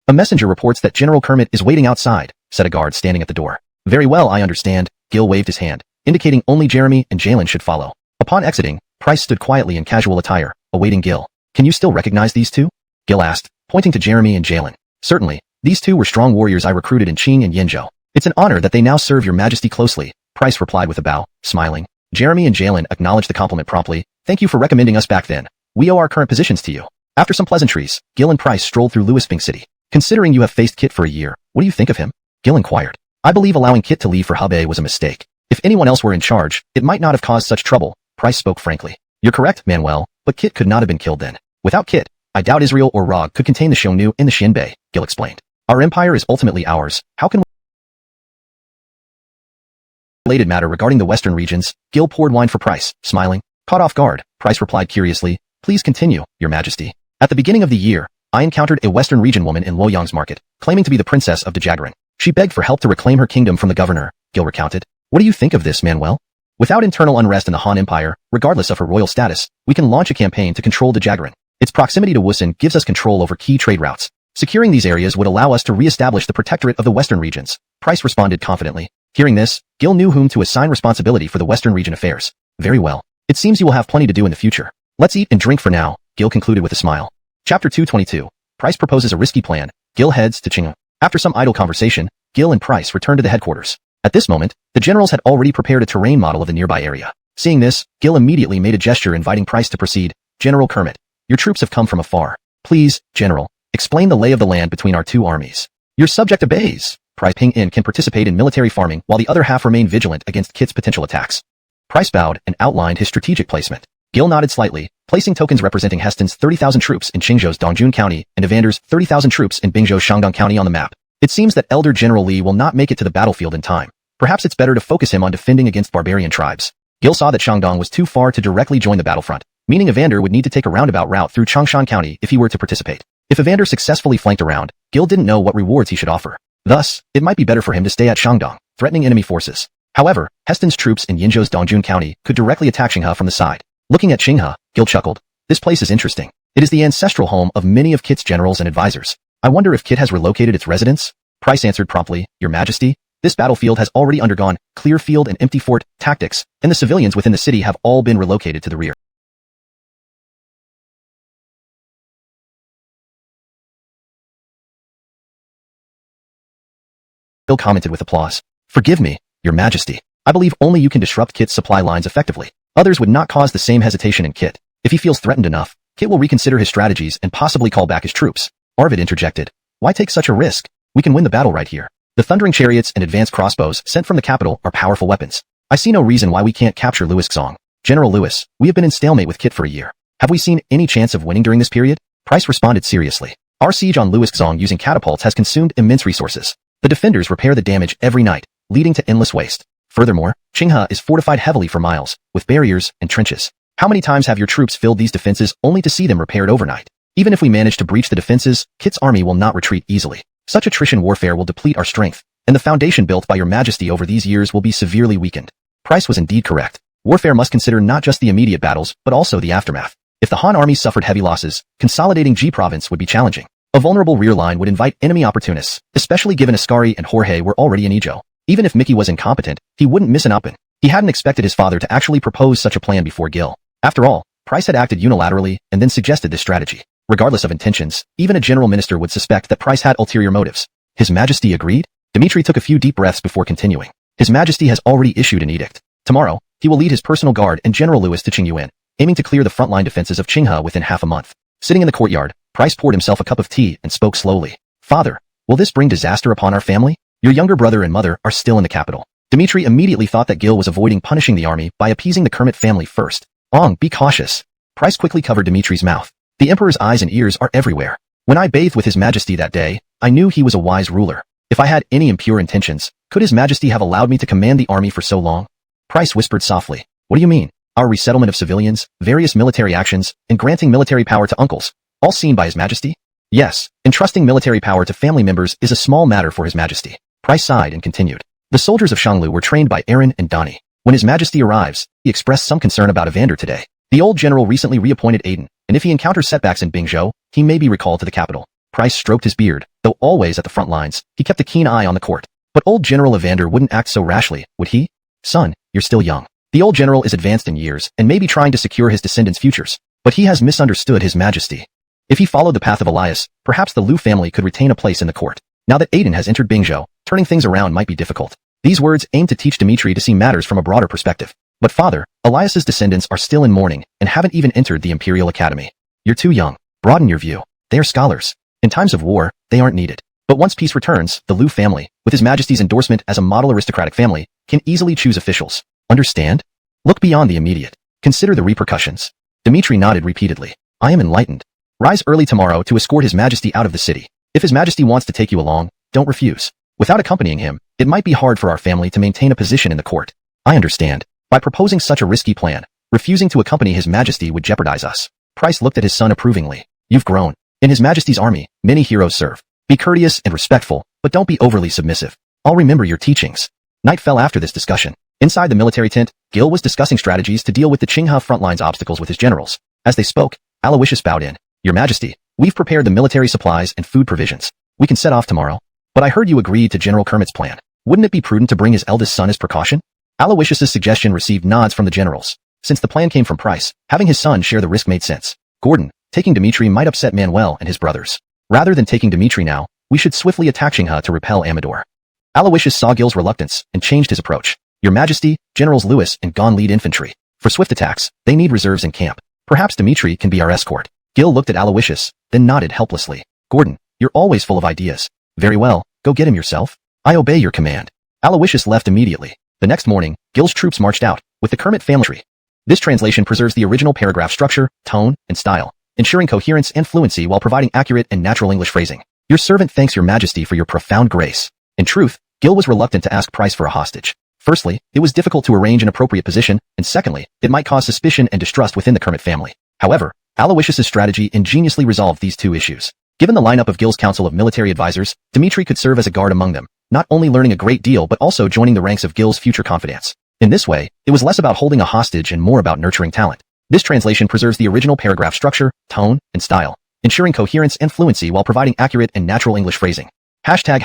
S1: A messenger reports that General Kermit is waiting outside, said a guard standing at the door. Very well, I understand, Gil waved his hand. indicating only Jeremy and Jalen should follow. Upon exiting, Price stood quietly in casual attire, awaiting Gil. Can you still recognize these two? Gil asked, pointing to Jeremy and Jalen. Certainly, these two were strong warriors I recruited in Qing and Yinzhou. It's an honor that they now serve your majesty closely, Price replied with a bow, smiling. Jeremy and Jalen acknowledged the compliment promptly. Thank you for recommending us back then. We owe our current positions to you. After some pleasantries, Gil and Price strolled through Louisville City. Considering you have faced Kit for a year, what do you think of him? Gil inquired. I believe allowing Kit to leave for Hubei was a mistake. If anyone else were in charge, it might not have caused such trouble, Price spoke frankly. You're correct, Manuel, but Kit could not have been killed then. Without Kit, I doubt Israel or Rog could contain the Xiongnu in the Xinbei, Gil explained. Our empire is ultimately ours. How can we... Related matter regarding the western regions, Gil poured wine for Price, smiling. Caught off guard, Price replied curiously. Please continue, your majesty. At the beginning of the year, I encountered a western region woman in Luoyang's market, claiming to be the princess of Dejagaran. She begged for help to reclaim her kingdom from the governor, Gil recounted. What do you think of this, Manuel? Without internal unrest in the Han Empire, regardless of her royal status, we can launch a campaign to control Dejagaran. Its proximity to Wusun gives us control over key trade routes. Securing these areas would allow us to re-establish the protectorate of the western regions, Price responded confidently. Hearing this, Gil knew whom to assign responsibility for the western region affairs. Very well. It seems you will have plenty to do in the future. Let's eat and drink for now, Gil concluded with a smile. Chapter 222. Price proposes a risky plan. Gil heads to Qinghe. After some idle conversation, Gil and Price returned to the headquarters. At this moment, the generals had already prepared a terrain model of the nearby area. Seeing this, Gil immediately made a gesture inviting Price to proceed. General Kermit, your troops have come from afar. Please, General, explain the lay of the land between our two armies. Your subject obeys. Price Ping In can participate in military farming while the other half remain vigilant against Kit's potential attacks. Price bowed and outlined his strategic placement. Gil nodded slightly, placing tokens representing Heston's 30,000 troops in Qingzhou's Dongjun County and Evander's 30,000 troops in Bingzhou's Shandong County on the map. It seems that Elder General Li will not make it to the battlefield in time. Perhaps it's better to focus him on defending against barbarian tribes. Gil saw that Shandong was too far to directly join the battlefront, meaning Evander would need to take a roundabout route through Changshan County if he were to participate. If Evander successfully flanked around, Gil didn't know what rewards he should offer. Thus, it might be better for him to stay at Shandong, threatening enemy forces. However, Heston's troops in Yinzhou's Dongjun County could directly attack Qinghe from the side. Looking at Qinghe, Gil chuckled. This place is interesting. It is the ancestral home of many of Kit's generals and advisors. I wonder if Kit has relocated its residence? Price answered promptly, Your Majesty, this battlefield has already undergone clear field and empty fort tactics, and the civilians within the city have all been relocated to the rear. Gil commented with applause. Forgive me, Your Majesty. I believe only you can disrupt Kit's supply lines effectively. Others would not cause the same hesitation in Kit. If he feels threatened enough, Kit will reconsider his strategies and possibly call back his troops. Arvid interjected. Why take such a risk? We can win the battle right here. The thundering chariots and advanced crossbows sent from the capital are powerful weapons. I see no reason why we can't capture Louisxong. General Lewis, we have been in stalemate with Kit for a year. Have we seen any chance of winning during this period? Price responded seriously. Our siege on Louisxong using catapults has consumed immense resources. The defenders repair the damage every night, leading to endless waste. Furthermore, Qinghe is fortified heavily for miles, with barriers and trenches. How many times have your troops filled these defenses only to see them repaired overnight? Even if we manage to breach the defenses, Kit's army will not retreat easily. Such attrition warfare will deplete our strength, and the foundation built by your majesty over these years will be severely weakened. Price was indeed correct. Warfare must consider not just the immediate battles, but also the aftermath. If the Han army suffered heavy losses, consolidating Ji province would be challenging. A vulnerable rear line would invite enemy opportunists, especially given Ascari and Jorge were already in Izhou. Even if Mickey was incompetent, he wouldn't miss an open. He hadn't expected his father to actually propose such a plan before Gil. After all, Price had acted unilaterally and then suggested this strategy. Regardless of intentions, even a general minister would suspect that Price had ulterior motives. His Majesty agreed? Dmitri took a few deep breaths before continuing. His Majesty has already issued an edict. Tomorrow, he will lead his personal guard and General Lewis to Qingyuan, aiming to clear the frontline defenses of Qinghe within half a month. Sitting in the courtyard, Price poured himself a cup of tea and spoke slowly. Father, will this bring disaster upon our family? Your younger brother and mother are still in the capital. Dmitri immediately thought that Gil was avoiding punishing the army by appeasing the Kermit family first. Ong, be cautious. Price quickly covered Dmitri's mouth. The Emperor's eyes and ears are everywhere. When I bathed with His Majesty that day, I knew he was a wise ruler. If I had any impure intentions, could His Majesty have allowed me to command the army for so long? Price whispered softly. What do you mean? Our resettlement of civilians, various military actions, and granting military power to uncles, all seen by His Majesty? Yes, entrusting military power to family members is a small matter for His Majesty. Price sighed and continued. The soldiers of Shanglu were trained by Aaron and Donnie. When His Majesty arrives, he expressed some concern about Evander today. The old general recently reappointed Aiden, and if he encounters setbacks in Bingzhou, he may be recalled to the capital. Price stroked his beard. Though always at the front lines, he kept a keen eye on the court. But old General Evander wouldn't act so rashly, would he? Son, you're still young. The old general is advanced in years and may be trying to secure his descendants' futures, but he has misunderstood his majesty. If he followed the path of Elias, perhaps the Liu family could retain a place in the court. Now that Aiden has entered Bingzhou, turning things around might be difficult. These words aim to teach Dmitri to see matters from a broader perspective. But father, Elias's descendants are still in mourning and haven't even entered the Imperial Academy. You're too young. Broaden your view. They are scholars. In times of war, they aren't needed. But once peace returns, the Liu family, with His Majesty's endorsement as a model aristocratic family, can easily choose officials. Understand? Look beyond the immediate. Consider the repercussions. Dmitri nodded repeatedly. I am enlightened. Rise early tomorrow to escort His Majesty out of the city. If His Majesty wants to take you along, don't refuse. Without accompanying him, it might be hard for our family to maintain a position in the court. I understand. By proposing such a risky plan, refusing to accompany His Majesty would jeopardize us. Price looked at his son approvingly. You've grown. In His Majesty's army, many heroes serve. Be courteous and respectful, but don't be overly submissive. I'll remember your teachings. Night fell after this discussion. Inside the military tent, Gil was discussing strategies to deal with the Qinghe frontline's obstacles with his generals. As they spoke, Aloysius bowed in. Your Majesty, we've prepared the military supplies and food provisions. We can set off tomorrow. But I heard you agreed to General Kermit's plan. Wouldn't it be prudent to bring his eldest son as precaution? Aloysius's suggestion received nods from the generals. Since the plan came from Price, having his son share the risk made sense. Gordon, taking Dmitri might upset Manuel and his brothers. Rather than taking Dmitri now, we should swiftly attack Qinghe to repel Amador. Aloysius saw Gil's reluctance and changed his approach. Your Majesty, Generals Lewis and Gon lead infantry. For swift attacks, they need reserves in camp. Perhaps Dmitri can be our escort. Gil looked at Aloysius, then nodded helplessly. Gordon, you're always full of ideas. Very well, go get him yourself. I obey your command. Aloysius left immediately. The next morning, Gil's troops marched out, with the Kermit family tree. This translation preserves the original paragraph structure, tone, and style, ensuring coherence and fluency while providing accurate and natural English phrasing. Your servant thanks your Majesty for your profound grace. In truth, Gil was reluctant to ask Price for a hostage. Firstly, it was difficult to arrange an appropriate position, and secondly, it might cause suspicion and distrust within the Kermit family. However, Aloysius's strategy ingeniously resolved these two issues. Given the lineup of Gil's council of military advisors, Dmitri could serve as a guard among them, not only learning a great deal but also joining the ranks of Gil's future confidants. In this way, it was less about holding a hostage and more about nurturing talent. This translation preserves the original paragraph structure, tone, and style, ensuring coherence and fluency while providing accurate and natural English phrasing. Chapter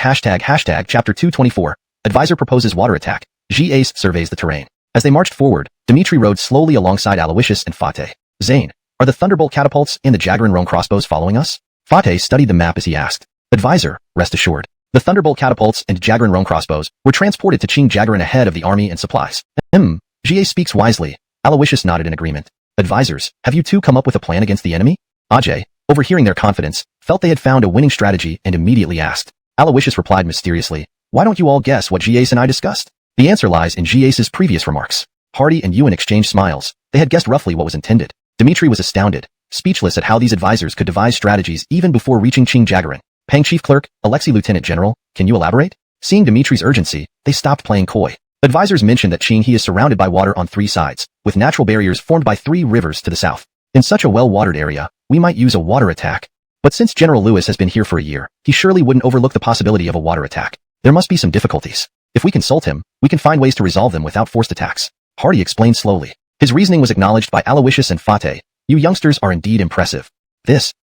S1: 224. Advisor proposes water attack. G-Ace surveys the terrain. As they marched forward, Dmitri rode slowly alongside Aloysius and Fateh. Zane, are the Thunderbolt catapults and the Jagarin Roan crossbows following us? Fateh studied the map as he asked. Advisor, rest assured. The Thunderbolt catapults and Jagarin Roan crossbows were transported to Qing Jagarin ahead of the army and supplies. G-Ace speaks wisely. Aloysius nodded in agreement. Advisors, have you two come up with a plan against the enemy? Ajay, overhearing their confidence, felt they had found a winning strategy and immediately asked. Aloysius replied mysteriously, why don't you all guess what G-Ace and I discussed? The answer lies in G-Ace's previous remarks. Hardy and Ewan exchanged smiles. They had guessed roughly what was intended. Dmitri was astounded, speechless at how these advisors could devise strategies even before reaching Qing Jagarin. Pang Chief Clerk, Alexei Lieutenant General, can you elaborate? Seeing Dmitri's urgency, they stopped playing coy. Advisors mentioned that Qinghe is surrounded by water on three sides, with natural barriers formed by 3 rivers to the south. In such a well-watered area, we might use a water attack. But since General Lewis has been here for a year, he surely wouldn't overlook the possibility of a water attack. There must be some difficulties. If we consult him, we can find ways to resolve them without forced attacks. Hardy explained slowly. His reasoning was acknowledged by Aloysius and Fateh. You youngsters are indeed impressive.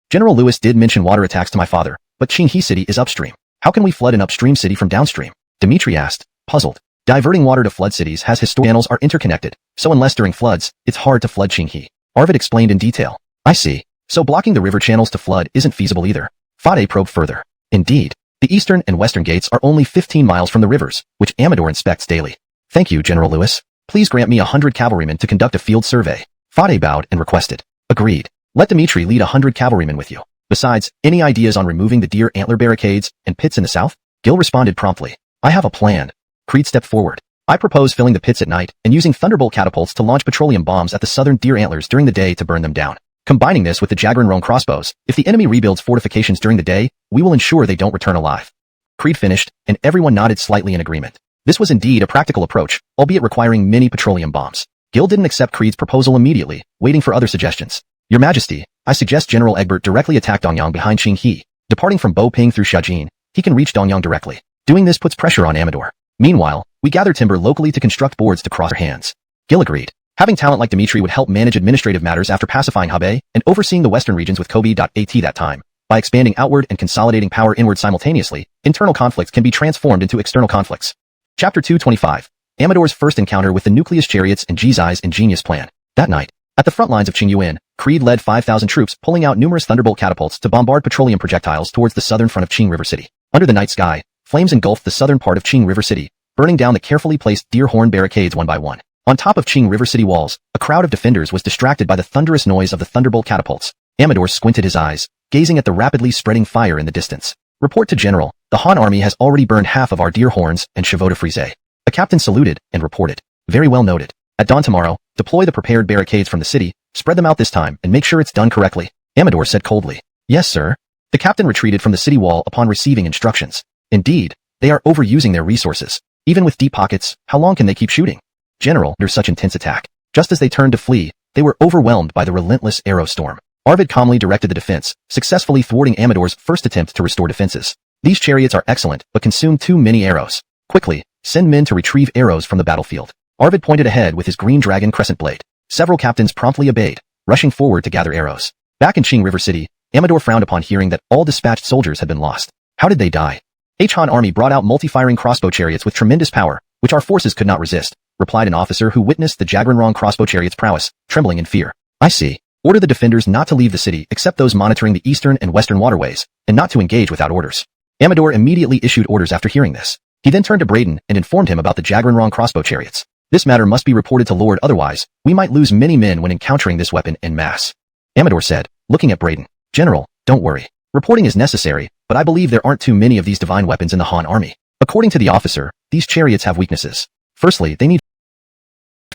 S1: General Lewis did mention water attacks to my father, but Qinghe City is upstream. How can we flood an upstream city from downstream? Dmitri asked, puzzled. Diverting water to flood cities has historical channels are interconnected, so unless during floods, it's hard to flood Qinghe. Arvid explained in detail. I see. So blocking the river channels to flood isn't feasible either. Fateh probed further. Indeed. The eastern and western gates are only 15 miles from the rivers, which Amador inspects daily. Thank you, General Lewis. Please grant me 100 cavalrymen to conduct a field survey. Fateh bowed and requested. Agreed. Let Dmitri lead 100 cavalrymen with you. Besides, any ideas on removing the deer antler barricades and pits in the south? Gil responded promptly. I have a plan. Creed stepped forward. I propose filling the pits at night and using Thunderbolt catapults to launch petroleum bombs at the southern deer antlers during the day to burn them down. Combining this with the Jagarin Roan crossbows, if the enemy rebuilds fortifications during the day, we will ensure they don't return alive. Creed finished, and everyone nodded slightly in agreement. This was indeed a practical approach, albeit requiring many petroleum bombs. Gil didn't accept Creed's proposal immediately, waiting for other suggestions. Your Majesty, I suggest General Egbert directly attack Dongyang behind Qinghe. Departing from Bo-Ping through Shajin, he can reach Dongyang directly. Doing this puts pressure on Amador. Meanwhile, we gather timber locally to construct boards to cross our hands. Gil agreed. Having talent like Dmitri would help manage administrative matters after pacifying Hebei and overseeing the western regions with Kobe.at that time. By expanding outward and consolidating power inward simultaneously, internal conflicts can be transformed into external conflicts. Chapter 225. Amador's first encounter with the nucleus chariots and Jizai's ingenious plan. That night, at the front lines of Qingyuan, Creed led 5,000 troops pulling out numerous thunderbolt catapults to bombard petroleum projectiles towards the southern front of Qing River City. Under the night sky, flames engulfed the southern part of Qing River City, burning down the carefully placed deer horn barricades one by one. On top of Qing River City walls, a crowd of defenders was distracted by the thunderous noise of the thunderbolt catapults. Amador squinted his eyes, gazing at the rapidly spreading fire in the distance. Report to General, the Han army has already burned half of our deer horns and chevaux de frise. A captain saluted and reported. Very well noted. At dawn tomorrow, deploy the prepared barricades from the city, spread them out this time and make sure it's done correctly. Amador said coldly. Yes, sir. The captain retreated from the city wall upon receiving instructions. Indeed, they are overusing their resources. Even with deep pockets, how long can they keep shooting? General, under such intense attack. Just as they turned to flee, they were overwhelmed by the relentless arrow storm. Arvid calmly directed the defense, successfully thwarting Amador's first attempt to restore defenses. These chariots are excellent, but consume too many arrows. Quickly, send men to retrieve arrows from the battlefield. Arvid pointed ahead with his green dragon crescent blade. Several captains promptly obeyed, rushing forward to gather arrows. Back in Qing River City, Amador frowned upon hearing that all dispatched soldiers had been lost. How did they die? Han army brought out multi-firing crossbow chariots with tremendous power, which our forces could not resist, replied an officer who witnessed the Jagranrong crossbow chariot's prowess, trembling in fear. I see. Order the defenders not to leave the city except those monitoring the eastern and western waterways, and not to engage without orders. Amador immediately issued orders after hearing this. He then turned to Braden and informed him about the Jagranrong crossbow chariots. This matter must be reported to Lord, otherwise, we might lose many men when encountering this weapon en masse. Amador said, looking at Braden. General, don't worry. Reporting is necessary, but I believe there aren't too many of these divine weapons in the Han army. According to the officer, these chariots have weaknesses. Firstly, they need...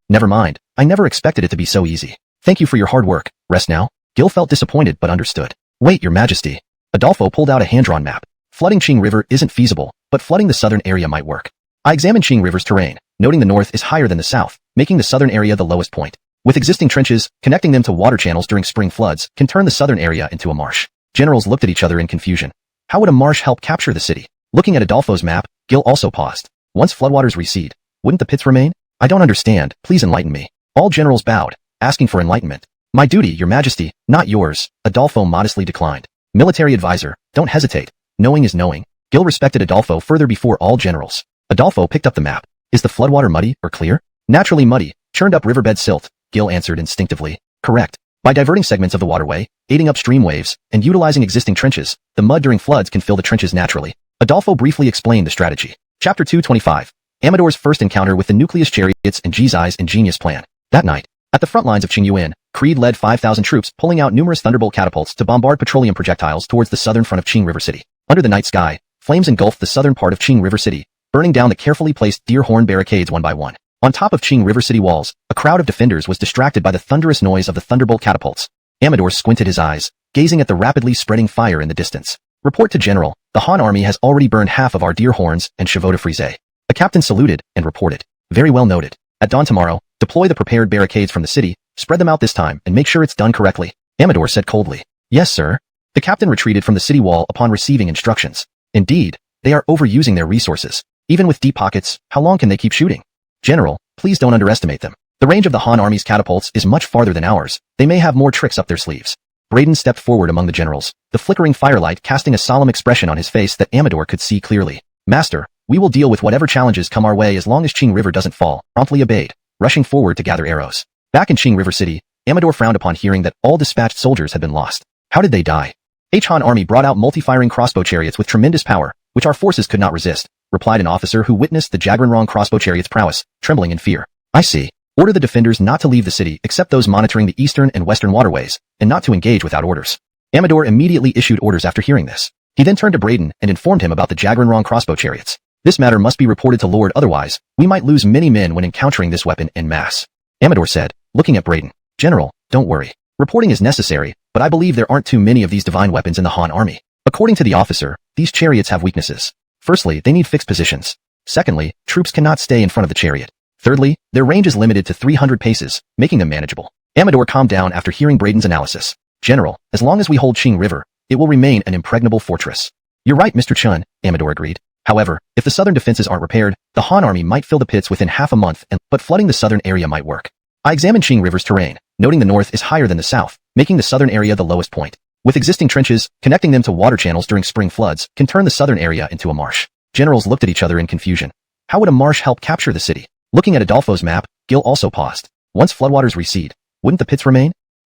S1: Never mind, I never expected it to be so easy. Thank you for your hard work. Rest now? Gil felt disappointed but understood. Wait, your majesty. Adolfo pulled out a hand-drawn map. Flooding Qing River isn't feasible, but flooding the southern area might work. I examined Qing River's terrain, noting the north is higher than the south, making the southern area the lowest point. With existing trenches, connecting them to water channels during spring floods can turn the southern area into a marsh. Generals looked at each other in confusion. How would a marsh help capture the city? Looking at Adolfo's map, Gil also paused. Once floodwaters recede, wouldn't the pits remain? I don't understand, please enlighten me. All generals bowed, asking for enlightenment. My duty, your majesty, not yours, Adolfo modestly declined. Military advisor, don't hesitate. Knowing is knowing. Gil respected Adolfo further before all generals. Adolfo picked up the map. Is the floodwater muddy or clear? Naturally muddy, churned up riverbed silt, Gil answered instinctively. Correct. By diverting segments of the waterway, aiding upstream waves, and utilizing existing trenches, the mud during floods can fill the trenches naturally. Adolfo briefly explained the strategy. Chapter 225. Amador's first encounter with the nucleus chariots and Jizai's ingenious plan. That night, at the front lines of Qingyuan, Creed led 5,000 troops pulling out numerous thunderbolt catapults to bombard petroleum projectiles towards the southern front of Qing River City. Under the night sky, flames engulfed the southern part of Qing River City, burning down the carefully placed deer horn barricades one by one. On top of Qing River City walls, a crowd of defenders was distracted by the thunderous noise of the thunderbolt catapults. Amador squinted his eyes, gazing at the rapidly spreading fire in the distance. Report to General, the Han army has already burned half of our deer horns and chevaux de frise. A captain saluted and reported. Very well noted. At dawn tomorrow, deploy the prepared barricades from the city, spread them out this time and make sure it's done correctly. Amador said coldly. Yes, sir. The captain retreated from the city wall upon receiving instructions. Indeed, they are overusing their resources. Even with deep pockets, how long can they keep shooting? General, please don't underestimate them. The range of the Han army's catapults is much farther than ours. They may have more tricks up their sleeves. Braden stepped forward among the generals, the flickering firelight casting a solemn expression on his face that Amador could see clearly. Master, we will deal with whatever challenges come our way as long as Qing River doesn't fall, promptly obeyed, rushing forward to gather arrows. Back in Qing River City, Amador frowned upon hearing that all dispatched soldiers had been lost. How did they die? Han army brought out multi-firing crossbow chariots with tremendous power, which our forces could not resist, replied an officer who witnessed the Jagranrong crossbow chariot's prowess, trembling in fear. I see. Order the defenders not to leave the city except those monitoring the eastern and western waterways, and not to engage without orders. Amador immediately issued orders after hearing this. He then turned to Braden and informed him about the Jagranrong crossbow chariots. This matter must be reported to Lord, otherwise, we might lose many men when encountering this weapon en masse. Amador said, looking at Braden. General, don't worry. Reporting is necessary, but I believe there aren't too many of these divine weapons in the Han army. According to the officer, these chariots have weaknesses. Firstly, they need fixed positions. Secondly, troops cannot stay in front of the chariot. Thirdly, their range is limited to 300 paces, making them manageable. Amador calmed down after hearing Braden's analysis. General, as long as we hold Qing River, it will remain an impregnable fortress. You're right, Mr. Chun, Amador agreed. However, if the southern defenses aren't repaired, the Han army might fill the pits within half a month, but flooding the southern area might work. I examined Qing River's terrain, noting the north is higher than the south, making the southern area the lowest point. With existing trenches, connecting them to water channels during spring floods can turn the southern area into a marsh. Generals looked at each other in confusion. How would a marsh help capture the city? Looking at Adolfo's map, Gil also paused. Once floodwaters recede, wouldn't the pits remain?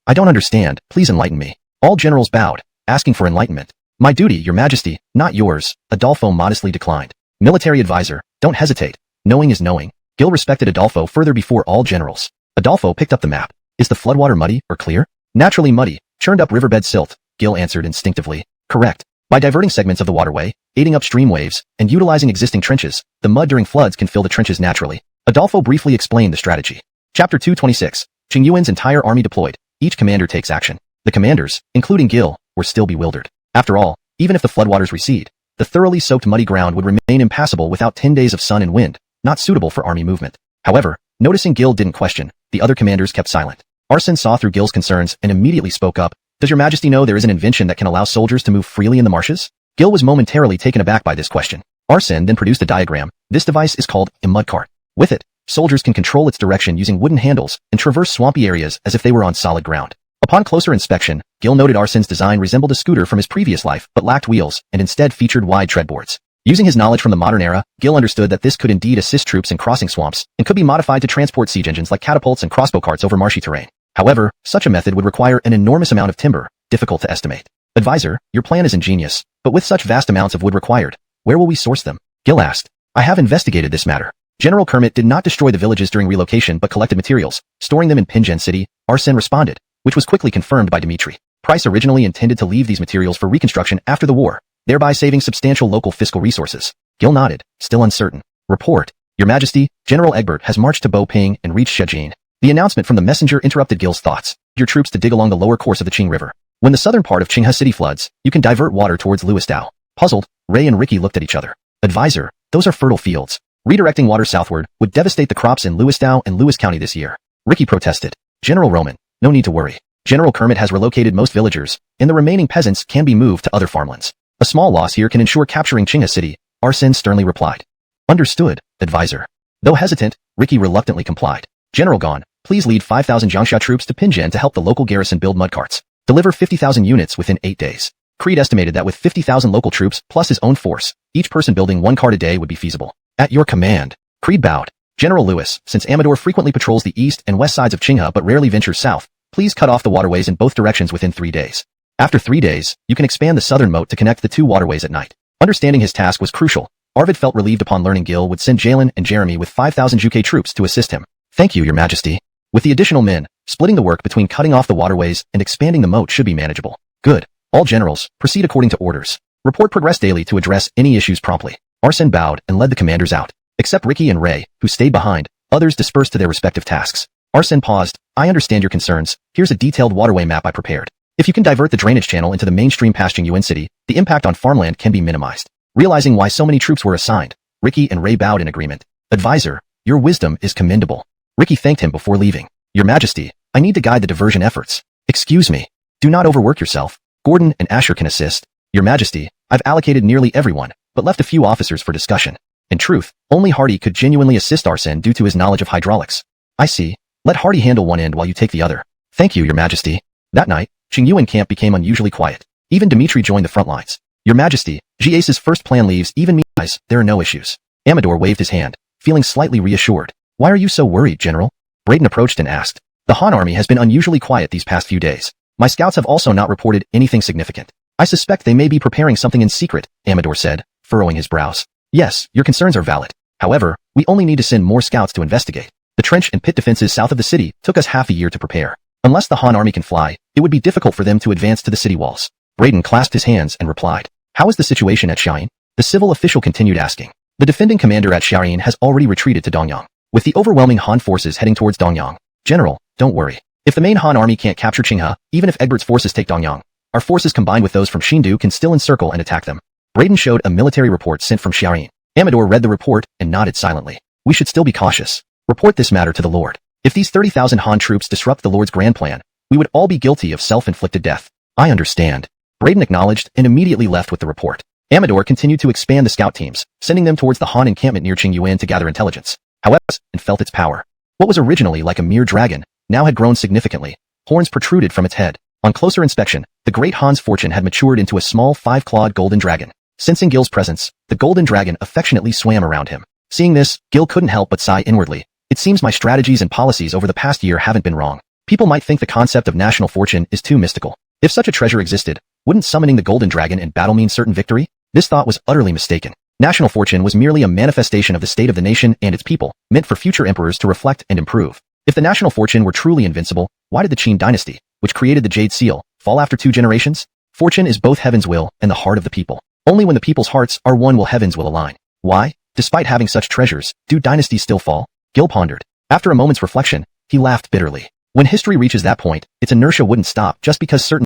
S1: I don't understand, please enlighten me. All generals bowed, asking for enlightenment. My duty, your majesty, not yours, Adolfo modestly declined. Military advisor, don't hesitate. Knowing is knowing. Gil respected Adolfo further before all generals. Adolfo picked up the map. Is the floodwater muddy or clear? Naturally muddy, churned up riverbed silt, Gil answered instinctively. Correct. By diverting segments of the waterway, aiding upstream waves, and utilizing existing trenches, the mud during floods can fill the trenches naturally. Adolfo briefly explained the strategy. Chapter 226. Qing Yuan's entire army deployed. Each commander takes action. The commanders, including Gil, were still bewildered. After all, even if the floodwaters recede, the thoroughly soaked muddy ground would remain impassable without 10 days of sun and wind, not suitable for army movement. However, noticing Gil didn't question, the other commanders kept silent. Arsene saw through Gil's concerns and immediately spoke up. Does your majesty know there is an invention that can allow soldiers to move freely in the marshes? Gil was momentarily taken aback by this question. Arsene then produced a diagram. This device is called a mud cart. With it, soldiers can control its direction using wooden handles and traverse swampy areas as if they were on solid ground. Upon closer inspection, Gil noted Arsene's design resembled a scooter from his previous life but lacked wheels and instead featured wide treadboards. Using his knowledge from the modern era, Gil understood that this could indeed assist troops in crossing swamps and could be modified to transport siege engines like catapults and crossbow carts over marshy terrain. However, such a method would require an enormous amount of timber, difficult to estimate. Advisor, your plan is ingenious, but with such vast amounts of wood required, where will we source them? Gil asked. I have investigated this matter. General Kermit did not destroy the villages during relocation but collected materials, storing them in Pinjen City, Arsene responded, which was quickly confirmed by Dmitri. Price originally intended to leave these materials for reconstruction after the war, thereby saving substantial local fiscal resources. Gil nodded, still uncertain. Report. Your Majesty, General Egbert has marched to Bo-Ping and reached Shejin. The announcement from the messenger interrupted Gil's thoughts. Your troops to dig along the lower course of the Qing River. When the southern part of Qinghe City floods, you can divert water towards Lewisdao. Puzzled, Ray and Ricky looked at each other. Advisor, those are fertile fields. Redirecting water southward would devastate the crops in Lewisdao and Lewis County this year. Ricky protested. General Roman, no need to worry. General Kermit has relocated most villagers, and the remaining peasants can be moved to other farmlands. A small loss here can ensure capturing Qinghe City, Arsene sternly replied. Understood, advisor. Though hesitant, Ricky reluctantly complied. General Gon, please lead 5,000 Jiangxia troops to Pinjen to help the local garrison build mud carts. Deliver 50,000 units within 8 days. Creed estimated that with 50,000 local troops plus his own force, each person building one cart a day would be feasible. At your command. Creed bowed. General Lewis, since Amador frequently patrols the east and west sides of Qinghe but rarely ventures south, please cut off the waterways in both directions within 3 days. After 3 days, you can expand the southern moat to connect the two waterways at night. Understanding his task was crucial. Arvid felt relieved upon learning Gil would send Jalen and Jeremy with 5,000 UK troops to assist him. Thank you, your majesty. With the additional men, splitting the work between cutting off the waterways and expanding the moat should be manageable. Good. All generals, proceed according to orders. Report progress daily to address any issues promptly. Arsene bowed and led the commanders out. Except Ricky and Ray, who stayed behind, others dispersed to their respective tasks. Arsene paused. I understand your concerns. Here's a detailed waterway map I prepared. If you can divert the drainage channel into the mainstream past Qing Yuan City, the impact on farmland can be minimized. Realizing why so many troops were assigned, Ricky and Ray bowed in agreement. Advisor, your wisdom is commendable. Ricky thanked him before leaving. Your Majesty, I need to guide the diversion efforts. Excuse me. Do not overwork yourself. Gordon and Asher can assist. Your Majesty, I've allocated nearly everyone, but left a few officers for discussion. In truth, only Hardy could genuinely assist Arsene due to his knowledge of hydraulics. I see. Let Hardy handle one end while you take the other. Thank you, your Majesty. That night, Qing Yuan camp became unusually quiet. Even Dmitri joined the front lines. Your Majesty, G-Ace's first plan leaves even me eyes, there are no issues. Amador waved his hand, feeling slightly reassured. Why are you so worried, General? Braden approached and asked. The Han army has been unusually quiet these past few days. My scouts have also not reported anything significant. I suspect they may be preparing something in secret, Amador said, furrowing his brows. Yes, your concerns are valid. However, we only need to send more scouts to investigate. The trench and pit defenses south of the city took us half a year to prepare. Unless the Han army can fly, it would be difficult for them to advance to the city walls. Braden clasped his hands and replied. How is the situation at Xiayin? The civil official continued asking. The defending commander at Xiayin has already retreated to Dongyang, with the overwhelming Han forces heading towards Dongyang. General, don't worry. If the main Han army can't capture Qinghe, even if Egbert's forces take Dongyang, our forces combined with those from Xindu can still encircle and attack them. Braden showed a military report sent from Xiayin. Amador read the report and nodded silently. We should still be cautious. Report this matter to the Lord. If these 30,000 Han troops disrupt the Lord's grand plan, we would all be guilty of self-inflicted death. I understand. Braden acknowledged and immediately left with the report. Amador continued to expand the scout teams, sending them towards the Han encampment near Qing Yuan to gather intelligence. However, and felt its power. What was originally like a mere dragon, now had grown significantly. Horns protruded from its head. On closer inspection, the great Han's fortune had matured into a small 5-clawed golden dragon. Sensing Gil's presence, the golden dragon affectionately swam around him. Seeing this, Gil couldn't help but sigh inwardly. It seems my strategies and policies over the past year haven't been wrong. People might think the concept of national fortune is too mystical. If such a treasure existed, wouldn't summoning the golden dragon in battle mean certain victory? This thought was utterly mistaken. National fortune was merely a manifestation of the state of the nation and its people, meant for future emperors to reflect and improve. If the national fortune were truly invincible, why did the Qin dynasty, which created the Jade Seal, fall after 2 generations? Fortune is both heaven's will and the heart of the people. Only when the people's hearts are one will heaven's will align. Why, despite having such treasures, do dynasties still fall? Gil pondered. After a moment's reflection, he laughed bitterly. When history reaches that point, its inertia wouldn't stop just because certain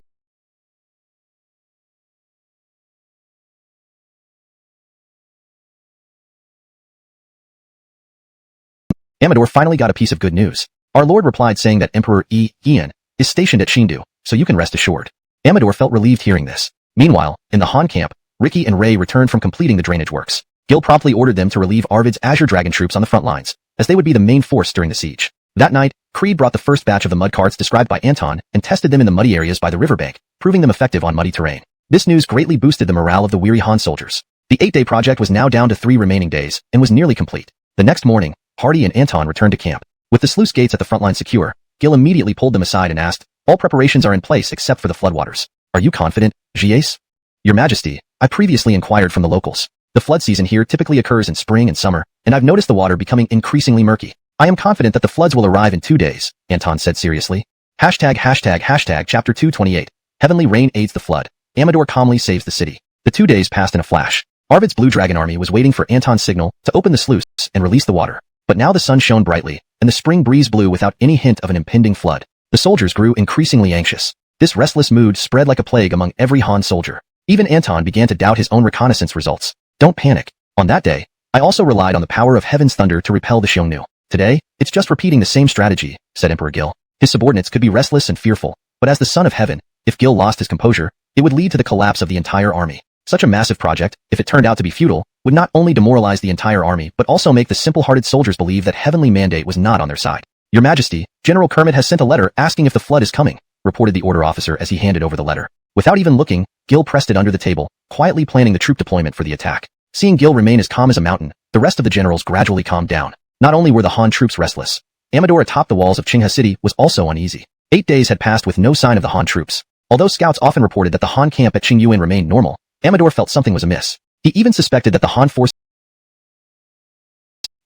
S1: Amador finally got a piece of good news. Our lord replied saying that Emperor Ian is stationed at Shindu, so you can rest assured. Amador felt relieved hearing this. Meanwhile, in the Han camp, Ricky and Ray returned from completing the drainage works. Gil promptly ordered them to relieve Arvid's Azure Dragon troops on the front lines, as they would be the main force during the siege. That night, Creed brought the first batch of the mud carts described by Anton and tested them in the muddy areas by the riverbank, proving them effective on muddy terrain. This news greatly boosted the morale of the weary Han soldiers. The 8-day project was now down to 3 remaining days and was nearly complete. The next morning, Hardy and Anton returned to camp. With the sluice gates at the front line secure, Gil immediately pulled them aside and asked, "All preparations are in place except for the floodwaters. Are you confident, Gies?" "Your Majesty, I previously inquired from the locals. The flood season here typically occurs in spring and summer, and I've noticed the water becoming increasingly murky. I am confident that the floods will arrive in 2 days," Anton said seriously. Chapter 228. Heavenly rain aids the flood. Amador calmly saves the city. The 2 days passed in a flash. Arvid's Blue Dragon army was waiting for Anton's signal to open the sluice and release the water. But now the sun shone brightly, and the spring breeze blew without any hint of an impending flood. The soldiers grew increasingly anxious. This restless mood spread like a plague among every Han soldier. Even Anton began to doubt his own reconnaissance results. "Don't panic. On that day, I also relied on the power of heaven's thunder to repel the Xiongnu. Today, it's just repeating the same strategy," said Emperor Gil. His subordinates could be restless and fearful, but as the son of heaven, if Gil lost his composure, it would lead to the collapse of the entire army. Such a massive project, if it turned out to be futile, would not only demoralize the entire army but also make the simple-hearted soldiers believe that heavenly mandate was not on their side. "Your Majesty, General Kermit has sent a letter asking if the flood is coming," reported the order officer as he handed over the letter. Without even looking, Gil pressed it under the table, quietly planning the troop deployment for the attack. Seeing Gil remain as calm as a mountain, the rest of the generals gradually calmed down. Not only were the Han troops restless, Amador atop the walls of Qinghe City was also uneasy. 8 days had passed with no sign of the Han troops. Although scouts often reported that the Han camp at Qingyuan remained normal, Amador felt something was amiss. He even suspected that the Han force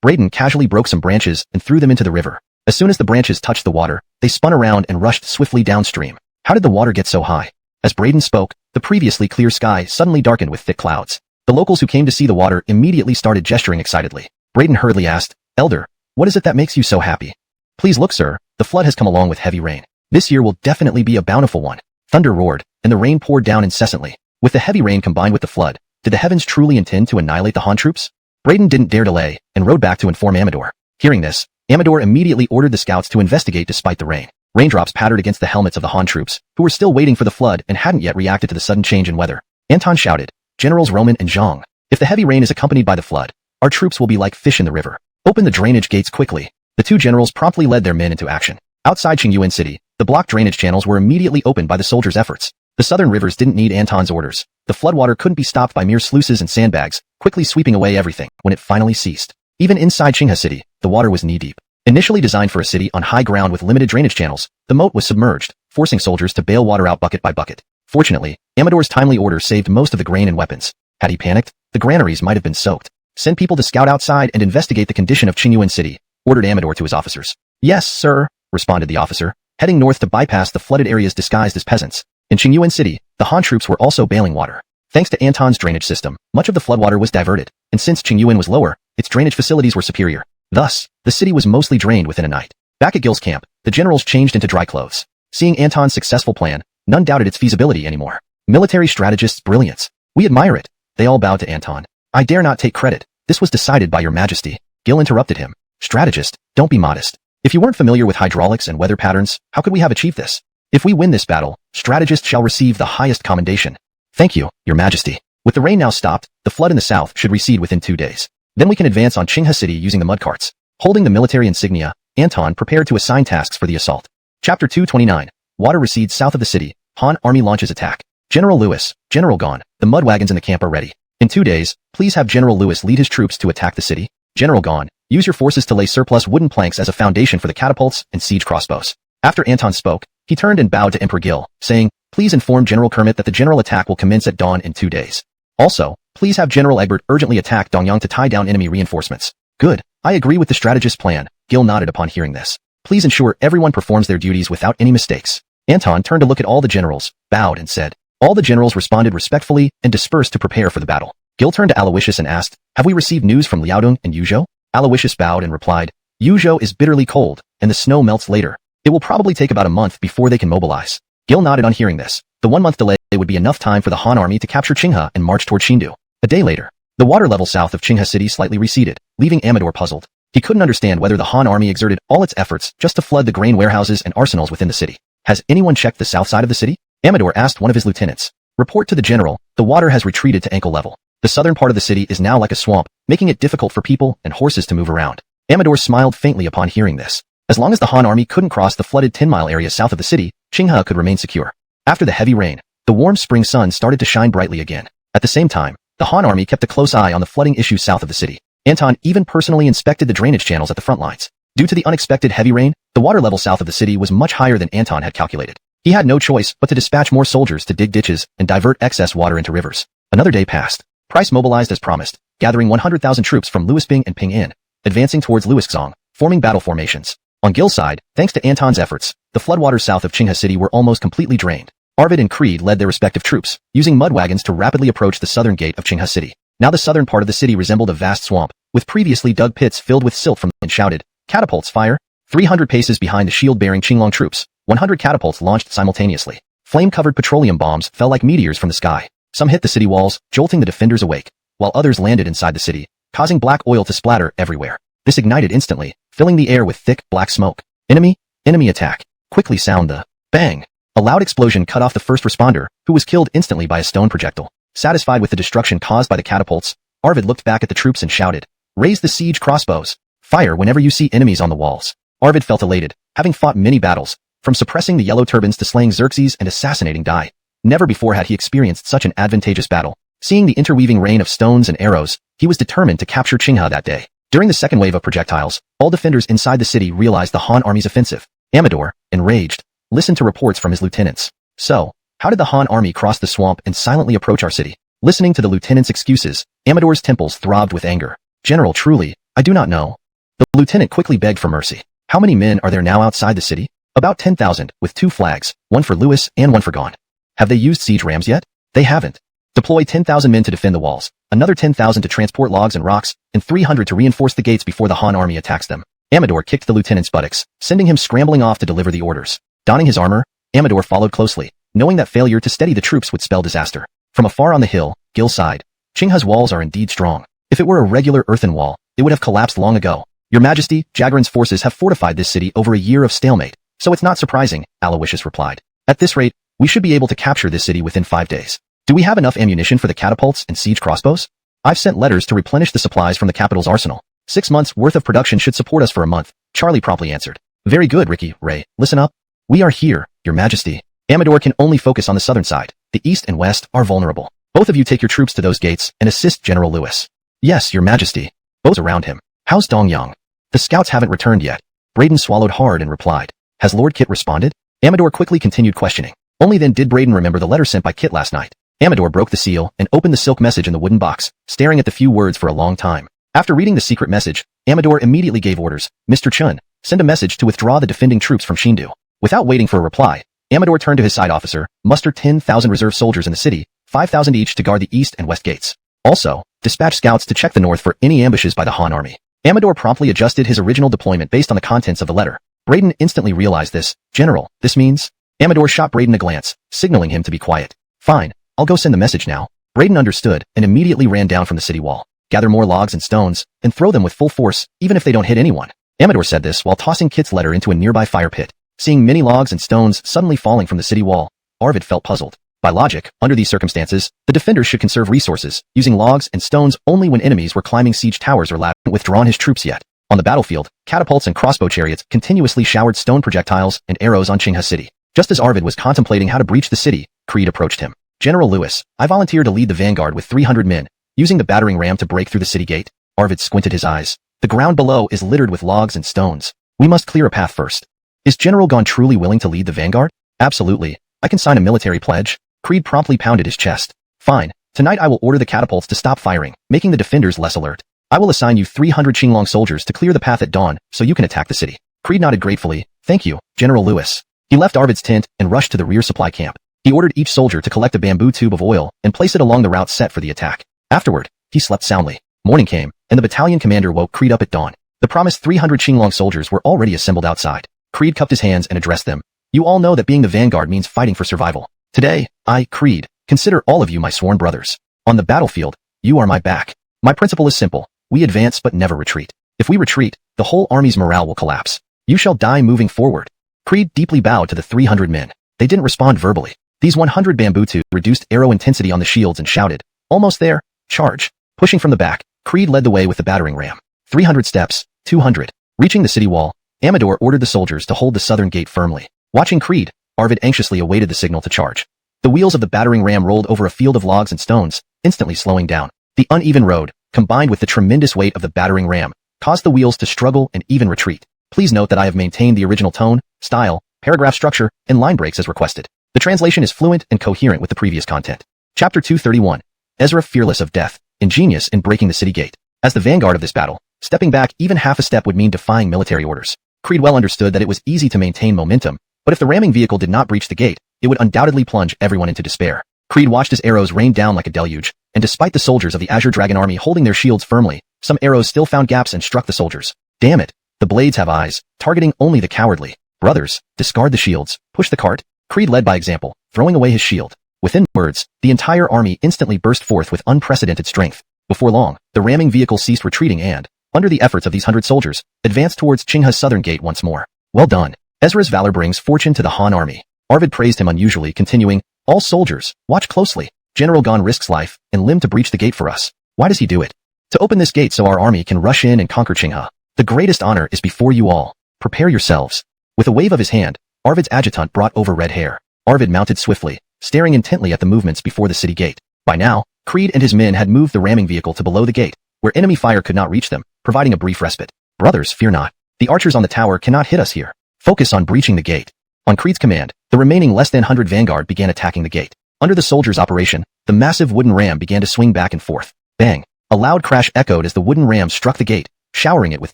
S1: Braden casually broke some branches and threw them into the river. As soon as the branches touched the water, they spun around and rushed swiftly downstream. How did the water get so high? As Braden spoke, the previously clear sky suddenly darkened with thick clouds. The locals who came to see the water immediately started gesturing excitedly. Braden hurriedly asked, "Elder, what is it that makes you so happy?" "Please look, sir, the flood has come along with heavy rain. This year will definitely be a bountiful one." Thunder roared, and the rain poured down incessantly. With the heavy rain combined with the flood, did the heavens truly intend to annihilate the Han troops? Braden didn't dare delay, and rode back to inform Amador. Hearing this, Amador immediately ordered the scouts to investigate despite the rain. Raindrops pattered against the helmets of the Han troops, who were still waiting for the flood and hadn't yet reacted to the sudden change in weather. Anton shouted, "Generals Roman and Zhang, if the heavy rain is accompanied by the flood, our troops will be like fish in the river. Open the drainage gates quickly." The 2 generals promptly led their men into action. Outside Qingyuan City, the blocked drainage channels were immediately opened by the soldiers' efforts. The southern rivers didn't need Anton's orders. The floodwater couldn't be stopped by mere sluices and sandbags, quickly sweeping away everything when it finally ceased. Even inside Qinghe City, the water was knee-deep. Initially designed for a city on high ground with limited drainage channels, the moat was submerged, forcing soldiers to bail water out bucket by bucket. Fortunately, Amador's timely order saved most of the grain and weapons. Had he panicked, the granaries might have been soaked. "Send people to scout outside and investigate the condition of Qingyuan City," ordered Amador to his officers. "Yes, sir," responded the officer, heading north to bypass the flooded areas disguised as peasants. In Qingyuan City, the Han troops were also bailing water. Thanks to Anton's drainage system, much of the floodwater was diverted, and since Qingyuan was lower, its drainage facilities were superior. Thus, the city was mostly drained within a night. Back at Gil's camp, the generals changed into dry clothes. Seeing Anton's successful plan, none doubted its feasibility anymore. Military strategist's brilliance. "We admire it." They all bowed to Anton. "I dare not take credit. This was decided by your Majesty." Gil interrupted him. "Strategist, don't be modest. If you weren't familiar with hydraulics and weather patterns, how could we have achieved this? If we win this battle, strategist shall receive the highest commendation." "Thank you, your Majesty." With the rain now stopped, the flood in the south should recede within 2 days. Then we can advance on Qinghe City using the mud carts. Holding the military insignia, Anton prepared to assign tasks for the assault. Chapter 229. Water recedes south of the city. Han army launches attack. General Lewis, General Gone, the mud wagons in the camp are ready. In 2 days, please have General Lewis lead his troops to attack the city. General gone. Use your forces to lay surplus wooden planks as a foundation for the catapults and siege crossbows. After Anton spoke, he turned and bowed to Emperor Gil, saying, please inform General Kermit that the general attack will commence at dawn in 2 days. Also, please have General Egbert urgently attack Dongyang to tie down enemy reinforcements. Good. I agree with the strategist's plan. Gil nodded upon hearing this. Please ensure everyone performs their duties without any mistakes. Anton turned to look at all the generals, bowed and said. All the generals responded respectfully and dispersed to prepare for the battle. Gil turned to Aloysius and asked, have we received news from Liaodong and Yuzhou? Aloysius bowed and replied, Yuzhou is bitterly cold, and the snow melts later. It will probably take about a month before they can mobilize. Gil nodded on hearing this. The 1-month delay would be enough time for the Han army to capture Qinghe and march toward Xindu. A day later, the water level south of Qinghe city slightly receded, leaving Amador puzzled. He couldn't understand whether the Han army exerted all its efforts just to flood the grain warehouses and arsenals within the city. Has anyone checked the south side of the city? Amador asked one of his lieutenants. Report to the general, the water has retreated to ankle level. The southern part of the city is now like a swamp, making it difficult for people and horses to move around. Amador smiled faintly upon hearing this. As long as the Han army couldn't cross the flooded 10-mile area south of the city, Qinghe could remain secure. After the heavy rain, the warm spring sun started to shine brightly again. At the same time, the Han army kept a close eye on the flooding issues south of the city. Anton even personally inspected the drainage channels at the front lines. Due to the unexpected heavy rain, the water level south of the city was much higher than Anton had calculated. He had no choice but to dispatch more soldiers to dig ditches and divert excess water into rivers. Another day passed. Price mobilized as promised, gathering 100,000 troops from Luisbing and Ping'an, advancing towards Luiszong, forming battle formations. On Gil's side, thanks to Anton's efforts, the floodwaters south of Qinghe city were almost completely drained. Arvid and Creed led their respective troops, using mud wagons to rapidly approach the southern gate of Qinghe city. Now the southern part of the city resembled a vast swamp, with previously dug pits filled with silt from and shouted, catapults fire! 300 paces behind the shield-bearing Qinglong troops, 100 catapults launched simultaneously. Flame-covered petroleum bombs fell like meteors from the sky. Some hit the city walls, jolting the defenders awake, while others landed inside the city, causing black oil to splatter everywhere. This ignited instantly, filling the air with thick, black smoke. Enemy attack. Quickly sound the bang. A loud explosion cut off the first responder, who was killed instantly by a stone projectile. Satisfied with the destruction caused by the catapults, Arvid looked back at the troops and shouted, raise the siege crossbows. Fire whenever you see enemies on the walls. Arvid felt elated, having fought many battles, from suppressing the yellow turbans to slaying Xerxes and assassinating Dai. Never before had he experienced such an advantageous battle. Seeing the interweaving rain of stones and arrows, he was determined to capture Qinghe that day. During the second wave of projectiles, all defenders inside the city realized the Han army's offensive. Amador, enraged, listened to reports from his lieutenants. So, how did the Han army cross the swamp and silently approach our city? Listening to the lieutenant's excuses, Amador's temples throbbed with anger. General, truly, I do not know. The lieutenant quickly begged for mercy. How many men are there now outside the city? About 10,000, with 2 flags, one for Lewis and one for Gaunt. Have they used siege rams yet? They haven't. Deploy 10,000 men to defend the walls, another 10,000 to transport logs and rocks, and 300 to reinforce the gates before the Han army attacks them. Amador kicked the lieutenant's buttocks, sending him scrambling off to deliver the orders. Donning his armor, Amador followed closely, knowing that failure to steady the troops would spell disaster. From afar on the hill, Gil sighed. Qinghe's walls are indeed strong. If it were a regular earthen wall, it would have collapsed long ago. Your Majesty, Jagran's forces have fortified this city over a year of stalemate, so it's not surprising, Aloysius replied. At this rate, we should be able to capture this city within 5 days. Do we have enough ammunition for the catapults and siege crossbows? I've sent letters to replenish the supplies from the capital's arsenal. 6 months' worth of production should support us for a month, Charlie promptly answered. Very good, Ricky, Ray, listen up. We are here, Your Majesty. Amador can only focus on the southern side. The east and west are vulnerable. Both of you take your troops to those gates and assist General Lewis. Yes, Your Majesty. Both around him. How's Dongyang? The scouts haven't returned yet. Braden swallowed hard and replied. Has Lord Kit responded? Amador quickly continued questioning. Only then did Braden remember the letter sent by Kit last night. Amador broke the seal and opened the silk message in the wooden box, staring at the few words for a long time. After reading the secret message, Amador immediately gave orders. Mr. Chun, send a message to withdraw the defending troops from Xindu. Without waiting for a reply, Amador turned to his side officer, muster 10,000 reserve soldiers in the city, 5,000 each to guard the east and west gates. Also, dispatch scouts to check the north for any ambushes by the Han army. Amador promptly adjusted his original deployment based on the contents of the letter. Braden instantly realized this. General, this means? Amador shot Braden a glance, signaling him to be quiet. Fine, I'll go send the message now. Braden understood and immediately ran down from the city wall. Gather more logs and stones, and throw them with full force, even if they don't hit anyone. Amador said this while tossing Kit's letter into a nearby fire pit. Seeing many logs and stones suddenly falling from the city wall, Arvid felt puzzled. By logic, under these circumstances, the defenders should conserve resources, using logs and stones only when enemies were climbing siege towers or ladders and withdrawn his troops yet. On the battlefield, catapults and crossbow chariots continuously showered stone projectiles and arrows on Qinghe city. Just as Arvid was contemplating how to breach the city, Creed approached him. General Lewis, I volunteer to lead the vanguard with 300 men, using the battering ram to break through the city gate. Arvid squinted his eyes. The ground below is littered with logs and stones. We must clear a path first. Is General Gon truly willing to lead the vanguard? Absolutely. I can sign a military pledge. Creed promptly pounded his chest. Fine. Tonight I will order the catapults to stop firing, making the defenders less alert. I will assign you 300 Qinglong soldiers to clear the path at dawn, so you can attack the city. Creed nodded gratefully. Thank you, General Lewis. He left Arvid's tent and rushed to the rear supply camp. He ordered each soldier to collect a bamboo tube of oil and place it along the route set for the attack. Afterward, he slept soundly. Morning came, and the battalion commander woke Creed up at dawn. The promised 300 Qinglong soldiers were already assembled outside. Creed cupped his hands and addressed them. You all know that being the vanguard means fighting for survival. Today, I, Creed, consider all of you my sworn brothers. On the battlefield, you are my back. My principle is simple. We advance but never retreat. If we retreat, the whole army's morale will collapse. You shall die moving forward. Creed deeply bowed to the 300 men. They didn't respond verbally. These 100 bamboo tubes reduced arrow intensity on the shields and shouted, almost there, charge. Pushing from the back, Creed led the way with the battering ram. 300 steps, 200. Reaching the city wall, Amador ordered the soldiers to hold the southern gate firmly. Watching Creed, Arvid anxiously awaited the signal to charge. The wheels of the battering ram rolled over a field of logs and stones, instantly slowing down. The uneven road, combined with the tremendous weight of the battering ram, caused the wheels to struggle and even retreat. Please note that I have maintained the original tone, style, paragraph structure, and line breaks as requested. The translation is fluent and coherent with the previous content. Chapter 231. Ezra fearless of death, ingenious in breaking the city gate. As the vanguard of this battle, stepping back even half a step would mean defying military orders. Creed well understood that it was easy to maintain momentum, but if the ramming vehicle did not breach the gate, it would undoubtedly plunge everyone into despair. Creed watched as arrows rained down like a deluge, and despite the soldiers of the Azure Dragon army holding their shields firmly, some arrows still found gaps and struck the soldiers. Damn it! The blades have eyes, targeting only the cowardly. Brothers, discard the shields, push the cart. Creed led by example, throwing away his shield. Within words, the entire army instantly burst forth with unprecedented strength. Before long, the ramming vehicle ceased retreating and, under the efforts of these 100 soldiers, advanced towards Qinghe's southern gate once more. Well done. Ezra's valor brings fortune to the Han army. Arvid praised him unusually, continuing, all soldiers, watch closely. General Gon risks life and limb to breach the gate for us. Why does he do it? To open this gate so our army can rush in and conquer Qinghe. The greatest honor is before you all. Prepare yourselves. With a wave of his hand, Arvid's adjutant brought over red hair. Arvid mounted swiftly, staring intently at the movements before the city gate. By now, Creed and his men had moved the ramming vehicle to below the gate, where enemy fire could not reach them, providing a brief respite. Brothers, fear not. The archers on the tower cannot hit us here. Focus on breaching the gate. On Creed's command, the remaining less than 100 vanguard began attacking the gate. Under the soldiers' operation, the massive wooden ram began to swing back and forth. Bang! A loud crash echoed as the wooden ram struck the gate, showering it with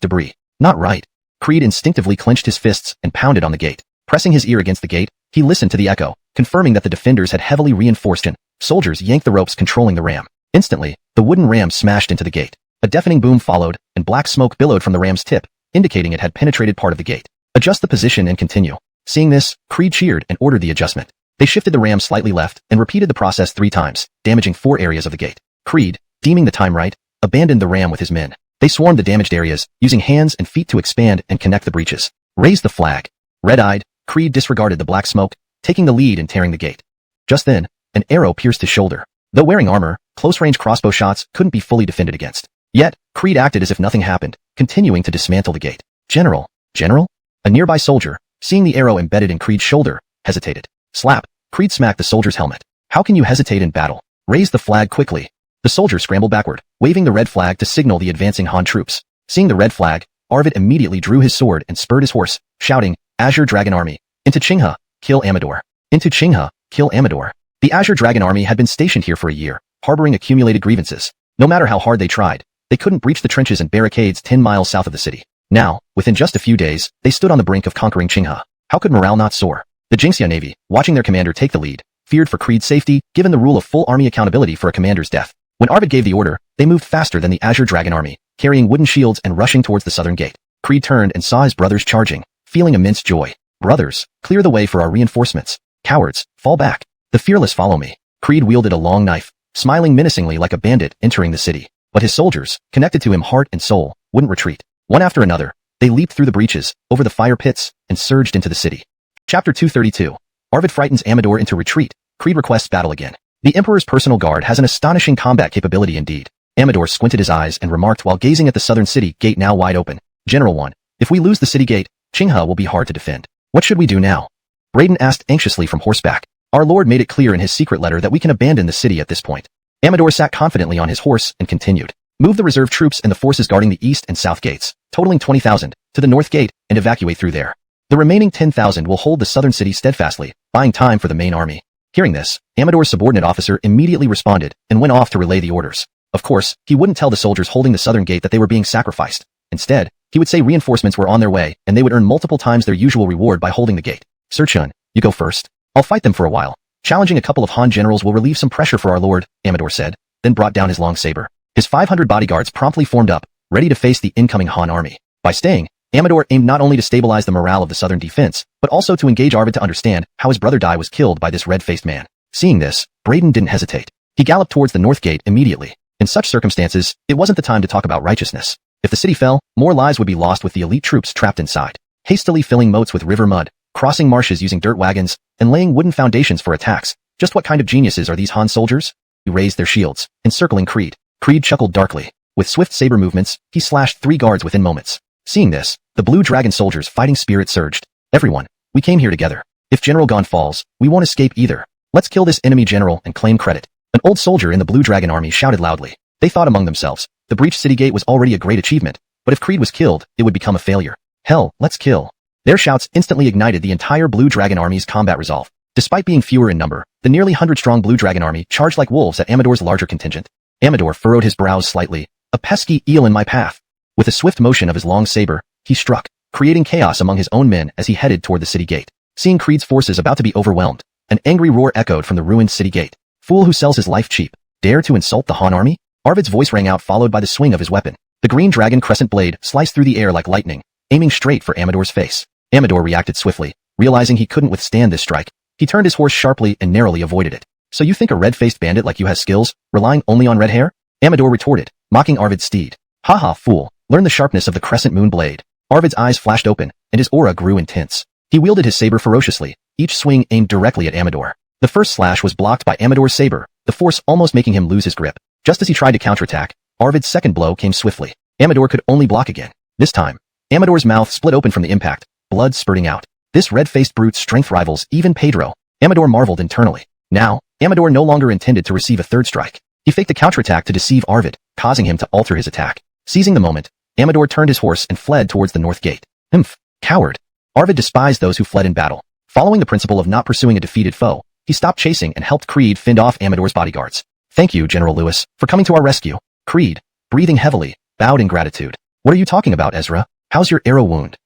S1: debris. Not right. Creed instinctively clenched his fists and pounded on the gate. Pressing his ear against the gate, he listened to the echo, confirming that the defenders had heavily reinforced and soldiers yanked the ropes controlling the ram. Instantly, the wooden ram smashed into the gate. A deafening boom followed, and black smoke billowed from the ram's tip, indicating it had penetrated part of the gate. Adjust the position and continue. Seeing this, Creed cheered and ordered the adjustment. They shifted the ram slightly left and repeated the process 3 times, damaging 4 areas of the gate. Creed, deeming the time right, abandoned the ram with his men. They swarmed the damaged areas, using hands and feet to expand and connect the breaches. Raise the flag. Red-eyed, Creed disregarded the black smoke, taking the lead in tearing the gate. Just then, an arrow pierced his shoulder. Though wearing armor, close-range crossbow shots couldn't be fully defended against. Yet, Creed acted as if nothing happened, continuing to dismantle the gate. General? A nearby soldier, seeing the arrow embedded in Creed's shoulder, hesitated. Slap! Creed smacked the soldier's helmet. How can you hesitate in battle? Raise the flag quickly. The soldier scrambled backward, waving the red flag to signal the advancing Han troops. Seeing the red flag, Arvid immediately drew his sword and spurred his horse, shouting, Azure Dragon Army, into Qinghe, kill Amador. Into Qinghe, kill Amador. The Azure Dragon Army had been stationed here for a year, harboring accumulated grievances. No matter how hard they tried, they couldn't breach the trenches and barricades 10 miles south of the city. Now, within just a few days, they stood on the brink of conquering Qinghe. How could morale not soar? The Jingxia Navy, watching their commander take the lead, feared for Creed's safety, given the rule of full army accountability for a commander's death. When Arvid gave the order, they moved faster than the Azure Dragon Army, carrying wooden shields and rushing towards the southern gate. Creed turned and saw his brothers charging, feeling immense joy. Brothers, clear the way for our reinforcements. Cowards, fall back. The fearless follow me. Creed wielded a long knife, smiling menacingly like a bandit entering the city. But his soldiers, connected to him heart and soul, wouldn't retreat. One after another, they leaped through the breaches, over the fire pits, and surged into the city. Chapter 232. Arvid frightens Amador into retreat. Creed requests battle again. The Emperor's personal guard has an astonishing combat capability indeed. Amador squinted his eyes and remarked while gazing at the southern city gate now wide open. General 1, if we lose the city gate, Qinghe will be hard to defend. What should we do now? Braden asked anxiously from horseback. Our lord made it clear in his secret letter that we can abandon the city at this point. Amador sat confidently on his horse and continued. Move the reserve troops and the forces guarding the east and south gates, totaling 20,000, to the north gate and evacuate through there. The remaining 10,000 will hold the southern city steadfastly, buying time for the main army. Hearing this, Amador's subordinate officer immediately responded and went off to relay the orders. Of course, he wouldn't tell the soldiers holding the southern gate that they were being sacrificed. Instead, he would say reinforcements were on their way and they would earn multiple times their usual reward by holding the gate. Sir Chun, you go first. I'll fight them for a while. Challenging a couple of Han generals will relieve some pressure for our lord, Amador said, then brought down his long saber. His 500 bodyguards promptly formed up, ready to face the incoming Han army. By staying, Amador aimed not only to stabilize the morale of the southern defense, but also to engage Arvid to understand how his brother Dai was killed by this red-faced man. Seeing this, Braden didn't hesitate. He galloped towards the north gate immediately. In such circumstances, it wasn't the time to talk about righteousness. If the city fell, more lives would be lost with the elite troops trapped inside. Hastily filling moats with river mud, crossing marshes using dirt wagons, and laying wooden foundations for attacks. Just what kind of geniuses are these Han soldiers? He raised their shields, encircling Creed. Creed chuckled darkly. With swift saber movements, he slashed 3 guards within moments. Seeing this, the Blue Dragon soldiers' fighting spirit surged. Everyone, we came here together. If General Gon falls, we won't escape either. Let's kill this enemy general and claim credit. An old soldier in the Blue Dragon army shouted loudly. They thought among themselves. The breached city gate was already a great achievement, but if Creed was killed, it would become a failure. Hell, let's kill. Their shouts instantly ignited the entire Blue Dragon army's combat resolve. Despite being fewer in number, the nearly 100-strong Blue Dragon army charged like wolves at Amador's larger contingent. Amador furrowed his brows slightly. A pesky eel in my path. With a swift motion of his long saber, he struck, creating chaos among his own men as he headed toward the city gate. Seeing Creed's forces about to be overwhelmed, an angry roar echoed from the ruined city gate. Fool who sells his life cheap. Dare to insult the Han army? Arvid's voice rang out, followed by the swing of his weapon. The green dragon crescent blade sliced through the air like lightning, aiming straight for Amador's face. Amador reacted swiftly, realizing he couldn't withstand this strike. He turned his horse sharply and narrowly avoided it. So you think a red-faced bandit like you has skills, relying only on red hair? Amador retorted, mocking Arvid's steed. Haha, fool, learn the sharpness of the crescent moon blade. Arvid's eyes flashed open, and his aura grew intense. He wielded his saber ferociously, each swing aimed directly at Amador. The first slash was blocked by Amador's saber, the force almost making him lose his grip. Just as he tried to counterattack, Arvid's second blow came swiftly. Amador could only block again. This time, Amador's mouth split open from the impact, blood spurting out. This red-faced brute's strength rivals even Pedro. Amador marveled internally. Now, Amador no longer intended to receive a third strike. He faked a counterattack to deceive Arvid, causing him to alter his attack. Seizing the moment, Amador turned his horse and fled towards the north gate. Coward. Arvid despised those who fled in battle. Following the principle of not pursuing a defeated foe, he stopped chasing and helped Creed fend off Amador's bodyguards. Thank you, General Lewis, for coming to our rescue. Creed, breathing heavily, bowed in gratitude. What are you talking about, Ezra? How's your arrow wound?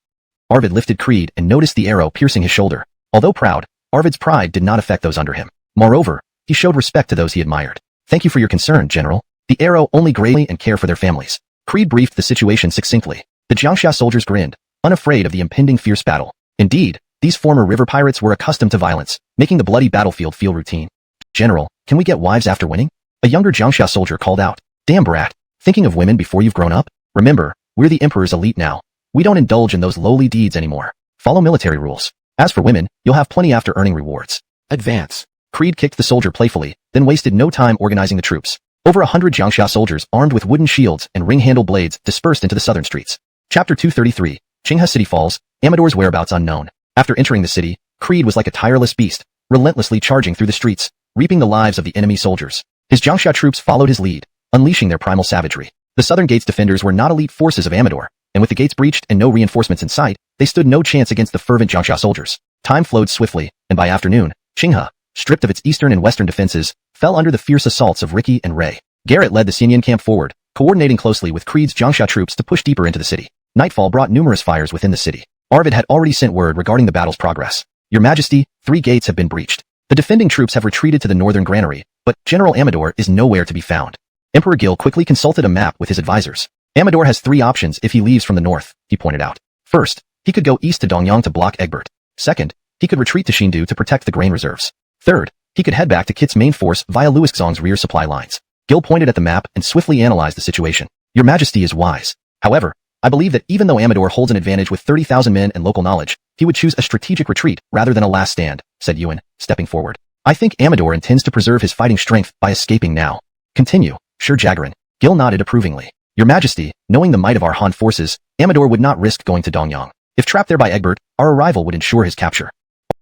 S1: Arvid lifted Creed and noticed the arrow piercing his shoulder. Although proud, Arvid's pride did not affect those under him. Moreover, he showed respect to those he admired. Thank you for your concern, General. The arrow only greatly and care for their families. Creed briefed the situation succinctly. The Jiangxia soldiers grinned, unafraid of the impending fierce battle. Indeed, these former river pirates were accustomed to violence, making the bloody battlefield feel routine. General, can we get wives after winning? A younger Jiangxia soldier called out. Damn brat, thinking of women before you've grown up? Remember, we're the Emperor's elite now. We don't indulge in those lowly deeds anymore. Follow military rules. As for women, you'll have plenty after earning rewards. Advance. Creed kicked the soldier playfully, then wasted no time organizing the troops. Over 100 Jiangxia soldiers armed with wooden shields and ring-handle blades dispersed into the southern streets. Chapter 233, Qinghe City Falls, Amador's whereabouts unknown. After entering the city, Creed was like a tireless beast, relentlessly charging through the streets, reaping the lives of the enemy soldiers. His Jiangxia troops followed his lead, unleashing their primal savagery. The southern gate's defenders were not elite forces of Amador, and with the gates breached and no reinforcements in sight, they stood no chance against the fervent Jiangxia soldiers. Time flowed swiftly, and by afternoon, Qinghe, stripped of its eastern and western defenses, fell under the fierce assaults of Ricky and Ray. Garrett led the Xianyan camp forward, coordinating closely with Creed's Jiangxia troops to push deeper into the city. Nightfall brought numerous fires within the city. Arvid had already sent word regarding the battle's progress. Your Majesty, 3 gates have been breached. The defending troops have retreated to the northern granary, but General Amador is nowhere to be found. Emperor Gil quickly consulted a map with his advisors. Amador has 3 options if he leaves from the north, he pointed out. First, he could go east to Dongyang to block Egbert. Second, he could retreat to Xindu to protect the grain reserves. Third, he could head back to Kit's main force via Luixzong's rear supply lines. Gil pointed at the map and swiftly analyzed the situation. Your Majesty is wise. However, I believe that even though Amador holds an advantage with 30,000 men and local knowledge, he would choose a strategic retreat rather than a last stand, said Yuan, stepping forward. I think Amador intends to preserve his fighting strength by escaping now. Continue, Sir Jagarin. Gil nodded approvingly. Your Majesty, knowing the might of our Han forces, Amador would not risk going to Dongyang. If trapped there by Egbert, our arrival would ensure his capture.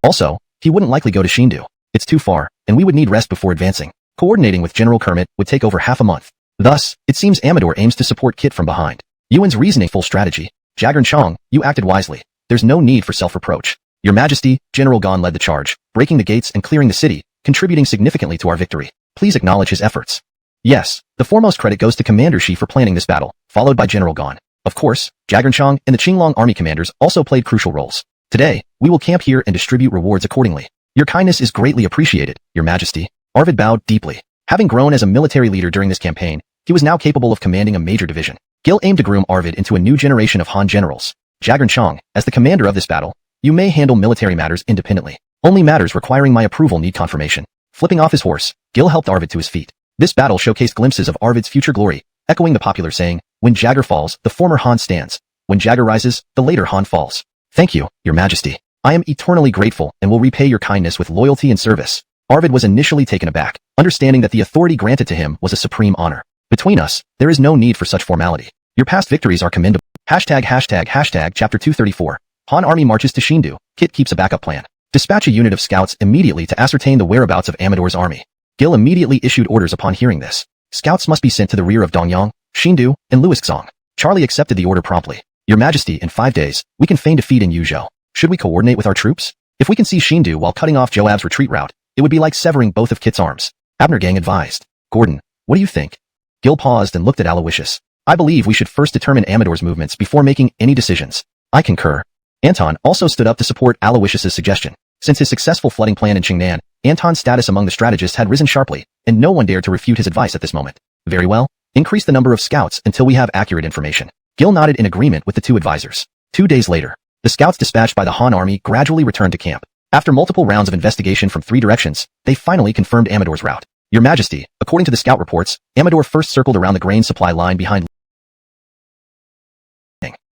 S1: Also, he wouldn't likely go to Xindu. It's too far, and we would need rest before advancing. Coordinating with General Kermit would take over half a month. Thus, it seems Amador aims to support Kit from behind. Yuan's reasoning full strategy. Jagran Chong, you acted wisely. There's no need for self-reproach. Your Majesty, General Gon led the charge, breaking the gates and clearing the city, contributing significantly to our victory. Please acknowledge his efforts. Yes, the foremost credit goes to Commander Shi for planning this battle, followed by General Gon. Of course, Jagran Chong and the Qinglong army commanders also played crucial roles. Today, we will camp here and distribute rewards accordingly. Your kindness is greatly appreciated, Your Majesty. Arvid bowed deeply. Having grown as a military leader during this campaign, he was now capable of commanding a major division. Gil aimed to groom Arvid into a new generation of Han generals. Jagran Chong, as the commander of this battle, you may handle military matters independently. Only matters requiring my approval need confirmation. Flipping off his horse, Gil helped Arvid to his feet. This battle showcased glimpses of Arvid's future glory, echoing the popular saying, when Jagger falls, the former Han stands. When Jagger rises, the later Han falls. Thank you, Your Majesty. I am eternally grateful and will repay your kindness with loyalty and service. Arvid was initially taken aback, understanding that the authority granted to him was a supreme honor. Between us, there is no need for such formality. Your past victories are commendable. Chapter 234. Han army marches to Shindu. Kit keeps a backup plan. Dispatch a unit of scouts immediately to ascertain the whereabouts of Amador's army. Gil immediately issued orders upon hearing this. Scouts must be sent to the rear of Dongyang, Shindu, and Luixzong. Charlie accepted the order promptly. Your Majesty, in 5 days, we can feign defeat in Yuzhou. Should we coordinate with our troops? If we can see Shindu while cutting off Joab's retreat route, it would be like severing both of Kit's arms. Abnergang advised. Gordon, what do you think? Gil paused and looked at Aloysius. I believe we should first determine Amador's movements before making any decisions. I concur. Anton also stood up to support Aloysius's suggestion. Since his successful flooding plan in Qingnan, Anton's status among the strategists had risen sharply, and no one dared to refute his advice at this moment. Very well. Increase the number of scouts until we have accurate information. Gil nodded in agreement with the two advisors. 2 days later, the scouts dispatched by the Han army gradually returned to camp. After multiple rounds of investigation from 3 directions, they finally confirmed Amador's route. Your Majesty, according to the scout reports, Amador first circled around the grain supply line behind.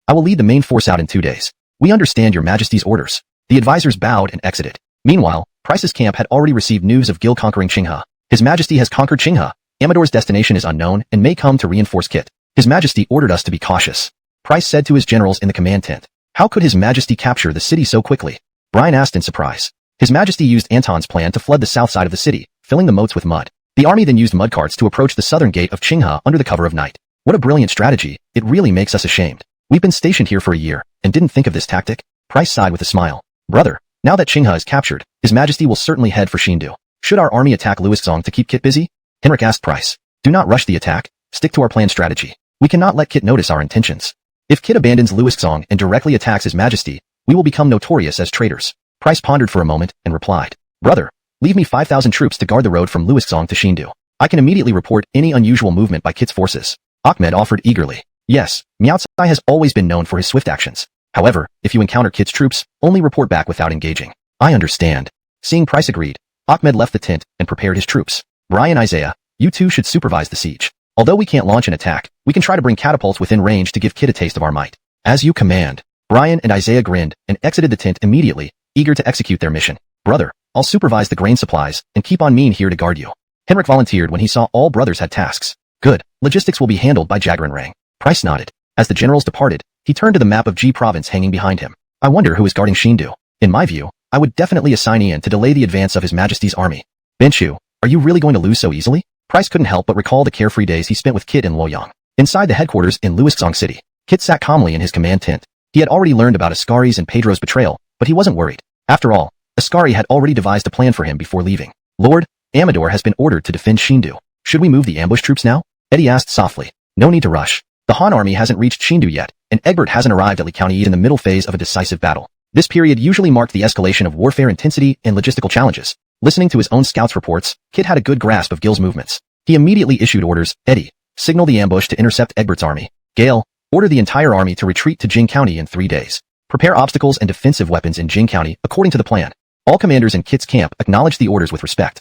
S1: I will lead the main force out in 2 days. We understand Your Majesty's orders. The advisors bowed and exited. Meanwhile, Price's camp had already received news of Gil conquering Qinghe. His Majesty has conquered Qinghe. Amador's destination is unknown and may come to reinforce Kit. His Majesty ordered us to be cautious. Price said to his generals in the command tent. How could His Majesty capture the city so quickly? Brian asked in surprise. His Majesty used Anton's plan to flood the south side of the city, filling the moats with mud. The army then used mud carts to approach the southern gate of Qinghe under the cover of night. What a brilliant strategy. It really makes us ashamed. We've been stationed here for a year, and didn't think of this tactic. Price sighed with a smile. Brother, now that Qinghe is captured, His Majesty will certainly head for Shindu. Should our army attack Luixzong to keep Kit busy? Henrik asked Price. Do not rush the attack. Stick to our planned strategy. We cannot let Kit notice our intentions. If Kit abandons Luixzong and directly attacks His Majesty, we will become notorious as traitors. Price pondered for a moment and replied. Brother, leave me 5,000 troops to guard the road from Luixzong to Shindu. I can immediately report any unusual movement by Kit's forces. Ahmed offered eagerly. Yes, Miao Tsai has always been known for his swift actions. However, if you encounter Kit's troops, only report back without engaging. I understand. Seeing Price agreed, Ahmed left the tent and prepared his troops. Brian, Isaiah, you two should supervise the siege. Although we can't launch an attack, we can try to bring catapults within range to give Kit a taste of our might. As you command. Brian and Isaiah grinned and exited the tent immediately, eager to execute their mission. Brother, I'll supervise the grain supplies and keep on Mean here to guard you. Henrik volunteered when he saw all brothers had tasks. Good. Logistics will be handled by Jagran Rang. Price nodded. As the generals departed, he turned to the map of G province hanging behind him. I wonder who is guarding Shindu. In my view, I would definitely assign Ian to delay the advance of His Majesty's army. Benchu, are you really going to lose so easily? Price couldn't help but recall the carefree days he spent with Kit in Luoyang. Inside the headquarters in Luixzong City, Kit sat calmly in his command tent. He had already learned about Ascari's and Pedro's betrayal, but he wasn't worried. After all, Ascari had already devised a plan for him before leaving. Lord, Amador has been ordered to defend Shindu. Should we move the ambush troops now? Eddie asked softly. No need to rush. The Han army hasn't reached Shindu yet, and Egbert hasn't arrived at Li County in the middle phase of a decisive battle. This period usually marked the escalation of warfare intensity and logistical challenges. Listening to his own scouts' reports, Kit had a good grasp of Gil's movements. He immediately issued orders. Eddie, signal the ambush to intercept Egbert's army. Gale, order the entire army to retreat to Jing County in 3 days. Prepare obstacles and defensive weapons in Jing County according to the plan. All commanders in Kit's camp acknowledged the orders with respect.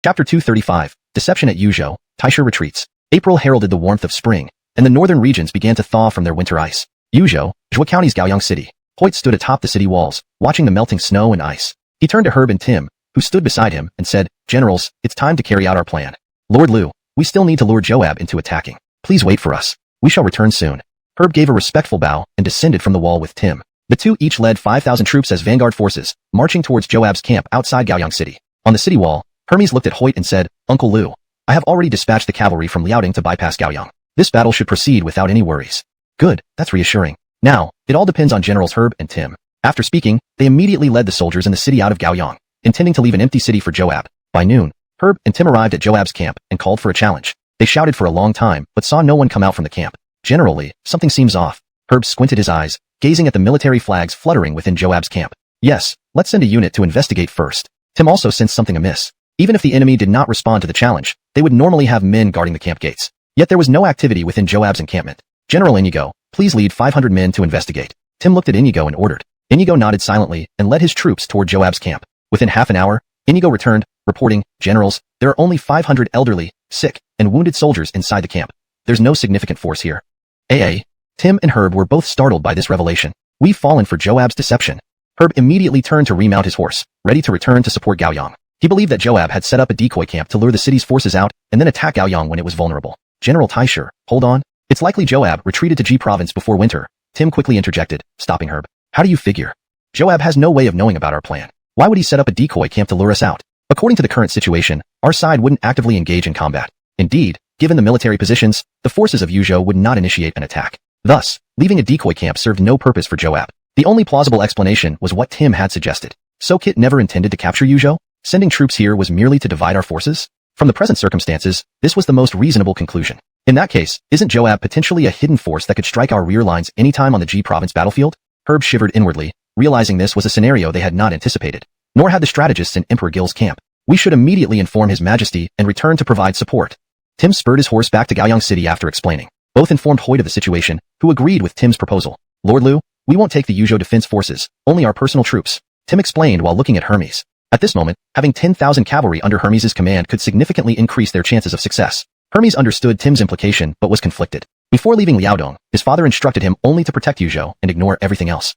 S1: Chapter 235, Deception at Yuzhou, Taisha retreats. April heralded the warmth of spring, and the northern regions began to thaw from their winter ice. Yuzhou, Zhuo County's Gaoyang city. Hoyt stood atop the city walls, watching the melting snow and ice. He turned to Herb and Tim, who stood beside him, and said, Generals, it's time to carry out our plan. Lord Liu, we still need to lure Joab into attacking. Please wait for us. We shall return soon. Herb gave a respectful bow and descended from the wall with Tim. The two each led 5,000 troops as vanguard forces, marching towards Joab's camp outside Gaoyang City. On the city wall, Hermes looked at Hoyt and said, Uncle Liu, I have already dispatched the cavalry from Liaodong to bypass Gaoyang. This battle should proceed without any worries. Good, that's reassuring. Now, it all depends on Generals Herb and Tim. After speaking, they immediately led the soldiers in the city out of Gaoyang, intending to leave an empty city for Joab. By noon, Herb and Tim arrived at Joab's camp and called for a challenge. They shouted for a long time, but saw no one come out from the camp. Generally, something seems off. Herb squinted his eyes, gazing at the military flags fluttering within Joab's camp. Yes, let's send a unit to investigate first. Tim also sensed something amiss. Even if the enemy did not respond to the challenge, they would normally have men guarding the camp gates. Yet there was no activity within Joab's encampment. General Inigo, please lead 500 men to investigate. Tim looked at Inigo and ordered. Inigo nodded silently and led his troops toward Joab's camp. Within half an hour, Inigo returned, reporting, Generals, there are only 500 elderly, sick, and wounded soldiers inside the camp. There's no significant force here. Tim and Herb were both startled by this revelation. We've fallen for Joab's deception. Herb immediately turned to remount his horse, ready to return to support Gaoyang. He believed that Joab had set up a decoy camp to lure the city's forces out and then attack Gaoyang when it was vulnerable. General Taisher, hold on. It's likely Joab retreated to Ji province before winter. Tim quickly interjected, stopping Herb. How do you figure? Joab has no way of knowing about our plan. Why would he set up a decoy camp to lure us out? According to the current situation, our side wouldn't actively engage in combat. Indeed, given the military positions, the forces of Yuzhou would not initiate an attack. Thus, leaving a decoy camp served no purpose for Joab. The only plausible explanation was what Tim had suggested. So Kit never intended to capture Yuzhou? Sending troops here was merely to divide our forces? From the present circumstances, this was the most reasonable conclusion. In that case, isn't Joab potentially a hidden force that could strike our rear lines anytime on the Ji province battlefield? Herb shivered inwardly, realizing this was a scenario they had not anticipated. Nor had the strategists in Emperor Gil's camp. We should immediately inform His Majesty and return to provide support. Tim spurred his horse back to Gaoyang City after explaining. Both informed Hoyt of the situation, who agreed with Tim's proposal. Lord Liu, we won't take the Yuzhou defense forces, only our personal troops. Tim explained while looking at Hermes. At this moment, having 10,000 cavalry under Hermes' command could significantly increase their chances of success. Hermes understood Tim's implication but was conflicted. Before leaving Liaodong, his father instructed him only to protect Yuzhou and ignore everything else.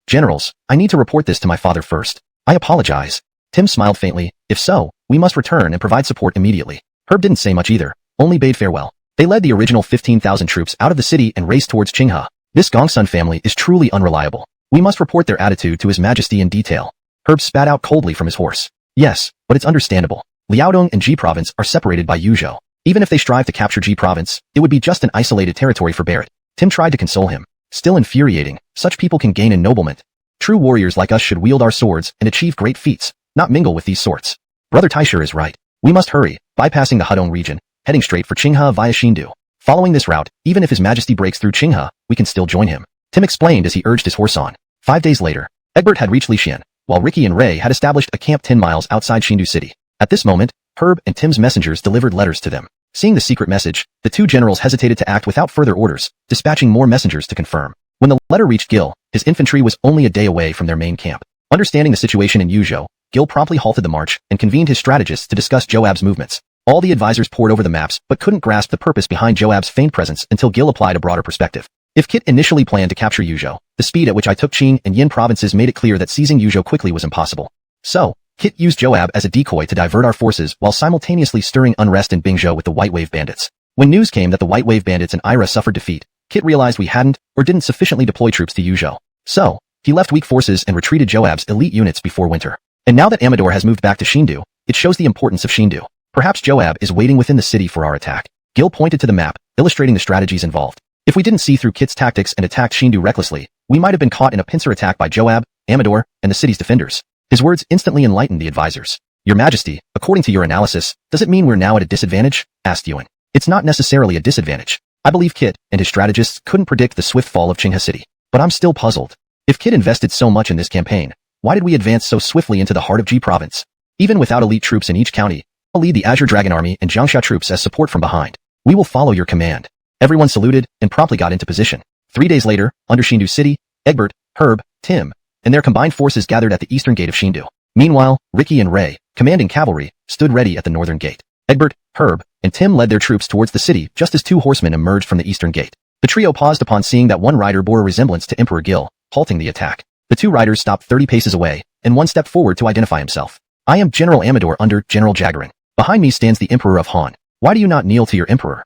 S1: Generals, I need to report this to my father first. I apologize. Tim smiled faintly. If so, we must return and provide support immediately. Herb didn't say much either, only bade farewell. They led the original 15,000 troops out of the city and raced towards Qinghe. This Gongsun family is truly unreliable. We must report their attitude to His Majesty in detail. Herb spat out coldly from his horse. Yes, but it's understandable. Liaodong and Ji province are separated by Yuzhou. Even if they strive to capture Ji province, it would be just an isolated territory for Barrett. Tim tried to console him. Still infuriating, such people can gain ennoblement. True warriors like us should wield our swords and achieve great feats, not mingle with these sorts. Brother Taisher is right. We must hurry, bypassing the Hudong region, heading straight for Qinghe via Xindu. Following this route, even if His Majesty breaks through Qinghe, we can still join him. Tim explained as he urged his horse on. 5 days later, Egbert had reached Lixian, while Ricky and Ray had established a camp 10 miles outside Xindu city. At this moment, Herb and Tim's messengers delivered letters to them. Seeing the secret message, the two generals hesitated to act without further orders, dispatching more messengers to confirm. When the letter reached Gil, his infantry was only a day away from their main camp. Understanding the situation in Yuzhou, Gil promptly halted the march and convened his strategists to discuss Joab's movements. All the advisors pored over the maps but couldn't grasp the purpose behind Joab's feigned presence until Gil applied a broader perspective. If Kit initially planned to capture Yuzhou, the speed at which I took Qing and Yin provinces made it clear that seizing Yuzhou quickly was impossible. So, Kit used Joab as a decoy to divert our forces while simultaneously stirring unrest in Bingzhou with the White Wave bandits. When news came that the White Wave bandits and Ira suffered defeat, Kit realized we hadn't or didn't sufficiently deploy troops to Yuzhou. So, he left weak forces and retreated Joab's elite units before winter. And now that Amador has moved back to Xindu, it shows the importance of Xindu. Perhaps Joab is waiting within the city for our attack. Gil pointed to the map, illustrating the strategies involved. If we didn't see through Kit's tactics and attacked Xindu recklessly, we might have been caught in a pincer attack by Joab, Amador, and the city's defenders. His words instantly enlightened the advisors. Your Majesty, according to your analysis, does it mean we're now at a disadvantage? Asked Yuan. It's not necessarily a disadvantage. I believe Kit and his strategists couldn't predict the swift fall of Qinghe City. But I'm still puzzled. If Kit invested so much in this campaign, why did we advance so swiftly into the heart of Ji province? Even without elite troops in each county, I'll lead the Azure Dragon Army and Jiangxia troops as support from behind. We will follow your command. Everyone saluted and promptly got into position. 3 days later, under Xindu City, Egbert, Herb, Tim, and their combined forces gathered at the eastern gate of Xindu. Meanwhile, Ricky and Ray, commanding cavalry, stood ready at the northern gate. Egbert, Herb, and Tim led their troops towards the city just as two horsemen emerged from the eastern gate. The trio paused upon seeing that one rider bore a resemblance to Emperor Gil, halting the attack. The two riders stopped 30 paces away, and one stepped forward to identify himself. I am General Amador under General Jagarin. Behind me stands the Emperor of Han. Why do you not kneel to your Emperor?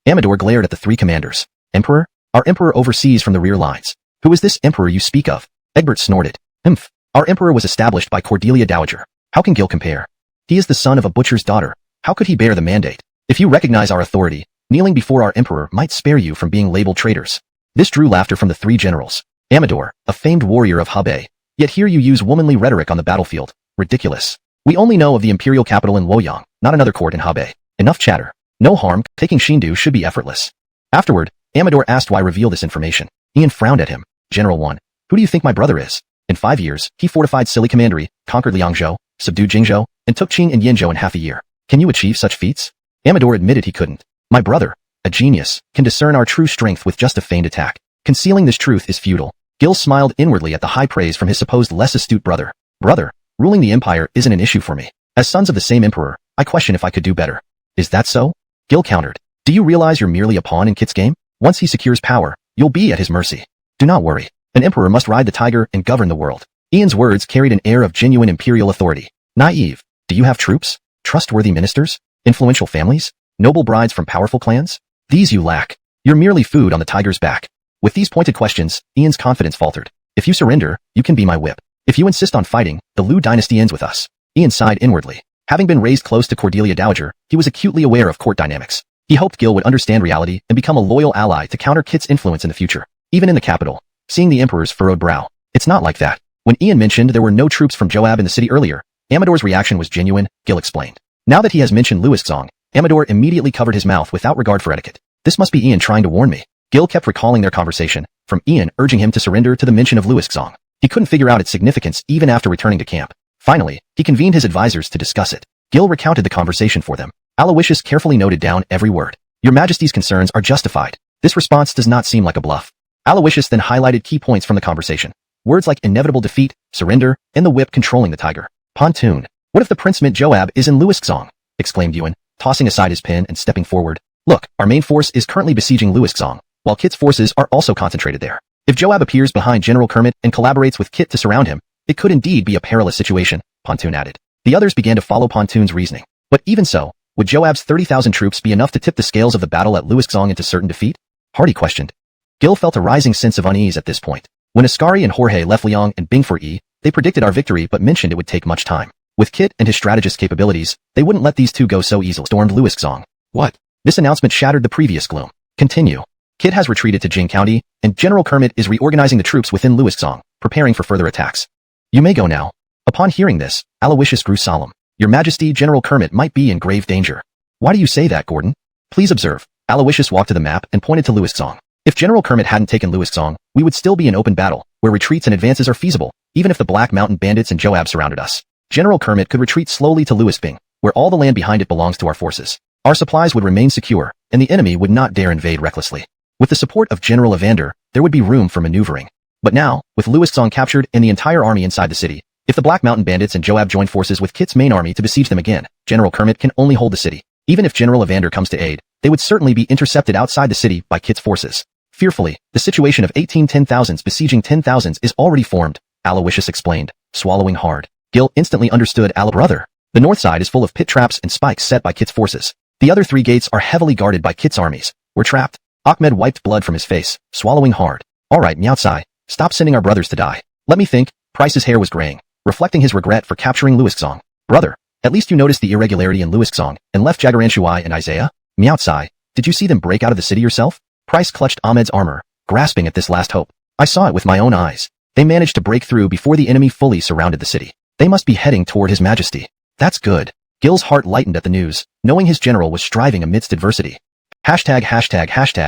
S1: Amador glared at the three commanders. Emperor? Our Emperor oversees from the rear lines. Who is this Emperor you speak of? Egbert snorted. Our Emperor was established by Cordelia Dowager. How can Gil compare? He is the son of a butcher's daughter. How could he bear the mandate? If you recognize our authority, kneeling before our emperor might spare you from being labeled traitors. This drew laughter from the three generals. Amador, a famed warrior of Hebei. Yet here you use womanly rhetoric on the battlefield. Ridiculous. We only know of the imperial capital in Luoyang, not another court in Hebei. Enough chatter. No harm, taking Xindu should be effortless. Afterward, Amador asked why reveal this information. Ian frowned at him. General 1. Who do you think my brother is? In 5 years, he fortified Silly Commandery, conquered Liangzhou, subdued Jingzhou, and took Qing and Yinzhou in half a year. Can you achieve such feats? Amador admitted he couldn't. My brother, a genius, can discern our true strength with just a feigned attack. Concealing this truth is futile. Gil smiled inwardly at the high praise from his supposed less astute brother. Brother, ruling the empire isn't an issue for me. As sons of the same emperor, I question if I could do better. Is that so? Gil countered. Do you realize you're merely a pawn in Kit's game? Once he secures power, you'll be at his mercy. Do not worry. An emperor must ride the tiger and govern the world. Ian's words carried an air of genuine imperial authority. Naive. Do you have troops? Trustworthy ministers? Influential families? Noble brides from powerful clans? These you lack. You're merely food on the tiger's back. With these pointed questions, Ian's confidence faltered. If you surrender, you can be my whip. If you insist on fighting, the Liu dynasty ends with us. Ian sighed inwardly. Having been raised close to Cordelia Dowager, he was acutely aware of court dynamics. He hoped Gil would understand reality and become a loyal ally to counter Kit's influence in the future. Even in the capital, seeing the emperor's furrowed brow. It's not like that. When Ian mentioned there were no troops from Joab in the city earlier, Amador's reaction was genuine, Gil explained. Now that he has mentioned Luoxong, Amador immediately covered his mouth without regard for etiquette. This must be Ian trying to warn me. Gil kept recalling their conversation, from Ian urging him to surrender to the mention of Luoxong. He couldn't figure out its significance even after returning to camp. Finally, he convened his advisors to discuss it. Gil recounted the conversation for them. Aloysius carefully noted down every word. Your Majesty's concerns are justified. This response does not seem like a bluff. Aloysius then highlighted key points from the conversation. Words like inevitable defeat, surrender, and the whip controlling the tiger. Pontoon. What if the prince meant Joab is in Luoxong? Exclaimed Yuan, tossing aside his pen and stepping forward. Look, our main force is currently besieging Luoxong, while Kit's forces are also concentrated there. If Joab appears behind General Kermit and collaborates with Kit to surround him, it could indeed be a perilous situation, Pontoon added. The others began to follow Pontoon's reasoning. But even so, would Joab's 30,000 troops be enough to tip the scales of the battle at Luoxong into certain defeat? Hardy questioned. Gil felt a rising sense of unease at this point. When Ascari and Jorge left Liang and Bing for E, they predicted our victory but mentioned it would take much time. With Kit and his strategist capabilities, they wouldn't let these two go so easily. Stormed Luoxong. What? This announcement shattered the previous gloom. Continue. Kit has retreated to Jing County, and General Kermit is reorganizing the troops within Luoxong, preparing for further attacks. You may go now. Upon hearing this, Aloysius grew solemn. Your Majesty, General Kermit might be in grave danger. Why do you say that, Gordon? Please observe. Aloysius walked to the map and pointed to Luoxong. If General Kermit hadn't taken Luoxong, we would still be in open battle, where retreats and advances are feasible, even if the Black Mountain bandits and Joab surrounded us. General Kermit could retreat slowly to Luosping, where all the land behind it belongs to our forces. Our supplies would remain secure, and the enemy would not dare invade recklessly. With the support of General Evander, there would be room for maneuvering. But now, with Luoxong captured and the entire army inside the city, if the Black Mountain bandits and Joab join forces with Kit's main army to besiege them again, General Kermit can only hold the city. Even if General Evander comes to aid, they would certainly be intercepted outside the city by Kit's forces. Fearfully, the situation of 18 10,000s besieging 10,000s is already formed, Aloysius explained, swallowing hard. Gil instantly understood brother. The north side is full of pit traps and spikes set by Kit's forces. The other 3 gates are heavily guarded by Kit's armies. We're trapped. Ahmed wiped blood from his face, swallowing hard. All right, Miaotsai, stop sending our brothers to die. Let me think. Price's hair was graying, reflecting his regret for capturing Luoxong. Brother, at least you noticed the irregularity in Luoxong and left Jagaranshuai and Isaiah? Miaotsai, did you see them break out of the city yourself? Price clutched Ahmed's armor, grasping at this last hope. I saw it with my own eyes. They managed to break through before the enemy fully surrounded the city. They must be heading toward His Majesty. That's good. Gil's heart lightened at the news, knowing his general was striving amidst adversity. Hashtag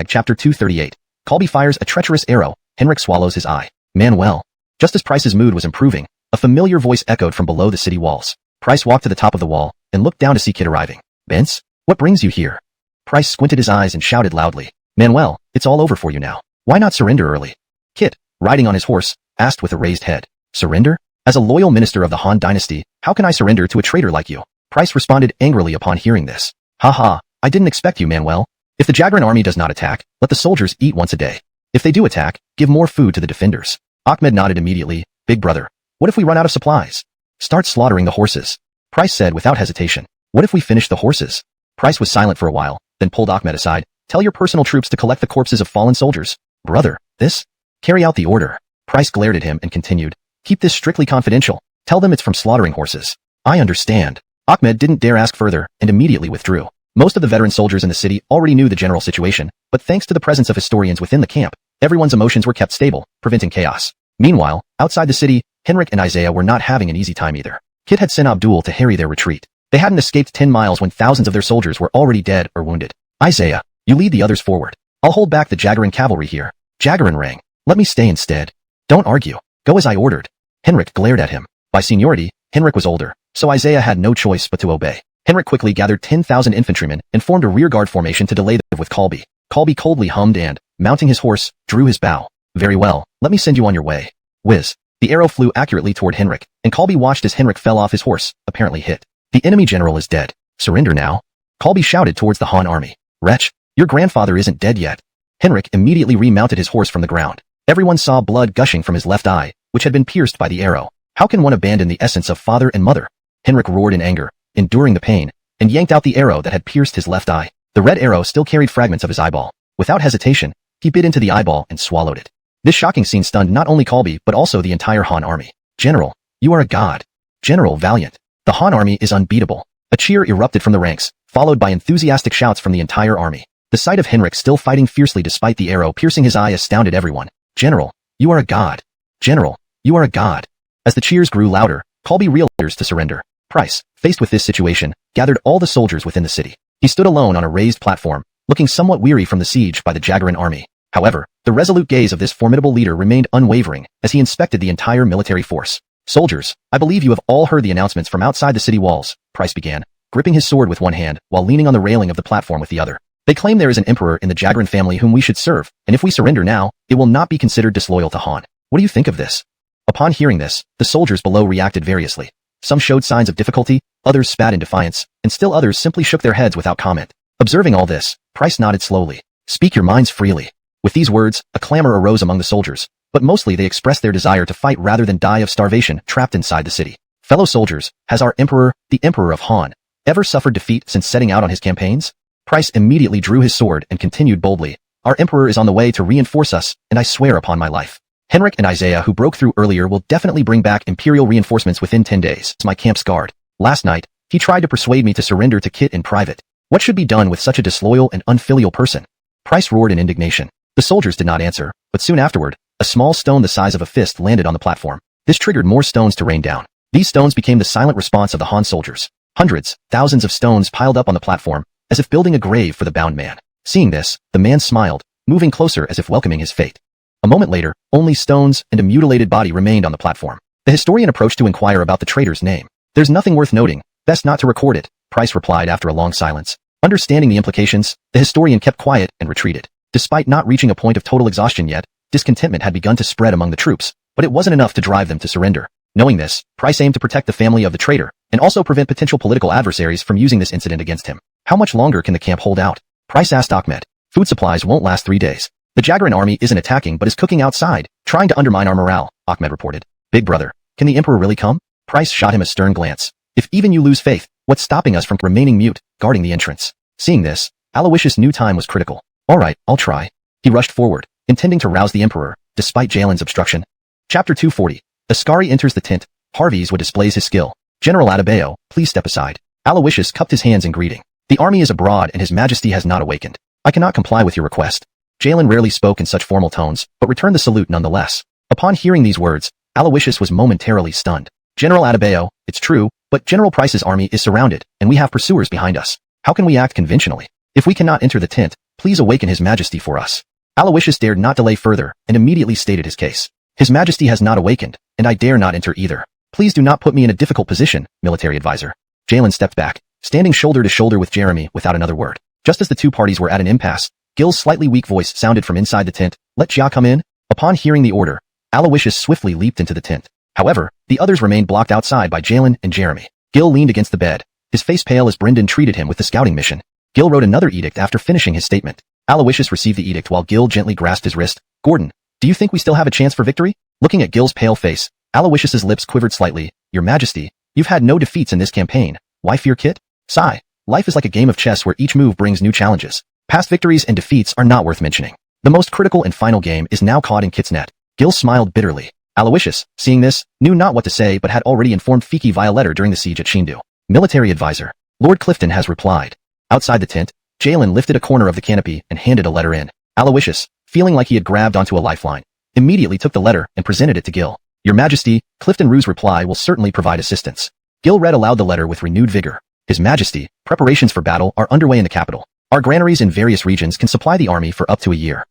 S1: chapter 238. Colby fires a treacherous arrow. Henrik swallows his eye. Manuel. Just as Price's mood was improving, a familiar voice echoed from below the city walls. Price walked to the top of the wall and looked down to see Kit arriving. Bence? What brings you here? Price squinted his eyes and shouted loudly. Manuel, it's all over for you now. Why not surrender early? Kit, riding on his horse, asked with a raised head. Surrender? As a loyal minister of the Han dynasty, how can I surrender to a traitor like you? Price responded angrily upon hearing this. Haha, I didn't expect you, Manuel. If the Jagran army does not attack, let the soldiers eat once a day. If they do attack, give more food to the defenders. Ahmed nodded immediately. Big brother, what if we run out of supplies? Start slaughtering the horses. Price said without hesitation. What if we finish the horses? Price was silent for a while, then pulled Ahmed aside. Tell your personal troops to collect the corpses of fallen soldiers. Brother, this? Carry out the order. Price glared at him and continued. Keep this strictly confidential. Tell them it's from slaughtering horses. I understand. Ahmed didn't dare ask further and immediately withdrew. Most of the veteran soldiers in the city already knew the general situation, but thanks to the presence of historians within the camp, everyone's emotions were kept stable, preventing chaos. Meanwhile, outside the city, Henrik and Isaiah were not having an easy time either. Kit had sent Abdul to harry their retreat. They hadn't escaped 10 miles when thousands of their soldiers were already dead or wounded. Isaiah, you lead the others forward. I'll hold back the Jagaran cavalry here. Jagaran rang. Let me stay instead. Don't argue. Go as I ordered. Henrik glared at him. By seniority, Henrik was older, so Isaiah had no choice but to obey. Henrik quickly gathered 10,000 infantrymen and formed a rearguard formation to delay them with Colby. Colby coldly hummed and, mounting his horse, drew his bow. Very well, let me send you on your way. Whiz. The arrow flew accurately toward Henrik, and Colby watched as Henrik fell off his horse, apparently hit. The enemy general is dead. Surrender now. Colby shouted towards the Han army. Wretch, your grandfather isn't dead yet. Henrik immediately remounted his horse from the ground. Everyone saw blood gushing from his left eye, which had been pierced by the arrow. How can one abandon the essence of father and mother? Henrik roared in anger, enduring the pain, and yanked out the arrow that had pierced his left eye. The red arrow still carried fragments of his eyeball. Without hesitation, he bit into the eyeball and swallowed it. This shocking scene stunned not only Colby but also the entire Han army. General, you are a god. General Valiant. The Han army is unbeatable. A cheer erupted from the ranks, followed by enthusiastic shouts from the entire army. The sight of Henrik still fighting fiercely despite the arrow piercing his eye astounded everyone. General, you are a god. General, you are a god. As the cheers grew louder, Colby realized to surrender. Price, faced with this situation, gathered all the soldiers within the city. He stood alone on a raised platform, looking somewhat weary from the siege by the Jagaran army. However, the resolute gaze of this formidable leader remained unwavering as he inspected the entire military force. Soldiers, I believe you have all heard the announcements from outside the city walls, Price began, gripping his sword with one hand while leaning on the railing of the platform with the other. They claim there is an emperor in the Jagaran family whom we should serve, and if we surrender now, it will not be considered disloyal to Han. What do you think of this? Upon hearing this, the soldiers below reacted variously. Some showed signs of difficulty, others spat in defiance, and still others simply shook their heads without comment. Observing all this, Price nodded slowly. Speak your minds freely. With these words, a clamor arose among the soldiers, but mostly they expressed their desire to fight rather than die of starvation trapped inside the city. Fellow soldiers, has our emperor, the Emperor of Han, ever suffered defeat since setting out on his campaigns? Price immediately drew his sword and continued boldly. Our emperor is on the way to reinforce us, and I swear upon my life. Henrik and Isaiah, who broke through earlier, will definitely bring back imperial reinforcements within 10 days. It's my camp's guard. Last night, he tried to persuade me to surrender to Kit in private. What should be done with such a disloyal and unfilial person? Price roared in indignation. The soldiers did not answer, but soon afterward, a small stone the size of a fist landed on the platform. This triggered more stones to rain down. These stones became the silent response of the Han soldiers. Hundreds, thousands of stones piled up on the platform, as if building a grave for the bound man. Seeing this, the man smiled, moving closer as if welcoming his fate. A moment later, only stones and a mutilated body remained on the platform. The historian approached to inquire about the traitor's name. There's nothing worth noting, best not to record it, Price replied after a long silence. Understanding the implications, the historian kept quiet and retreated. Despite not reaching a point of total exhaustion yet, discontentment had begun to spread among the troops, but it wasn't enough to drive them to surrender. Knowing this, Price aimed to protect the family of the traitor, and also prevent potential political adversaries from using this incident against him. How much longer can the camp hold out? Price asked Ahmed. Food supplies won't last 3 days. The Jagaran army isn't attacking but is cooking outside, trying to undermine our morale, Ahmed reported. Big brother, can the Emperor really come? Price shot him a stern glance. If even you lose faith, what's stopping us from remaining mute, guarding the entrance? Seeing this, Aloysius knew time was critical. Alright, I'll try. He rushed forward, intending to rouse the Emperor, despite Jalen's obstruction. Chapter 240. Ascari enters the tent. Harvey's would displays his skill. General Adebayo, please step aside. Aloysius cupped his hands in greeting. The army is abroad and his majesty has not awakened. I cannot comply with your request. Jalen rarely spoke in such formal tones, but returned the salute nonetheless. Upon hearing these words, Aloysius was momentarily stunned. General Adebayo, it's true, but General Price's army is surrounded, and we have pursuers behind us. How can we act conventionally? If we cannot enter the tent, please awaken his majesty for us. Aloysius dared not delay further, and immediately stated his case. His majesty has not awakened, and I dare not enter either. Please do not put me in a difficult position, military advisor. Jalen stepped back, standing shoulder to shoulder with Jeremy without another word. Just as the two parties were at an impasse, Gil's slightly weak voice sounded from inside the tent. Let Jia come in. Upon hearing the order, Aloysius swiftly leaped into the tent. However, the others remained blocked outside by Jalen and Jeremy. Gil leaned against the bed, his face pale as Brendan treated him with the scouting mission. Gil wrote another edict after finishing his statement. Aloysius received the edict while Gil gently grasped his wrist. Gordon, do you think we still have a chance for victory? Looking at Gil's pale face, Aloysius's lips quivered slightly. Your Majesty, you've had no defeats in this campaign. Why fear Kit? Sigh. Life is like a game of chess where each move brings new challenges. Past victories and defeats are not worth mentioning. The most critical and final game is now caught in Kit's net. Gil smiled bitterly. Aloysius, seeing this, knew not what to say but had already informed Fiki via letter during the siege at Shindu. Military advisor. Lord Clifton has replied. Outside the tent, Jalen lifted a corner of the canopy and handed a letter in. Aloysius, feeling like he had grabbed onto a lifeline, immediately took the letter and presented it to Gil. Your Majesty, Clifton Rue's reply will certainly provide assistance. Gil read aloud the letter with renewed vigor. His Majesty, preparations for battle are underway in the capital. Our granaries in various regions can supply the army for up to a year.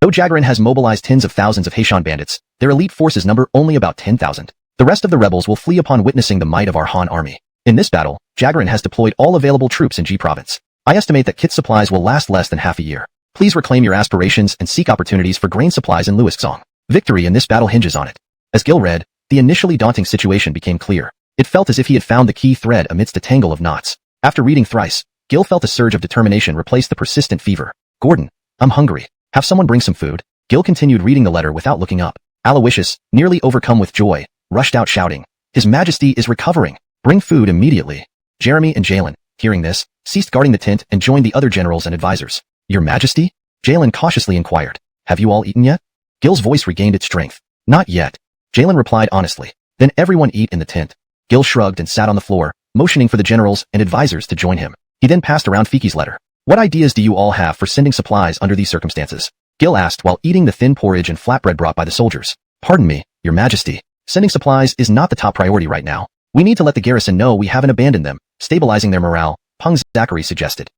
S1: Though Jaggerin has mobilized tens of thousands of Haishan bandits, their elite forces number only about 10,000. The rest of the rebels will flee upon witnessing the might of our Han army. In this battle, Jaggerin has deployed all available troops in G province. I estimate that kit supplies will last less than half a year. Please reclaim your aspirations and seek opportunities for grain supplies in Luiskzong. Victory in this battle hinges on it. As Gil read, the initially daunting situation became clear. It felt as if he had found the key thread amidst a tangle of knots. After reading thrice, Gil felt a surge of determination replace the persistent fever. Gordon, I'm hungry. Have someone bring some food? Gil continued reading the letter without looking up. Aloysius, nearly overcome with joy, rushed out shouting, His Majesty is recovering. Bring food immediately. Jeremy and Jalen, hearing this, ceased guarding the tent and joined the other generals and advisors. Your Majesty? Jalen cautiously inquired. Have you all eaten yet? Gil's voice regained its strength. Not yet. Jalen replied honestly. Then everyone eat in the tent. Gil shrugged and sat on the floor, motioning for the generals and advisors to join him. He then passed around Fiki's letter. What ideas do you all have for sending supplies under these circumstances? Gil asked while eating the thin porridge and flatbread brought by the soldiers. Pardon me, Your Majesty. Sending supplies is not the top priority right now. We need to let the garrison know we haven't abandoned them, stabilizing their morale, Peng Zachary suggested.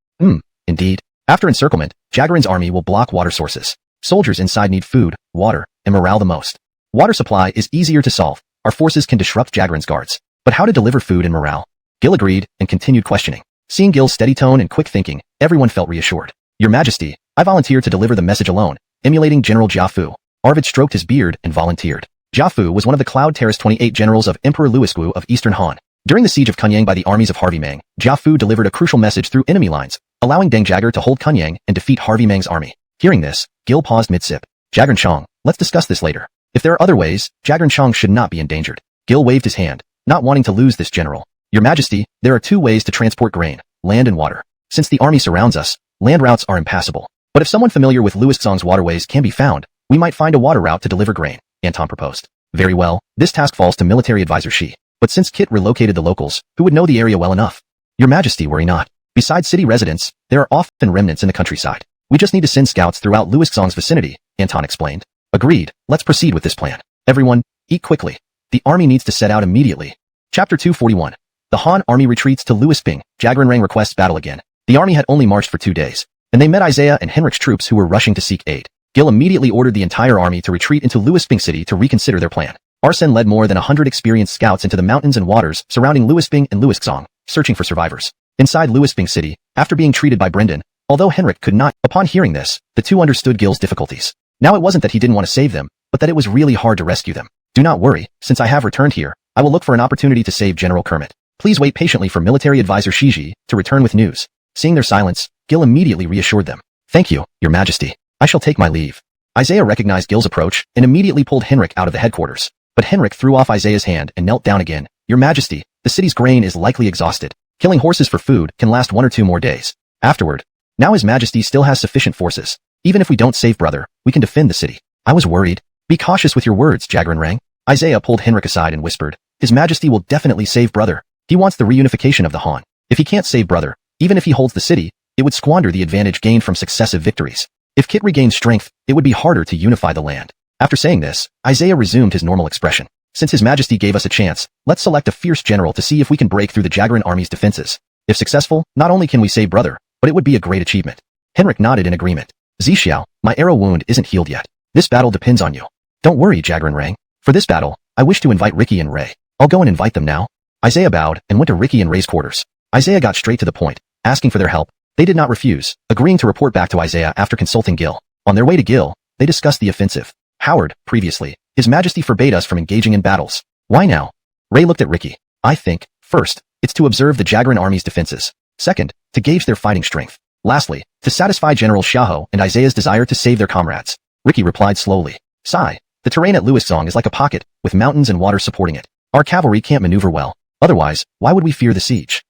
S1: Indeed. After encirclement, Jaggerin's army will block water sources. Soldiers inside need food, water, and morale the most. Water supply is easier to solve. Our forces can disrupt Jaggerin's guards. But how to deliver food and morale? Gil agreed and continued questioning. Seeing Gil's steady tone and quick thinking, everyone felt reassured. Your Majesty, I volunteer to deliver the message alone, emulating General Jiafu. Arvid stroked his beard and volunteered. Jiafu was one of the Cloud Terrace 28 generals of Emperor Luisgu of Eastern Han. During the siege of Kunyang by the armies of Harvey Mang, Jiafu delivered a crucial message through enemy lines, allowing Deng Jagger to hold Kunyang and defeat Harvey Mang's army. Hearing this, Gil paused mid-sip. Jaggerin Chong, let's discuss this later. If there are other ways, Jaggerin Chong should not be endangered. Gil waved his hand, not wanting to lose this general. Your Majesty, there are two ways to transport grain, land and water. Since the army surrounds us, land routes are impassable. But if someone familiar with Luiskzong's waterways can be found, we might find a water route to deliver grain, Anton proposed. Very well, this task falls to military advisor Shi. But since Kit relocated the locals, who would know the area well enough? Your Majesty, worry not. Besides city residents, there are often remnants in the countryside. We just need to send scouts throughout Luiskzong's vicinity, Anton explained. Agreed, let's proceed with this plan. Everyone, eat quickly. The army needs to set out immediately. Chapter 241. The Han army retreats to Luisping. Jaggerin Rang requests battle again. The army had only marched for 2 days, and they met Isaiah and Henrik's troops who were rushing to seek aid. Gil immediately ordered the entire army to retreat into Luisping city to reconsider their plan. Arsene led more than 100 experienced scouts into the mountains and waters surrounding Luisping and Luiskzong, searching for survivors. Inside Luisping city, after being treated by Brendan, although Henrik could not, upon hearing this, the two understood Gil's difficulties. Now it wasn't that he didn't want to save them, but that it was really hard to rescue them. Do not worry, since I have returned here, I will look for an opportunity to save General Kermit. Please wait patiently for military advisor Shiji to return with news. Seeing their silence, Gil immediately reassured them. Thank you, Your Majesty. I shall take my leave. Isaiah recognized Gil's approach and immediately pulled Henrik out of the headquarters. But Henrik threw off Isaiah's hand and knelt down again. Your Majesty, the city's grain is likely exhausted. Killing horses for food can last 1 or 2 more days. Afterward, now His Majesty still has sufficient forces. Even if we don't save brother, we can defend the city. I was worried. Be cautious with your words, Jaggerin Rang. Isaiah pulled Henrik aside and whispered. His Majesty will definitely save brother. He wants the reunification of the Han. If he can't save brother, even if he holds the city, it would squander the advantage gained from successive victories. If Kit regained strength, it would be harder to unify the land. After saying this, Isaiah resumed his normal expression. Since His Majesty gave us a chance, let's select a fierce general to see if we can break through the Jaggerin army's defenses. If successful, not only can we save brother, but it would be a great achievement. Henrik nodded in agreement. Zixiao, my arrow wound isn't healed yet. This battle depends on you. Don't worry, Jaggerin Rang. For this battle, I wish to invite Ricky and Ray. I'll go and invite them now. Isaiah bowed and went to Ricky and Ray's quarters. Isaiah got straight to the point, asking for their help. They did not refuse, agreeing to report back to Isaiah after consulting Gil. On their way to Gil, they discussed the offensive. Howard, previously, His Majesty forbade us from engaging in battles. Why now? Ray looked at Ricky. I think, first, it's to observe the Jaggerin army's defenses. Second, to gauge their fighting strength. Lastly, to satisfy General Xiahou and Isaiah's desire to save their comrades. Ricky replied slowly. Sigh. The terrain at Luiskzong is like a pocket, with mountains and water supporting it. Our cavalry can't maneuver well. Otherwise, why would we fear the siege?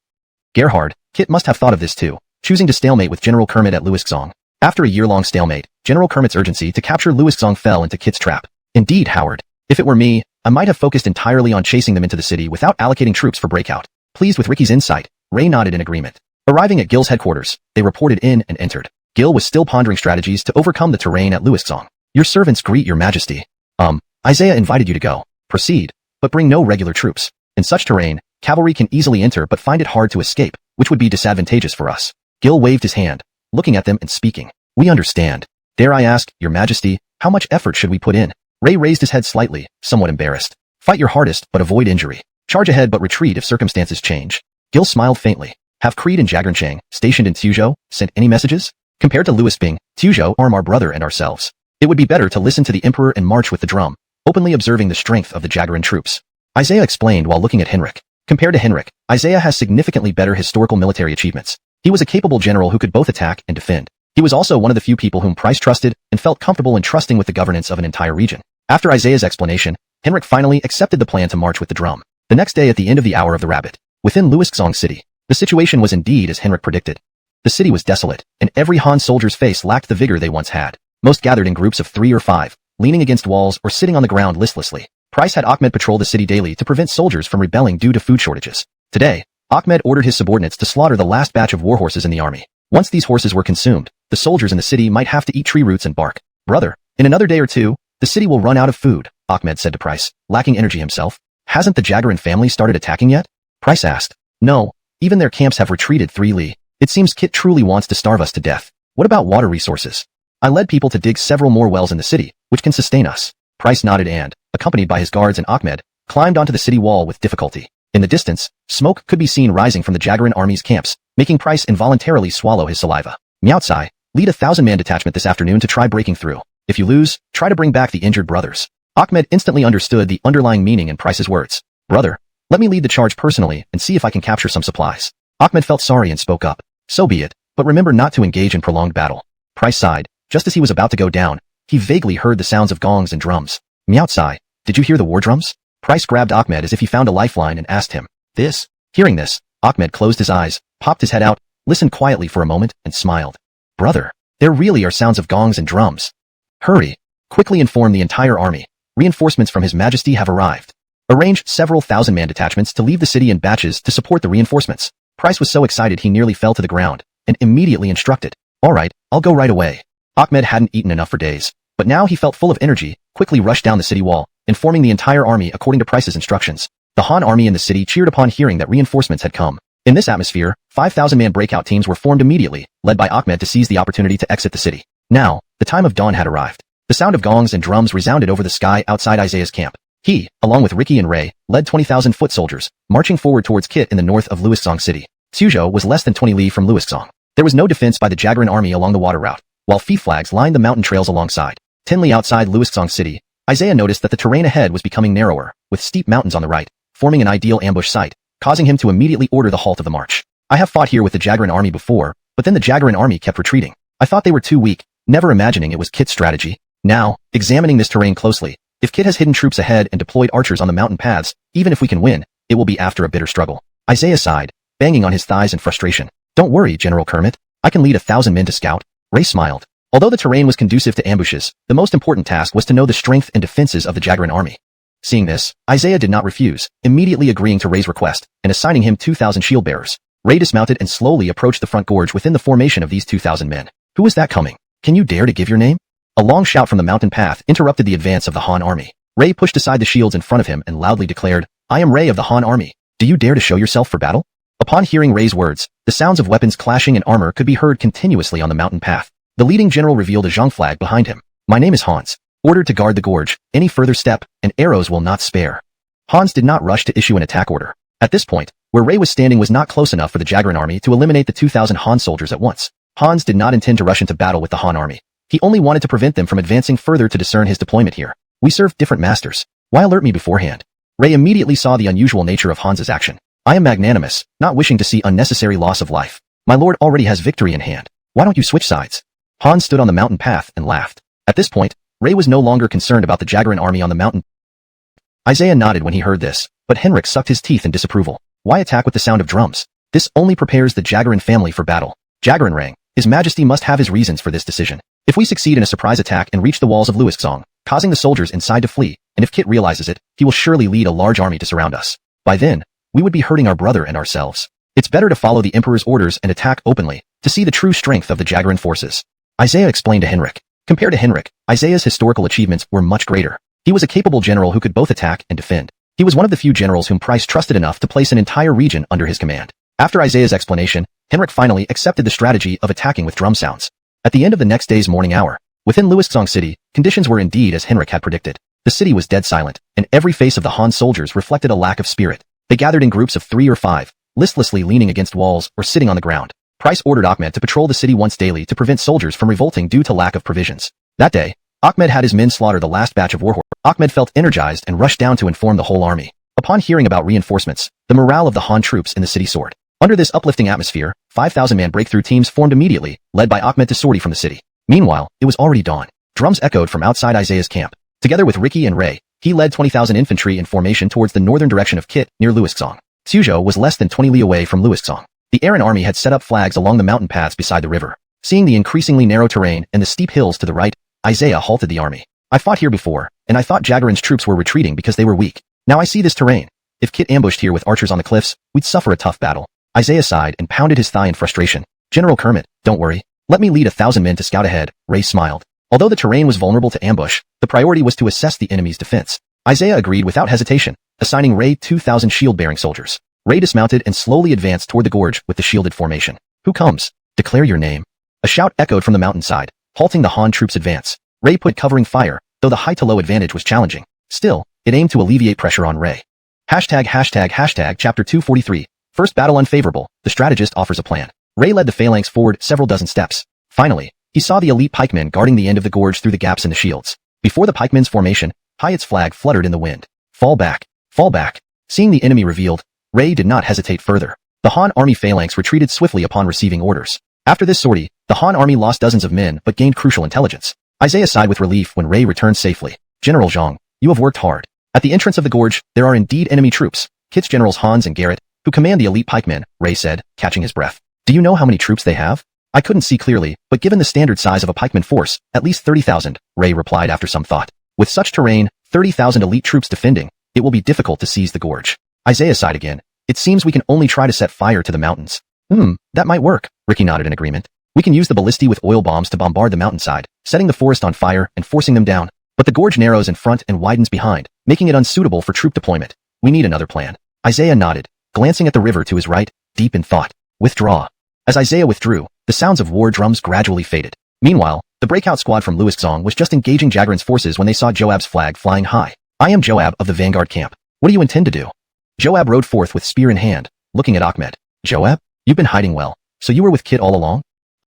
S1: Gerhard, Kit must have thought of this too, choosing to stalemate with General Kermit at Luiskzong. After a year-long stalemate, General Kermit's urgency to capture Luiskzong fell into Kit's trap. Indeed, Howard. If it were me, I might have focused entirely on chasing them into the city without allocating troops for breakout. Pleased with Ricky's insight, Ray nodded in agreement. Arriving at Gil's headquarters, they reported in and entered. Gil was still pondering strategies to overcome the terrain at Luixong. Your servants greet your majesty. Isaiah invited you to go. Proceed, but bring no regular troops. In such terrain, cavalry can easily enter but find it hard to escape, which would be disadvantageous for us. Gil waved his hand, looking at them and speaking. We understand. Dare I ask, your majesty, how much effort should we put in? Ray raised his head slightly, somewhat embarrassed. Fight your hardest, but avoid injury. Charge ahead but retreat if circumstances change. Gil smiled faintly. Have Creed and Jagranchang, stationed in Tuzhou, sent any messages? Compared to Luisping, Tuzhou arm our brother and ourselves. It would be better to listen to the Emperor and march with the drum, openly observing the strength of the Jagaran troops. Isaiah explained while looking at Henrik. Compared to Henrik, Isaiah has significantly better historical military achievements. He was a capable general who could both attack and defend. He was also one of the few people whom Price trusted and felt comfortable entrusting with the governance of an entire region. After Isaiah's explanation, Henrik finally accepted the plan to march with the drum. The next day at the end of the Hour of the Rabbit, within Luixong City, the situation was indeed as Henrik predicted. The city was desolate, and every Han soldier's face lacked the vigor they once had. Most gathered in groups of 3 or 5, leaning against walls or sitting on the ground listlessly. Price had Ahmed patrol the city daily to prevent soldiers from rebelling due to food shortages. Today, Ahmed ordered his subordinates to slaughter the last batch of war horses in the army. Once these horses were consumed, the soldiers in the city might have to eat tree roots and bark. Brother, in another day or two, the city will run out of food, Ahmed said to Price, lacking energy himself. Hasn't the Jagaran family started attacking yet? Price asked. No, even their camps have retreated 3 li. It seems Kit truly wants to starve us to death. What about water resources? I led people to dig several more wells in the city, which can sustain us. Price nodded and, accompanied by his guards and Ahmed, climbed onto the city wall with difficulty. In the distance, smoke could be seen rising from the Jagaran army's camps, making Price involuntarily swallow his saliva. Miaotsai, lead a 1,000-man detachment this afternoon to try breaking through. If you lose, try to bring back the injured brothers. Ahmed instantly understood the underlying meaning in Price's words. Brother, let me lead the charge personally and see if I can capture some supplies. Ahmed felt sorry and spoke up. So be it, but remember not to engage in prolonged battle. Price sighed. Just as he was about to go down, he vaguely heard the sounds of gongs and drums. Miaotsai, did you hear the war drums? Price grabbed Ahmed as if he found a lifeline and asked him. This? Hearing this, Ahmed closed his eyes, popped his head out, listened quietly for a moment, and smiled. Brother, there really are sounds of gongs and drums. Hurry! Quickly inform the entire army. Reinforcements from His Majesty have arrived. Arrange several 1,000-man detachments to leave the city in batches to support the reinforcements. Price was so excited he nearly fell to the ground, and immediately instructed. All right, I'll go right away. Ahmed hadn't eaten enough for days, but now he felt full of energy, quickly rushed down the city wall, informing the entire army according to Price's instructions. The Han army in the city cheered upon hearing that reinforcements had come. In this atmosphere, 5,000-man breakout teams were formed immediately, led by Ahmed to seize the opportunity to exit the city. Now, the time of dawn had arrived. The sound of gongs and drums resounded over the sky outside Isaiah's camp. He, along with Ricky and Ray, led 20,000 foot soldiers, marching forward towards Kit in the north of Luixong City. Tuzhou was less than 20 li from Luixong. There was no defense by the Jagaran army along the water route, while Phi flags lined the mountain trails alongside. 10 li outside Luixong City, Isaiah noticed that the terrain ahead was becoming narrower, with steep mountains on the right, forming an ideal ambush site, causing him to immediately order the halt of the march. I have fought here with the Jagaran army before, but then the Jagaran army kept retreating. I thought they were too weak, never imagining it was Kit's strategy. Now, examining this terrain closely, if Kit has hidden troops ahead and deployed archers on the mountain paths, even if we can win, it will be after a bitter struggle. Isaiah sighed, banging on his thighs in frustration. Don't worry, General Kermit. I can lead 1,000 men to scout. Ray smiled. Although the terrain was conducive to ambushes, the most important task was to know the strength and defenses of the Jagaran army. Seeing this, Isaiah did not refuse, immediately agreeing to Ray's request and assigning him 2,000 shield bearers. Ray dismounted and slowly approached the front gorge within the formation of these 2,000 men. Who was that coming? Can you dare to give your name? A long shout from the mountain path interrupted the advance of the Han army. Ray pushed aside the shields in front of him and loudly declared, I am Ray of the Han army. Do you dare to show yourself for battle? Upon hearing Ray's words, the sounds of weapons clashing and armor could be heard continuously on the mountain path. The leading general revealed a Zhang flag behind him. My name is Hans. Ordered to guard the gorge. Any further step, and arrows will not spare. Hans did not rush to issue an attack order. At this point, where Ray was standing was not close enough for the Jagaran army to eliminate the 2,000 Han soldiers at once. Hans did not intend to rush into battle with the Han army. He only wanted to prevent them from advancing further to discern his deployment here. We serve different masters. Why alert me beforehand? Ray immediately saw the unusual nature of Hans's action. I am magnanimous, not wishing to see unnecessary loss of life. My lord already has victory in hand. Why don't you switch sides? Hans stood on the mountain path and laughed. At this point, Ray was no longer concerned about the Jagaran army on the mountain. Isaiah nodded when he heard this, but Henrik sucked his teeth in disapproval. Why attack with the sound of drums? This only prepares the Jagaran family for battle. Jagaran rang. His Majesty must have his reasons for this decision. If we succeed in a surprise attack and reach the walls of Luixong, causing the soldiers inside to flee, and if Kit realizes it, he will surely lead a large army to surround us. By then, we would be hurting our brother and ourselves. It's better to follow the Emperor's orders and attack openly, to see the true strength of the Jagaran forces. Isaiah explained to Henrik. Compared to Henrik, Isaiah's historical achievements were much greater. He was a capable general who could both attack and defend. He was one of the few generals whom Price trusted enough to place an entire region under his command. After Isaiah's explanation, Henrik finally accepted the strategy of attacking with drum sounds. At the end of the next day's morning hour, within Luisxong City, conditions were indeed as Henrik had predicted. The city was dead silent, and every face of the Han soldiers reflected a lack of spirit. They gathered in groups of 3 or 5, listlessly leaning against walls or sitting on the ground. Price ordered Ahmed to patrol the city once daily to prevent soldiers from revolting due to lack of provisions. That day, Ahmed had his men slaughter the last batch of warhorse. Ahmed felt energized and rushed down to inform the whole army. Upon hearing about reinforcements, the morale of the Han troops in the city soared. Under this uplifting atmosphere, 5,000-man breakthrough teams formed immediately, led by Ahmed to sortie from the city. Meanwhile, it was already dawn. Drums echoed from outside Isaiah's camp. Together with Ricky and Ray, he led 20,000 infantry in formation towards the northern direction of Kit, near Luisxong. Suzhou was less than 20 li away from Luisxong. The Aran army had set up flags along the mountain paths beside the river. Seeing the increasingly narrow terrain and the steep hills to the right, Isaiah halted the army. I fought here before, and I thought Jagaran's troops were retreating because they were weak. Now I see this terrain. If Kit ambushed here with archers on the cliffs, we'd suffer a tough battle. Isaiah sighed and pounded his thigh in frustration. General Kermit, don't worry. Let me lead 1,000 men to scout ahead, Ray smiled. Although the terrain was vulnerable to ambush, the priority was to assess the enemy's defense. Isaiah agreed without hesitation, assigning Ray 2,000 shield-bearing soldiers. Ray dismounted and slowly advanced toward the gorge with the shielded formation. Who comes? Declare your name. A shout echoed from the mountainside, halting the Han troops' advance. Ray put covering fire, though the high-to-low advantage was challenging. Still, it aimed to alleviate pressure on Ray. Chapter 243. First battle unfavorable, the strategist offers a plan. Ray led the phalanx forward several dozen steps. Finally, he saw the elite pikemen guarding the end of the gorge through the gaps in the shields. Before the pikemen's formation, Hyatt's flag fluttered in the wind. Fall back. Fall back. Seeing the enemy revealed, Ray did not hesitate further. The Han army phalanx retreated swiftly upon receiving orders. After this sortie, the Han army lost dozens of men but gained crucial intelligence. Isaiah sighed with relief when Ray returned safely. General Zhang, you have worked hard. At the entrance of the gorge, there are indeed enemy troops. Kit's generals Hans and Garrett, who command the elite pikemen, Ray said, catching his breath. Do you know how many troops they have? I couldn't see clearly, but given the standard size of a pikeman force, at least 30,000, Ray replied after some thought. With such terrain, 30,000 elite troops defending, it will be difficult to seize the gorge. Isaiah sighed again. It seems we can only try to set fire to the mountains. That might work, Ricky nodded in agreement. We can use the ballistae with oil bombs to bombard the mountainside, setting the forest on fire and forcing them down. But the gorge narrows in front and widens behind, making it unsuitable for troop deployment. We need another plan. Isaiah nodded, glancing at the river to his right, deep in thought. Withdraw. As Isaiah withdrew, the sounds of war drums gradually faded. Meanwhile, the breakout squad from Luisxong was just engaging Jagaran's forces when they saw Joab's flag flying high. I am Joab of the vanguard camp. What do you intend to do? Joab rode forth with spear in hand, looking at Ahmed. Joab, you've been hiding well, so you were with Kit all along?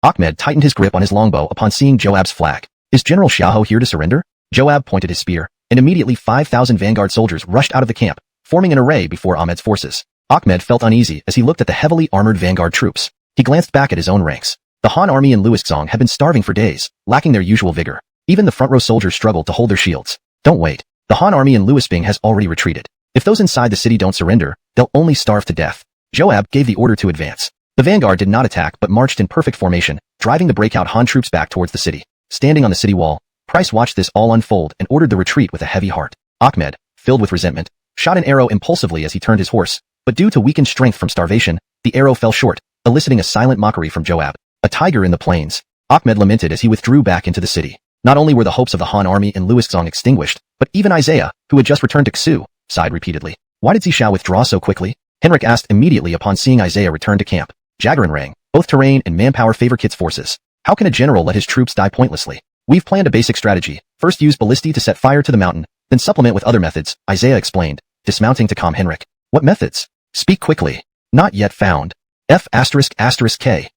S1: Ahmed tightened his grip on his longbow upon seeing Joab's flag. Is General Xiahou here to surrender? Joab pointed his spear, and immediately 5,000 vanguard soldiers rushed out of the camp, forming an array before Ahmed's forces. Ahmed felt uneasy as he looked at the heavily armored vanguard troops. He glanced back at his own ranks. The Han army in Luisxong had been starving for days, lacking their usual vigor. Even the front row soldiers struggled to hold their shields. Don't wait. The Han army in Luisping has already retreated. If those inside the city don't surrender, they'll only starve to death. Joab gave the order to advance. The vanguard did not attack but marched in perfect formation, driving the breakout Han troops back towards the city. Standing on the city wall, Price watched this all unfold and ordered the retreat with a heavy heart. Ahmed, filled with resentment, shot an arrow impulsively as he turned his horse, but due to weakened strength from starvation, the arrow fell short, eliciting a silent mockery from Joab. A tiger in the plains. Ahmed lamented as he withdrew back into the city. Not only were the hopes of the Han army in Luisxong extinguished, but even Isaiah, who had just returned to Xu, sighed repeatedly. Why did Zishao withdraw so quickly? Henrik asked immediately upon seeing Isaiah return to camp. Jagaran rang. Both terrain and manpower favor Kit's forces. How can a general let his troops die pointlessly? We've planned a basic strategy. First use ballistae to set fire to the mountain, then supplement with other methods, Isaiah explained, dismounting to calm Henrik. What methods? Speak quickly. Not yet found. F***K.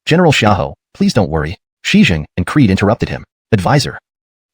S1: General Xiahou, please don't worry. Shijing and Creed interrupted him. Advisor.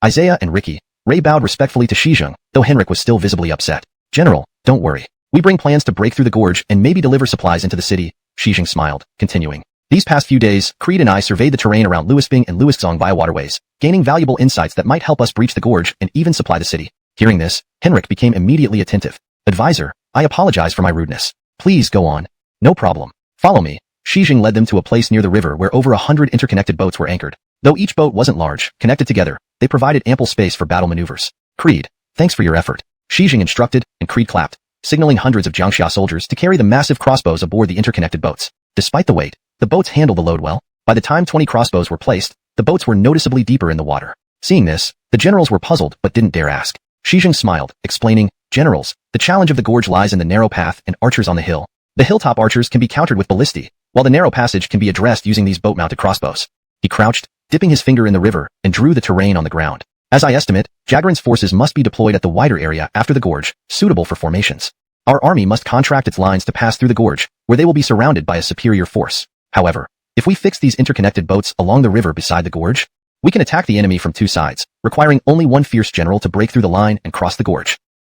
S1: Isaiah and Ricky. Ray bowed respectfully to Shijing, though Henrik was still visibly upset. General, don't worry. We bring plans to break through the gorge and maybe deliver supplies into the city. Shijing smiled, continuing. These past few days, Creed and I surveyed the terrain around Luisping and Luisxong via waterways, gaining valuable insights that might help us breach the gorge and even supply the city. Hearing this, Henrik became immediately attentive. Advisor, I apologize for my rudeness. Please go on. No problem. Follow me. Shijing led them to a place near the river where over 100 interconnected boats were anchored. Though each boat wasn't large, connected together, they provided ample space for battle maneuvers. Creed, thanks for your effort. Shijing instructed, and Creed clapped. signaling hundreds of Jiangxia soldiers to carry the massive crossbows aboard the interconnected boats. Despite the weight, the boats handled the load well. By the time 20 crossbows were placed, the boats were noticeably deeper in the water. Seeing this, the generals were puzzled but didn't dare ask. Shijing smiled, explaining, "Generals, the challenge of the gorge lies in the narrow path and archers on the hill. The hilltop archers can be countered with ballistae, while the narrow passage can be addressed using these boat-mounted crossbows." He crouched, dipping his finger in the river, and drew the terrain on the ground. "As I estimate, Jagran's forces must be deployed at the wider area after the gorge, suitable for formations. Our army must contract its lines to pass through the gorge, where they will be surrounded by a superior force. However, if we fix these interconnected boats along the river beside the gorge, we can attack the enemy from two sides, requiring only one fierce general to break through the line and cross the gorge."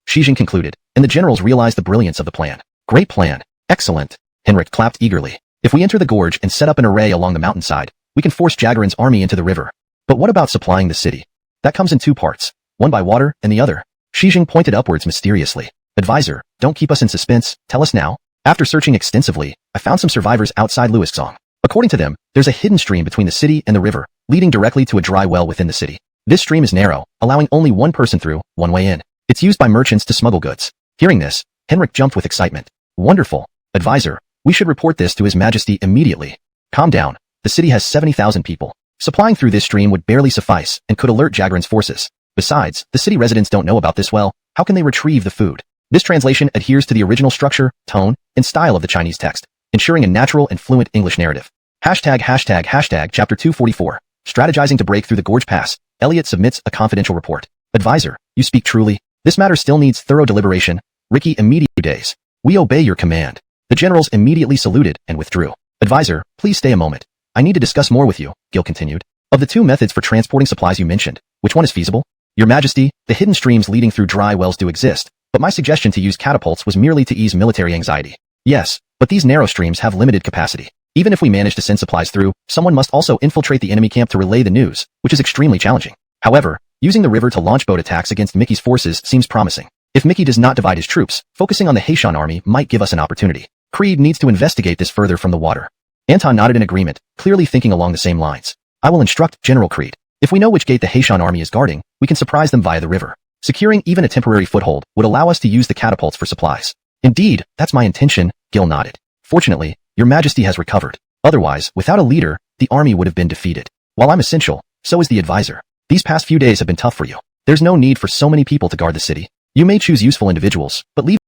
S1: Shijing concluded, and the generals realized the brilliance of the plan. "Great plan. Excellent." Henrik clapped eagerly. "If we enter the gorge and set up an array along the mountainside, we can force Jagran's army into the river. But what about supplying the city? That comes in two parts, one by water and the other." Shijing pointed upwards mysteriously. "Advisor, don't keep us in suspense, tell us now." "After searching extensively, I found some survivors outside Luoxong. According to them, there's a hidden stream between the city and the river, leading directly to a dry well within the city. This stream is narrow, allowing only one person through, one way in. It's used by merchants to smuggle goods." Hearing this, Henrik jumped with excitement. "Wonderful. Advisor, we should report this to His Majesty immediately." "Calm down. The city has 70,000 people. Supplying through this stream would barely suffice and could alert Jagran's forces. Besides, the city residents don't know about this well. How can they retrieve the food?" This translation adheres to the original structure, tone, and style of the Chinese text, ensuring a natural and fluent English narrative. Chapter 244. Strategizing to break through the gorge pass. Elliot submits a confidential report. "Advisor, you speak truly. This matter still needs thorough deliberation. Ricky, immediate days. We obey your command." The generals immediately saluted and withdrew. "Advisor, please stay a moment. I need to discuss more with you," Gil continued. "Of the two methods for transporting supplies you mentioned, which one is feasible?" "Your Majesty, the hidden streams leading through dry wells do exist, but my suggestion to use catapults was merely to ease military anxiety." "Yes, but these narrow streams have limited capacity. Even if we manage to send supplies through, someone must also infiltrate the enemy camp to relay the news, which is extremely challenging. However, using the river to launch boat attacks against Mickey's forces seems promising. If Mickey does not divide his troops, focusing on the Haitian army might give us an opportunity. Creed needs to investigate this further from the water." Anton nodded in agreement, clearly thinking along the same lines. "I will instruct General Creed. If we know which gate the Haitian army is guarding, we can surprise them via the river. Securing even a temporary foothold would allow us to use the catapults for supplies." "Indeed, that's my intention," Gil nodded. "Fortunately, Your Majesty has recovered. Otherwise, without a leader, the army would have been defeated. While I'm essential, so is the advisor. These past few days have been tough for you. There's no need for so many people to guard the city. You may choose useful individuals, but leave.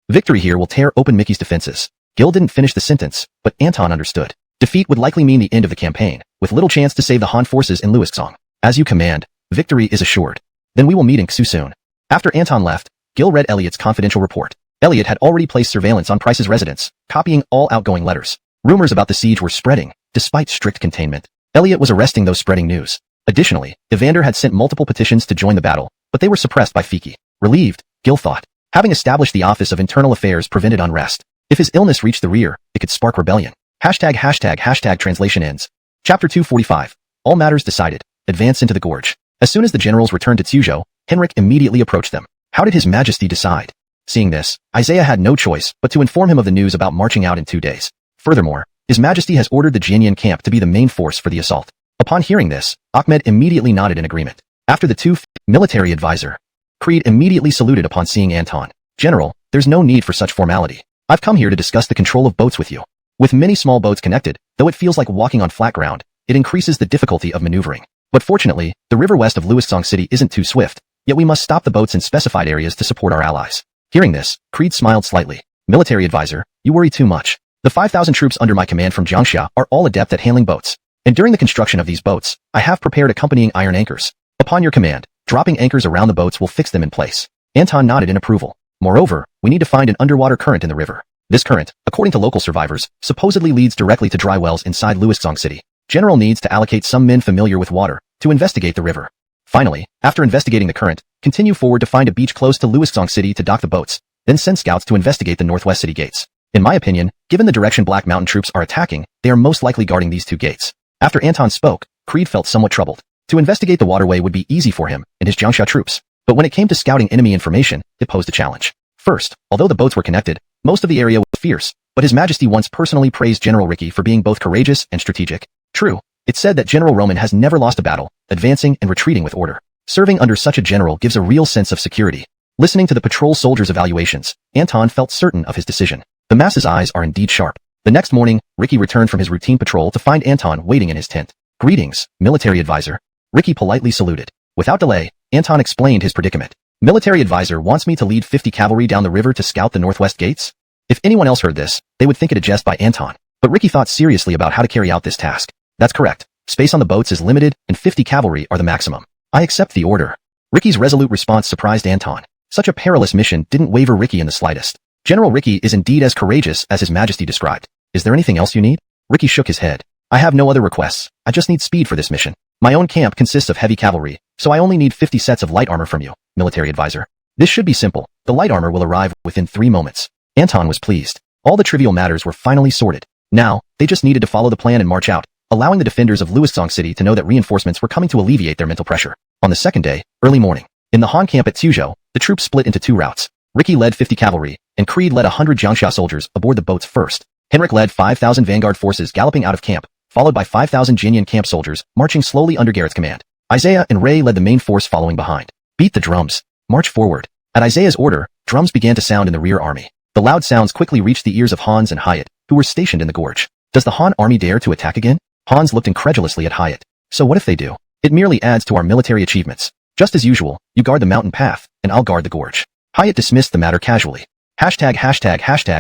S1: Victory here will tear open Mickey's defenses." Gil didn't finish the sentence, but Anton understood. Defeat would likely mean the end of the campaign, with little chance to save the Han forces in Luoxong. "As you command, victory is assured. Then we will meet in Xu soon." After Anton left, Gil read Elliot's confidential report. Elliot had already placed surveillance on Price's residence, copying all outgoing letters. Rumors about the siege were spreading, despite strict containment. Elliot was arresting those spreading news. Additionally, Evander had sent multiple petitions to join the battle, but they were suppressed by Fiki. Relieved, Gil thought. Having established the Office of Internal Affairs prevented unrest. If his illness reached the rear, it could spark rebellion. Translation ends. Chapter 245. All matters decided. Advance into the gorge. As soon as the generals returned to Tuzhou, Henrik immediately approached them. How did His Majesty decide? Seeing this, Isaiah had no choice but to inform him of the news about marching out in 2 days. Furthermore, His Majesty has ordered the Jianyan camp to be the main force for the assault. Upon hearing this, Ahmed immediately nodded in agreement. After the two, military advisor. Creed immediately saluted upon seeing Anton. "General, there's no need for such formality. I've come here to discuss the control of boats with you. With many small boats connected, though it feels like walking on flat ground, it increases the difficulty of maneuvering. But fortunately, the river west of Luoxong City isn't too swift, yet we must stop the boats in specified areas to support our allies." Hearing this, Creed smiled slightly. "Military advisor, you worry too much. The 5,000 troops under my command from Jiangxia are all adept at handling boats. And during the construction of these boats, I have prepared accompanying iron anchors. Upon your command, dropping anchors around the boats will fix them in place." Anton nodded in approval. "Moreover, we need to find an underwater current in the river. This current, according to local survivors, supposedly leads directly to dry wells inside Luoxong City. General needs to allocate some men familiar with water to investigate the river. Finally, after investigating the current, continue forward to find a beach close to Luoxong City to dock the boats, then send scouts to investigate the northwest city gates. In my opinion, given the direction Black Mountain troops are attacking, they are most likely guarding these 2 gates." After Anton spoke, Creed felt somewhat troubled. To investigate the waterway would be easy for him and his Jiangxia troops, but when it came to scouting enemy information, it posed a challenge. First, although the boats were connected, most of the area was fierce, but His Majesty once personally praised General Ricky for being both courageous and strategic. True, it's said that General Roman has never lost a battle, advancing and retreating with order. Serving under such a general gives a real sense of security. Listening to the patrol soldiers' evaluations, Anton felt certain of his decision. The mass's eyes are indeed sharp. The next morning, Ricky returned from his routine patrol to find Anton waiting in his tent. Greetings, military advisor. Ricky politely saluted. Without delay, Anton explained his predicament. Military advisor wants me to lead 50 cavalry down the river to scout the northwest gates? If anyone else heard this, they would think it a jest by Anton. But Ricky thought seriously about how to carry out this task. That's correct. Space on the boats is limited, and 50 cavalry are the maximum. I accept the order. Ricky's resolute response surprised Anton. Such a perilous mission didn't waver Ricky in the slightest. General Ricky is indeed as courageous as His Majesty described. Is there anything else you need? Ricky shook his head. I have no other requests. I just need speed for this mission. My own camp consists of heavy cavalry, so I only need 50 sets of light armor from you, military advisor. This should be simple. The light armor will arrive within 3 moments. Anton was pleased. All the trivial matters were finally sorted. Now, they just needed to follow the plan and march out, allowing the defenders of Luosong City to know that reinforcements were coming to alleviate their mental pressure. On the second day, early morning, in the Han camp at Suzhou, the troops split into 2 routes. Ricky led 50 cavalry, and Creed led 100 Jiangxia soldiers aboard the boats first. Henrik led 5,000 vanguard forces galloping out of camp, followed by 5,000 Jinyan camp soldiers marching slowly under Garrett's command. Isaiah and Ray led the main force following behind. Beat the drums. March forward. At Isaiah's order, drums began to sound in the rear army. The loud sounds quickly reached the ears of Hans and Hyatt, who were stationed in the gorge. Does the Han army dare to attack again? Hans looked incredulously at Hyatt. So what if they do? It merely adds to our military achievements. Just as usual, you guard the mountain path, and I'll guard the gorge. Hyatt dismissed the matter casually. Hashtag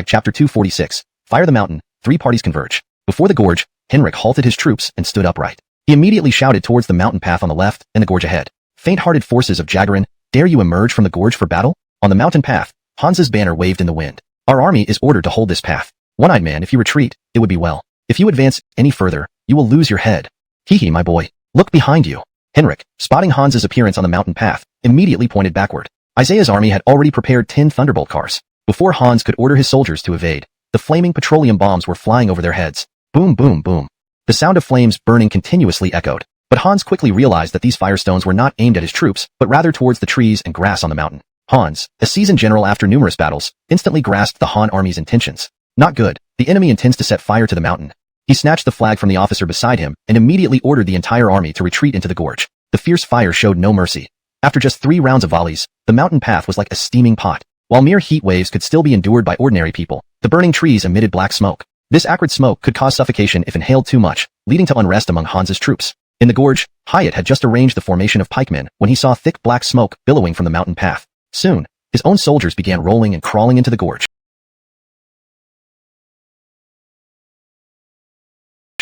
S1: chapter 246. Fire the mountain, 3 parties converge. Before the gorge, Henrik halted his troops and stood upright. He immediately shouted towards the mountain path on the left and the gorge ahead. Faint-hearted forces of Jagarin, dare you emerge from the gorge for battle? On the mountain path, Hans's banner waved in the wind. Our army is ordered to hold this path. One-eyed man, if you retreat, it would be well. If you advance any further, you will lose your head. Hee my boy. Look behind you. Henrik, spotting Hans's appearance on the mountain path, immediately pointed backward. Isaiah's army had already prepared 10 Thunderbolt cars. Before Hans could order his soldiers to evade, the flaming petroleum bombs were flying over their heads. Boom, boom, boom. The sound of flames burning continuously echoed, but Hans quickly realized that these firestones were not aimed at his troops, but rather towards the trees and grass on the mountain. Hans, a seasoned general after numerous battles, instantly grasped the Han army's intentions. Not good. The enemy intends to set fire to the mountain. He snatched the flag from the officer beside him and immediately ordered the entire army to retreat into the gorge. The fierce fire showed no mercy. After just 3 rounds of volleys, the mountain path was like a steaming pot. While mere heat waves could still be endured by ordinary people, the burning trees emitted black smoke. This acrid smoke could cause suffocation if inhaled too much, leading to unrest among Hans's troops. In the gorge, Hyatt had just arranged the formation of pikemen when he saw thick black smoke billowing from the mountain path. Soon, his own soldiers began rolling and crawling into the gorge.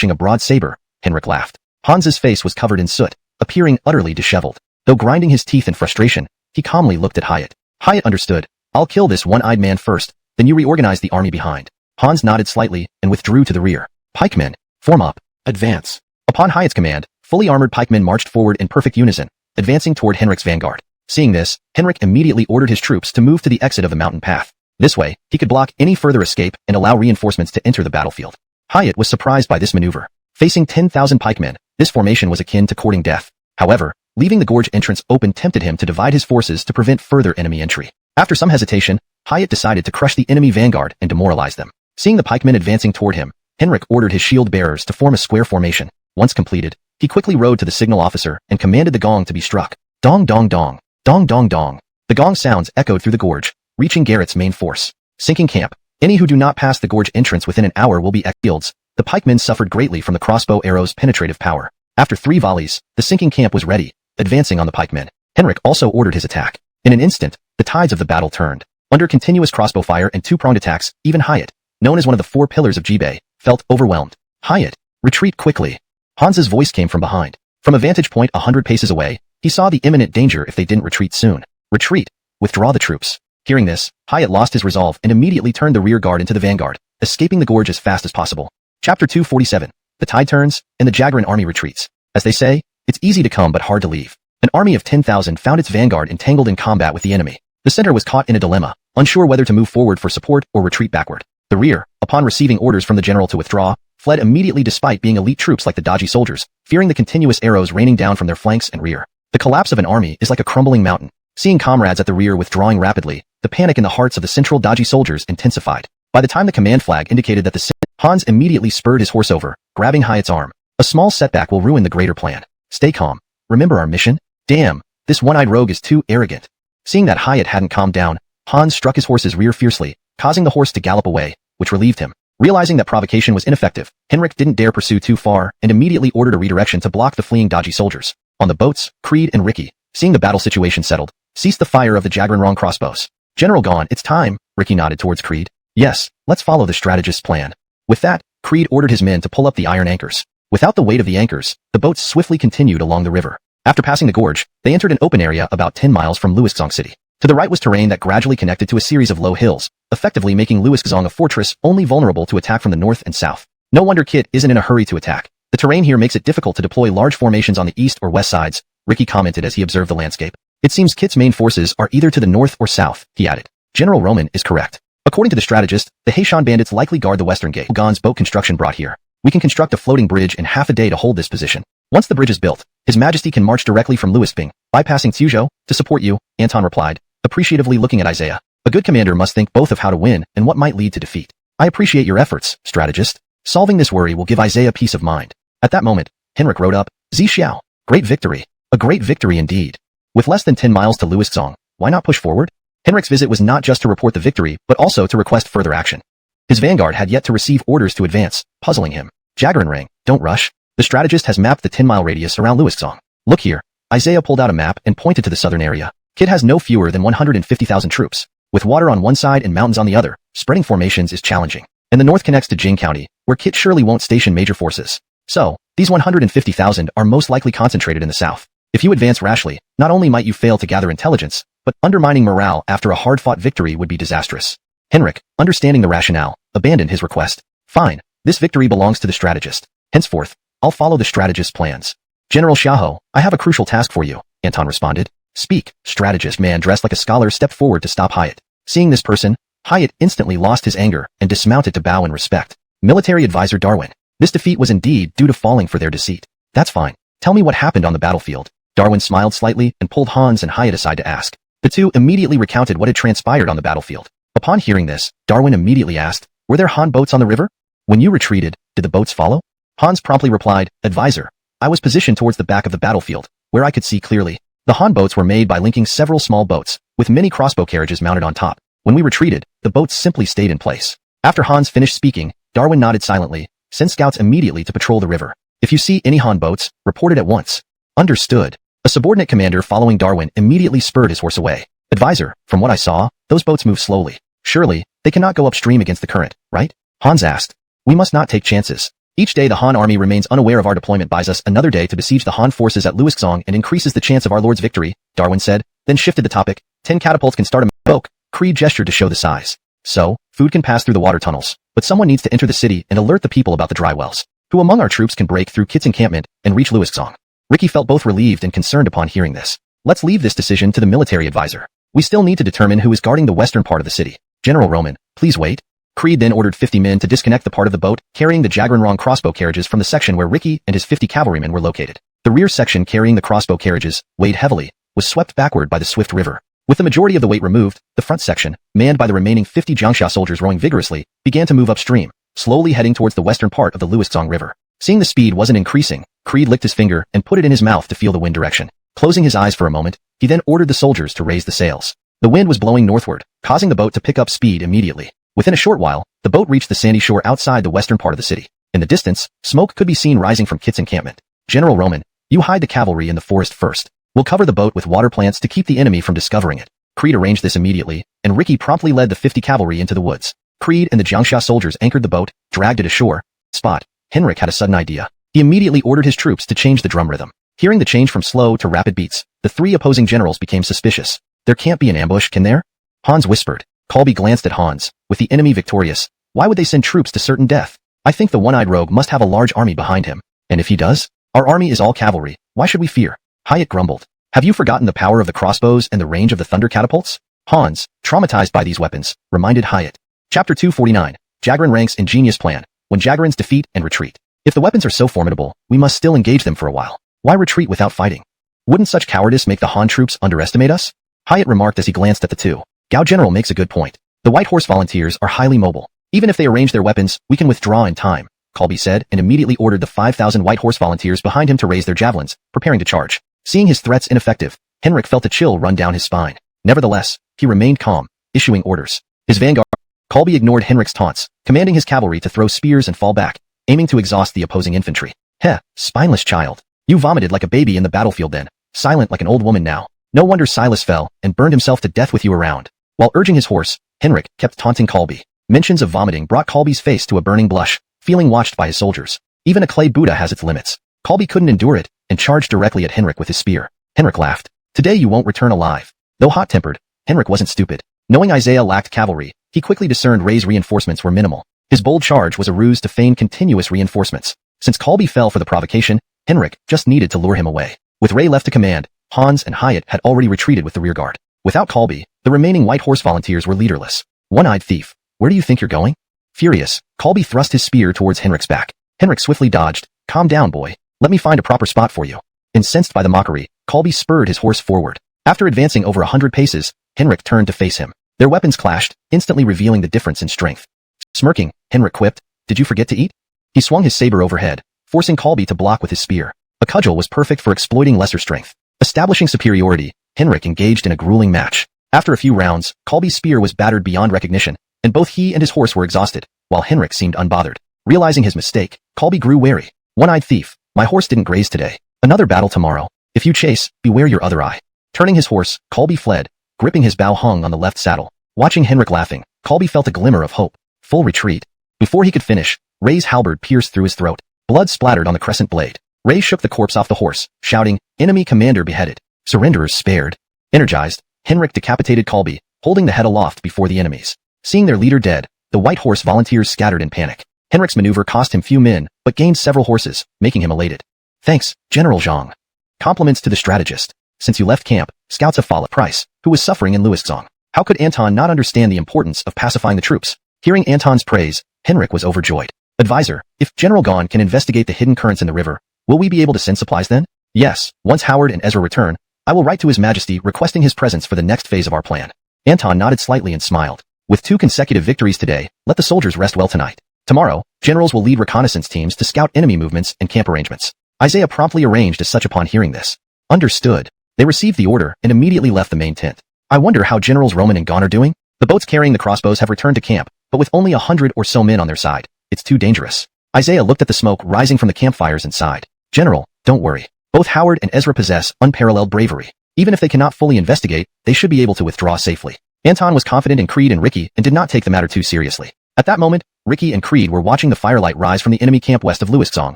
S1: A broad saber, Henrik laughed. Hans's face was covered in soot, appearing utterly disheveled. Though grinding his teeth in frustration, he calmly looked at Hyatt. Hyatt understood. I'll kill this one-eyed man first, then you reorganize the army behind. Hans nodded slightly and withdrew to the rear. Pikemen, form up. Advance. Upon Hyatt's command, fully armored pikemen marched forward in perfect unison, advancing toward Henrik's vanguard. Seeing this, Henrik immediately ordered his troops to move to the exit of the mountain path. This way, he could block any further escape and allow reinforcements to enter the battlefield. Hyatt was surprised by this maneuver. Facing 10,000 pikemen, this formation was akin to courting death. However, leaving the gorge entrance open tempted him to divide his forces to prevent further enemy entry. After some hesitation, Hyatt decided to crush the enemy vanguard and demoralize them. Seeing the pikemen advancing toward him, Henrik ordered his shield bearers to form a square formation. Once completed, he quickly rode to the signal officer and commanded the gong to be struck. Dong dong dong. Dong dong dong. The gong sounds echoed through the gorge, reaching Garrett's main force. Sinking camp. Any who do not pass the gorge entrance within an hour will be exiled. The pikemen suffered greatly from the crossbow arrow's penetrative power. After 3 volleys, the sinking camp was ready, advancing on the pikemen. Henrik also ordered his attack. In an instant, the tides of the battle turned. Under continuous crossbow fire and 2-pronged attacks, even Hyatt, known as one of the 4 pillars of Jibei, felt overwhelmed. Hyatt, retreat quickly. Hans's voice came from behind. From a vantage point 100 paces away, he saw the imminent danger if they didn't retreat soon. Retreat. Withdraw the troops. Hearing this, Hyatt lost his resolve and immediately turned the rear guard into the vanguard, escaping the gorge as fast as possible. Chapter 247. The tide turns, and the Jagarin army retreats. As they say, it's easy to come but hard to leave. An army of 10,000 found its vanguard entangled in combat with the enemy. The center was caught in a dilemma, unsure whether to move forward for support or retreat backward. The rear, upon receiving orders from the general to withdraw, fled immediately despite being elite troops like the dodgy soldiers, fearing the continuous arrows raining down from their flanks and rear. The collapse of an army is like a crumbling mountain. Seeing comrades at the rear withdrawing rapidly, the panic in the hearts of the central dodgy soldiers intensified. By the time the command flag indicated that Hans immediately spurred his horse over, grabbing Hyatt's arm. A small setback will ruin the greater plan. Stay calm. Remember our mission? Damn, this one-eyed rogue is too arrogant. Seeing that Hyatt hadn't calmed down, Hans struck his horse's rear fiercely, causing the horse to gallop away, which relieved him. Realizing that provocation was ineffective, Henrik didn't dare pursue too far and immediately ordered a redirection to block the fleeing dodgy soldiers. On the boats, Creed and Ricky, seeing the battle situation settled, ceased the fire of the Jagranrong crossbows. General gone, it's time, Ricky nodded towards Creed. Yes, let's follow the strategist's plan. With that, Creed ordered his men to pull up the iron anchors. Without the weight of the anchors, the boats swiftly continued along the river. After passing the gorge, they entered an open area about 10 miles from Luiszczong city. To the right was terrain that gradually connected to a series of low hills, effectively making Luiszczong a fortress only vulnerable to attack from the north and south. No wonder Kit isn't in a hurry to attack. The terrain here makes it difficult to deploy large formations on the east or west sides, Ricky commented as he observed the landscape. It seems Kit's main forces are either to the north or south, he added. General Roman is correct. According to the strategist, the Haishan bandits likely guard the western gate. Gon's boat construction brought here. We can construct a floating bridge in half a day to hold this position. Once the bridge is built, His Majesty can march directly from Luiszczong, bypassing Suzhou, to support you, Anton replied, appreciatively looking at Isaiah. A good commander must think both of how to win and what might lead to defeat. I appreciate your efforts, strategist. Solving this worry will give Isaiah peace of mind. At that moment, Henrik rode up. Zixiao. Great victory. A great victory indeed. With less than 10 miles to Luiszczong, why not push forward? Henrik's visit was not just to report the victory, but also to request further action. His vanguard had yet to receive orders to advance, puzzling him. Jagranrang, don't rush. The strategist has mapped the 10-mile radius around Luiszczong. Look here. Isaiah pulled out a map and pointed to the southern area. Kit has no fewer than 150,000 troops. With water on one side and mountains on the other, spreading formations is challenging. And the north connects to Jing County, where Kit surely won't station major forces. So, these 150,000 are most likely concentrated in the south. If you advance rashly, not only might you fail to gather intelligence, but undermining morale after a hard-fought victory would be disastrous. Henrik, understanding the rationale, abandoned his request. Fine, this victory belongs to the strategist. Henceforth, I'll follow the strategist's plans. General Xiahou, I have a crucial task for you, Anton responded. Speak. Strategist man dressed like a scholar stepped forward to stop Hyatt. Seeing this person, Hyatt instantly lost his anger and dismounted to bow in respect. Military advisor Darwin. This defeat was indeed due to falling for their deceit. That's fine. Tell me what happened on the battlefield. Darwin smiled slightly and pulled Hans and Hyatt aside to ask. The two immediately recounted what had transpired on the battlefield. Upon hearing this, Darwin immediately asked, were there Han boats on the river? When you retreated, did the boats follow? Hans promptly replied, advisor. I was positioned towards the back of the battlefield, where I could see clearly. The Han boats were made by linking several small boats, with many crossbow carriages mounted on top. When we retreated, the boats simply stayed in place. After Hans finished speaking, Darwin nodded silently. Send scouts immediately to patrol the river. If you see any Han boats, report it at once. Understood. A subordinate commander following Darwin immediately spurred his horse away. Advisor, from what I saw, those boats move slowly. Surely, they cannot go upstream against the current, right? Hans asked. We must not take chances. Each day the Han army remains unaware of our deployment buys us another day to besiege the Han forces at Luiszczong and increases the chance of our lord's victory, Darwin said, then shifted the topic. 10 catapults can start a boat. Creed gestured to show the size. So, food can pass through the water tunnels, but someone needs to enter the city and alert the people about the dry wells. Who among our troops can break through Kit's encampment and reach Luiszczong? Ricky felt both relieved and concerned upon hearing this. Let's leave this decision to the military advisor. We still need to determine who is guarding the western part of the city. General Roman, please wait. Creed then ordered 50 men to disconnect the part of the boat carrying the Jagranrong crossbow carriages from the section where Ricky and his 50 cavalrymen were located. The rear section carrying the crossbow carriages, weighed heavily, was swept backward by the swift river. With the majority of the weight removed, the front section, manned by the remaining 50 Jiangxia soldiers rowing vigorously, began to move upstream, slowly heading towards the western part of the Luiszczong River. Seeing the speed wasn't increasing, Creed licked his finger and put it in his mouth to feel the wind direction. Closing his eyes for a moment, he then ordered the soldiers to raise the sails. The wind was blowing northward, causing the boat to pick up speed immediately. Within a short while, the boat reached the sandy shore outside the western part of the city. In the distance, smoke could be seen rising from Kit's encampment. General Roman, you hide the cavalry in the forest first. We'll cover the boat with water plants to keep the enemy from discovering it. Creed arranged this immediately, and Ricky promptly led the 50 cavalry into the woods. Creed and the Jiangxia soldiers anchored the boat, dragged it ashore. Spot. Henrik had a sudden idea. He immediately ordered his troops to change the drum rhythm. Hearing the change from slow to rapid beats, the three opposing generals became suspicious. There can't be an ambush, can there? Hans whispered. Colby glanced at Hans. With the enemy victorious, why would they send troops to certain death? I think the one-eyed rogue must have a large army behind him. And if he does, our army is all cavalry. Why should we fear? Hyatt grumbled. Have you forgotten the power of the crossbows and the range of the thunder catapults? Hans, traumatized by these weapons, reminded Hyatt. Chapter 249. Jagranrang's ingenious plan. When Jagran's defeat and retreat. If the weapons are so formidable, we must still engage them for a while. Why retreat without fighting? Wouldn't such cowardice make the Han troops underestimate us? Hyatt remarked as he glanced at the two. Gao General makes a good point. The White Horse volunteers are highly mobile. Even if they arrange their weapons, we can withdraw in time, Colby said and immediately ordered the 5,000 White Horse volunteers behind him to raise their javelins, preparing to charge. Seeing his threats ineffective, Henrik felt a chill run down his spine. Nevertheless, he remained calm, issuing orders. His vanguard, Colby ignored Henrik's taunts, commanding his cavalry to throw spears and fall back, aiming to exhaust the opposing infantry. Heh, spineless child. You vomited like a baby in the battlefield then, silent like an old woman now. No wonder Silas fell and burned himself to death with you around. While urging his horse, Henrik kept taunting Colby. Mentions of vomiting brought Colby's face to a burning blush, feeling watched by his soldiers. Even a clay Buddha has its limits. Colby couldn't endure it and charged directly at Henrik with his spear. Henrik laughed. Today you won't return alive. Though hot-tempered, Henrik wasn't stupid. Knowing Isaiah lacked cavalry, he quickly discerned Ray's reinforcements were minimal. His bold charge was a ruse to feign continuous reinforcements. Since Colby fell for the provocation, Henrik just needed to lure him away. With Ray left to command, Hans and Hyatt had already retreated with the rearguard. Without Colby, the remaining White Horse volunteers were leaderless. One-eyed thief, where do you think you're going? Furious, Colby thrust his spear towards Henrik's back. Henrik swiftly dodged. Calm down, boy. Let me find a proper spot for you. Incensed by the mockery, Colby spurred his horse forward. After advancing over 100 paces, Henrik turned to face him. Their weapons clashed, instantly revealing the difference in strength. Smirking, Henrik quipped, "Did you forget to eat?" He swung his saber overhead, forcing Colby to block with his spear. A cudgel was perfect for exploiting lesser strength. Establishing superiority, Henrik engaged in a grueling match. After a few rounds, Colby's spear was battered beyond recognition, and both he and his horse were exhausted, while Henrik seemed unbothered. Realizing his mistake, Colby grew wary. One-eyed thief, my horse didn't graze today. Another battle tomorrow. If you chase, beware your other eye. Turning his horse, Colby fled, gripping his bow hung on the left saddle. Watching Henrik laughing, Colby felt a glimmer of hope. Full retreat. Before he could finish, Ray's halberd pierced through his throat. Blood splattered on the crescent blade. Ray shook the corpse off the horse, shouting, "Enemy commander beheaded. Surrenderers spared." Energized, Henrik decapitated Colby, holding the head aloft before the enemies. Seeing their leader dead, the White Horse volunteers scattered in panic. Henrik's maneuver cost him few men, but gained several horses, making him elated. Thanks, General Zhang. Compliments to the strategist. Since you left camp, scouts have followed Price, who was suffering in Luiszong. How could Anton not understand the importance of pacifying the troops? Hearing Anton's praise, Henrik was overjoyed. Advisor, if General Gon can investigate the hidden currents in the river, will we be able to send supplies then? Yes, once Howard and Ezra return, I will write to His Majesty requesting his presence for the next phase of our plan. Anton nodded slightly and smiled. With 2 consecutive victories today, let the soldiers rest well tonight. Tomorrow, generals will lead reconnaissance teams to scout enemy movements and camp arrangements. Isaiah promptly arranged as such upon hearing this. Understood. They received the order and immediately left the main tent. I wonder how Generals Roman and Gon are doing? The boats carrying the crossbows have returned to camp, but with only 100 or so men on their side, it's too dangerous. Isaiah looked at the smoke rising from the campfires and sighed. General, don't worry. Both Howard and Ezra possess unparalleled bravery. Even if they cannot fully investigate, they should be able to withdraw safely. Anton was confident in Creed and Ricky and did not take the matter too seriously. At that moment, Ricky and Creed were watching the firelight rise from the enemy camp west of Luiszong,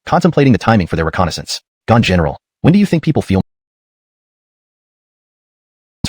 S1: contemplating the timing for their reconnaissance. Gon General, when do you think people feel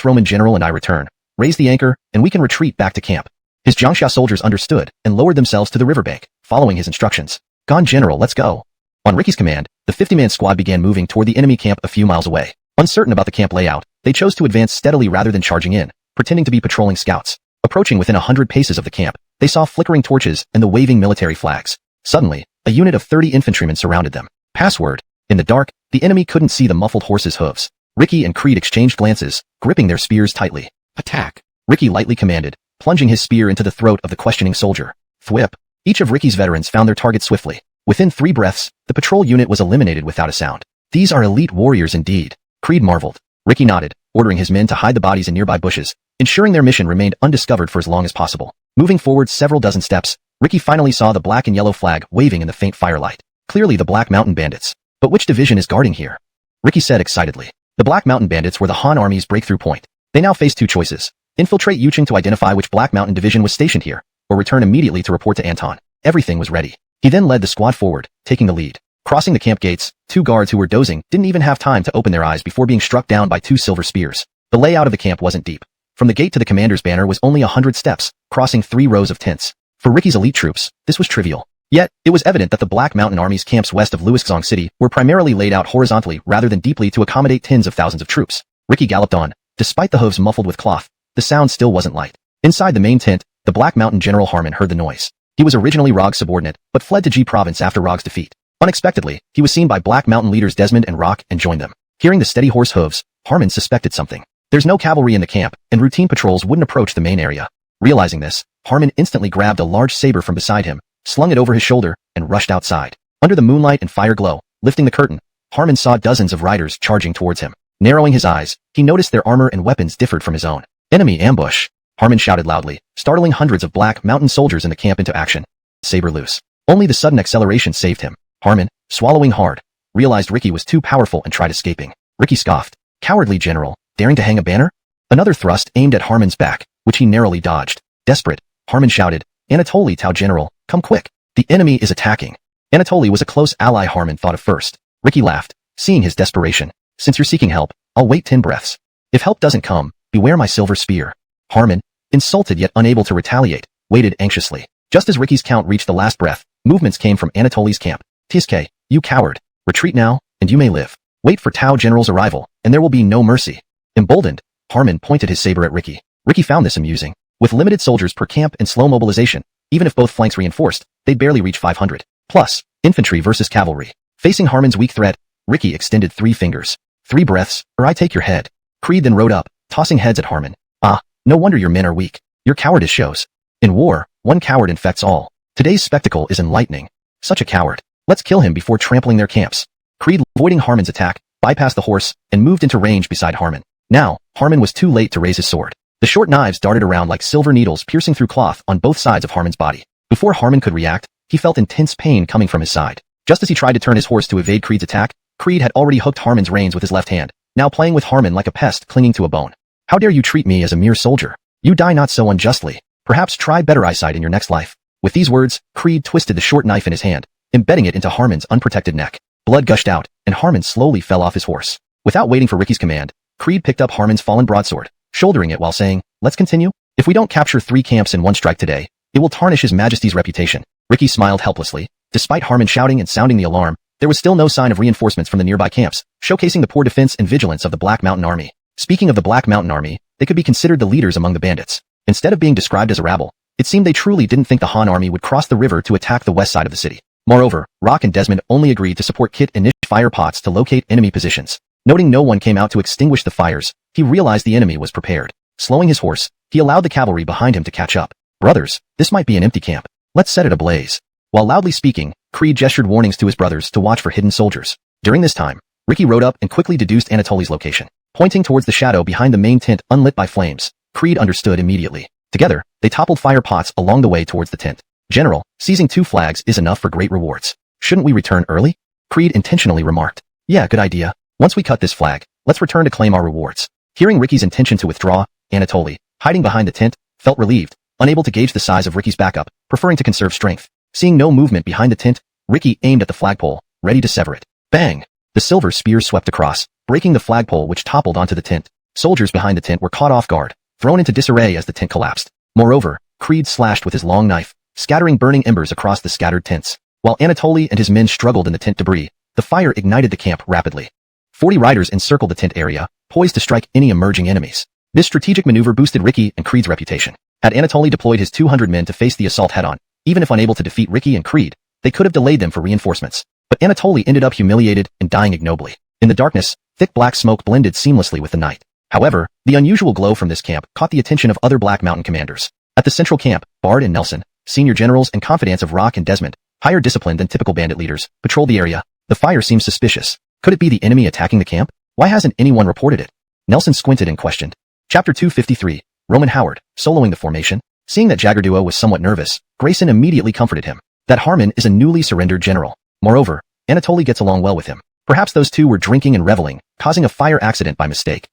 S1: Roman General and I return? Raise the anchor, and we can retreat back to camp. His Jiangxia soldiers understood and lowered themselves to the riverbank, following his instructions. Gon General, let's go. On Ricky's command, the 50-man squad began moving toward the enemy camp a few miles away. Uncertain about the camp layout, they chose to advance steadily rather than charging in, pretending to be patrolling scouts. Approaching within 100 paces of the camp, they saw flickering torches and the waving military flags. Suddenly, a unit of 30 infantrymen surrounded them. Password. In the dark, the enemy couldn't see the muffled horses' hooves. Ricky and Creed exchanged glances, gripping their spears tightly. Attack. Ricky lightly commanded, plunging his spear into the throat of the questioning soldier. Thwip. Each of Ricky's veterans found their target swiftly. Within 3 breaths, the patrol unit was eliminated without a sound. These are elite warriors indeed. Creed marveled. Ricky nodded, ordering his men to hide the bodies in nearby bushes, ensuring their mission remained undiscovered for as long as possible. Moving forward several dozen steps, Ricky finally saw the black and yellow flag waving in the faint firelight. Clearly the Black Mountain Bandits. But which division is guarding here? Ricky said excitedly. The Black Mountain Bandits were the Han Army's breakthrough point. They now faced 2 choices. Infiltrate Yuching to identify which Black Mountain division was stationed here, or return immediately to report to Anton. Everything was ready. He then led the squad forward, taking the lead. Crossing the camp gates, 2 guards who were dozing didn't even have time to open their eyes before being struck down by 2 silver spears. The layout of the camp wasn't deep. From the gate to the commander's banner was only 100 steps, crossing 3 rows of tents. For Ricky's elite troops, this was trivial. Yet, it was evident that the Black Mountain Army's camps west of Luiszong City were primarily laid out horizontally rather than deeply to accommodate tens of thousands of troops. Ricky galloped on. Despite the hooves muffled with cloth, the sound still wasn't light. Inside the main tent, the Black Mountain General Harmon heard the noise. He was originally Rog's subordinate, but fled to G Province after Rog's defeat. Unexpectedly, he was seen by Black Mountain leaders Desmond and Rock and joined them. Hearing the steady horse hooves, Harmon suspected something. There's no cavalry in the camp, and routine patrols wouldn't approach the main area. Realizing this, Harmon instantly grabbed a large saber from beside him, slung it over his shoulder, and rushed outside. Under the moonlight and fire glow, lifting the curtain, Harmon saw dozens of riders charging towards him. Narrowing his eyes, he noticed their armor and weapons differed from his own. Enemy ambush! Harmon shouted loudly, startling hundreds of Black Mountain soldiers in the camp into action. Saber loose. Only the sudden acceleration saved him. Harmon, swallowing hard, realized Ricky was too powerful and tried escaping. Ricky scoffed. Cowardly general, daring to hang a banner? Another thrust aimed at Harmon's back, which he narrowly dodged. Desperate, Harmon shouted, Anatoly Tau general, come quick. The enemy is attacking. Anatoly was a close ally, Harmon thought at first. Ricky laughed, seeing his desperation. Since you're seeking help, I'll wait 10 breaths. If help doesn't come, beware my silver spear. Harmon, insulted yet unable to retaliate, waited anxiously. Just as Ricky's count reached the last breath, movements came from Anatoly's camp. Tiske, you coward. Retreat now, and you may live. Wait for Tau general's arrival, and there will be no mercy. Emboldened, Harmon pointed his saber at Ricky. Ricky found this amusing. With limited soldiers per camp and slow mobilization, even if both flanks reinforced, they'd barely reach 500. Plus, infantry versus cavalry. Facing Harmon's weak threat, Ricky extended 3 fingers. 3 breaths, or I take your head. Creed then rode up, tossing heads at Harmon. Ah, no wonder your men are weak. Your cowardice shows. In war, one coward infects all. Today's spectacle is enlightening. Such a coward. Let's kill him before trampling their camps. Creed, avoiding Harmon's attack, bypassed the horse and moved into range beside Harmon. Now, Harmon was too late to raise his sword. The short knives darted around like silver needles piercing through cloth on both sides of Harmon's body. Before Harmon could react, he felt intense pain coming from his side. Just as he tried to turn his horse to evade Creed's attack, Creed had already hooked Harmon's reins with his left hand, now playing with Harmon like a pest clinging to a bone. How dare you treat me as a mere soldier? You die not so unjustly. Perhaps try better eyesight in your next life. With these words, Creed twisted the short knife in his hand, embedding it into Harmon's unprotected neck. Blood gushed out, and Harmon slowly fell off his horse. Without waiting for Ricky's command, Creed picked up Harmon's fallen broadsword, shouldering it while saying, let's continue. If we don't capture 3 camps in one strike today, it will tarnish His Majesty's reputation. Ricky smiled helplessly. Despite Harmon shouting and sounding the alarm, there was still no sign of reinforcements from the nearby camps, showcasing the poor defense and vigilance of the Black Mountain Army. Speaking of the Black Mountain Army, they could be considered the leaders among the bandits. Instead of being described as a rabble, it seemed they truly didn't think the Han Army would cross the river to attack the west side of the city. Moreover, Rock and Desmond only agreed to support Kit and Nish fire pots to locate enemy positions. Noting no one came out to extinguish the fires, he realized the enemy was prepared. Slowing his horse, he allowed the cavalry behind him to catch up. Brothers, this might be an empty camp. Let's set it ablaze. While loudly speaking, Creed gestured warnings to his brothers to watch for hidden soldiers. During this time, Ricky rode up and quickly deduced Anatoly's location. Pointing towards the shadow behind the main tent unlit by flames, Creed understood immediately. Together, they toppled fire pots along the way towards the tent. General, seizing 2 flags is enough for great rewards. Shouldn't we return early? Creed intentionally remarked. Yeah, good idea. Once we cut this flag, let's return to claim our rewards. Hearing Ricky's intention to withdraw, Anatoly, hiding behind the tent, felt relieved, unable to gauge the size of Ricky's backup, preferring to conserve strength. Seeing no movement behind the tent, Ricky aimed at the flagpole, ready to sever it. Bang! The silver spear swept across, breaking the flagpole which toppled onto the tent. Soldiers behind the tent were caught off guard, thrown into disarray as the tent collapsed. Moreover, Creed slashed with his long knife, scattering burning embers across the scattered tents. While Anatoly and his men struggled in the tent debris, the fire ignited the camp rapidly. 40 riders encircled the tent area, poised to strike any emerging enemies. This strategic maneuver boosted Ricky and Creed's reputation. Had Anatoly deployed his 200 men to face the assault head-on, even if unable to defeat Ricky and Creed, they could have delayed them for reinforcements. But Anatoly ended up humiliated and dying ignobly. In the darkness, thick black smoke blended seamlessly with the night. However, the unusual glow from this camp caught the attention of other Black Mountain commanders. At the central camp, Bard and Nelson, senior generals and confidants of Rock and Desmond, higher disciplined than typical bandit leaders, patrolled the area. The fire seemed suspicious. Could it be the enemy attacking the camp? Why hasn't anyone reported it? Nelson squinted and questioned. Chapter 253, Roman Howard, soloing the formation. Seeing that Jaggerdua was somewhat nervous, Grayson immediately comforted him. That Harmon is a newly surrendered general. Moreover, Anatoly gets along well with him. Perhaps those two were drinking and reveling, causing a fire accident by mistake.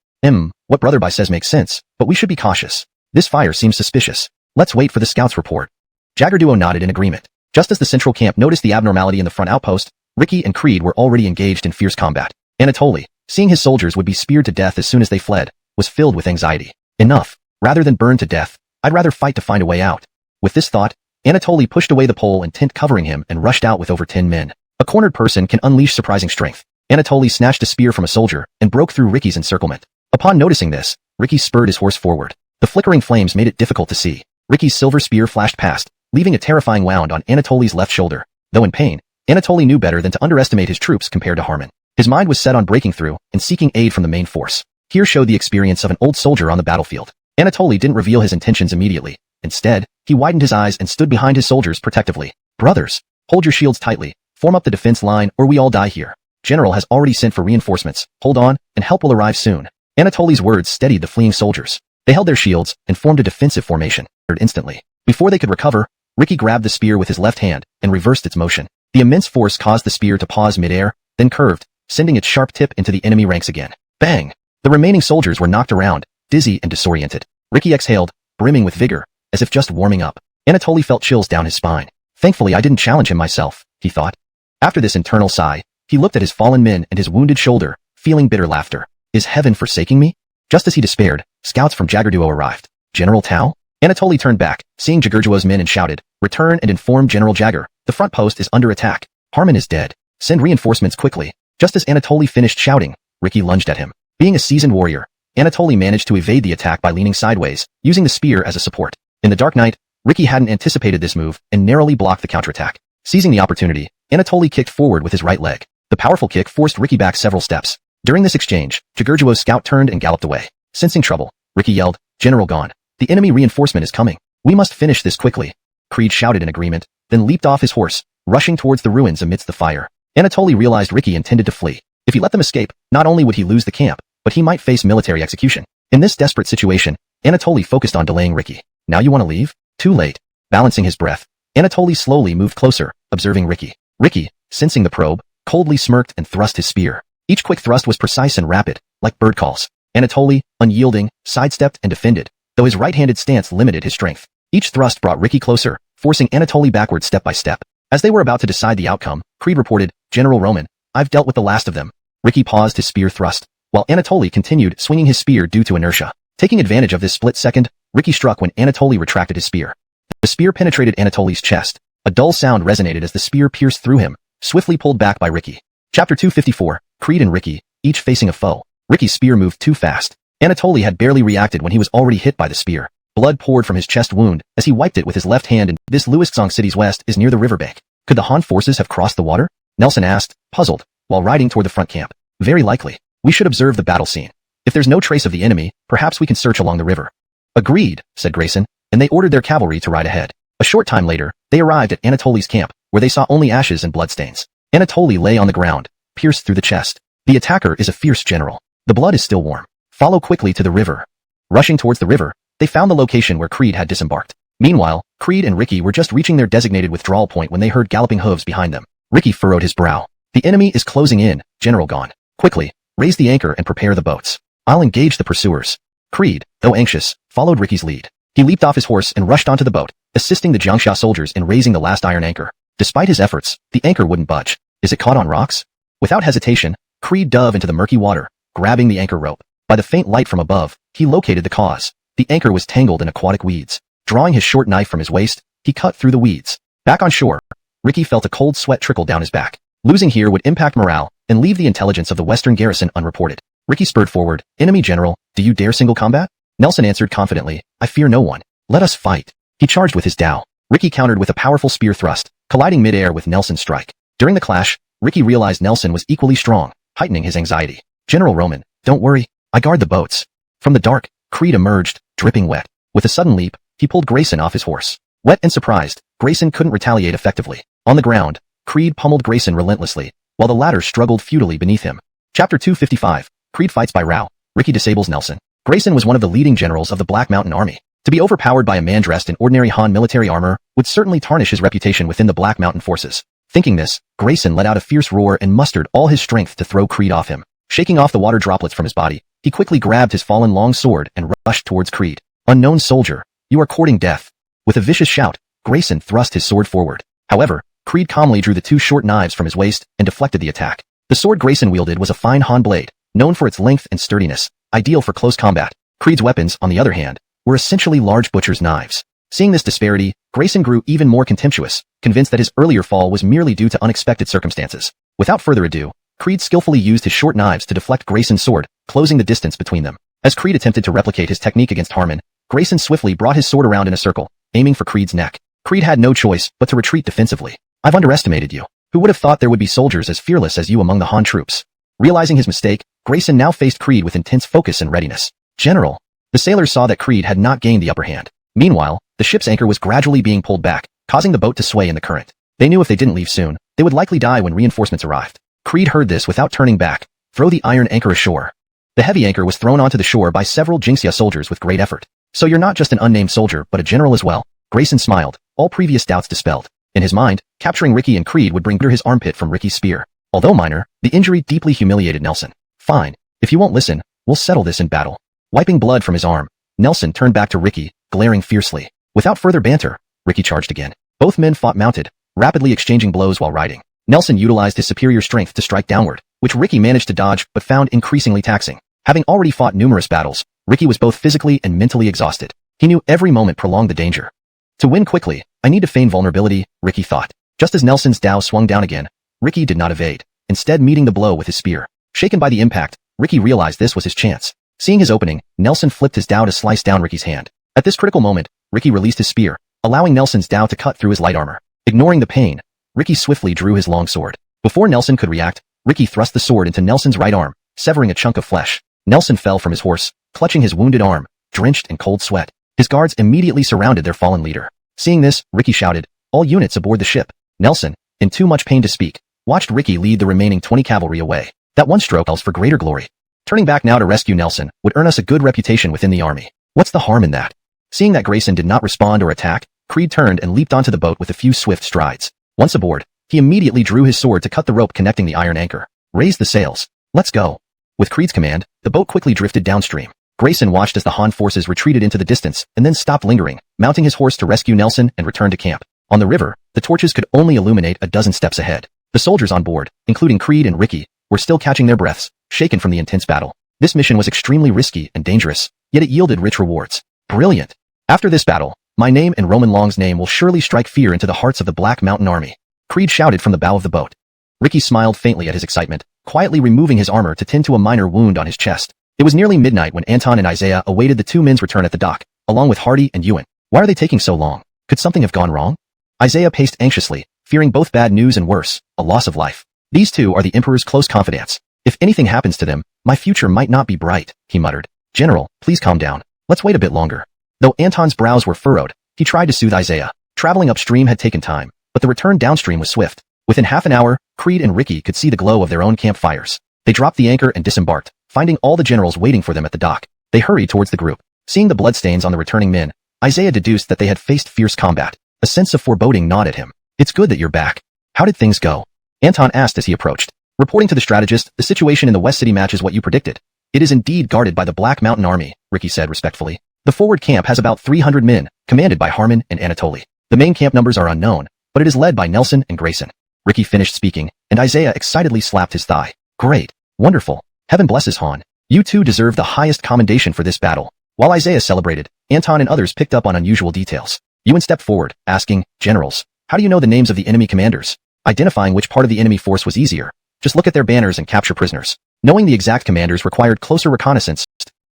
S1: What Brother Bai says makes sense, but we should be cautious. This fire seems suspicious. Let's wait for the scouts' report. Jaggerduo nodded in agreement. Just as the central camp noticed the abnormality in the front outpost, Ricky and Creed were already engaged in fierce combat. Anatoly, seeing his soldiers would be speared to death as soon as they fled, was filled with anxiety. Enough. Rather than burn to death, I'd rather fight to find a way out. With this thought, Anatoly pushed away the pole and tent covering him and rushed out with over 10 men. A cornered person can unleash surprising strength. Anatoly snatched a spear from a soldier and broke through Ricky's encirclement. Upon noticing this, Ricky spurred his horse forward. The flickering flames made it difficult to see. Ricky's silver spear flashed past, leaving a terrifying wound on Anatoly's left shoulder. Though in pain, Anatoly knew better than to underestimate his troops compared to Harmon. His mind was set on breaking through and seeking aid from the main force. Here showed the experience of an old soldier on the battlefield. Anatoly didn't reveal his intentions immediately. Instead, he widened his eyes and stood behind his soldiers protectively. Brothers, hold your shields tightly, form up the defense line or we all die here. General has already sent for reinforcements. Hold on, and help will arrive soon. Anatoly's words steadied the fleeing soldiers. They held their shields and formed a defensive formation. Instantly. Before they could recover, Ricky grabbed the spear with his left hand and reversed its motion. The immense force caused the spear to pause midair, then curved, sending its sharp tip into the enemy ranks again. Bang! The remaining soldiers were knocked around, dizzy and disoriented. Ricky exhaled, brimming with vigor, as if just warming up. Anatoly felt chills down his spine. Thankfully I didn't challenge him myself, he thought. After this internal sigh, he looked at his fallen men and his wounded shoulder, feeling bitter laughter. Is heaven forsaking me? Just as he despaired, scouts from Jagarduo arrived. General Tao? Anatoly turned back, seeing Jagarduo's men and shouted, "Return and inform General Jagar. The front post is under attack. Harmon is dead. Send reinforcements quickly." Just as Anatoly finished shouting, Ricky lunged at him. Being a seasoned warrior, Anatoly managed to evade the attack by leaning sideways, using the spear as a support. In the dark night, Ricky hadn't anticipated this move and narrowly blocked the counterattack. Seizing the opportunity, Anatoly kicked forward with his right leg. The powerful kick forced Ricky back several steps. During this exchange, Jagarduo's scout turned and galloped away. Sensing trouble, Ricky yelled, "General gone. The enemy reinforcement is coming. We must finish this quickly." Creed shouted in agreement, then leaped off his horse, rushing towards the ruins amidst the fire. Anatoly realized Ricky intended to flee. If he let them escape, not only would he lose the camp, but he might face military execution. In this desperate situation, Anatoly focused on delaying Ricky. "Now you want to leave?" Too late. Balancing his breath, Anatoly slowly moved closer, observing Ricky. Ricky, sensing the probe, coldly smirked and thrust his spear. Each quick thrust was precise and rapid, like bird calls. Anatoly, unyielding, sidestepped and defended, though his right-handed stance limited his strength. Each thrust brought Ricky closer, forcing Anatoly backward step by step. As they were about to decide the outcome, Creed reported, "General Roman, I've dealt with the last of them." Ricky paused his spear thrust, while Anatoly continued swinging his spear due to inertia. Taking advantage of this split second, Ricky struck when Anatoly retracted his spear. The spear penetrated Anatoly's chest. A dull sound resonated as the spear pierced through him, swiftly pulled back by Ricky. Chapter 254, Creed and Ricky, each facing a foe. Ricky's spear moved too fast. Anatoly had barely reacted when he was already hit by the spear. Blood poured from his chest wound as he wiped it with his left hand, and this Luiszong city's west is near the riverbank. Could the Han forces have crossed the water? Nelson asked, puzzled, while riding toward the front camp. Very likely. We should observe the battle scene. If there's no trace of the enemy, perhaps we can search along the river. Agreed, said Grayson, and they ordered their cavalry to ride ahead. A short time later, they arrived at Anatoly's camp, where they saw only ashes and bloodstains. Anatoly lay on the ground, pierced through the chest. The attacker is a fierce general. The blood is still warm. Follow quickly to the river. Rushing towards the river, they found the location where Creed had disembarked. Meanwhile, Creed and Ricky were just reaching their designated withdrawal point when they heard galloping hooves behind them. Ricky furrowed his brow. The enemy is closing in, General gone. Quickly, raise the anchor and prepare the boats. I'll engage the pursuers. Creed, though anxious, followed Ricky's lead. He leaped off his horse and rushed onto the boat, assisting the Jiangxia soldiers in raising the last iron anchor. Despite his efforts, the anchor wouldn't budge. Is it caught on rocks? Without hesitation, Creed dove into the murky water, grabbing the anchor rope. By the faint light from above, he located the cause. The anchor was tangled in aquatic weeds. Drawing his short knife from his waist, he cut through the weeds. Back on shore, Ricky felt a cold sweat trickle down his back. Losing here would impact morale and leave the intelligence of the western garrison unreported. Ricky spurred forward. Enemy general, do you dare single combat? Nelson answered confidently, I fear no one. Let us fight. He charged with his dao. Ricky countered with a powerful spear thrust, colliding midair with Nelson's strike. During the clash, Ricky realized Nelson was equally strong, heightening his anxiety. General Roman, don't worry. I guard the boats. From the dark, Creed emerged, dripping wet. With a sudden leap, he pulled Grayson off his horse. Wet and surprised, Grayson couldn't retaliate effectively. On the ground, Creed pummeled Grayson relentlessly, while the latter struggled futilely beneath him. Chapter 255, Creed fights by Rao. Ricky disables Nelson. Grayson was one of the leading generals of the Black Mountain Army. To be overpowered by a man dressed in ordinary Han military armor would certainly tarnish his reputation within the Black Mountain forces. Thinking this, Grayson let out a fierce roar and mustered all his strength to throw Creed off him. Shaking off the water droplets from his body, he quickly grabbed his fallen long sword and rushed towards Creed. Unknown soldier, you are courting death. With a vicious shout, Grayson thrust his sword forward. However, Creed calmly drew the two short knives from his waist and deflected the attack. The sword Grayson wielded was a fine Han blade, known for its length and sturdiness, ideal for close combat. Creed's weapons, on the other hand, were essentially large butcher's knives. Seeing this disparity, Grayson grew even more contemptuous, convinced that his earlier fall was merely due to unexpected circumstances. Without further ado, Creed skillfully used his short knives to deflect Grayson's sword, closing the distance between them. As Creed attempted to replicate his technique against Harmon, Grayson swiftly brought his sword around in a circle, aiming for Creed's neck. Creed had no choice but to retreat defensively. I've underestimated you. Who would have thought there would be soldiers as fearless as you among the Han troops? Realizing his mistake, Grayson now faced Creed with intense focus and readiness. General. The sailors saw that Creed had not gained the upper hand. Meanwhile, the ship's anchor was gradually being pulled back, causing the boat to sway in the current. They knew if they didn't leave soon, they would likely die when reinforcements arrived. Creed heard this without turning back. Throw the iron anchor ashore. The heavy anchor was thrown onto the shore by several Jinxia soldiers with great effort. So you're not just an unnamed soldier, but a general as well. Grayson smiled, all previous doubts dispelled. In his mind, capturing Ricky and Creed would bring his armpit from Ricky's spear. Although minor, the injury deeply humiliated Nelson. Fine. If you won't listen, we'll settle this in battle. Wiping blood from his arm, Nelson turned back to Ricky, glaring fiercely. Without further banter, Ricky charged again. Both men fought mounted, rapidly exchanging blows while riding. Nelson utilized his superior strength to strike downward, which Ricky managed to dodge but found increasingly taxing. Having already fought numerous battles, Ricky was both physically and mentally exhausted. He knew every moment prolonged the danger. To win quickly, I need to feign vulnerability, Ricky thought. Just as Nelson's Dao swung down again, Ricky did not evade, instead meeting the blow with his spear. Shaken by the impact, Ricky realized this was his chance. Seeing his opening, Nelson flipped his Dao to slice down Ricky's hand. At this critical moment, Ricky released his spear, allowing Nelson's Dao to cut through his light armor. Ignoring the pain, Ricky swiftly drew his long sword. Before Nelson could react, Ricky thrust the sword into Nelson's right arm, severing a chunk of flesh. Nelson fell from his horse, clutching his wounded arm, drenched in cold sweat. His guards immediately surrounded their fallen leader. Seeing this, Ricky shouted, "All units aboard the ship." Nelson, in too much pain to speak, watched Ricky lead the remaining 20 cavalry away. That one stroke calls for greater glory. Turning back now to rescue Nelson would earn us a good reputation within the army. What's the harm in that? Seeing that Grayson did not respond or attack, Creed turned and leaped onto the boat with a few swift strides. Once aboard, he immediately drew his sword to cut the rope connecting the iron anchor. Raise the sails. Let's go. With Creed's command, the boat quickly drifted downstream. Grayson watched as the Han forces retreated into the distance and then stopped lingering, mounting his horse to rescue Nelson and return to camp. On the river, the torches could only illuminate a dozen steps ahead. The soldiers on board, including Creed and Ricky, were still catching their breaths, shaken from the intense battle. This mission was extremely risky and dangerous, yet it yielded rich rewards. Brilliant. After this battle, my name and Roman Long's name will surely strike fear into the hearts of the Black Mountain Army. Creed shouted from the bow of the boat. Ricky smiled faintly at his excitement, quietly removing his armor to tend to a minor wound on his chest. It was nearly midnight when Anton and Isaiah awaited the two men's return at the dock, along with Hardy and Ewan. Why are they taking so long? Could something have gone wrong? Isaiah paced anxiously, fearing both bad news and worse, a loss of life. These two are the Emperor's close confidants. If anything happens to them, my future might not be bright, he muttered. General, please calm down. Let's wait a bit longer. Though Anton's brows were furrowed, he tried to soothe Isaiah. Traveling upstream had taken time, but the return downstream was swift. Within half an hour, Creed and Ricky could see the glow of their own campfires. They dropped the anchor and disembarked, finding all the generals waiting for them at the dock. They hurried towards the group. Seeing the bloodstains on the returning men, Isaiah deduced that they had faced fierce combat. A sense of foreboding gnawed at him. It's good that you're back. How did things go? Anton asked as he approached. Reporting to the strategist, the situation in the West City matches what you predicted. It is indeed guarded by the Black Mountain Army, Ricky said respectfully. The forward camp has about 300 men, commanded by Harmon and Anatoly. The main camp numbers are unknown, but it is led by Nelson and Grayson. Ricky finished speaking, and Isaiah excitedly slapped his thigh. Great. Wonderful. Heaven blesses Han. You two deserve the highest commendation for this battle. While Isaiah celebrated, Anton and others picked up on unusual details. Ewan stepped forward, asking, Generals, how do you know the names of the enemy commanders? Identifying which part of the enemy force was easier. Just look at their banners and capture prisoners. Knowing the exact commanders required closer reconnaissance.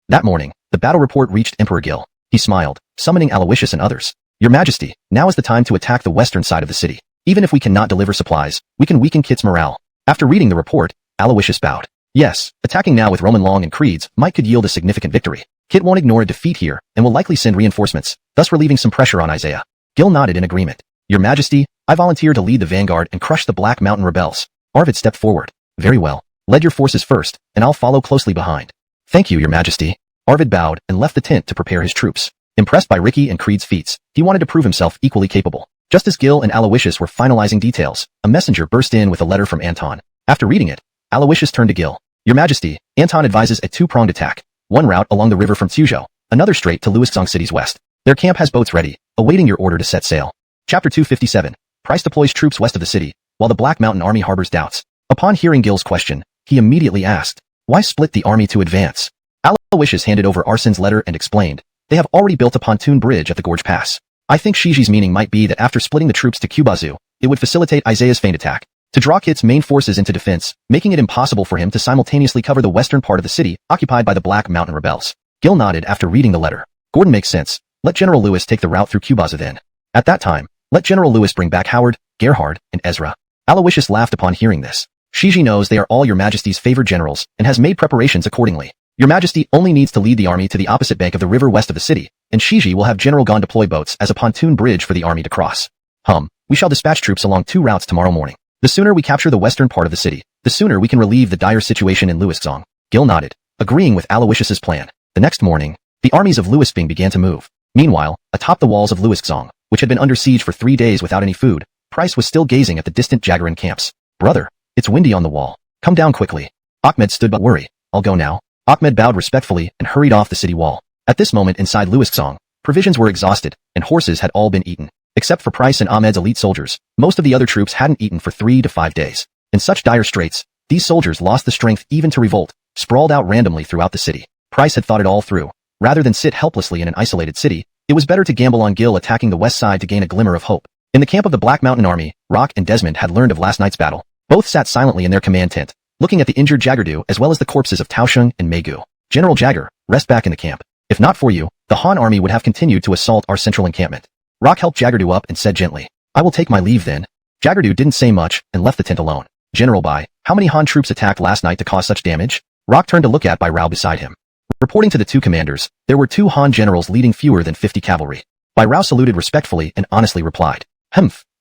S1: That morning, the battle report reached Emperor Gil. He smiled, summoning Aloysius and others. Your Majesty, now is the time to attack the western side of the city. Even if we cannot deliver supplies, we can weaken Kit's morale. After reading the report, Aloysius bowed. Yes, attacking now with Roman Long and Creed's might could yield a significant victory. Kit won't ignore a defeat here, and will likely send reinforcements, thus relieving some pressure on Isaiah. Gil nodded in agreement. Your Majesty, I volunteer to lead the vanguard and crush the Black Mountain rebels. Arvid stepped forward. Very well. Lead your forces first, and I'll follow closely behind. Thank you, Your Majesty. Arvid bowed and left the tent to prepare his troops. Impressed by Ricky and Creed's feats, he wanted to prove himself equally capable. Just as Gil and Aloysius were finalizing details, a messenger burst in with a letter from Anton. After reading it, Aloysius turned to Gil. Your Majesty, Anton advises a two-pronged attack. One route along the river from Suzhou, another straight to Luoxong City's west. Their camp has boats ready, awaiting your order to set sail. Chapter 257. Price deploys troops west of the city, while the Black Mountain Army harbors doubts. Upon hearing Gil's question, he immediately asked, why split the army to advance? Aloysius handed over Arsen's letter and explained, they have already built a pontoon bridge at the Gorge Pass. I think Shiji's meaning might be that after splitting the troops to Kubazu, it would facilitate Isaiah's feint attack, to draw Kit's main forces into defense, making it impossible for him to simultaneously cover the western part of the city occupied by the Black Mountain rebels. Gil nodded after reading the letter. Gordon makes sense. Let General Lewis take the route through Kubazu then. At that time, let General Lewis bring back Howard, Gerhard, and Ezra. Aloysius laughed upon hearing this. Shiji knows they are all Your Majesty's favored generals and has made preparations accordingly. Your Majesty only needs to lead the army to the opposite bank of the river west of the city, and Shiji will have General Gon deploy boats as a pontoon bridge for the army to cross. We shall dispatch troops along two routes tomorrow morning. The sooner we capture the western part of the city, the sooner we can relieve the dire situation in Luoxong. Gil nodded, agreeing with Aloysius's plan. The next morning, the armies of Luoxing began to move. Meanwhile, atop the walls of Luoxong, which had been under siege for 3 days without any food, Price was still gazing at the distant Jagaran camps. Brother, it's windy on the wall. Come down quickly. Ahmed stood but worry. I'll go now. Ahmed bowed respectfully and hurried off the city wall. At this moment inside Luoxong, provisions were exhausted, and horses had all been eaten. Except for Price and Ahmed's elite soldiers, most of the other troops hadn't eaten for 3 to 5 days. In such dire straits, these soldiers lost the strength even to revolt, sprawled out randomly throughout the city. Price had thought it all through. Rather than sit helplessly in an isolated city, it was better to gamble on Gil attacking the west side to gain a glimmer of hope. In the camp of the Black Mountain Army, Rock and Desmond had learned of last night's battle. Both sat silently in their command tent, looking at the injured Jagardu as well as the corpses of Taosheng and Meigu. General Jagger, rest back in the camp. If not for you, the Han army would have continued to assault our central encampment. Rock helped Jagardu up and said gently, I will take my leave then. Jagardu didn't say much and left the tent alone. General Bai, how many Han troops attacked last night to cause such damage? Rock turned to look at Bai Rao beside him. Reporting to the two commanders, there were 2 Han generals leading fewer than 50 cavalry. Bai Rao saluted respectfully and honestly replied,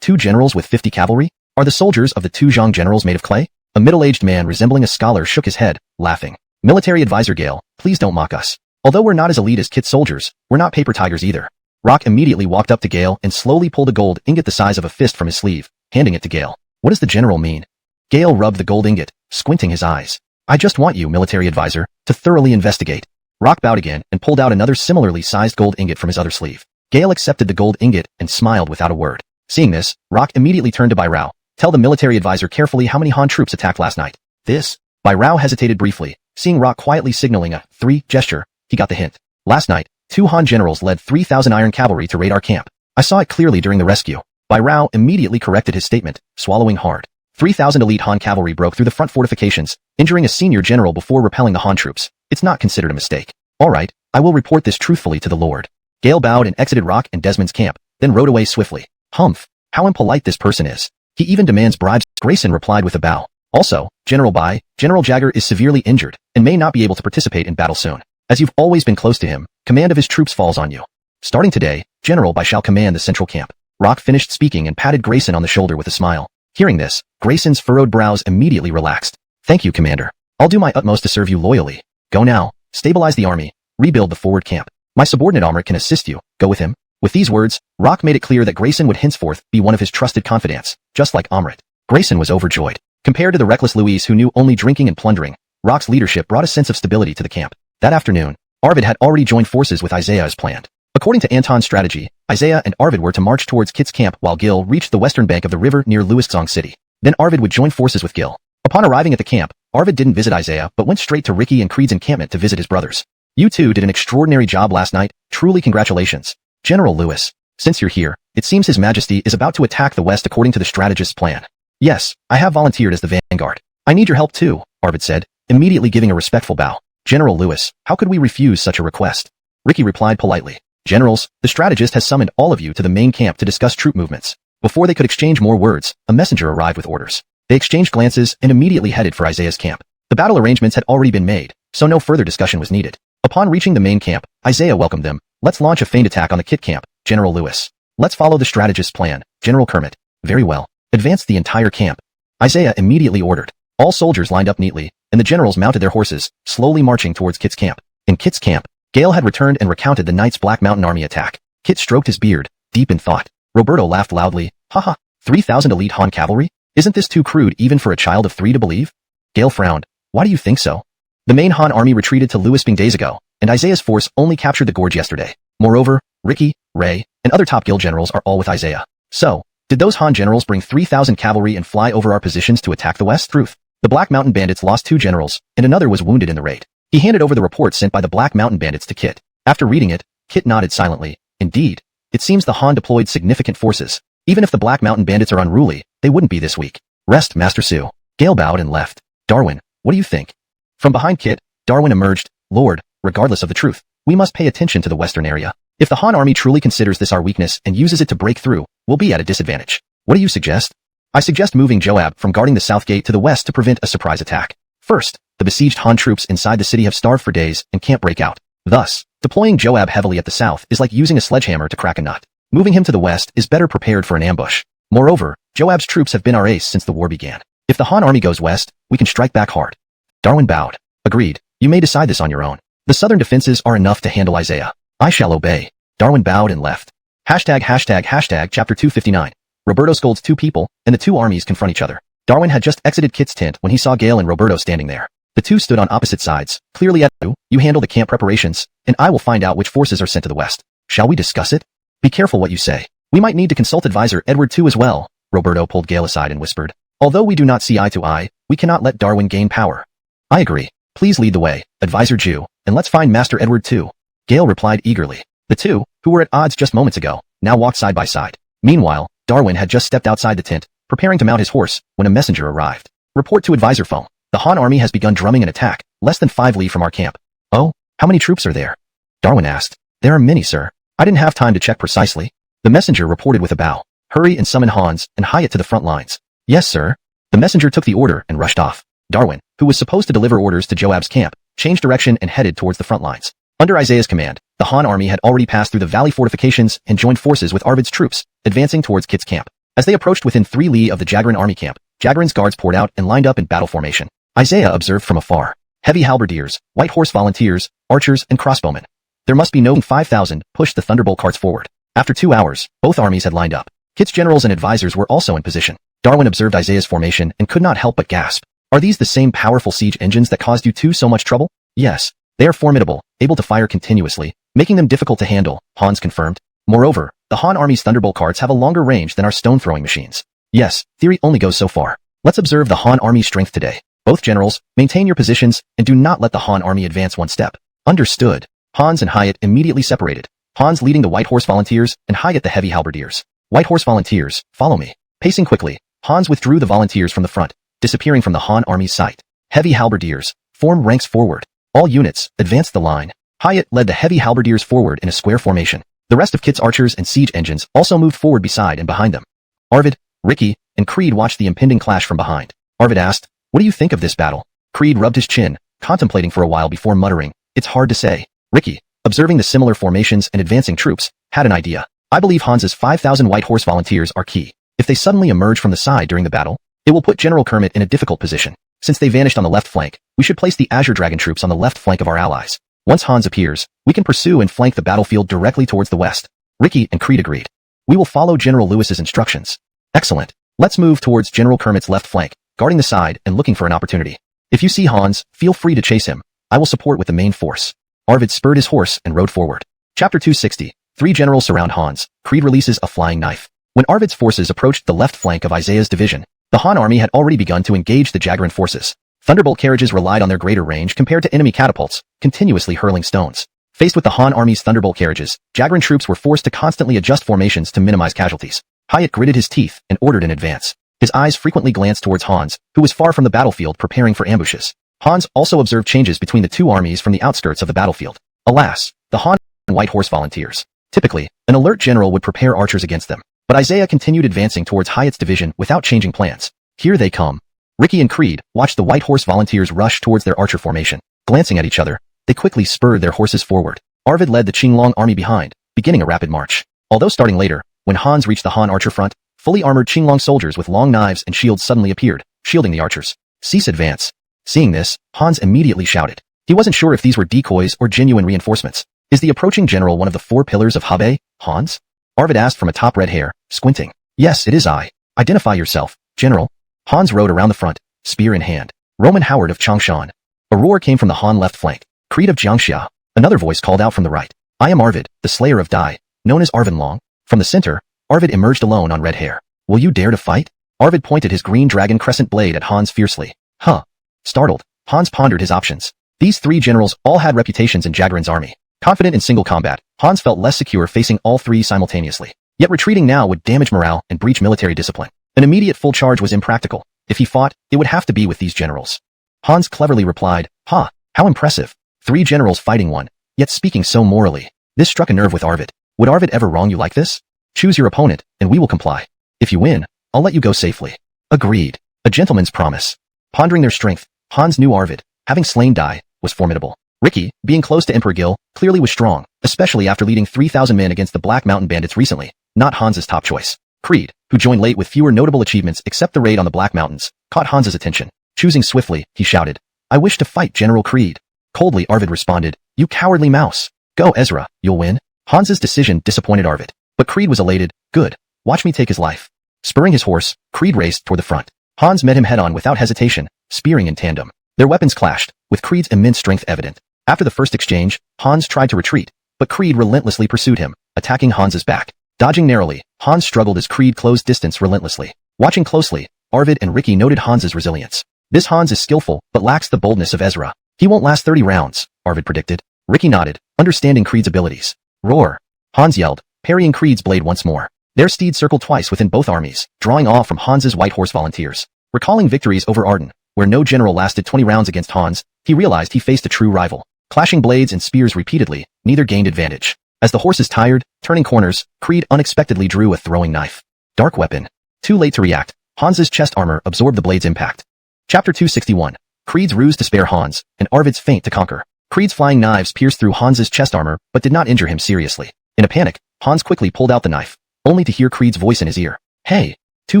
S1: 2 generals with 50 cavalry? Are the soldiers of the 2 Zhang generals made of clay? A middle-aged man resembling a scholar shook his head, laughing. Military advisor Gale, please don't mock us. Although we're not as elite as Kit soldiers, we're not paper tigers either. Rock immediately walked up to Gale and slowly pulled a gold ingot the size of a fist from his sleeve, handing it to Gale. What does the general mean? Gale rubbed the gold ingot, squinting his eyes. I just want you, military advisor, to thoroughly investigate. Rock bowed again and pulled out another similarly sized gold ingot from his other sleeve. Gale accepted the gold ingot and smiled without a word. Seeing this, Rock immediately turned to Bai Rao. Tell the military advisor carefully how many Han troops attacked last night. This? Bai Rao hesitated briefly. Seeing Rock quietly signaling a 3 gesture, he got the hint. Last night, 2 Han generals led 3,000 iron cavalry to raid our camp. I saw it clearly during the rescue. Bai Rao immediately corrected his statement, swallowing hard. 3,000 elite Han cavalry broke through the front fortifications, injuring a senior general before repelling the Han troops. It's not considered a mistake. All right, I will report this truthfully to the Lord. Gale bowed and exited Rock and Desmond's camp, then rode away swiftly. Humph, how impolite this person is. He even demands bribes. Grayson replied with a bow. Also, General Bai, General Jagger is severely injured and may not be able to participate in battle soon. As you've always been close to him, command of his troops falls on you. Starting today, General Bai shall command the central camp. Rock finished speaking and patted Grayson on the shoulder with a smile. Hearing this, Grayson's furrowed brows immediately relaxed. Thank you, Commander. I'll do my utmost to serve you loyally. Go now, stabilize the army, rebuild the forward camp. My subordinate Amrit can assist you. Go with him. With these words, Rock made it clear that Grayson would henceforth be one of his trusted confidants, just like Amrit. Grayson was overjoyed. Compared to the reckless Louise who knew only drinking and plundering, Rock's leadership brought a sense of stability to the camp. That afternoon, Arvid had already joined forces with Isaiah as planned. According to Anton's strategy, Isaiah and Arvid were to march towards Kit's camp while Gil reached the western bank of the river near Luoxong City. Then Arvid would join forces with Gil. Upon arriving at the camp, Arvid didn't visit Isaiah but went straight to Ricky and Creed's encampment to visit his brothers. You two did an extraordinary job last night, truly congratulations. General Lewis, since you're here, it seems His Majesty is about to attack the west according to the strategist's plan. Yes, I have volunteered as the vanguard. I need your help too, Arvid said, immediately giving a respectful bow. General Lewis, how could we refuse such a request? Ricky replied politely. Generals, the strategist has summoned all of you to the main camp to discuss troop movements. Before they could exchange more words, a messenger arrived with orders. They exchanged glances and immediately headed for Isaiah's camp. The battle arrangements had already been made, so no further discussion was needed. Upon reaching the main camp, Isaiah welcomed them. Let's launch a feigned attack on the Kit camp, General Lewis. Let's follow the strategist's plan, General Kermit. Very well. Advance the entire camp. Isaiah immediately ordered. All soldiers lined up neatly, and the generals mounted their horses, slowly marching towards Kit's camp. In Kit's camp, Gale had returned and recounted the night's Black Mountain Army attack. Kit stroked his beard, deep in thought. Roberto laughed loudly. Haha, 3,000 elite Han cavalry? Isn't this too crude even for a child of 3 to believe? Gale frowned. Why do you think so? The main Han army retreated to Luoxing days ago, and Isaiah's force only captured the gorge yesterday. Moreover, Ricky, Ray, and other top guild generals are all with Isaiah. So, did those Han generals bring 3,000 cavalry and fly over our positions to attack the west? Truth. The Black Mountain Bandits lost 2 generals, and another was wounded in the raid. He handed over the report sent by the Black Mountain Bandits to Kit. After reading it, Kit nodded silently. Indeed, it seems the Han deployed significant forces. Even if the Black Mountain Bandits are unruly, they wouldn't be this weak. Rest, Master Su. Gale bowed and left. Darwin, what do you think? From behind Kit, Darwin emerged. Lord, regardless of the truth, we must pay attention to the western area. If the Han army truly considers this our weakness and uses it to break through, we'll be at a disadvantage. What do you suggest? I suggest moving Joab from guarding the south gate to the west to prevent a surprise attack. First, the besieged Han troops inside the city have starved for days and can't break out. Thus, deploying Joab heavily at the south is like using a sledgehammer to crack a nut. Moving him to the west is better prepared for an ambush. Moreover, Joab's troops have been our ace since the war began. If the Han army goes west, we can strike back hard. Darwin bowed. Agreed. You may decide this on your own. The southern defenses are enough to handle Isaiah. I shall obey. Darwin bowed and left. Chapter 259. Roberto scolds two people, and the two armies confront each other. Darwin had just exited Kit's tent when he saw Gale and Roberto standing there. The two stood on opposite sides, clearly at you handle the camp preparations, and I will find out which forces are sent to the west. Shall we discuss it? Be careful what you say. We might need to consult advisor Edward too as well. Roberto pulled Gale aside and whispered. Although we do not see eye to eye, we cannot let Darwin gain power. I agree. Please lead the way, advisor Jew, and let's find Master Edward too. Gale replied eagerly. The two, who were at odds just moments ago, now walked side by side. Meanwhile, Darwin had just stepped outside the tent, preparing to mount his horse, when a messenger arrived. Report to advisor Foam. The Han army has begun drumming an attack, less than 5 li from our camp. Oh, how many troops are there? Darwin asked. There are many, sir. I didn't have time to check precisely. The messenger reported with a bow. Hurry and summon Hans and Hyatt to the front lines. Yes, sir. The messenger took the order and rushed off. Darwin, who was supposed to deliver orders to Joab's camp, changed direction and headed towards the front lines. Under Isaiah's command, the Han army had already passed through the valley fortifications and joined forces with Arvid's troops, advancing towards Kit's camp. As they approached within 3 li of the Jagran army camp, Jagran's guards poured out and lined up in battle formation. Isaiah observed from afar. Heavy halberdiers, white horse volunteers, archers, and crossbowmen. There must be no 5,000 pushed the thunderbolt carts forward. After 2 hours, both armies had lined up. Kit's generals and advisors were also in position. Darwin observed Isaiah's formation and could not help but gasp. Are these the same powerful siege engines that caused you two so much trouble? Yes. They are formidable, able to fire continuously, making them difficult to handle, Hans confirmed. Moreover, the Han army's thunderbolt carts have a longer range than our stone-throwing machines. Yes, theory only goes so far. Let's observe the Han army's strength today. Both generals, maintain your positions and do not let the Han army advance one step. Understood. Hans and Hyatt immediately separated. Hans leading the white horse volunteers and Hyatt the heavy halberdiers. White horse volunteers, follow me. Pacing quickly, Hans withdrew the volunteers from the front, disappearing from the Han army's sight. Heavy halberdiers, form ranks forward. All units, advance the line. Hyatt led the heavy halberdiers forward in a square formation. The rest of Kit's archers and siege engines also moved forward beside and behind them. Arvid, Ricky, and Creed watched the impending clash from behind. Arvid asked, what do you think of this battle? Creed rubbed his chin, contemplating for a while before muttering, it's hard to say. Ricky, observing the similar formations and advancing troops, had an idea. I believe Hans's 5,000 white horse volunteers are key. If they suddenly emerge from the side during the battle, it will put General Kermit in a difficult position. Since they vanished on the left flank, we should place the Azure Dragon troops on the left flank of our allies. Once Hans appears, we can pursue and flank the battlefield directly towards the west. Ricky and Creed agreed. We will follow General Lewis's instructions. Excellent. Let's move towards General Kermit's left flank, guarding the side and looking for an opportunity. If you see Hans, feel free to chase him. I will support with the main force. Arvid spurred his horse and rode forward. Chapter 260. 3 generals surround Hans. Creed releases a flying knife. When Arvid's forces approached the left flank of Isaiah's division, the Han army had already begun to engage the Jagran forces. Thunderbolt carriages relied on their greater range compared to enemy catapults, continuously hurling stones. Faced with the Han army's thunderbolt carriages, Jagran troops were forced to constantly adjust formations to minimize casualties. Hyatt gritted his teeth and ordered an advance. His eyes frequently glanced towards Hans, who was far from the battlefield preparing for ambushes. Hans also observed changes between the two armies from the outskirts of the battlefield. Alas, the Han and White Horse volunteers. Typically, an alert general would prepare archers against them, but Isaiah continued advancing towards Hyatt's division without changing plans. Here they come. Ricky and Creed watched the White Horse volunteers rush towards their archer formation. Glancing at each other, they quickly spurred their horses forward. Arvid led the Qinglong army behind, beginning a rapid march. Although starting later, when Hans reached the Han archer front, fully armored Qinglong soldiers with long knives and shields suddenly appeared, shielding the archers. Cease advance. Seeing this, Hans immediately shouted. He wasn't sure if these were decoys or genuine reinforcements. Is the approaching general one of the 4 pillars of Habe, Hans? Arvid asked from atop red hair, squinting. Yes, it is I. Identify yourself, General. Hans rode around the front, spear in hand. Roman Howard of Changshan. A roar came from the Han left flank. Creed of Jiangxia. Another voice called out from the right. I am Arvid, the slayer of Dai, known as Arvin Long. From the center, Arvid emerged alone on red hair. Will you dare to fight? Arvid pointed his green dragon crescent blade at Hans fiercely. Huh. Startled, Hans pondered his options. These 3 generals all had reputations in Jagran's army. Confident in single combat, Hans felt less secure facing all 3 simultaneously. Yet retreating now would damage morale and breach military discipline. An immediate full charge was impractical. If he fought, it would have to be with these generals. Hans cleverly replied, Ha, how impressive. 3 generals fighting one, yet speaking so morally. This struck a nerve with Arvid. Would Arvid ever wrong you like this? Choose your opponent, and we will comply. If you win, I'll let you go safely. Agreed. A gentleman's promise. Pondering their strength, Hans knew Arvid, having slain Dai, was formidable. Ricky, being close to Emperor Gil, clearly was strong, especially after leading 3,000 men against the Black Mountain bandits recently, not Hans's top choice. Creed, who joined late with fewer notable achievements except the raid on the Black Mountains, caught Hans's attention. Choosing swiftly, he shouted, "I wish to fight General Creed." Coldly, Arvid responded, "You cowardly mouse. Go, Ezra, you'll win." Hans's decision disappointed Arvid, but Creed was elated. "Good. Watch me take his life." Spurring his horse, Creed raced toward the front. Hans met him head-on without hesitation, spearing in tandem. Their weapons clashed, with Creed's immense strength evident. After the first exchange, Hans tried to retreat, but Creed relentlessly pursued him, attacking Hans's back. Dodging narrowly, Hans struggled as Creed closed distance relentlessly. Watching closely, Arvid and Ricky noted Hans's resilience. This Hans is skillful, but lacks the boldness of Ezra. He won't last 30 rounds, Arvid predicted. Ricky nodded, understanding Creed's abilities. Roar! Hans yelled, parrying Creed's blade once more. Their steeds circled twice within both armies, drawing awe from Hans's white horse volunteers. Recalling victories over Arden, where no general lasted 20 rounds against Hans, he realized he faced a true rival. Clashing blades and spears repeatedly, neither gained advantage. As the horses tired, turning corners, Creed unexpectedly drew a throwing knife. Dark weapon. Too late to react, Hans's chest armor absorbed the blade's impact. Chapter 261. Creed's ruse to spare Hans, and Arvid's feint to conquer. Creed's flying knives pierced through Hans's chest armor, but did not injure him seriously. In a panic, Hans quickly pulled out the knife, only to hear Creed's voice in his ear. "Hey!" 2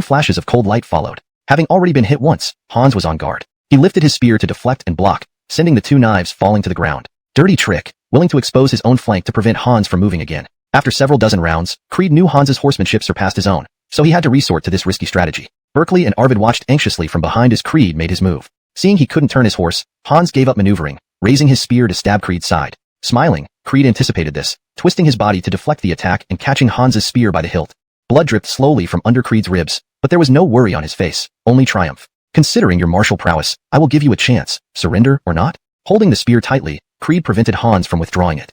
S1: flashes of cold light followed. Having already been hit once, Hans was on guard. He lifted his spear to deflect and block, sending the 2 knives falling to the ground. Dirty trick, willing to expose his own flank to prevent Hans from moving again. After several dozen rounds, Creed knew Hans's horsemanship surpassed his own, so he had to resort to this risky strategy. Berkeley and Arvid watched anxiously from behind as Creed made his move. Seeing he couldn't turn his horse, Hans gave up maneuvering, raising his spear to stab Creed's side. Smiling, Creed anticipated this, twisting his body to deflect the attack and catching Hans's spear by the hilt. Blood dripped slowly from under Creed's ribs, but there was no worry on his face, only triumph. "Considering your martial prowess, I will give you a chance, surrender or not?" Holding the spear tightly, Creed prevented Hans from withdrawing it.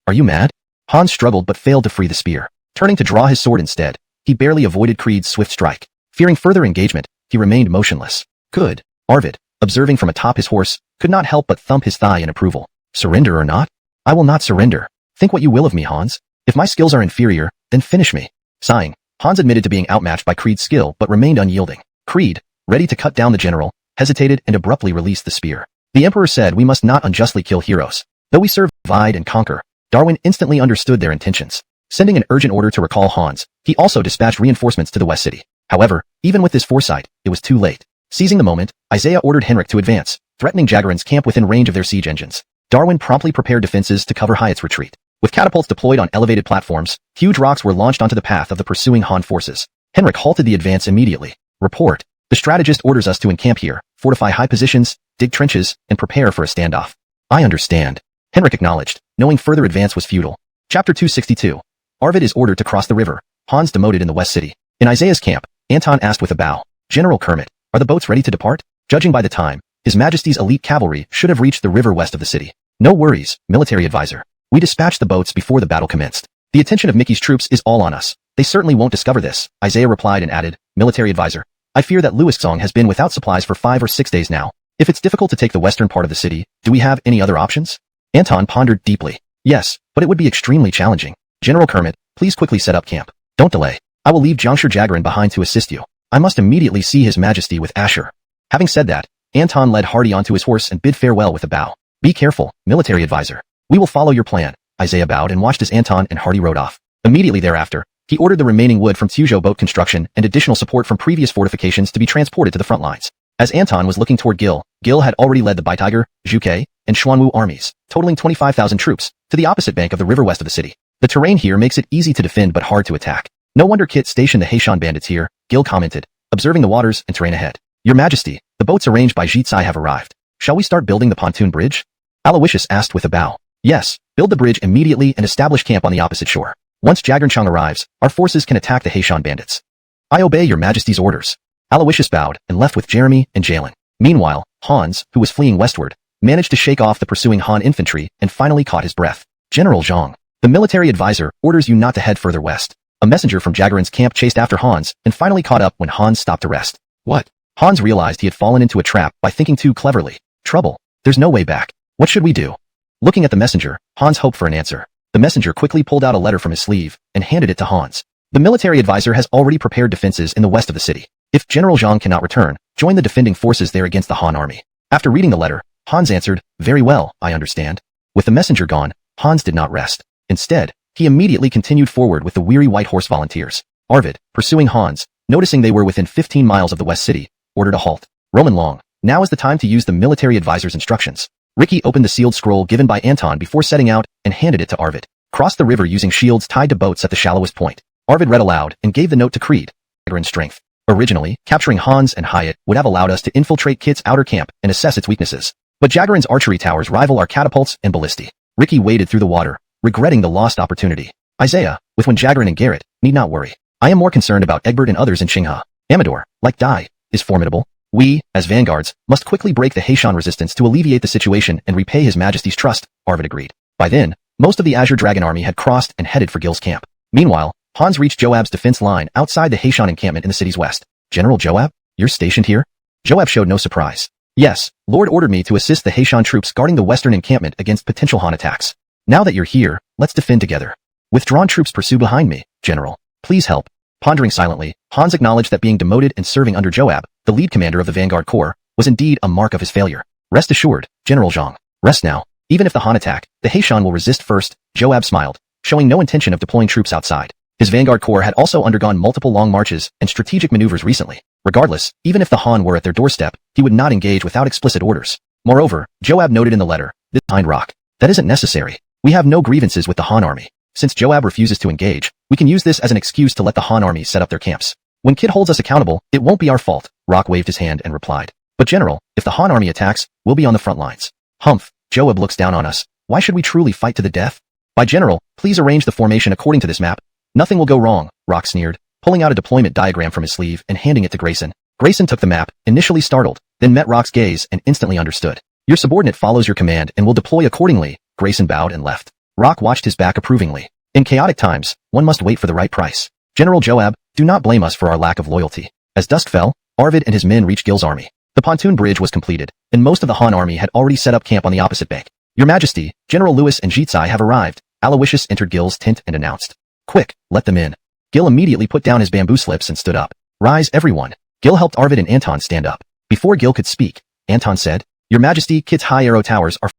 S1: Are you mad?" Hans struggled but failed to free the spear. Turning to draw his sword instead, he barely avoided Creed's swift strike. Fearing further engagement, he remained motionless. "Good." Arvid, observing from atop his horse, could not help but thump his thigh in approval. "Surrender or not? I will not surrender. Think what you will of me, Hans. If my skills are inferior, then finish me." Sighing, Hans admitted to being outmatched by Creed's skill but remained unyielding. Creed, ready to cut down the general, hesitated and abruptly released the spear. The Emperor said we must not unjustly kill heroes. Though we serve, divide and conquer. Darwin instantly understood their intentions. Sending an urgent order to recall Hans, he also dispatched reinforcements to the West City. However, even with this foresight, it was too late. Seizing the moment, Isaiah ordered Henrik to advance, threatening Jagarin's camp within range of their siege engines. Darwin promptly prepared defenses to cover Hyatt's retreat. With catapults deployed on elevated platforms, huge rocks were launched onto the path of the pursuing Han forces. Henrik halted the advance immediately. "Report. The strategist orders us to encamp here, fortify high positions, dig trenches, and prepare for a standoff." "I understand," Henrik acknowledged, knowing further advance was futile. Chapter 262. Arvid is ordered to cross the river, Hans demoted in the West City. In Isaiah's camp, Anton asked with a bow, "General Kermit, are the boats ready to depart?" Judging by the time, His Majesty's elite cavalry should have reached the river west of the city. "No worries, military advisor. We dispatched the boats before the battle commenced. The attention of Mickey's troops is all on us. They certainly won't discover this," Isaiah replied and added, "Military advisor, I fear that Lewisong has been without supplies for 5 or 6 days now. If it's difficult to take the western part of the city, do we have any other options?" Anton pondered deeply. "Yes, but it would be extremely challenging. General Kermit, please quickly set up camp. Don't delay. I will leave Jongsher Jagarin behind to assist you. I must immediately see His Majesty with Asher." Having said that, Anton led Hardy onto his horse and bid farewell with a bow. "Be careful, military advisor. We will follow your plan." Isaiah bowed and watched as Anton and Hardy rode off. Immediately thereafter, he ordered the remaining wood from Tuzhou boat construction and additional support from previous fortifications to be transported to the front lines. As Anton was looking toward Gil had already led the Baitiger, Zhuke, and Xuanwu armies, totaling 25,000 troops, to the opposite bank of the river west of the city. "The terrain here makes it easy to defend but hard to attack. No wonder Kit stationed the Heishan bandits here," Gil commented, observing the waters and terrain ahead. "Your Majesty, the boats arranged by Jitsai have arrived. Shall we start building the pontoon bridge?" Aloysius asked with a bow. "Yes, build the bridge immediately and establish camp on the opposite shore. Once Jagernchang arrives, our forces can attack the Heishan bandits." "I obey your Majesty's orders." Aloysius bowed and left with Jeremy and Jalen. Meanwhile, Hans, who was fleeing westward, managed to shake off the pursuing Han infantry and finally caught his breath. "General Zhang, the military advisor orders you not to head further west." A messenger from Jagarin's camp chased after Hans and finally caught up when Hans stopped to rest. "What?" Hans realized he had fallen into a trap by thinking too cleverly. "Trouble. There's no way back. What should we do?" Looking at the messenger, Hans hoped for an answer. The messenger quickly pulled out a letter from his sleeve and handed it to Hans. "The military advisor has already prepared defenses in the west of the city. If General Zhang cannot return, join the defending forces there against the Han army." After reading the letter, Hans answered, "Very well, I understand." With the messenger gone, Hans did not rest. Instead, he immediately continued forward with the weary white horse volunteers. Arvid, pursuing Hans, noticing they were within 15 miles of the West City, ordered a halt. Roman Long, now is the time to use the military advisor's instructions. Ricky opened the sealed scroll given by Anton before setting out and handed it to Arvid. Cross the river using shields tied to boats at the shallowest point. Arvid read aloud and gave the note to Creed. In strength. Originally, capturing Hans and Hyatt would have allowed us to infiltrate Kit's outer camp and assess its weaknesses. But Jagarin's archery towers rival our catapults and ballistae. Ricky waded through the water, regretting the lost opportunity. Isaiah, with when Jagarin and Garrett, need not worry. I am more concerned about Egbert and others in Qinghe. Amador, like Dai, is formidable. We, as vanguards, must quickly break the Haitian resistance to alleviate the situation and repay His Majesty's trust, Arvid agreed. By then, most of the Azure Dragon army had crossed and headed for Gil's camp. Meanwhile, Hans reached Joab's defense line outside the Haitian encampment in the city's west. General Joab, you're stationed here? Joab showed no surprise. Yes, Lord ordered me to assist the Haitian troops guarding the western encampment against potential Han attacks. Now that you're here, let's defend together. Withdrawn troops pursue behind me, General. Please help. Pondering silently, Hans acknowledged that being demoted and serving under Joab, the lead commander of the Vanguard Corps, was indeed a mark of his failure. Rest assured, General Zhang. Rest now. Even if the Han attack, the Haitian will resist first, Joab smiled, showing no intention of deploying troops outside. His Vanguard Corps had also undergone multiple long marches and strategic maneuvers recently. Regardless, even if the Han were at their doorstep, he would not engage without explicit orders. Moreover, Joab noted in the letter, this behind rock. That isn't necessary. We have no grievances with the Han army. Since Joab refuses to engage, we can use this as an excuse to let the Han army set up their camps. When Kid holds us accountable, it won't be our fault. Rock waved his hand and replied. But General, if the Han army attacks, we'll be on the front lines. Humph, Joab looks down on us. Why should we truly fight to the death? By General, please arrange the formation according to this map. Nothing will go wrong, Rock sneered, pulling out a deployment diagram from his sleeve and handing it to Grayson. Grayson took the map, initially startled, then met Rock's gaze and instantly understood. Your subordinate follows your command and will deploy accordingly. Grayson bowed and left. Rock watched his back approvingly. In chaotic times, one must wait for the right price. General Joab, do not blame us for our lack of loyalty. As dusk fell, Arvid and his men reached Gil's army. The pontoon bridge was completed, and most of the Han army had already set up camp on the opposite bank. Your Majesty, General Lewis and Jitsai have arrived. Aloysius entered Gil's tent and announced. Quick, let them in. Gil immediately put down his bamboo slips and stood up. Rise, everyone. Gil helped Arvid and Anton stand up. Before Gil could speak, Anton said, Your Majesty, Kit's high arrow towers are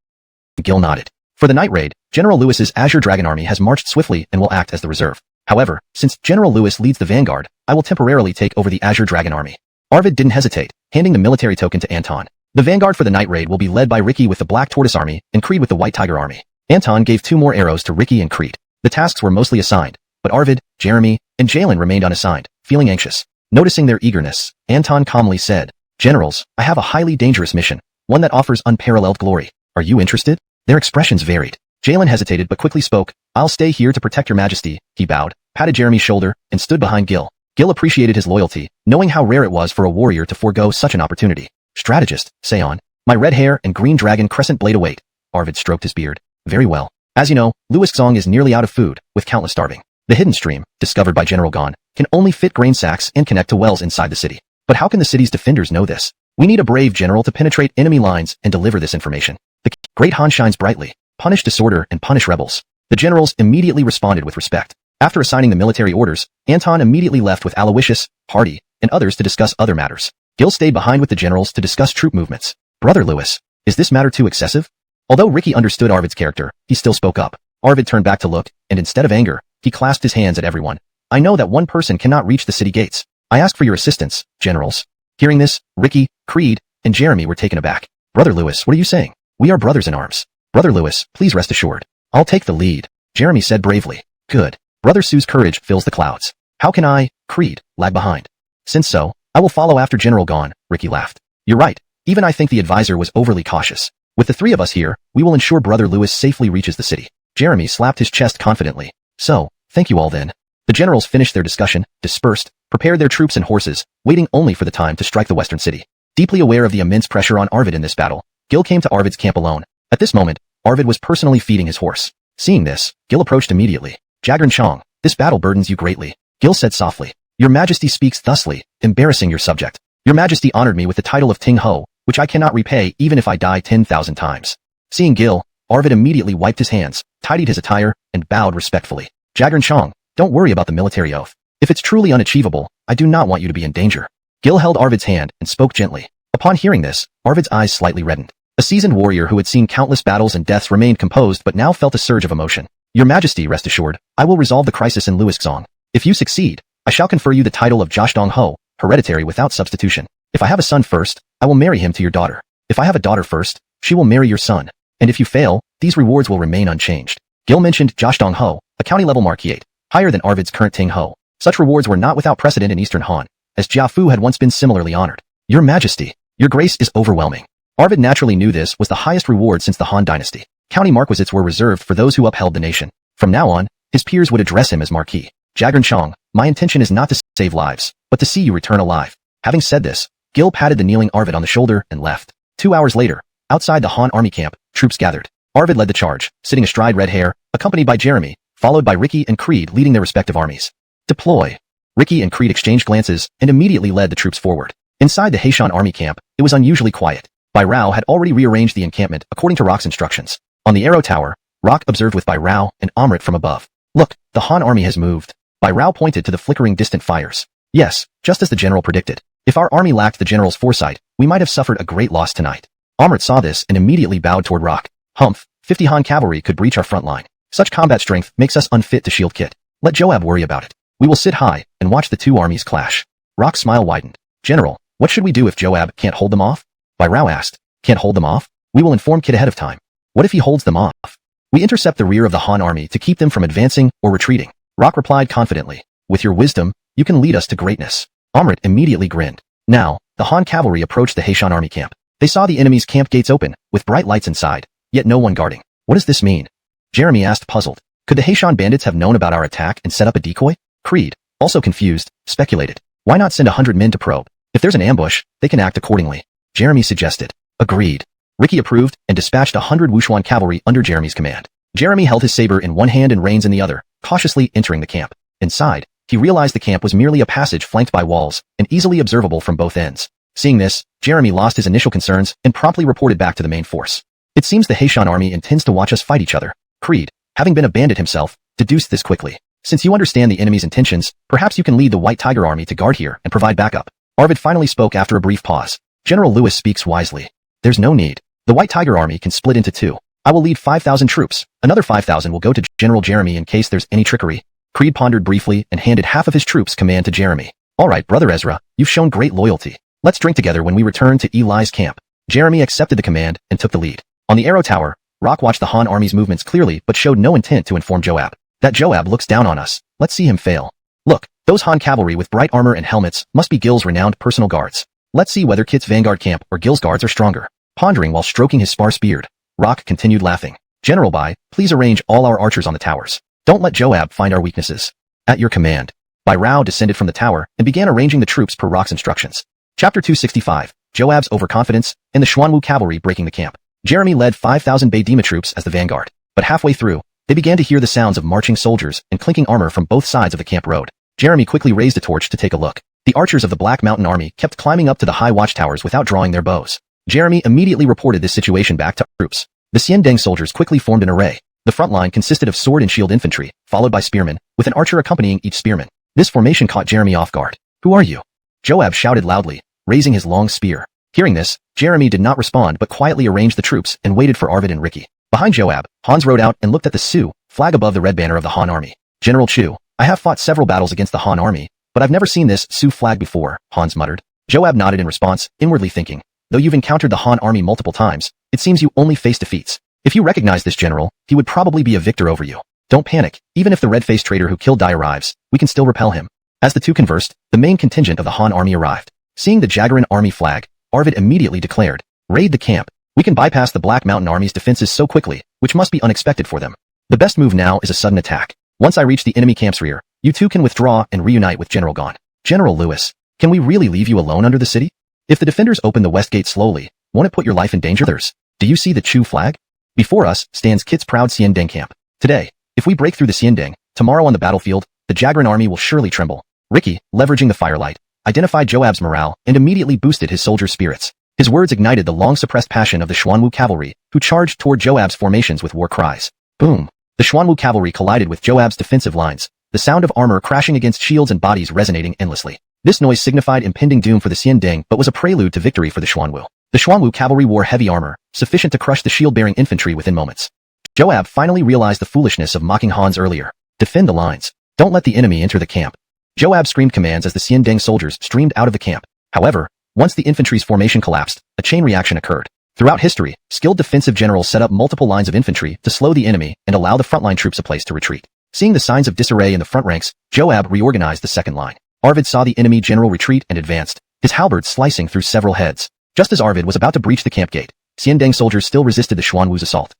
S1: Gil nodded. For the night raid, General Lewis's Azure Dragon army has marched swiftly and will act as the reserve. However, since General Lewis leads the vanguard, I will temporarily take over the Azure Dragon army. Arvid didn't hesitate, handing the military token to Anton. The vanguard for the night raid will be led by Ricky with the Black Tortoise army and Creed with the White Tiger army. Anton gave 2 more arrows to Ricky and Creed. The tasks were mostly assigned, but Arvid, Jeremy, and Jalen remained unassigned, feeling anxious. Noticing their eagerness, Anton calmly said, Generals, I have a highly dangerous mission, one that offers unparalleled glory. Are you interested? Their expressions varied. Jalen hesitated but quickly spoke, I'll stay here to protect your Majesty. He bowed, patted Jeremy's shoulder, and stood behind Gil. Gil appreciated his loyalty, knowing how rare it was for a warrior to forego such an opportunity. Strategist, say on. My red hair and green dragon crescent blade await. Arvid stroked his beard. Very well. As you know, Louis Xong is nearly out of food, with countless starving. The hidden stream, discovered by General Gon, can only fit grain sacks and connect to wells inside the city. But how can the city's defenders know this? We need a brave general to penetrate enemy lines and deliver this information. The great Han shines brightly. Punish disorder and punish rebels. The generals immediately responded with respect. After assigning the military orders, Anton immediately left with Aloysius, Hardy, and others to discuss other matters. Gil stayed behind with the generals to discuss troop movements. Brother Lewis, is this matter too excessive? Although Ricky understood Arvid's character, he still spoke up. Arvid turned back to look, and instead of anger, he clasped his hands at everyone. I know that one person cannot reach the city gates. I ask for your assistance, generals. Hearing this, Ricky, Creed, and Jeremy were taken aback. Brother Lewis, what are you saying? We are brothers in arms. Brother Lewis, please rest assured. I'll take the lead, Jeremy said bravely. Good. Brother Sue's courage fills the clouds. How can I, Creed, lag behind? Since so, I will follow after General Gon, Ricky laughed. You're right. Even I think the advisor was overly cautious. With the 3 of us here, we will ensure Brother Lewis safely reaches the city. Jeremy slapped his chest confidently. So, thank you all then. The generals finished their discussion, dispersed, prepared their troops and horses, waiting only for the time to strike the western city. Deeply aware of the immense pressure on Arvid in this battle, Gil came to Arvid's camp alone. At this moment, Arvid was personally feeding his horse. Seeing this, Gil approached immediately. Jagern Chong, this battle burdens you greatly. Gil said softly. Your Majesty speaks thusly, embarrassing your subject. Your Majesty honored me with the title of Ting Ho, which I cannot repay even if I die 10,000 times. Seeing Gil, Arvid immediately wiped his hands, tidied his attire, and bowed respectfully. Jagern Chong, don't worry about the military oath. If it's truly unachievable, I do not want you to be in danger. Gil held Arvid's hand and spoke gently. Upon hearing this, Arvid's eyes slightly reddened. A seasoned warrior who had seen countless battles and deaths remained composed but now felt a surge of emotion. Your Majesty, rest assured, I will resolve the crisis in Louis Xong. If you succeed, I shall confer you the title of donghua, hereditary without substitution. If I have a son first, I will marry him to your daughter. If I have a daughter first, she will marry your son. And if you fail, these rewards will remain unchanged. Gil mentioned donghua, a county-level marquisate, higher than Arvid's current Tingho. Such rewards were not without precedent in Eastern Han, as Jiafu had once been similarly honored. Your Majesty, your grace is overwhelming. Arvid naturally knew this was the highest reward since the Han dynasty. County marquisites were reserved for those who upheld the nation. From now on, his peers would address him as Marquis. Jagran Chong, my intention is not to save lives, but to see you return alive. Having said this, Gil patted the kneeling Arvid on the shoulder and left. 2 hours later, outside the Han army camp, troops gathered. Arvid led the charge, sitting astride red hair, accompanied by Jeremy, followed by Ricky and Creed leading their respective armies. Deploy. Ricky and Creed exchanged glances and immediately led the troops forward. Inside the Haishan army camp, it was unusually quiet. Bai Rao had already rearranged the encampment according to Rock's instructions. On the arrow tower, Rock observed with Bai Rao and Amrit from above. Look, the Han army has moved. Bai Rao pointed to the flickering distant fires. Yes, just as the general predicted. If our army lacked the general's foresight, we might have suffered a great loss tonight. Amrit saw this and immediately bowed toward Rock. Humph, 50 Han cavalry could breach our front line. Such combat strength makes us unfit to shield kit. Let Joab worry about it. We will sit high and watch the two armies clash. Rock's smile widened. General, what should we do if Joab can't hold them off? Bai Rao asked. Can't hold them off? We will inform Kit ahead of time. What if he holds them off? We intercept the rear of the Han army to keep them from advancing or retreating. Rock replied confidently. With your wisdom, you can lead us to greatness. Amrit immediately grinned. Now, the Han cavalry approached the Haishan army camp. They saw the enemy's camp gates open, with bright lights inside, yet no one guarding. What does this mean? Jeremy asked puzzled. Could the Haishan bandits have known about our attack and set up a decoy? Creed, also confused, speculated. Why not send 100 men to probe? If there's an ambush, they can act accordingly. Jeremy suggested. Agreed. Ricky approved and dispatched 100 Wushuan cavalry under Jeremy's command. Jeremy held his saber in one hand and reins in the other, cautiously entering the camp. Inside, he realized the camp was merely a passage flanked by walls and easily observable from both ends. Seeing this, Jeremy lost his initial concerns and promptly reported back to the main force. It seems the Haishan army intends to watch us fight each other. Creed, having been a bandit himself, deduced this quickly. Since you understand the enemy's intentions, perhaps you can lead the White Tiger army to guard here and provide backup. Arvid finally spoke after a brief pause. General Lewis speaks wisely. There's no need. The White Tiger army can split into two. I will lead 5,000 troops. Another 5,000 will go to General Jeremy in case there's any trickery. Creed pondered briefly and handed half of his troops' command to Jeremy. All right, Brother Ezra, you've shown great loyalty. Let's drink together when we return to Eli's camp. Jeremy accepted the command and took the lead. On the arrow tower, Rock watched the Han army's movements clearly but showed no intent to inform Joab. That Joab looks down on us. Let's see him fail. Look, those Han cavalry with bright armor and helmets must be Gil's renowned personal guards. Let's see whether Kit's vanguard camp or Gil's guards are stronger. Pondering while stroking his sparse beard, Rock continued laughing. General Bai, please arrange all our archers on the towers. Don't let Joab find our weaknesses. At your command. Bai Rao descended from the tower and began arranging the troops per Rock's instructions. Chapter 265, Joab's overconfidence and the Xuanwu cavalry breaking the camp. Jeremy led 5,000 Baidima troops as the vanguard, but halfway through, they began to hear the sounds of marching soldiers and clinking armor from both sides of the camp road. Jeremy quickly raised a torch to take a look. The archers of the Black Mountain Army kept climbing up to the high watchtowers without drawing their bows. Jeremy immediately reported this situation back to troops. The Xiandeng soldiers quickly formed an array. The front line consisted of sword and shield infantry, followed by spearmen, with an archer accompanying each spearman. This formation caught Jeremy off guard. Who are you? Joab shouted loudly, raising his long spear. Hearing this, Jeremy did not respond but quietly arranged the troops and waited for Arvid and Ricky. Behind Joab, Hans rode out and looked at the Sioux flag above the red banner of the Han army. General Chu, I have fought several battles against the Han army, but I've never seen this Sioux flag before, Hans muttered. Joab nodded in response, inwardly thinking, though you've encountered the Han army multiple times, it seems you only face defeats. If you recognize this general, he would probably be a victor over you. Don't panic, even if the red-faced traitor who killed Dai arrives, we can still repel him. As the two conversed, the main contingent of the Han army arrived. Seeing the Jagaran army flag, Arvid immediately declared, raid the camp. We can bypass the Black Mountain Army's defenses so quickly, which must be unexpected for them. The best move now is a sudden attack. Once I reach the enemy camp's rear, you two can withdraw and reunite with General Gon. General Lewis, can we really leave you alone under the city? If the defenders open the west gate slowly, won't it put your life in danger? Do you see the Chu flag? Before us stands Kit's proud Xiandeng camp. Today, if we break through the Xiandeng, tomorrow on the battlefield, the Jagaran army will surely tremble. Ricky, leveraging the firelight, identified Joab's morale and immediately boosted his soldiers' spirits. His words ignited the long-suppressed passion of the Xuanwu cavalry, who charged toward Joab's formations with war cries. Boom! The Xuanwu cavalry collided with Joab's defensive lines, the sound of armor crashing against shields and bodies resonating endlessly. This noise signified impending doom for the Xiandeng but was a prelude to victory for the Xuanwu. The Xuanwu cavalry wore heavy armor, sufficient to crush the shield-bearing infantry within moments. Joab finally realized the foolishness of mocking Hans earlier. Defend the lines. Don't let the enemy enter the camp. Joab screamed commands as the Xiandeng soldiers streamed out of the camp. However, once the infantry's formation collapsed, a chain reaction occurred. Throughout history, skilled defensive generals set up multiple lines of infantry to slow the enemy and allow the frontline troops a place to retreat. Seeing the signs of disarray in the front ranks, Joab reorganized the second line. Arvid saw the enemy general retreat and advanced, his halberd slicing through several heads. Just as Arvid was about to breach the camp gate, Xiandeng soldiers still resisted the Xuanwu's assault.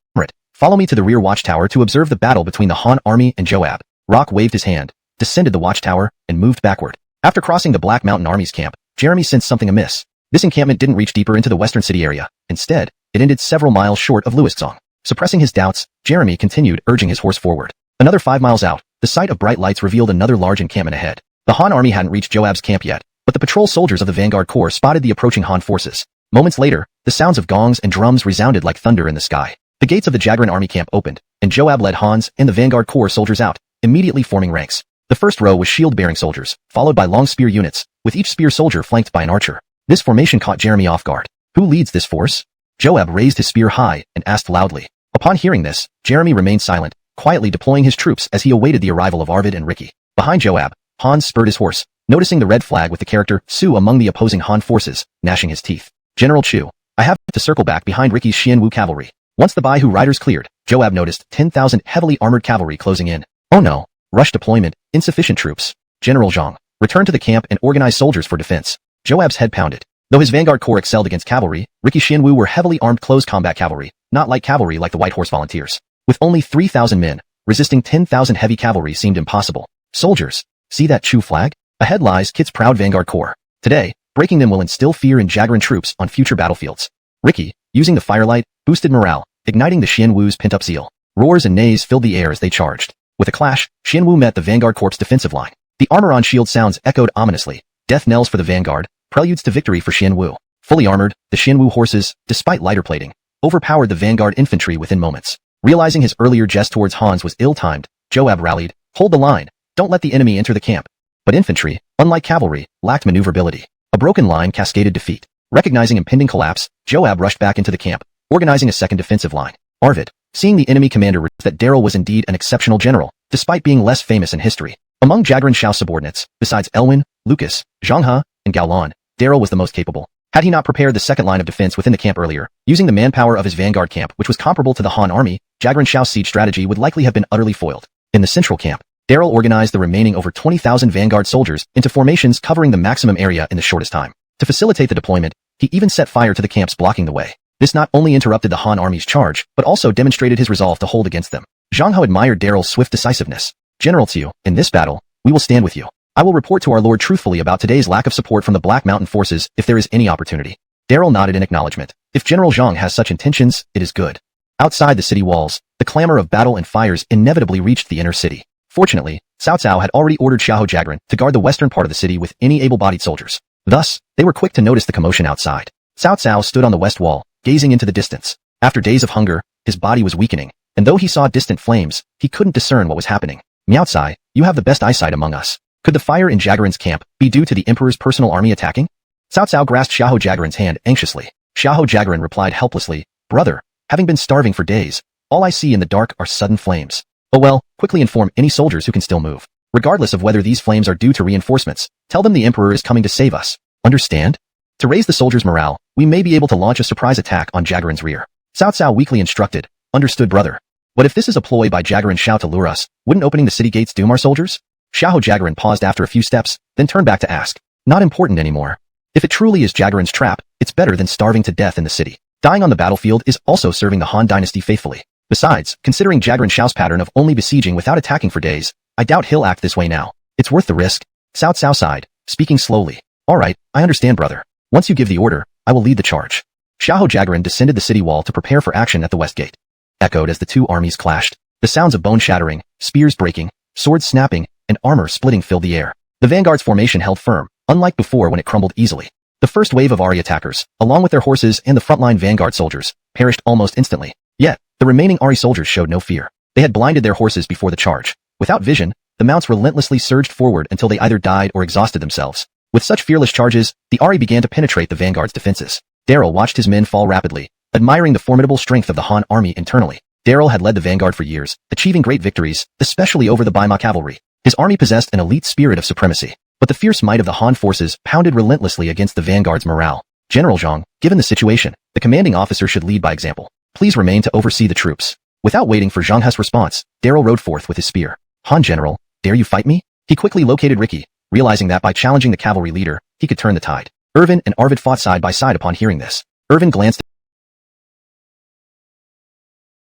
S1: Follow me to the rear watchtower to observe the battle between the Han army and Joab. Rock waved his hand, descended the watchtower, and moved backward. After crossing the Black Mountain Army's camp, Jeremy sensed something amiss. This encampment didn't reach deeper into the western city area. Instead, it ended several miles short of Luoxong. Suppressing his doubts, Jeremy continued urging his horse forward. Another 5 miles out, the sight of bright lights revealed another large encampment ahead. The Han army hadn't reached Joab's camp yet, but the patrol soldiers of the Vanguard Corps spotted the approaching Han forces. Moments later, the sounds of gongs and drums resounded like thunder in the sky. The gates of the Jagran army camp opened, and Joab led Han's and the Vanguard Corps soldiers out, immediately forming ranks. The first row was shield-bearing soldiers, followed by long spear units, with each spear soldier flanked by an archer. This formation caught Jeremy off guard. Who leads this force? Joab raised his spear high and asked loudly. Upon hearing this, Jeremy remained silent, quietly deploying his troops as he awaited the arrival of Arvid and Ricky. Behind Joab, Han spurred his horse, noticing the red flag with the character Su among the opposing Han forces, gnashing his teeth. General Chu, I have to circle back behind Ricky's Xianwu cavalry. Once the Baihu riders cleared, Joab noticed 10,000 heavily armored cavalry closing in. Oh no, rush deployment, insufficient troops. General Zhang, return to the camp and organize soldiers for defense. Joab's head pounded. Though his Vanguard Corps excelled against cavalry, Ricky Xianwu were heavily armed close combat cavalry, not light cavalry like the White Horse Volunteers. With only 3,000 men, resisting 10,000 heavy cavalry seemed impossible. Soldiers, see that Chu flag? Ahead lies Kit's proud Vanguard Corps. Today, breaking them will instill fear in Jagran troops on future battlefields. Ricky, using the firelight, boosted morale, igniting the Xianwu's pent-up zeal. Roars and neighs filled the air as they charged. With a clash, Xianwu met the Vanguard Corps' defensive line. The armor-on-shield sounds echoed ominously. Death knells for the Vanguard, preludes to victory for Xianwu. Fully armored, the Xianwu horses, despite lighter plating, overpowered the Vanguard infantry within moments. Realizing his earlier jest towards Hans was ill-timed, Joab rallied, hold the line, don't let the enemy enter the camp. But infantry, unlike cavalry, lacked maneuverability. A broken line cascaded defeat. Recognizing impending collapse, Joab rushed back into the camp, organizing a second defensive line. Arvid, seeing the enemy commander realized that Daryl was indeed an exceptional general, despite being less famous in history. Among Jagran Shao's subordinates, besides Elwin, Lucas, Zhang He, and Gao Lan, Daryl was the most capable. Had he not prepared the second line of defense within the camp earlier, using the manpower of his Vanguard camp which was comparable to the Han army, Jagran Shao's siege strategy would likely have been utterly foiled. In the central camp, Daryl organized the remaining over 20,000 Vanguard soldiers into formations covering the maximum area in the shortest time. To facilitate the deployment, he even set fire to the camps blocking the way. This not only interrupted the Han army's charge, but also demonstrated his resolve to hold against them. Zhang He admired Daryl's swift decisiveness. General Tiu, in this battle, we will stand with you. I will report to our lord truthfully about today's lack of support from the Black Mountain forces if there is any opportunity. Daryl nodded in acknowledgement. If General Zhang has such intentions, it is good. Outside the city walls, the clamor of battle and fires inevitably reached the inner city. Fortunately, Cao Cao had already ordered Xiahou Jagran to guard the western part of the city with any able-bodied soldiers. Thus, they were quick to notice the commotion outside. Cao Cao stood on the west wall, gazing into the distance. After days of hunger, his body was weakening, and though he saw distant flames, he couldn't discern what was happening. Miao Cai, you have the best eyesight among us. Could the fire in Jagran's camp be due to the Emperor's personal army attacking? Cao Cao grasped Xiahou Jagran's hand anxiously. Xiahou Jagran replied helplessly, Brother, having been starving for days, all I see in the dark are sudden flames. Oh well, quickly inform any soldiers who can still move. Regardless of whether these flames are due to reinforcements, tell them the Emperor is coming to save us. Understand? To raise the soldiers' morale, we may be able to launch a surprise attack on Jagran's rear. Cao Cao weakly instructed, Understood, brother. But if this is a ploy by Jagran Shao to lure us, wouldn't opening the city gates doom our soldiers? Xiahou Jagran paused after a few steps, then turned back to ask. Not important anymore. If it truly is Jagran's trap, it's better than starving to death in the city. Dying on the battlefield is also serving the Han dynasty faithfully. Besides, considering Jagran Shao's pattern of only besieging without attacking for days, I doubt he'll act this way now. It's worth the risk. Cao Cao sighed, speaking slowly. All right, I understand, brother. Once you give the order, I will lead the charge. Xiahou Jagran descended the city wall to prepare for action at the west gate. Echoed as the two armies clashed. The sounds of bone shattering, spears breaking, swords snapping, and armor splitting filled the air. The Vanguard's formation held firm, unlike before when it crumbled easily. The first wave of Ari attackers, along with their horses and the frontline Vanguard soldiers, perished almost instantly. Yet, the remaining Ari soldiers showed no fear. They had blinded their horses before the charge. Without vision, the mounts relentlessly surged forward until they either died or exhausted themselves. With such fearless charges, the Ari began to penetrate the Vanguard's defenses. Daryl watched his men fall rapidly, admiring the formidable strength of the Han army internally. Daryl had led the Vanguard for years, achieving great victories, especially over the Baima cavalry. His army possessed an elite spirit of supremacy, but the fierce might of the Han forces pounded relentlessly against the vanguard's morale. General Zhang, given the situation, the commanding officer should lead by example. Please remain to oversee the troops. Without waiting for Zhang He's response, Daryl rode forth with his spear. Han General, dare you fight me? He quickly located Ricky, realizing that by challenging the cavalry leader, he could turn the tide. Irvin and Arvid fought side by side upon hearing this. Irvin glanced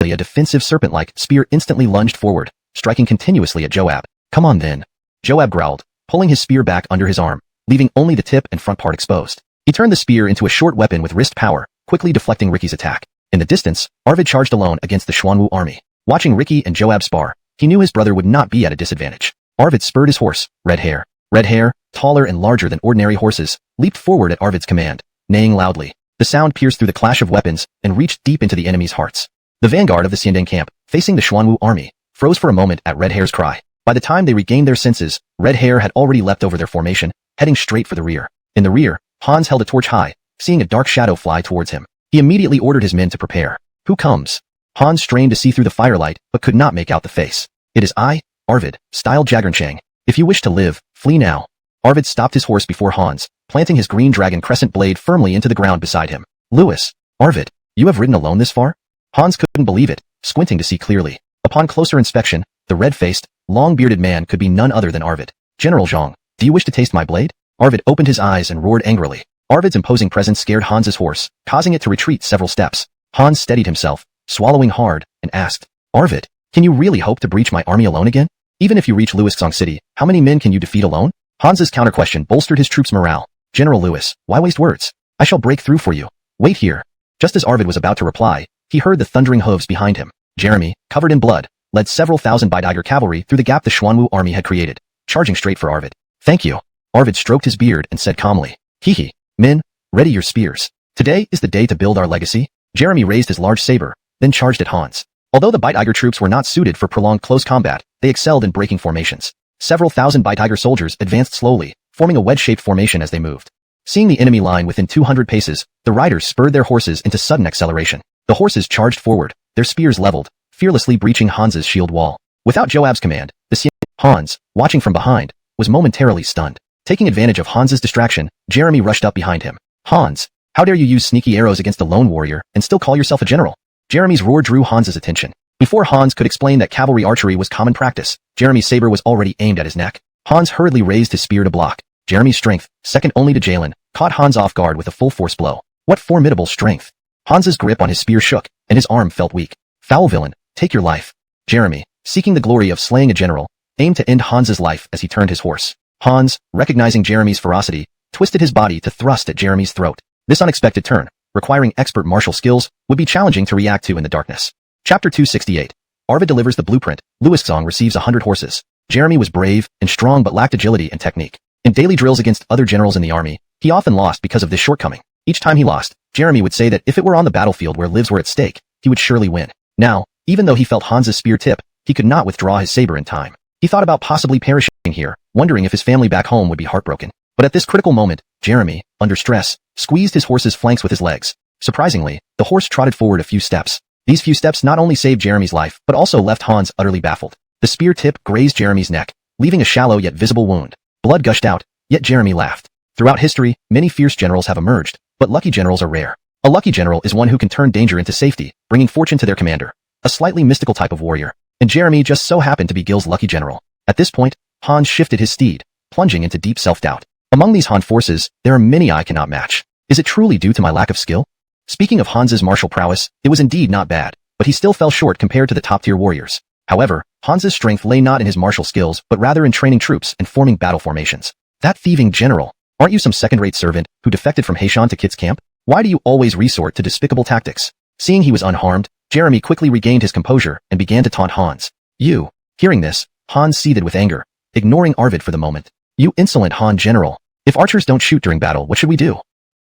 S1: at a defensive serpent-like spear instantly lunged forward, striking continuously at Joab. Come on then. Joab growled, pulling his spear back under his arm, leaving only the tip and front part exposed. He turned the spear into a short weapon with wrist power, quickly deflecting Ricky's attack. In the distance, Arvid charged alone against the Xuanwu army. Watching Ricky and Joab spar, he knew his brother would not be at a disadvantage. Arvid spurred his horse, Red Hair. Red Hair, taller and larger than ordinary horses, leaped forward at Arvid's command, neighing loudly. The sound pierced through the clash of weapons and reached deep into the enemy's hearts. The vanguard of the Xiandeng camp, facing the Xuanwu army, froze for a moment at Red Hair's cry. By the time they regained their senses, Red Hair had already leapt over their formation, heading straight for the rear. In the rear, Hans held a torch high, seeing a dark shadow fly towards him. He immediately ordered his men to prepare. Who comes? Hans strained to see through the firelight, but could not make out the face. It is I, Arvid, styled Jagernchang. If you wish to live, flee now. Arvid stopped his horse before Hans, planting his green dragon crescent blade firmly into the ground beside him. Louis, Arvid, you have ridden alone this far? Hans couldn't believe it, squinting to see clearly. Upon closer inspection, the red-faced, long-bearded man could be none other than Arvid. General Zhang, do you wish to taste my blade? Arvid opened his eyes and roared angrily. Arvid's imposing presence scared Hans's horse, causing it to retreat several steps. Hans steadied himself, swallowing hard, and asked, Arvid, can you really hope to breach my army alone again? Even if you reach Luixong City, how many men can you defeat alone? Hans's counter-question bolstered his troops' morale. General Louis, why waste words? I shall break through for you. Wait here. Just as Arvid was about to reply, he heard the thundering hooves behind him. Jeremy, covered in blood, led several thousand Baidaiger cavalry through the gap the Xuanwu army had created, charging straight for Arvid. Thank you. Arvid stroked his beard and said calmly, Hee. Men, ready your spears. Today is the day to build our legacy. Jeremy raised his large saber, then charged at Hans. Although the Baidaiger troops were not suited for prolonged close combat, they excelled in breaking formations. Several thousand Baidaiger soldiers advanced slowly, forming a wedge-shaped formation as they moved. Seeing the enemy line within 200 paces, the riders spurred their horses into sudden acceleration. The horses charged forward, their spears leveled, fearlessly breaching Hans's shield wall. Without Joab's command, Hans, watching from behind, was momentarily stunned. Taking advantage of Hans's distraction, Jeremy rushed up behind him. Hans, how dare you use sneaky arrows against a lone warrior and still call yourself a general? Jeremy's roar drew Hans's attention. Before Hans could explain that cavalry archery was common practice, Jeremy's saber was already aimed at his neck. Hans hurriedly raised his spear to block. Jeremy's strength, second only to Jalen, caught Hans off guard with a full-force blow. What formidable strength! Hans's grip on his spear shook, and his arm felt weak. Foul villain, take your life. Jeremy, seeking the glory of slaying a general, aimed to end Hans's life as he turned his horse. Hans, recognizing Jeremy's ferocity, twisted his body to thrust at Jeremy's throat. This unexpected turn, requiring expert martial skills, would be challenging to react to in the darkness. Chapter 268. Arvid delivers the blueprint. Luixong receives 100 horses. Jeremy was brave and strong but lacked agility and technique. In daily drills against other generals in the army, he often lost because of this shortcoming. Each time he lost, Jeremy would say that if it were on the battlefield where lives were at stake, he would surely win. Now, even though he felt Hans's spear tip, he could not withdraw his saber in time. He thought about possibly perishing here, wondering if his family back home would be heartbroken. But at this critical moment, Jeremy, under stress, squeezed his horse's flanks with his legs. Surprisingly, the horse trotted forward a few steps. These few steps not only saved Jeremy's life, but also left Hans utterly baffled. The spear tip grazed Jeremy's neck, leaving a shallow yet visible wound. Blood gushed out, yet Jeremy laughed. Throughout history, many fierce generals have emerged, but lucky generals are rare. A lucky general is one who can turn danger into safety, bringing fortune to their commander. A slightly mystical type of warrior. And Jeremy just so happened to be Gil's lucky general. At this point, Hans shifted his steed, plunging into deep self-doubt. Among these Han forces, there are many I cannot match. Is it truly due to my lack of skill? Speaking of Hans's martial prowess, it was indeed not bad, but he still fell short compared to the top-tier warriors. However, Hans's strength lay not in his martial skills, but rather in training troops and forming battle formations. That thieving general! Aren't you some second-rate servant who defected from Heishan to Kit's camp? Why do you always resort to despicable tactics? Seeing he was unharmed, Jeremy quickly regained his composure and began to taunt Hans. You! Hearing this, Hans seethed with anger, ignoring Arvid for the moment. You insolent Han general! If archers don't shoot during battle, what should we do?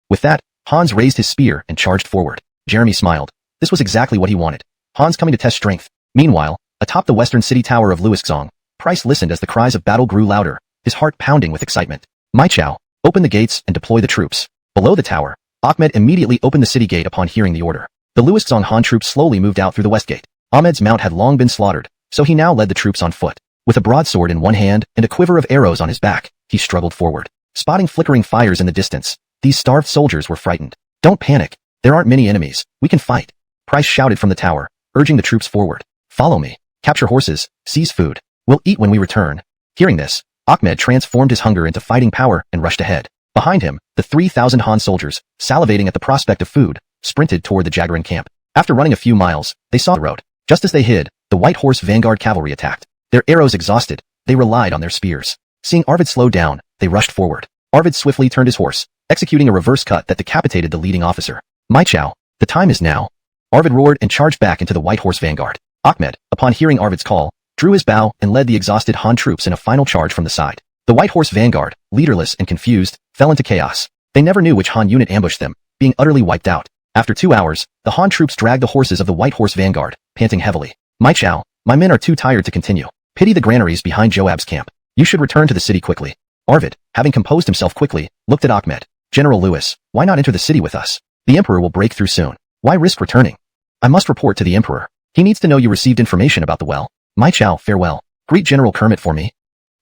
S1: With that, Hans raised his spear and charged forward. Jeremy smiled. This was exactly what he wanted. Hans coming to test strength. Meanwhile, atop the western city tower of Luixong, Price listened as the cries of battle grew louder, his heart pounding with excitement. My Chow, open the gates and deploy the troops. Below the tower, Ahmed immediately opened the city gate upon hearing the order. The Luixong Han troops slowly moved out through the west gate. Ahmed's mount had long been slaughtered, so he now led the troops on foot. With a broadsword in one hand and a quiver of arrows on his back, he struggled forward. Spotting flickering fires in the distance, these starved soldiers were frightened. Don't panic. There aren't many enemies. We can fight. Price shouted from the tower, urging the troops forward. Follow me. Capture horses. Seize food. We'll eat when we return. Hearing this, Ahmed transformed his hunger into fighting power and rushed ahead. Behind him, the 3,000 Han soldiers, salivating at the prospect of food, sprinted toward the Jagarin camp. After running a few miles, they saw the road. Just as they hid, the White Horse Vanguard cavalry attacked. Their arrows exhausted, they relied on their spears. Seeing Arvid slow down, they rushed forward. Arvid swiftly turned his horse, executing a reverse cut that decapitated the leading officer. My Chow, the time is now. Arvid roared and charged back into the White Horse Vanguard. Ahmed, upon hearing Arvid's call, drew his bow and led the exhausted Han troops in a final charge from the side. The White Horse Vanguard, leaderless and confused, fell into chaos. They never knew which Han unit ambushed them, being utterly wiped out. After 2 hours, the Han troops dragged the horses of the White Horse Vanguard, panting heavily. My Chow, my men are too tired to continue. Pity the granaries behind Joab's camp. You should return to the city quickly. Arvid, having composed himself quickly, looked at Ahmed. General Lewis, why not enter the city with us? The Emperor will break through soon. Why risk returning? I must report to the Emperor. He needs to know you received information about the well. My Chow, farewell. Greet General Kermit for me.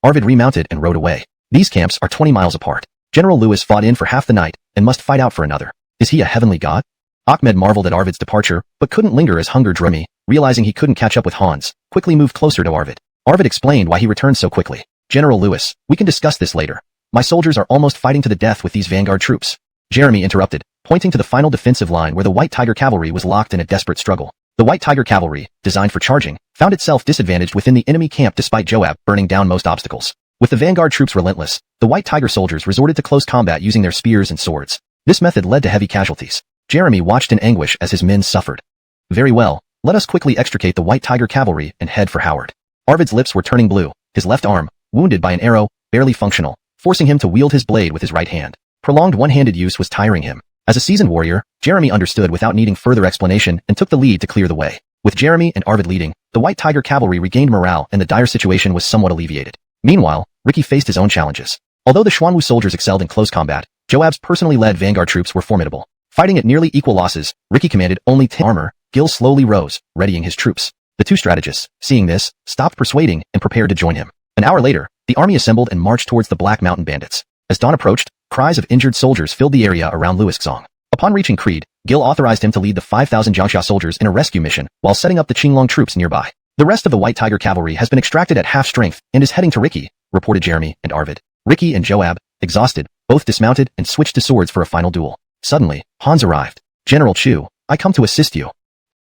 S1: Arvid remounted and rode away. These camps are 20 miles apart. General Lewis fought in for half the night and must fight out for another. Is he a heavenly god? Ahmed marveled at Arvid's departure, but couldn't linger as hunger drew him. Realizing he couldn't catch up with Hans, quickly moved closer to Arvid. Arvid explained why he returned so quickly. General Lewis, we can discuss this later. My soldiers are almost fighting to the death with these vanguard troops. Jeremy interrupted, pointing to the final defensive line where the White Tiger cavalry was locked in a desperate struggle. The White Tiger cavalry, designed for charging, found itself disadvantaged within the enemy camp despite Joab burning down most obstacles. With the vanguard troops relentless, the White Tiger soldiers resorted to close combat using their spears and swords. This method led to heavy casualties. Jeremy watched in anguish as his men suffered. Very well, let us quickly extricate the White Tiger cavalry and head for Howard. Arvid's lips were turning blue, his left arm, wounded by an arrow, barely functional, forcing him to wield his blade with his right hand. Prolonged one-handed use was tiring him. As a seasoned warrior, Jeremy understood without needing further explanation and took the lead to clear the way. With Jeremy and Arvid leading, the White Tiger cavalry regained morale and the dire situation was somewhat alleviated. Meanwhile, Ricky faced his own challenges. Although the Xuanwu soldiers excelled in close combat, Joab's personally led vanguard troops were formidable. Fighting at nearly equal losses, Ricky commanded only 10 armor. Gil slowly rose, readying his troops. The two strategists, seeing this, stopped persuading and prepared to join him. An hour later, the army assembled and marched towards the Black Mountain bandits. As dawn approached, cries of injured soldiers filled the area around Luiszong. Upon reaching Creed, Gil authorized him to lead the 5,000 Jiangxia soldiers in a rescue mission while setting up the Qinglong troops nearby. The rest of the White Tiger cavalry has been extracted at half strength and is heading to Ricky, reported Jeremy and Arvid. Ricky and Joab, exhausted, both dismounted and switched to swords for a final duel. Suddenly, Hans arrived. General Chu, I come to assist you.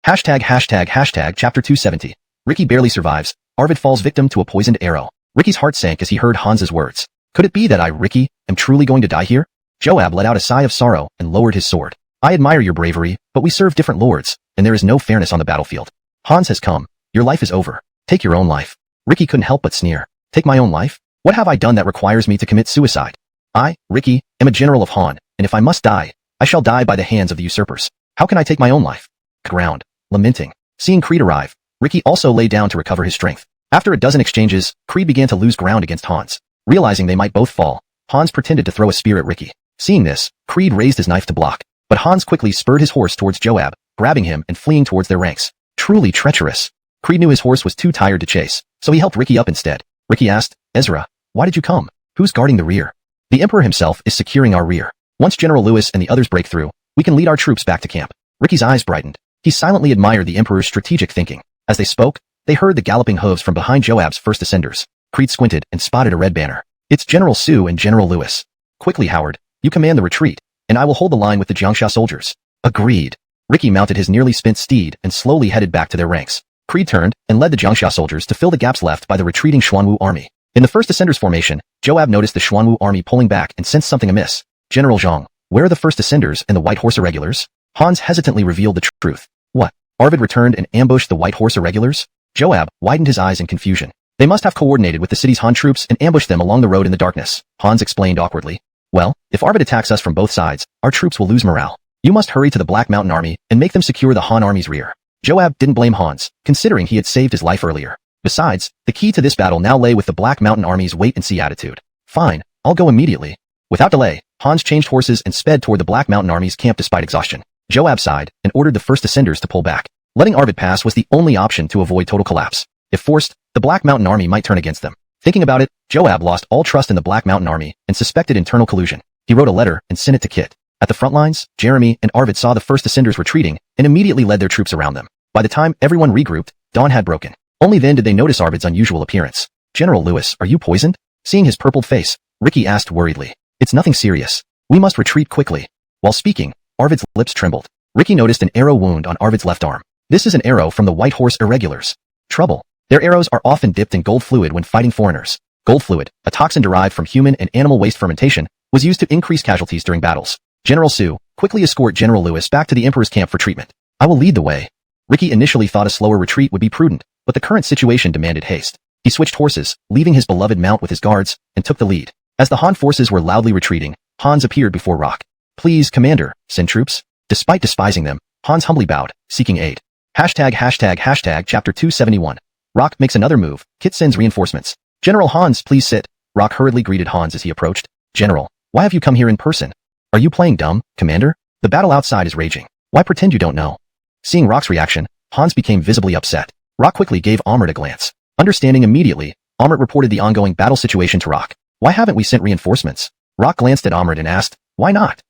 S1: Chapter 270. Ricky barely survives. Arvid falls victim to a poisoned arrow. Ricky's heart sank as he heard Hans's words. Could it be that I, Ricky, am truly going to die here? Joab let out a sigh of sorrow and lowered his sword. I admire your bravery, but we serve different lords, and there is no fairness on the battlefield. Hans has come. Your life is over. Take your own life. Ricky couldn't help but sneer. Take my own life? What have I done that requires me to commit suicide? I, Ricky, am a general of Han, and if I must die, I shall die by the hands of the usurpers. How can I take my own life? Ground, lamenting. Seeing Creed arrive, Ricky also lay down to recover his strength. After a dozen exchanges, Creed began to lose ground against Hans. Realizing they might both fall, Hans pretended to throw a spear at Ricky. Seeing this, Creed raised his knife to block, but Hans quickly spurred his horse towards Joab, grabbing him and fleeing towards their ranks. Truly treacherous. Creed knew his horse was too tired to chase, so he helped Ricky up instead. Ricky asked, Ezra, why did you come? Who's guarding the rear? The Emperor himself is securing our rear. Once General Lewis and the others break through, we can lead our troops back to camp. Ricky's eyes brightened. He silently admired the Emperor's strategic thinking. As they spoke, they heard the galloping hooves from behind Joab's first ascenders. Creed squinted and spotted a red banner. It's General Su and General Lewis. Quickly, Howard, you command the retreat, and I will hold the line with the Jiangxia soldiers. Agreed. Ricky mounted his nearly spent steed and slowly headed back to their ranks. Creed turned and led the Jiangxia soldiers to fill the gaps left by the retreating Xuanwu army. In the first ascenders formation, Joab noticed the Xuanwu army pulling back and sensed something amiss. General Zhang, where are the first ascenders and the White Horse irregulars? Hans hesitantly revealed the truth. What? Arvid returned and ambushed the White Horse irregulars? Joab widened his eyes in confusion. They must have coordinated with the city's Han troops and ambushed them along the road in the darkness. Hans explained awkwardly. Well, if Arvid attacks us from both sides, our troops will lose morale. You must hurry to the Black Mountain army and make them secure the Han army's rear. Joab didn't blame Hans, considering he had saved his life earlier. Besides, the key to this battle now lay with the Black Mountain army's wait-and-see attitude. Fine, I'll go immediately. Without delay, Hans changed horses and sped toward the Black Mountain army's camp despite exhaustion. Joab sighed and ordered the first ascenders to pull back. Letting Arvid pass was the only option to avoid total collapse. If forced, the Black Mountain Army might turn against them. Thinking about it, Joab lost all trust in the Black Mountain Army and suspected internal collusion. He wrote a letter and sent it to Kit. At the front lines, Jeremy and Arvid saw the first Ascenders retreating and immediately led their troops around them. By the time everyone regrouped, dawn had broken. Only then did they notice Arvid's unusual appearance. General Lewis, are you poisoned? Seeing his purpled face, Ricky asked worriedly. It's nothing serious. We must retreat quickly. While speaking, Arvid's lips trembled. Ricky noticed an arrow wound on Arvid's left arm. This is an arrow from the White Horse Irregulars. Trouble. Their arrows are often dipped in gold fluid when fighting foreigners. Gold fluid, a toxin derived from human and animal waste fermentation, was used to increase casualties during battles. General Sue, quickly escort General Lewis back to the Emperor's camp for treatment. I will lead the way. Ricky initially thought a slower retreat would be prudent, but the current situation demanded haste. He switched horses, leaving his beloved mount with his guards, and took the lead. As the Han forces were loudly retreating, Hans appeared before Rock. Please, Commander, send troops. Despite despising them, Hans humbly bowed, seeking aid. Chapter 271. Rock makes another move. Kit sends reinforcements. General Hans, please sit. Rock hurriedly greeted Hans as he approached. General, why have you come here in person? Are you playing dumb, Commander? The battle outside is raging. Why pretend you don't know? Seeing Rock's reaction, Hans became visibly upset. Rock quickly gave Amrit a glance. Understanding immediately, Amrit reported the ongoing battle situation to Rock. Why haven't we sent reinforcements? Rock glanced at Amrit and asked, why not?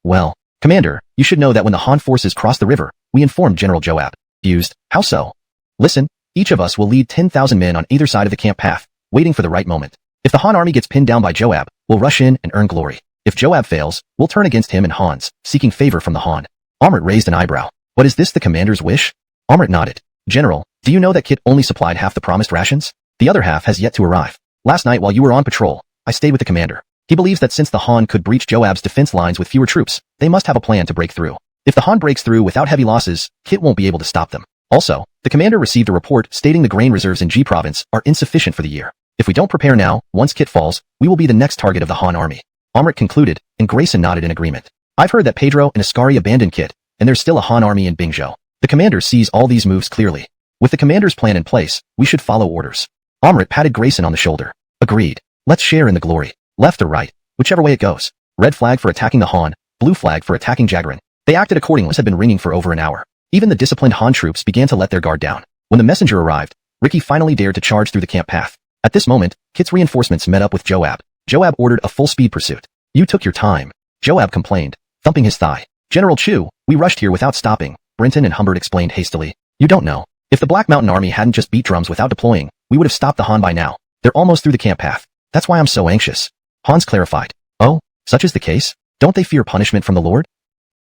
S1: Well, Commander, you should know that when the Han forces crossed the river, we informed General Joab. Fused, how so? Listen, each of us will lead 10,000 men on either side of the camp path, waiting for the right moment. If the Han army gets pinned down by Joab, we'll rush in and earn glory. If Joab fails, we'll turn against him and Hans, seeking favor from the Han. Amrit raised an eyebrow. What is this, the commander's wish? Amrit nodded. General, do you know that Kit only supplied half the promised rations? The other half has yet to arrive. Last night while you were on patrol, I stayed with the commander. He believes that since the Han could breach Joab's defense lines with fewer troops, they must have a plan to break through. If the Han breaks through without heavy losses, Kit won't be able to stop them. Also, the commander received a report stating the grain reserves in G province are insufficient for the year. If we don't prepare now, once Kit falls, we will be the next target of the Han army. Amrit concluded, and Grayson nodded in agreement. I've heard that Pedro and Ascari abandoned Kit, and there's still a Han army in Bingzhou. The commander sees all these moves clearly. With the commander's plan in place, we should follow orders. Amrit patted Grayson on the shoulder. Agreed. Let's share in the glory. Left or right, whichever way it goes. Red flag for attacking the Han, blue flag for attacking Jagarin. They acted accordingly. Had been ringing for over an hour. Even the disciplined Han troops began to let their guard down. When the messenger arrived, Ricky finally dared to charge through the camp path. At this moment, Kit's reinforcements met up with Joab. Joab ordered a full-speed pursuit. You took your time. Joab complained, thumping his thigh. General Chu, we rushed here without stopping, Brenton and Humbert explained hastily. You don't know. If the Black Mountain Army hadn't just beat drums without deploying, we would have stopped the Han by now. They're almost through the camp path. That's why I'm so anxious. Hans clarified. Oh, such is the case? Don't they fear punishment from the Lord?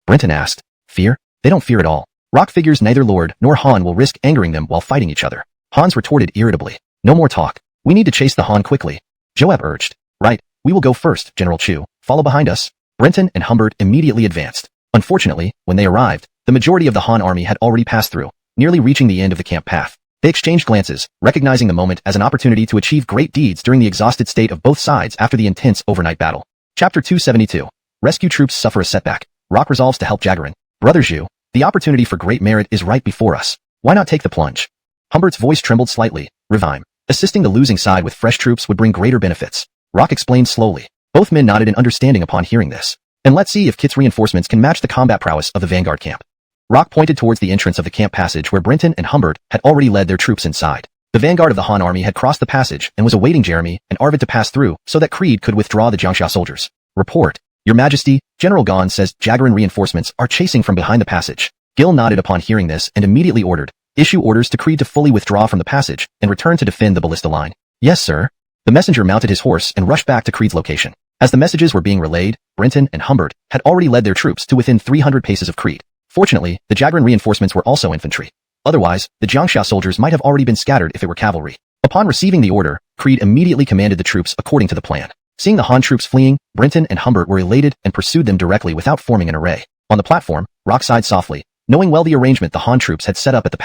S1: Brenton asked. Fear? They don't fear at all. Rock figures neither Lord nor Han will risk angering them while fighting each other. Hans retorted irritably. No more talk. We need to chase the Han quickly. Joab urged. Right, we will go first, General Chu. Follow behind us. Brenton and Humbert immediately advanced. Unfortunately, when they arrived, the majority of the Han army had already passed through, nearly reaching the end of the camp path. They exchanged glances, recognizing the moment as an opportunity to achieve great deeds during the exhausted state of both sides after the intense overnight battle. Chapter 272. Rescue troops suffer a setback. Rock resolves to help Jagarin. Brother Zhu, the opportunity for great merit is right before us. Why not take the plunge? Humbert's voice trembled slightly. Revime. Assisting the losing side with fresh troops would bring greater benefits. Rock explained slowly. Both men nodded in understanding upon hearing this. And let's see if Kit's reinforcements can match the combat prowess of the vanguard camp. Rock pointed towards the entrance of the camp passage where Brenton and Humbert had already led their troops inside. The vanguard of the Han army had crossed the passage and was awaiting Jeremy and Arvid to pass through so that Creed could withdraw the Jiangxia soldiers. Report. Your Majesty, General Gon says Jagarin reinforcements are chasing from behind the passage. Gil nodded upon hearing this and immediately ordered, issue orders to Creed to fully withdraw from the passage and return to defend the ballista line. Yes, sir. The messenger mounted his horse and rushed back to Creed's location. As the messages were being relayed, Brenton and Humbert had already led their troops to within 300 paces of Creed. Fortunately, the Jagarin reinforcements were also infantry. Otherwise, the Jiangxia soldiers might have already been scattered if it were cavalry. Upon receiving the order, Creed immediately commanded the troops according to the plan. Seeing the Han troops fleeing, Brenton and Humbert were elated and pursued them directly without forming an array. On the platform, Rock sighed softly, knowing well the arrangement the Han troops had set up at the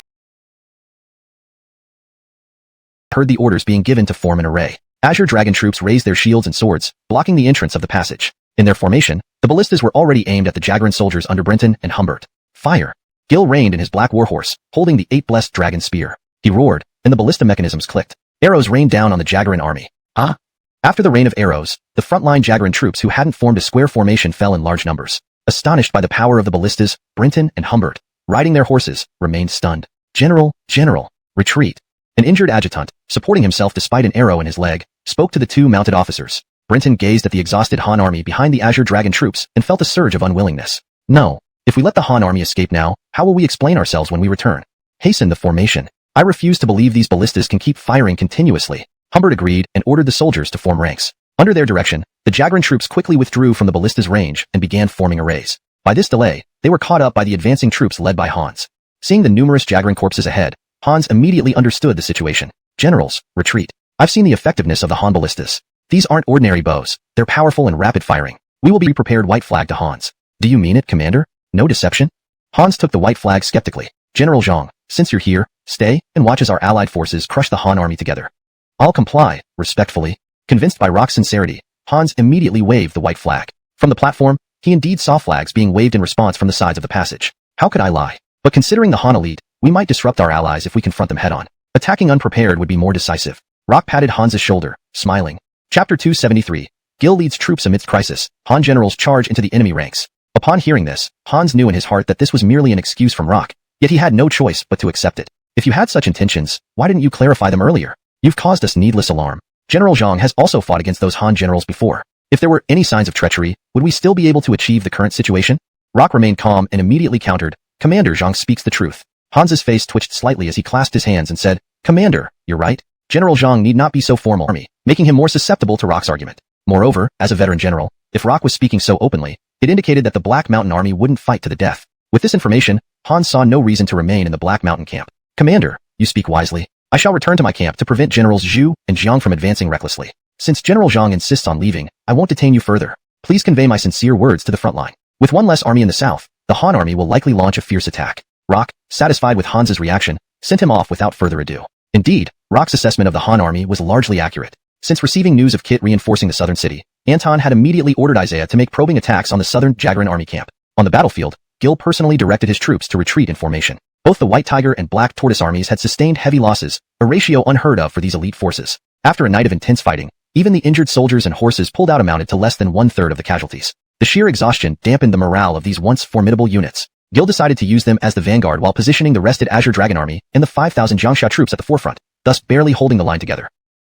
S1: heard the orders being given to form an array. Azure Dragon troops raised their shields and swords, blocking the entrance of the passage. In their formation, the ballistas were already aimed at the Jagarin soldiers under Brenton and Humbert. Fire! Gil reined in his black warhorse, holding the 8 blessed dragon spear. He roared, and the ballista mechanisms clicked. Arrows rained down on the Jagarin army. Ah! After the rain of arrows, the frontline Jagarin troops who hadn't formed a square formation fell in large numbers. Astonished by the power of the ballistas, Brenton and Humbert, riding their horses, remained stunned. General, retreat. An injured adjutant, supporting himself despite an arrow in his leg, spoke to the two mounted officers. Brenton gazed at the exhausted Han army behind the Azure Dragon troops and felt a surge of unwillingness. No. If we let the Han army escape now, how will we explain ourselves when we return? Hasten the formation. I refuse to believe these ballistas can keep firing continuously. Humbert agreed and ordered the soldiers to form ranks. Under their direction, the Jagran troops quickly withdrew from the ballista's range and began forming arrays. By this delay, they were caught up by the advancing troops led by Hans. Seeing the numerous Jagran corpses ahead, Hans immediately understood the situation. Generals, retreat. I've seen the effectiveness of the Han ballistas. These aren't ordinary bows. They're powerful and rapid firing. We will be prepared. White flag to Hans. Do you mean it, Commander? No deception? Hans took the white flag skeptically. General Zhang, since you're here, stay and watch as our allied forces crush the Han army together. I'll comply, respectfully. Convinced by Rock's sincerity, Hans immediately waved the white flag. From the platform, he indeed saw flags being waved in response from the sides of the passage. How could I lie? But considering the Han elite, we might disrupt our allies if we confront them head-on. Attacking unprepared would be more decisive. Rock patted Hans's shoulder, smiling. Chapter 273. Gil leads troops amidst crisis. Han generals charge into the enemy ranks. Upon hearing this, Hans knew in his heart that this was merely an excuse from Rock, yet he had no choice but to accept it. If you had such intentions, why didn't you clarify them earlier? You've caused us needless alarm. General Zhang has also fought against those Han generals before. If there were any signs of treachery, would we still be able to achieve the current situation? Rock remained calm and immediately countered, Commander Zhang speaks the truth. Hans's face twitched slightly as he clasped his hands and said, Commander, you're right. General Zhang need not be so formal, making him more susceptible to Rock's argument. Moreover, as a veteran general, if Rock was speaking so openly, it indicated that the Black Mountain Army wouldn't fight to the death. With this information, Hans saw no reason to remain in the Black Mountain camp. Commander, you speak wisely. I shall return to my camp to prevent Generals Zhu and Jiang from advancing recklessly. Since General Zhang insists on leaving, I won't detain you further. Please convey my sincere words to the front line. With one less army in the south, the Han army will likely launch a fierce attack. Rock, satisfied with Hans's reaction, sent him off without further ado. Indeed, Rock's assessment of the Han army was largely accurate. Since receiving news of Kit reinforcing the southern city, Anton had immediately ordered Isaiah to make probing attacks on the southern Jagran army camp. On the battlefield, Gil personally directed his troops to retreat in formation. Both the White Tiger and Black Tortoise armies had sustained heavy losses, a ratio unheard of for these elite forces. After a night of intense fighting, even the injured soldiers and horses pulled out amounted to less than one-third of the casualties. The sheer exhaustion dampened the morale of these once formidable units. Gil decided to use them as the vanguard while positioning the rested Azure Dragon army and the 5,000 Jiangxia troops at the forefront, thus barely holding the line together.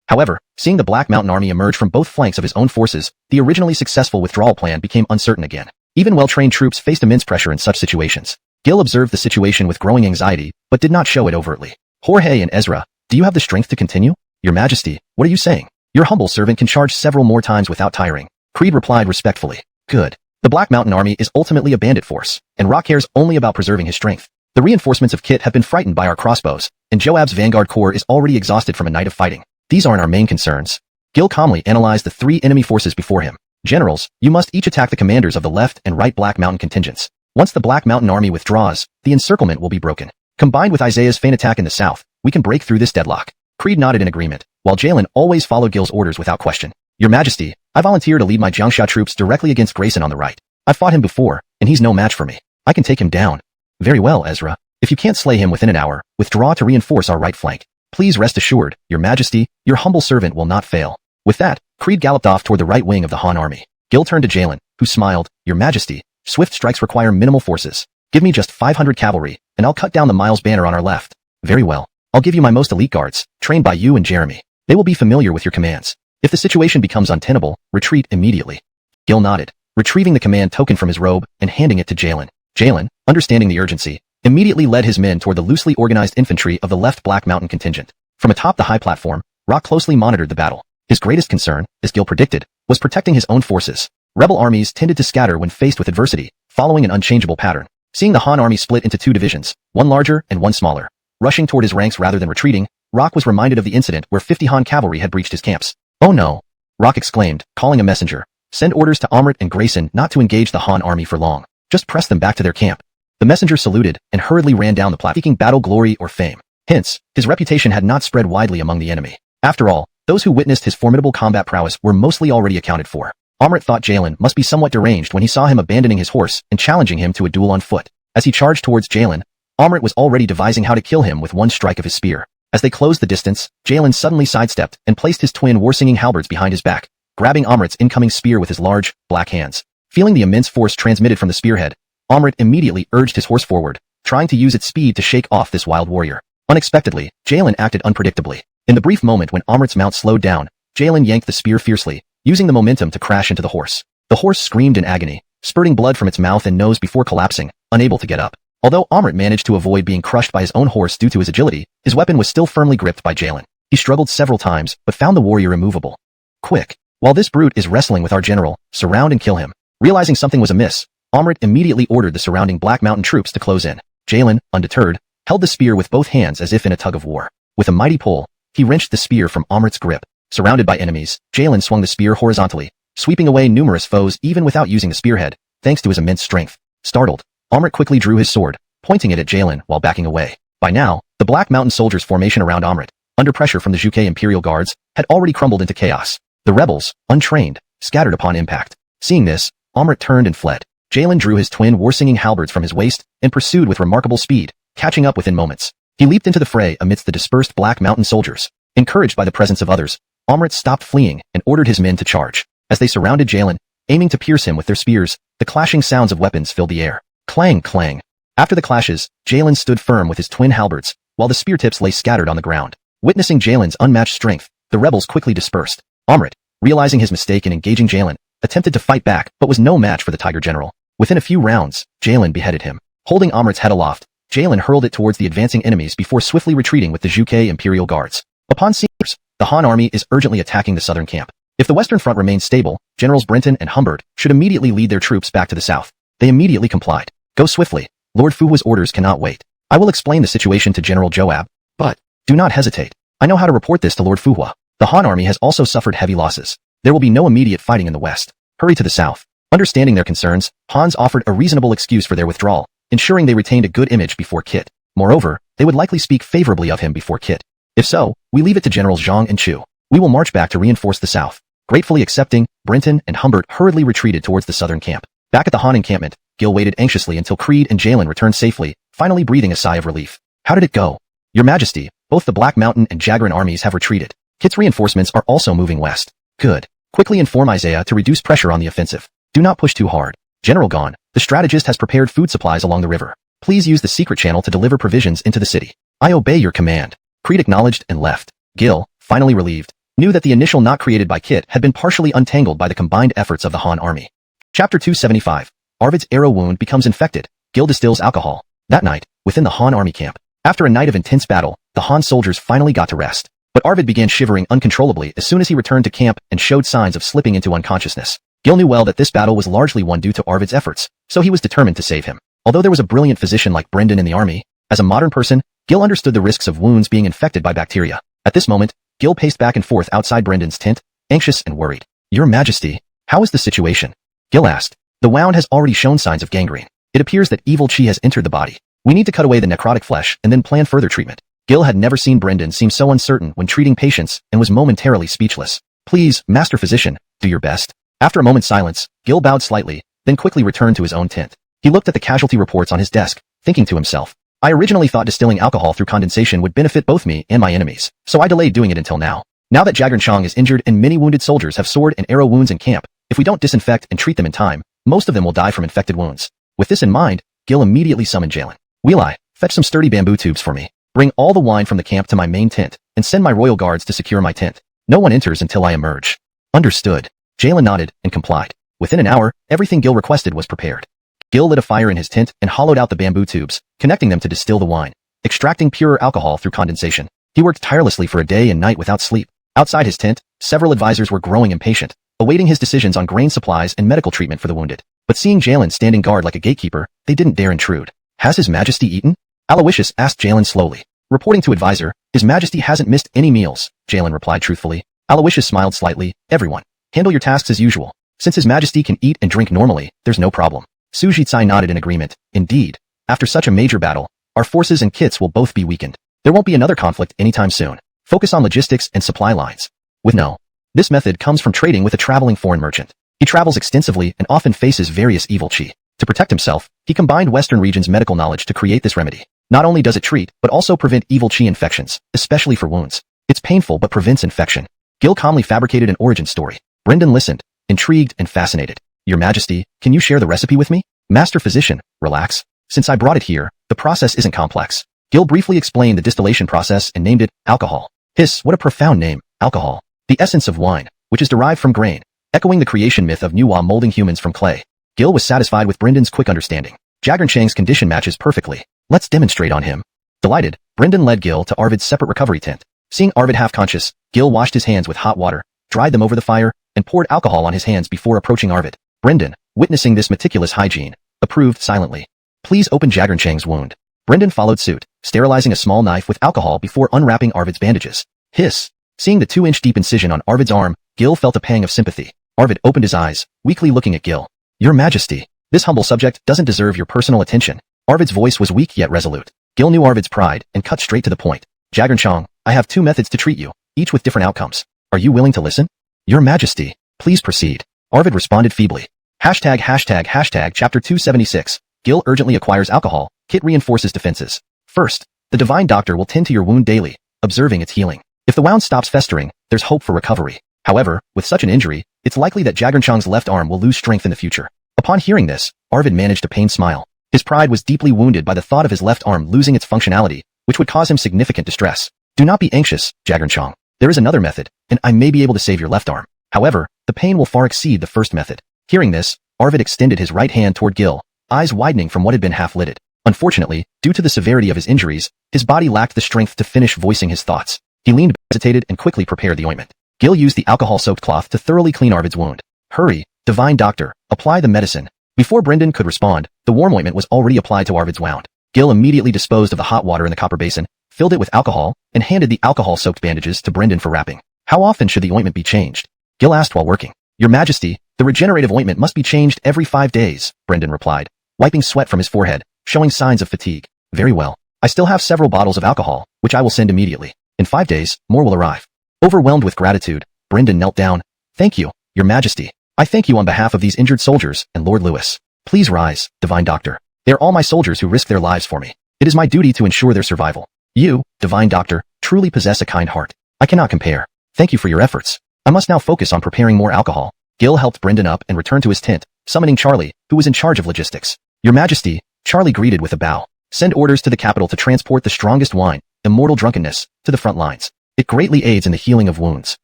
S1: However, seeing the Black Mountain army emerge from both flanks of his own forces, the originally successful withdrawal plan became uncertain again. Even well-trained troops faced immense pressure in such situations. Gil observed the situation with growing anxiety, but did not show it overtly. Jorge and Ezra, do you have the strength to continue? Your Majesty, what are you saying? Your humble servant can charge several more times without tiring. Creed replied respectfully. Good. The Black Mountain army is ultimately a bandit force, and Rock cares only about preserving his strength. The reinforcements of Kit have been frightened by our crossbows, and Joab's vanguard corps is already exhausted from a night of fighting. These aren't our main concerns. Gil calmly analyzed the three enemy forces before him. Generals, you must each attack the commanders of the left and right Black Mountain contingents. Once the Black Mountain army withdraws, the encirclement will be broken. Combined with Isaiah's feint attack in the south, we can break through this deadlock. Creed nodded in agreement, while Jalen always followed Gil's orders without question. Your Majesty, I volunteer to lead my Jiangxia troops directly against Grayson on the right. I've fought him before, and he's no match for me. I can take him down. Very well, Ezra. If you can't slay him within an hour, withdraw to reinforce our right flank. Please rest assured, Your Majesty, your humble servant will not fail. With that, Creed galloped off toward the right wing of the Han army. Gil turned to Jalen, who smiled, Your Majesty, swift strikes require minimal forces. Give me just 500 cavalry, and I'll cut down the Miles banner on our left. Very well. I'll give you my most elite guards, trained by you and Jeremy. They will be familiar with your commands. If the situation becomes untenable, retreat immediately. Gil nodded, retrieving the command token from his robe and handing it to Jalen. Jalen, understanding the urgency, immediately led his men toward the loosely organized infantry of the left Black Mountain contingent. From atop the high platform, Rock closely monitored the battle. His greatest concern, as Gil predicted, was protecting his own forces. Rebel armies tended to scatter when faced with adversity, following an unchangeable pattern. Seeing the Han army split into two divisions, one larger and one smaller, rushing toward his ranks rather than retreating, Rock was reminded of the incident where 50 Han cavalry had breached his camps. Oh no! Rock exclaimed, calling a messenger. Send orders to Amrit and Grayson not to engage the Han army for long. Just press them back to their camp. The messenger saluted and hurriedly ran down the platform, seeking battle glory or fame. Hence, his reputation had not spread widely among the enemy. After all, those who witnessed his formidable combat prowess were mostly already accounted for. Amrit thought Jalen must be somewhat deranged when he saw him abandoning his horse and challenging him to a duel on foot. As he charged towards Jalen, Amrit was already devising how to kill him with one strike of his spear. As they closed the distance, Jalen suddenly sidestepped and placed his twin war-singing halberds behind his back, grabbing Amrit's incoming spear with his large, black hands. Feeling the immense force transmitted from the spearhead, Amrit immediately urged his horse forward, trying to use its speed to shake off this wild warrior. Unexpectedly, Jalen acted unpredictably. In the brief moment when Amrit's mount slowed down, Jalen yanked the spear fiercely, using the momentum to crash into the horse. The horse screamed in agony, spurting blood from its mouth and nose before collapsing, unable to get up. Although Amrit managed to avoid being crushed by his own horse due to his agility, his weapon was still firmly gripped by Jalen. He struggled several times, but found the warrior immovable. Quick! While this brute is wrestling with our general, surround and kill him. Realizing something was amiss, Amrit immediately ordered the surrounding Black Mountain troops to close in. Jalen, undeterred, held the spear with both hands as if in a tug of war. With a mighty pull, he wrenched the spear from Amrit's grip. Surrounded by enemies, Jalen swung the spear horizontally, sweeping away numerous foes even without using the spearhead, thanks to his immense strength. Startled, Amrit quickly drew his sword, pointing it at Jalen while backing away. By now, the Black Mountain soldiers' formation around Amrit, under pressure from the Juke Imperial Guards, had already crumbled into chaos. The rebels, untrained, scattered upon impact. Seeing this, Amrit turned and fled. Jalen drew his twin war-singing halberds from his waist and pursued with remarkable speed, catching up within moments. He leaped into the fray amidst the dispersed Black Mountain soldiers. Encouraged by the presence of others, Amrit stopped fleeing and ordered his men to charge. As they surrounded Jalen, aiming to pierce him with their spears, the clashing sounds of weapons filled the air. Clang, clang. After the clashes, Jalen stood firm with his twin halberds, while the spear tips lay scattered on the ground. Witnessing Jalen's unmatched strength, the rebels quickly dispersed. Amrit, realizing his mistake in engaging Jalen, attempted to fight back but was no match for the Tiger General. Within a few rounds, Jalen beheaded him. Holding Amrit's head aloft, Jalen hurled it towards the advancing enemies before swiftly retreating with the Juke Imperial Guards. Upon seeing this, the Han army is urgently attacking the southern camp. If the western front remains stable, Generals Brenton and Humbert should immediately lead their troops back to the south. They immediately complied. Go swiftly. Lord Fuhua's orders cannot wait. I will explain the situation to General Joab, but do not hesitate. I know how to report this to Lord Fuhua. The Han army has also suffered heavy losses. There will be no immediate fighting in the west. Hurry to the south. Understanding their concerns, Hans offered a reasonable excuse for their withdrawal, ensuring they retained a good image before Kit. Moreover, they would likely speak favorably of him before Kit. If so, we leave it to Generals Zhang and Chu. We will march back to reinforce the south. Gratefully accepting, Brenton and Humbert hurriedly retreated towards the southern camp. Back at the Han encampment, Gil waited anxiously until Creed and Jalen returned safely, finally breathing a sigh of relief. How did it go? Your Majesty, both the Black Mountain and Jagran armies have retreated. Kit's reinforcements are also moving west. Good. Quickly inform Isaiah to reduce pressure on the offensive. Do not push too hard. General Gon, the strategist has prepared food supplies along the river. Please use the secret channel to deliver provisions into the city. I obey your command. Creed acknowledged and left. Gil, finally relieved, knew that the initial knot created by Kit had been partially untangled by the combined efforts of the Han army. Chapter 275. Arvid's arrow wound becomes infected. Gil distills alcohol. That night, within the Han army camp, after a night of intense battle, the Han soldiers finally got to rest. But Arvid began shivering uncontrollably as soon as he returned to camp and showed signs of slipping into unconsciousness. Gil knew well that this battle was largely won due to Arvid's efforts, so he was determined to save him. Although there was a brilliant physician like Brendan in the army, as a modern person, Gil understood the risks of wounds being infected by bacteria. At this moment, Gil paced back and forth outside Brendan's tent, anxious and worried. Your Majesty, how is the situation? Gil asked. The wound has already shown signs of gangrene. It appears that evil chi has entered the body. We need to cut away the necrotic flesh and then plan further treatment. Gil had never seen Brendan seem so uncertain when treating patients and was momentarily speechless. Please, Master Physician, do your best. After a moment's silence, Gil bowed slightly, then quickly returned to his own tent. He looked at the casualty reports on his desk, thinking to himself, I originally thought distilling alcohol through condensation would benefit both me and my enemies, so I delayed doing it until now. Now that Jagran Chang is injured and many wounded soldiers have sword and arrow wounds in camp, if we don't disinfect and treat them in time, most of them will die from infected wounds. With this in mind, Gil immediately summoned Jalen. Wheeleye, fetch some sturdy bamboo tubes for me. Bring all the wine from the camp to my main tent, and send my royal guards to secure my tent. No one enters until I emerge. Understood. Jalen nodded and complied. Within an hour, everything Gil requested was prepared. Gil lit a fire in his tent and hollowed out the bamboo tubes, connecting them to distill the wine, extracting purer alcohol through condensation. He worked tirelessly for a day and night without sleep. Outside his tent, several advisors were growing impatient, awaiting his decisions on grain supplies and medical treatment for the wounded. But seeing Jalen standing guard like a gatekeeper, they didn't dare intrude. Has His Majesty eaten? Aloysius asked Jalen slowly. Reporting to advisor, His Majesty hasn't missed any meals, Jalen replied truthfully. Aloysius smiled slightly. Everyone, handle your tasks as usual. Since His Majesty can eat and drink normally, there's no problem. Su Jitsai nodded in agreement. Indeed, after such a major battle, our forces and kits will both be weakened. There won't be another conflict anytime soon. Focus on logistics and supply lines. With no. This method comes from trading with a traveling foreign merchant. He travels extensively and often faces various evil chi. To protect himself, he combined Western region's medical knowledge to create this remedy. Not only does it treat, but also prevent evil chi infections, especially for wounds. It's painful but prevents infection. Gil calmly fabricated an origin story. Brendan listened, intrigued and fascinated. Your Majesty, can you share the recipe with me? Master Physician, relax. Since I brought it here, the process isn't complex. Gil briefly explained the distillation process and named it alcohol. Hiss, what a profound name, alcohol. The essence of wine, which is derived from grain, echoing the creation myth of donghua molding humans from clay. Gil was satisfied with Brendan's quick understanding. Chang's condition matches perfectly. Let's demonstrate on him. Delighted, Brendan led Gil to Arvid's separate recovery tent. Seeing Arvid half-conscious, Gil washed his hands with hot water, dried them over the fire, and poured alcohol on his hands before approaching Arvid. Brendan, witnessing this meticulous hygiene, approved silently. Please open Chang's wound. Brendan followed suit, sterilizing a small knife with alcohol before unwrapping Arvid's bandages. Hiss. Seeing the 2-inch deep incision on Arvid's arm, Gil felt a pang of sympathy. Arvid opened his eyes, weakly looking at Gil. Your Majesty, this humble subject doesn't deserve your personal attention. Arvid's voice was weak yet resolute. Gil knew Arvid's pride and cut straight to the point. Chang, I have 2 methods to treat you, each with different outcomes. Are you willing to listen? Your Majesty, please proceed. Arvid responded feebly. Chapter 276. Gil urgently acquires alcohol. Kit reinforces defenses. First, the divine doctor will tend to your wound daily, observing its healing. If the wound stops festering, there's hope for recovery. However, with such an injury, it's likely that Chang's left arm will lose strength in the future. Upon hearing this, Arvid managed a pained smile. His pride was deeply wounded by the thought of his left arm losing its functionality, which would cause him significant distress. Do not be anxious, Chang. There is another method, and I may be able to save your left arm. However, the pain will far exceed the first method. Hearing this, Arvid extended his right hand toward Gil, eyes widening from what had been half-lidded. Unfortunately, due to the severity of his injuries, his body lacked the strength to finish voicing his thoughts. He leaned, hesitated, and quickly prepared the ointment. Gil used the alcohol-soaked cloth to thoroughly clean Arvid's wound. Hurry, divine doctor, apply the medicine. Before Brendan could respond, the warm ointment was already applied to Arvid's wound. Gil immediately disposed of the hot water in the copper basin, filled it with alcohol, and handed the alcohol-soaked bandages to Brendan for wrapping. How often should the ointment be changed? Gil asked while working. Your Majesty, the regenerative ointment must be changed every 5 days, Brendan replied, wiping sweat from his forehead, showing signs of fatigue. Very well. I still have several bottles of alcohol, which I will send immediately. In 5 days, more will arrive. Overwhelmed with gratitude, Brendan knelt down. Thank you, Your Majesty. I thank you on behalf of these injured soldiers and Lord Lewis. Please rise, divine doctor. They are all my soldiers who risk their lives for me. It is my duty to ensure their survival. You, divine doctor, truly possess a kind heart. I cannot compare. Thank you for your efforts. I must now focus on preparing more alcohol. Gil helped Brendan up and returned to his tent, summoning Charlie, who was in charge of logistics. Your Majesty, Charlie greeted with a bow. Send orders to the capital to transport the strongest wine, immortal drunkenness, to the front lines. It greatly aids in the healing of wounds.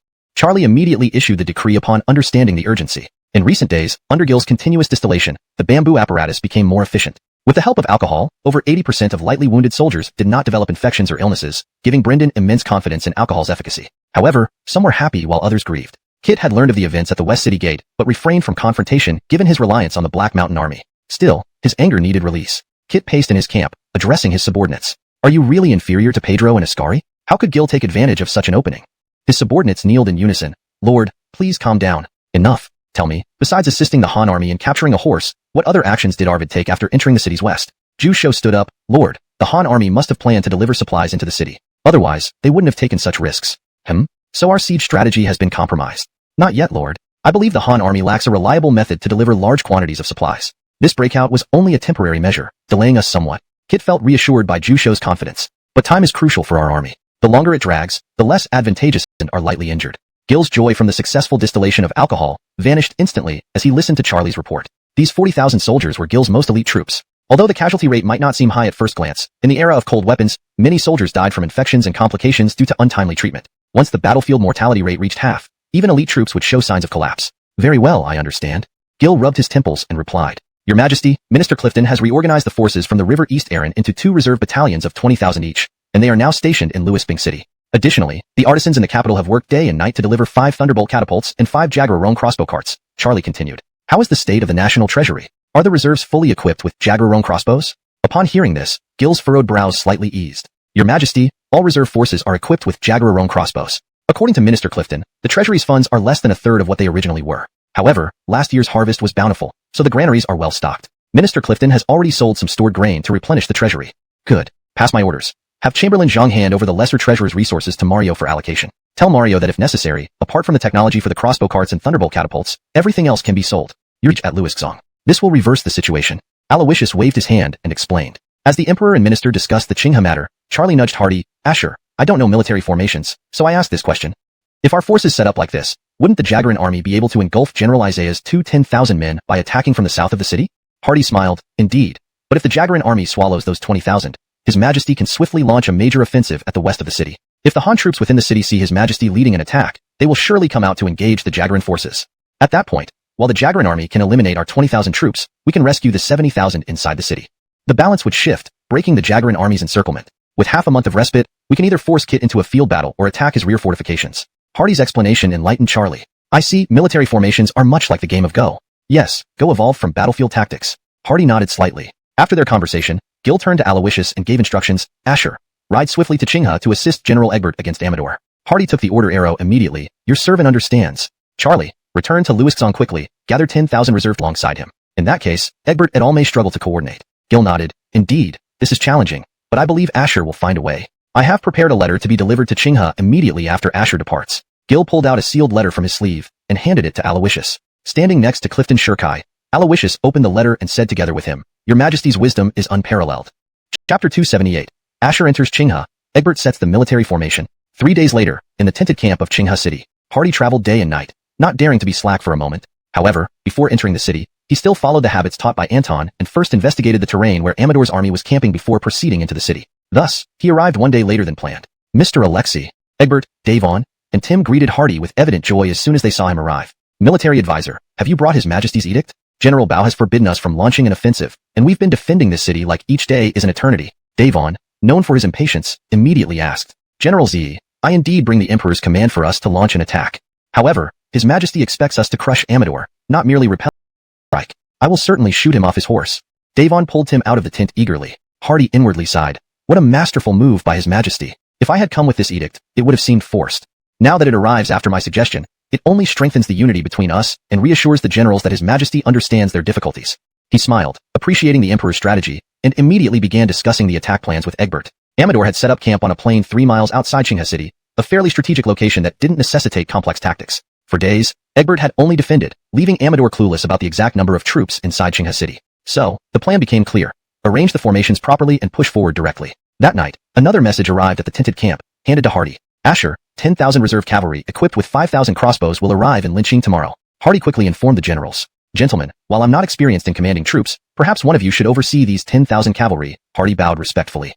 S1: Charlie immediately issued the decree upon understanding the urgency. In recent days, under Gil's continuous distillation, the bamboo apparatus became more efficient. With the help of alcohol, over 80% of lightly wounded soldiers did not develop infections or illnesses, giving Brendan immense confidence in alcohol's efficacy. However, some were happy while others grieved. Kit had learned of the events at the West City Gate, but refrained from confrontation given his reliance on the Black Mountain Army. Still, his anger needed release. Kit paced in his camp, addressing his subordinates. Are you really inferior to Pedro and Ascari? How could Gil take advantage of such an opening? His subordinates kneeled in unison. Lord, please calm down. Enough. Tell me, besides assisting the Han army in capturing a horse, what other actions did Arvid take after entering the city's west? Jusho stood up. Lord, the Han army must have planned to deliver supplies into the city. Otherwise, they wouldn't have taken such risks. So our siege strategy has been compromised. Not yet, Lord. I believe the Han army lacks a reliable method to deliver large quantities of supplies. This breakout was only a temporary measure, delaying us somewhat. Kit felt reassured by Jusho's confidence. But time is crucial for our army. The longer it drags, the less advantageous are lightly injured. Gil's joy from the successful distillation of alcohol vanished instantly as he listened to Charlie's report. These 40,000 soldiers were Gil's most elite troops. Although the casualty rate might not seem high at first glance, in the era of cold weapons, many soldiers died from infections and complications due to untimely treatment. Once the battlefield mortality rate reached half, even elite troops would show signs of collapse. Very well, I understand. Gil rubbed his temples and replied. Your Majesty, Minister Clifton has reorganized the forces from the River East Aaron into 2 reserve battalions of 20,000 each, and they are now stationed in Lewisbing City. Additionally, the artisans in the capital have worked day and night to deliver 5 Thunderbolt catapults and 5 Jaguar-Roan crossbow carts. Charlie continued. How is the state of the national treasury? Are the reserves fully equipped with Jaguar-Roan crossbows? Upon hearing this, Gil's furrowed brows slightly eased. Your Majesty, all reserve forces are equipped with Jaguar-Roan crossbows. According to Minister Clifton, the treasury's funds are less than a third of what they originally were. However, last year's harvest was bountiful, so the granaries are well stocked. Minister Clifton has already sold some stored grain to replenish the treasury. Good. Pass my orders. Have Chamberlain Zhang hand over the lesser treasurer's resources to Mario for allocation. Tell Mario that if necessary, apart from the technology for the crossbow carts and Thunderbolt catapults, everything else can be sold. You're at Lewisbing. This will reverse the situation. Aloysius waved his hand and explained. As the Emperor and Minister discussed the Qinghe matter, Charlie nudged Hardy. Asher, I don't know military formations, so I asked this question. If our forces set up like this, wouldn't the Jagaran army be able to engulf General Isaiah's 10,000 men by attacking from the south of the city? Hardy smiled. Indeed. But if the Jagaran army swallows those 20,000, His Majesty can swiftly launch a major offensive at the west of the city. If the Han troops within the city see His Majesty leading an attack, they will surely come out to engage the Jagaran forces. At that point, while the Jagaran army can eliminate our 20,000 troops, we can rescue the 70,000 inside the city. The balance would shift, breaking the Jagaran army's encirclement. With half a month of respite, we can either force Kit into a field battle or attack his rear fortifications. Hardy's explanation enlightened Charlie. I see, military formations are much like the game of Go. Yes, Go evolved from battlefield tactics. Hardy nodded slightly. After their conversation, Gil turned to Aloysius and gave instructions. Asher, ride swiftly to Qinghe to assist General Egbert against Amador. Hardy took the order arrow immediately. Your servant understands. Charlie, return to Luixzong quickly, gather 10,000 reserved alongside him. In that case, Egbert et al. May struggle to coordinate. Gil nodded. Indeed, this is challenging, but I believe Asher will find a way. I have prepared a letter to be delivered to Qinghe immediately after Asher departs. Gil pulled out a sealed letter from his sleeve and handed it to Aloysius. Standing next to Clifton Shirkai, Aloysius opened the letter and said together with him, Your Majesty's wisdom is unparalleled. Chapter 278. Asher enters Qinghe. Egbert sets the military formation. 3 days later, in the tented camp of Qinghe City, Hardy traveled day and night, not daring to be slack for a moment. However, before entering the city, he still followed the habits taught by Anton and first investigated the terrain where Amador's army was camping before proceeding into the city. Thus, he arrived 1 day later than planned. Mr. Alexei, Egbert, Davon, and Tim greeted Hardy with evident joy as soon as they saw him arrive. Military advisor, have you brought His Majesty's edict? General Bao has forbidden us from launching an offensive, and we've been defending this city like each day is an eternity. Davon, known for his impatience, immediately asked, General Z, I indeed bring the Emperor's command for us to launch an attack. However, His Majesty expects us to crush Amador, not merely repel him. Strike. I will certainly shoot him off his horse. Davon pulled Tim out of the tent eagerly. Hardy inwardly sighed. What a masterful move by His Majesty. If I had come with this edict, it would have seemed forced. Now that it arrives after my suggestion, it only strengthens the unity between us and reassures the generals that His Majesty understands their difficulties. He smiled, appreciating the Emperor's strategy, and immediately began discussing the attack plans with Egbert. Amador had set up camp on a plain 3 miles outside Qinghe City, a fairly strategic location that didn't necessitate complex tactics. For days, Egbert had only defended, leaving Amador clueless about the exact number of troops inside Qinghe City. So, the plan became clear. Arrange the formations properly and push forward directly. That night, another message arrived at the tented camp, handed to Hardy. Asher, 10,000 reserve cavalry equipped with 5,000 crossbows will arrive in Linqing tomorrow. Hardy quickly informed the generals. Gentlemen, while I'm not experienced in commanding troops, perhaps one of you should oversee these 10,000 cavalry. Hardy bowed respectfully.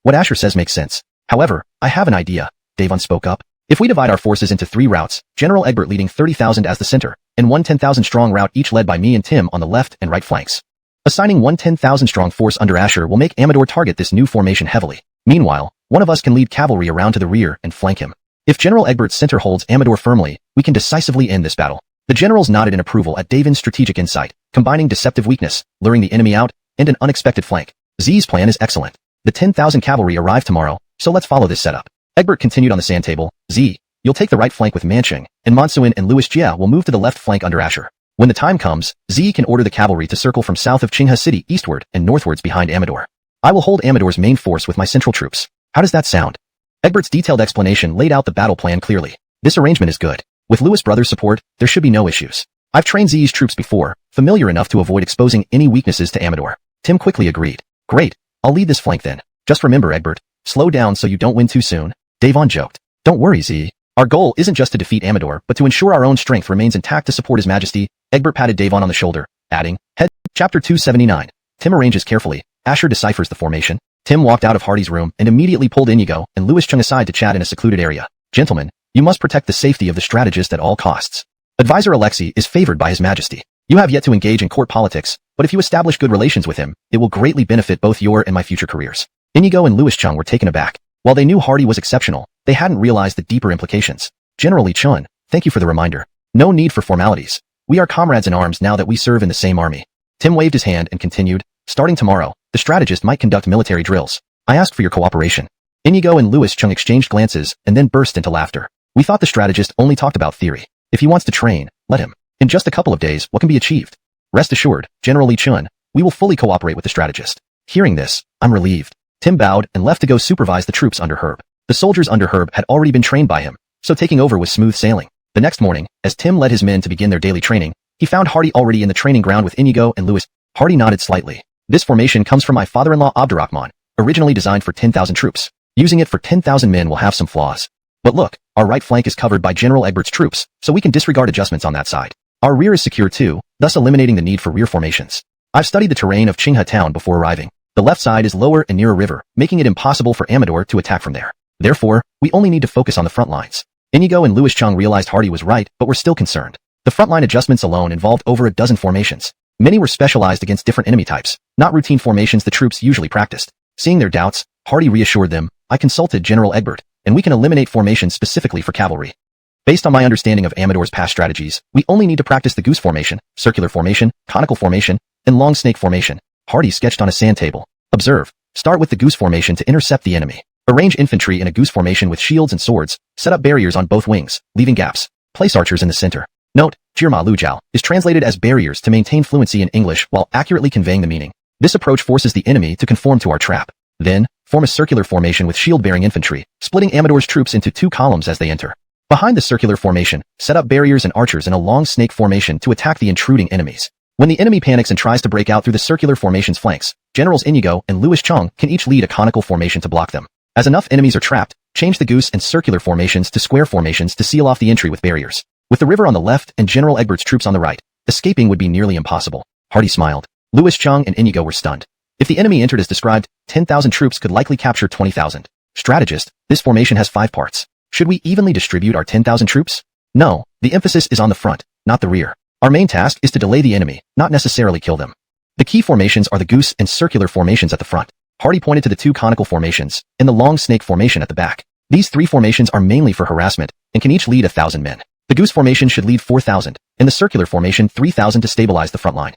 S1: What Asher says makes sense. However, I have an idea, Davon spoke up. If we divide our forces into 3 routes, General Egbert leading 30,000 as the center, and one 10,000 strong route each led by me and Tim on the left and right flanks. Assigning one 10,000 strong force under Asher will make Amador target this new formation heavily. Meanwhile, one of us can lead cavalry around to the rear and flank him. If General Egbert's center holds Amador firmly, we can decisively end this battle. The generals nodded in approval at Davon's strategic insight, combining deceptive weakness, luring the enemy out, and an unexpected flank. Z's plan is excellent. The 10,000 cavalry arrive tomorrow, so let's follow this setup. Egbert continued on the sand table. Z, you'll take the right flank with Mancheng, and Mansuin and Louis Jia will move to the left flank under Asher. When the time comes, Z can order the cavalry to circle from south of Qinghe City eastward and northwards behind Amador. I will hold Amador's main force with my central troops. How does that sound? Egbert's detailed explanation laid out the battle plan clearly. This arrangement is good. With Louis brothers' support, there should be no issues. I've trained Z's troops before, familiar enough to avoid exposing any weaknesses to Amador. Tim quickly agreed. Great, I'll lead this flank then. Just remember, Egbert, slow down so you don't win too soon. Davon joked. Don't worry, Z. Our goal isn't just to defeat Amador, but to ensure our own strength remains intact to support His Majesty. Egbert patted Davon on the shoulder, adding, Head. Chapter 279. Tim arranges carefully. Asher deciphers the formation. Tim walked out of Hardy's room and immediately pulled Inigo and Louis Chung aside to chat in a secluded area. Gentlemen, you must protect the safety of the strategist at all costs. Advisor Alexei is favored by His Majesty. You have yet to engage in court politics, but if you establish good relations with him, it will greatly benefit both your and my future careers. Inigo and Louis Chung were taken aback. While they knew Hardy was exceptional, they hadn't realized the deeper implications. General Li Chun, thank you for the reminder. No need for formalities. We are comrades in arms now that we serve in the same army. Tim waved his hand and continued, starting tomorrow, the strategist might conduct military drills. I ask for your cooperation. Inigo and Louis Chung exchanged glances and then burst into laughter. We thought the strategist only talked about theory. If he wants to train, let him. In just a couple of days, what can be achieved? Rest assured, General Li Chun, we will fully cooperate with the strategist. Hearing this, I'm relieved. Tim bowed and left to go supervise the troops under Herb. The soldiers under Herb had already been trained by him, so taking over was smooth sailing. The next morning, as Tim led his men to begin their daily training, he found Hardy already in the training ground with Inigo and Louis. Hardy nodded slightly. This formation comes from my father-in-law Abdurrahman, originally designed for 10,000 troops. Using it for 10,000 men will have some flaws. But look, our right flank is covered by General Egbert's troops, so we can disregard adjustments on that side. Our rear is secure too, thus eliminating the need for rear formations. I've studied the terrain of Qinghe town before arriving. The left side is lower and near a river, making it impossible for Amador to attack from there. Therefore, we only need to focus on the front lines. Inigo and Louis Chung realized Hardy was right, but were still concerned. The frontline adjustments alone involved over a dozen formations. Many were specialized against different enemy types, not routine formations the troops usually practiced. Seeing their doubts, Hardy reassured them, I consulted General Egbert, and we can eliminate formations specifically for cavalry. Based on my understanding of Amador's past strategies, we only need to practice the goose formation, circular formation, conical formation, and long snake formation. Hardy sketched on a sand table. Observe. Start with the goose formation to intercept the enemy. Arrange infantry in a goose formation with shields and swords. Set up barriers on both wings, leaving gaps. Place archers in the center. Note, Jirma Lujao is translated as barriers to maintain fluency in English while accurately conveying the meaning. This approach forces the enemy to conform to our trap. Then, form a circular formation with shield-bearing infantry, splitting Amador's troops into two columns as they enter. Behind the circular formation, set up barriers and archers in a long snake formation to attack the intruding enemies. When the enemy panics and tries to break out through the circular formation's flanks, Generals Inigo and Louis Chung can each lead a conical formation to block them. As enough enemies are trapped, change the goose and circular formations to square formations to seal off the entry with barriers. With the river on the left and General Egbert's troops on the right, escaping would be nearly impossible. Hardy smiled. Louis Chung and Inigo were stunned. If the enemy entered as described, 10,000 troops could likely capture 20,000. Strategist, this formation has 5 parts. Should we evenly distribute our 10,000 troops? No, the emphasis is on the front, not the rear. Our main task is to delay the enemy, not necessarily kill them. The key formations are the goose and circular formations at the front. Hardy pointed to the 2 conical formations and the long snake formation at the back. These 3 formations are mainly for harassment and can each lead 1,000 men. The goose formation should lead 4,000, and the circular formation 3,000 to stabilize the front line.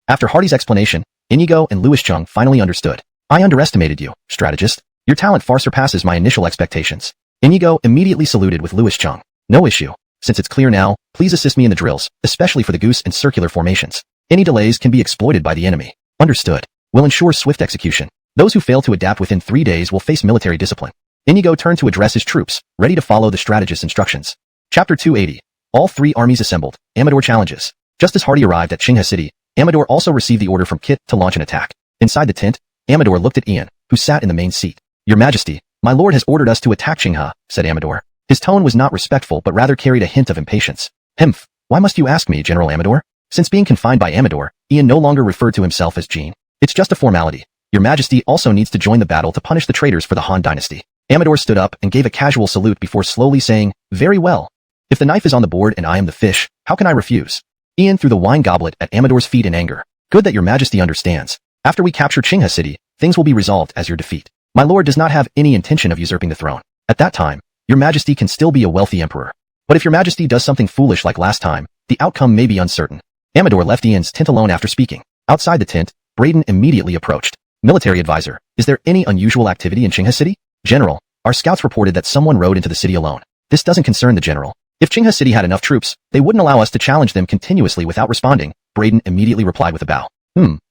S1: After Hardy's explanation, Inigo and Louis Chung finally understood. I underestimated you, strategist. Your talent far surpasses my initial expectations. Inigo immediately saluted with Louis Chung. No issue. Since it's clear now, please assist me in the drills, especially for the goose and circular formations. Any delays can be exploited by the enemy. Understood. We'll ensure swift execution. Those who fail to adapt within 3 days will face military discipline. Inigo turned to address his troops, ready to follow the strategist's instructions. Chapter 280. All 3 armies assembled. Amador challenges. Just as Hardy arrived at Qinghe City, Amador also received the order from Kit to launch an attack. Inside the tent, Amador looked at Ian, who sat in the main seat. Your Majesty, my lord has ordered us to attack Qinghe, said Amador. His tone was not respectful but rather carried a hint of impatience. Hmph, why must you ask me, General Amador? Since being confined by Amador, Ian no longer referred to himself as Jean. It's just a formality. Your Majesty also needs to join the battle to punish the traitors for the Han dynasty. Amador stood up and gave a casual salute before slowly saying, very well. If the knife is on the board and I am the fish, how can I refuse? Ian threw the wine goblet at Amador's feet in anger. Good that your Majesty understands. After we capture Qinghe City, things will be resolved as your defeat. My lord does not have any intention of usurping the throne. At that time, your Majesty can still be a wealthy emperor. But if your Majesty does something foolish like last time, the outcome may be uncertain. Amador left Ian's tent alone after speaking. Outside the tent, Braden immediately approached. Military advisor, is there any unusual activity in Qinghe City? General, our scouts reported that someone rode into the city alone. This doesn't concern the general. If Qinghe City had enough troops, they wouldn't allow us to challenge them continuously without responding. Braden immediately replied with a bow.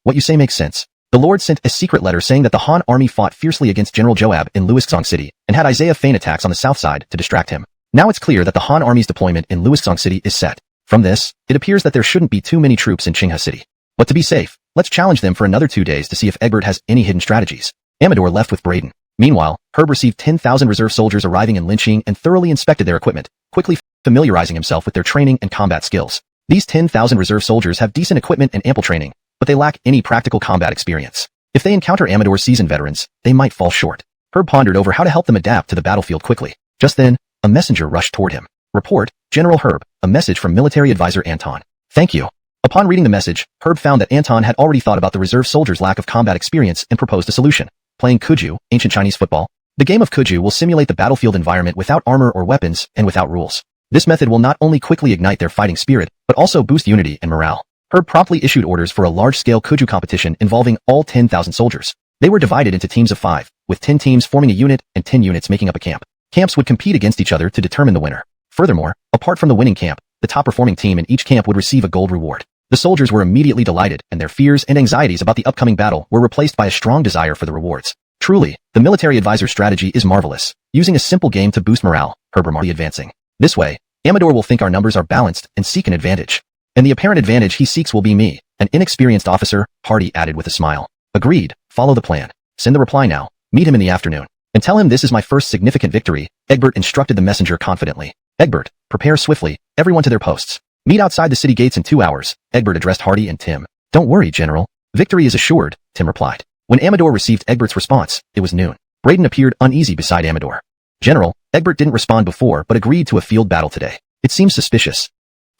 S1: What you say makes sense. The Lord sent a secret letter saying that the Han army fought fiercely against General Joab in Luixong City and had Isaiah feign attacks on the south side to distract him. Now it's clear that the Han army's deployment in Luixong City is set. From this, it appears that there shouldn't be too many troops in Qinghe City. But to be safe, let's challenge them for another 2 days to see if Egbert has any hidden strategies. Amador left with Braden. Meanwhile, Herb received 10,000 reserve soldiers arriving in Linqing and thoroughly inspected their equipment, quickly familiarizing himself with their training and combat skills. These 10,000 reserve soldiers have decent equipment and ample training, but they lack any practical combat experience. If they encounter Amador's seasoned veterans, they might fall short. Herb pondered over how to help them adapt to the battlefield quickly. Just then, a messenger rushed toward him. Report, General Herb, a message from military advisor Anton. Thank you. Upon reading the message, Herb found that Anton had already thought about the reserve soldiers' lack of combat experience and proposed a solution. Playing Kuju, ancient Chinese football. The game of Kuju will simulate the battlefield environment without armor or weapons and without rules. This method will not only quickly ignite their fighting spirit, but also boost unity and morale. Herb promptly issued orders for a large-scale Kuju competition involving all 10,000 soldiers. They were divided into teams of 5, with 10 teams forming a unit and 10 units making up a camp. Camps would compete against each other to determine the winner. Furthermore, apart from the winning camp, the top-performing team in each camp would receive a gold reward. The soldiers were immediately delighted, and their fears and anxieties about the upcoming battle were replaced by a strong desire for the rewards. Truly, the military advisor's strategy is marvelous. Using a simple game to boost morale, Herb remarked, advancing. This way, Amador will think our numbers are balanced and seek an advantage. And the apparent advantage he seeks will be me, an inexperienced officer, Hardy added with a smile. Agreed, follow the plan. Send the reply now, meet him in the afternoon, and tell him this is my first significant victory, Egbert instructed the messenger confidently. Egbert, prepare swiftly, everyone to their posts. Meet outside the city gates in 2 hours, Egbert addressed Hardy and Tim. Don't worry, General. Victory is assured, Tim replied. When Amador received Egbert's response, it was noon. Braden appeared uneasy beside Amador. General, Egbert didn't respond before but agreed to a field battle today. It seems suspicious.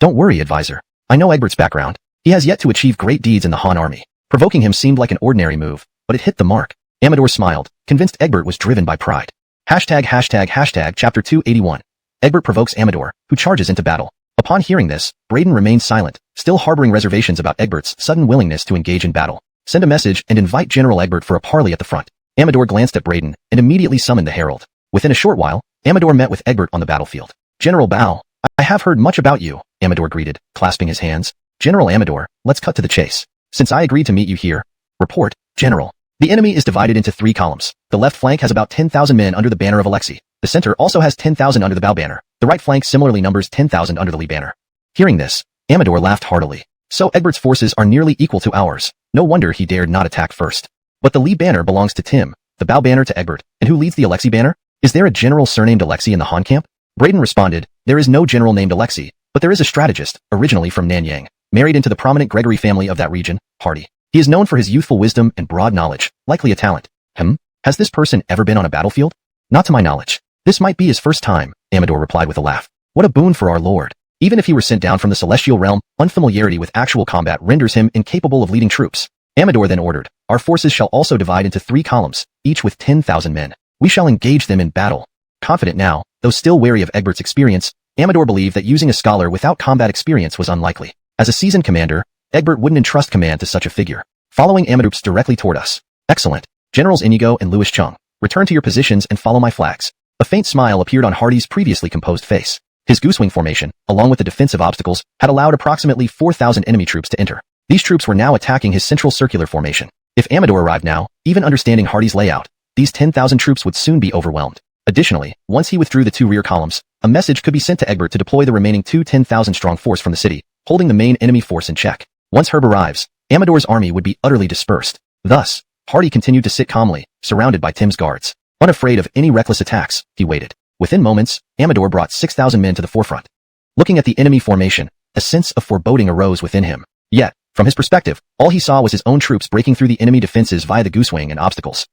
S1: Don't worry, advisor. I know Egbert's background. He has yet to achieve great deeds in the Han army. Provoking him seemed like an ordinary move, but it hit the mark. Amador smiled, convinced Egbert was driven by pride. Chapter 281. Egbert provokes Amador, who charges into battle. Upon hearing this, Braden remained silent, still harboring reservations about Egbert's sudden willingness to engage in battle. Send a message and invite General Egbert for a parley at the front. Amador glanced at Braden and immediately summoned the herald. Within a short while, Amador met with Egbert on the battlefield. General Bao, I have heard much about you, Amador greeted, clasping his hands. General Amador, let's cut to the chase. Since I agreed to meet you here, report, General. The enemy is divided into 3 columns. The left flank has about 10,000 men under the banner of Alexei. The center also has 10,000 under the Bao banner. The right flank similarly numbers 10,000 under the Li banner. Hearing this, Amador laughed heartily. So Egbert's forces are nearly equal to ours. No wonder he dared not attack first. But the Li banner belongs to Tim, the Bao banner to Egbert, and who leads the Alexei banner? Is there a general surnamed Alexei in the Han camp? Braden responded, there is no general named Alexei, but there is a strategist, originally from Nanyang, married into the prominent Gregory family of that region, Hardy. He is known for his youthful wisdom and broad knowledge, likely a talent. Has this person ever been on a battlefield? Not to my knowledge. This might be his first time, Amador replied with a laugh. What a boon for our lord. Even if he were sent down from the celestial realm, unfamiliarity with actual combat renders him incapable of leading troops. Amador then ordered, our forces shall also divide into 3 columns, each with 10,000 men. We shall engage them in battle. Confident now, though still wary of Egbert's experience, Amador believed that using a scholar without combat experience was unlikely. As a seasoned commander, Egbert wouldn't entrust command to such a figure. Following Amador's directly toward us. Excellent. Generals Inigo and Louis Chung, return to your positions and follow my flags. A faint smile appeared on Hardy's previously composed face. His goosewing formation, along with the defensive obstacles, had allowed approximately 4,000 enemy troops to enter. These troops were now attacking his central circular formation. If Amador arrived now, even understanding Hardy's layout, these 10,000 troops would soon be overwhelmed. Additionally, once he withdrew the 2 rear columns, a message could be sent to Egbert to deploy the remaining 2 10,000-strong force from the city, holding the main enemy force in check. Once Herb arrives, Amador's army would be utterly dispersed. Thus, Hardy continued to sit calmly, surrounded by Tim's guards. Unafraid of any reckless attacks, he waited. Within moments, Amador brought 6,000 men to the forefront. Looking at the enemy formation, a sense of foreboding arose within him. Yet, from his perspective, all he saw was his own troops breaking through the enemy defenses via the goosewing and obstacles.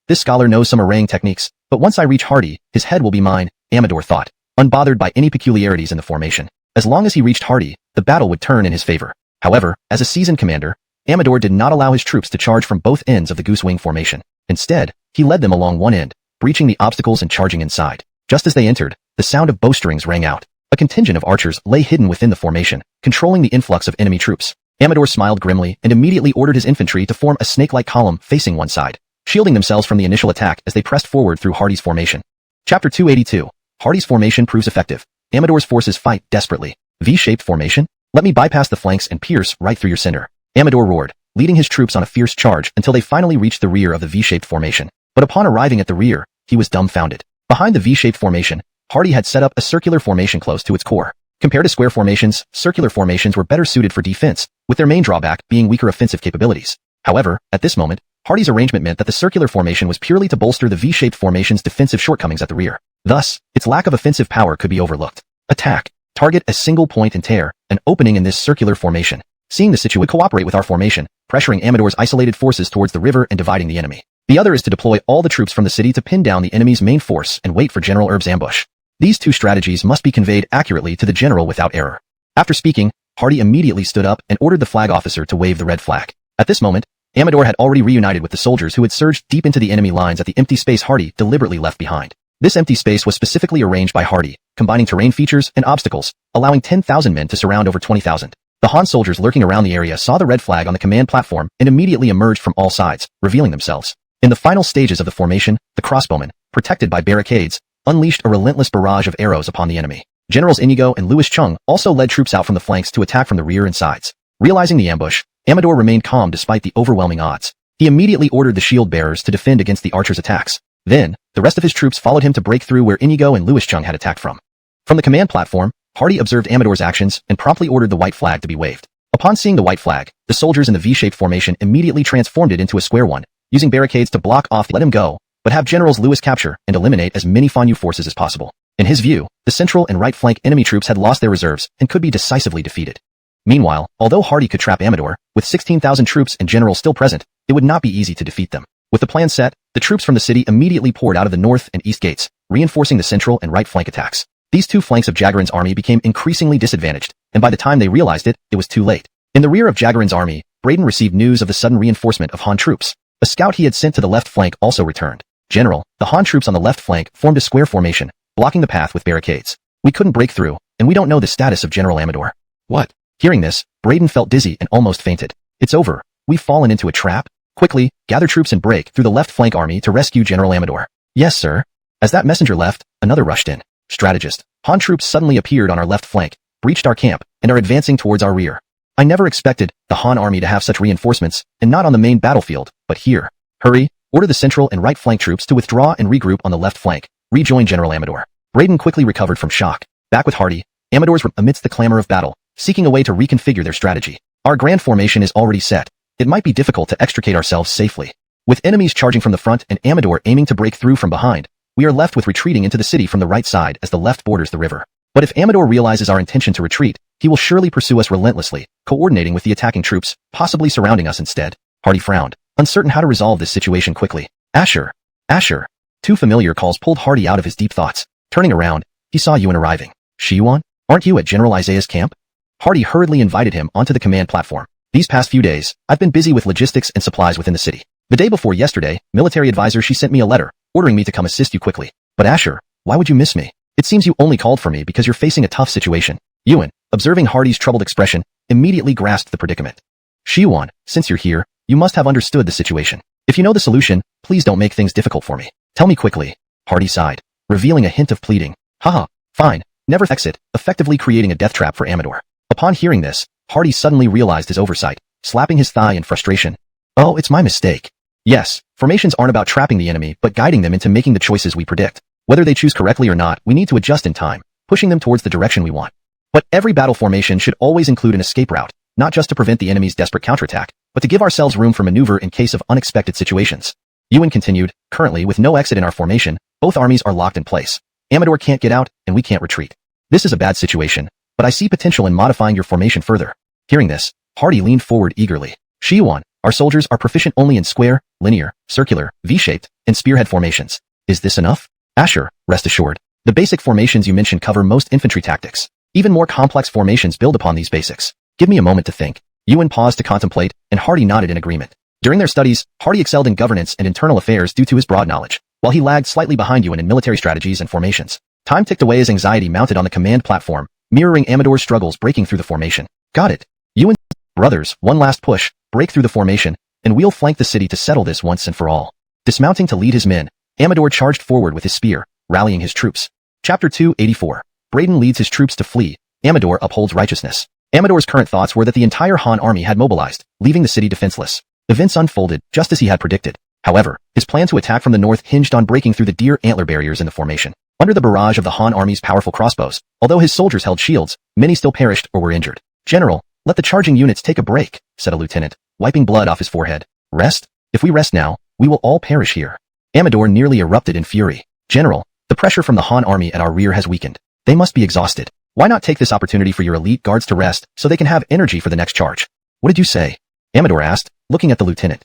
S1: This scholar knows some arraying techniques, but once I reach Hardy, his head will be mine, Amador thought, unbothered by any peculiarities in the formation. As long as he reached Hardy, the battle would turn in his favor. However, as a seasoned commander, Amador did not allow his troops to charge from both ends of the goosewing formation. Instead, he led them along one end, breaching the obstacles and charging inside. Just as they entered, the sound of bowstrings rang out. A contingent of archers lay hidden within the formation, controlling the influx of enemy troops. Amador smiled grimly and immediately ordered his infantry to form a snake-like column facing one side, shielding themselves from the initial attack as they pressed forward through Hardy's formation. Chapter 282. Hardy's formation proves effective. Amador's forces fight desperately. V-shaped formation? Let me bypass the flanks and pierce right through your center. Amador roared, leading his troops on a fierce charge until they finally reached the rear of the V-shaped formation. But upon arriving at the rear, he was dumbfounded. Behind the V-shaped formation, Hardy had set up a circular formation close to its core. Compared to square formations, circular formations were better suited for defense, with their main drawback being weaker offensive capabilities. However, at this moment, Hardy's arrangement meant that the circular formation was purely to bolster the V-shaped formation's defensive shortcomings at the rear. Thus, its lack of offensive power could be overlooked. Attack. Target a single point and tear an opening in this circular formation. Seeing the situation, cooperate with our formation, pressuring Amador's isolated forces towards the river and dividing the enemy. The other is to deploy all the troops from the city to pin down the enemy's main force and wait for General Erb's ambush. These 2 strategies must be conveyed accurately to the general without error. After speaking, Hardy immediately stood up and ordered the flag officer to wave the red flag. At this moment, Amador had already reunited with the soldiers who had surged deep into the enemy lines at the empty space Hardy deliberately left behind. This empty space was specifically arranged by Hardy, combining terrain features and obstacles, allowing 10,000 men to surround over 20,000. The Han soldiers lurking around the area saw the red flag on the command platform and immediately emerged from all sides, revealing themselves. In the final stages of the formation, the crossbowmen, protected by barricades, unleashed a relentless barrage of arrows upon the enemy. Generals Inigo and Louis Chung also led troops out from the flanks to attack from the rear and sides. Realizing the ambush, Amador remained calm despite the overwhelming odds. He immediately ordered the shield bearers to defend against the archers' attacks. Then, the rest of his troops followed him to break through where Inigo and Louis Chung had attacked from. From the command platform, Hardy observed Amador's actions and promptly ordered the white flag to be waved. Upon seeing the white flag, the soldiers in the V-shaped formation immediately transformed it into a square one, using barricades to block off let him go, but have Generals Louis capture and eliminate as many Fanyu forces as possible. In his view, the central and right flank enemy troops had lost their reserves and could be decisively defeated. Meanwhile, although Hardy could trap Amador, with 16,000 troops and generals still present, it would not be easy to defeat them. With the plan set, the troops from the city immediately poured out of the north and east gates, reinforcing the central and right flank attacks. These two flanks of Jagarin's army became increasingly disadvantaged, and by the time they realized it, it was too late. In the rear of Jagarin's army, Braden received news of the sudden reinforcement of Han troops. A scout he had sent to the left flank also returned. General, the Han troops on the left flank formed a square formation, blocking the path with barricades. We couldn't break through, and we don't know the status of General Amador. What? Hearing this, Braden felt dizzy and almost fainted. It's over. We've fallen into a trap. Quickly, gather troops and break through the left flank army to rescue General Amador. Yes, sir. As that messenger left, another rushed in. Strategist. Han troops suddenly appeared on our left flank, breached our camp, and are advancing towards our rear. I never expected the Han army to have such reinforcements, and not on the main battlefield, but here. Hurry, order the central and right flank troops to withdraw and regroup on the left flank. Rejoin General Amador. Braden quickly recovered from shock. Back with Hardy, Amador's amidst the clamor of battle, seeking a way to reconfigure their strategy. Our grand formation is already set. It might be difficult to extricate ourselves safely. With enemies charging from the front and Amador aiming to break through from behind, we are left with retreating into the city from the right side as the left borders the river. But if Amador realizes our intention to retreat, he will surely pursue us relentlessly, coordinating with the attacking troops, possibly surrounding us instead. Hardy frowned, uncertain how to resolve this situation quickly. Asher. Asher. Two familiar calls pulled Hardy out of his deep thoughts. Turning around, he saw Yuan arriving. Shiyuan? Aren't you at General Isaiah's camp? Hardy hurriedly invited him onto the command platform. These past few days, I've been busy with logistics and supplies within the city. The day before yesterday, military advisor she sent me a letter, ordering me to come assist you quickly. But Asher, why would you miss me? It seems you only called for me because you're facing a tough situation. Yuan, observing Hardy's troubled expression, immediately grasped the predicament. Shiyuan, since you're here, you must have understood the situation. If you know the solution, please don't make things difficult for me. Tell me quickly. Hardy sighed, revealing a hint of pleading. Haha, fine, never exit, effectively creating a death trap for Amador. Upon hearing this, Hardy suddenly realized his oversight, slapping his thigh in frustration. Oh, it's my mistake. Yes, formations aren't about trapping the enemy but guiding them into making the choices we predict. Whether they choose correctly or not, we need to adjust in time, pushing them towards the direction we want. But every battle formation should always include an escape route, not just to prevent the enemy's desperate counterattack, but to give ourselves room for maneuver in case of unexpected situations. Yuan continued, currently with no exit in our formation, both armies are locked in place. Amador can't get out, and we can't retreat. This is a bad situation, but I see potential in modifying your formation further. Hearing this, Hardy leaned forward eagerly. Shiyuan, our soldiers are proficient only in square, linear, circular, V-shaped, and spearhead formations. Is this enough? Asher, rest assured. The basic formations you mentioned cover most infantry tactics. Even more complex formations build upon these basics. Give me a moment to think. Yuan paused to contemplate, and Hardy nodded in agreement. During their studies, Hardy excelled in governance and internal affairs due to his broad knowledge, while he lagged slightly behind Yuan in military strategies and formations. Time ticked away as anxiety mounted on the command platform, mirroring Amador's struggles breaking through the formation. Got it. Yuan, brothers, one last push, break through the formation, and we'll flank the city to settle this once and for all. Dismounting to lead his men, Amador charged forward with his spear, rallying his troops. Chapter 284. Braden leads his troops to flee. Amador upholds righteousness. Amador's current thoughts were that the entire Han army had mobilized, leaving the city defenseless. Events unfolded, just as he had predicted. However, his plan to attack from the north hinged on breaking through the deer antler barriers in the formation. Under the barrage of the Han army's powerful crossbows, although his soldiers held shields, many still perished or were injured. General, let the charging units take a break, said a lieutenant, wiping blood off his forehead. Rest? If we rest now, we will all perish here. Amador nearly erupted in fury. General, the pressure from the Han army at our rear has weakened. They must be exhausted. Why not take this opportunity for your elite guards to rest so they can have energy for the next charge? What did you say? Amador asked, looking at the lieutenant.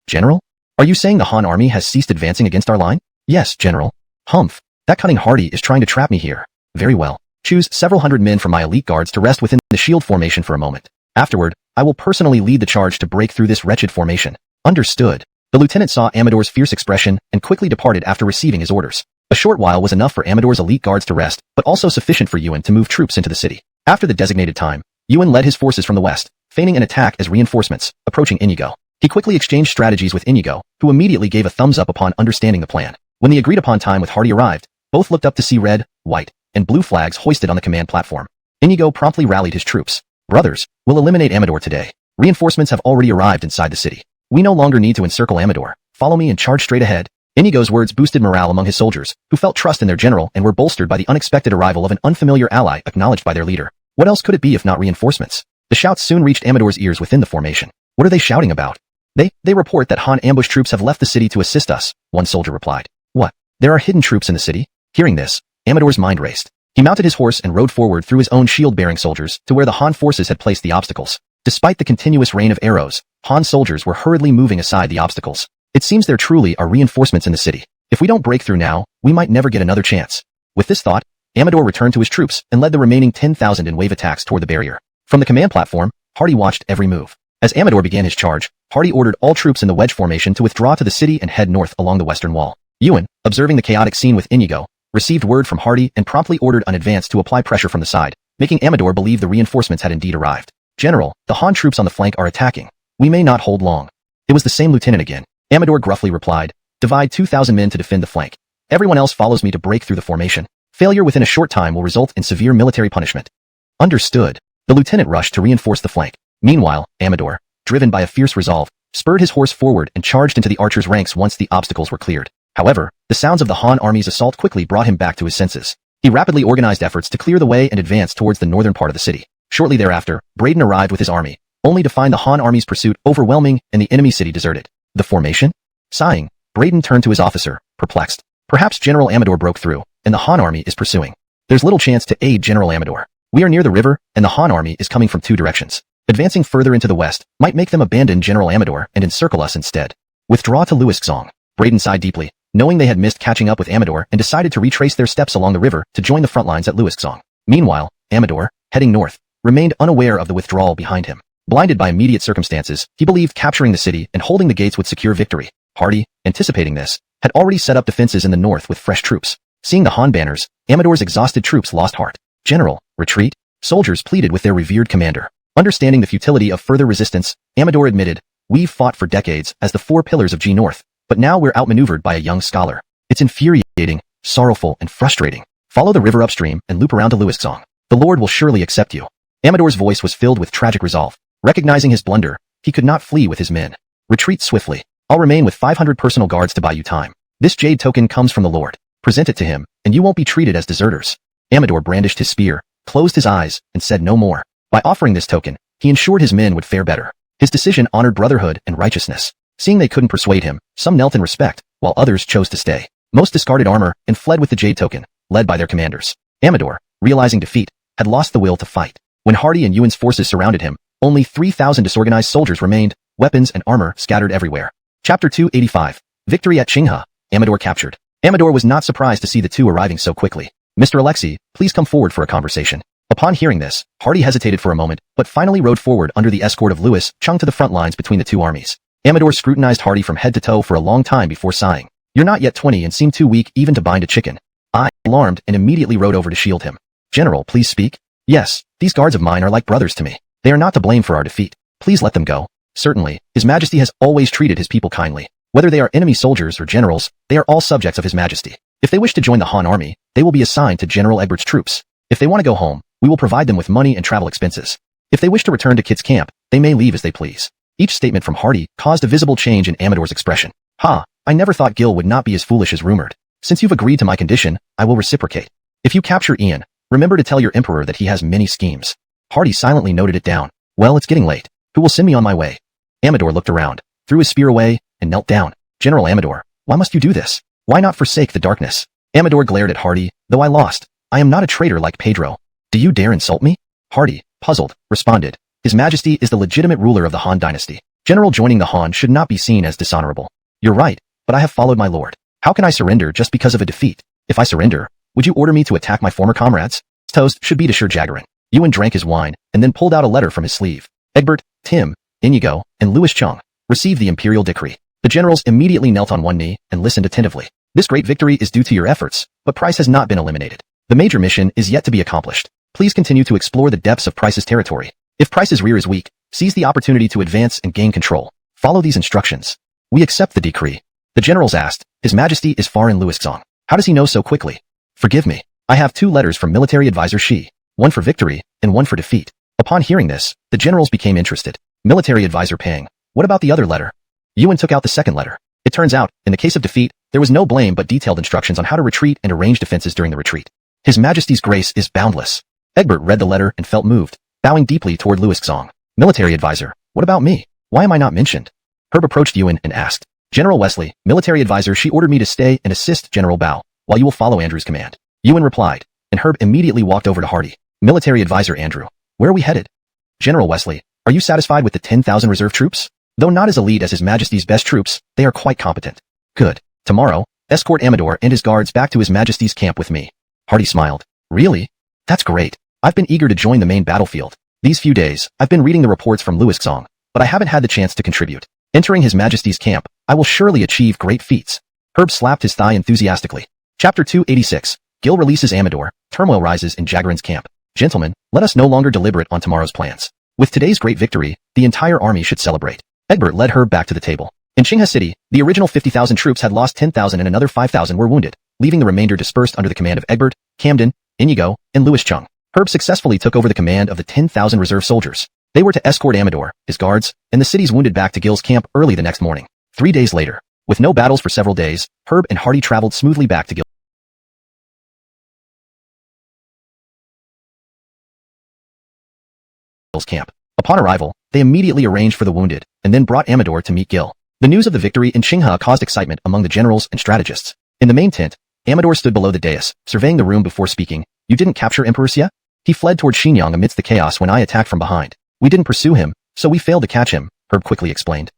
S1: General? Are you saying the Han army has ceased advancing against our line? Yes, General. Humph. That cunning Hardy is trying to trap me here. Very well. Choose several hundred men from my elite guards to rest within the shield formation for a moment. Afterward, I will personally lead the charge to break through this wretched formation. Understood. The lieutenant saw Amador's fierce expression and quickly departed after receiving his orders. A short while was enough for Amador's elite guards to rest, but also sufficient for Yuan to move troops into the city. After the designated time, Yuan led his forces from the west, feigning an attack as reinforcements, approaching Inigo. He quickly exchanged strategies with Inigo, who immediately gave a thumbs up upon understanding the plan. When the agreed-upon time with Hardy arrived, both looked up to see red, white, and blue flags hoisted on the command platform. Inigo promptly rallied his troops. Brothers, we'll eliminate Amador today. Reinforcements have already arrived inside the city. We no longer need to encircle Amador. Follow me and charge straight ahead. Inigo's words boosted morale among his soldiers, who felt trust in their general and were bolstered by the unexpected arrival of an unfamiliar ally acknowledged by their leader. What else could it be if not reinforcements? The shouts soon reached Amador's ears within the formation. What are they shouting about? They report that Han ambush troops have left the city to assist us, one soldier replied. What? There are hidden troops in the city? Hearing this, Amador's mind raced. He mounted his horse and rode forward through his own shield-bearing soldiers to where the Han forces had placed the obstacles. Despite the continuous rain of arrows, Han soldiers were hurriedly moving aside the obstacles. It seems there truly are reinforcements in the city. If we don't break through now, we might never get another chance. With this thought, Amador returned to his troops and led the remaining 10,000 in wave attacks toward the barrier. From the command platform, Hardy watched every move. As Amador began his charge, Hardy ordered all troops in the wedge formation to withdraw to the city and head north along the western wall. Ewan, observing the chaotic scene with Inigo, received word from Hardy and promptly ordered an advance to apply pressure from the side, making Amador believe the reinforcements had indeed arrived. General, the Han troops on the flank are attacking. We may not hold long. It was the same lieutenant again. Amador gruffly replied, divide 2,000 men to defend the flank. Everyone else follows me to break through the formation. Failure within a short time will result in severe military punishment. Understood. The lieutenant rushed to reinforce the flank. Meanwhile, Amador, driven by a fierce resolve, spurred his horse forward and charged into the archers' ranks once the obstacles were cleared. However, the sounds of the Han army's assault quickly brought him back to his senses. He rapidly organized efforts to clear the way and advance towards the northern part of the city. Shortly thereafter, Braden arrived with his army, only to find the Han army's pursuit overwhelming and the enemy city deserted. The formation? Sighing, Braden turned to his officer, perplexed. Perhaps General Amador broke through, and the Han army is pursuing. There's little chance to aid General Amador. We are near the river, and the Han army is coming from 2 directions. Advancing further into the west might make them abandon General Amador and encircle us instead. Withdraw to Luiskzong. Braden sighed deeply, knowing they had missed catching up with Amador and decided to retrace their steps along the river to join the front lines at Luiskzong. Meanwhile, Amador, heading north, remained unaware of the withdrawal behind him. Blinded by immediate circumstances, he believed capturing the city and holding the gates would secure victory. Hardy, anticipating this, had already set up defenses in the north with fresh troops. Seeing the Han banners, Amador's exhausted troops lost heart. General, retreat? Soldiers pleaded with their revered commander. Understanding the futility of further resistance, Amador admitted, we've fought for decades as the 4 pillars of G North, but now we're outmaneuvered by a young scholar. It's infuriating, sorrowful, and frustrating. Follow the river upstream and loop around to Luiskzong. The Lord will surely accept you. Amador's voice was filled with tragic resolve. Recognizing his blunder, he could not flee with his men. Retreat swiftly. I'll remain with 500 personal guards to buy you time. This jade token comes from the Lord. Present it to him, and you won't be treated as deserters. Amador brandished his spear, closed his eyes, and said no more. By offering this token, he ensured his men would fare better. His decision honored brotherhood and righteousness. Seeing they couldn't persuade him, some knelt in respect, while others chose to stay. Most discarded armor and fled with the jade token, led by their commanders. Amador, realizing defeat, had lost the will to fight. When Hardy and Ewan's forces surrounded him, only 3,000 disorganized soldiers remained, weapons and armor scattered everywhere. Chapter 285. Victory at Qinghe. Amador captured. Amador was not surprised to see the two arriving so quickly. Mr. Alexei, please come forward for a conversation. Upon hearing this, Hardy hesitated for a moment, but finally rode forward under the escort of Louis Chung to the front lines between the 2 armies. Amador scrutinized Hardy from head to toe for a long time before sighing. You're not yet 20 and seem too weak even to bind a chicken. I, alarmed, and immediately rode over to shield him. General, please speak. Yes, these guards of mine are like brothers to me. They are not to blame for our defeat. Please let them go. Certainly, His Majesty has always treated his people kindly. Whether they are enemy soldiers or generals, they are all subjects of His Majesty. If they wish to join the Han army, they will be assigned to General Egbert's troops. If they want to go home, we will provide them with money and travel expenses. If they wish to return to Kit's camp, they may leave as they please. Each statement from Hardy caused a visible change in Amador's expression. I never thought Gil would not be as foolish as rumored. Since you've agreed to my condition, I will reciprocate. If you capture Ian, remember to tell your emperor that he has many schemes. Hardy silently noted it down. Well, it's getting late. Who will send me on my way? Amador looked around, threw his spear away, and knelt down. General Amador, why must you do this? Why not forsake the darkness? Amador glared at Hardy. Though I lost, I am not a traitor like Pedro. Do you dare insult me? Hardy, puzzled, responded. His Majesty is the legitimate ruler of the Han dynasty. General joining the Han should not be seen as dishonorable. You're right, but I have followed my lord. How can I surrender just because of a defeat? If I surrender, would you order me to attack my former comrades? Toast should be to Sir Jagarin. Ewan drank his wine, and then pulled out a letter from his sleeve. Egbert, Tim, Inigo, and Louis Chung received the imperial decree. The generals immediately knelt on one knee and listened attentively. This great victory is due to your efforts, but Price has not been eliminated. The major mission is yet to be accomplished. Please continue to explore the depths of Price's territory. If Price's rear is weak, seize the opportunity to advance and gain control. Follow these instructions. We accept the decree. The generals asked, His Majesty is far in Luiskzong. How does he know so quickly? Forgive me. I have 2 letters from military advisor Shi, one for victory and one for defeat. Upon hearing this, the generals became interested. Military advisor Pang, what about the other letter? Ewan took out the second letter. It turns out, in the case of defeat, there was no blame but detailed instructions on how to retreat and arrange defenses during the retreat. His Majesty's grace is boundless. Egbert read the letter and felt moved, bowing deeply toward Luiskzong. Military advisor, what about me? Why am I not mentioned? Herb approached Ewan and asked. General Wesley, military advisor, she ordered me to stay and assist General Bao, while you will follow Andrew's command. Ewan replied, and Herb immediately walked over to Hardy. Military advisor Andrew. Where are we headed? General Wesley, are you satisfied with the 10,000 reserve troops? Though not as elite as His Majesty's best troops, they are quite competent. Good. Tomorrow, escort Amador and his guards back to His Majesty's camp with me. Hardy smiled. Really? That's great. I've been eager to join the main battlefield. These few days, I've been reading the reports from Louis Xong, but I haven't had the chance to contribute. Entering His Majesty's camp, I will surely achieve great feats. Herb slapped his thigh enthusiastically. Chapter 286. Gil releases Amador. Turmoil rises in Jagarin's camp. Gentlemen, let us no longer deliberate on tomorrow's plans. With today's great victory, the entire army should celebrate. Egbert led Herb back to the table. In Qinghe City, the original 50,000 troops had lost 10,000 and another 5,000 were wounded, leaving the remainder dispersed under the command of Egbert, Camden, Inigo, and Louis Chung. Herb successfully took over the command of the 10,000 reserve soldiers. They were to escort Amador, his guards, and the city's wounded back to Gil's camp early the next morning. 3 days later, with no battles for several days, Herb and Hardy traveled smoothly back to Gil's camp. Upon arrival, they immediately arranged for the wounded, and then brought Amador to meet Gil. The news of the victory in Qinghe caused excitement among the generals and strategists. In the main tent, Amador stood below the dais, surveying the room before speaking. You didn't capture Emperor Xie? He fled toward Xinyang amidst the chaos when I attacked from behind. We didn't pursue him, so we failed to catch him, Herb quickly explained.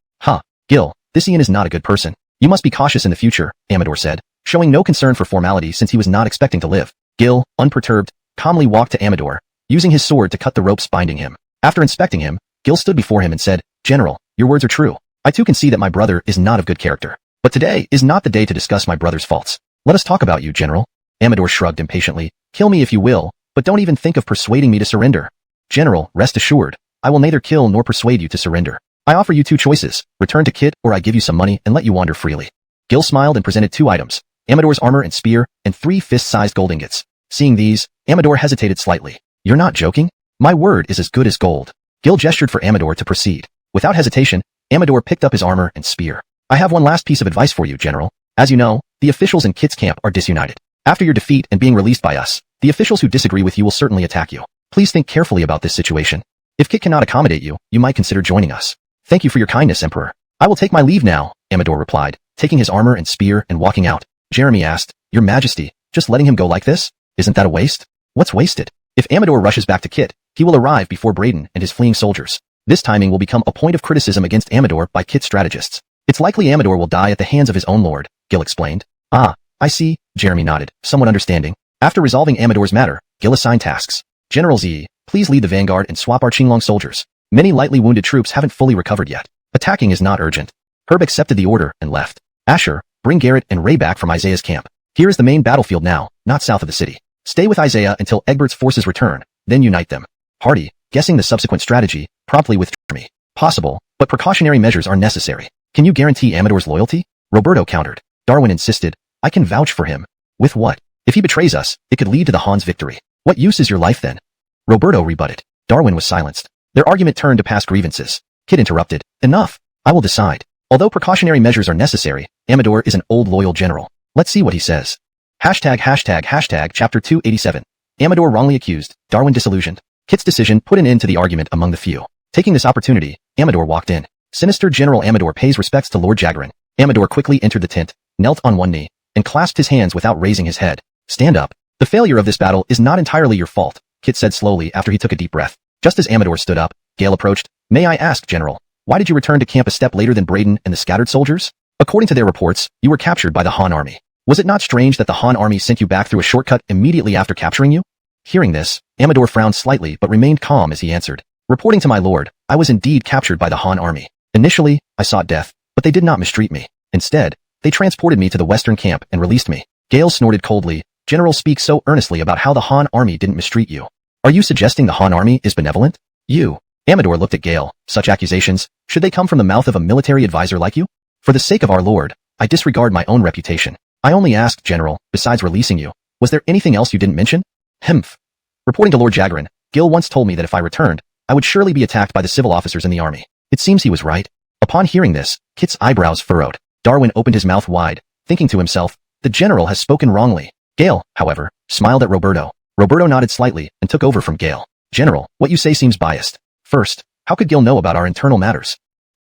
S1: Gil, this Ian is not a good person. You must be cautious in the future, Amador said, showing no concern for formality since he was not expecting to live. Gil, unperturbed, calmly walked to Amador, using his sword to cut the ropes binding him. After inspecting him, Gil stood before him and said, General, your words are true. I too can see that my brother is not of good character. But today is not the day to discuss my brother's faults. Let us talk about you, General. Amador shrugged impatiently. Kill me if you will, but don't even think of persuading me to surrender. General, rest assured, I will neither kill nor persuade you to surrender. I offer you 2 choices, return to Kit or I give you some money and let you wander freely. Gil smiled and presented 2 items, Amador's armor and spear, and 3 fist-sized gold ingots. Seeing these, Amador hesitated slightly. You're not joking? My word is as good as gold. Gil gestured for Amador to proceed. Without hesitation, Amador picked up his armor and spear. I have one last piece of advice for you, General. As you know, the officials in Kit's camp are disunited. After your defeat and being released by us, the officials who disagree with you will certainly attack you. Please think carefully about this situation. If Kit cannot accommodate you, you might consider joining us. Thank you for your kindness, Emperor. I will take my leave now, Amador replied, taking his armor and spear and walking out. Jeremy asked, Your Majesty, just letting him go like this? Isn't that a waste? What's wasted? If Amador rushes back to Kit, he will arrive before Braden and his fleeing soldiers. This timing will become a point of criticism against Amador by Kit's strategists. It's likely Amador will die at the hands of his own lord, Gil explained. Ah, I see, Jeremy nodded, somewhat understanding. After resolving Amador's matter, Gil assigned tasks. General Z, please lead the vanguard and swap our Qinglong soldiers. Many lightly wounded troops haven't fully recovered yet. Attacking is not urgent. Herb accepted the order and left. Asher, bring Garrett and Ray back from Isaiah's camp. Here is the main battlefield now, not south of the city. Stay with Isaiah until Egbert's forces return, then unite them. Hardy, guessing the subsequent strategy, promptly withdrew me. Possible, but precautionary measures are necessary. Can you guarantee Amador's loyalty? Roberto countered. Darwin insisted. I can vouch for him. With what? If he betrays us, it could lead to the Han's victory. What use is your life then? Roberto rebutted. Darwin was silenced. Their argument turned to past grievances. Kit interrupted. Enough. I will decide. Although precautionary measures are necessary, Amador is an old loyal general. Let's see what he says. Hashtag chapter 287. Amador wrongly accused, Darwin disillusioned. Kit's decision put an end to the argument among the few. Taking this opportunity, Amador walked in. Sinister General Amador pays respects to Lord Jagarin. Amador quickly entered the tent, knelt on one knee, and clasped his hands without raising his head. Stand up. The failure of this battle is not entirely your fault, Kit said slowly after he took a deep breath. Just as Amador stood up, Gale approached. May I ask, General, why did you return to camp a step later than Braden and the scattered soldiers? According to their reports, you were captured by the Han army. Was it not strange that the Han army sent you back through a shortcut immediately after capturing you? Hearing this, Amador frowned slightly but remained calm as he answered. Reporting to my lord, I was indeed captured by the Han army. Initially, I sought death, but they did not mistreat me. Instead, they transported me to the western camp and released me. Gale snorted coldly. General speaks so earnestly about how the Han army didn't mistreat you. Are you suggesting the Han army is benevolent? You. Amador looked at Gale. Such accusations, should they come from the mouth of a military advisor like you? For the sake of our lord, I disregard my own reputation. I only asked, General, besides releasing you, was there anything else you didn't mention? Hmph. Reporting to Lord Jagarin, Gil once told me that if I returned, I would surely be attacked by the civil officers in the army. It seems he was right. Upon hearing this, Kit's eyebrows furrowed. Darwin opened his mouth wide, thinking to himself, the general has spoken wrongly. Gale, however, smiled at Roberto. Roberto nodded slightly and took over from Gale. General, what you say seems biased. First, how could Gil know about our internal matters?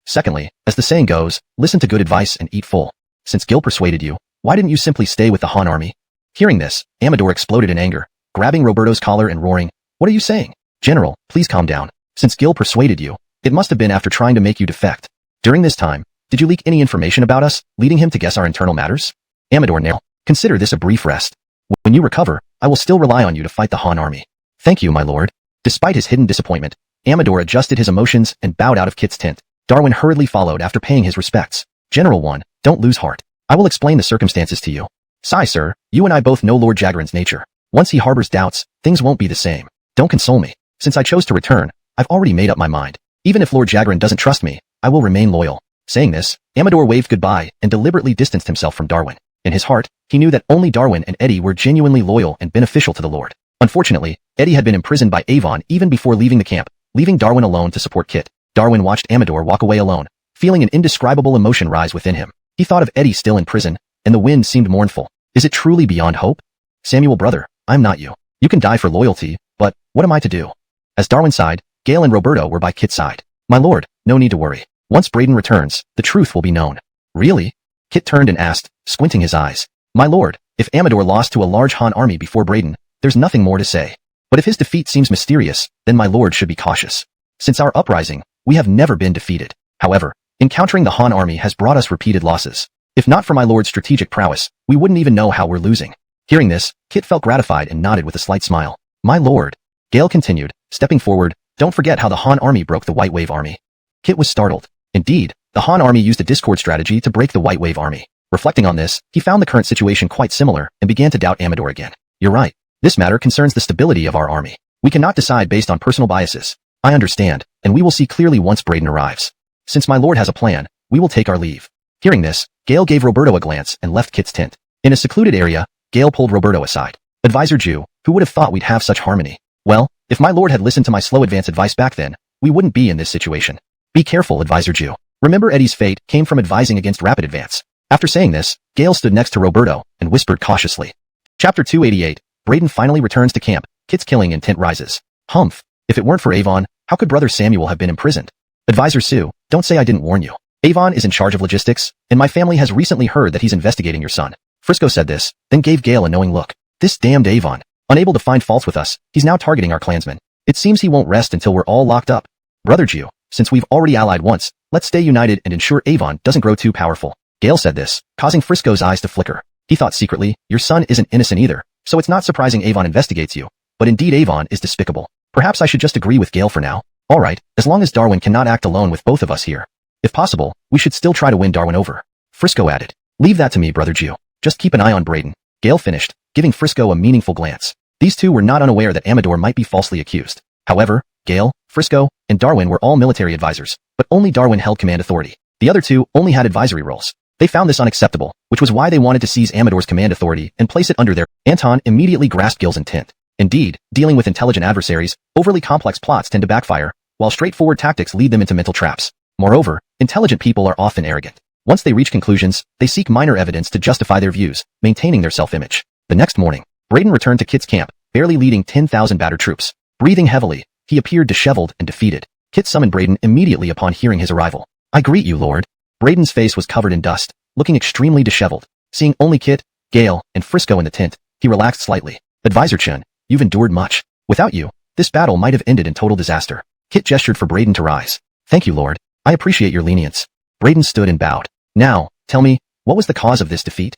S1: Secondly, as the saying goes, listen to good advice and eat full. Since Gil persuaded you, why didn't you simply stay with the Han army? Hearing this, Amador exploded in anger. grabbing Roberto's collar and roaring, "What are you saying? General, please calm down. Since Gil persuaded you, it must have been after trying to make you defect. During this time, did you leak any information about us, leading him to guess our internal matters? Amador Nail, consider this a brief rest. When you recover, I will still rely on you to fight the Han army." "Thank you, my lord." Despite his hidden disappointment, Amador adjusted his emotions and bowed out of Kit's tent. Darwin hurriedly followed after paying his respects. "General 1, don't lose heart. I will explain the circumstances to you. Sir, you and I both know Lord Jagran's nature. Once he harbors doubts, things won't be the same. Don't console me. Since I chose to return, I've already made up my mind. Even if Lord Jagran doesn't trust me, I will remain loyal." Saying this, Amador waved goodbye and deliberately distanced himself from Darwin. In his heart, he knew that only Darwin and Eddie were genuinely loyal and beneficial to the Lord. Unfortunately, Eddie had been imprisoned by Avon even before leaving the camp, leaving Darwin alone to support Kit. Darwin watched Amador walk away alone, feeling an indescribable emotion rise within him. He thought of Eddie still in prison, and the wind seemed mournful. Is it truly beyond hope? "Samuel, brother, I'm not you. You can die for loyalty, but what am I to do?" As Darwin sighed, Gale and Roberto were by Kit's side. "My lord, no need to worry. Once Braden returns, the truth will be known." "Really?" Kit turned and asked, squinting his eyes. "My lord, if Amador lost to a large Han army before Braden, there's nothing more to say. But if his defeat seems mysterious, then my lord should be cautious. Since our uprising, we have never been defeated. However, encountering the Han army has brought us repeated losses. If not for my lord's strategic prowess, we wouldn't even know how we're losing." Hearing this, Kit felt gratified and nodded with a slight smile. "My lord," Gale continued, stepping forward, "don't forget how the Han army broke the White Wave army." Kit was startled. Indeed, the Han army used a discord strategy to break the White Wave army. Reflecting on this, he found the current situation quite similar and began to doubt Amador again. "You're right. This matter concerns the stability of our army. We cannot decide based on personal biases. I understand, and we will see clearly once Braden arrives. Since my lord has a plan, we will take our leave." Hearing this, Gale gave Roberto a glance and left Kit's tent. In a secluded area, Gale pulled Roberto aside. "Advisor Jew, who would have thought we'd have such harmony? Well, if my lord had listened to my slow advance advice back then, we wouldn't be in this situation. Be careful, Advisor Jew. Remember Eddie's fate came from advising against rapid advance." After saying this, Gale stood next to Roberto and whispered cautiously. Chapter 288, Braden finally returns to camp. Kit's killing intent rises. "Humph. If it weren't for Avon, how could Brother Samuel have been imprisoned? Advisor Sue, don't say I didn't warn you. Avon is in charge of logistics, and my family has recently heard that he's investigating your son." Frisco said this, then gave Gale a knowing look. "This damned Avon. Unable to find faults with us, he's now targeting our clansmen. It seems he won't rest until we're all locked up. Brother Jew, since we've already allied once, let's stay united and ensure Avon doesn't grow too powerful." Gale said this, causing Frisco's eyes to flicker. He thought secretly, your son isn't innocent either, so it's not surprising Avon investigates you. But indeed Avon is despicable. Perhaps I should just agree with Gale for now. Alright, as long as Darwin cannot act alone with both of us here. If possible, we should still try to win Darwin over. Frisco added. "Leave that to me, Brother Jew. Just keep an eye on Braden." Gale finished, giving Frisco a meaningful glance. These two were not unaware that Amador might be falsely accused. However, Gale, Frisco, and Darwin were all military advisors, but only Darwin held command authority. The other two only had advisory roles. They found this unacceptable, which was why they wanted to seize Amador's command authority and place it under their. Anton immediately grasped Gale's intent. Indeed, dealing with intelligent adversaries, overly complex plots tend to backfire, while straightforward tactics lead them into mental traps. Moreover, intelligent people are often arrogant. Once they reach conclusions, they seek minor evidence to justify their views, maintaining their self-image. The next morning, Braden returned to Kit's camp, barely leading 10,000 battered troops. Breathing heavily, he appeared disheveled and defeated. Kit summoned Braden immediately upon hearing his arrival. "I greet you, Lord." Braden's face was covered in dust, looking extremely disheveled. Seeing only Kit, Gale, and Frisco in the tent, he relaxed slightly. "Advisor Chun, you've endured much. Without you, this battle might have ended in total disaster." Kit gestured for Braden to rise. "Thank you, Lord. I appreciate your lenience." Braden stood and bowed. "Now, tell me, what was the cause of this defeat?"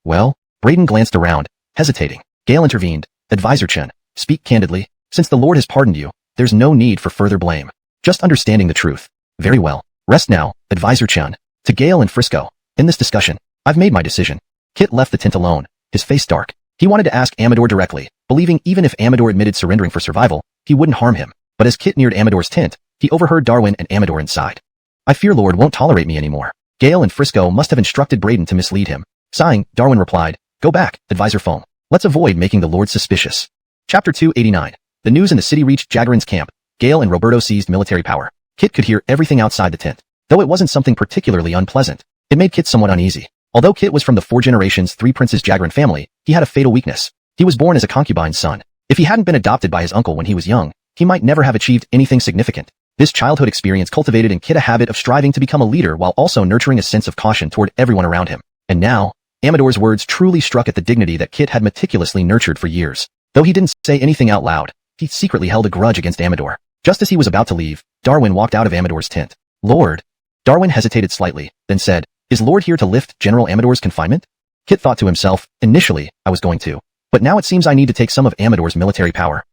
S1: "Well," Braden glanced around, hesitating. Gale intervened. "Advisor Chun, speak candidly. Since the Lord has pardoned you, there's no need for further blame. Just understanding the truth." "Very well. Rest now, Advisor Chun." To Gale and Frisco, "In this discussion, I've made my decision." Kit left the tent alone, his face dark. He wanted to ask Amador directly, believing even if Amador admitted surrendering for survival, he wouldn't harm him. But as Kit neared Amador's tent, he overheard Darwin and Amador inside. "I fear Lord won't tolerate me anymore." Gale and Frisco must have instructed Braden to mislead him. Sighing, Darwin replied, "Go back, Advisor Foam. Let's avoid making the Lord suspicious." Chapter 289. The news in the city reached Jagran's camp. Gale and Roberto seized military power. Kit could hear everything outside the tent. Though it wasn't something particularly unpleasant, it made Kit somewhat uneasy. Although Kit was from the 4 generations 3 Princes Jagran family, he had a fatal weakness. He was born as a concubine's son. If he hadn't been adopted by his uncle when he was young, he might never have achieved anything significant. This childhood experience cultivated in Kit a habit of striving to become a leader while also nurturing a sense of caution toward everyone around him. And now, Amador's words truly struck at the dignity that Kit had meticulously nurtured for years. Though he didn't say anything out loud, he secretly held a grudge against Amador. Just as he was about to leave, Darwin walked out of Amador's tent. Lord. Darwin hesitated slightly, then said, "Is Lord here to lift General Amador's confinement?" Kit thought to himself, "Initially, I was going to. But now it seems I need to take some of Amador's military power."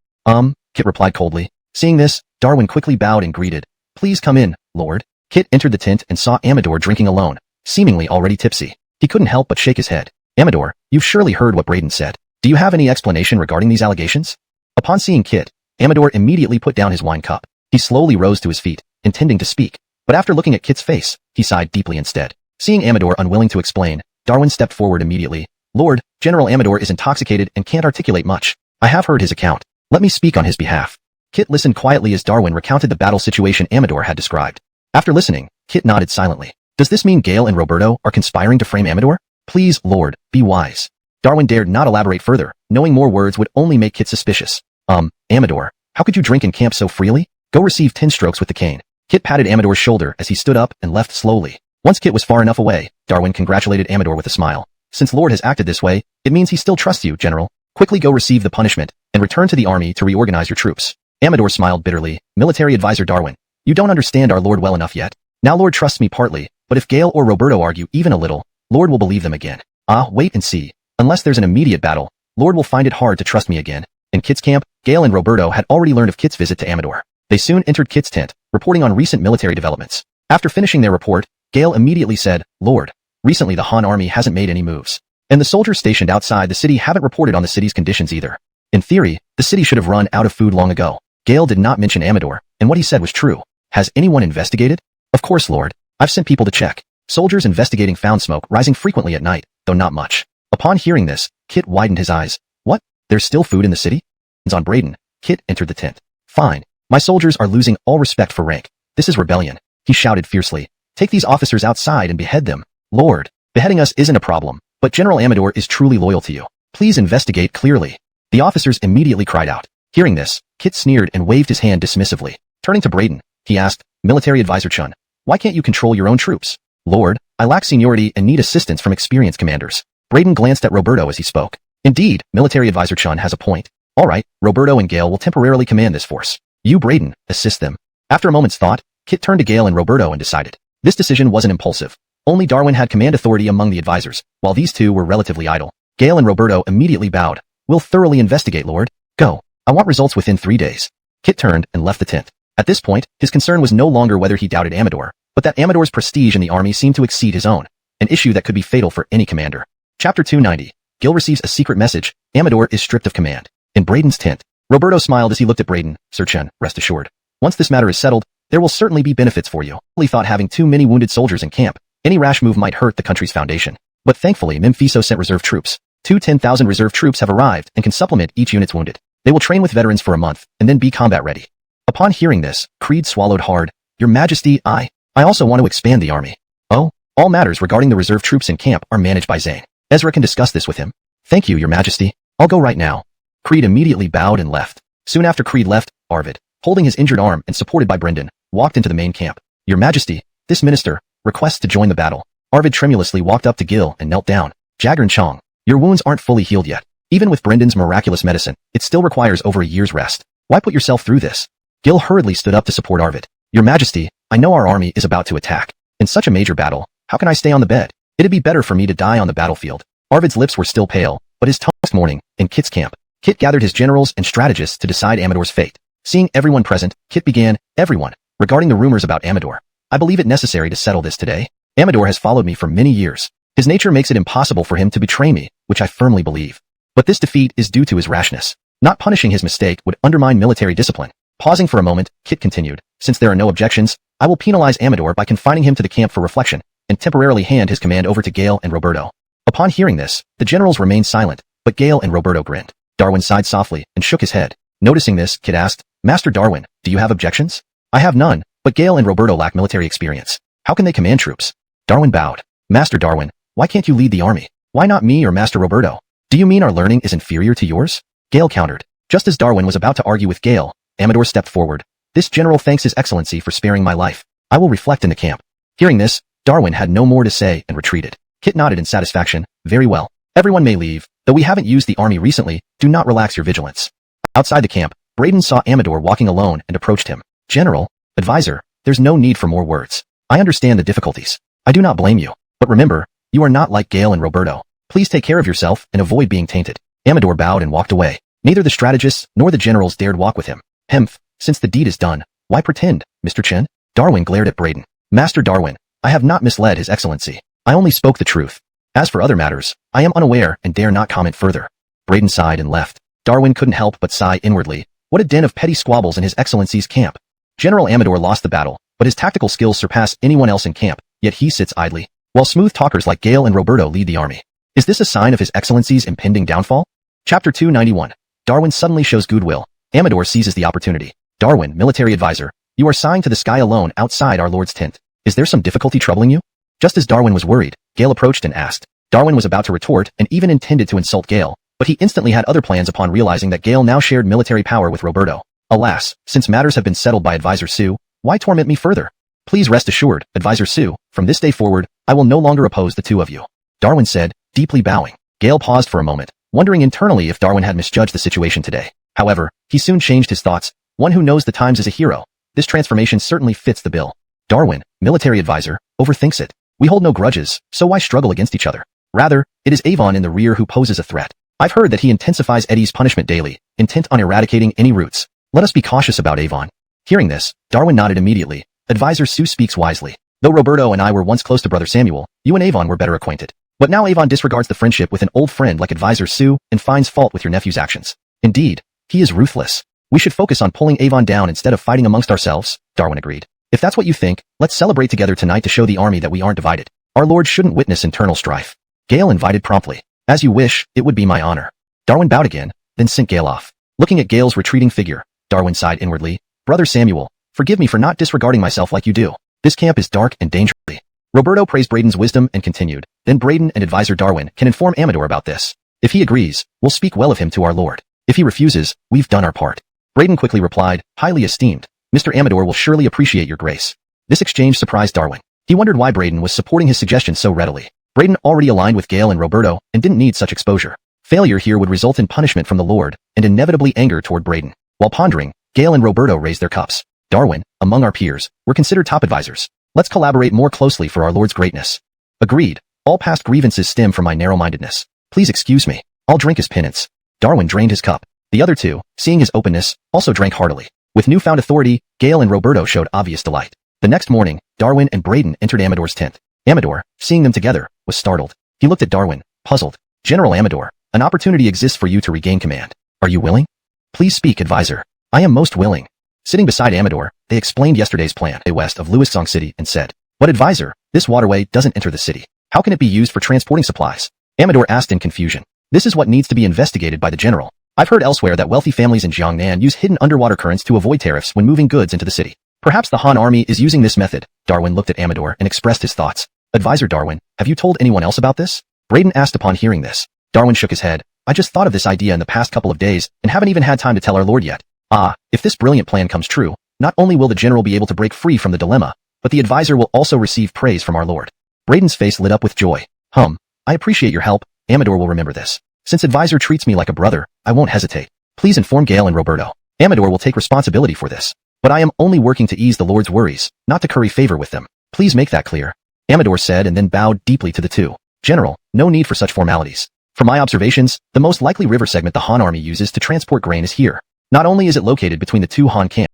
S1: Kit replied coldly. Seeing this, Darwin quickly bowed and greeted. "Please come in, Lord." Kit entered the tent and saw Amador drinking alone, seemingly already tipsy. He couldn't help but shake his head. "Amador, you've surely heard what Braden said. Do you have any explanation regarding these allegations?" Upon seeing Kit, Amador immediately put down his wine cup. He slowly rose to his feet, intending to speak. But after looking at Kit's face, he sighed deeply instead. Seeing Amador unwilling to explain, Darwin stepped forward immediately. "Lord, General Amador is intoxicated and can't articulate much. I have heard his account. Let me speak on his behalf." Kit listened quietly as Darwin recounted the battle situation Amador had described. After listening, Kit nodded silently. "Does this mean Gale and Roberto are conspiring to frame Amador? Please, Lord, be wise." Darwin dared not elaborate further, knowing more words would only make Kit suspicious. Amador, how could you drink in camp so freely? Go receive 10 strokes with the cane." Kit patted Amador's shoulder as he stood up and left slowly. Once Kit was far enough away, Darwin congratulated Amador with a smile. "Since Lord has acted this way, it means he still trusts you, General. Quickly go receive the punishment, and return to the army to reorganize your troops." Amador smiled bitterly. "Military advisor Darwin, you don't understand our Lord well enough yet. Now Lord trusts me partly, but if Gale or Roberto argue even a little, Lord will believe them again. Wait and see. Unless there's an immediate battle, Lord will find it hard to trust me again." In Kit's camp, Gale and Roberto had already learned of Kit's visit to Amador. They soon entered Kit's tent, reporting on recent military developments. After finishing their report, Gale immediately said, "Lord, recently the Han army hasn't made any moves. And the soldiers stationed outside the city haven't reported on the city's conditions either. In theory, the city should have run out of food long ago." Gale did not mention Amador, and what he said was true. "Has anyone investigated?" "Of course, Lord. I've sent people to check. Soldiers investigating found smoke rising frequently at night, though not much." Upon hearing this, Kit widened his eyes. "What? There's still food in the city?" On Braden, Kit entered the tent. "Fine. My soldiers are losing all respect for rank. This is rebellion," he shouted fiercely. "Take these officers outside and behead them. Lord, beheading us isn't a problem, but General Amador is truly loyal to you. Please investigate clearly." The officers immediately cried out. Hearing this, Kit sneered and waved his hand dismissively. Turning to Braden, he asked, "Military advisor Chun, why can't you control your own troops?" "Lord, I lack seniority and need assistance from experienced commanders." Braden glanced at Roberto as he spoke. "Indeed, military advisor Chun has a point. All right, Roberto and Gale will temporarily command this force. You, Braden, assist them." After a moment's thought, Kit turned to Gale and Roberto and decided. This decision wasn't impulsive. Only Darwin had command authority among the advisors, while these two were relatively idle. Gale and Roberto immediately bowed. "We'll thoroughly investigate, Lord. Go. I want results within 3 days." Kit turned and left the tent. At this point, his concern was no longer whether he doubted Amador, but that Amador's prestige in the army seemed to exceed his own, an issue that could be fatal for any commander. Chapter 290. Gil receives a secret message. Amador is stripped of command. In Braden's tent, Roberto smiled as he looked at Braden. "Sir Chen, rest assured. Once this matter is settled, there will certainly be benefits for you." He thought having too many wounded soldiers in camp, any rash move might hurt the country's foundation. But thankfully, Memphiso sent reserve troops. 10,000 reserve troops have arrived and can supplement each unit's wounded. They will train with veterans for a month and then be combat ready. Upon hearing this, Creed swallowed hard. "Your Majesty, I also want to expand the army." "Oh, all matters regarding the reserve troops in camp are managed by Zane. Ezra can discuss this with him." "Thank you, Your Majesty. I'll go right now." Creed immediately bowed and left. Soon after Creed left, Arvid, holding his injured arm and supported by Brendan, walked into the main camp. "Your Majesty, this minister requests to join the battle." Arvid tremulously walked up to Gil and knelt down. "Jagern Chong, your wounds aren't fully healed yet. Even with Brendan's miraculous medicine, it still requires over a year's rest. Why put yourself through this?" Gil hurriedly stood up to support Arvid. "Your Majesty, I know our army is about to attack. In such a major battle, how can I stay on the bed? It'd be better for me to die on the battlefield." Arvid's lips were still pale, but his tongue next morning, in Kit's camp. Kit gathered his generals and strategists to decide Amador's fate. Seeing everyone present, Kit began, "Everyone, regarding the rumors about Amador, I believe it necessary to settle this today. Amador has followed me for many years. His nature makes it impossible for him to betray me, which I firmly believe. But this defeat is due to his rashness. Not punishing his mistake would undermine military discipline." Pausing for a moment, Kit continued, "Since there are no objections, I will penalize Amador by confining him to the camp for reflection, and temporarily hand his command over to Gale and Roberto." Upon hearing this, the generals remained silent, but Gale and Roberto grinned. Darwin sighed softly and shook his head. Noticing this, Kit asked, "Master Darwin, do you have objections?" "I have none, but Gale and Roberto lack military experience. How can they command troops?" Darwin bowed. "Master Darwin, why can't you lead the army? Why not me or Master Roberto? Do you mean our learning is inferior to yours?" Gale countered. Just as Darwin was about to argue with Gale, Amador stepped forward. "This general thanks His Excellency for sparing my life. I will reflect in the camp." Hearing this, Darwin had no more to say and retreated. Kit nodded in satisfaction. "Very well. Everyone may leave. Though we haven't used the army recently, do not relax your vigilance. Outside the camp, Braden saw Amador walking alone and approached him. General, advisor, there's no need for more words. I understand the difficulties. I do not blame you. But remember, you are not like Gale and Roberto. Please take care of yourself and avoid being tainted. Amador bowed and walked away. Neither the strategists nor the generals dared walk with him. Hemph, since the deed is done, why pretend, Mr. Chen? Darwin glared at Braden. Master Darwin, I have not misled His Excellency. I only spoke the truth. As for other matters, I am unaware and dare not comment further. Braden sighed and left. Darwin couldn't help but sigh inwardly. What a den of petty squabbles in His Excellency's camp. General Amador lost the battle, but his tactical skills surpass anyone else in camp, yet he sits idly, while smooth talkers like Gale and Roberto lead the army. Is this a sign of His Excellency's impending downfall? Chapter 291. Darwin suddenly shows goodwill. Amador seizes the opportunity. Darwin, military advisor, you are signed to the sky alone outside our Lord's tent. Is there some difficulty troubling you? Just as Darwin was worried, Gale approached and asked. Darwin was about to retort and even intended to insult Gale, but he instantly had other plans upon realizing that Gale now shared military power with Roberto. Alas, since matters have been settled by Advisor Sue, why torment me further? Please rest assured, Advisor Sue, from this day forward, I will no longer oppose the two of you. Darwin said, deeply bowing. Gale paused for a moment, wondering internally if Darwin had misjudged the situation today. However, he soon changed his thoughts. One who knows the times is a hero. This transformation certainly fits the bill. Darwin, military advisor, overthinks it. We hold no grudges, so why struggle against each other? Rather, it is Avon in the rear who poses a threat. I've heard that he intensifies Eddie's punishment daily, intent on eradicating any roots. Let us be cautious about Avon. Hearing this, Darwin nodded immediately. Advisor Sue speaks wisely. Though Roberto and I were once close to Brother Samuel, you and Avon were better acquainted. But now Avon disregards the friendship with an old friend like Advisor Sue and finds fault with your nephew's actions. Indeed, he is ruthless. We should focus on pulling Avon down instead of fighting amongst ourselves, Darwin agreed. If that's what you think, let's celebrate together tonight to show the army that we aren't divided. Our Lord shouldn't witness internal strife. Gale invited promptly. As you wish, it would be my honor. Darwin bowed again, then sent Gale off. Looking at Gale's retreating figure, Darwin sighed inwardly. Brother Samuel, forgive me for not disregarding myself like you do. This camp is dark and dangerous. Roberto praised Braden's wisdom and continued. Then Braden and Advisor Darwin can inform Amador about this. If he agrees, we'll speak well of him to our Lord. If he refuses, we've done our part. Braden quickly replied, highly esteemed. Mr. Amador will surely appreciate your grace. This exchange surprised Darwin. He wondered why Braden was supporting his suggestion so readily. Braden already aligned with Gale and Roberto and didn't need such exposure. Failure here would result in punishment from the Lord and inevitably anger toward Braden. While pondering, Gale and Roberto raised their cups. Darwin, among our peers, were considered top advisors. Let's collaborate more closely for our Lord's greatness. Agreed. All past grievances stem from my narrow-mindedness. Please excuse me. I'll drink as penance. Darwin drained his cup. The other two, seeing his openness, also drank heartily. With newfound authority, Gale and Roberto showed obvious delight. The next morning, Darwin and Braden entered Amador's tent. Amador, seeing them together, was startled. He looked at Darwin, puzzled. General Amador, an opportunity exists for you to regain command. Are you willing? Please speak, advisor. I am most willing. Sitting beside Amador, they explained yesterday's plan west of Lewisong City and said, but advisor, this waterway doesn't enter the city. How can it be used for transporting supplies? Amador asked in confusion. This is what needs to be investigated by the general. I've heard elsewhere that wealthy families in Jiangnan use hidden underwater currents to avoid tariffs when moving goods into the city. Perhaps the Han army is using this method. Darwin looked at Amador and expressed his thoughts. Advisor Darwin, have you told anyone else about this? Braden asked upon hearing this. Darwin shook his head. I just thought of this idea in the past couple of days and haven't even had time to tell our Lord yet. If this brilliant plan comes true, not only will the general be able to break free from the dilemma, but the advisor will also receive praise from our Lord. Braden's face lit up with joy. I appreciate your help. Amador will remember this. Since advisor treats me like a brother, I won't hesitate. Please inform Gale and Roberto. Amador will take responsibility for this. But I am only working to ease the Lord's worries, not to curry favor with them. Please make that clear. Amador said and then bowed deeply to the two. General, no need for such formalities. From my observations, the most likely river segment the Han army uses to transport grain is here. Not only is it located between the two Han camps.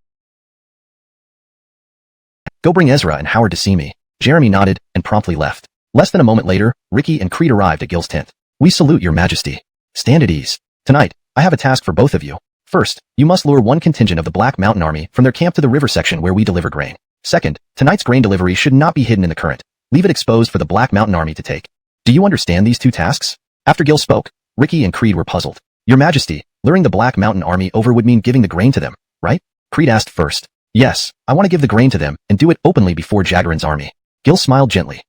S1: Go bring Ezra and Howard to see me. Jeremy nodded and promptly left. Less than a moment later, Ricky and Creed arrived at Gil's tent. We salute your majesty. Stand at ease. Tonight, I have a task for both of you. First, you must lure one contingent of the Black Mountain Army from their camp to the river section where we deliver grain. Second, tonight's grain delivery should not be hidden in the current. Leave it exposed for the Black Mountain Army to take. Do you understand these two tasks? After Gil spoke, Ricky and Creed were puzzled. Your majesty, luring the Black Mountain Army over would mean giving the grain to them, right? Creed asked first. Yes, I want to give the grain to them and do it openly before Jagarin's army. Gil smiled gently.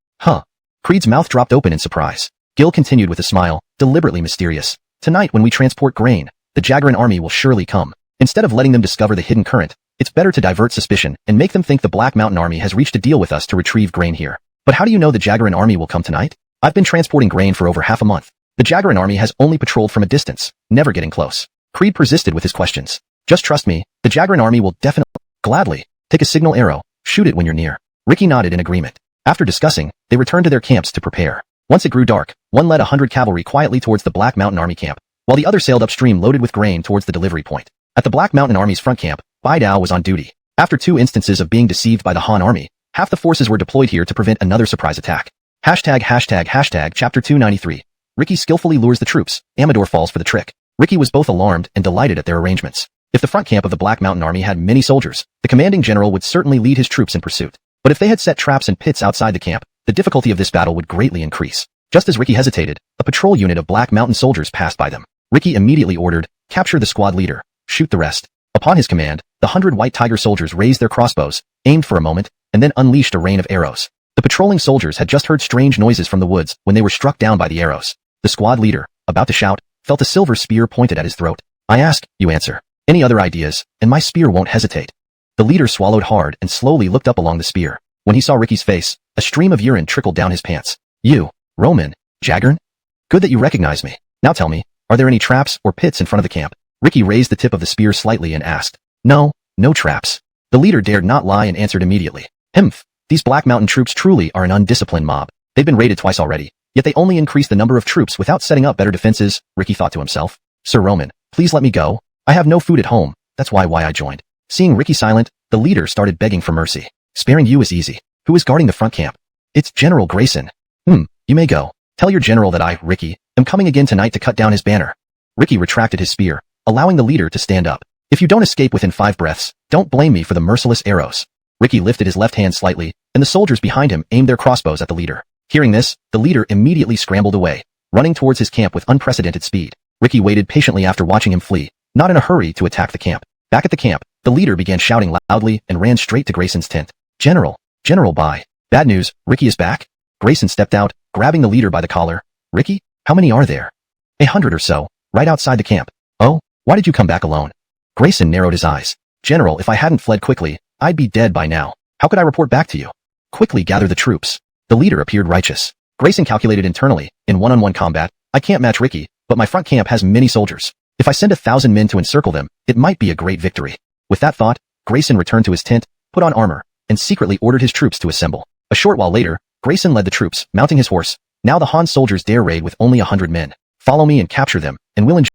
S1: Creed's mouth dropped open in surprise. Gil continued with a smile, deliberately mysterious. Tonight when we transport grain, the Jagarin army will surely come. Instead of letting them discover the hidden current, it's better to divert suspicion and make them think the Black Mountain Army has reached a deal with us to retrieve grain here. But how do you know the Jagarin army will come tonight? I've been transporting grain for over half a month. The Jagaran army has only patrolled from a distance, never getting close. Creed persisted with his questions. Just trust me, the Jagaran army will definitely, gladly, take a signal arrow, shoot it when you're near. Ricky nodded in agreement. After discussing, they returned to their camps to prepare. Once it grew dark, one led 100 cavalry quietly towards the Black Mountain Army camp, while the other sailed upstream loaded with grain towards the delivery point. At the Black Mountain Army's front camp, Bai Dao was on duty. After 2 instances of being deceived by the Han army, half the forces were deployed here to prevent another surprise attack. Hashtag Chapter 293. Ricky skillfully lures the troops. Amador falls for the trick. Ricky was both alarmed and delighted at their arrangements. If the front camp of the Black Mountain Army had many soldiers, the commanding general would certainly lead his troops in pursuit. But if they had set traps and pits outside the camp, the difficulty of this battle would greatly increase. Just as Ricky hesitated, a patrol unit of Black Mountain soldiers passed by them. Ricky immediately ordered, "Capture the squad leader, shoot the rest." Upon his command, the 100 White Tiger soldiers raised their crossbows, aimed for a moment, and then unleashed a rain of arrows. The patrolling soldiers had just heard strange noises from the woods when they were struck down by the arrows. The squad leader, about to shout, felt a silver spear pointed at his throat. "I ask, you answer. Any other ideas, and my spear won't hesitate." The leader swallowed hard and slowly looked up along the spear. When he saw Ricky's face, a stream of urine trickled down his pants. "You, Roman, Jagaran? Good that you recognize me. Now tell me, are there any traps or pits in front of the camp?" Ricky raised the tip of the spear slightly and asked. "No, no traps." The leader dared not lie and answered immediately. "Humph, these Black Mountain troops truly are an undisciplined mob. They've been raided twice already, yet they only increase the number of troops without setting up better defenses," Ricky thought to himself. "Sir Roman, please let me go. I have no food at home, that's why I joined." Seeing Ricky silent, the leader started begging for mercy. "Sparing you is easy. Who is guarding the front camp?" "It's General Grayson." You may go. Tell your general that I, Ricky, am coming again tonight to cut down his banner." Ricky retracted his spear, allowing the leader to stand up. "If you don't escape within 5 breaths, don't blame me for the merciless arrows." Ricky lifted his left hand slightly, and the soldiers behind him aimed their crossbows at the leader. Hearing this, the leader immediately scrambled away, running towards his camp with unprecedented speed. Ricky waited patiently after watching him flee, not in a hurry to attack the camp. Back at the camp, the leader began shouting loudly and ran straight to Grayson's tent. General Bai. Bad news, Ricky is back?" Grayson stepped out, grabbing the leader by the collar. "Ricky, how many are there?" 100 or so, right outside the camp." "Oh, why did you come back alone?" Grayson narrowed his eyes. "General, if I hadn't fled quickly, I'd be dead by now. How could I report back to you?" "Quickly gather the troops." The leader appeared righteous. Grayson calculated internally, in one-on-one combat, I can't match Ricky, but my front camp has many soldiers. If I send 1,000 men to encircle them, it might be a great victory. With that thought, Grayson returned to his tent, put on armor, and secretly ordered his troops to assemble. A short while later, Grayson led the troops, mounting his horse. Now the Han soldiers dare raid with only 100 men. Follow me and capture them, and we'll enjoy